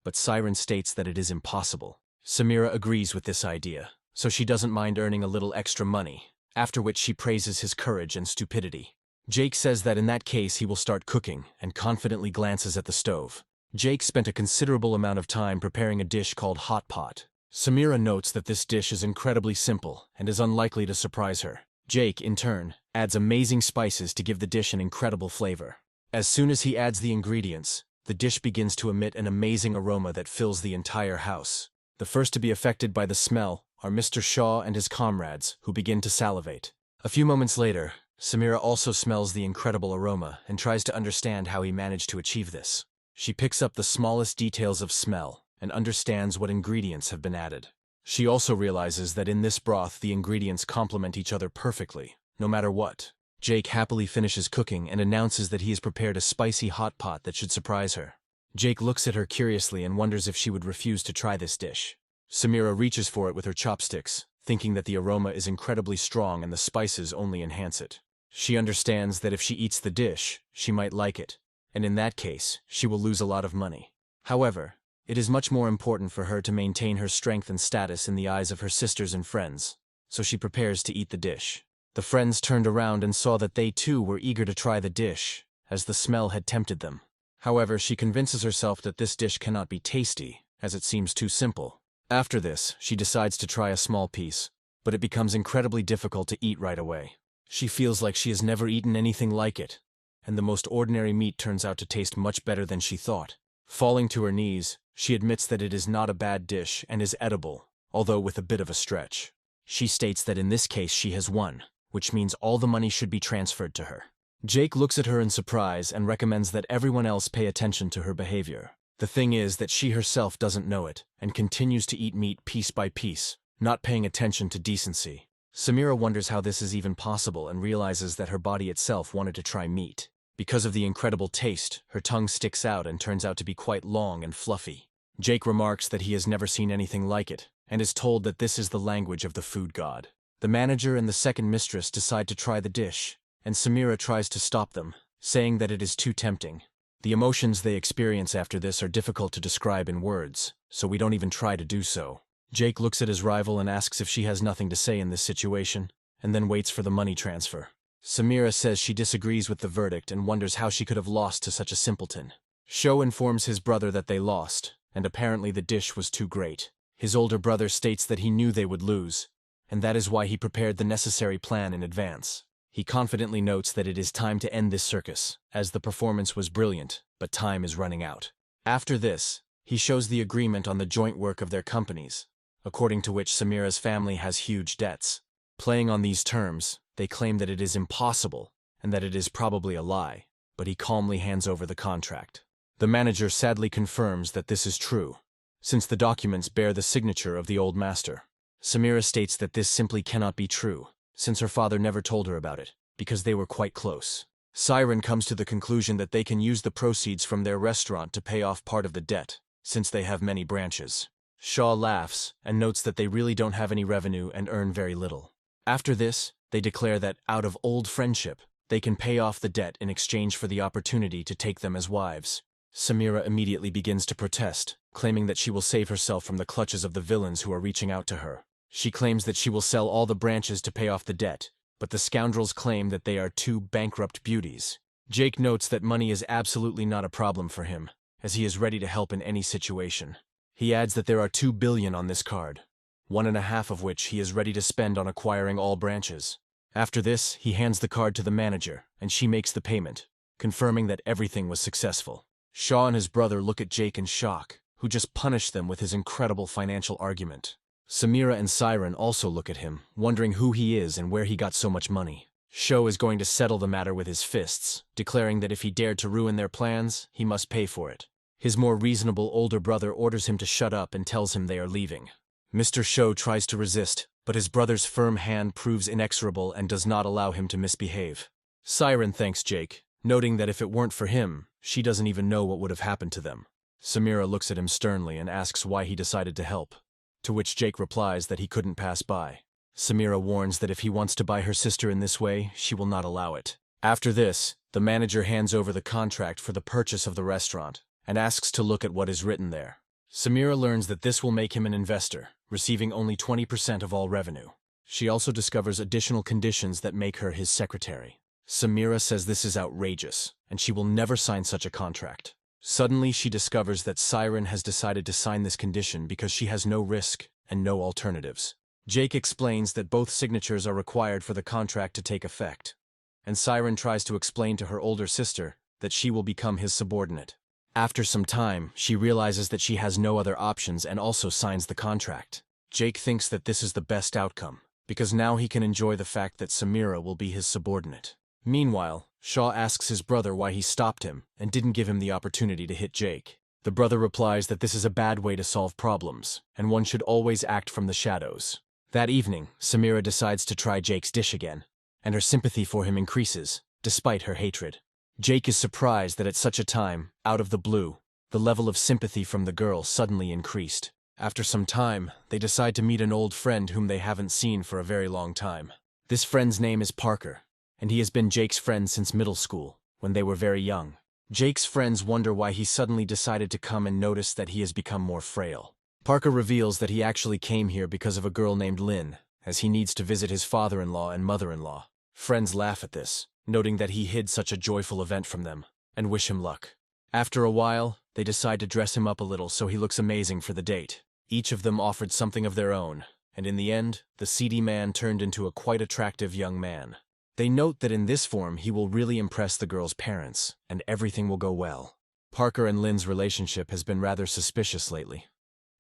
but Siren states that it is impossible. Samira agrees with this idea, so she doesn't mind earning a little extra money, after which she praises his courage and stupidity. Jake says that in that case he will start cooking and confidently glances at the stove. Jake spent a considerable amount of time preparing a dish called hot pot. Samira notes that this dish is incredibly simple and is unlikely to surprise her. Jake, in turn, adds amazing spices to give the dish an incredible flavor. As soon as he adds the ingredients, the dish begins to emit an amazing aroma that fills the entire house. The first to be affected by the smell are Mr. Shaw and his comrades, who begin to salivate. A few moments later, Samira also smells the incredible aroma and tries to understand how he managed to achieve this. She picks up the smallest details of smell and understands what ingredients have been added. She also realizes that in this broth the ingredients complement each other perfectly, no matter what. Jake happily finishes cooking and announces that he has prepared a spicy hot pot that should surprise her. Jake looks at her curiously and wonders if she would refuse to try this dish. Samira reaches for it with her chopsticks, thinking that the aroma is incredibly strong and the spices only enhance it. She understands that if she eats the dish, she might like it, and in that case, she will lose a lot of money. However, it is much more important for her to maintain her strength and status in the eyes of her sisters and friends, so she prepares to eat the dish. The friends turned around and saw that they too were eager to try the dish, as the smell had tempted them. However, she convinces herself that this dish cannot be tasty, as it seems too simple. After this, she decides to try a small piece, but it becomes incredibly difficult to eat right away. She feels like she has never eaten anything like it, and the most ordinary meat turns out to taste much better than she thought. Falling to her knees, she admits that it is not a bad dish and is edible, although with a bit of a stretch. She states that in this case she has won, which means all the money should be transferred to her. Jake looks at her in surprise and recommends that everyone else pay attention to her behavior. The thing is that she herself doesn't know it, and continues to eat meat piece by piece, not paying attention to decency. Samira wonders how this is even possible and realizes that her body itself wanted to try meat. Because of the incredible taste, her tongue sticks out and turns out to be quite long and fluffy. Jake remarks that he has never seen anything like it, and is told that this is the language of the food god. The manager and the second mistress decide to try the dish, and Samira tries to stop them, saying that it is too tempting. The emotions they experience after this are difficult to describe in words, so we don't even try to do so. Jake looks at his rival and asks if she has nothing to say in this situation, and then waits for the money transfer. Samira says she disagrees with the verdict and wonders how she could have lost to such a simpleton. Sho informs his brother that they lost, and apparently the dish was too great. His older brother states that he knew they would lose, and that is why he prepared the necessary plan in advance. He confidently notes that it is time to end this circus, as the performance was brilliant, but time is running out. After this, he shows the agreement on the joint work of their companies, according to which Samira's family has huge debts. Playing on these terms, they claim that it is impossible, and that it is probably a lie, but he calmly hands over the contract. The manager sadly confirms that this is true, since the documents bear the signature of the old master. Samira states that this simply cannot be true, since her father never told her about it, because they were quite close. Siren comes to the conclusion that they can use the proceeds from their restaurant to pay off part of the debt, since they have many branches. Shaw laughs and notes that they really don't have any revenue and earn very little. After this, they declare that, out of old friendship, they can pay off the debt in exchange for the opportunity to take them as wives. Samira immediately begins to protest, claiming that she will save herself from the clutches of the villains who are reaching out to her. She claims that she will sell all the branches to pay off the debt, but the scoundrels claim that they are two bankrupt beauties. Jake notes that money is absolutely not a problem for him, as he is ready to help in any situation. He adds that there are 2 billion on this card, 1.5 of which he is ready to spend on acquiring all branches. After this, he hands the card to the manager, and she makes the payment, confirming that everything was successful. Shaw and his brother look at Jake in shock, who just punished them with his incredible financial argument. Samira and Siren also look at him, wondering who he is and where he got so much money. Sho is going to settle the matter with his fists, declaring that if he dared to ruin their plans, he must pay for it. His more reasonable older brother orders him to shut up and tells him they are leaving. Mr. Sho tries to resist, but his brother's firm hand proves inexorable and does not allow him to misbehave. Siren thanks Jake, noting that if it weren't for him, she doesn't even know what would have happened to them. Samira looks at him sternly and asks why he decided to help, to which Jake replies that he couldn't pass by. Samira warns that if he wants to buy her sister in this way, she will not allow it. After this, the manager hands over the contract for the purchase of the restaurant, and asks to look at what is written there. Samira learns that this will make him an investor, receiving only 20% of all revenue. She also discovers additional conditions that make her his secretary. Samira says this is outrageous, and she will never sign such a contract. Suddenly, she discovers that Siren has decided to sign this condition because she has no risk and no alternatives. Jake explains that both signatures are required for the contract to take effect, and Siren tries to explain to her older sister that she will become his subordinate. After some time, she realizes that she has no other options and also signs the contract. Jake thinks that this is the best outcome, because now he can enjoy the fact that Samira will be his subordinate. Meanwhile, Shaw asks his brother why he stopped him and didn't give him the opportunity to hit Jake. The brother replies that this is a bad way to solve problems, and one should always act from the shadows. That evening, Samira decides to try Jake's dish again, and her sympathy for him increases, despite her hatred. Jake is surprised that at such a time, out of the blue, The level of sympathy from the girl suddenly increased. After some time, they decide to meet an old friend whom they haven't seen for a very long time. This friend's name is Parker, and he has been Jake's friend since middle school, when they were very young. Jake's friends wonder why he suddenly decided to come and notice that he has become more frail. Parker reveals that he actually came here because of a girl named Lynn, as he needs to visit his father-in-law and mother-in-law. Friends laugh at this, noting that he hid such a joyful event from them, and wish him luck. After a while, they decide to dress him up a little so he looks amazing for the date. Each of them offered something of their own, and in the end, the seedy man turned into a quite attractive young man. They note that in this form he will really impress the girl's parents, and everything will go well. Parker and Lynn's relationship has been rather suspicious lately,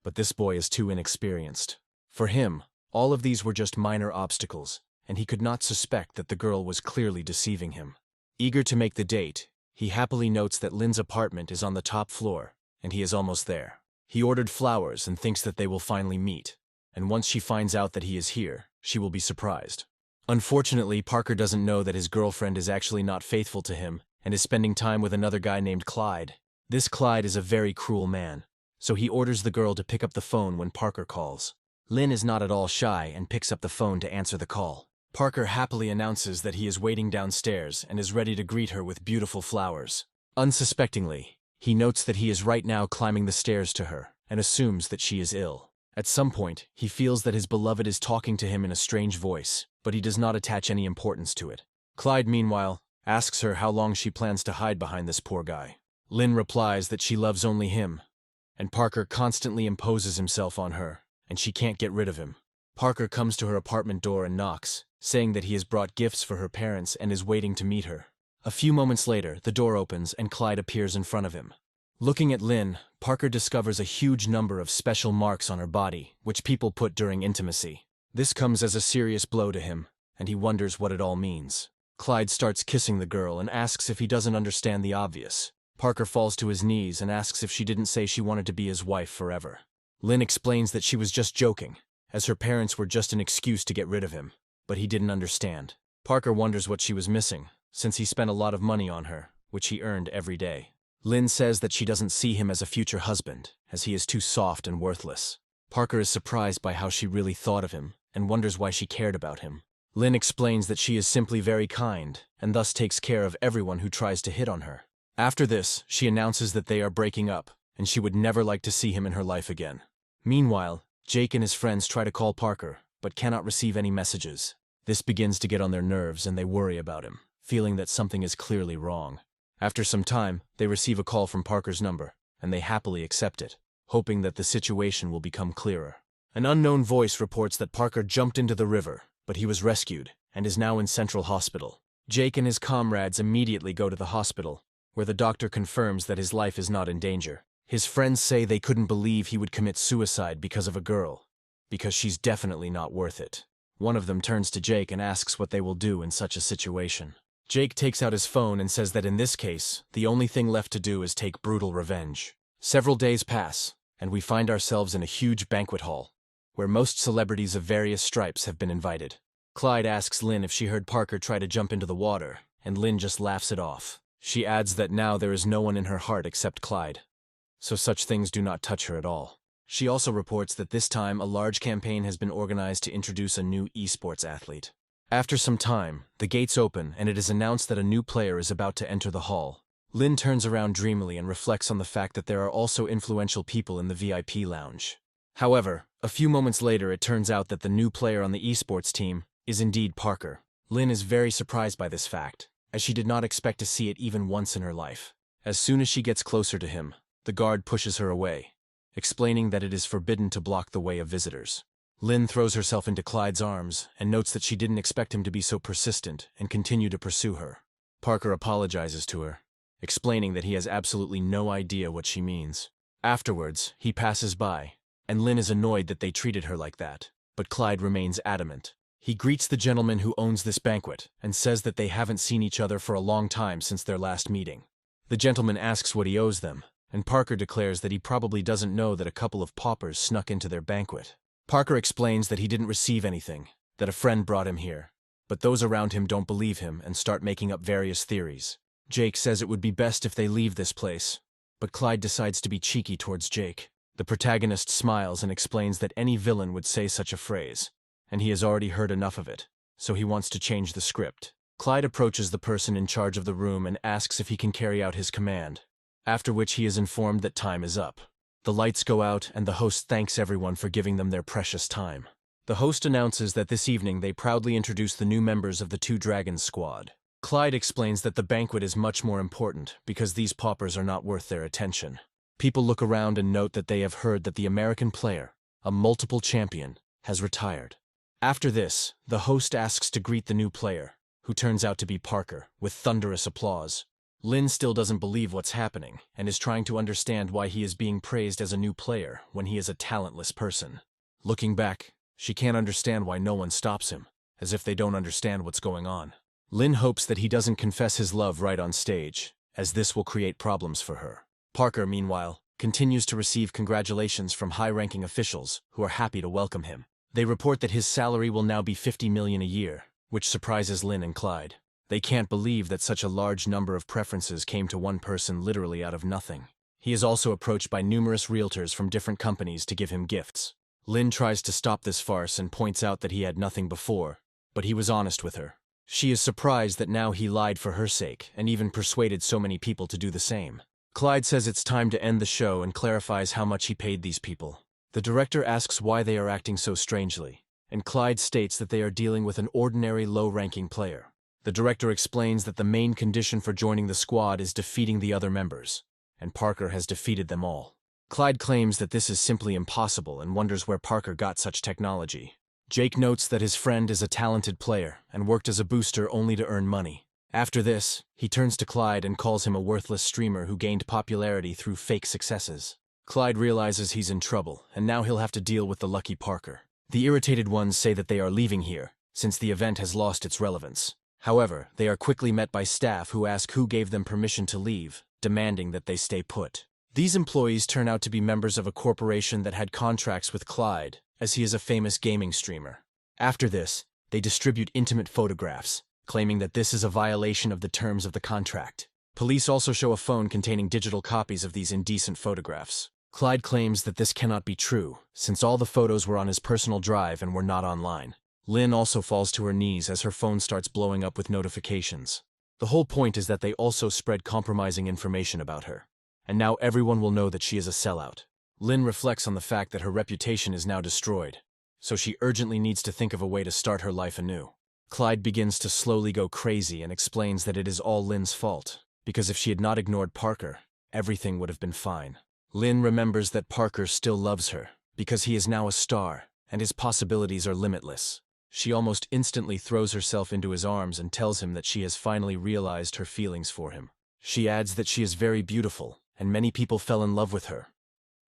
but this boy is too inexperienced. For him, all of these were just minor obstacles, and he could not suspect that the girl was clearly deceiving him. Eager to make the date, he happily notes that Lynn's apartment is on the top floor, and he is almost there. He ordered flowers and thinks that they will finally meet, and once she finds out that he is here, she will be surprised. Unfortunately, Parker doesn't know that his girlfriend is actually not faithful to him and is spending time with another guy named Clyde. This Clyde is a very cruel man, so he orders the girl to pick up the phone when Parker calls. Lynn is not at all shy and picks up the phone to answer the call. Parker happily announces that he is waiting downstairs and is ready to greet her with beautiful flowers. Unsuspectingly, he notes that he is right now climbing the stairs to her and assumes that she is ill. At some point, he feels that his beloved is talking to him in a strange voice, but he does not attach any importance to it. Clyde, meanwhile, asks her how long she plans to hide behind this poor guy. Lynn replies that she loves only him, and Parker constantly imposes himself on her, and she can't get rid of him. Parker comes to her apartment door and knocks, saying that he has brought gifts for her parents and is waiting to meet her. A few moments later, the door opens and Clyde appears in front of him. Looking at Lynn, Parker discovers a huge number of special marks on her body, which people put during intimacy. This comes as a serious blow to him, and he wonders what it all means. Clyde starts kissing the girl and asks if he doesn't understand the obvious. Parker falls to his knees and asks if she didn't say she wanted to be his wife forever. Lynn explains that she was just joking, as her parents were just an excuse to get rid of him, but he didn't understand. Parker wonders what she was missing, since he spent a lot of money on her, which he earned every day. Lynn says that she doesn't see him as a future husband, as he is too soft and worthless. Parker is surprised by how she really thought of him, and wonders why she cared about him. Lynn explains that she is simply very kind, and thus takes care of everyone who tries to hit on her. After this, she announces that they are breaking up, and she would never like to see him in her life again. Meanwhile, Jake and his friends try to call Parker, but cannot receive any messages. This begins to get on their nerves and they worry about him, feeling that something is clearly wrong. After some time, they receive a call from Parker's number, and they happily accept it, hoping that the situation will become clearer. An unknown voice reports that Parker jumped into the river, but he was rescued, and is now in Central Hospital. Jake and his comrades immediately go to the hospital, where the doctor confirms that his life is not in danger. His friends say they couldn't believe he would commit suicide because of a girl, because she's definitely not worth it. One of them turns to Jake and asks what they will do in such a situation. Jake takes out his phone and says that in this case, the only thing left to do is take brutal revenge. Several days pass, and we find ourselves in a huge banquet hall, where most celebrities of various stripes have been invited. Clyde asks Lynn if she heard Parker try to jump into the water, and Lynn just laughs it off. She adds that now there is no one in her heart except Clyde, so such things do not touch her at all. She also reports that this time a large campaign has been organized to introduce a new esports athlete. After some time, the gates open and it is announced that a new player is about to enter the hall. Lynn turns around dreamily and reflects on the fact that there are also influential people in the VIP lounge. However, a few moments later it turns out that the new player on the esports team is indeed Parker. Lynn is very surprised by this fact, as she did not expect to see it even once in her life. As soon as she gets closer to him, the guard pushes her away, explaining that it is forbidden to block the way of visitors. Lynn throws herself into Clyde's arms and notes that she didn't expect him to be so persistent and continue to pursue her. Parker apologizes to her, explaining that he has absolutely no idea what she means. Afterwards, he passes by, and Lynn is annoyed that they treated her like that, but Clyde remains adamant. He greets the gentleman who owns this banquet and says that they haven't seen each other for a long time since their last meeting. The gentleman asks what he owes them, and Parker declares that he probably doesn't know that a couple of paupers snuck into their banquet. Parker explains that he didn't receive anything, that a friend brought him here, but those around him don't believe him and start making up various theories. Jake says it would be best if they leave this place, but Clyde decides to be cheeky towards Jake. The protagonist smiles and explains that any villain would say such a phrase, and he has already heard enough of it, so he wants to change the script. Clyde approaches the person in charge of the room and asks if he can carry out his command, after which he is informed that time is up. The lights go out and the host thanks everyone for giving them their precious time. The host announces that this evening they proudly introduce the new members of the Two Dragons squad. Clyde explains that the banquet is much more important because these paupers are not worth their attention. People look around and note that they have heard that the American player, a multiple champion, has retired. After this, the host asks to greet the new player, who turns out to be Parker, with thunderous applause. Lynn still doesn't believe what's happening and is trying to understand why he is being praised as a new player when he is a talentless person. Looking back, she can't understand why no one stops him, as if they don't understand what's going on. Lynn hopes that he doesn't confess his love right on stage, as this will create problems for her. Parker, meanwhile, continues to receive congratulations from high-ranking officials who are happy to welcome him. They report that his salary will now be $50 million a year, which surprises Lynn and Clyde. They can't believe that such a large number of preferences came to one person literally out of nothing. He is also approached by numerous realtors from different companies to give him gifts. Lynn tries to stop this farce and points out that he had nothing before, but he was honest with her. She is surprised that now he lied for her sake and even persuaded so many people to do the same. Clyde says it's time to end the show and clarifies how much he paid these people. The director asks why they are acting so strangely, and Clyde states that they are dealing with an ordinary low-ranking player. The director explains that the main condition for joining the squad is defeating the other members, and Parker has defeated them all. Clyde claims that this is simply impossible and wonders where Parker got such technology. Jake notes that his friend is a talented player and worked as a booster only to earn money. After this, he turns to Clyde and calls him a worthless streamer who gained popularity through fake successes. Clyde realizes he's in trouble, and now he'll have to deal with the lucky Parker. The irritated ones say that they are leaving here, since the event has lost its relevance. However, they are quickly met by staff who ask who gave them permission to leave, demanding that they stay put. These employees turn out to be members of a corporation that had contracts with Clyde, as he is a famous gaming streamer. After this, they distribute intimate photographs, claiming that this is a violation of the terms of the contract. Police also show a phone containing digital copies of these indecent photographs. Clyde claims that this cannot be true, since all the photos were on his personal drive and were not online. Lynn also falls to her knees as her phone starts blowing up with notifications. The whole point is that they also spread compromising information about her, and now everyone will know that she is a sellout. Lynn reflects on the fact that her reputation is now destroyed, so she urgently needs to think of a way to start her life anew. Clyde begins to slowly go crazy and explains that it is all Lynn's fault, because if she had not ignored Parker, everything would have been fine. Lynn remembers that Parker still loves her, because he is now a star, and his possibilities are limitless. She almost instantly throws herself into his arms and tells him that she has finally realized her feelings for him. She adds that she is very beautiful, and many people fell in love with her,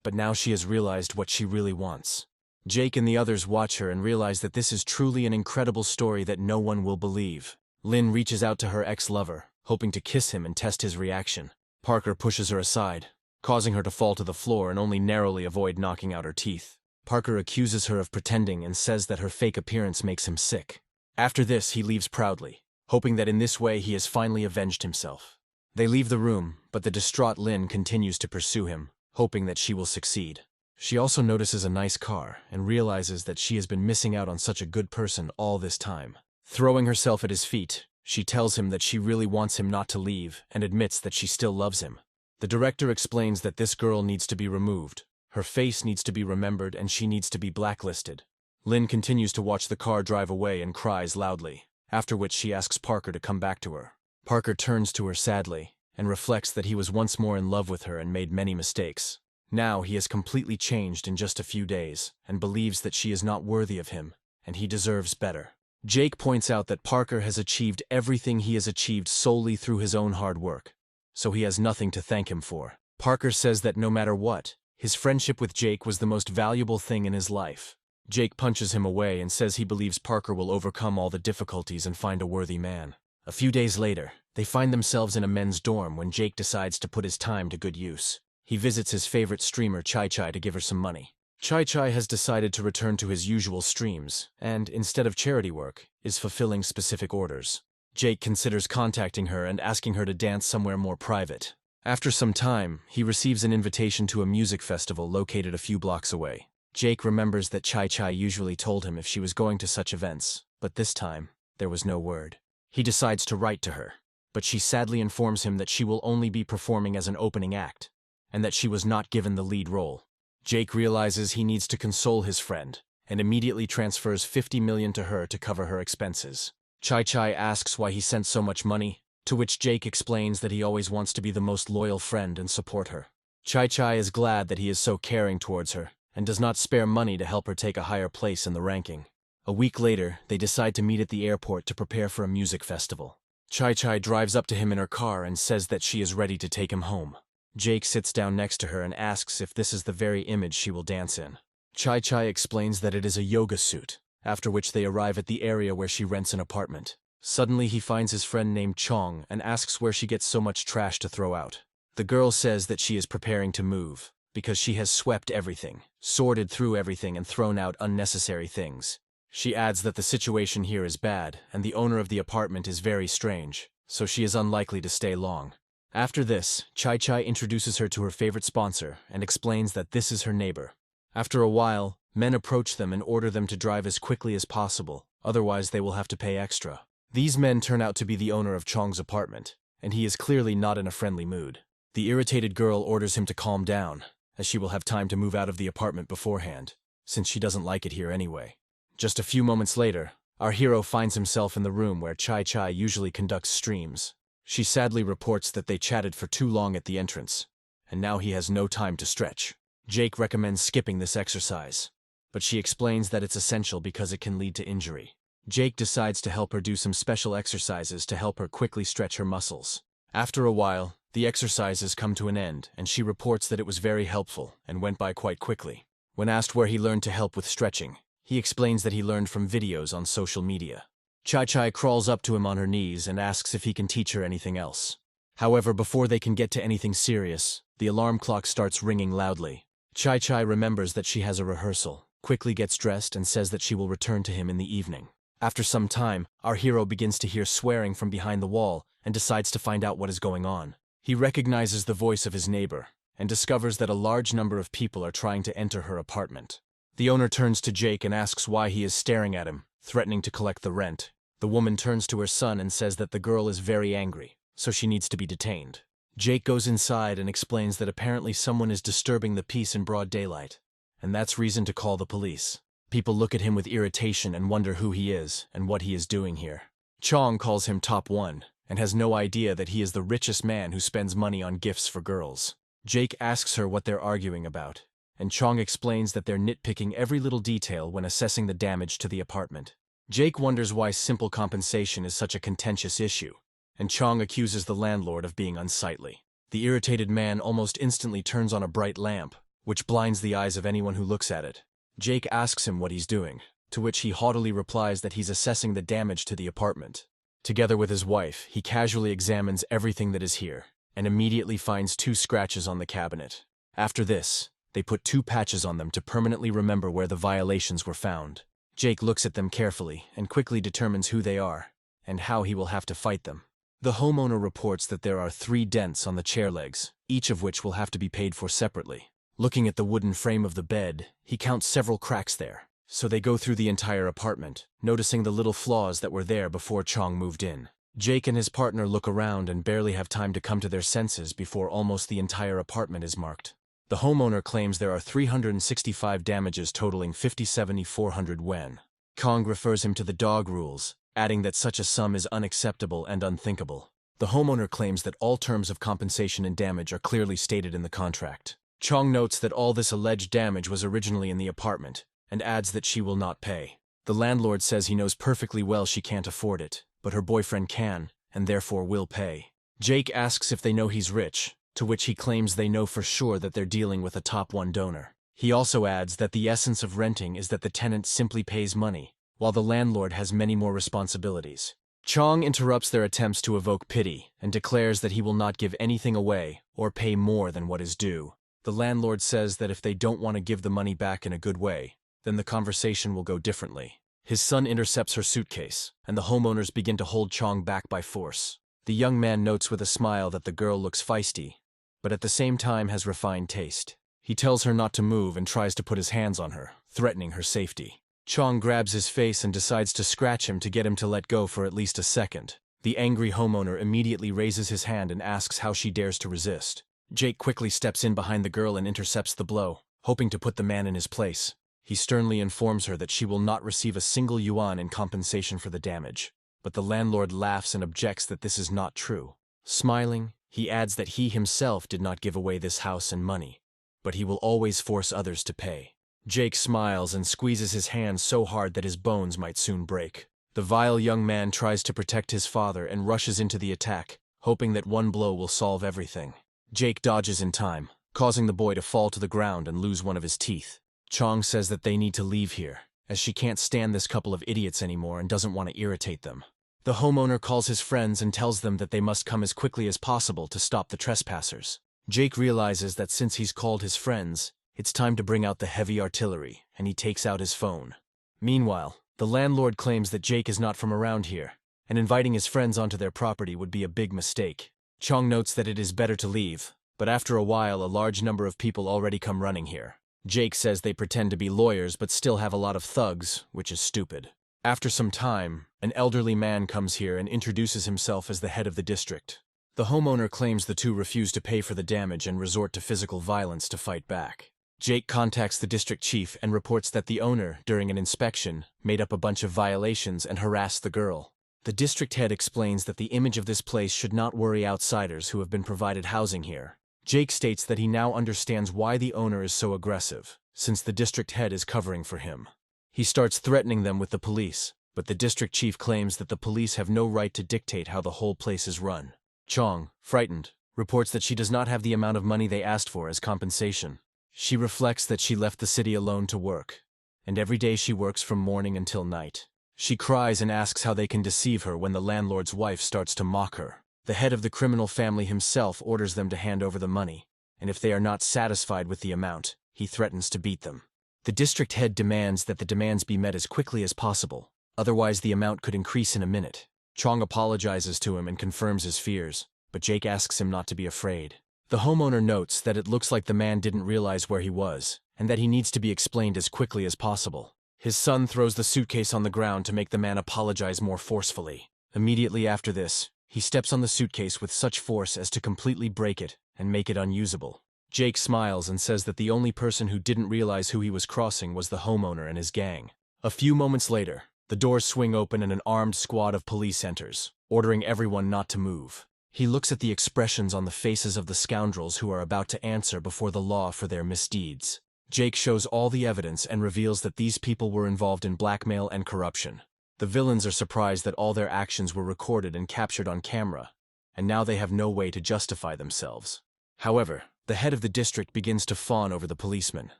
but now she has realized what she really wants. Jake and the others watch her and realize that this is truly an incredible story that no one will believe. Lynn reaches out to her ex-lover, hoping to kiss him and test his reaction. Parker pushes her aside, causing her to fall to the floor and only narrowly avoid knocking out her teeth. Parker accuses her of pretending and says that her fake appearance makes him sick. After this, he leaves proudly, hoping that in this way he has finally avenged himself. They leave the room, but the distraught Lynn continues to pursue him, hoping that she will succeed. She also notices a nice car and realizes that she has been missing out on such a good person all this time. Throwing herself at his feet, she tells him that she really wants him not to leave and admits that she still loves him. The director explains that this girl needs to be removed. Her face needs to be remembered and she needs to be blacklisted. Lynn continues to watch the car drive away and cries loudly, after which she asks Parker to come back to her. Parker turns to her sadly and reflects that he was once more in love with her and made many mistakes. Now he has completely changed in just a few days and believes that she is not worthy of him and he deserves better. Jake points out that Parker has achieved everything he has achieved solely through his own hard work, so he has nothing to thank him for. Parker says that no matter what, his friendship with Jake was the most valuable thing in his life. Jake punches him away and says he believes Parker will overcome all the difficulties and find a worthy man. A few days later, they find themselves in a men's dorm when Jake decides to put his time to good use. He visits his favorite streamer Chai Chai to give her some money. Chai Chai has decided to return to his usual streams and, instead of charity work, is fulfilling specific orders. Jake considers contacting her and asking her to dance somewhere more private, After some time, he receives an invitation to a music festival located a few blocks away. Jake remembers that Chai usually told him if she was going to such events, but this time, there was no word. He decides to write to her, but she sadly informs him that she will only be performing as an opening act, and that she was not given the lead role. Jake realizes he needs to console his friend, and immediately transfers 50 million to her to cover her expenses. Chai asks why he sent so much money, to which Jake explains that he always wants to be the most loyal friend and support her. Chai is glad that he is so caring towards her, and does not spare money to help her take a higher place in the ranking. A week later, they decide to meet at the airport to prepare for a music festival. Chai drives up to him in her car and says that she is ready to take him home. Jake sits down next to her and asks if this is the very image she will dance in. Chai explains that it is a yoga suit, after which they arrive at the area where she rents an apartment. Suddenly he finds his friend named Chong and asks where she gets so much trash to throw out. The girl says that she is preparing to move, because she has swept everything, sorted through everything and thrown out unnecessary things. She adds that the situation here is bad, and the owner of the apartment is very strange, so she is unlikely to stay long. After this, Chai introduces her to her favorite sponsor and explains that this is her neighbor. After a while, men approach them and order them to drive as quickly as possible, otherwise they will have to pay extra. These men turn out to be the owner of Chong's apartment, and he is clearly not in a friendly mood. The irritated girl orders him to calm down, as she will have time to move out of the apartment beforehand, since she doesn't like it here anyway. Just a few moments later, our hero finds himself in the room where Chai usually conducts streams. She sadly reports that they chatted for too long at the entrance, and now he has no time to stretch. Jake recommends skipping this exercise, but she explains that it's essential because it can lead to injury. Jake decides to help her do some special exercises to help her quickly stretch her muscles. After a while, the exercises come to an end, and she reports that it was very helpful and went by quite quickly. When asked where he learned to help with stretching, he explains that he learned from videos on social media. Chai crawls up to him on her knees and asks if he can teach her anything else. However, before they can get to anything serious, the alarm clock starts ringing loudly. Chai remembers that she has a rehearsal, quickly gets dressed and says that she will return to him in the evening. After some time, our hero begins to hear swearing from behind the wall and decides to find out what is going on. He recognizes the voice of his neighbor and discovers that a large number of people are trying to enter her apartment. The owner turns to Jake and asks why he is staring at him, threatening to collect the rent. The woman turns to her son and says that the girl is very angry, so she needs to be detained. Jake goes inside and explains that apparently someone is disturbing the peace in broad daylight, and that's reason to call the police. People look at him with irritation and wonder who he is and what he is doing here. Chong calls him Top 1 and has no idea that he is the richest man who spends money on gifts for girls. Jake asks her what they're arguing about, and Chong explains that they're nitpicking every little detail when assessing the damage to the apartment. Jake wonders why simple compensation is such a contentious issue, and Chong accuses the landlord of being unsightly. The irritated man almost instantly turns on a bright lamp, which blinds the eyes of anyone who looks at it. Jake asks him what he's doing, to which he haughtily replies that he's assessing the damage to the apartment. Together with his wife, he casually examines everything that is here, and immediately finds 2 scratches on the cabinet. After this, they put 2 patches on them to permanently remember where the violations were found. Jake looks at them carefully and quickly determines who they are, and how he will have to fight them. The homeowner reports that there are 3 dents on the chair legs, each of which will have to be paid for separately. Looking at the wooden frame of the bed, he counts several cracks there, so they go through the entire apartment, noticing the little flaws that were there before Chong moved in. Jake and his partner look around and barely have time to come to their senses before almost the entire apartment is marked. The homeowner claims there are 365 damages totaling 57,400 wen. Chong refers him to the dog rules, adding that such a sum is unacceptable and unthinkable. The homeowner claims that all terms of compensation and damage are clearly stated in the contract. Chong notes that all this alleged damage was originally in the apartment, and adds that she will not pay. The landlord says he knows perfectly well she can't afford it, but her boyfriend can, and therefore will pay. Jake asks if they know he's rich, to which he claims they know for sure that they're dealing with a top 1 donor. He also adds that the essence of renting is that the tenant simply pays money, while the landlord has many more responsibilities. Chong interrupts their attempts to evoke pity and declares that he will not give anything away or pay more than what is due. The landlord says that if they don't want to give the money back in a good way, then the conversation will go differently. His son intercepts her suitcase, and the homeowners begin to hold Chong back by force. The young man notes with a smile that the girl looks feisty, but at the same time has refined taste. He tells her not to move and tries to put his hands on her, threatening her safety. Chong grabs his face and decides to scratch him to get him to let go for at least a second. The angry homeowner immediately raises his hand and asks how she dares to resist. Jake quickly steps in behind the girl and intercepts the blow, hoping to put the man in his place. He sternly informs her that she will not receive a single yuan in compensation for the damage. But the landlord laughs and objects that this is not true. Smiling, he adds that he himself did not give away this house and money, but he will always force others to pay. Jake smiles and squeezes his hand so hard that his bones might soon break. The vile young man tries to protect his father and rushes into the attack, hoping that one blow will solve everything. Jake dodges in time, causing the boy to fall to the ground and lose one of his teeth. Chong says that they need to leave here, as she can't stand this couple of idiots anymore and doesn't want to irritate them. The homeowner calls his friends and tells them that they must come as quickly as possible to stop the trespassers. Jake realizes that since he's called his friends, it's time to bring out the heavy artillery, and he takes out his phone. Meanwhile, the landlord claims that Jake is not from around here, and inviting his friends onto their property would be a big mistake. Chong notes that it is better to leave, but after a while a large number of people already come running here. Jake says they pretend to be lawyers but still have a lot of thugs, which is stupid. After some time, an elderly man comes here and introduces himself as the head of the district. The homeowner claims the two refuse to pay for the damage and resort to physical violence to fight back. Jake contacts the district chief and reports that the owner, during an inspection, made up a bunch of violations and harassed the girl. The district head explains that the image of this place should not worry outsiders who have been provided housing here. Jake states that he now understands why the owner is so aggressive, since the district head is covering for him. He starts threatening them with the police, but the district chief claims that the police have no right to dictate how the whole place is run. Chong, frightened, reports that she does not have the amount of money they asked for as compensation. She reflects that she left the city alone to work, and every day she works from morning until night. She cries and asks how they can deceive her when the landlord's wife starts to mock her. The head of the criminal family himself orders them to hand over the money, and if they are not satisfied with the amount, he threatens to beat them. The district head demands that the demands be met as quickly as possible, otherwise the amount could increase in a minute. Chong apologizes to him and confirms his fears, but Jake asks him not to be afraid. The homeowner notes that it looks like the man didn't realize where he was, and that he needs to be explained as quickly as possible. His son throws the suitcase on the ground to make the man apologize more forcefully. Immediately after this, he steps on the suitcase with such force as to completely break it and make it unusable. Jake smiles and says that the only person who didn't realize who he was crossing was the homeowner and his gang. A few moments later, the doors swing open and an armed squad of police enters, ordering everyone not to move. He looks at the expressions on the faces of the scoundrels who are about to answer before the law for their misdeeds. Jake shows all the evidence and reveals that these people were involved in blackmail and corruption. The villains are surprised that all their actions were recorded and captured on camera, and now they have no way to justify themselves. However, the head of the district begins to fawn over the policeman,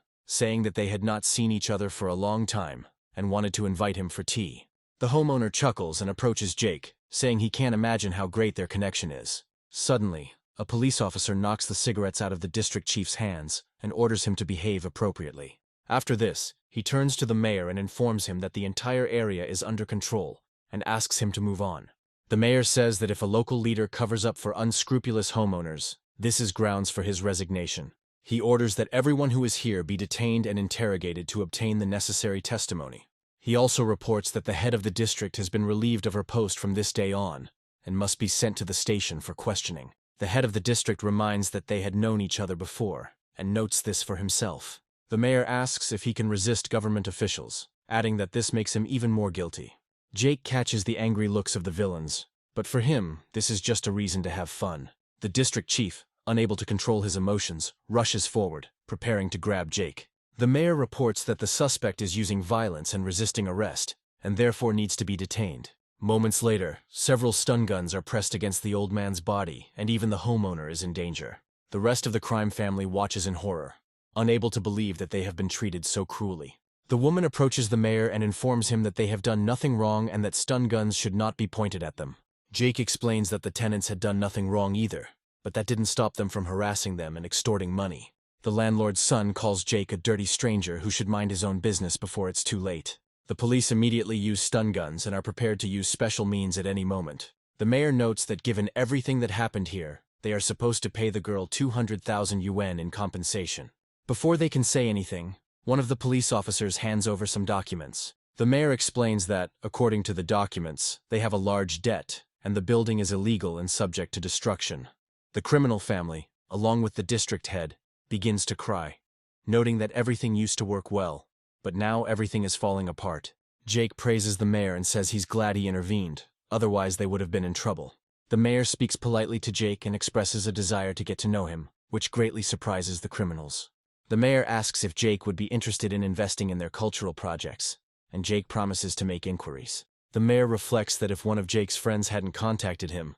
saying that they had not seen each other for a long time and wanted to invite him for tea. The homeowner chuckles and approaches Jake, saying he can't imagine how great their connection is. Suddenly, a police officer knocks the cigarettes out of the district chief's hands and orders him to behave appropriately. After this, he turns to the mayor and informs him that the entire area is under control and asks him to move on. The mayor says that if a local leader covers up for unscrupulous homeowners, this is grounds for his resignation. He orders that everyone who is here be detained and interrogated to obtain the necessary testimony. He also reports that the head of the district has been relieved of her post from this day on and must be sent to the station for questioning. The head of the district reminds that they had known each other before and notes this for himself. The mayor asks if he can resist government officials, adding that this makes him even more guilty. Jake catches the angry looks of the villains, but for him, this is just a reason to have fun. The district chief, unable to control his emotions, rushes forward, preparing to grab Jake. The mayor reports that the suspect is using violence and resisting arrest, and therefore needs to be detained. Moments later, several stun guns are pressed against the old man's body, and even the homeowner is in danger. The rest of the crime family watches in horror, unable to believe that they have been treated so cruelly. The woman approaches the mayor and informs him that they have done nothing wrong and that stun guns should not be pointed at them. Jake explains that the tenants had done nothing wrong either, but that didn't stop them from harassing them and extorting money. The landlord's son calls Jake a dirty stranger who should mind his own business before it's too late. The police immediately use stun guns and are prepared to use special means at any moment. The mayor notes that given everything that happened here, They are supposed to pay the girl 200,000 yuan in compensation. Before they can say anything, one of the police officers hands over some documents. The mayor explains that, according to the documents, they have a large debt, and the building is illegal and subject to destruction. The criminal family, along with the district head, begins to cry, noting that everything used to work well, but now everything is falling apart. Jake praises the mayor and says he's glad he intervened, otherwise they would have been in trouble. The mayor speaks politely to Jake and expresses a desire to get to know him, which greatly surprises the criminals. The mayor asks if Jake would be interested in investing in their cultural projects, and Jake promises to make inquiries. The mayor reflects that if one of Jake's friends hadn't contacted him,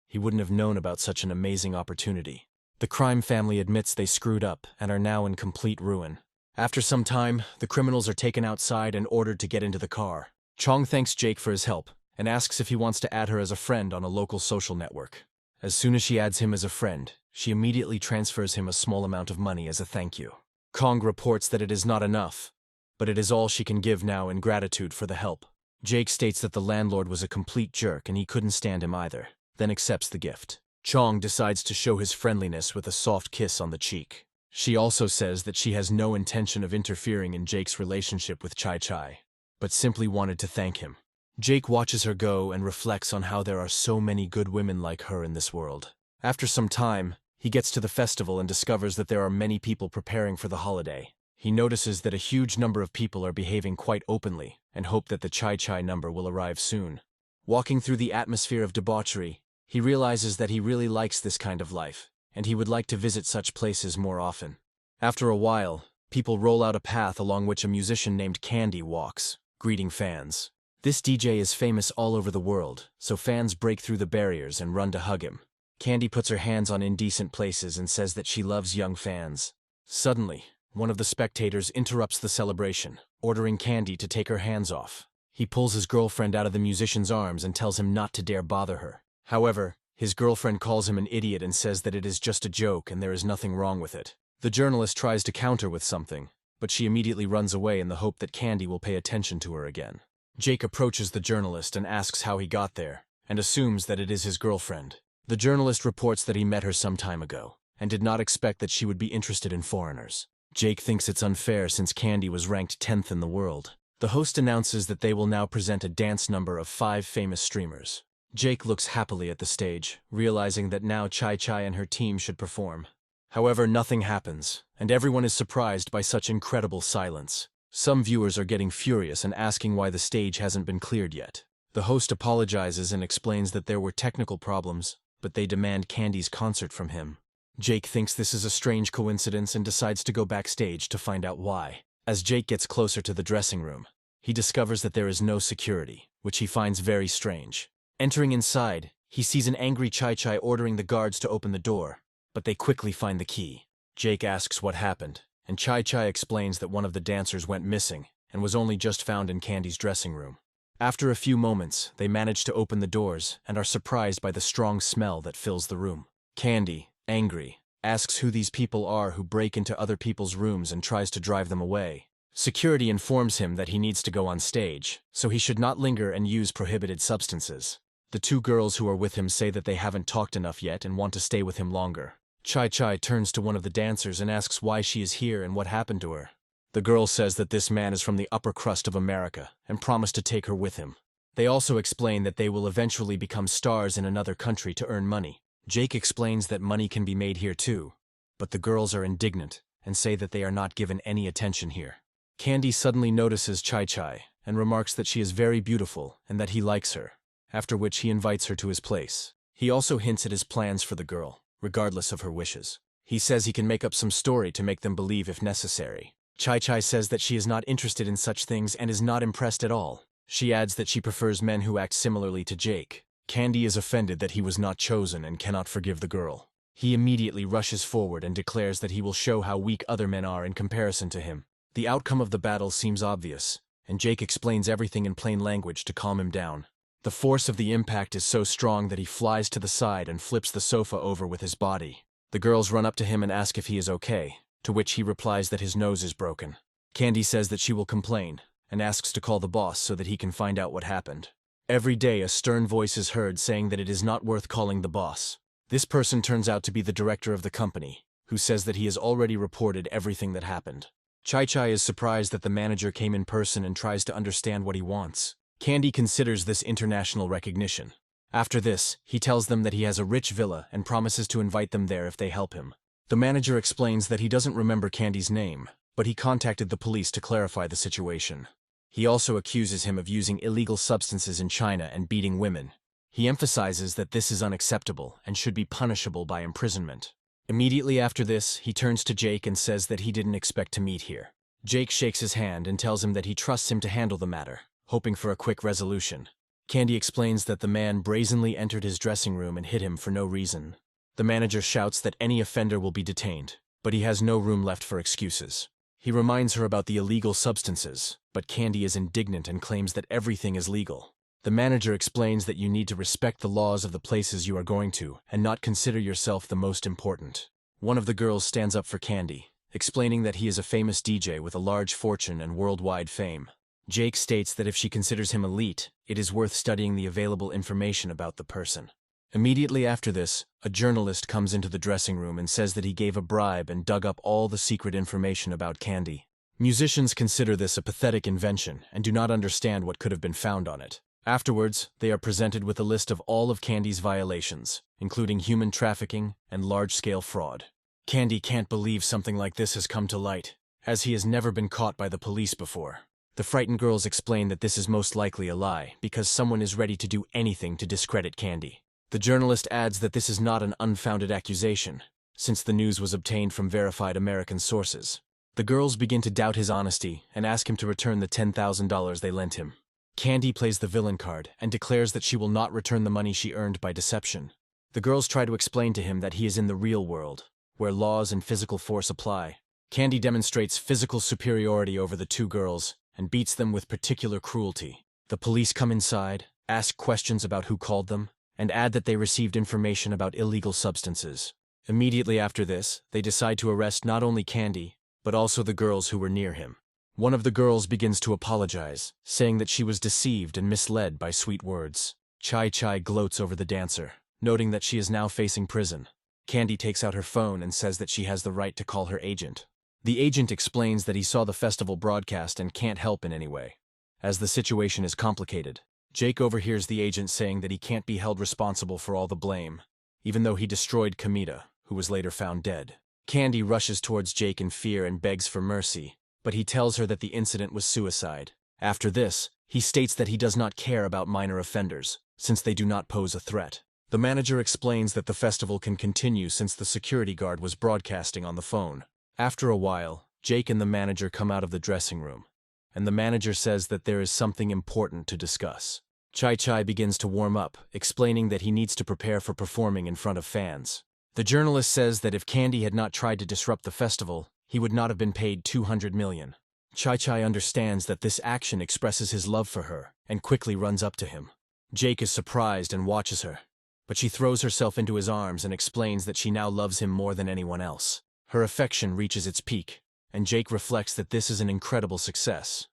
he wouldn't have known about such an amazing opportunity. The crime family admits they screwed up and are now in complete ruin. After some time, the criminals are taken outside and ordered to get into the car. Chong thanks Jake for his help and asks if he wants to add her as a friend on a local social network. As soon as she adds him as a friend, she immediately transfers him a small amount of money as a thank you. Kong reports that it is not enough, but it is all she can give now in gratitude for the help. Jake states that the landlord was a complete jerk and he couldn't stand him either, then accepts the gift. Chong decides to show his friendliness with a soft kiss on the cheek. She also says that she has no intention of interfering in Jake's relationship with Chai Chai, but simply wanted to thank him. Jake watches her go and reflects on how there are so many good women like her in this world. After some time, he gets to the festival and discovers that there are many people preparing for the holiday. He notices that a huge number of people are behaving quite openly and hope that the Chai Chai number will arrive soon. Walking through the atmosphere of debauchery, he realizes that he really likes this kind of life, and he would like to visit such places more often. After a while, people roll out a path along which a musician named Candy walks, greeting fans. This DJ is famous all over the world, so fans break through the barriers and run to hug him. Candy puts her hands on indecent places and says that she loves young fans. Suddenly, one of the spectators interrupts the celebration, ordering Candy to take her hands off. He pulls his girlfriend out of the musician's arms and tells him not to dare bother her. However, his girlfriend calls him an idiot and says that it is just a joke and there is nothing wrong with it. The journalist tries to counter with something, but she immediately runs away in the hope that Candy will pay attention to her again. Jake approaches the journalist and asks how he got there, and assumes that it is his girlfriend. The journalist reports that he met her some time ago, and did not expect that she would be interested in foreigners. Jake thinks it's unfair since Candy was ranked 10th in the world. The host announces that they will now present a dance number of 5 famous streamers. Jake looks happily at the stage, realizing that now Chai Chai and her team should perform. However, nothing happens, and everyone is surprised by such incredible silence. Some viewers are getting furious and asking why the stage hasn't been cleared yet. The host apologizes and explains that there were technical problems, but they demand Candy's concert from him. Jake thinks this is a strange coincidence and decides to go backstage to find out why. As Jake gets closer to the dressing room, he discovers that there is no security, which he finds very strange. Entering inside, he sees an angry Chai Chai ordering the guards to open the door, but they quickly find the key. Jake asks what happened, and Chai Chai explains that one of the dancers went missing and was only just found in Candy's dressing room. After a few moments, they manage to open the doors and are surprised by the strong smell that fills the room. Candy, angry, asks who these people are who break into other people's rooms and tries to drive them away. Security informs him that he needs to go on stage, so he should not linger and use prohibited substances. The 2 girls who are with him say that they haven't talked enough yet and want to stay with him longer. Chai Chai turns to one of the dancers and asks why she is here and what happened to her. The girl says that this man is from the upper crust of America and promised to take her with him. They also explain that they will eventually become stars in another country to earn money. Jake explains that money can be made here too, but the girls are indignant and say that they are not given any attention here. Candy suddenly notices Chai Chai and remarks that she is very beautiful and that he likes her, after which he invites her to his place. He also hints at his plans for the girl, regardless of her wishes. He says he can make up some story to make them believe if necessary. Chai Chai says that she is not interested in such things and is not impressed at all. She adds that she prefers men who act similarly to Jake. Candy is offended that he was not chosen and cannot forgive the girl. He immediately rushes forward and declares that he will show how weak other men are in comparison to him. The outcome of the battle seems obvious, and Jake explains everything in plain language to calm him down. The force of the impact is so strong that he flies to the side and flips the sofa over with his body. The girls run up to him and ask if he is okay, to which he replies that his nose is broken. Candy says that she will complain, and asks to call the boss so that he can find out what happened. Every day a stern voice is heard saying that it is not worth calling the boss. This person turns out to be the director of the company, who says that he has already reported everything that happened. Chai is surprised that the manager came in person and tries to understand what he wants. Candy considers this international recognition. After this, he tells them that he has a rich villa and promises to invite them there if they help him. The manager explains that he doesn't remember Candy's name, but he contacted the police to clarify the situation. He also accuses him of using illegal substances in China and beating women. He emphasizes that this is unacceptable and should be punishable by imprisonment. Immediately after this, he turns to Jake and says that he didn't expect to meet here. Jake shakes his hand and tells him that he trusts him to handle the matter, hoping for a quick resolution. Candy explains that the man brazenly entered his dressing room and hit him for no reason. The manager shouts that any offender will be detained, but he has no room left for excuses. He reminds her about the illegal substances, but Candy is indignant and claims that everything is legal. The manager explains that you need to respect the laws of the places you are going to and not consider yourself the most important. One of the girls stands up for Candy, explaining that he is a famous DJ with a large fortune and worldwide fame. Jake states that if she considers him elite, it is worth studying the available information about the person. Immediately after this, a journalist comes into the dressing room and says that he gave a bribe and dug up all the secret information about Candy. Musicians consider this a pathetic invention and do not understand what could have been found on it. Afterwards, they are presented with a list of all of Candy's violations, including human trafficking and large-scale fraud. Candy can't believe something like this has come to light, as he has never been caught by the police before. The frightened girls explain that this is most likely a lie, because someone is ready to do anything to discredit Candy. The journalist adds that this is not an unfounded accusation, since the news was obtained from verified American sources. The girls begin to doubt his honesty and ask him to return the $10,000 they lent him. Candy plays the villain card and declares that she will not return the money she earned by deception. The girls try to explain to him that he is in the real world, where laws and physical force apply. Candy demonstrates physical superiority over the two girls and beats them with particular cruelty. The police come inside, ask questions about who called them, and add that they received information about illegal substances. Immediately after this, they decide to arrest not only Candy, but also the girls who were near him. One of the girls begins to apologize, saying that she was deceived and misled by sweet words. Chai gloats over the dancer, noting that she is now facing prison. Candy takes out her phone and says that she has the right to call her agent. The agent explains that he saw the festival broadcast and can't help in any way. As the situation is complicated, Jake overhears the agent saying that he can't be held responsible for all the blame, even though he destroyed Kamita, who was later found dead. Candy rushes towards Jake in fear and begs for mercy, but he tells her that the incident was suicide. After this, he states that he does not care about minor offenders, since they do not pose a threat. The manager explains that the festival can continue since the security guard was broadcasting on the phone. After a while, Jake and the manager come out of the dressing room, and the manager says that there is something important to discuss. Chai begins to warm up, explaining that he needs to prepare for performing in front of fans. The journalist says that if Candy had not tried to disrupt the festival, he would not have been paid $200 million. Chai understands that this action expresses his love for her and quickly runs up to him. Jake is surprised and watches her, but she throws herself into his arms and explains that she now loves him more than anyone else. Her affection reaches its peak, and Jake reflects that this is an incredible success,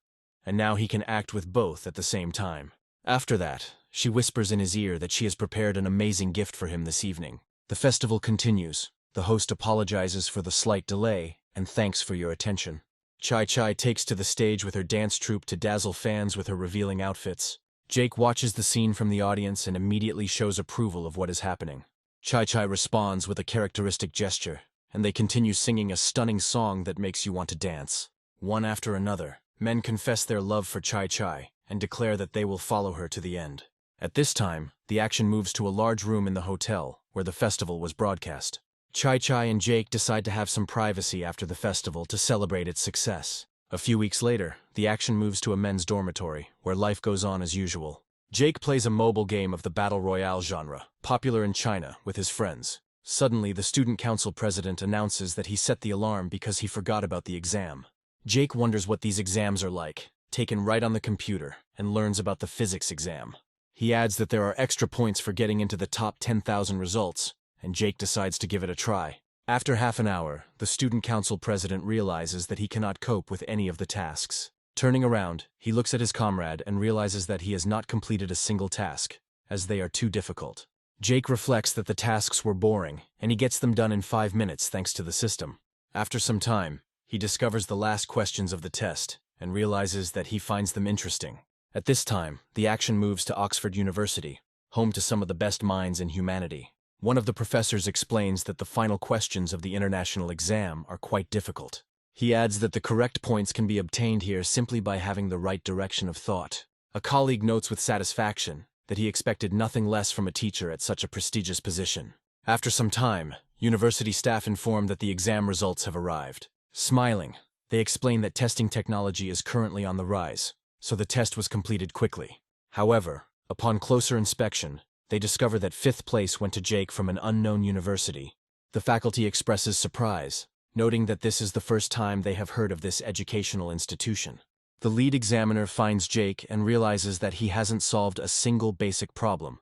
and now he can act with both at the same time. After that, she whispers in his ear that she has prepared an amazing gift for him this evening. The festival continues. The host apologizes for the slight delay and thanks for your attention. Chai takes to the stage with her dance troupe to dazzle fans with her revealing outfits. Jake watches the scene from the audience and immediately shows approval of what is happening. Chai responds with a characteristic gesture, and they continue singing a stunning song that makes you want to dance. One after another, men confess their love for Chai and declare that they will follow her to the end. At this time, the action moves to a large room in the hotel where the festival was broadcast. Chai and Jake decide to have some privacy after the festival to celebrate its success. A few weeks later, the action moves to a men's dormitory, where life goes on as usual. Jake plays a mobile game of the Battle Royale genre, popular in China, with his friends. Suddenly, the student council president announces that he set the alarm because he forgot about the exam. Jake wonders what these exams are like, taken right on the computer, and learns about the physics exam. He adds that there are extra points for getting into the top 10,000 results, and Jake decides to give it a try. After half an hour, the student council president realizes that he cannot cope with any of the tasks. Turning around, he looks at his comrade and realizes that he has not completed a single task, as they are too difficult. Jake reflects that the tasks were boring, and he gets them done in 5 minutes thanks to the system. After some time, he discovers the last questions of the test and realizes that he finds them interesting. At this time, the action moves to Oxford University, home to some of the best minds in humanity. One of the professors explains that the final questions of the international exam are quite difficult. He adds that the correct points can be obtained here simply by having the right direction of thought. A colleague notes with satisfaction that he expected nothing less from a teacher at such a prestigious position. After some time, university staff inform that the exam results have arrived. Smiling, they explain that testing technology is currently on the rise, so the test was completed quickly. However, upon closer inspection, they discover that 5th place went to Jake from an unknown university. The faculty expresses surprise, noting that this is the first time they have heard of this educational institution. The lead examiner finds Jake and realizes that he hasn't solved a single basic problem,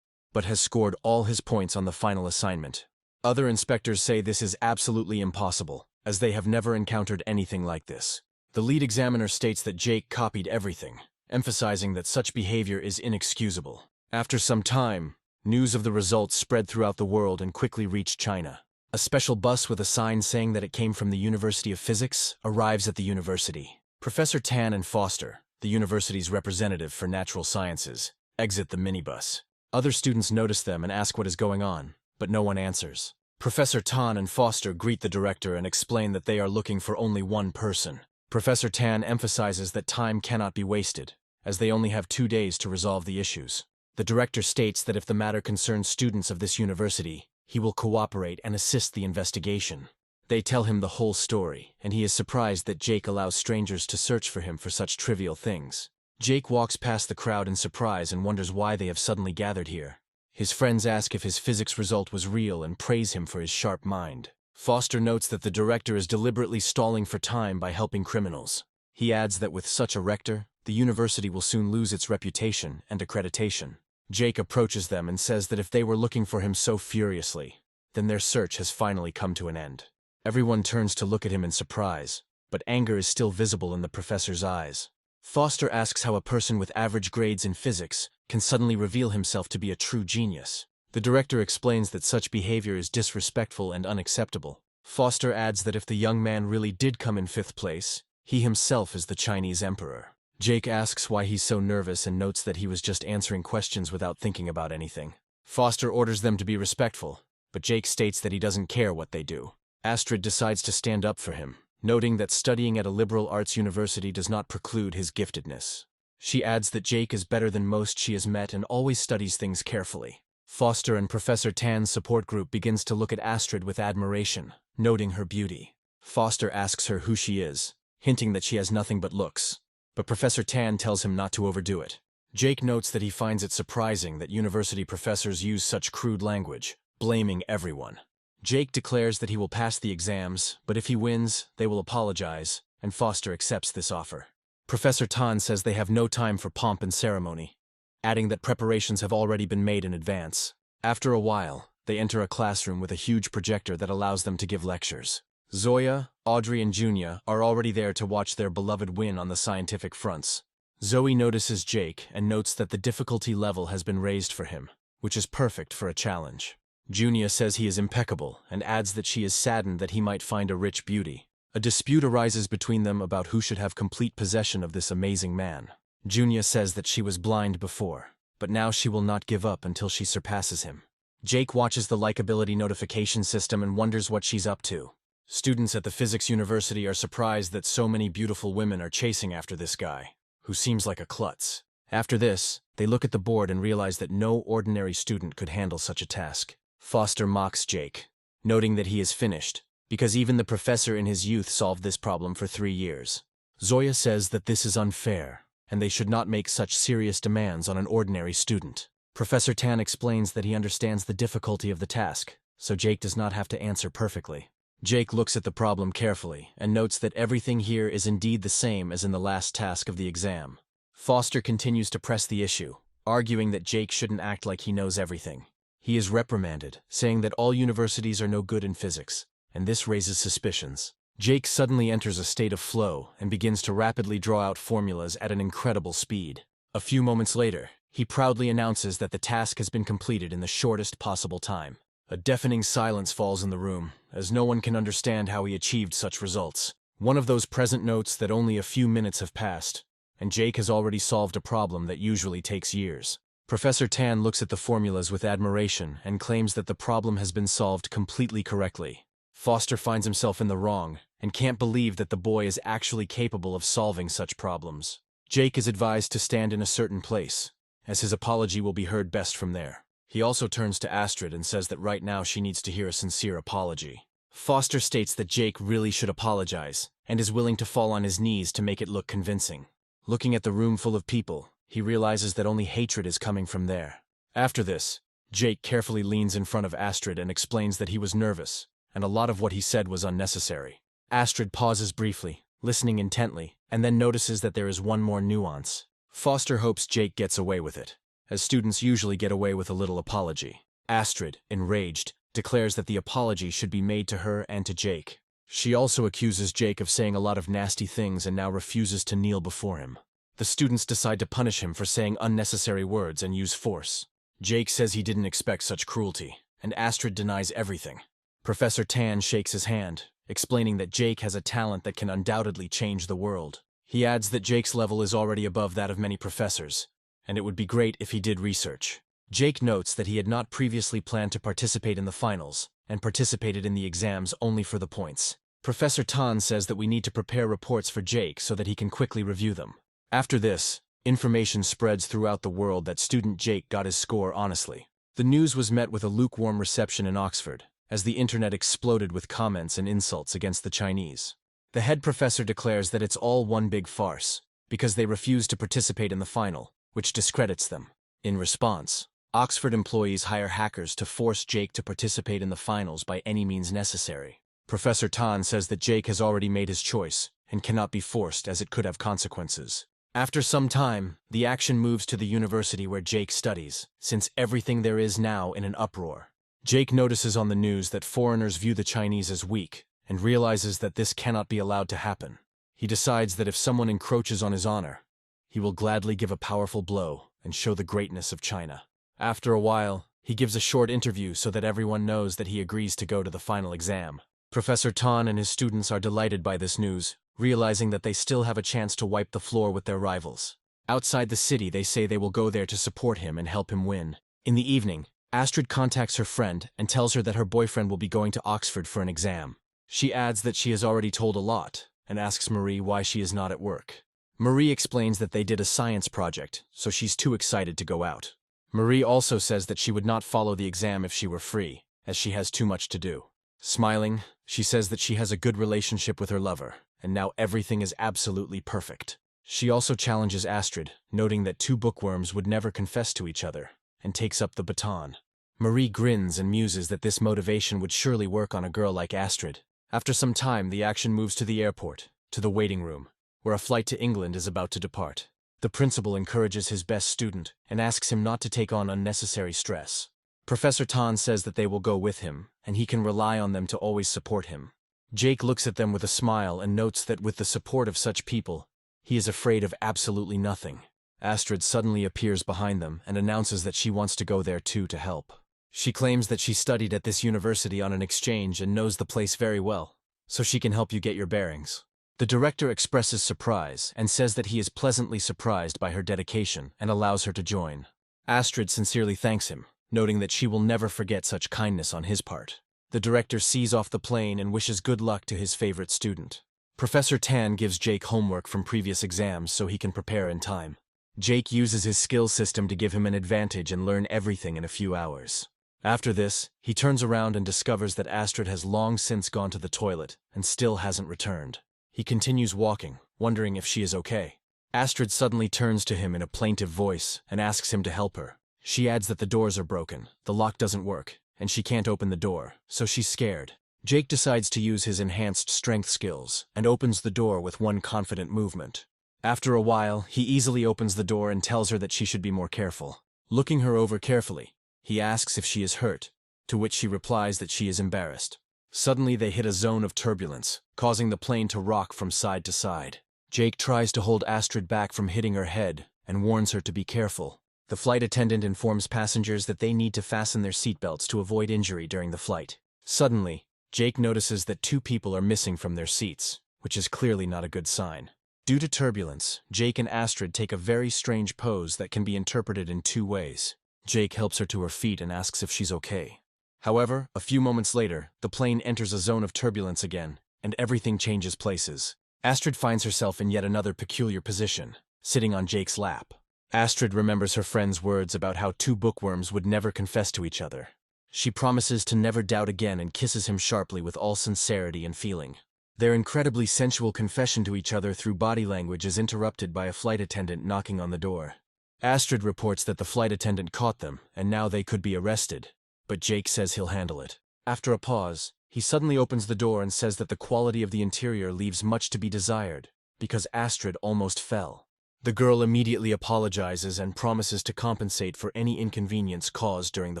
but has scored all his points on the final assignment. Other inspectors say this is absolutely impossible, as they have never encountered anything like this. The lead examiner states that Jake copied everything, emphasizing that such behavior is inexcusable. After some time, news of the results spread throughout the world and quickly reached China. A special bus with a sign saying that it came from the University of Physics arrives at the university. Professor Tan and Foster, the university's representative for natural sciences, exit the minibus. Other students notice them and ask what is going on, but no one answers. Professor Tan and Foster greet the director and explain that they are looking for only one person. Professor Tan emphasizes that time cannot be wasted, as they only have 2 days to resolve the issues. The director states that if the matter concerns students of this university, he will cooperate and assist the investigation. They tell him the whole story, and he is surprised that Jake allows strangers to search for him for such trivial things. Jake walks past the crowd in surprise and wonders why they have suddenly gathered here. His friends ask if his physics result was real and praise him for his sharp mind. Foster notes that the director is deliberately stalling for time by helping criminals. He adds that with such a rector, the university will soon lose its reputation and accreditation. Jake approaches them and says that if they were looking for him so furiously, then their search has finally come to an end. Everyone turns to look at him in surprise, but anger is still visible in the professor's eyes. Foster asks how a person with average grades in physics can suddenly reveal himself to be a true genius. The director explains that such behavior is disrespectful and unacceptable. Foster adds that if the young man really did come in 5th place, he himself is the Chinese emperor. Jake asks why he's so nervous and notes that he was just answering questions without thinking about anything. Foster orders them to be respectful, but Jake states that he doesn't care what they do. Astrid decides to stand up for him, noting that studying at a liberal arts university does not preclude his giftedness. She adds that Jake is better than most she has met and always studies things carefully. Foster and Professor Tan's support group begins to look at Astrid with admiration, noting her beauty. Foster asks her who she is, hinting that she has nothing but looks, but Professor Tan tells him not to overdo it. Jake notes that he finds it surprising that university professors use such crude language, blaming everyone. Jake declares that he will pass the exams, but if he wins, they will apologize, and Foster accepts this offer. Professor Tan says they have no time for pomp and ceremony, adding that preparations have already been made in advance. After a while, they enter a classroom with a huge projector that allows them to give lectures. Zoya, Audrey, and Junia are already there to watch their beloved win on the scientific fronts. Zoe notices Jake and notes that the difficulty level has been raised for him, which is perfect for a challenge. Junia says he is impeccable and adds that she is saddened that he might find a rich beauty. A dispute arises between them about who should have complete possession of this amazing man. Junia says that she was blind before, but now she will not give up until she surpasses him. Jake watches the likability notification system and wonders what she's up to. Students at the physics university are surprised that so many beautiful women are chasing after this guy, who seems like a klutz. After this, they look at the board and realize that no ordinary student could handle such a task. Foster mocks Jake, noting that he is finished, because even the professor in his youth solved this problem for 3 years. Zoya says that this is unfair, and they should not make such serious demands on an ordinary student. Professor Tan explains that he understands the difficulty of the task, so Jake does not have to answer perfectly. Jake looks at the problem carefully and notes that everything here is indeed the same as in the last task of the exam. Foster continues to press the issue, arguing that Jake shouldn't act like he knows everything. He is reprimanded, saying that all universities are no good in physics, and this raises suspicions. Jake suddenly enters a state of flow and begins to rapidly draw out formulas at an incredible speed. A few moments later, He proudly announces that the task has been completed in the shortest possible time. A deafening silence falls in the room, as no one can understand how he achieved such results. One of those present notes that only a few minutes have passed, and Jake has already solved a problem that usually takes years. Professor Tan looks at the formulas with admiration and claims that the problem has been solved completely correctly. Foster finds himself in the wrong and can't believe that the boy is actually capable of solving such problems. Jake is advised to stand in a certain place, as his apology will be heard best from there. He also turns to Astrid and says that right now she needs to hear a sincere apology. Foster states that Jake really should apologize and is willing to fall on his knees to make it look convincing. Looking at the room full of people, he realizes that only hatred is coming from there. After this, Jake carefully leans in front of Astrid and explains that he was nervous, and a lot of what he said was unnecessary. Astrid pauses briefly, listening intently, and then notices that there is one more nuance. Foster hopes Jake gets away with it, as students usually get away with a little apology. Astrid, enraged, declares that the apology should be made to her and to Jake. She also accuses Jake of saying a lot of nasty things and now refuses to kneel before him. The students decide to punish him for saying unnecessary words and use force. Jake says he didn't expect such cruelty, and Astrid denies everything. Professor Tan shakes his hand, explaining that Jake has a talent that can undoubtedly change the world. He adds that Jake's level is already above that of many professors, and it would be great if he did research. Jake notes that he had not previously planned to participate in the finals, and participated in the exams only for the points. Professor Tan says that we need to prepare reports for Jake so that he can quickly review them. After this, information spreads throughout the world that student Jake got his score honestly. The news was met with a lukewarm reception in Oxford, as the internet exploded with comments and insults against the Chinese. The head professor declares that it's all one big farce, because they refused to participate in the final, which discredits them. In response, Oxford employees hire hackers to force Jake to participate in the finals by any means necessary. Professor Tan says that Jake has already made his choice and cannot be forced as it could have consequences. After some time, the action moves to the university where Jake studies, since everything there is now in an uproar. Jake notices on the news that foreigners view the Chinese as weak and realizes that this cannot be allowed to happen. He decides that if someone encroaches on his honor, he will gladly give a powerful blow and show the greatness of China. After a while, he gives a short interview so that everyone knows that he agrees to go to the final exam. Professor Tan and his students are delighted by this news, realizing that they still have a chance to wipe the floor with their rivals. Outside the city, they say they will go there to support him and help him win. In the evening, Astrid contacts her friend and tells her that her boyfriend will be going to Oxford for an exam. She adds that she has already told a lot, and asks Marie why she is not at work. Marie explains that they did a science project, so she's too excited to go out. Marie also says that she would not follow the exam if she were free, as she has too much to do. Smiling, she says that she has a good relationship with her lover, and now everything is absolutely perfect. She also challenges Astrid, noting that two bookworms would never confess to each other, and takes up the baton. Marie grins and muses that this motivation would surely work on a girl like Astrid. After some time, the action moves to the airport, to the waiting room, where a flight to England is about to depart. The principal encourages his best student and asks him not to take on unnecessary stress. Professor Tan says that they will go with him, and he can rely on them to always support him. Jake looks at them with a smile and notes that with the support of such people, he is afraid of absolutely nothing. Astrid suddenly appears behind them and announces that she wants to go there too to help. She claims that she studied at this university on an exchange and knows the place very well, so she can help you get your bearings. The director expresses surprise and says that he is pleasantly surprised by her dedication and allows her to join. Astrid sincerely thanks him, noting that she will never forget such kindness on his part. The director sees off the plane and wishes good luck to his favorite student. Professor Tan gives Jake homework from previous exams so he can prepare in time. Jake uses his skill system to give him an advantage and learn everything in a few hours. After this, he turns around and discovers that Astrid has long since gone to the toilet and still hasn't returned. He continues walking, wondering if she is okay. Astrid suddenly turns to him in a plaintive voice and asks him to help her. She adds that the doors are broken, the lock doesn't work, and she can't open the door, so she's scared. Jake decides to use his enhanced strength skills and opens the door with one confident movement. After a while, he easily opens the door and tells her that she should be more careful. Looking her over carefully, he asks if she is hurt, to which she replies that she is embarrassed. Suddenly they hit a zone of turbulence, causing the plane to rock from side to side. Jake tries to hold Astrid back from hitting her head and warns her to be careful. The flight attendant informs passengers that they need to fasten their seatbelts to avoid injury during the flight. Suddenly, Jake notices that 2 people are missing from their seats, which is clearly not a good sign. Due to turbulence, Jake and Astrid take a very strange pose that can be interpreted in 2 ways. Jake helps her to her feet and asks if she's okay. However, a few moments later, the plane enters a zone of turbulence again, and everything changes places. Astrid finds herself in yet another peculiar position, sitting on Jake's lap. Astrid remembers her friend's words about how 2 bookworms would never confess to each other. She promises to never doubt again and kisses him sharply with all sincerity and feeling. Their incredibly sensual confession to each other through body language is interrupted by a flight attendant knocking on the door. Astrid reports that the flight attendant caught them, and now they could be arrested. But Jake says he'll handle it. After a pause, he suddenly opens the door and says that the quality of the interior leaves much to be desired, because Astrid almost fell. The girl immediately apologizes and promises to compensate for any inconvenience caused during the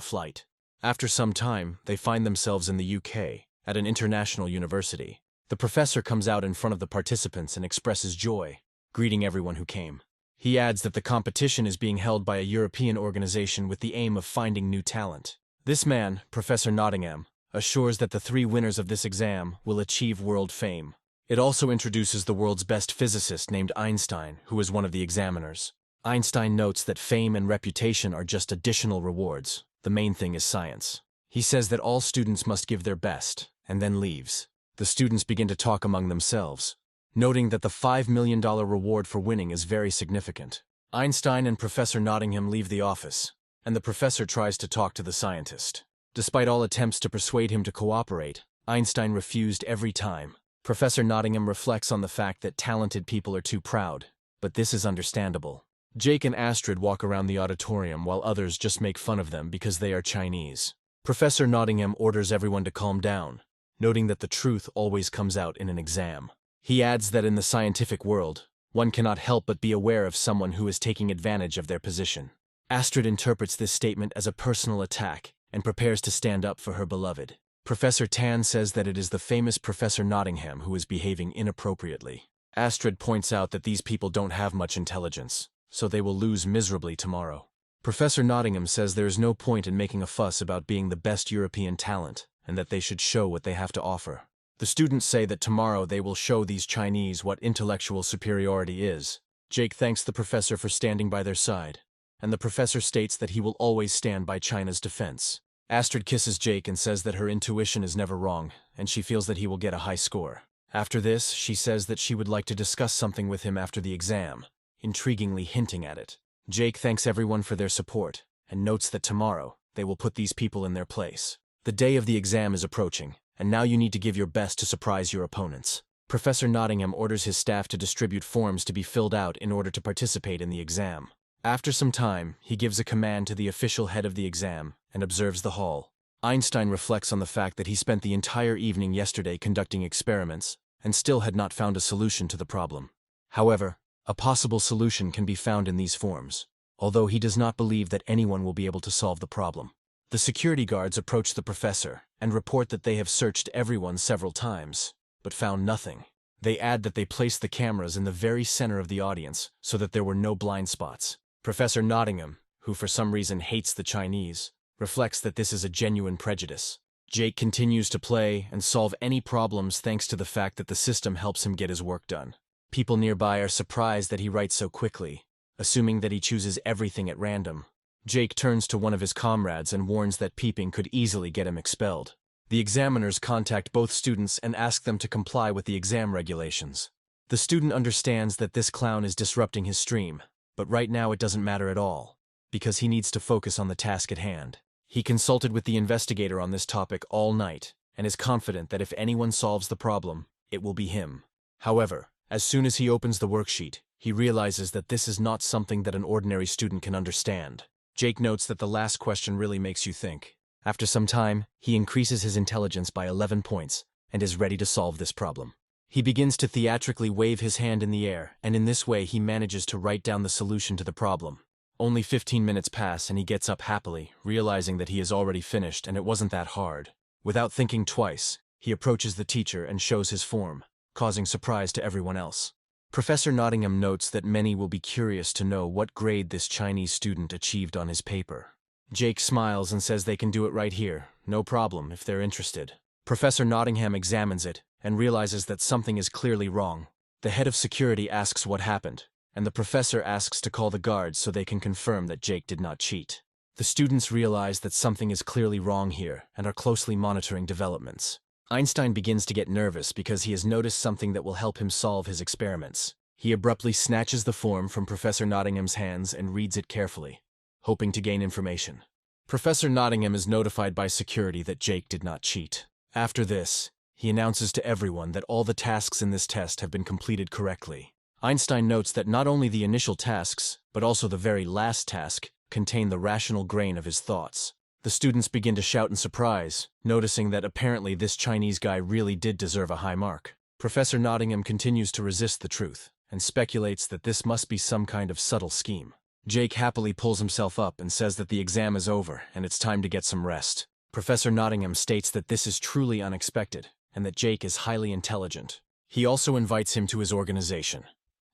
flight. After some time, they find themselves in the UK, at an international university. The professor comes out in front of the participants and expresses joy, greeting everyone who came. He adds that the competition is being held by a European organization with the aim of finding new talent. This man, Professor Nottingham, assures that the 3 winners of this exam will achieve world fame. It also introduces the world's best physicist named Einstein, who is one of the examiners. Einstein notes that fame and reputation are just additional rewards. The main thing is science. He says that all students must give their best, and then leaves. The students begin to talk among themselves, noting that the $5 million reward for winning is very significant. Einstein and Professor Nottingham leave the office, and the professor tries to talk to the scientist. Despite all attempts to persuade him to cooperate, Einstein refused every time. Professor Nottingham reflects on the fact that talented people are too proud, but this is understandable. Jake and Astrid walk around the auditorium while others just make fun of them because they are Chinese. Professor Nottingham orders everyone to calm down, noting that the truth always comes out in an exam. He adds that in the scientific world, one cannot help but be aware of someone who is taking advantage of their position. Astrid interprets this statement as a personal attack and prepares to stand up for her beloved. Professor Tan says that it is the famous Professor Nottingham who is behaving inappropriately. Astrid points out that these people don't have much intelligence, so they will lose miserably tomorrow. Professor Nottingham says there is no point in making a fuss about being the best European talent, and that they should show what they have to offer. The students say that tomorrow they will show these Chinese what intellectual superiority is. Jake thanks the professor for standing by their side, and the professor states that he will always stand by China's defense. Astrid kisses Jake and says that her intuition is never wrong, and she feels that he will get a high score. After this, she says that she would like to discuss something with him after the exam, intriguingly hinting at it. Jake thanks everyone for their support, and notes that tomorrow, they will put these people in their place. The day of the exam is approaching, and now you need to give your best to surprise your opponents. Professor Nottingham orders his staff to distribute forms to be filled out in order to participate in the exam. After some time, he gives a command to the official head of the exam and observes the hall. Einstein reflects on the fact that he spent the entire evening yesterday conducting experiments and still had not found a solution to the problem. However, a possible solution can be found in these forms, although he does not believe that anyone will be able to solve the problem. The security guards approach the professor and report that they have searched everyone several times, but found nothing. They add that they placed the cameras in the very center of the audience so that there were no blind spots. Professor Nottingham, who for some reason hates the Chinese, reflects that this is a genuine prejudice. Jake continues to play and solve any problems thanks to the fact that the system helps him get his work done. People nearby are surprised that he writes so quickly, assuming that he chooses everything at random. Jake turns to one of his comrades and warns that peeping could easily get him expelled. The examiners contact both students and ask them to comply with the exam regulations. The student understands that this clown is disrupting his stream, but right now it doesn't matter at all, because he needs to focus on the task at hand. He consulted with the investigator on this topic all night, and is confident that if anyone solves the problem, it will be him. However, as soon as he opens the worksheet, he realizes that this is not something that an ordinary student can understand. Jake notes that the last question really makes you think. After some time, he increases his intelligence by 11 points, and is ready to solve this problem. He begins to theatrically wave his hand in the air, and in this way he manages to write down the solution to the problem. Only 15 minutes pass and he gets up happily, realizing that he has already finished and it wasn't that hard. Without thinking twice, he approaches the teacher and shows his form, causing surprise to everyone else. Professor Nottingham notes that many will be curious to know what grade this Chinese student achieved on his paper. Jake smiles and says they can do it right here, no problem, if they're interested. Professor Nottingham examines it and realizes that something is clearly wrong. The head of security asks what happened, and the professor asks to call the guards so they can confirm that Jake did not cheat. The students realize that something is clearly wrong here and are closely monitoring developments. Einstein begins to get nervous because he has noticed something that will help him solve his experiments. He abruptly snatches the form from Professor Nottingham's hands and reads it carefully, hoping to gain information. Professor Nottingham is notified by security that Jake did not cheat. After this, he announces to everyone that all the tasks in this test have been completed correctly. Einstein notes that not only the initial tasks, but also the very last task, contain the rational grain of his thoughts. The students begin to shout in surprise, noticing that apparently this Chinese guy really did deserve a high mark. Professor Nottingham continues to resist the truth, and speculates that this must be some kind of subtle scheme. Jake happily pulls himself up and says that the exam is over and it's time to get some rest. Professor Nottingham states that this is truly unexpected, and that Jake is highly intelligent. He also invites him to his organization,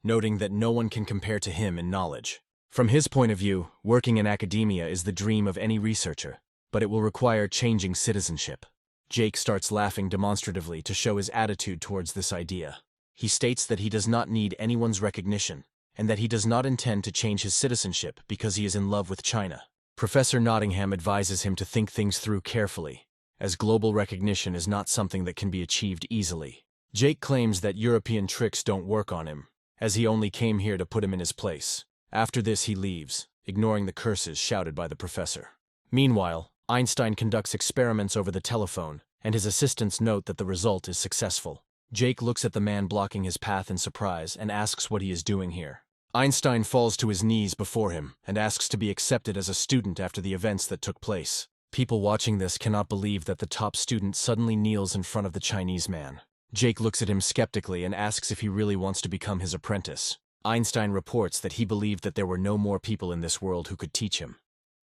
noting that no one can compare to him in knowledge. From his point of view, working in academia is the dream of any researcher, but it will require changing citizenship. Jake starts laughing demonstratively to show his attitude towards this idea. He states that he does not need anyone's recognition, and that he does not intend to change his citizenship because he is in love with China. Professor Nottingham advises him to think things through carefully, as global recognition is not something that can be achieved easily. Jake claims that European tricks don't work on him, as he only came here to put him in his place. After this he leaves, ignoring the curses shouted by the professor. Meanwhile, Einstein conducts experiments over the telephone, and his assistants note that the result is successful. Jake looks at the man blocking his path in surprise and asks what he is doing here. Einstein falls to his knees before him and asks to be accepted as a student after the events that took place. People watching this cannot believe that the top student suddenly kneels in front of the Chinese man. Jake looks at him skeptically and asks if he really wants to become his apprentice. Einstein reports that he believed that there were no more people in this world who could teach him.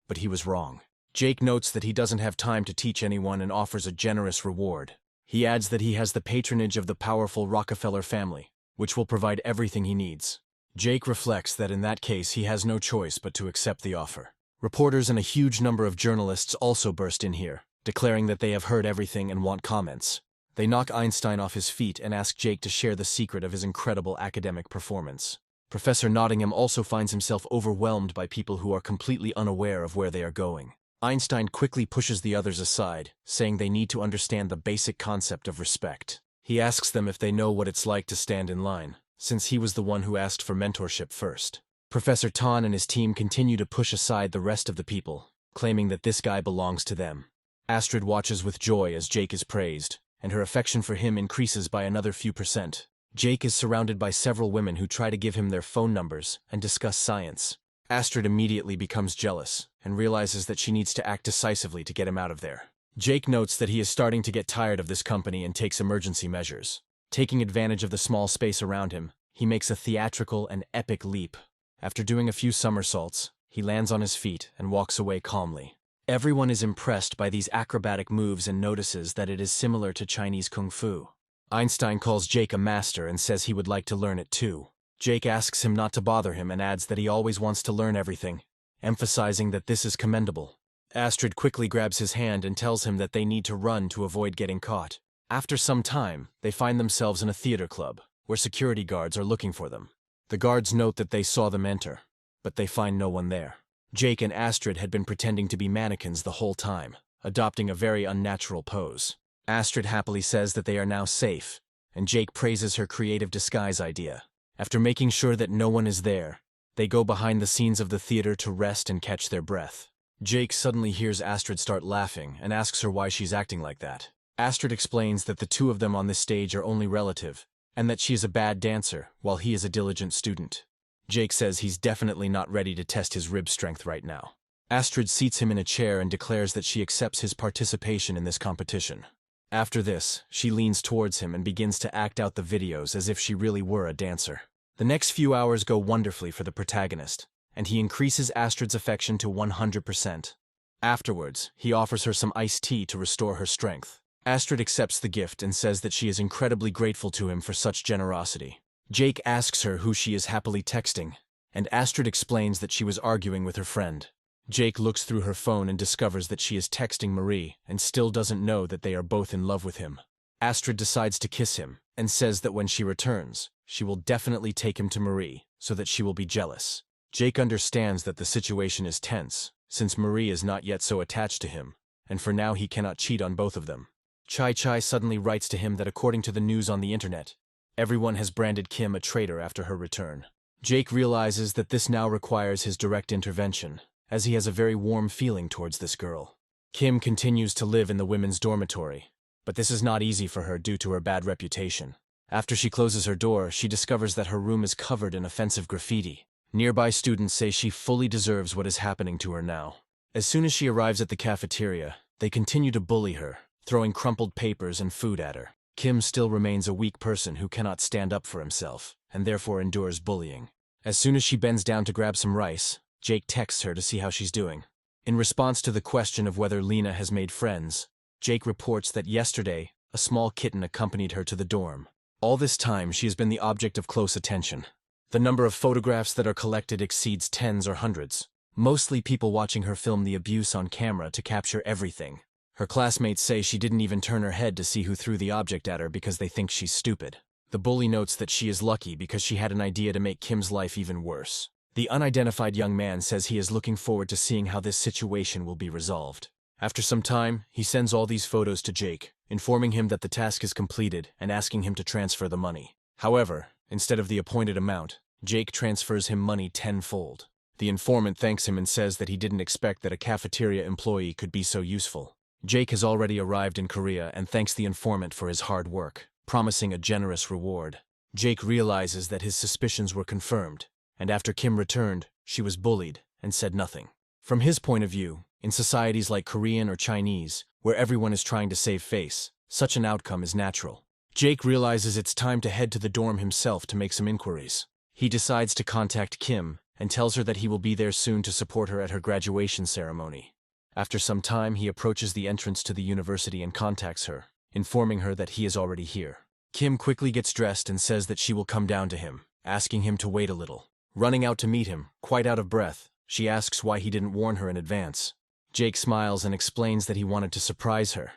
But he was wrong. Jake notes that he doesn't have time to teach anyone and offers a generous reward. He adds that he has the patronage of the powerful Rockefeller family, which will provide everything he needs. Jake reflects that in that case he has no choice but to accept the offer. Reporters and a huge number of journalists also burst in here, declaring that they have heard everything and want comments. They knock Einstein off his feet and ask Jake to share the secret of his incredible academic performance. Professor Nottingham also finds himself overwhelmed by people who are completely unaware of where they are going. Einstein quickly pushes the others aside, saying they need to understand the basic concept of respect. He asks them if they know what it's like to stand in line, since he was the one who asked for mentorship first. Professor Tan and his team continue to push aside the rest of the people, claiming that this guy belongs to them. Astrid watches with joy as Jake is praised, and her affection for him increases by another few %. Jake is surrounded by several women who try to give him their phone numbers and discuss science. Astrid immediately becomes jealous and realizes that she needs to act decisively to get him out of there. Jake notes that he is starting to get tired of this company and takes emergency measures. Taking advantage of the small space around him, he makes a theatrical and epic leap. After doing a few somersaults, he lands on his feet and walks away calmly. Everyone is impressed by these acrobatic moves and notices that it is similar to Chinese kung fu. Einstein calls Jake a master and says he would like to learn it too. Jake asks him not to bother him and adds that he always wants to learn everything, emphasizing that this is commendable. Astrid quickly grabs his hand and tells him that they need to run to avoid getting caught. After some time, they find themselves in a theater club, where security guards are looking for them. The guards note that they saw them enter, but they find no one there. Jake and Astrid had been pretending to be mannequins the whole time, adopting a very unnatural pose. Astrid happily says that they are now safe, and Jake praises her creative disguise idea. After making sure that no one is there, they go behind the scenes of the theater to rest and catch their breath. Jake suddenly hears Astrid start laughing and asks her why she's acting like that. Astrid explains that the two of them on this stage are only relative, and that she is a bad dancer while he is a diligent student. Jake says he's definitely not ready to test his rib strength right now. Astrid seats him in a chair and declares that she accepts his participation in this competition. After this, she leans towards him and begins to act out the videos as if she really were a dancer. The next few hours go wonderfully for the protagonist, and he increases Astrid's affection to 100%. Afterwards, he offers her some iced tea to restore her strength. Astrid accepts the gift and says that she is incredibly grateful to him for such generosity. Jake asks her who she is happily texting, and Astrid explains that she was arguing with her friend. Jake looks through her phone and discovers that she is texting Marie and still doesn't know that they are both in love with him. Astrid decides to kiss him and says that when she returns, she will definitely take him to Marie so that she will be jealous. Jake understands that the situation is tense, since Marie is not yet so attached to him, and for now he cannot cheat on both of them. Chai Chai suddenly writes to him that according to the news on the internet, everyone has branded Kim a traitor after her return. Jake realizes that this now requires his direct intervention, as he has a very warm feeling towards this girl. Kim continues to live in the women's dormitory, but this is not easy for her due to her bad reputation. After she closes her door, she discovers that her room is covered in offensive graffiti. Nearby students say she fully deserves what is happening to her now. As soon as she arrives at the cafeteria, they continue to bully her, throwing crumpled papers and food at her. Kim still remains a weak person who cannot stand up for himself, and therefore endures bullying. As soon as she bends down to grab some rice, Jake texts her to see how she's doing. In response to the question of whether Lena has made friends, Jake reports that yesterday, a small kitten accompanied her to the dorm. All this time, she has been the object of close attention. The number of photographs that are collected exceeds tens or hundreds, mostly people watching her film the abuse on camera to capture everything. Her classmates say she didn't even turn her head to see who threw the object at her because they think she's stupid. The bully notes that she is lucky because she had an idea to make Kim's life even worse. The unidentified young man says he is looking forward to seeing how this situation will be resolved. After some time, he sends all these photos to Jake, informing him that the task is completed and asking him to transfer the money. However, instead of the appointed amount, Jake transfers him money tenfold. The informant thanks him and says that he didn't expect that a cafeteria employee could be so useful. Jake has already arrived in Korea and thanks the informant for his hard work, promising a generous reward. Jake realizes that his suspicions were confirmed, and after Kim returned, she was bullied and said nothing. From his point of view, in societies like Korean or Chinese, where everyone is trying to save face, such an outcome is natural. Jake realizes it's time to head to the dorm himself to make some inquiries. He decides to contact Kim and tells her that he will be there soon to support her at her graduation ceremony. After some time, he approaches the entrance to the university and contacts her, informing her that he is already here. Kim quickly gets dressed and says that she will come down to him, asking him to wait a little. Running out to meet him, quite out of breath, she asks why he didn't warn her in advance. Jake smiles and explains that he wanted to surprise her,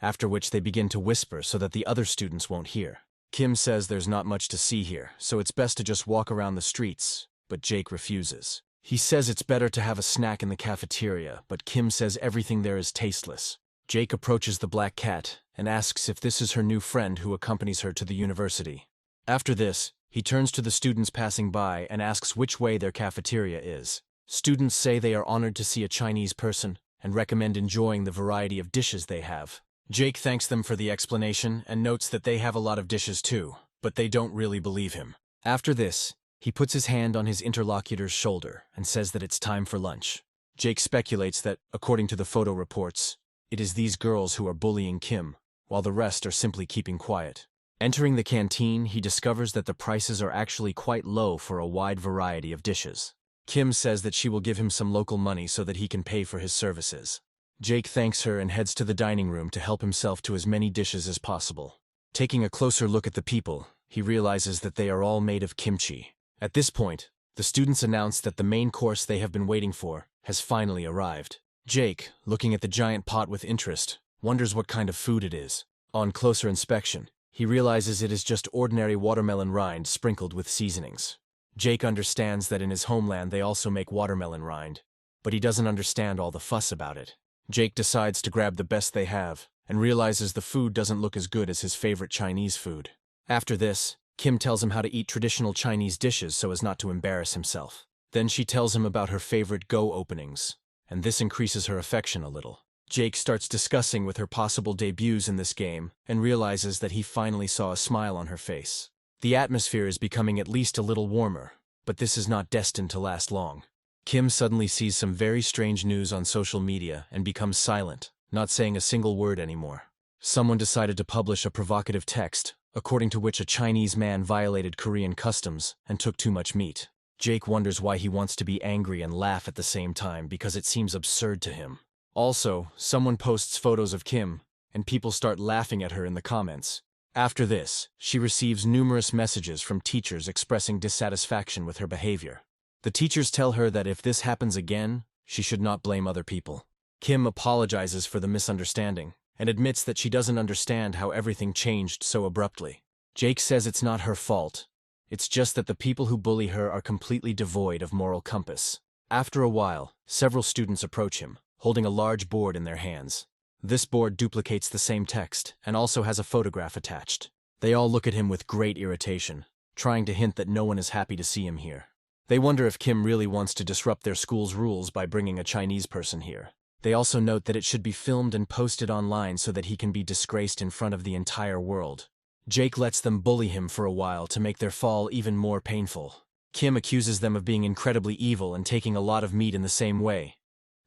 after which they begin to whisper so that the other students won't hear. Kim says there's not much to see here, so it's best to just walk around the streets, but Jake refuses. He says it's better to have a snack in the cafeteria, but Kim says everything there is tasteless. Jake approaches the black cat and asks if this is her new friend who accompanies her to the university. After this, he turns to the students passing by and asks which way their cafeteria is. Students say they are honored to see a Chinese person and recommend enjoying the variety of dishes they have. Jake thanks them for the explanation and notes that they have a lot of dishes too, but they don't really believe him. After this, he puts his hand on his interlocutor's shoulder and says that it's time for lunch. Jake speculates that, according to the photo reports, it is these girls who are bullying Kim, while the rest are simply keeping quiet. Entering the canteen, he discovers that the prices are actually quite low for a wide variety of dishes. Kim says that she will give him some local money so that he can pay for his services. Jake thanks her and heads to the dining room to help himself to as many dishes as possible. Taking a closer look at the people, he realizes that they are all made of kimchi. At this point, the students announce that the main course they have been waiting for has finally arrived. Jake, looking at the giant pot with interest, wonders what kind of food it is. On closer inspection, he realizes it is just ordinary watermelon rind sprinkled with seasonings. Jake understands that in his homeland they also make watermelon rind, but he doesn't understand all the fuss about it. Jake decides to grab the best they have, and realizes the food doesn't look as good as his favorite Chinese food. After this, Kim tells him how to eat traditional Chinese dishes so as not to embarrass himself. Then she tells him about her favorite Go openings, and this increases her affection a little. Jake starts discussing with her possible debuts in this game and realizes that he finally saw a smile on her face. The atmosphere is becoming at least a little warmer, but this is not destined to last long. Kim suddenly sees some very strange news on social media and becomes silent, not saying a single word anymore. Someone decided to publish a provocative text, according to which a Chinese man violated Korean customs and took too much meat. Jake wonders why he wants to be angry and laugh at the same time because it seems absurd to him. Also, someone posts photos of Kim, and people start laughing at her in the comments. After this, she receives numerous messages from teachers expressing dissatisfaction with her behavior. The teachers tell her that if this happens again, she should not blame other people. Kim apologizes for the misunderstanding and admits that she doesn't understand how everything changed so abruptly. Jake says it's not her fault. It's just that the people who bully her are completely devoid of moral compass. After a while, several students approach him, holding a large board in their hands. This board duplicates the same text and also has a photograph attached. They all look at him with great irritation, trying to hint that no one is happy to see him here. They wonder if Kim really wants to disrupt their school's rules by bringing a Chinese person here. They also note that it should be filmed and posted online so that he can be disgraced in front of the entire world. Jake lets them bully him for a while to make their fall even more painful. Kim accuses them of being incredibly evil and taking a lot of meat in the same way,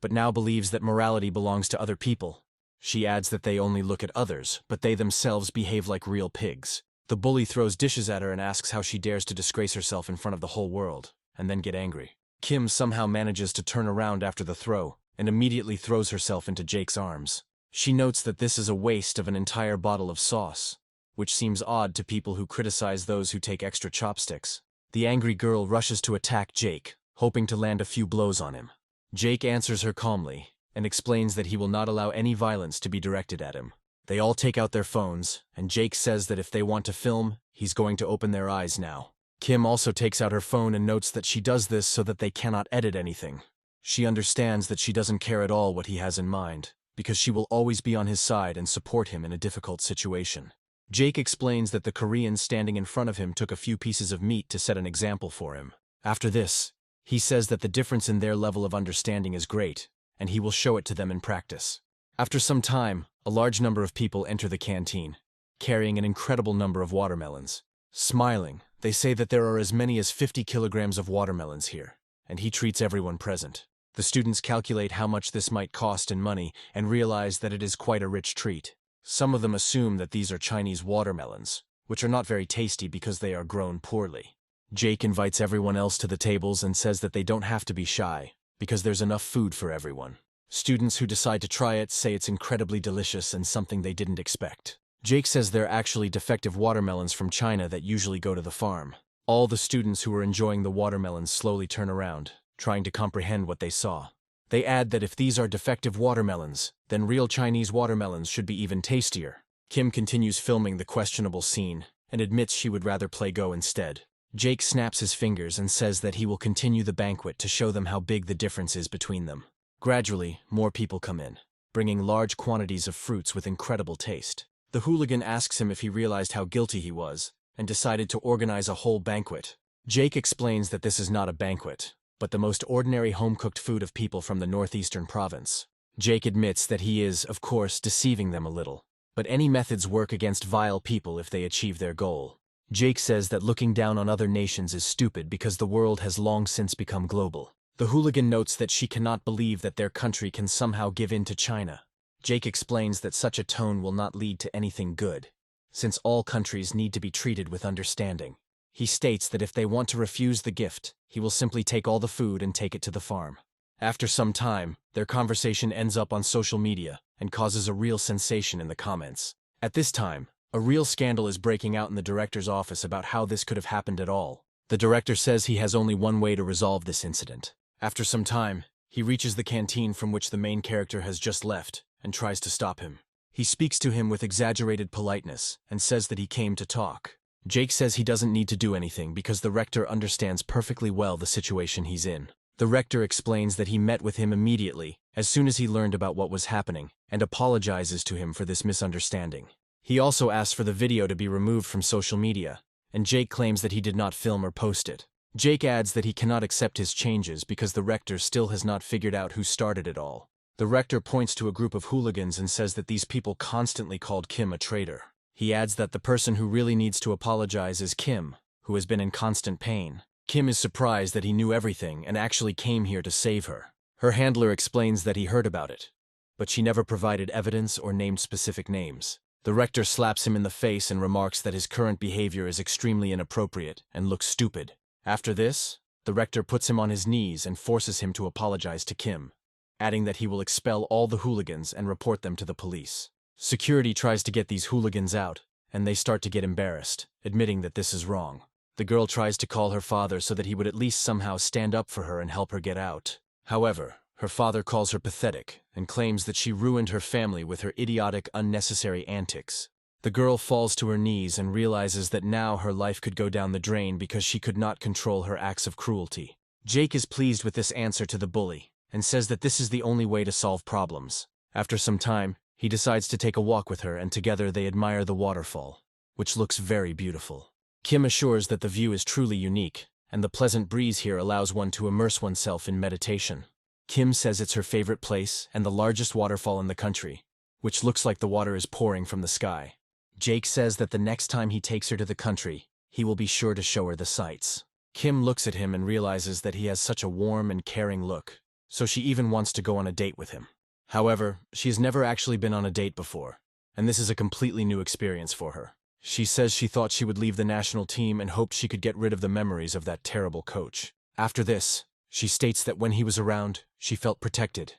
but now believes that morality belongs to other people. She adds that they only look at others, but they themselves behave like real pigs. The bully throws dishes at her and asks how she dares to disgrace herself in front of the whole world, and then get angry. Kim somehow manages to turn around after the throw, and immediately throws herself into Jake's arms. She notes that this is a waste of an entire bottle of sauce, which seems odd to people who criticize those who take extra chopsticks. The angry girl rushes to attack Jake, hoping to land a few blows on him. Jake answers her calmly, and explains that he will not allow any violence to be directed at him. They all take out their phones, and Jake says that if they want to film, he's going to open their eyes now. Kim also takes out her phone and notes that she does this so that they cannot edit anything. She understands that she doesn't care at all what he has in mind, because she will always be on his side and support him in a difficult situation. Jake explains that the Korean standing in front of him took a few pieces of meat to set an example for him. After this, he says that the difference in their level of understanding is great, and he will show it to them in practice. After some time, a large number of people enter the canteen, carrying an incredible number of watermelons. Smiling, they say that there are as many as 50 kilograms of watermelons here, and he treats everyone present. The students calculate how much this might cost in money and realize that it is quite a rich treat. Some of them assume that these are Chinese watermelons, which are not very tasty because they are grown poorly. Jake invites everyone else to the tables and says that they don't have to be shy, because there's enough food for everyone. Students who decide to try it say it's incredibly delicious and something they didn't expect. Jake says they're actually defective watermelons from China that usually go to the farm. All the students who are enjoying the watermelons slowly turn around, trying to comprehend what they saw. They add that if these are defective watermelons, then real Chinese watermelons should be even tastier. Kim continues filming the questionable scene and admits she would rather play Go instead. Jake snaps his fingers and says that he will continue the banquet to show them how big the difference is between them. Gradually, more people come in, bringing large quantities of fruits with incredible taste. The hooligan asks him if he realized how guilty he was and decided to organize a whole banquet. Jake explains that this is not a banquet, but the most ordinary home-cooked food of people from the northeastern province. Jake admits that he is, of course, deceiving them a little, but any methods work against vile people if they achieve their goal. Jake says that looking down on other nations is stupid because the world has long since become global. The hooligan notes that she cannot believe that their country can somehow give in to China. Jake explains that such a tone will not lead to anything good, since all countries need to be treated with understanding. He states that if they want to refuse the gift, he will simply take all the food and take it to the farm. After some time, their conversation ends up on social media and causes a real sensation in the comments. At this time, a real scandal is breaking out in the director's office about how this could have happened at all. The director says he has only one way to resolve this incident. After some time, he reaches the canteen from which the main character has just left and tries to stop him. He speaks to him with exaggerated politeness and says that he came to talk. Jake says he doesn't need to do anything because the rector understands perfectly well the situation he's in. The rector explains that he met with him immediately as soon as he learned about what was happening and apologizes to him for this misunderstanding. He also asks for the video to be removed from social media, and Jake claims that he did not film or post it. Jake adds that he cannot accept his changes because the rector still has not figured out who started it all. The rector points to a group of hooligans and says that these people constantly called Kim a traitor. He adds that the person who really needs to apologize is Kim, who has been in constant pain. Kim is surprised that he knew everything and actually came here to save her. Her handler explains that he heard about it, but she never provided evidence or named specific names. The rector slaps him in the face and remarks that his current behavior is extremely inappropriate and looks stupid. After this, the rector puts him on his knees and forces him to apologize to Kim, adding that he will expel all the hooligans and report them to the police. Security tries to get these hooligans out, and they start to get embarrassed, admitting that this is wrong. The girl tries to call her father so that he would at least somehow stand up for her and help her get out. However, her father calls her pathetic and claims that she ruined her family with her idiotic, unnecessary antics. The girl falls to her knees and realizes that now her life could go down the drain because she could not control her acts of cruelty. Jake is pleased with this answer to the bully and says that this is the only way to solve problems. After some time, he decides to take a walk with her and together they admire the waterfall, which looks very beautiful. Kim assures that the view is truly unique, and the pleasant breeze here allows one to immerse oneself in meditation. Kim says it's her favorite place and the largest waterfall in the country, which looks like the water is pouring from the sky. Jake says that the next time he takes her to the country, he will be sure to show her the sights. Kim looks at him and realizes that he has such a warm and caring look, so she even wants to go on a date with him. However, she has never actually been on a date before, and this is a completely new experience for her. She says she thought she would leave the national team and hoped she could get rid of the memories of that terrible coach. After this, she states that when he was around, she felt protected,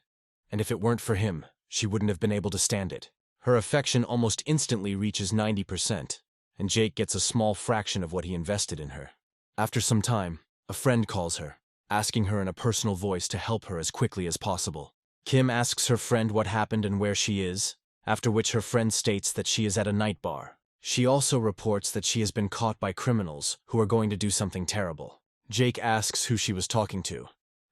and if it weren't for him, she wouldn't have been able to stand it. Her affection almost instantly reaches 90%, and Jake gets a small fraction of what he invested in her. After some time, a friend calls her, asking her in a personal voice to help her as quickly as possible. Kim asks her friend what happened and where she is, after which her friend states that she is at a night bar. She also reports that she has been caught by criminals who are going to do something terrible. Jake asks who she was talking to,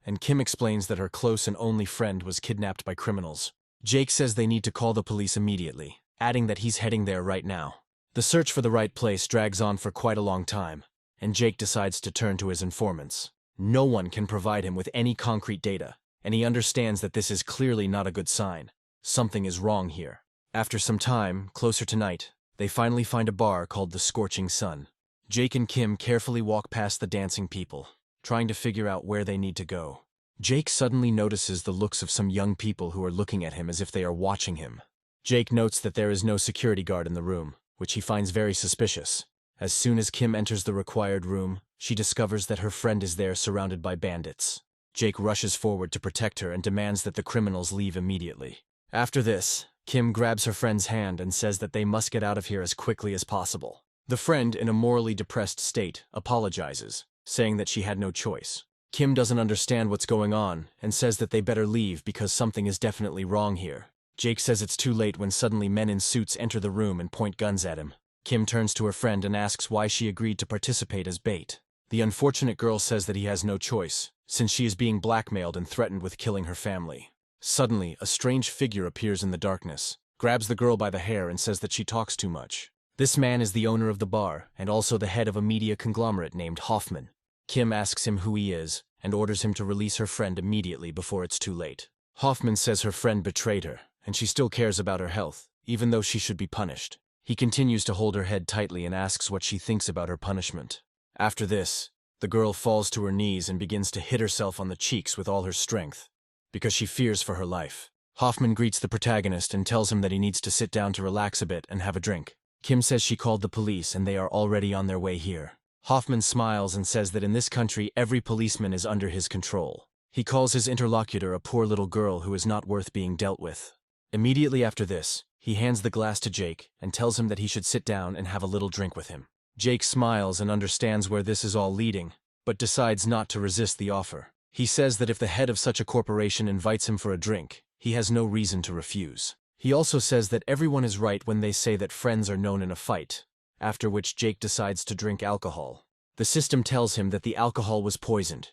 and Kim explains that her close and only friend was kidnapped by criminals. Jake says they need to call the police immediately, adding that he's heading there right now. The search for the right place drags on for quite a long time, and Jake decides to turn to his informants. No one can provide him with any concrete data, and he understands that this is clearly not a good sign. Something is wrong here. After some time, closer to night, they finally find a bar called the Scorching Sun. Jake and Kim carefully walk past the dancing people, trying to figure out where they need to go. Jake suddenly notices the looks of some young people who are looking at him as if they are watching him. Jake notes that there is no security guard in the room, which he finds very suspicious. As soon as Kim enters the required room, she discovers that her friend is there surrounded by bandits. Jake rushes forward to protect her and demands that the criminals leave immediately. After this, Kim grabs her friend's hand and says that they must get out of here as quickly as possible. The friend, in a morally depressed state, apologizes, saying that she had no choice. Kim doesn't understand what's going on and says that they better leave because something is definitely wrong here. Jake says it's too late when suddenly men in suits enter the room and point guns at him. Kim turns to her friend and asks why she agreed to participate as bait. The unfortunate girl says that he has no choice, since she is being blackmailed and threatened with killing her family. Suddenly, a strange figure appears in the darkness, grabs the girl by the hair and says that she talks too much. This man is the owner of the bar and also the head of a media conglomerate named Hoffman. Kim asks him who he is and orders him to release her friend immediately before it's too late. Hoffman says her friend betrayed her, and she still cares about her health, even though she should be punished. He continues to hold her head tightly and asks what she thinks about her punishment. After this, the girl falls to her knees and begins to hit herself on the cheeks with all her strength, because she fears for her life. Hoffman greets the protagonist and tells him that he needs to sit down to relax a bit and have a drink. Kim says she called the police and they are already on their way here. Hoffman smiles and says that in this country every policeman is under his control. He calls his interlocutor a poor little girl who is not worth being dealt with. Immediately after this, he hands the glass to Jake and tells him that he should sit down and have a little drink with him. Jake smiles and understands where this is all leading, but decides not to resist the offer. He says that if the head of such a corporation invites him for a drink, he has no reason to refuse. He also says that everyone is right when they say that friends are known in a fight, after which Jake decides to drink alcohol. The system tells him that the alcohol was poisoned,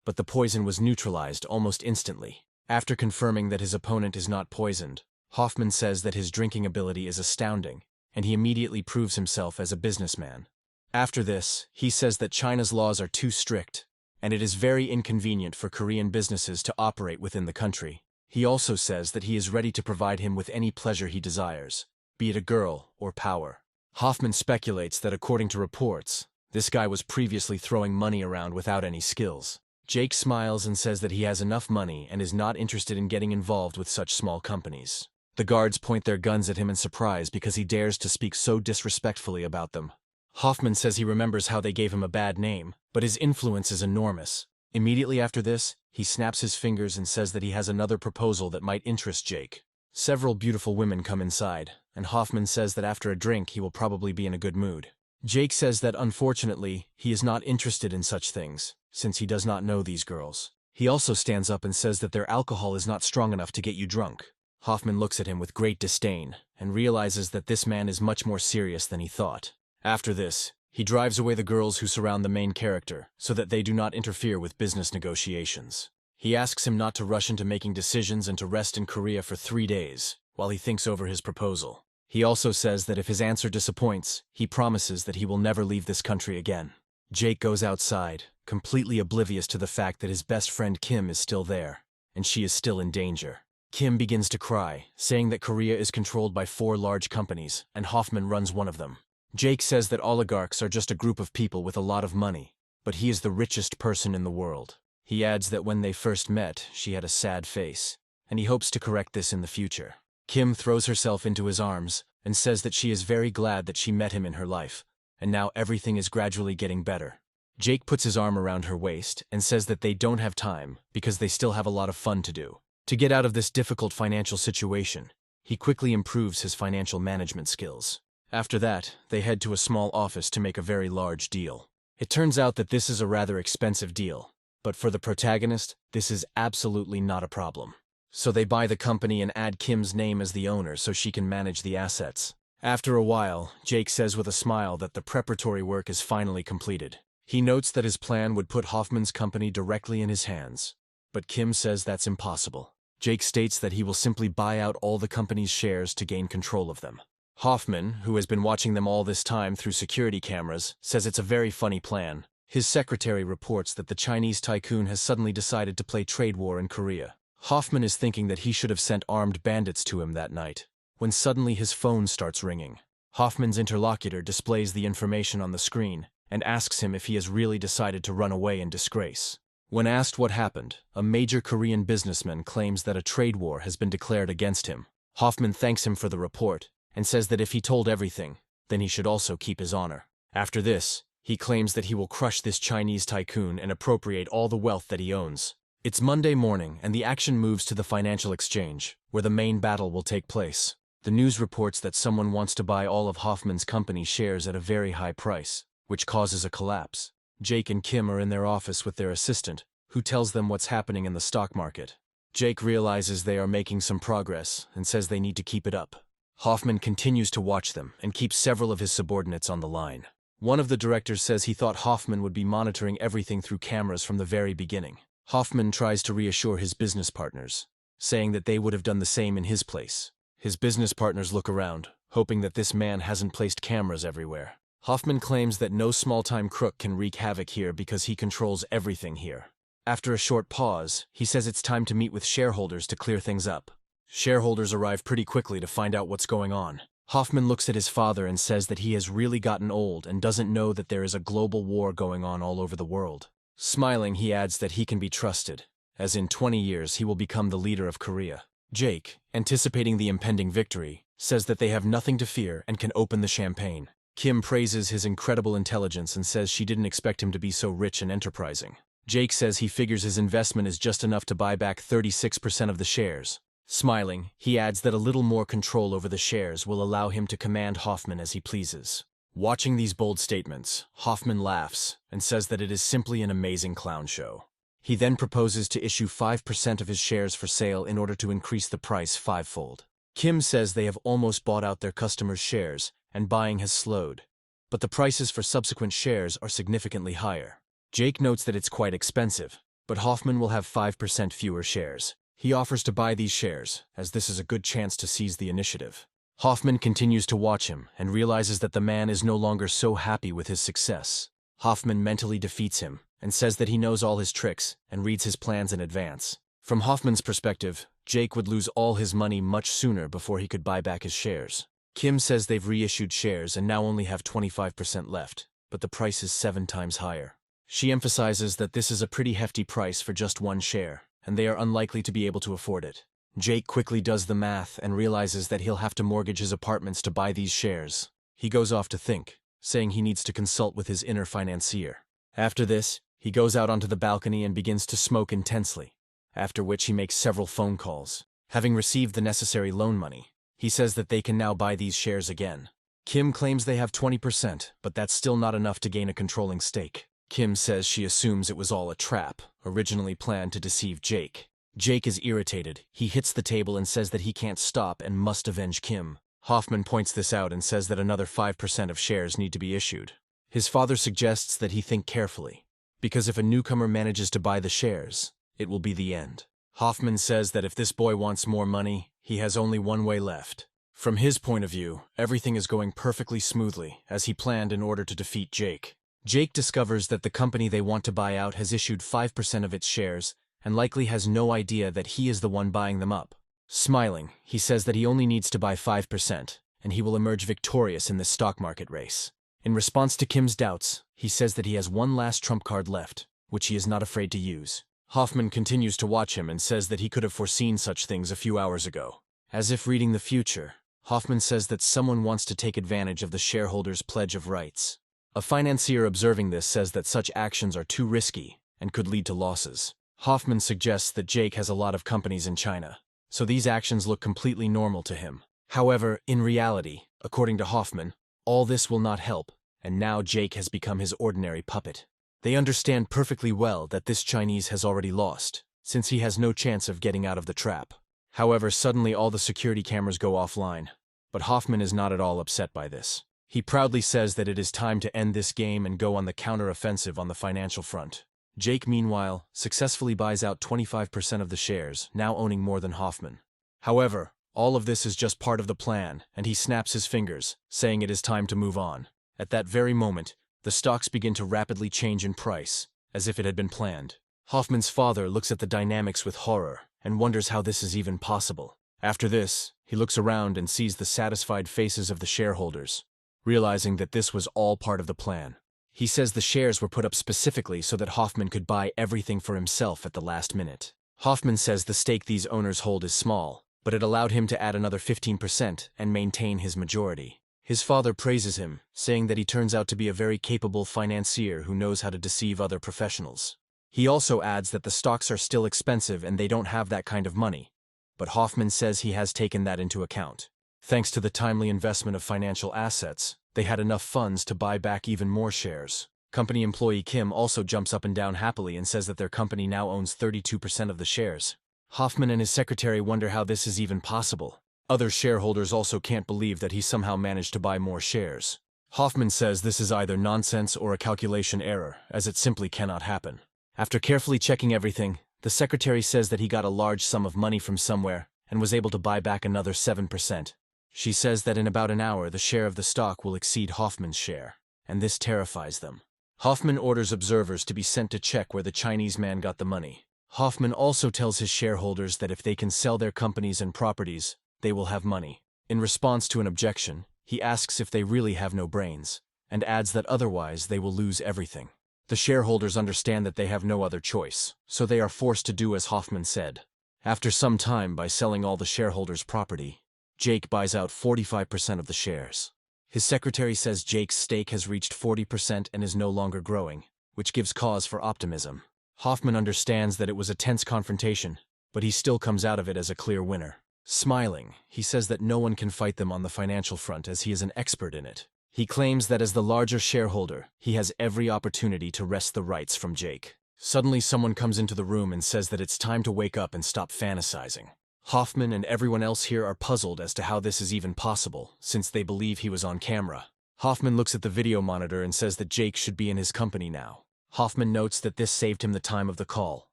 but the poison was neutralized almost instantly. After confirming that his opponent is not poisoned, Hoffman says that his drinking ability is astounding, and he immediately proves himself as a businessman. After this, he says that China's laws are too strict, and it is very inconvenient for Korean businesses to operate within the country. He also says that he is ready to provide him with any pleasure he desires, be it a girl or power. Hoffman speculates that according to reports, this guy was previously throwing money around without any skills. Jake smiles and says that he has enough money and is not interested in getting involved with such small companies. The guards point their guns at him in surprise because he dares to speak so disrespectfully about them. Hoffman says he remembers how they gave him a bad name, but his influence is enormous. Immediately after this, he snaps his fingers and says that he has another proposal that might interest Jake. Several beautiful women come inside, and Hoffman says that after a drink he will probably be in a good mood. Jake says that unfortunately, he is not interested in such things, since he does not know these girls. He also stands up and says that their alcohol is not strong enough to get you drunk. Hoffman looks at him with great disdain, and realizes that this man is much more serious than he thought. After this, he drives away the girls who surround the main character, so that they do not interfere with business negotiations. He asks him not to rush into making decisions and to rest in Korea for 3 days, while he thinks over his proposal. He also says that if his answer disappoints, he promises that he will never leave this country again. Jake goes outside, completely oblivious to the fact that his best friend Kim is still there, and she is still in danger. Kim begins to cry, saying that Korea is controlled by 4 large companies, and Hoffman runs one of them. Jake says that oligarchs are just a group of people with a lot of money, but he is the richest person in the world. He adds that when they first met, she had a sad face, and he hopes to correct this in the future. Kim throws herself into his arms and says that she is very glad that she met him in her life, and now everything is gradually getting better. Jake puts his arm around her waist and says that they don't have time because they still have a lot of fun to do. To get out of this difficult financial situation, he quickly improves his financial management skills. After that, they head to a small office to make a very large deal. It turns out that this is a rather expensive deal, but for the protagonist, this is absolutely not a problem. So they buy the company and add Kim's name as the owner so she can manage the assets. After a while, Jake says with a smile that the preparatory work is finally completed. He notes that his plan would put Hoffman's company directly in his hands, but Kim says that's impossible. Jake states that he will simply buy out all the company's shares to gain control of them. Hoffman, who has been watching them all this time through security cameras, says it's a very funny plan. His secretary reports that the Chinese tycoon has suddenly decided to play trade war in Korea. Hoffman is thinking that he should have sent armed bandits to him that night, when suddenly his phone starts ringing. Hoffman's interlocutor displays the information on the screen and asks him if he has really decided to run away in disgrace. When asked what happened, a major Korean businessman claims that a trade war has been declared against him. Hoffman thanks him for the report and says that if he told everything, then he should also keep his honor. After this, he claims that he will crush this Chinese tycoon and appropriate all the wealth that he owns. It's Monday morning and the action moves to the financial exchange, where the main battle will take place. The news reports that someone wants to buy all of Hoffman's company shares at a very high price, which causes a collapse. Jake and Kim are in their office with their assistant, who tells them what's happening in the stock market. Jake realizes they are making some progress and says they need to keep it up. Hoffman continues to watch them and keeps several of his subordinates on the line. One of the directors says he thought Hoffman would be monitoring everything through cameras from the very beginning. Hoffman tries to reassure his business partners, saying that they would have done the same in his place. His business partners look around, hoping that this man hasn't placed cameras everywhere. Hoffman claims that no small-time crook can wreak havoc here because he controls everything here. After a short pause, he says it's time to meet with shareholders to clear things up. Shareholders arrive pretty quickly to find out what's going on. Hoffman looks at his father and says that he has really gotten old and doesn't know that there is a global war going on all over the world. Smiling, he adds that he can be trusted, as in 20 years he will become the leader of Korea. Jake, anticipating the impending victory, says that they have nothing to fear and can open the champagne. Kim praises his incredible intelligence and says she didn't expect him to be so rich and enterprising. Jake says he figures his investment is just enough to buy back 36% of the shares. Smiling, he adds that a little more control over the shares will allow him to command Hoffman as he pleases. Watching these bold statements, Hoffman laughs and says that it is simply an amazing clown show. He then proposes to issue 5% of his shares for sale in order to increase the price 5-fold. Kim says they have almost bought out their customers' shares and buying has slowed, but the prices for subsequent shares are significantly higher. Jake notes that it's quite expensive, but Hoffman will have 5% fewer shares. He offers to buy these shares, as this is a good chance to seize the initiative. Hoffman continues to watch him and realizes that the man is no longer so happy with his success. Hoffman mentally defeats him and says that he knows all his tricks and reads his plans in advance. From Hoffman's perspective, Jake would lose all his money much sooner before he could buy back his shares. Kim says they've reissued shares and now only have 25% left, but the price is 7 times higher. She emphasizes that this is a pretty hefty price for just one share, and they are unlikely to be able to afford it. Jake quickly does the math and realizes that he'll have to mortgage his apartments to buy these shares. He goes off to think, saying he needs to consult with his inner financier. After this, he goes out onto the balcony and begins to smoke intensely, after which he makes several phone calls. Having received the necessary loan money, He says that they can now buy these shares again. Kim claims they have 20%, but that's still not enough to gain a controlling stake. Kim says she assumes it was all a trap, originally planned to deceive Jake. Jake is irritated. He hits the table and says that he can't stop and must avenge Kim. Hoffman points this out and says that another 5% of shares need to be issued. His father suggests that he think carefully, because if a newcomer manages to buy the shares, it will be the end. Hoffman says that if this boy wants more money, he has only one way left. From his point of view, everything is going perfectly smoothly, as he planned in order to defeat Jake. Jake discovers that the company they want to buy out has issued 5% of its shares, and likely has no idea that he is the one buying them up. Smiling, he says that he only needs to buy 5%, and he will emerge victorious in this stock market race. In response to Kim's doubts, he says that he has one last trump card left, which he is not afraid to use. Hoffman continues to watch him and says that he could have foreseen such things a few hours ago. As if reading the future, Hoffman says that someone wants to take advantage of the shareholders' pledge of rights. A financier observing this says that such actions are too risky and could lead to losses. Hoffman suggests that Jake has a lot of companies in China, so these actions look completely normal to him. However, in reality, according to Hoffman, all this will not help, and now Jake has become his ordinary puppet. They understand perfectly well that this Chinese has already lost, since he has no chance of getting out of the trap. However, suddenly all the security cameras go offline, but Hoffman is not at all upset by this. He proudly says that it is time to end this game and go on the counter-offensive on the financial front. Jake, meanwhile, successfully buys out 25% of the shares, now owning more than Hoffman. However, all of this is just part of the plan, and he snaps his fingers, saying it is time to move on. At that very moment, the stocks begin to rapidly change in price, as if it had been planned. Hoffman's father looks at the dynamics with horror, and wonders how this is even possible. After this, he looks around and sees the satisfied faces of the shareholders, realizing that this was all part of the plan. He says the shares were put up specifically so that Hoffman could buy everything for himself at the last minute. Hoffman says the stake these owners hold is small, but it allowed him to add another 15% and maintain his majority. His father praises him, saying that he turns out to be a very capable financier who knows how to deceive other professionals. He also adds that the stocks are still expensive and they don't have that kind of money, but Hoffman says he has taken that into account. Thanks to the timely investment of financial assets, they had enough funds to buy back even more shares. Company employee Kim also jumps up and down happily and says that their company now owns 32% of the shares. Hoffman and his secretary wonder how this is even possible. Other shareholders also can't believe that he somehow managed to buy more shares. Hoffman says this is either nonsense or a calculation error, as it simply cannot happen. After carefully checking everything, the secretary says that he got a large sum of money from somewhere and was able to buy back another 7%. She says that in about an hour the share of the stock will exceed Hoffman's share, and this terrifies them. Hoffman orders observers to be sent to check where the Chinese man got the money. Hoffman also tells his shareholders that if they can sell their companies and properties, they will have money. In response to an objection, he asks if they really have no brains, and adds that otherwise they will lose everything. The shareholders understand that they have no other choice, so they are forced to do as Hoffman said. After some time, by selling all the shareholders' property, Jake buys out 45% of the shares. His secretary says Jake's stake has reached 40% and is no longer growing, which gives cause for optimism. Hoffman understands that it was a tense confrontation, but he still comes out of it as a clear winner. Smiling, he says that no one can fight them on the financial front as he is an expert in it. He claims that as the larger shareholder, he has every opportunity to wrest the rights from Jake. Suddenly someone comes into the room and says that it's time to wake up and stop fantasizing. Hoffman and everyone else here are puzzled as to how this is even possible, since they believe he was on camera. Hoffman looks at the video monitor and says that Jake should be in his company now. Hoffman notes that this saved him the time of the call,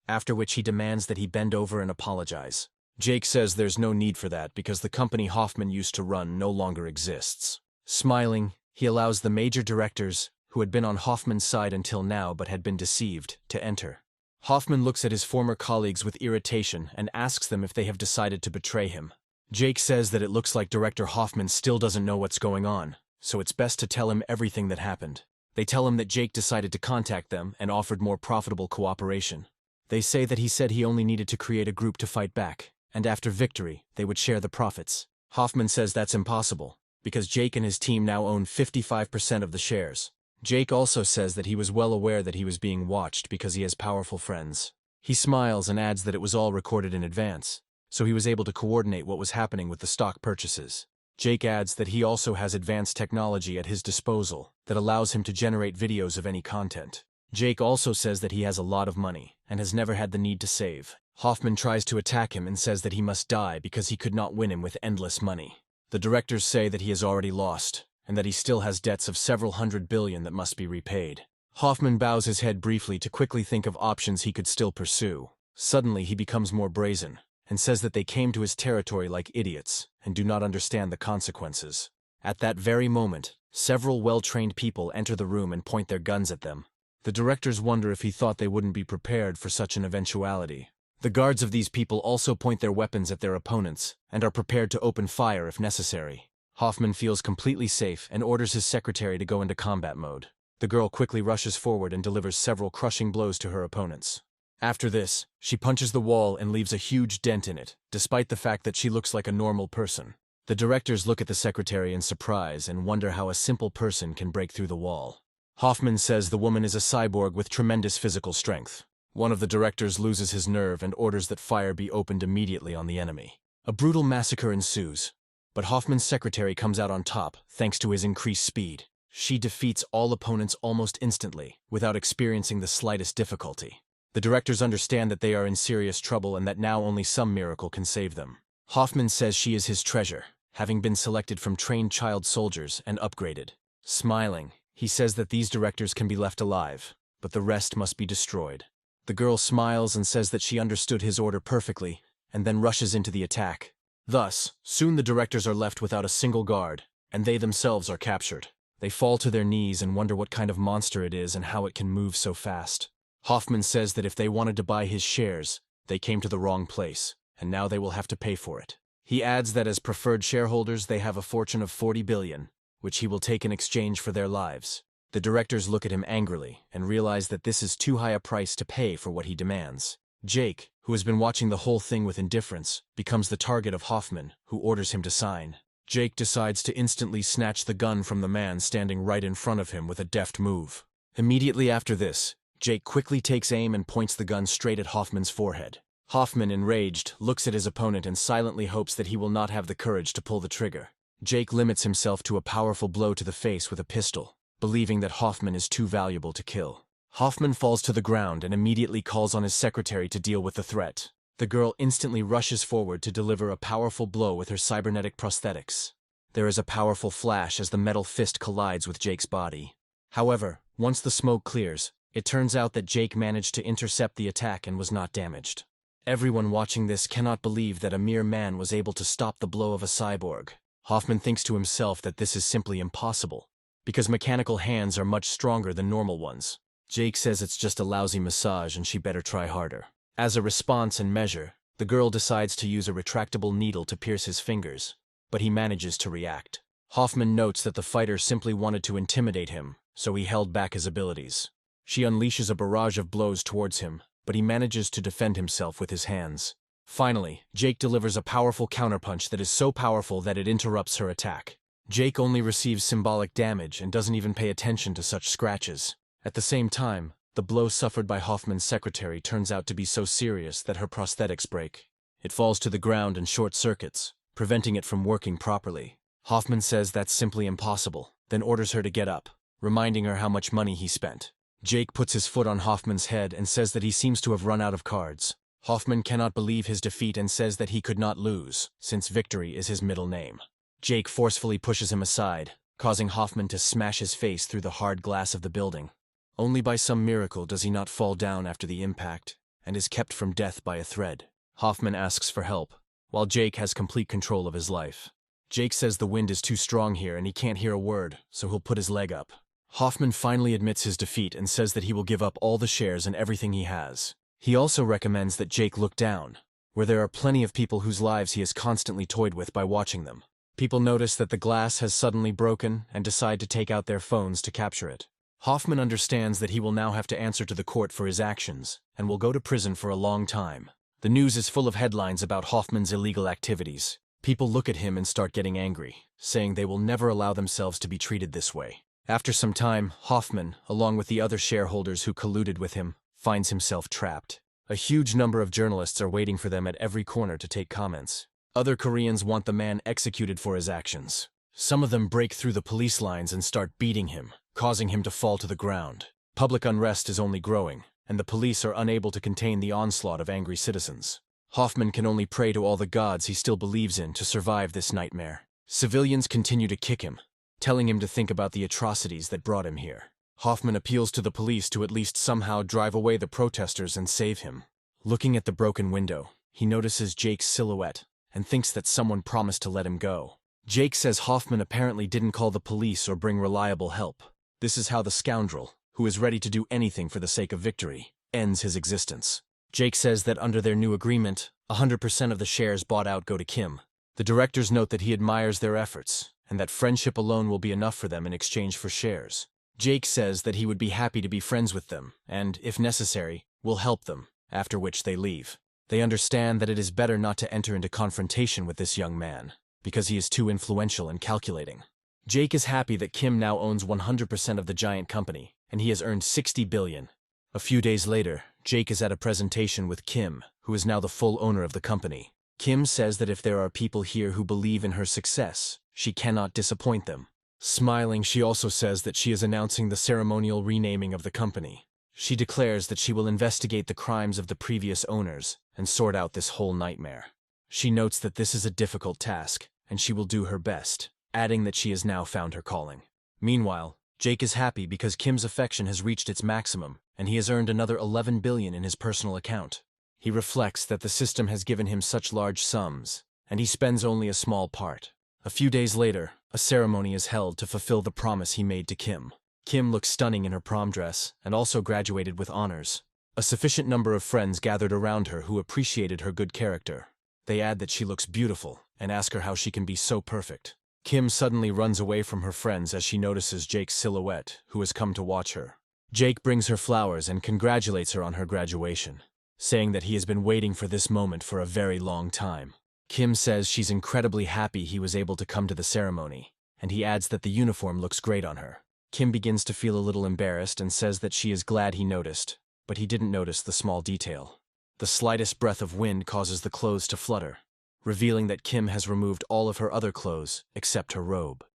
after which he demands that he bend over and apologize. Jake says there's no need for that because the company Hoffman used to run no longer exists. Smiling, he allows the major directors, who had been on Hoffman's side until now but had been deceived, to enter. Hoffman looks at his former colleagues with irritation and asks them if they have decided to betray him. Jake says that it looks like Director Hoffman still doesn't know what's going on, so it's best to tell him everything that happened. They tell him that Jake decided to contact them and offered more profitable cooperation. They say that he said he only needed to create a group to fight back, and after victory, they would share the profits. Hoffman says that's impossible, because Jake and his team now own 55% of the shares. Jake also says that he was well aware that he was being watched because he has powerful friends. He smiles and adds that it was all recorded in advance, so he was able to coordinate what was happening with the stock purchases. Jake adds that he also has advanced technology at his disposal that allows him to generate videos of any content. Jake also says that he has a lot of money and has never had the need to save. Hoffman tries to attack him and says that he must die because he could not win him with endless money. The directors say that he has already lost, and that he still has debts of several hundred billion that must be repaid. Hoffman bows his head briefly to quickly think of options he could still pursue. Suddenly he becomes more brazen, and says that they came to his territory like idiots and do not understand the consequences. At that very moment, several well-trained people enter the room and point their guns at them. The directors wonder if he thought they wouldn't be prepared for such an eventuality. The guards of these people also point their weapons at their opponents and are prepared to open fire if necessary. Hoffman feels completely safe and orders his secretary to go into combat mode. The girl quickly rushes forward and delivers several crushing blows to her opponents. After this, she punches the wall and leaves a huge dent in it, despite the fact that she looks like a normal person. The directors look at the secretary in surprise and wonder how a simple person can break through the wall. Hoffman says the woman is a cyborg with tremendous physical strength. One of the directors loses his nerve and orders that fire be opened immediately on the enemy. A brutal massacre ensues, but Hoffman's secretary comes out on top thanks to his increased speed. She defeats all opponents almost instantly, without experiencing the slightest difficulty. The directors understand that they are in serious trouble and that now only some miracle can save them. Hoffman says she is his treasure, having been selected from trained child soldiers and upgraded. Smiling, he says that these directors can be left alive, but the rest must be destroyed. The girl smiles and says that she understood his order perfectly, and then rushes into the attack. Thus, soon the directors are left without a single guard, and they themselves are captured. They fall to their knees and wonder what kind of monster it is and how it can move so fast. Hoffman says that if they wanted to buy his shares, they came to the wrong place, and now they will have to pay for it. He adds that as preferred shareholders they have a fortune of 40 billion, which he will take in exchange for their lives. The directors look at him angrily and realize that this is too high a price to pay for what he demands. Jake, who has been watching the whole thing with indifference, becomes the target of Hoffman, who orders him to sign. Jake decides to instantly snatch the gun from the man standing right in front of him with a deft move. Immediately after this, Jake quickly takes aim and points the gun straight at Hoffman's forehead. Hoffman, enraged, looks at his opponent and silently hopes that he will not have the courage to pull the trigger. Jake limits himself to a powerful blow to the face with a pistol, believing that Hoffman is too valuable to kill. Hoffman falls to the ground and immediately calls on his secretary to deal with the threat. The girl instantly rushes forward to deliver a powerful blow with her cybernetic prosthetics. There is a powerful flash as the metal fist collides with Jake's body. However, once the smoke clears, it turns out that Jake managed to intercept the attack and was not damaged. Everyone watching this cannot believe that a mere man was able to stop the blow of a cyborg. Hoffman thinks to himself that this is simply impossible, because mechanical hands are much stronger than normal ones. Jake says it's just a lousy massage and she better try harder. As a response and measure, the girl decides to use a retractable needle to pierce his fingers, but he manages to react. Hoffman notes that the fighter simply wanted to intimidate him, so he held back his abilities. She unleashes a barrage of blows towards him, but he manages to defend himself with his hands. Finally, Jake delivers a powerful counterpunch that is so powerful that it interrupts her attack. Jake only receives symbolic damage and doesn't even pay attention to such scratches. At the same time, the blow suffered by Hoffman's secretary turns out to be so serious that her prosthetics break. It falls to the ground and short circuits, preventing it from working properly. Hoffman says that's simply impossible, then orders her to get up, reminding her how much money he spent. Jake puts his foot on Hoffman's head and says that he seems to have run out of cards. Hoffman cannot believe his defeat and says that he could not lose, since victory is his middle name. Jake forcefully pushes him aside, causing Hoffman to smash his face through the hard glass of the building. Only by some miracle does he not fall down after the impact, and is kept from death by a thread. Hoffman asks for help, while Jake has complete control of his life. Jake says the wind is too strong here and he can't hear a word, so he'll put his leg up. Hoffman finally admits his defeat and says that he will give up all the shares and everything he has. He also recommends that Jake look down, where there are plenty of people whose lives he has constantly toyed with by watching them. People notice that the glass has suddenly broken and decide to take out their phones to capture it. Hoffman understands that he will now have to answer to the court for his actions, and will go to prison for a long time. The news is full of headlines about Hoffman's illegal activities. People look at him and start getting angry, saying they will never allow themselves to be treated this way. After some time, Hoffman, along with the other shareholders who colluded with him, finds himself trapped. A huge number of journalists are waiting for them at every corner to take comments. Other Koreans want the man executed for his actions. Some of them break through the police lines and start beating him, causing him to fall to the ground. Public unrest is only growing, and the police are unable to contain the onslaught of angry citizens. Hoffman can only pray to all the gods he still believes in to survive this nightmare. Civilians continue to kick him, telling him to think about the atrocities that brought him here. Hoffman appeals to the police to at least somehow drive away the protesters and save him. Looking at the broken window, he notices Jake's silhouette and thinks that someone promised to let him go. Jake says Hoffman apparently didn't call the police or bring reliable help. This is how the scoundrel, who is ready to do anything for the sake of victory, ends his existence. Jake says that under their new agreement, 100% of the shares bought out go to Kim. The directors note that he admires their efforts, and that friendship alone will be enough for them in exchange for shares. Jake says that he would be happy to be friends with them, and, if necessary, will help them, after which they leave. They understand that it is better not to enter into confrontation with this young man, because he is too influential and calculating. Jake is happy that Kim now owns 100% of the giant company, and he has earned 60 billion. A few days later, Jake is at a presentation with Kim, who is now the full owner of the company. Kim says that if there are people here who believe in her success, she cannot disappoint them. Smiling, she also says that she is announcing the ceremonial renaming of the company. She declares that she will investigate the crimes of the previous owners and sort out this whole nightmare. She notes that this is a difficult task, and she will do her best, adding that she has now found her calling. Meanwhile, Jake is happy because Kim's affection has reached its maximum, and he has earned another 11 billion in his personal account. He reflects that the system has given him such large sums, and he spends only a small part. A few days later, a ceremony is held to fulfill the promise he made to Kim. Kim looks stunning in her prom dress and also graduated with honors. A sufficient number of friends gathered around her who appreciated her good character. They add that she looks beautiful and ask her how she can be so perfect. Kim suddenly runs away from her friends as she notices Jake's silhouette, who has come to watch her. Jake brings her flowers and congratulates her on her graduation, saying that he has been waiting for this moment for a very long time. Kim says she's incredibly happy he was able to come to the ceremony, and he adds that the uniform looks great on her. Kim begins to feel a little embarrassed and says that she is glad he noticed, but he didn't notice the small detail. The slightest breath of wind causes the clothes to flutter, revealing that Kim has removed all of her other clothes except her robe.